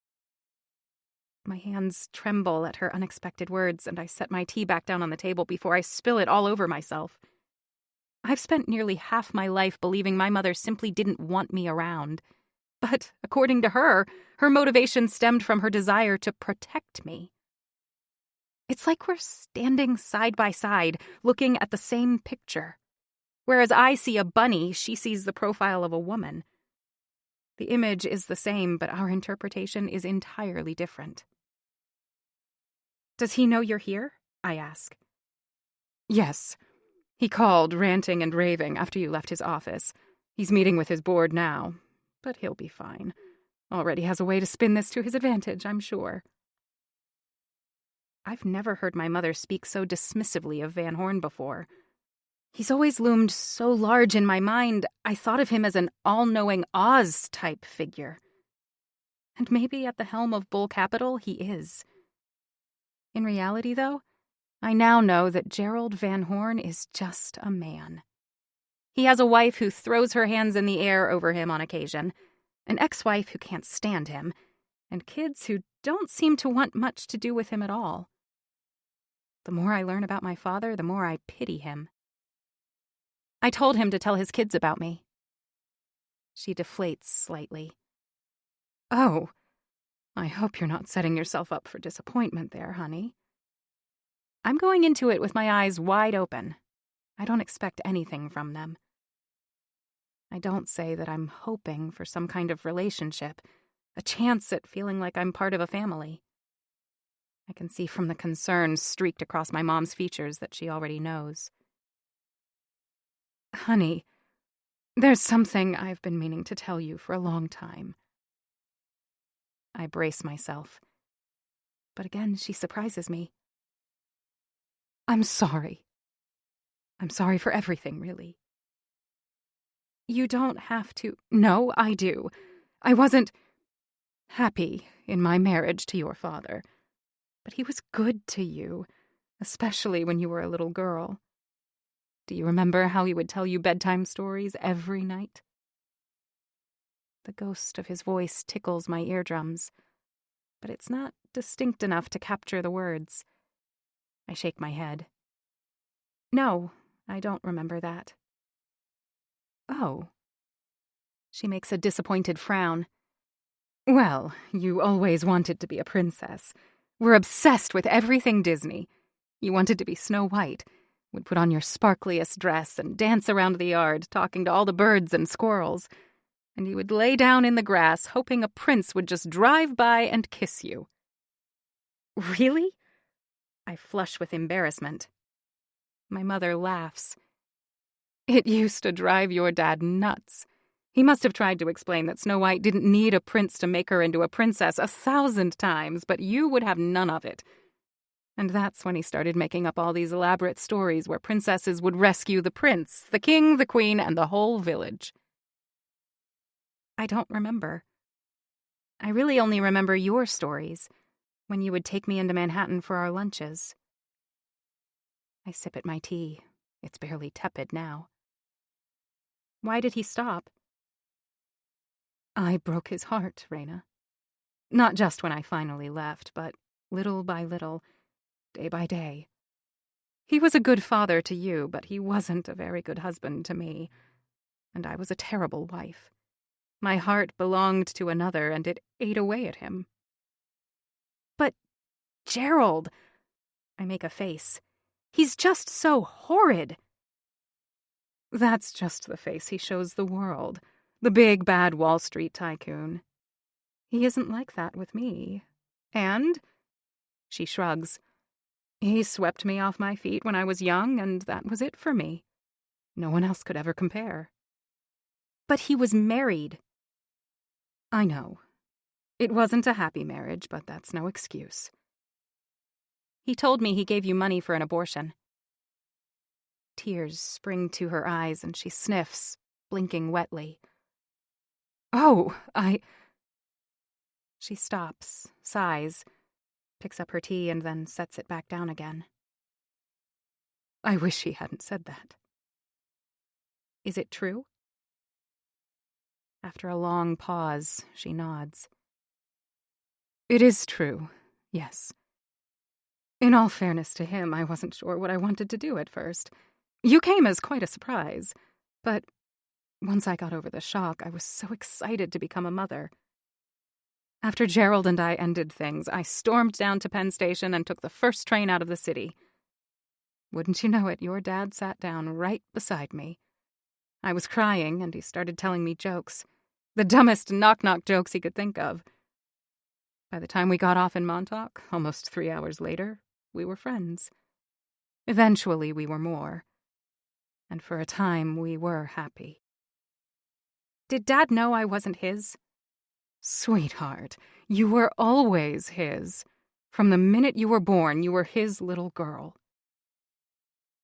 My hands tremble at her unexpected words, and I set my tea back down on the table before I spill it all over myself. I've spent nearly half my life believing my mother simply didn't want me around. But, according to her, her motivation stemmed from her desire to protect me. It's like we're standing side by side, looking at the same picture. Whereas I see a bunny, she sees the profile of a woman. The image is the same, but our interpretation is entirely different. Does he know you're here? I ask. Yes. He called, ranting and raving, after you left his office. He's meeting with his board now, but he'll be fine. Already has a way to spin this to his advantage, I'm sure. I've never heard my mother speak so dismissively of Van Horn before. He's always loomed so large in my mind, I thought of him as an all-knowing Oz-type figure. And maybe at the helm of Bull Capital he is. In reality, though, I now know that Gerald Van Horn is just a man. He has a wife who throws her hands in the air over him on occasion, an ex-wife who can't stand him, and kids who don't seem to want much to do with him at all. The more I learn about my father, the more I pity him. I told him to tell his kids about me. She deflates slightly. Oh, I hope you're not setting yourself up for disappointment there, honey. I'm going into it with my eyes wide open. I don't expect anything from them. I don't say that I'm hoping for some kind of relationship, a chance at feeling like I'm part of a family. I can see from the concern streaked across my mom's features that she already knows. Honey, there's something I've been meaning to tell you for a long time. I brace myself. But again, she surprises me. I'm sorry. I'm sorry for everything, really. You don't have to. No, I do. I wasn't happy in my marriage to your father. But he was good to you, especially when you were a little girl. Do you remember how he would tell you bedtime stories every night? The ghost of his voice tickles my eardrums, but it's not distinct enough to capture the words. I shake my head. No, I don't remember that. Oh. She makes a disappointed frown. Well, you always wanted to be a princess. We're obsessed with everything Disney. You wanted to be Snow White, would put on your sparkliest dress and dance around the yard, talking to all the birds and squirrels. And you would lay down in the grass, hoping a prince would just drive by and kiss you. Really? I flush with embarrassment. My mother laughs. It used to drive your dad nuts. He must have tried to explain that Snow White didn't need a prince to make her into a princess 1,000 times, but you would have none of it. And that's when he started making up all these elaborate stories where princesses would rescue the prince, the king, the queen, and the whole village. I don't remember. I really only remember your stories, when you would take me into Manhattan for our lunches. I sip at my tea. It's barely tepid now. Why did he stop? I broke his heart, Raina. Not just when I finally left, but little by little, day by day. He was a good father to you, but he wasn't a very good husband to me. And I was a terrible wife. My heart belonged to another, and it ate away at him. But Gerald, I make a face. He's just so horrid. That's just the face he shows the world. The big, bad Wall Street tycoon. He isn't like that with me. And, she shrugs, he swept me off my feet when I was young, and that was it for me. No one else could ever compare. But he was married. I know. It wasn't a happy marriage, but that's no excuse. He told me he gave you money for an abortion. Tears spring to her eyes, and she sniffs, blinking wetly. Oh, She stops, sighs, picks up her tea, and then sets it back down again. I wish he hadn't said that. Is it true? After a long pause, she nods. It is true, yes. In all fairness to him, I wasn't sure what I wanted to do at first. You came as quite a surprise, but once I got over the shock, I was so excited to become a mother. After Gerald and I ended things, I stormed down to Penn Station and took the first train out of the city. Wouldn't you know it, your dad sat down right beside me. I was crying, and he started telling me jokes. The dumbest knock-knock jokes he could think of. By the time we got off in Montauk, almost 3 hours later, we were friends. Eventually, we were more. And for a time, we were happy. Did Dad know I wasn't his? Sweetheart, you were always his. From the minute you were born, you were his little girl.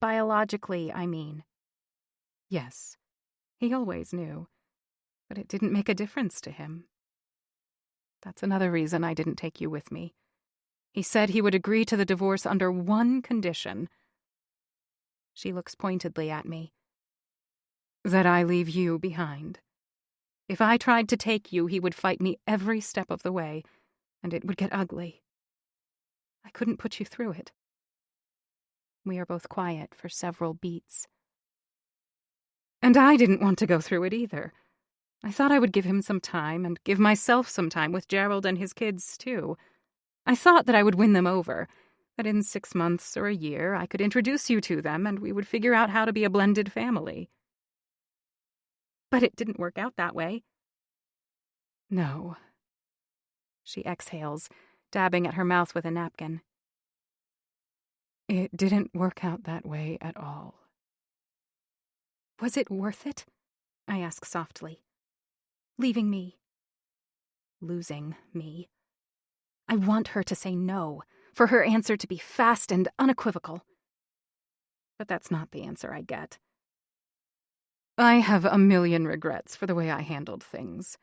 Biologically, I mean. Yes, he always knew, but it didn't make a difference to him. That's another reason I didn't take you with me. He said he would agree to the divorce under one condition. She looks pointedly at me. That I leave you behind. If I tried to take you, he would fight me every step of the way, and it would get ugly. I couldn't put you through it. We are both quiet for several beats. And I didn't want to go through it either. I thought I would give him some time and give myself some time with Gerald and his kids, too. I thought that I would win them over, that in 6 months or a year I could introduce you to them and we would figure out how to be a blended family. But it didn't work out that way. No. She exhales, dabbing at her mouth with a napkin. It didn't work out that way at all. Was it worth it? I ask softly. Leaving me. Losing me. I want her to say no, for her answer to be fast and unequivocal. But that's not the answer I get. I have a million regrets for the way I handled things.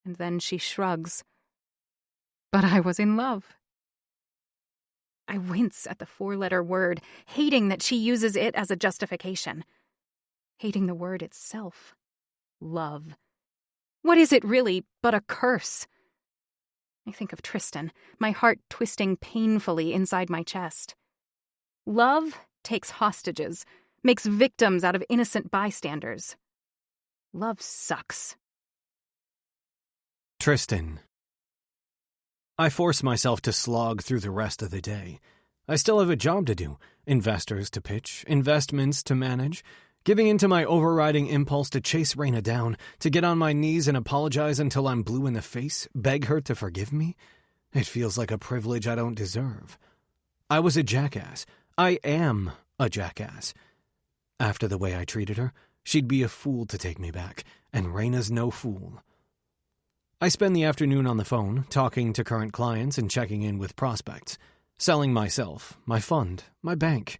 And then she shrugs. But I was in love. I wince at the 4-letter word, hating that she uses it as a justification. Hating the word itself. Love. What is it really but a curse? I think of Tristan, my heart twisting painfully inside my chest. Love takes hostages, makes victims out of innocent bystanders. Love sucks. Tristan. I force myself to slog through the rest of the day. I still have a job to do, investors to pitch, investments to manage, giving in to my overriding impulse to chase Raina down, to get on my knees and apologize until I'm blue in the face, beg her to forgive me. It feels like a privilege I don't deserve. I was a jackass. I am a jackass. After the way I treated her, she'd be a fool to take me back, and Raina's no fool. I spend the afternoon on the phone, talking to current clients and checking in with prospects, selling myself, my fund, my bank,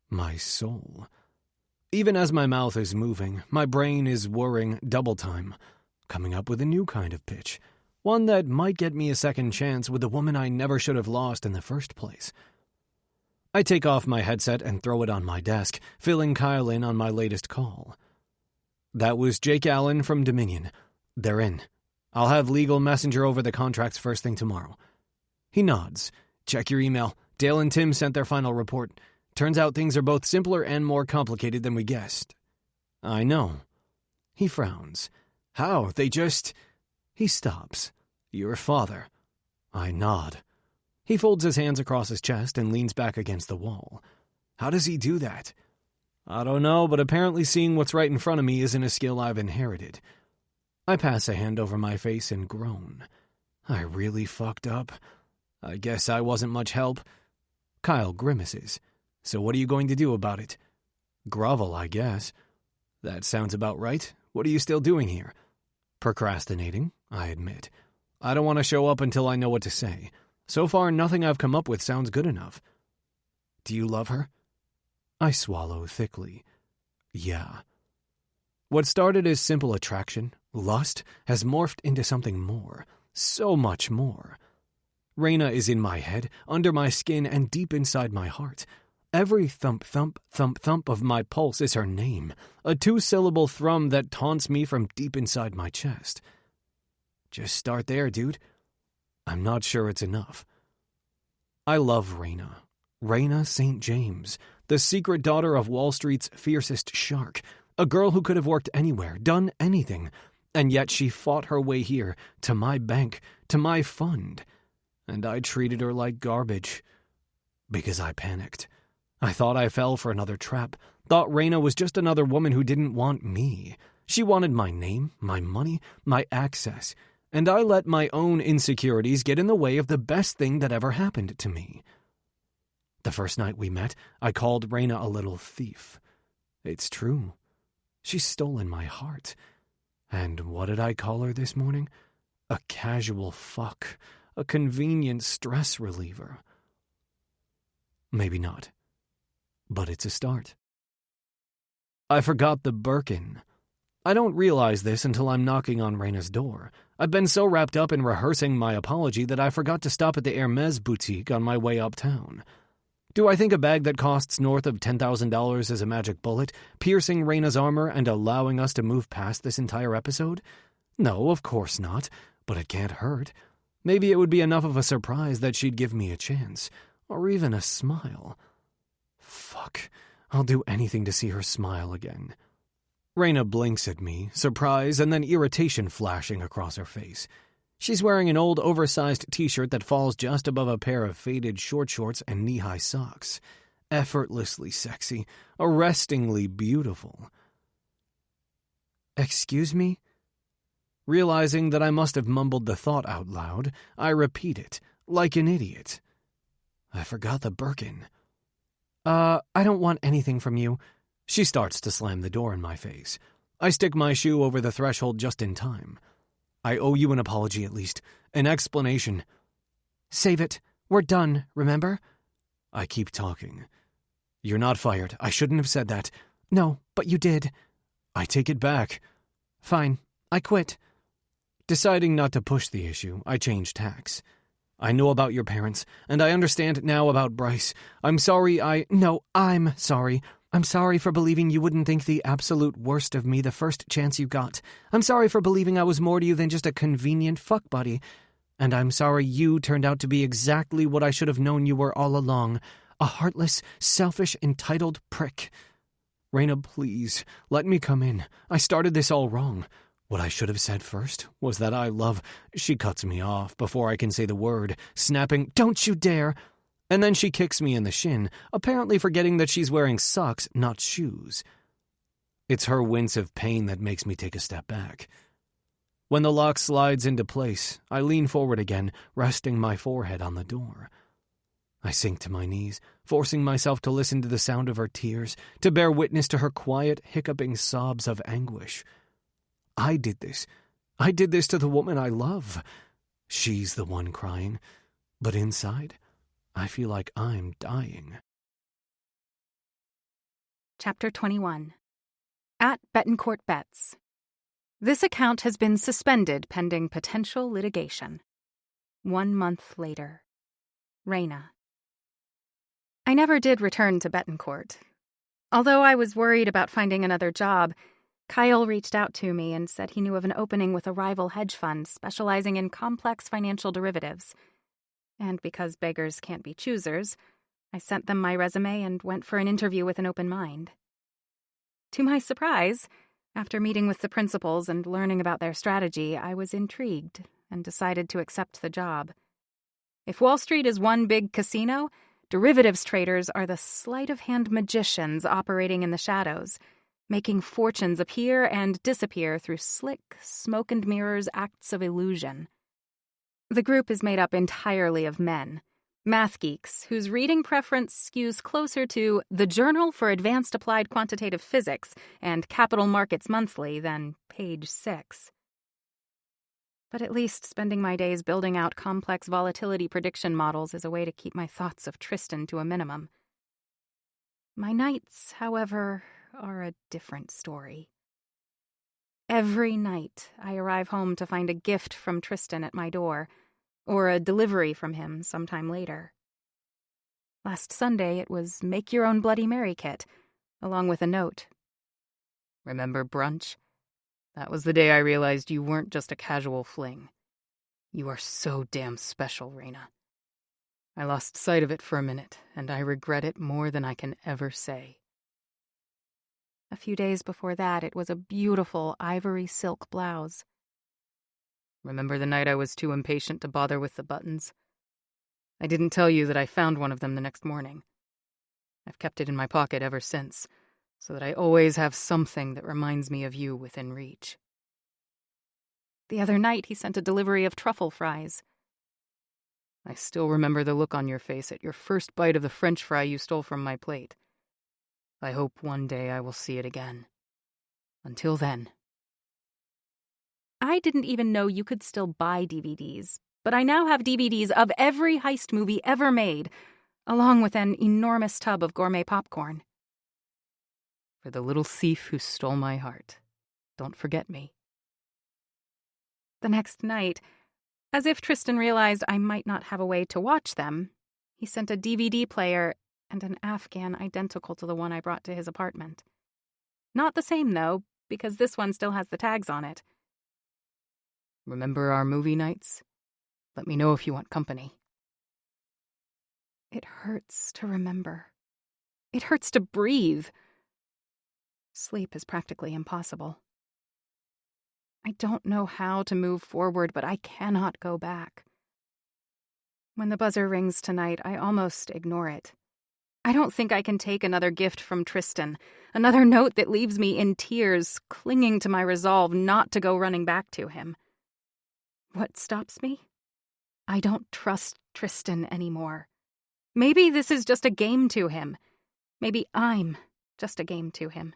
my soul. Even as my mouth is moving, my brain is whirring double time, coming up with a new kind of pitch, one that might get me a second chance with the woman I never should have lost in the first place. I take off my headset and throw it on my desk, filling Kyle in on my latest call. That was Jake Allen from Dominion. They're in. I'll have legal messenger over the contracts first thing tomorrow. He nods. Check your email. Dale and Tim sent their final report. Turns out things are both simpler and more complicated than we guessed. I know. He frowns. How? They just... He stops. Your father. I nod. He folds his hands across his chest and leans back against the wall. How does he do that? I don't know, but apparently seeing what's right in front of me isn't a skill I've inherited. I pass a hand over my face and groan. I really fucked up. I guess I wasn't much help. Kyle grimaces. So what are you going to do about it? Grovel, I guess. That sounds about right. What are you still doing here? Procrastinating, I admit. I don't want to show up until I know what to say. So far, nothing I've come up with sounds good enough. Do you love her? I swallow thickly. Yeah. What started as simple attraction, lust, has morphed into something more. So much more. Raina is in my head, under my skin, and deep inside my heart. Every thump, thump, thump, thump of my pulse is her name, a 2-syllable thrum that taunts me from deep inside my chest. Just start there, dude. I'm not sure it's enough. I love Raina. Raina St. James, the secret daughter of Wall Street's fiercest shark, a girl who could have worked anywhere, done anything, and yet she fought her way here, to my bank, to my fund. And I treated her like garbage. Because I panicked. I thought I fell for another trap, thought Raina was just another woman who didn't want me. She wanted my name, my money, my access, and I let my own insecurities get in the way of the best thing that ever happened to me. The first night we met, I called Raina a little thief. It's true. She's stolen my heart. And what did I call her this morning? A casual fuck. A convenient stress reliever. Maybe not. But it's a start. I forgot the Birkin. I don't realize this until I'm knocking on Raina's door. I've been so wrapped up in rehearsing my apology that I forgot to stop at the Hermes boutique on my way uptown. Do I think a bag that costs north of $10,000 is a magic bullet, piercing Raina's armor and allowing us to move past this entire episode? No, of course not, but it can't hurt. Maybe it would be enough of a surprise that she'd give me a chance, or even a smile. Fuck, I'll do anything to see her smile again. Raina blinks at me, surprise and then irritation flashing across her face. She's wearing an old oversized t-shirt that falls just above a pair of faded short shorts and knee-high socks. Effortlessly sexy, arrestingly beautiful. Excuse me? Realizing that I must have mumbled the thought out loud, I repeat it, like an idiot. I forgot the Birkin. I don't want anything from you. She starts to slam the door in my face. I stick my shoe over the threshold just in time. I owe you an apology at least. An explanation. Save it. We're done, remember? I keep talking. You're not fired. I shouldn't have said that. No, but you did. I take it back. Fine. I quit. Deciding not to push the issue, I change tacks. I know about your parents, and I understand now about Bryce. I'm sorry I'm sorry. I'm sorry for believing you wouldn't think the absolute worst of me the first chance you got. I'm sorry for believing I was more to you than just a convenient fuck buddy. And I'm sorry you turned out to be exactly what I should have known you were all along. A heartless, selfish, entitled prick. Raina, please, let me come in. I started this all wrong. What I should have said first was that I love... She cuts me off before I can say the word, snapping, "Don't you dare!" And then she kicks me in the shin, apparently forgetting that she's wearing socks, not shoes. It's her wince of pain that makes me take a step back. When the lock slides into place, I lean forward again, resting my forehead on the door. I sink to my knees, forcing myself to listen to the sound of her tears, to bear witness to her quiet, hiccuping sobs of anguish. I did this. I did this to the woman I love. She's the one crying, but inside... I feel like I'm dying. Chapter 21. At Betancourt Bets. This account has been suspended pending potential litigation. 1 month later. Raina. I never did return to Betancourt. Although I was worried about finding another job, Kyle reached out to me and said he knew of an opening with a rival hedge fund specializing in complex financial derivatives. And because beggars can't be choosers, I sent them my resume and went for an interview with an open mind. To my surprise, after meeting with the principals and learning about their strategy, I was intrigued and decided to accept the job. If Wall Street is one big casino, derivatives traders are the sleight-of-hand magicians operating in the shadows, making fortunes appear and disappear through slick, smoke-and-mirrors acts of illusion. The group is made up entirely of men, math geeks whose reading preference skews closer to the Journal for Advanced Applied Quantitative Physics and Capital Markets Monthly than Page 6. But at least spending my days building out complex volatility prediction models is a way to keep my thoughts of Tristan to a minimum. My nights, however, are a different story. Every night, I arrive home to find a gift from Tristan at my door, or a delivery from him sometime later. Last Sunday, it was Make Your Own Bloody Mary kit, along with a note. Remember brunch? That was the day I realized you weren't just a casual fling. You are so damn special, Raina. I lost sight of it for a minute, and I regret it more than I can ever say. A few days before that, it was a beautiful ivory silk blouse. Remember the night I was too impatient to bother with the buttons? I didn't tell you that I found one of them the next morning. I've kept it in my pocket ever since, so that I always have something that reminds me of you within reach. The other night he sent a delivery of truffle fries. I still remember the look on your face at your first bite of the French fry you stole from my plate. I hope one day I will see it again. Until then. I didn't even know you could still buy DVDs, but I now have DVDs of every heist movie ever made, along with an enormous tub of gourmet popcorn. For the little thief who stole my heart, don't forget me. The next night, as if Tristan realized I might not have a way to watch them, he sent a DVD player and an Afghan identical to the one I brought to his apartment. Not the same, though, because this one still has the tags on it. Remember our movie nights? Let me know if you want company. It hurts to remember. It hurts to breathe. Sleep is practically impossible. I don't know how to move forward, but I cannot go back. When the buzzer rings tonight, I almost ignore it. I don't think I can take another gift from Tristan, another note that leaves me in tears, clinging to my resolve not to go running back to him. What stops me? I don't trust Tristan anymore. Maybe this is just a game to him. Maybe I'm just a game to him.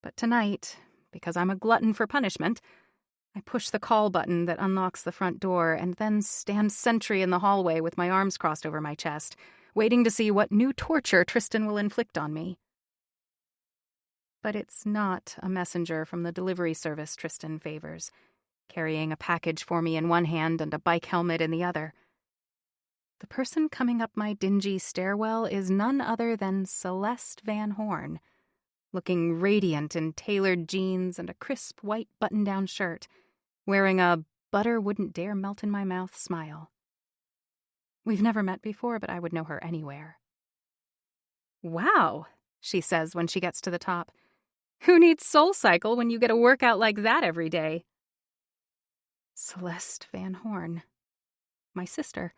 But tonight, because I'm a glutton for punishment, I push the call button that unlocks the front door and then stand sentry in the hallway with my arms crossed over my chest, waiting to see what new torture Tristan will inflict on me. But it's not a messenger from the delivery service Tristan favors, carrying a package for me in one hand and a bike helmet in the other. The person coming up my dingy stairwell is none other than Celeste Van Horn, looking radiant in tailored jeans and a crisp white button-down shirt, wearing a butter wouldn't dare melt in my mouth smile. We've never met before, but I would know her anywhere. "Wow," she says when she gets to the top. "Who needs SoulCycle when you get a workout like that every day?" Celeste Van Horn. My sister.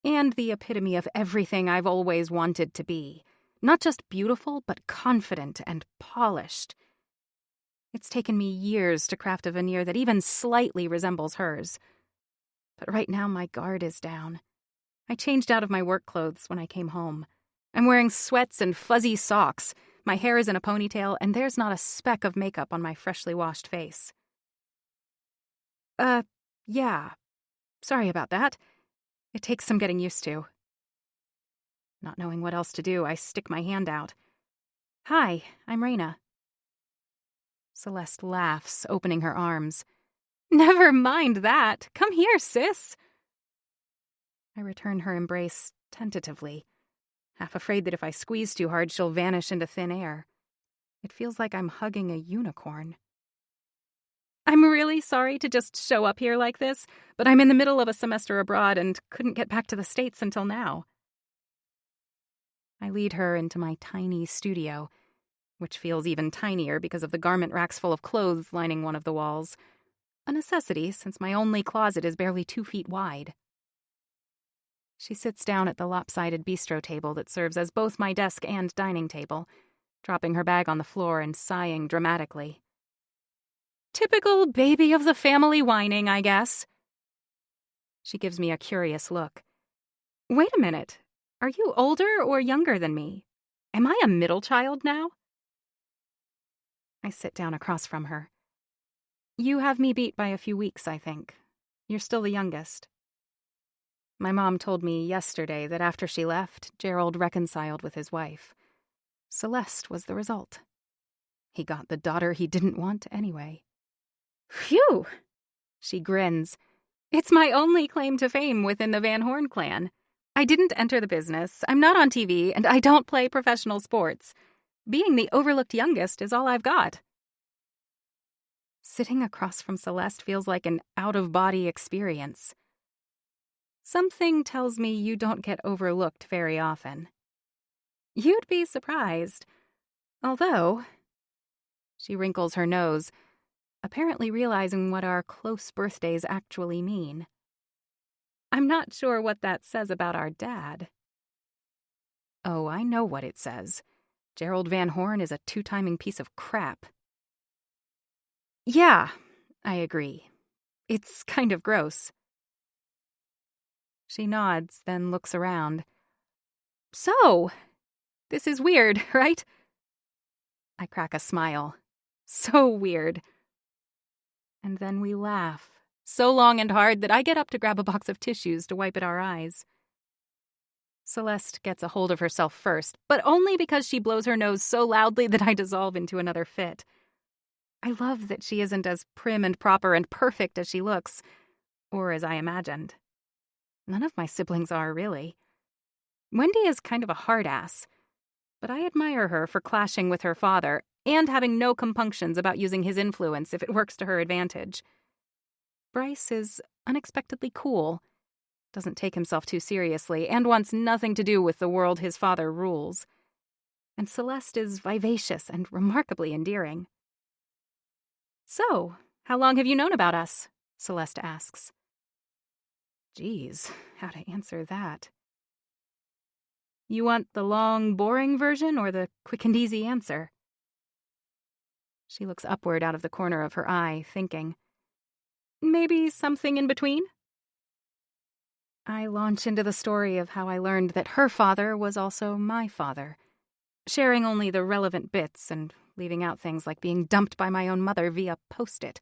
And the epitome of everything I've always wanted to be. Not just beautiful, but confident and polished. It's taken me years to craft a veneer that even slightly resembles hers. But right now my guard is down. I changed out of my work clothes when I came home. I'm wearing sweats and fuzzy socks. My hair is in a ponytail, and there's not a speck of makeup on my freshly washed face. Yeah. Sorry about that. It takes some getting used to. Not knowing what else to do, I stick my hand out. "Hi, I'm Raina." Celeste laughs, opening her arms. "Never mind that. Come here, sis." I return her embrace tentatively, half afraid that if I squeeze too hard, she'll vanish into thin air. It feels like I'm hugging a unicorn. "I'm really sorry to just show up here like this, but I'm in the middle of a semester abroad and couldn't get back to the States until now." I lead her into my tiny studio, which feels even tinier because of the garment racks full of clothes lining one of the walls. A necessity, since my only closet is barely 2 feet wide. She sits down at the lopsided bistro table that serves as both my desk and dining table, dropping her bag on the floor and sighing dramatically. Typical baby of the family whining, I guess. She gives me a curious look. "Wait a minute. Are you older or younger than me? Am I a middle child now?" I sit down across from her. "You have me beat by a few weeks, I think. You're still the youngest." My mom told me yesterday that after she left, Gerald reconciled with his wife. Celeste was the result. He got the daughter he didn't want anyway. "Phew!" She grins. "It's my only claim to fame within the Van Horn clan. I didn't enter the business, I'm not on TV, and I don't play professional sports. Being the overlooked youngest is all I've got." Sitting across from Celeste feels like an out-of-body experience. Something tells me you don't get overlooked very often. You'd be surprised. Although... She wrinkles her nose, apparently realizing what our close birthdays actually mean. I'm not sure what that says about our dad. Oh, I know what it says. Gerald Van Horn is a two-timing piece of crap. Yeah, I agree. It's kind of gross. She nods, then looks around. So, this is weird, right? I crack a smile. So weird. And then we laugh, so long and hard that I get up to grab a box of tissues to wipe at our eyes. Celeste gets a hold of herself first, but only because she blows her nose so loudly that I dissolve into another fit. I love that she isn't as prim and proper and perfect as she looks, or as I imagined. None of my siblings are, really. Wendy is kind of a hard ass, but I admire her for clashing with her father and having no compunctions about using his influence if it works to her advantage. Bryce is unexpectedly cool, doesn't take himself too seriously, and wants nothing to do with the world his father rules. And Celeste is vivacious and remarkably endearing. So, how long have you known about us? Celeste asks. Geez, how to answer that? You want the long, boring version or the quick and easy answer? She looks upward out of the corner of her eye, thinking. Maybe something in between? I launch into the story of how I learned that her father was also my father, sharing only the relevant bits and leaving out things like being dumped by my own mother via Post-it.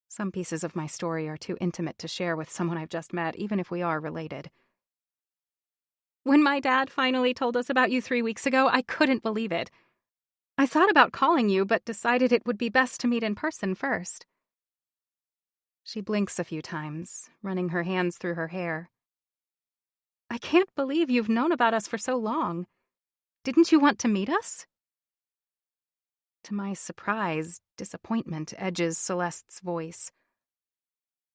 Some pieces of my story are too intimate to share with someone I've just met, even if we are related. When my dad finally told us about you 3 weeks ago, I couldn't believe it. I thought about calling you, but decided it would be best to meet in person first. She blinks a few times, running her hands through her hair. I can't believe you've known about us for so long. Didn't you want to meet us? To my surprise, disappointment edges Celeste's voice.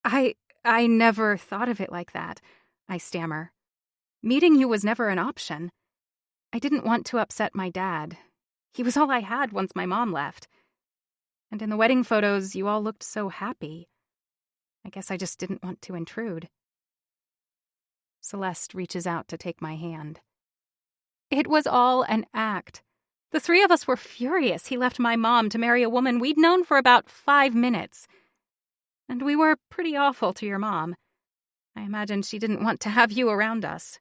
I never thought of it like that, I stammer. Meeting you was never an option. I didn't want to upset my dad. He was all I had once my mom left. And in the wedding photos, you all looked so happy. I guess I just didn't want to intrude. Celeste reaches out to take my hand. It was all an act. The three of us were furious he left my mom to marry a woman we'd known for about 5 minutes. And we were pretty awful to your mom. I imagine she didn't want to have you around us.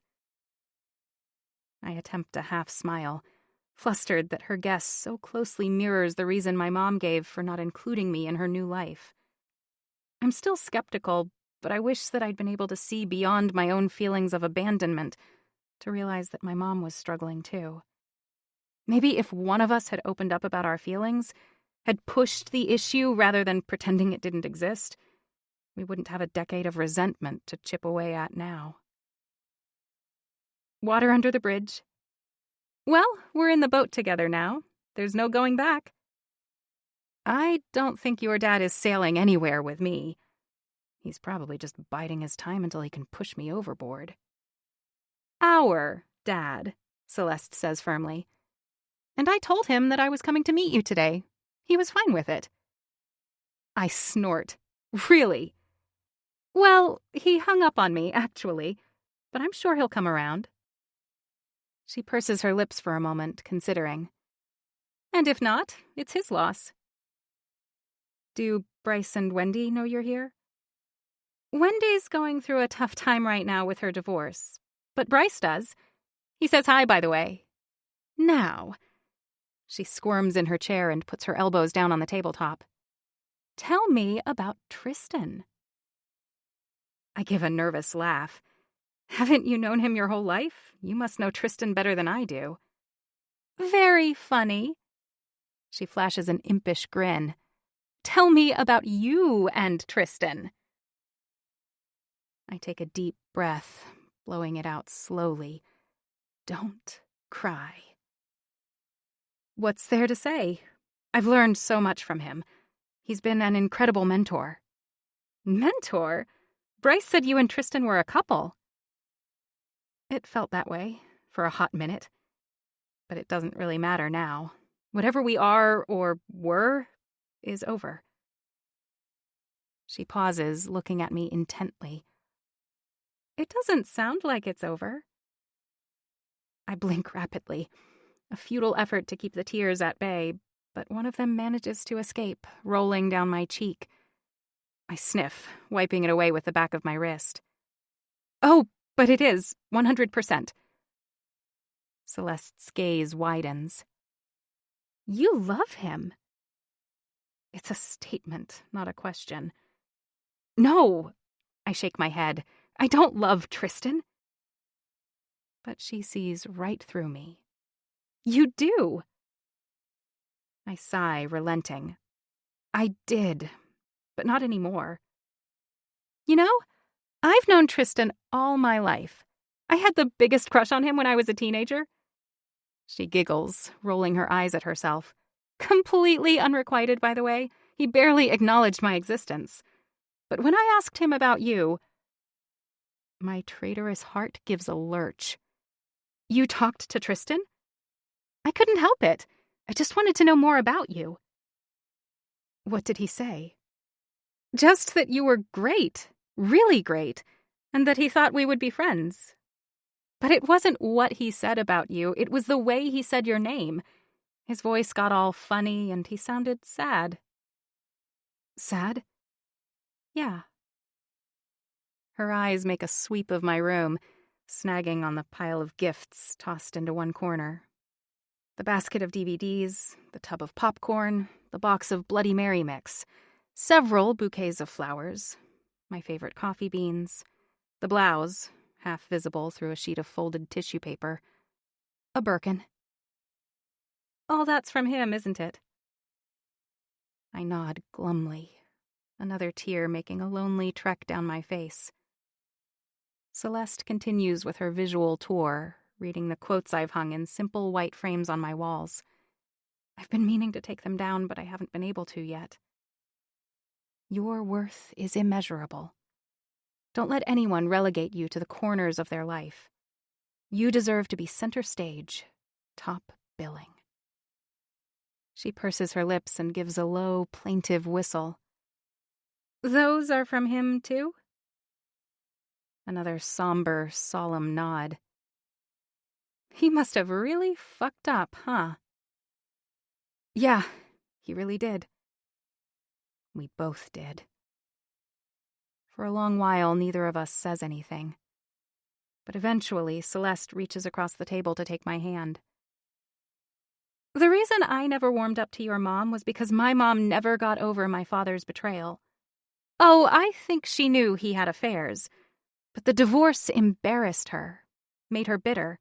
I attempt a half smile, flustered that her guess so closely mirrors the reason my mom gave for not including me in her new life. I'm still skeptical, but I wish that I'd been able to see beyond my own feelings of abandonment to realize that my mom was struggling too. Maybe if one of us had opened up about our feelings, had pushed the issue rather than pretending it didn't exist, we wouldn't have a decade of resentment to chip away at now. Water under the bridge. Well, we're in the boat together now. There's no going back. I don't think your dad is sailing anywhere with me. He's probably just biding his time until he can push me overboard. Our dad, Celeste says firmly. And I told him that I was coming to meet you today. He was fine with it. I snort. Really? Well, he hung up on me, actually, but I'm sure he'll come around. She purses her lips for a moment, considering. And if not, it's his loss. Do Bryce and Wendy know you're here? Wendy's going through a tough time right now with her divorce, but Bryce does. He says hi, by the way. Now. She squirms in her chair and puts her elbows down on the tabletop. Tell me about Tristan. I give a nervous laugh. Haven't you known him your whole life? You must know Tristan better than I do. Very funny. She flashes an impish grin. Tell me about you and Tristan. I take a deep breath, blowing it out slowly. Don't cry. What's there to say? I've learned so much from him. He's been an incredible mentor. Mentor? Bryce said you and Tristan were a couple. It felt that way for a hot minute. But it doesn't really matter now. Whatever we are or were is over. She pauses, looking at me intently. It doesn't sound like it's over. I blink rapidly. a futile effort to keep the tears at bay, but one of them manages to escape, rolling down my cheek. I sniff, wiping it away with the back of my wrist. Oh, but it is, 100%. Celeste's gaze widens. You love him. It's a statement, not a question. No, I shake my head. I don't love Tristan. But she sees right through me. You do. I sigh, relenting. I did, but not anymore. You know, I've known Tristan all my life. I had the biggest crush on him when I was a teenager. She giggles, rolling her eyes at herself. Completely unrequited, by the way. He barely acknowledged my existence. But when I asked him about you, my traitorous heart gives a lurch. You talked to Tristan? I couldn't help it. I just wanted to know more about you. What did he say? Just that you were great, really great, and that he thought we would be friends. But it wasn't what he said about you, it was the way he said your name. His voice got all funny, and he sounded sad. Sad? Yeah. Her eyes make a sweep of my room, snagging on the pile of gifts tossed into one corner. The basket of DVDs, the tub of popcorn, the box of Bloody Mary mix, several bouquets of flowers, my favorite coffee beans, the blouse, half visible through a sheet of folded tissue paper, a Birkin. All that's from him, isn't it? I nod glumly, another tear making a lonely trek down my face. Celeste continues with her visual tour, reading the quotes I've hung in simple white frames on my walls. I've been meaning to take them down, but I haven't been able to yet. Your worth is immeasurable. Don't let anyone relegate you to the corners of their life. You deserve to be center stage, top billing. She purses her lips and gives a low, plaintive whistle. Those are from him, too? Another somber, solemn nod. He must have really fucked up, huh? Yeah, he really did. We both did. For a long while, neither of us says anything. But eventually, Celeste reaches across the table to take my hand. The reason I never warmed up to your mom was because my mom never got over my father's betrayal. Oh, I think she knew he had affairs, but the divorce embarrassed her, made her bitter.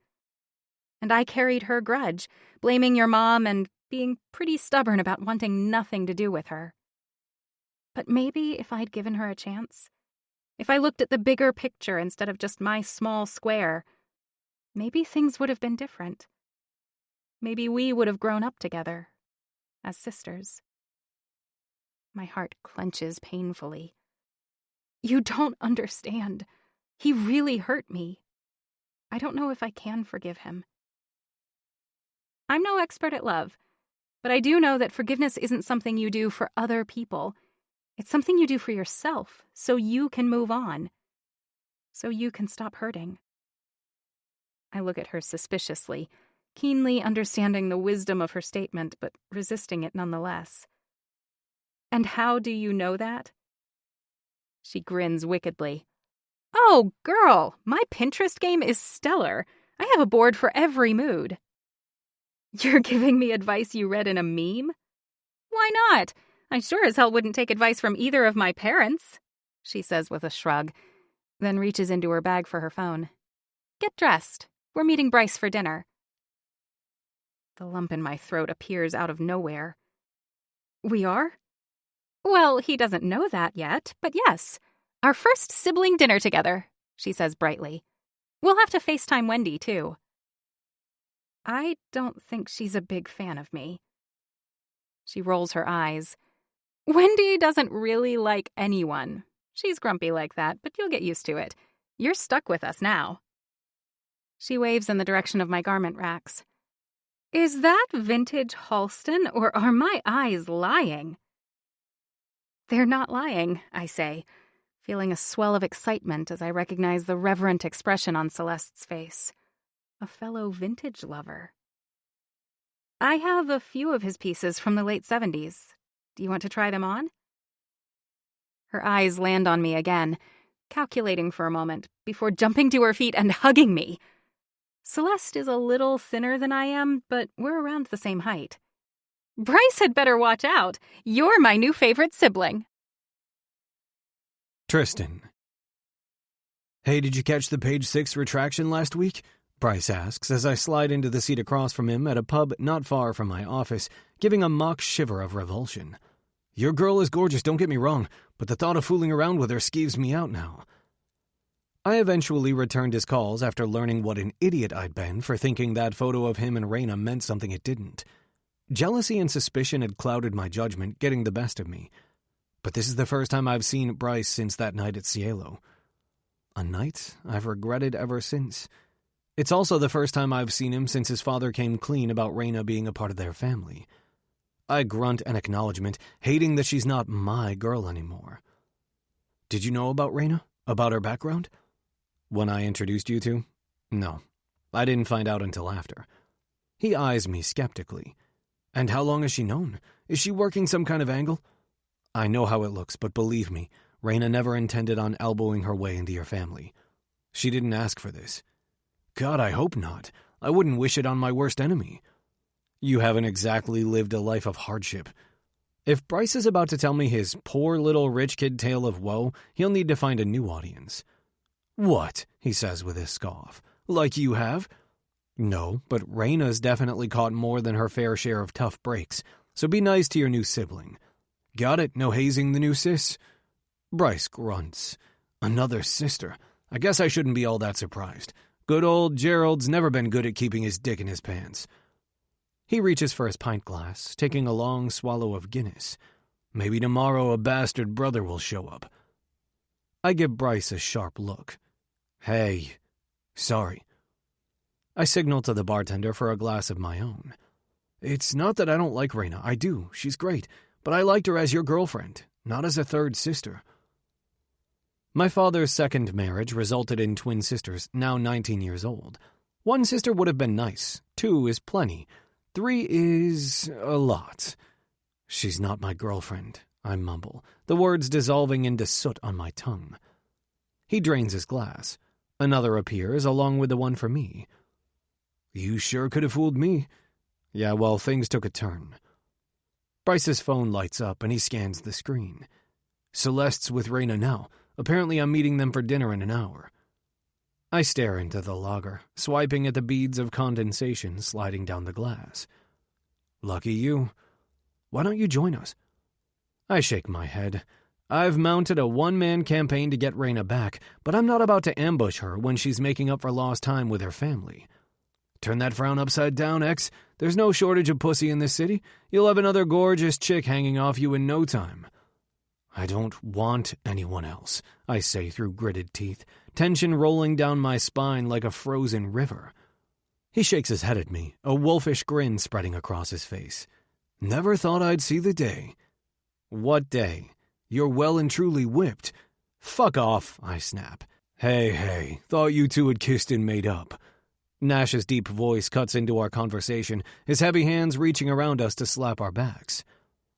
And I carried her grudge, blaming your mom and being pretty stubborn about wanting nothing to do with her. But maybe if I'd given her a chance, if I looked at the bigger picture instead of just my small square, maybe things would have been different. Maybe we would have grown up together, as sisters. My heart clenches painfully. You don't understand. He really hurt me. I don't know if I can forgive him. I'm no expert at love, but I do know that forgiveness isn't something you do for other people. It's something you do for yourself, so you can move on. So you can stop hurting. I look at her suspiciously, keenly understanding the wisdom of her statement, but resisting it nonetheless. And how do you know that? She grins wickedly. Oh, girl, my Pinterest game is stellar. I have a board for every mood. You're giving me advice you read in a meme? Why not? I sure as hell wouldn't take advice from either of my parents, she says with a shrug, then reaches into her bag for her phone. Get dressed. We're meeting Bryce for dinner. The lump in my throat appears out of nowhere. We are? Well, he doesn't know that yet, but yes. Our first sibling dinner together, she says brightly. We'll have to FaceTime Wendy, too. I don't think she's a big fan of me. She rolls her eyes. Wendy doesn't really like anyone. She's grumpy like that, but you'll get used to it. You're stuck with us now. She waves in the direction of my garment racks. Is that vintage Halston, or are my eyes lying? They're not lying, I say, feeling a swell of excitement as I recognize the reverent expression on Celeste's face. A fellow vintage lover. I have a few of his pieces from the late 70s. Do you want to try them on? Her eyes land on me again, calculating for a moment, before jumping to her feet and hugging me. Celeste is a little thinner than I am, but we're around the same height. Bryce had better watch out. You're my new favorite sibling. Tristan. Hey, did you catch the page 6 retraction last week? Bryce asks as I slide into the seat across from him at a pub not far from my office, giving a mock shiver of revulsion. Your girl is gorgeous, don't get me wrong, but the thought of fooling around with her skeeves me out now. I eventually returned his calls after learning what an idiot I'd been for thinking that photo of him and Raina meant something it didn't. Jealousy and suspicion had clouded my judgment, getting the best of me. But this is the first time I've seen Bryce since that night at Cielo. A night I've regretted ever since. It's also the first time I've seen him since his father came clean about Raina being a part of their family. I grunt an acknowledgement, hating that she's not my girl anymore. Did you know about Raina? About her background? When I introduced you two? No, I didn't find out until after. He eyes me skeptically. And how long has she known? Is she working some kind of angle? I know how it looks, but believe me, Raina never intended on elbowing her way into your family. She didn't ask for this. God, I hope not. I wouldn't wish it on my worst enemy. You haven't exactly lived a life of hardship. If Bryce is about to tell me his poor little rich kid tale of woe, he'll need to find a new audience. What? He says with a scoff. Like you have? No, but Raina's definitely caught more than her fair share of tough breaks, so be nice to your new sibling. Got it? No hazing the new sis? Bryce grunts. Another sister. I guess I shouldn't be all that surprised. Good old Gerald's never been good at keeping his dick in his pants. He reaches for his pint glass, taking a long swallow of Guinness. Maybe tomorrow a bastard brother will show up. I give Bryce a sharp look. Hey, sorry. I signal to the bartender for a glass of my own. It's not that I don't like Raina. I do. She's great. But I liked her as your girlfriend, not as a third sister. My father's second marriage resulted in twin sisters, now 19 years old. One sister would have been nice. 2 is plenty. 3 is a lot. She's not my girlfriend, I mumble, the words dissolving into soot on my tongue. He drains his glass. Another appears, along with the one for me. You sure could have fooled me. Yeah, well, things took a turn. Bryce's phone lights up and he scans the screen. Celeste's with Raina now. Apparently I'm meeting them for dinner in an hour. I stare into the lager, swiping at the beads of condensation sliding down the glass. Lucky you. Why don't you join us? I shake my head. I've mounted a one-man campaign to get Raina back, but I'm not about to ambush her when she's making up for lost time with her family. Turn that frown upside down, X. There's no shortage of pussy in this city. You'll have another gorgeous chick hanging off you in no time. I don't want anyone else, I say through gritted teeth, tension rolling down my spine like a frozen river. He shakes his head at me, a wolfish grin spreading across his face. Never thought I'd see the day. What day? You're well and truly whipped. Fuck off, I snap. Hey, thought you two had kissed and made up. Nash's deep voice cuts into our conversation, his heavy hands reaching around us to slap our backs.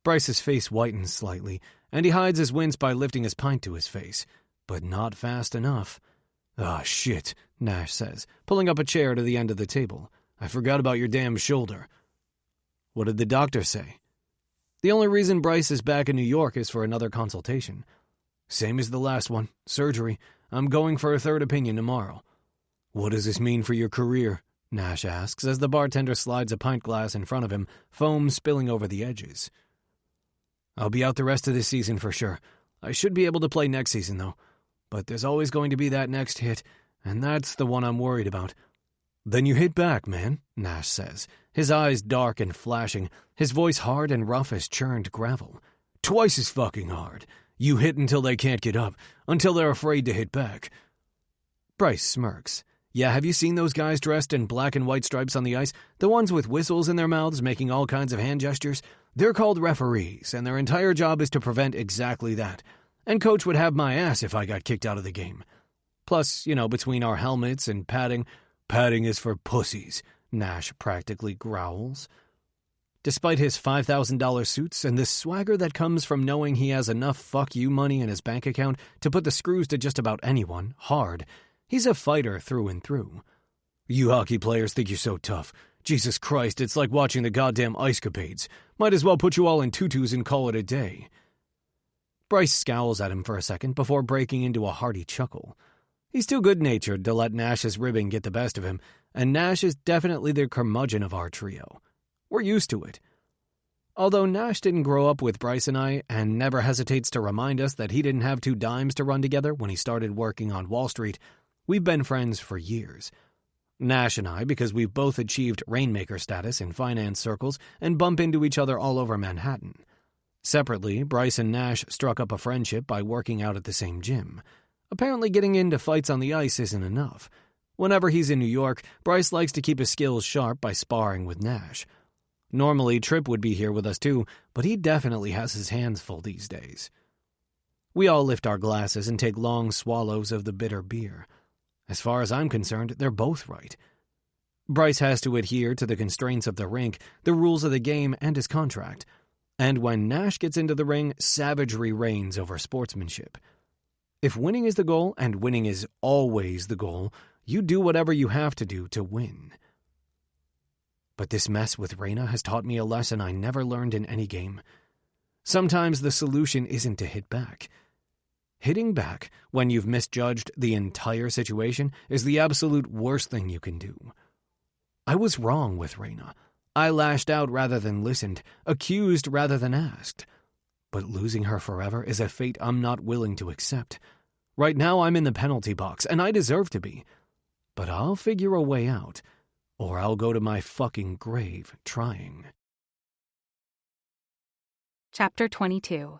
Bryce's face whitens slightly, and he hides his wince by lifting his pint to his face. But not fast enough. Ah, shit, Nash says, pulling up a chair to the end of the table. I forgot about your damn shoulder. What did the doctor say? The only reason Bryce is back in New York is for another consultation. Same as the last one, surgery. I'm going for a third opinion tomorrow. What does this mean for your career? Nash asks as the bartender slides a pint glass in front of him, foam spilling over the edges. I'll be out the rest of this season for sure. I should be able to play next season, though. But there's always going to be that next hit, and that's the one I'm worried about. Then you hit back, man, Nash says, his eyes dark and flashing, his voice hard and rough as churned gravel. Twice as fucking hard. You hit until they can't get up, until they're afraid to hit back. Bryce smirks. Yeah, have you seen those guys dressed in black and white stripes on the ice? The ones with whistles in their mouths making all kinds of hand gestures? They're called referees, and their entire job is to prevent exactly that. And Coach would have my ass if I got kicked out of the game. Plus, between our helmets and padding is for pussies, Nash practically growls. Despite his $5,000 suits and the swagger that comes from knowing he has enough fuck you money in his bank account to put the screws to just about anyone, hard, he's a fighter through and through. You hockey players think you're so tough. Jesus Christ, it's like watching the goddamn Ice Capades. Might as well put you all in tutus and call it a day. Bryce scowls at him for a second before breaking into a hearty chuckle. He's too good-natured to let Nash's ribbing get the best of him, and Nash is definitely the curmudgeon of our trio. We're used to it. Although Nash didn't grow up with Bryce and I, and never hesitates to remind us that he didn't have 2 dimes to run together when he started working on Wall Street, we've been friends for years. Nash and I, because we've both achieved rainmaker status in finance circles and bump into each other all over Manhattan. Separately, Bryce and Nash struck up a friendship by working out at the same gym. Apparently getting into fights on the ice isn't enough. Whenever he's in New York, Bryce likes to keep his skills sharp by sparring with Nash. Normally, Tripp would be here with us too, but he definitely has his hands full these days. We all lift our glasses and take long swallows of the bitter beer. As far as I'm concerned, they're both right. Bryce has to adhere to the constraints of the rink, the rules of the game, and his contract. And when Nash gets into the ring, savagery reigns over sportsmanship. If winning is the goal, and winning is always the goal, you do whatever you have to do to win. But this mess with Raina has taught me a lesson I never learned in any game. Sometimes the solution isn't to hit back. Hitting back when you've misjudged the entire situation is the absolute worst thing you can do. I was wrong with Raina. I lashed out rather than listened, accused rather than asked. But losing her forever is a fate I'm not willing to accept. Right now I'm in the penalty box, and I deserve to be. But I'll figure a way out, or I'll go to my fucking grave trying. Chapter 22.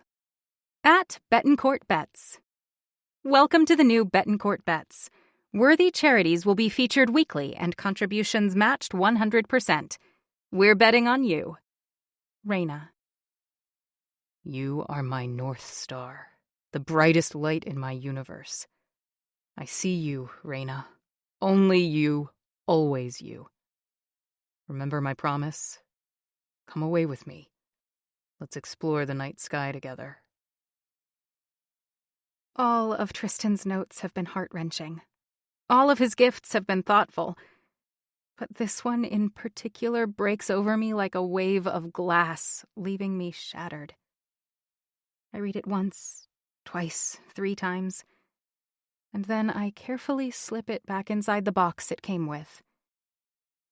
At Bettencourt Bets. Welcome to the new Bettencourt Bets. Worthy charities will be featured weekly and contributions matched 100%. We're betting on you. Raina. You are my North Star, the brightest light in my universe. I see you, Raina. Only you, always you. Remember my promise? Come away with me. Let's explore the night sky together. All of Tristan's notes have been heart-wrenching. All of his gifts have been thoughtful. But this one in particular breaks over me like a wave of glass, leaving me shattered. I read it once, twice, 3 times, and then I carefully slip it back inside the box it came with,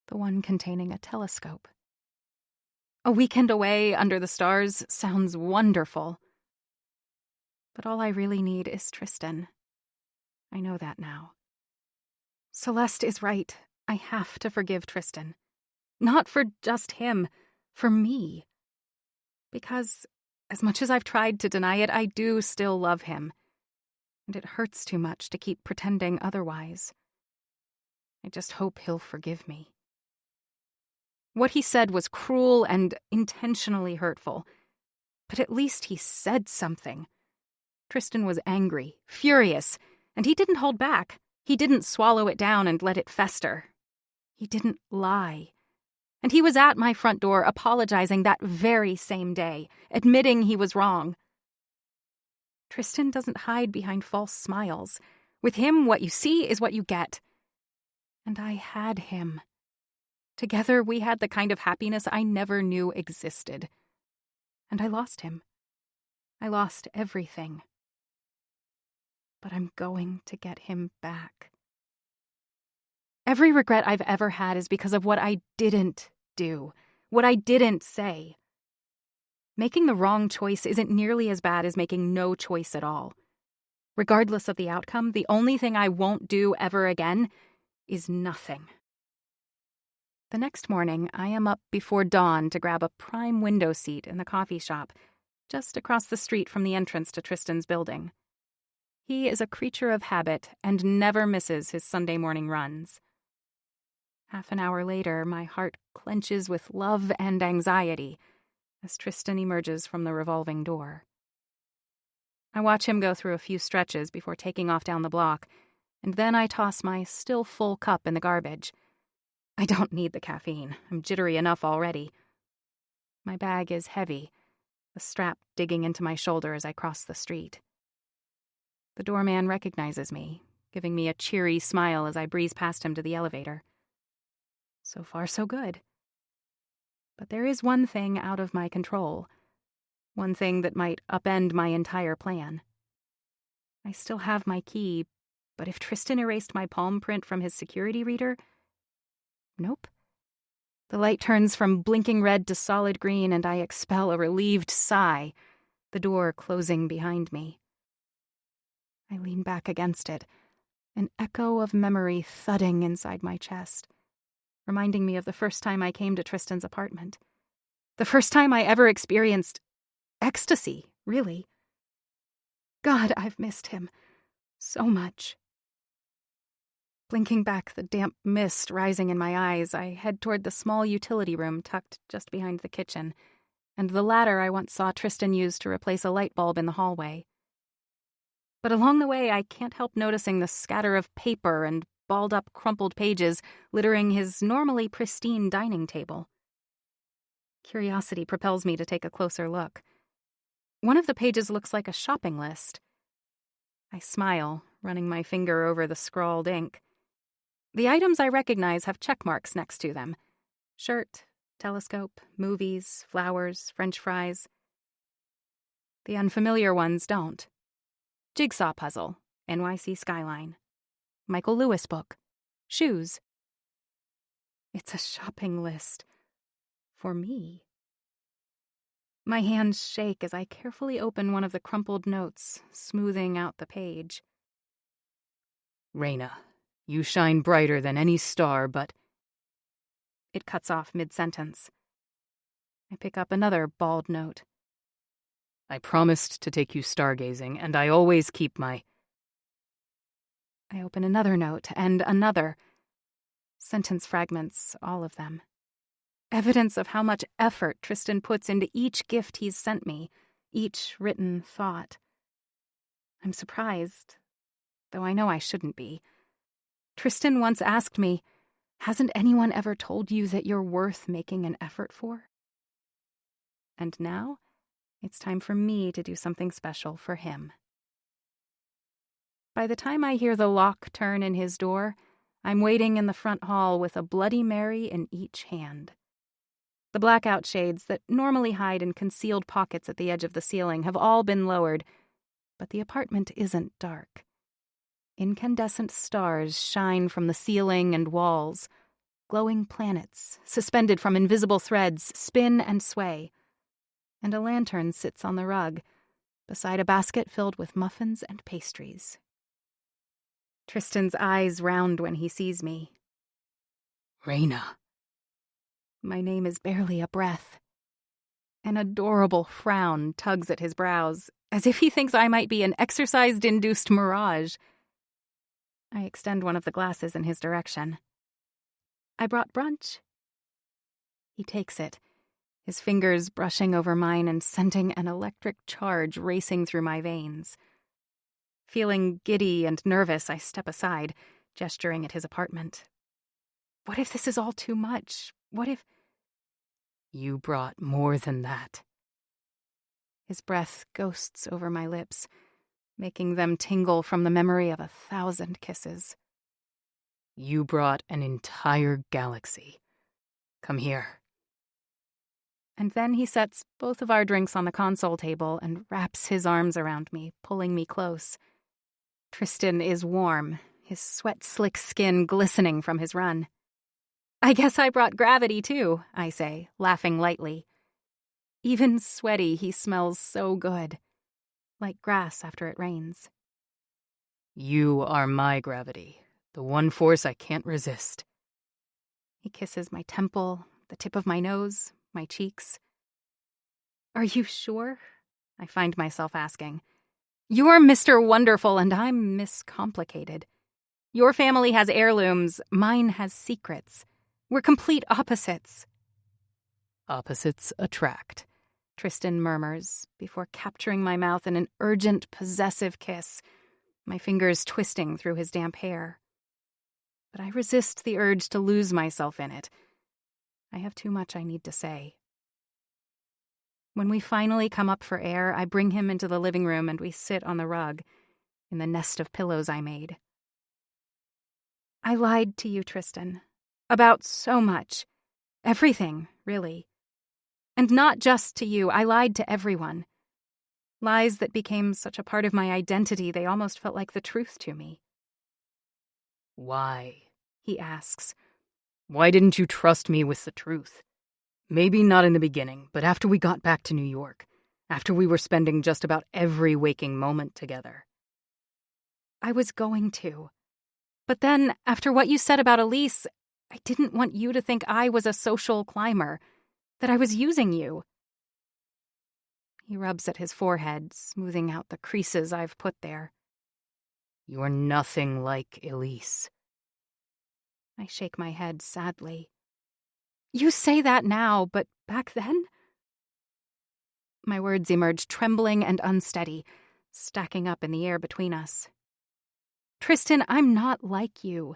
the one containing a telescope. A weekend away under the stars sounds wonderful. But all I really need is Tristan. I know that now. Celeste is right. I have to forgive Tristan. Not for just him, for me. Because, as much as I've tried to deny it, I do still love him. And it hurts too much to keep pretending otherwise. I just hope he'll forgive me. What he said was cruel and intentionally hurtful. But at least he said something. Tristan was angry, furious, and he didn't hold back. He didn't swallow it down and let it fester. He didn't lie. And he was at my front door apologizing that very same day, admitting he was wrong. Tristan doesn't hide behind false smiles. With him, what you see is what you get. And I had him. Together, we had the kind of happiness I never knew existed. And I lost him. I lost everything. But I'm going to get him back. Every regret I've ever had is because of what I didn't do, what I didn't say. Making the wrong choice isn't nearly as bad as making no choice at all. Regardless of the outcome, the only thing I won't do ever again is nothing. The next morning, I am up before dawn to grab a prime window seat in the coffee shop, just across the street from the entrance to Tristan's building. He is a creature of habit and never misses his Sunday morning runs. Half an hour later, my heart clenches with love and anxiety as Tristan emerges from the revolving door. I watch him go through a few stretches before taking off down the block, and then I toss my still full cup in the garbage. I don't need the caffeine. I'm jittery enough already. My bag is heavy, the strap digging into my shoulder as I cross the street. The doorman recognizes me, giving me a cheery smile as I breeze past him to the elevator. So far, so good. But there is one thing out of my control, one thing that might upend my entire plan. I still have my key, but if Tristan erased my palm print from his security reader... Nope. The light turns from blinking red to solid green, and I expel a relieved sigh, the door closing behind me. I lean back against it, an echo of memory thudding inside my chest, reminding me of the first time I came to Tristan's apartment. The first time I ever experienced ecstasy, really. God, I've missed him so much. Blinking back the damp mist rising in my eyes, I head toward the small utility room tucked just behind the kitchen, and the ladder I once saw Tristan use to replace a light bulb in the hallway. But along the way, I can't help noticing the scatter of paper and balled-up, crumpled pages littering his normally pristine dining table. Curiosity propels me to take a closer look. One of the pages looks like a shopping list. I smile, running my finger over the scrawled ink. The items I recognize have check marks next to them. Shirt, telescope, movies, flowers, French fries. The unfamiliar ones don't. Jigsaw puzzle, NYC skyline. Michael Lewis book. Shoes. It's a shopping list. For me. My hands shake as I carefully open one of the crumpled notes, smoothing out the page. Raina, you shine brighter than any star, but... It cuts off mid-sentence. I pick up another bald note. I promised to take you stargazing, and I always keep my... I open another note, and another. Sentence fragments, all of them. Evidence of how much effort Tristan puts into each gift he's sent me, each written thought. I'm surprised, though I know I shouldn't be. Tristan once asked me, "Hasn't anyone ever told you that you're worth making an effort for?" And now, it's time for me to do something special for him. By the time I hear the lock turn in his door, I'm waiting in the front hall with a Bloody Mary in each hand. The blackout shades that normally hide in concealed pockets at the edge of the ceiling have all been lowered, but the apartment isn't dark. Incandescent stars shine from the ceiling and walls. Glowing planets, suspended from invisible threads, spin and sway. And a lantern sits on the rug, beside a basket filled with muffins and pastries. Tristan's eyes round when he sees me. Raina. My name is barely a breath. An adorable frown tugs at his brows, as if he thinks I might be an exercise-induced mirage. I extend one of the glasses in his direction. I brought brunch. He takes it, his fingers brushing over mine and sending an electric charge racing through my veins. Feeling giddy and nervous, I step aside, gesturing at his apartment. What if this is all too much? What if... You brought more than that. His breath ghosts over my lips, making them tingle from the memory of 1,000 kisses. You brought an entire galaxy. Come here. And then he sets both of our drinks on the console table and wraps his arms around me, pulling me close. Tristan is warm, his sweat-slick skin glistening from his run. I guess I brought gravity too, I say, laughing lightly. Even sweaty, he smells so good, like grass after it rains. You are my gravity, the one force I can't resist. He kisses my temple, the tip of my nose, my cheeks. Are you sure? I find myself asking. You're Mr. Wonderful and I'm Miss Complicated. Your family has heirlooms, mine has secrets. We're complete opposites. Opposites attract, Tristan murmurs, before capturing my mouth in an urgent, possessive kiss, my fingers twisting through his damp hair. But I resist the urge to lose myself in it. I have too much I need to say. When we finally come up for air, I bring him into the living room and we sit on the rug in the nest of pillows I made. I lied to you, Tristan. About so much. Everything, really. And not just to you, I lied to everyone. Lies that became such a part of my identity, they almost felt like the truth to me. Why? He asks. Why didn't you trust me with the truth? Maybe not in the beginning, but after we got back to New York, after we were spending just about every waking moment together. I was going to. But then, after what you said about Elise, I didn't want you to think I was a social climber, that I was using you. He rubs at his forehead, smoothing out the creases I've put there. You're nothing like Elise. I shake my head sadly. You say that now, but back then? My words emerge trembling and unsteady, stacking up in the air between us. Tristan, I'm not like you.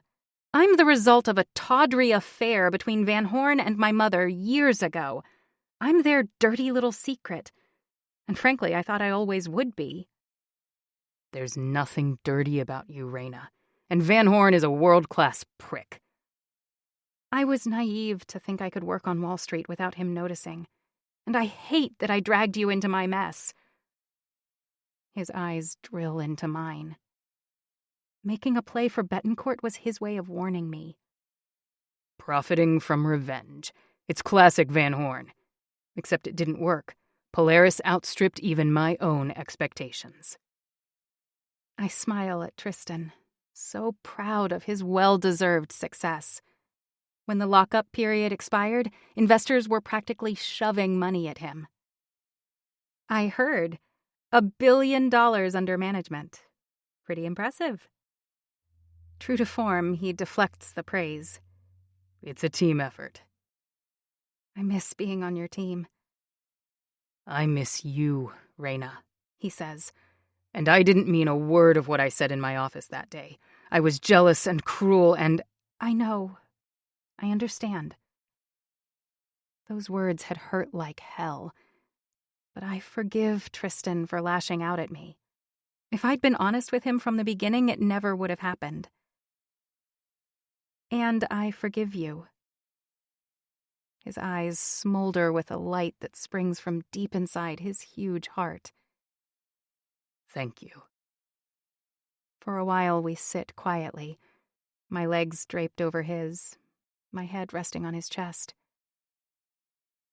I'm the result of a tawdry affair between Van Horn and my mother years ago. I'm their dirty little secret. And frankly, I thought I always would be. There's nothing dirty about you, Raina. And Van Horn is a world-class prick. I was naive to think I could work on Wall Street without him noticing. And I hate that I dragged you into my mess. His eyes drill into mine. Making a play for Bettencourt was his way of warning me. Profiting from revenge. It's classic Van Horn. Except it didn't work. Polaris outstripped even my own expectations. I smile at Tristan, so proud of his well-deserved success. When the lockup period expired, investors were practically shoving money at him. I heard $1 billion under management. Pretty impressive. True to form, he deflects the praise. It's a team effort. I miss being on your team. I miss you, Raina, he says. And I didn't mean a word of what I said in my office that day. I was jealous and cruel and... I know. I understand. Those words had hurt like hell. But I forgive Tristan for lashing out at me. If I'd been honest with him from the beginning, it never would have happened. And I forgive you. His eyes smolder with a light that springs from deep inside his huge heart. Thank you. For a while we sit quietly, my legs draped over his, my head resting on his chest.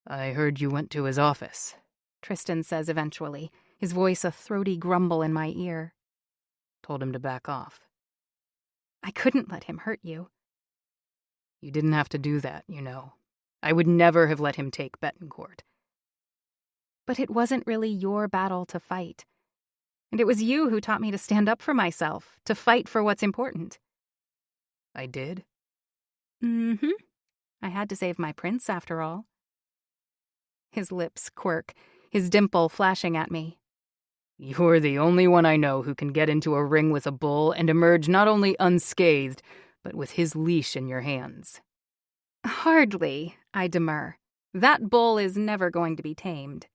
I heard you went to his office, Tristan says eventually, his voice a throaty grumble in my ear. Told him to back off. I couldn't let him hurt you. You didn't have to do that, you know. I would never have let him take Bettencourt. But it wasn't really your battle to fight. And it was you who taught me to stand up for myself, to fight for what's important. I did? Mm-hmm. I had to save my prince, after all. His lips quirk, his dimple flashing at me. You're the only one I know who can get into a ring with a bull and emerge not only unscathed, but with his leash in your hands. Hardly, I demur. That bull is never going to be tamed.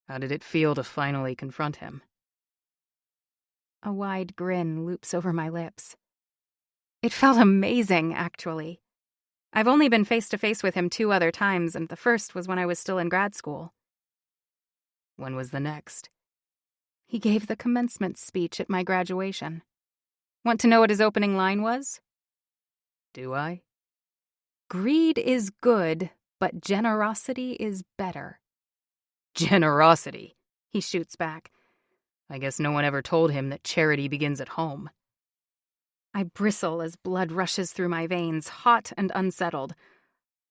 How did it feel to finally confront him? A wide grin loops over my lips. It felt amazing, actually. I've only been face-to-face with him 2 other times, and the first was when I was still in grad school. When was the next? He gave the commencement speech at my graduation. Want to know what his opening line was? Do I? Greed is good, but generosity is better. Generosity, he shoots back. I guess no one ever told him that charity begins at home. I bristle as blood rushes through my veins, hot and unsettled.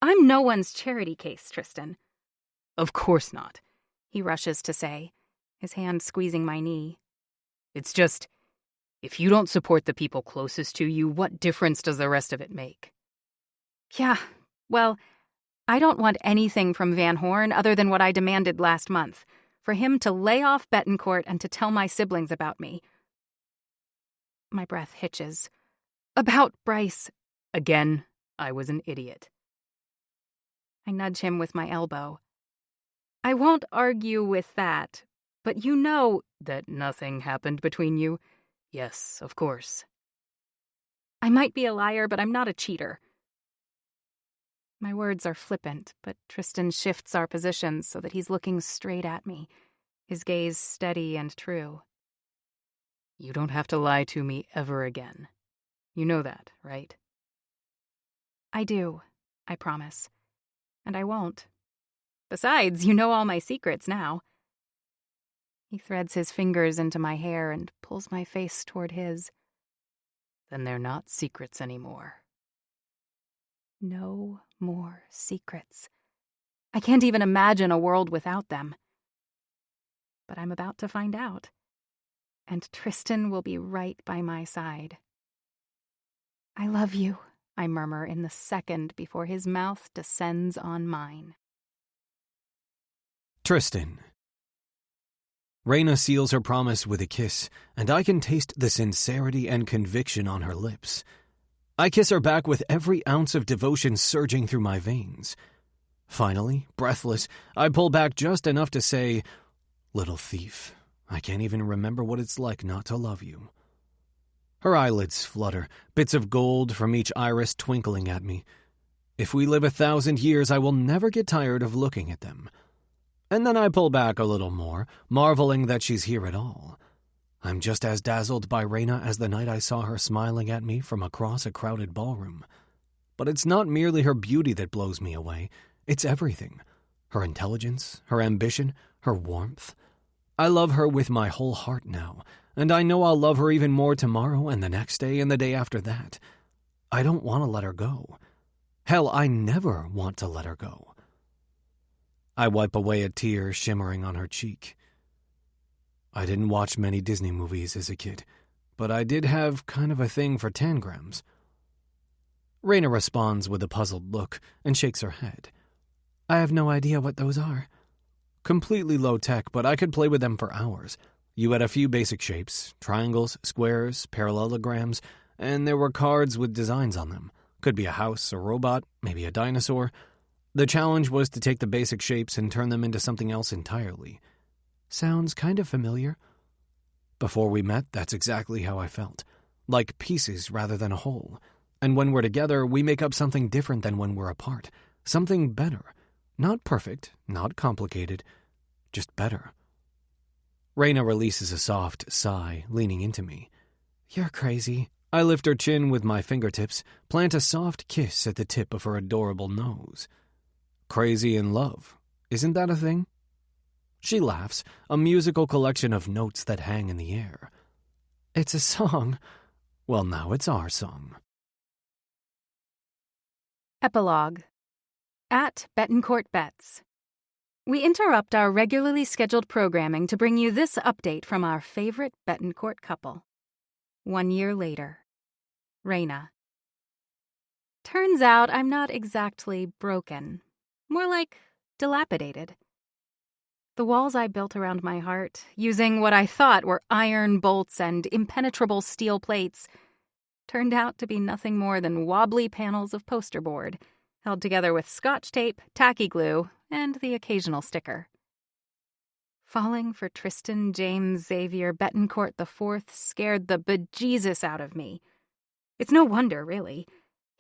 I'm no one's charity case, Tristan. Of course not, he rushes to say, his hand squeezing my knee. It's just, if you don't support the people closest to you, what difference does the rest of it make? Yeah, well, I don't want anything from Van Horn other than what I demanded last month, for him to lay off Bettencourt and to tell my siblings about me. My breath hitches. About Bryce. Again, I was an idiot. I nudge him with my elbow. I won't argue with that, but you know That nothing happened between you? Yes, of course. I might be a liar, but I'm not a cheater. My words are flippant, but Tristan shifts our positions so that he's looking straight at me, his gaze steady and true. You don't have to lie to me ever again. You know that, right? I do, I promise. And I won't. Besides, you know all my secrets now. He threads his fingers into my hair and pulls my face toward his. Then they're not secrets anymore. No more secrets. I can't even imagine a world without them. But I'm about to find out. And Tristan will be right by my side. I love you, I murmur in the second before his mouth descends on mine. Tristan. Raina seals her promise with a kiss, and I can taste the sincerity and conviction on her lips. I kiss her back with every ounce of devotion surging through my veins. Finally, breathless, I pull back just enough to say, "Little thief, I can't even remember what it's like not to love you." Her eyelids flutter, bits of gold from each iris twinkling at me. If we live 1,000 years, I will never get tired of looking at them. And then I pull back a little more, marveling that she's here at all. I'm just as dazzled by Raina as the night I saw her smiling at me from across a crowded ballroom. But it's not merely her beauty that blows me away, it's everything. Her intelligence, her ambition, her warmth. I love her with my whole heart now, and I know I'll love her even more tomorrow and the next day and the day after that. I don't want to let her go. Hell, I never want to let her go. I wipe away a tear shimmering on her cheek. I didn't watch many Disney movies as a kid, but I did have kind of a thing for tangrams. Raina responds with a puzzled look and shakes her head. I have no idea what those are. Completely low-tech, but I could play with them for hours. You had a few basic shapes, triangles, squares, parallelograms, and there were cards with designs on them. Could be a house, a robot, maybe a dinosaur. The challenge was to take the basic shapes and turn them into something else entirely. Sounds kind of familiar. Before we met, that's exactly how I felt. Like pieces rather than a whole. And when we're together, we make up something different than when we're apart. Something better. Not perfect, not complicated, just better. Raina releases a soft sigh, leaning into me. You're crazy. I lift her chin with my fingertips, plant a soft kiss at the tip of her adorable nose. Crazy in love. Isn't that a thing? She laughs, a musical collection of notes that hang in the air. It's a song. Well, now it's our song. Epilogue. At Betancourt Betts. We interrupt our regularly scheduled programming to bring you this update from our favorite Betancourt couple. 1 year later. Raina. Turns out I'm not exactly broken. More like dilapidated. The walls I built around my heart, using what I thought were iron bolts and impenetrable steel plates, turned out to be nothing more than wobbly panels of poster board, held together with scotch tape, tacky glue, and the occasional sticker. Falling for Tristan James Xavier Betancourt IV scared the bejesus out of me. It's no wonder, really.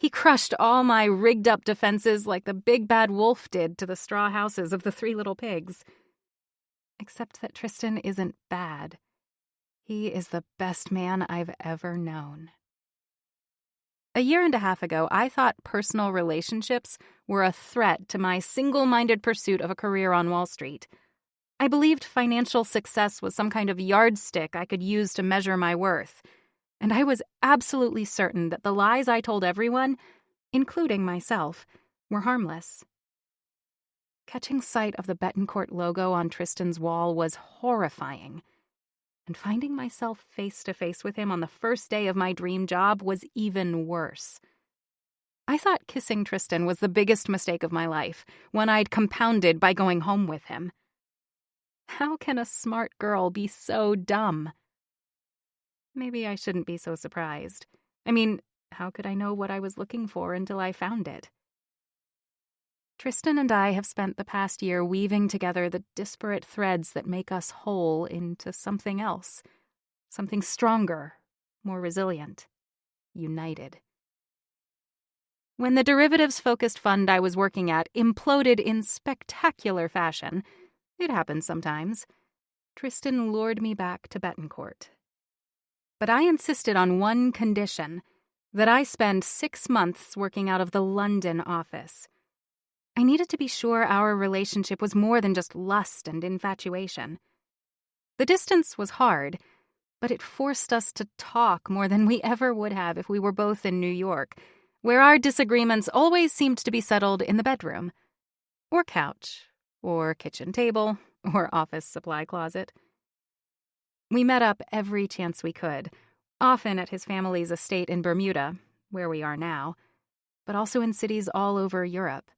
He crushed all my rigged-up defenses like the big bad wolf did to the straw houses of the 3 little pigs. Except that Tristan isn't bad. He is the best man I've ever known. A year and a half ago, I thought personal relationships were a threat to my single-minded pursuit of a career on Wall Street. I believed financial success was some kind of yardstick I could use to measure my worth, and I was absolutely certain that the lies I told everyone, including myself, were harmless. Catching sight of the Betancourt logo on Tristan's wall was horrifying, and finding myself face-to-face with him on the first day of my dream job was even worse. I thought kissing Tristan was the biggest mistake of my life, one I'd compounded by going home with him. How can a smart girl be so dumb? Maybe I shouldn't be so surprised. I mean, how could I know what I was looking for until I found it? Tristan and I have spent the past year weaving together the disparate threads that make us whole into something else, something stronger, more resilient, united. When the derivatives-focused fund I was working at imploded in spectacular fashion, it happens sometimes, Tristan lured me back to Betancourt. But I insisted on one condition, that I spend 6 months working out of the London office. I needed to be sure our relationship was more than just lust and infatuation. The distance was hard, but it forced us to talk more than we ever would have if we were both in New York, where our disagreements always seemed to be settled in the bedroom, or couch, or kitchen table, or office supply closet. We met up every chance we could, often at his family's estate in Bermuda, where we are now, but also in cities all over Europe.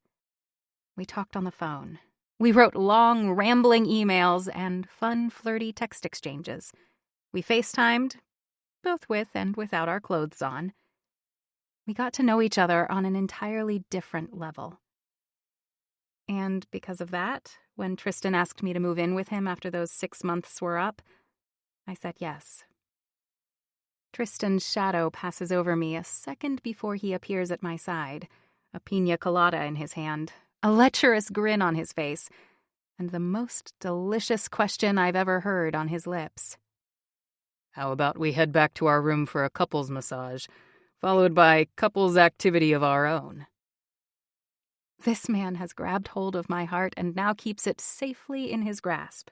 We talked on the phone. We wrote long, rambling emails and fun, flirty text exchanges. We FaceTimed, both with and without our clothes on. We got to know each other on an entirely different level. And because of that, when Tristan asked me to move in with him after those 6 months were up, I said yes. Tristan's shadow passes over me a second before he appears at my side, a piña colada in his hand, a lecherous grin on his face, and the most delicious question I've ever heard on his lips. How about we head back to our room for a couples massage, followed by couples activity of our own? This man has grabbed hold of my heart and now keeps it safely in his grasp.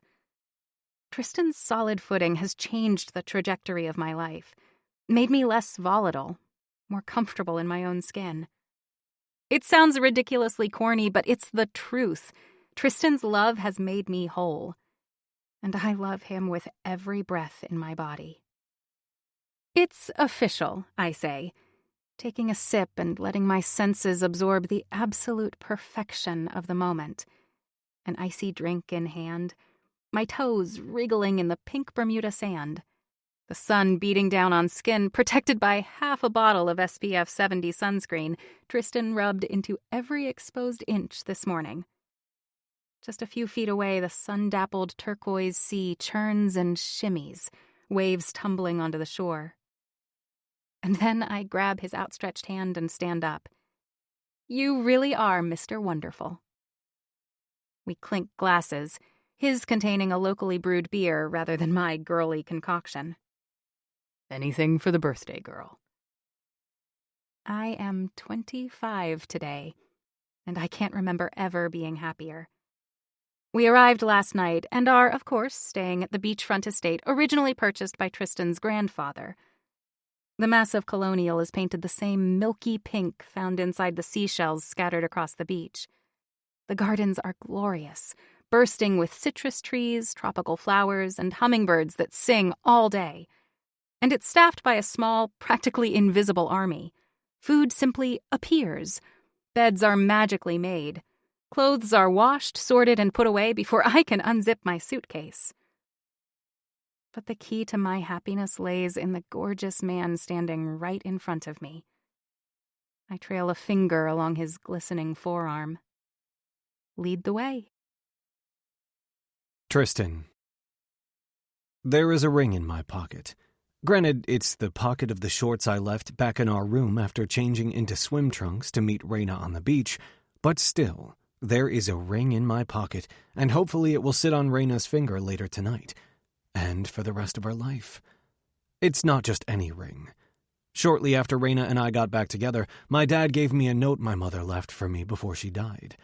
Tristan's solid footing has changed the trajectory of my life, made me less volatile, more comfortable in my own skin. It sounds ridiculously corny, but it's the truth. Tristan's love has made me whole, and I love him with every breath in my body. It's official, I say, taking a sip and letting my senses absorb the absolute perfection of the moment. An icy drink in hand, my toes wriggling in the pink Bermuda sand, the sun beating down on skin protected by half a bottle of SPF 70 sunscreen Tristan rubbed into every exposed inch this morning. Just a few feet away, the sun-dappled turquoise sea churns and shimmies, waves tumbling onto the shore. And then I grab his outstretched hand and stand up. You really are Mr. Wonderful. We clink glasses, his containing a locally brewed beer rather than my girly concoction. Anything for the birthday girl. I am 25 today, and I can't remember ever being happier. We arrived last night and are, of course, staying at the beachfront estate originally purchased by Tristan's grandfather. The massive colonial is painted the same milky pink found inside the seashells scattered across the beach. The gardens are glorious, bursting with citrus trees, tropical flowers, and hummingbirds that sing all day. And it's staffed by a small, practically invisible army. Food simply appears. Beds are magically made. Clothes are washed, sorted, and put away before I can unzip my suitcase. But the key to my happiness lays in the gorgeous man standing right in front of me. I trail a finger along his glistening forearm. Lead the way. Tristan. There is a ring in my pocket. Granted, it's the pocket of the shorts I left back in our room after changing into swim trunks to meet Raina on the beach, but still, there is a ring in my pocket, and hopefully it will sit on Raina's finger later tonight, and for the rest of her life. It's not just any ring. Shortly after Raina and I got back together, my dad gave me a note my mother left for me before she died.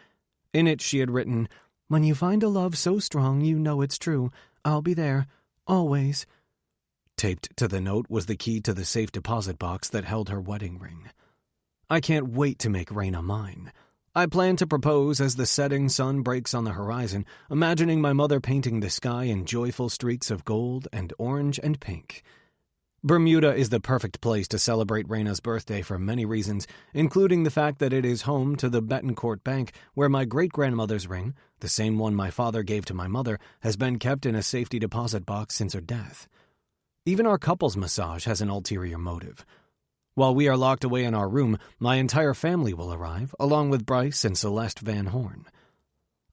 In it, she had written, "When you find a love so strong you know it's true, I'll be there, always." Taped to the note was the key to the safe deposit box that held her wedding ring. I can't wait to make Raina mine. I plan to propose as the setting sun breaks on the horizon, imagining my mother painting the sky in joyful streaks of gold and orange and pink. Bermuda is the perfect place to celebrate Raina's birthday for many reasons, including the fact that it is home to the Betancourt Bank, where my great-grandmother's ring, the same one my father gave to my mother, has been kept in a safety deposit box since her death. Even our couples massage has an ulterior motive. While we are locked away in our room, my entire family will arrive, along with Bryce and Celeste Van Horn.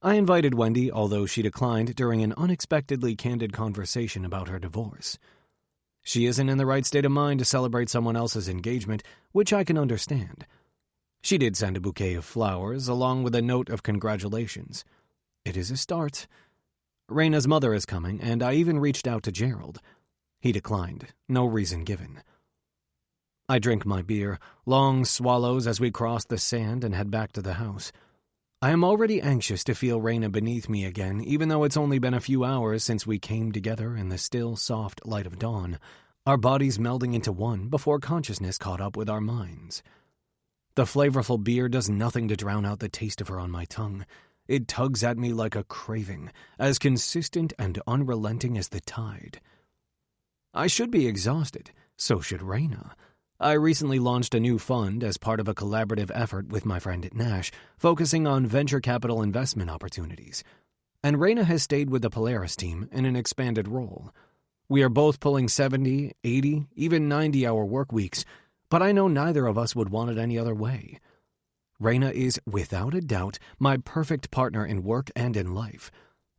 I invited Wendy, although she declined during an unexpectedly candid conversation about her divorce. She isn't in the right state of mind to celebrate someone else's engagement, which I can understand. She did send a bouquet of flowers, along with a note of congratulations. It is a start. Raina's mother is coming, and I even reached out to Gerald. He declined, no reason given. I drink my beer, long swallows as we cross the sand and head back to the house. I am already anxious to feel Raina beneath me again, even though it's only been a few hours since we came together in the still, soft light of dawn, our bodies melding into one before consciousness caught up with our minds. The flavorful beer does nothing to drown out the taste of her on my tongue. It tugs at me like a craving, as consistent and unrelenting as the tide. I should be exhausted, so should Raina. I recently launched a new fund as part of a collaborative effort with my friend Nash, focusing on venture capital investment opportunities. And Raina has stayed with the Polaris team in an expanded role. We are both pulling 70, 80, even 90-hour work weeks, but I know neither of us would want it any other way. Raina is, without a doubt, my perfect partner in work and in life.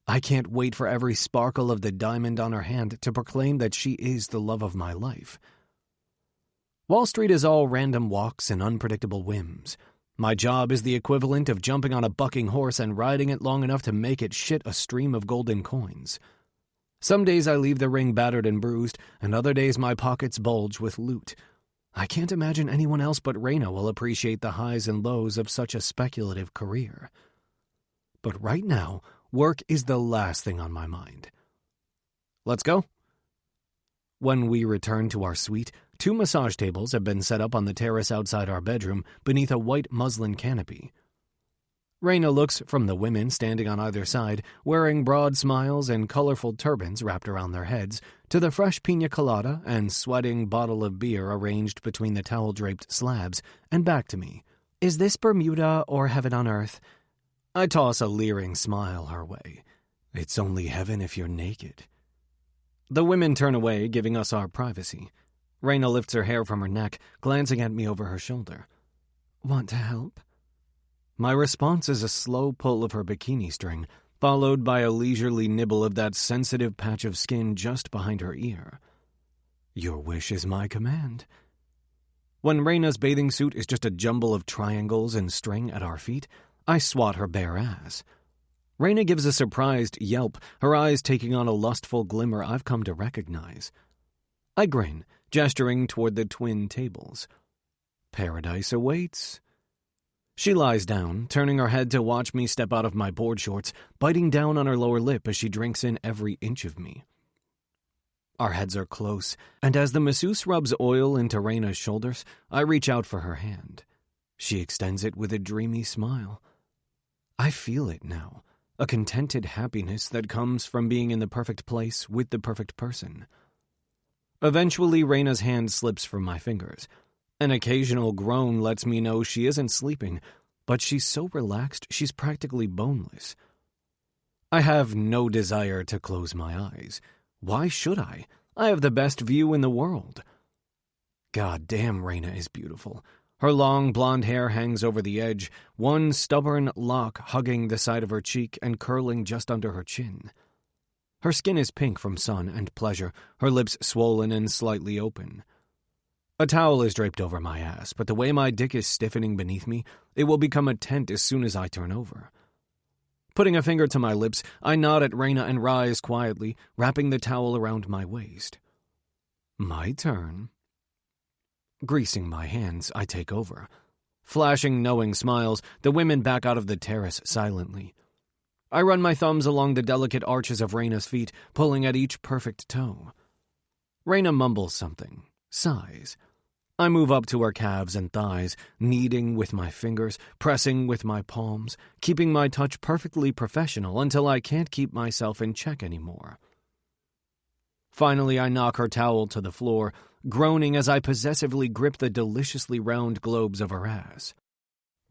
I can't wait for every sparkle of the diamond on her hand to proclaim that she is the love of my life. Wall Street is all random walks and unpredictable whims. My job is the equivalent of jumping on a bucking horse and riding it long enough to make it shit a stream of golden coins. Some days I leave the ring battered and bruised, and other days my pockets bulge with loot. I can't imagine anyone else but Raina will appreciate the highs and lows of such a speculative career. But right now, work is the last thing on my mind. Let's go. When we return to our suite, 2 massage tables have been set up on the terrace outside our bedroom beneath a white muslin canopy. Raina looks from the women standing on either side, wearing broad smiles and colorful turbans wrapped around their heads, to the fresh piña colada and sweating bottle of beer arranged between the towel-draped slabs, and back to me. Is this Bermuda or heaven on earth? I toss a leering smile her way. It's only heaven if you're naked. The women turn away, giving us our privacy. Raina lifts her hair from her neck, glancing at me over her shoulder. Want to help? My response is a slow pull of her bikini string, followed by a leisurely nibble of that sensitive patch of skin just behind her ear. Your wish is my command. When Raina's bathing suit is just a jumble of triangles and string at our feet, I swat her bare ass. Raina gives a surprised yelp, her eyes taking on a lustful glimmer I've come to recognize. I grin, gesturing toward the twin tables. Paradise awaits. She lies down, turning her head to watch me step out of my board shorts, biting down on her lower lip as she drinks in every inch of me. Our heads are close, and as the masseuse rubs oil into Raina's shoulders, I reach out for her hand. She extends it with a dreamy smile. I feel it now, a contented happiness that comes from being in the perfect place with the perfect person. Eventually, Raina's hand slips from my fingers. An occasional groan lets me know she isn't sleeping, but she's so relaxed she's practically boneless. I have no desire to close my eyes. Why should I? I have the best view in the world. God damn, Raina is beautiful. Her long blonde hair hangs over the edge, one stubborn lock hugging the side of her cheek and curling just under her chin. Her skin is pink from sun and pleasure, her lips swollen and slightly open. A towel is draped over my ass, but the way my dick is stiffening beneath me, it will become a tent as soon as I turn over. Putting a finger to my lips, I nod at Raina and rise quietly, wrapping the towel around my waist. My turn. Greasing my hands, I take over. Flashing knowing smiles, the women back out of the terrace silently. I run my thumbs along the delicate arches of Raina's feet, pulling at each perfect toe. Raina mumbles something, sighs. I move up to her calves and thighs, kneading with my fingers, pressing with my palms, keeping my touch perfectly professional until I can't keep myself in check anymore. Finally, I knock her towel to the floor, groaning as I possessively grip the deliciously round globes of her ass.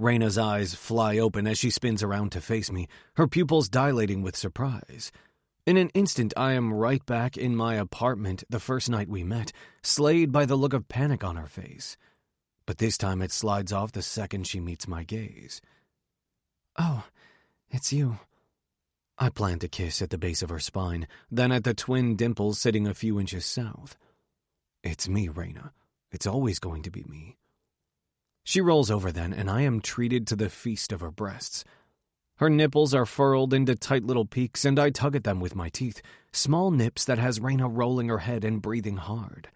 Raina's eyes fly open as she spins around to face me, her pupils dilating with surprise. In an instant, I am right back in my apartment the first night we met, slayed by the look of panic on her face. But this time it slides off the second she meets my gaze. Oh, it's you. I plant a kiss at the base of her spine, then at the twin dimples sitting a few inches south. It's me, Raina. It's always going to be me. She rolls over then, and I am treated to the feast of her breasts. Her nipples are furled into tight little peaks, and I tug at them with my teeth, small nips that has Raina rolling her head and breathing hard.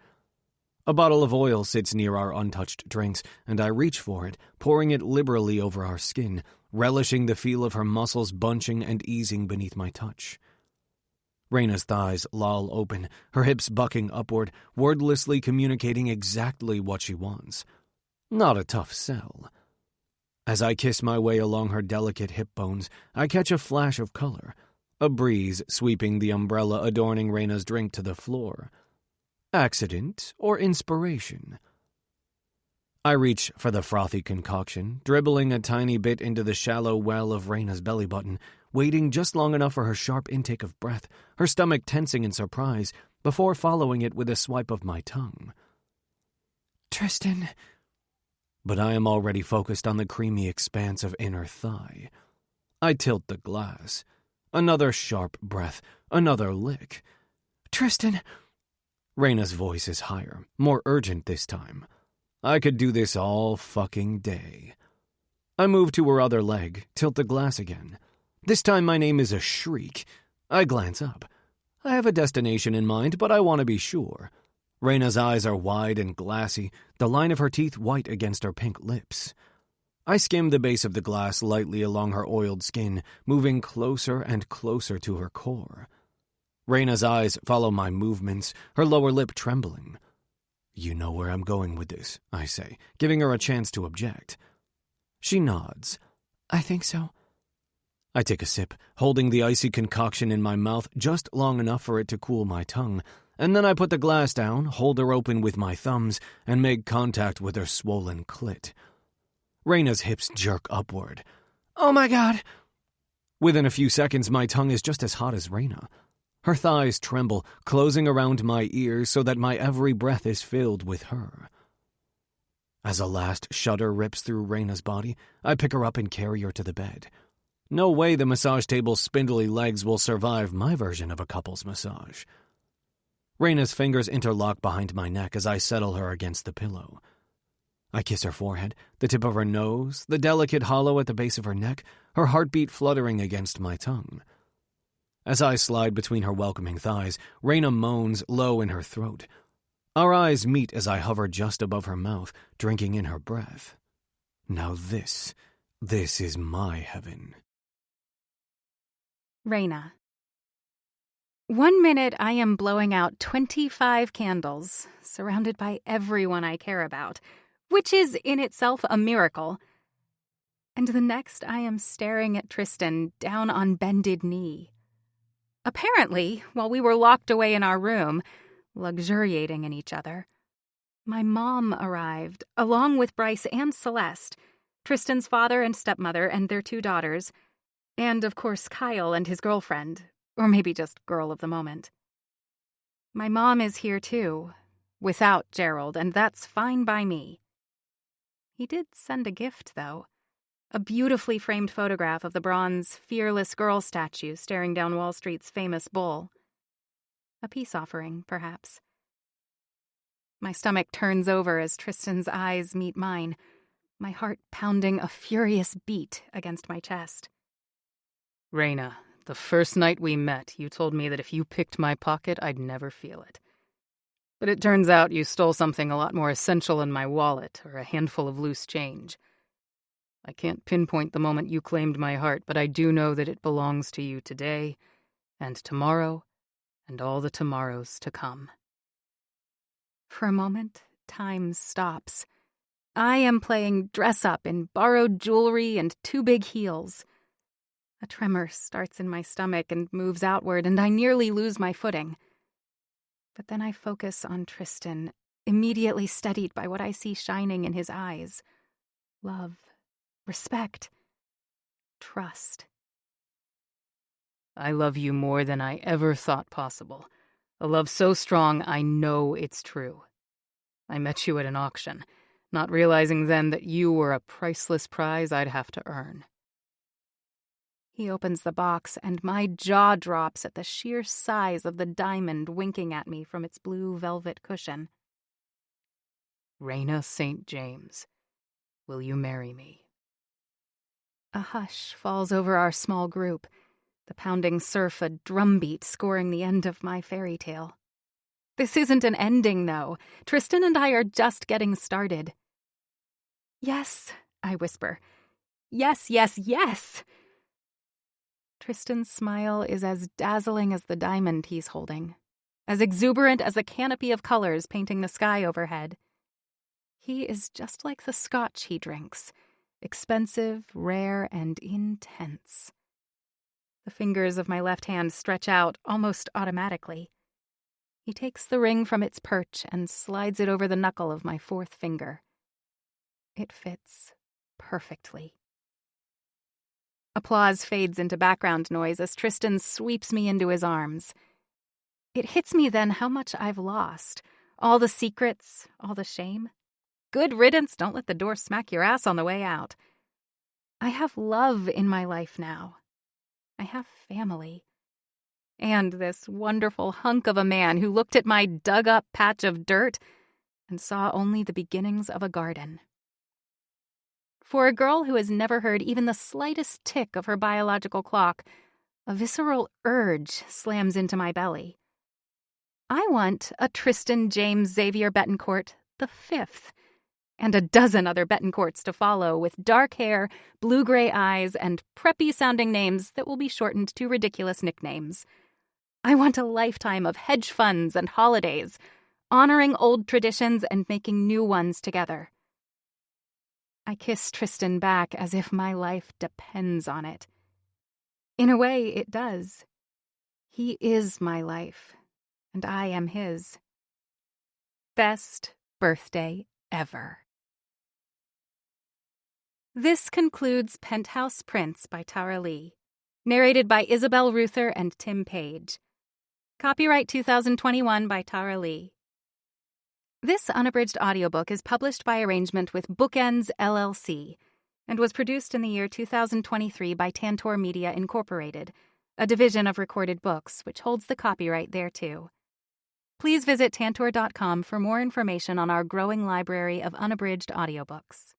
A bottle of oil sits near our untouched drinks, and I reach for it, pouring it liberally over our skin, relishing the feel of her muscles bunching and easing beneath my touch. Raina's thighs loll open, her hips bucking upward, wordlessly communicating exactly what she wants. Not a tough sell. As I kiss my way along her delicate hip bones, I catch a flash of color, a breeze sweeping the umbrella adorning Raina's drink to the floor. Accident or inspiration? I reach for the frothy concoction, dribbling a tiny bit into the shallow well of Raina's belly button, waiting just long enough for her sharp intake of breath, her stomach tensing in surprise, before following it with a swipe of my tongue. Tristan. But I am already focused on the creamy expanse of inner thigh. I tilt the glass. Another sharp breath, another lick. Tristan. Raina's voice is higher, more urgent this time. I could do this all fucking day. I move to her other leg, tilt the glass again. This time my name is a shriek. I glance up. I have a destination in mind, but I want to be sure. Raina's eyes are wide and glassy, the line of her teeth white against her pink lips. I skim the base of the glass lightly along her oiled skin, moving closer and closer to her core. Raina's eyes follow my movements, her lower lip trembling. You know where I'm going with this, I say, giving her a chance to object. She nods. I think so. I take a sip, holding the icy concoction in my mouth just long enough for it to cool my tongue, and then I put the glass down, hold her open with my thumbs, and make contact with her swollen clit. Raina's hips jerk upward. Oh my God! Within a few seconds, my tongue is just as hot as Raina. Her thighs tremble, closing around my ears so that my every breath is filled with her. As a last shudder rips through Raina's body, I pick her up and carry her to the bed. No way the massage table's spindly legs will survive my version of a couple's massage. Raina's fingers interlock behind my neck as I settle her against the pillow. I kiss her forehead, the tip of her nose, the delicate hollow at the base of her neck, her heartbeat fluttering against my tongue. As I slide between her welcoming thighs, Raina moans low in her throat. Our eyes meet as I hover just above her mouth, drinking in her breath. Now this is my heaven. Raina. 1 minute I am blowing out 25 candles, surrounded by everyone I care about, which is in itself a miracle. And the next I am staring at Tristan down on bended knee. Apparently, while we were locked away in our room, luxuriating in each other, my mom arrived, along with Bryce and Celeste, Tristan's father and stepmother and their 2 daughters, and, of course, Kyle and his girlfriend, or maybe just girl of the moment. My mom is here, too, without Gerald, and that's fine by me. He did send a gift, though. A beautifully framed photograph of the bronze, fearless girl statue staring down Wall Street's famous bull. A peace offering, perhaps. My stomach turns over as Tristan's eyes meet mine, my heart pounding a furious beat against my chest. Raina, the first night we met, you told me that if you picked my pocket, I'd never feel it. But it turns out you stole something a lot more essential in my wallet, or a handful of loose change. I can't pinpoint the moment you claimed my heart, but I do know that it belongs to you today, and tomorrow, and all the tomorrows to come. For a moment, time stops. I am playing dress-up in borrowed jewelry and 2 big heels. A tremor starts in my stomach and moves outward, and I nearly lose my footing. But then I focus on Tristan, immediately steadied by what I see shining in his eyes. Love, respect, trust. I love you more than I ever thought possible. A love so strong I know it's true. I met you at an auction. not realizing then that you were a priceless prize I'd have to earn. He opens the box, and my jaw drops at the sheer size of the diamond winking at me from its blue velvet cushion. Raina St. James, will you marry me? A hush falls over our small group, the pounding surf a drumbeat scoring the end of my fairy tale. This isn't an ending, though. Tristan and I are just getting started. Yes, I whisper. Yes, yes, yes! Tristan's smile is as dazzling as the diamond he's holding, as exuberant as the canopy of colors painting the sky overhead. He is just like the scotch he drinks, expensive, rare, and intense. The fingers of my left hand stretch out almost automatically. He takes the ring from its perch and slides it over the knuckle of my fourth finger. It fits perfectly. Applause fades into background noise as Tristan sweeps me into his arms. It hits me then how much I've lost. All the secrets, all the shame. Good riddance, don't let the door smack your ass on the way out. I have love in my life now. I have family. And this wonderful hunk of a man who looked at my dug-up patch of dirt and saw only the beginnings of a garden. For a girl who has never heard even the slightest tick of her biological clock, a visceral urge slams into my belly. I want a Tristan James Xavier Betancourt the Fifth, and a dozen other Betancourts to follow with dark hair, blue-gray eyes, and preppy-sounding names that will be shortened to ridiculous nicknames. I want a lifetime of hedge funds and holidays, honoring old traditions and making new ones together. I kiss Tristan back as if my life depends on it. In a way, it does. He is my life, and I am his. Best birthday ever. This concludes Penthouse Prince by Tara Leigh, narrated by Isabel Ruther and Tim Page. Copyright 2021 by Tara Leigh. This unabridged audiobook is published by arrangement with Bookends, LLC, and was produced in the year 2023 by Tantor Media Incorporated, a division of Recorded Books, which holds the copyright thereto. Please visit tantor.com for more information on our growing library of unabridged audiobooks.